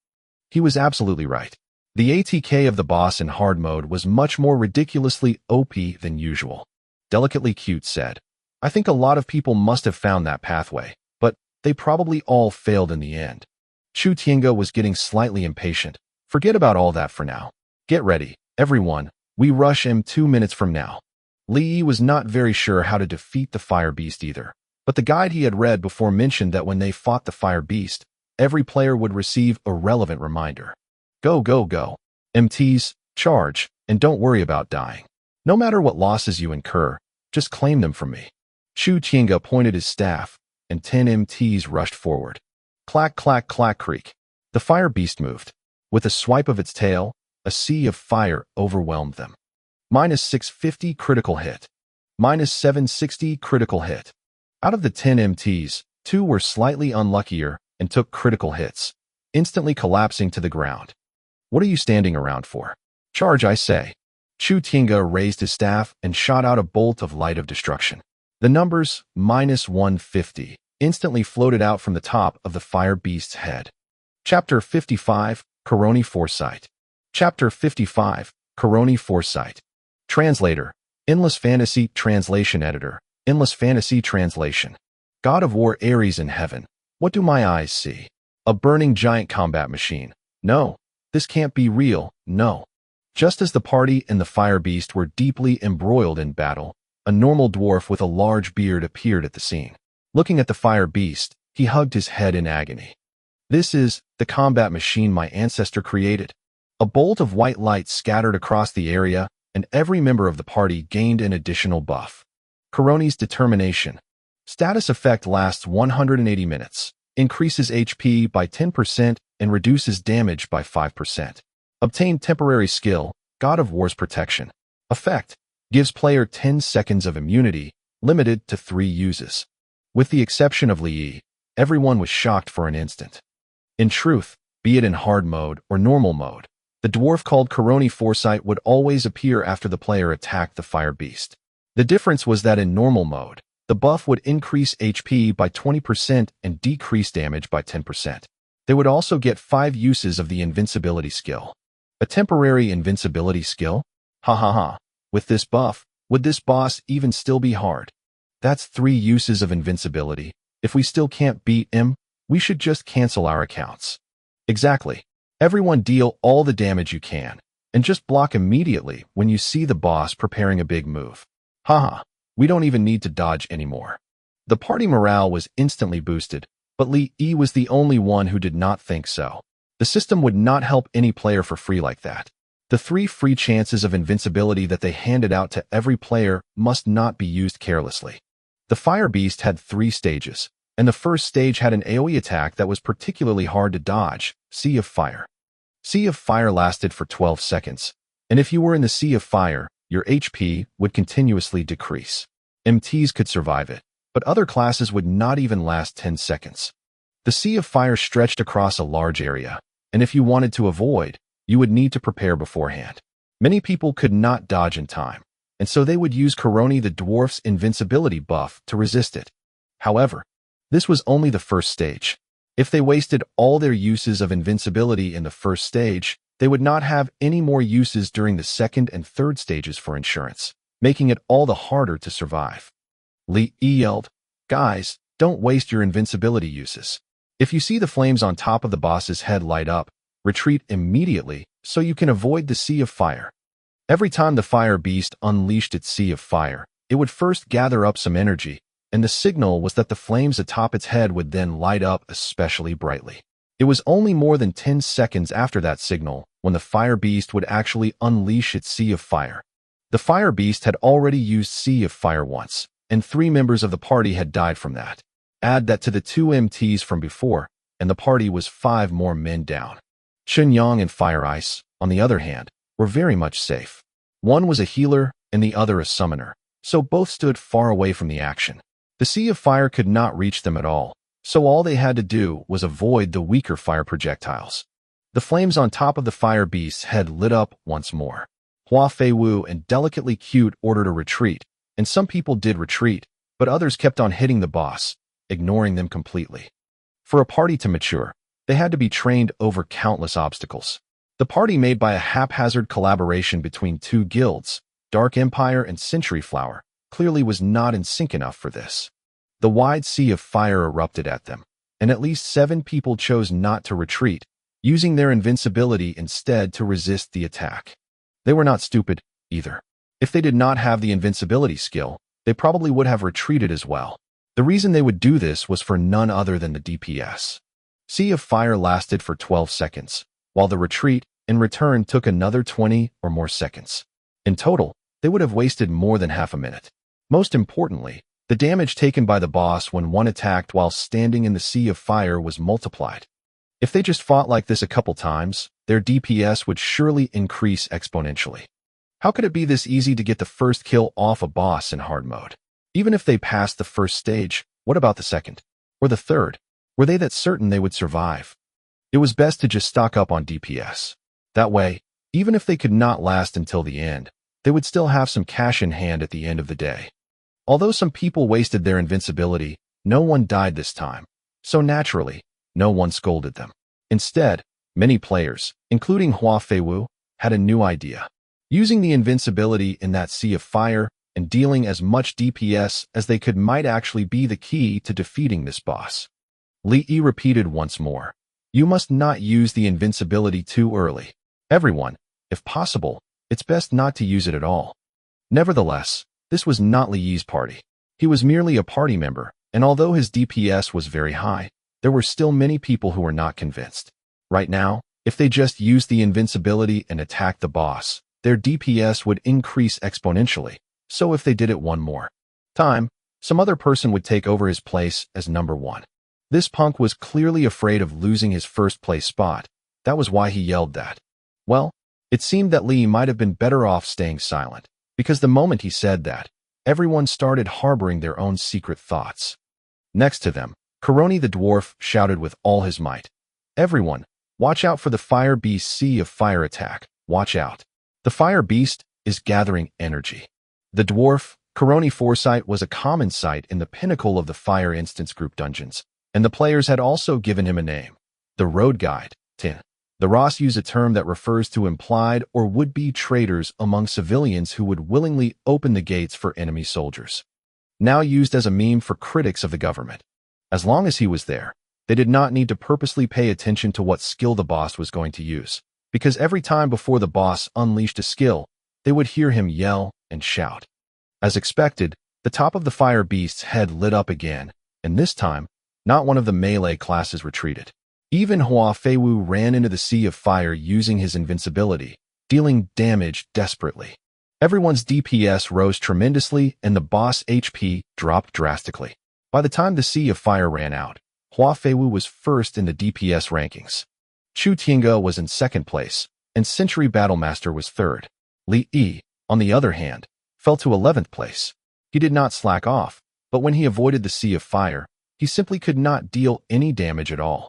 He was absolutely right. The ATK of the boss in hard mode was much more ridiculously OP than usual. Delicately Cute said, "I think a lot of people must have found that pathway, but they probably all failed in the end." Chu Tiange was getting slightly impatient. "Forget about all that for now. Get ready, everyone. We rush him 2 minutes from now." Li was not very sure how to defeat the fire beast either, but the guide he had read before mentioned that when they fought the fire beast, every player would receive a relevant reminder. Go, go, go. MTs, charge, and don't worry about dying. No matter what losses you incur, just claim them from me. Chu Tiange pointed his staff, and 10 MTs rushed forward. Clack, clack, clack, creak. The fire beast moved. With a swipe of its tail, a sea of fire overwhelmed them. Minus 650 critical hit. Minus 760 critical hit. Out of the 10 MTs, 2 were slightly unluckier and took critical hits, instantly collapsing to the ground. What are you standing around for? Charge, I say. Chu Tinga raised his staff and shot out a bolt of light of destruction. The numbers, minus 150, instantly floated out from the top of the fire beast's head. Chapter 55, Coroni Foresight. Chapter 55, Coroni Foresight. Translator, Endless Fantasy Translation Editor, Endless Fantasy Translation. God of War Ares in heaven. What do my eyes see? A burning giant combat machine. No, this can't be real, no. Just as the party and the fire beast were deeply embroiled in battle, a normal dwarf with a large beard appeared at the scene. Looking at the fire beast, he hugged his head in agony. This is the combat machine my ancestor created. A bolt of white light scattered across the area, and every member of the party gained an additional buff. Coroni's determination. Status effect lasts 180 minutes, increases HP by 10% and reduces damage by 5%. Obtain temporary skill, God of War's protection. Effect. Gives player 10 seconds of immunity, limited to 3 uses. With the exception of Li, everyone was shocked for an instant. In truth, be it in hard mode or normal mode, the dwarf called Coroni Foresight would always appear after the player attacked the fire beast. The difference was that in normal mode, the buff would increase HP by 20% and decrease damage by 10%. They would also get 5 uses of the invincibility skill. A temporary invincibility skill? Ha ha ha. With this buff, would this boss even still be hard? That's 3 uses of invincibility. If we still can't beat him, we should just cancel our accounts. Exactly. Everyone deal all the damage you can, and just block immediately when you see the boss preparing a big move. Haha, we don't even need to dodge anymore. The party morale was instantly boosted, but Li was the only one who did not think so. The system would not help any player for free like that. The 3 free chances of invincibility that they handed out to every player must not be used carelessly. The fire beast had 3 stages, and the first stage had an AoE attack that was particularly hard to dodge, Sea of Fire. Sea of Fire lasted for 12 seconds, and if you were in the Sea of Fire, your HP would continuously decrease. MTs could survive it, but other classes would not even last 10 seconds. The Sea of Fire stretched across a large area, and if you wanted to avoid, you would need to prepare beforehand. Many people could not dodge in time, and so they would use Coroni the dwarf's invincibility buff to resist it. However, this was only the first stage. If they wasted all their uses of invincibility in the first stage, they would not have any more uses during the second and third stages for insurance, making it all the harder to survive. Li yelled, "Guys, don't waste your invincibility uses. If you see the flames on top of the boss's head light up, retreat immediately so you can avoid the Sea of Fire." Every time the fire beast unleashed its Sea of Fire, it would first gather up some energy, and the signal was that the flames atop its head would then light up especially brightly. It was only more than 10 seconds after that signal when the fire beast would actually unleash its Sea of Fire. The fire beast had already used Sea of Fire once, and 3 members of the party had died from that. Add that to the 2 MTs from before, and the party was 5 more men down. Chun Yang and Fire Ice, on the other hand, were very much safe. One was a healer and the other a summoner, so both stood far away from the action. The Sea of Fire could not reach them at all, so all they had to do was avoid the weaker fire projectiles. The flames on top of the fire beast's head lit up once more. Hua Fei Wu and Delicately Cute ordered a retreat, and some people did retreat, but others kept on hitting the boss, ignoring them completely. For a party to mature, they had to be trained over countless obstacles. The party made by a haphazard collaboration between 2 guilds, Dark Empire and Century Flower, clearly was not in sync enough for this. The wide Sea of Fire erupted at them, and at least 7 people chose not to retreat, using their invincibility instead to resist the attack. They were not stupid, either. If they did not have the invincibility skill, they probably would have retreated as well. The reason they would do this was for none other than the DPS. Sea of Fire lasted for 12 seconds, while the retreat, in return, took another 20 or more seconds. In total, they would have wasted more than half a minute. Most importantly, The damage taken by the boss when one attacked while standing in the sea of fire was multiplied. If they just fought like this a couple times, their DPS would surely increase exponentially. How could it be this easy to get the first kill off a boss in hard mode? Even if they passed the first stage, what about the second? Or the third? Were they that certain they would survive? It was best to just stock up on DPS. That way, even if they could not last until the end, they would still have some cash in hand at the end of the day. Although some people wasted their invincibility, no one died this time. So naturally, no one scolded them. Instead, many players, including Hua Feiwu, had a new idea. Using the invincibility in that sea of fire and dealing as much DPS as they could might actually be the key to defeating this boss. Li Yi repeated once more, "You must not use the invincibility too early. Everyone, if possible, it's best not to use it at all." Nevertheless, this was not Li Yi's party. He was merely a party member, and although his DPS was very high, there were still many people who were not convinced. Right now, if they just used the invincibility and attacked the boss, their DPS would increase exponentially. So if they did it one more time, some other person would take over his place as number one. This punk was clearly afraid of losing his first place spot. That was why he yelled that. Well, it seemed that Li might have been better off staying silent, because the moment he said that, everyone started harboring their own secret thoughts. Next to them, Koroni the dwarf shouted with all his might, "Everyone, watch out for the fire beast sea of fire attack. Watch out. The fire beast is gathering energy." The dwarf, Koroni Foresight, was a common sight in the pinnacle of the Fire Instance Group dungeons, and the players had also given him a name, the Road Guide, Tin. The Ross use a term that refers to implied or would-be traitors among civilians who would willingly open the gates for enemy soldiers. Now used as a meme for critics of the government. As long as he was there, they did not need to purposely pay attention to what skill the boss was going to use, because every time before the boss unleashed a skill, they would hear him yell and shout. As expected, the top of the fire beast's head lit up again, and this time, not one of the melee classes retreated. Even Hua Feiwu ran into the sea of fire using his invincibility, dealing damage desperately. Everyone's DPS rose tremendously and the boss HP dropped drastically. By the time the sea of fire ran out, Hua Feiwu was first in the DPS rankings. Chu Tiange was in second place, and Century Battlemaster was third. Li Yi, on the other hand, fell to 11th place. He did not slack off, but when he avoided the sea of fire, he simply could not deal any damage at all.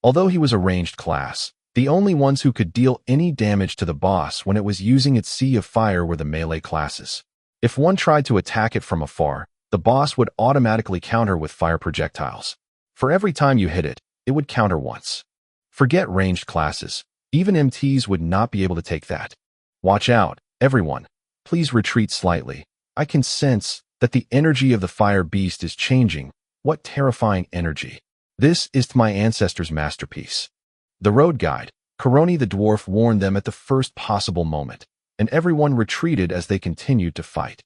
Although he was a ranged class, the only ones who could deal any damage to the boss when it was using its sea of fire were the melee classes. If one tried to attack it from afar, the boss would automatically counter with fire projectiles. For every time you hit it, it would counter once. Forget ranged classes, even MTs would not be able to take that. Watch out, everyone. Please retreat slightly. I can sense that the energy of the fire beast is changing. What terrifying energy. This is my ancestors' masterpiece. The road guide, Koroni the dwarf, warned them at the first possible moment, and everyone retreated as they continued to fight.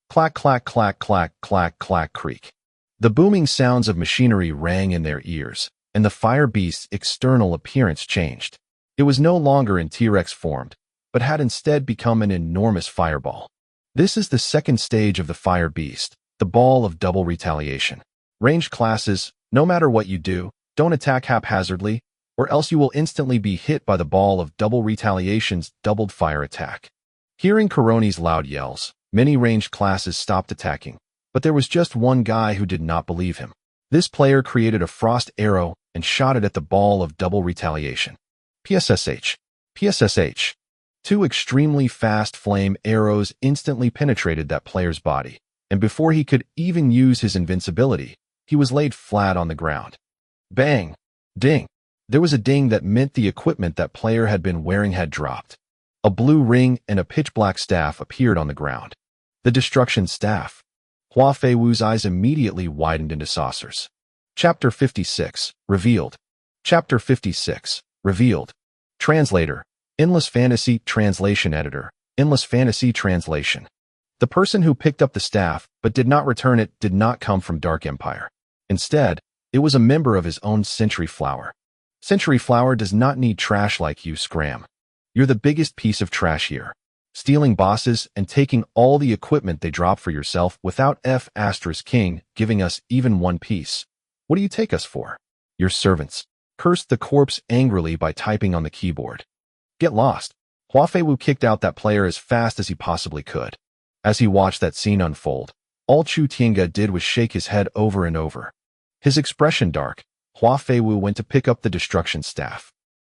Clack, clack, clack, clack, clack, clack, creak. The booming sounds of machinery rang in their ears, and the fire beast's external appearance changed. It was no longer in T-Rex formed, but had instead become an enormous fireball. This is the second stage of the fire beast, the ball of double retaliation. Ranged classes, no matter what you do, don't attack haphazardly, or else you will instantly be hit by the ball of double retaliation's doubled fire attack. Hearing Koroni's loud yells, many ranged classes stopped attacking, but there was just one guy who did not believe him. This player created a frost arrow and shot it at the ball of double retaliation. PSSH. PSSH. Two extremely fast flame arrows instantly penetrated that player's body, and before he could even use his invincibility, he was laid flat on the ground. Bang! Ding! There was a ding that meant the equipment that player had been wearing had dropped. A blue ring and a pitch-black staff appeared on the ground. The destruction staff. Hua Feiwu's eyes immediately widened into saucers. Chapter 56, Revealed. Chapter 56, Revealed. Translator. Endless Fantasy Translation Editor. Endless Fantasy Translation. The person who picked up the staff but did not return it did not come from Dark Empire. Instead, it was a member of his own Century Flower. Century Flower does not need trash like you, Scram. You're the biggest piece of trash here. stealing bosses and taking all the equipment they drop for yourself without King giving us even one piece. What do you take us for? Your servants. Cursed the corpse angrily by typing on the keyboard. Get lost. Hua Feiwu kicked out that player as fast as he possibly could. As he watched that scene unfold, all Chu Tiange did was shake his head over and over. His expression dark, Hua Feiwu went to pick up the destruction staff.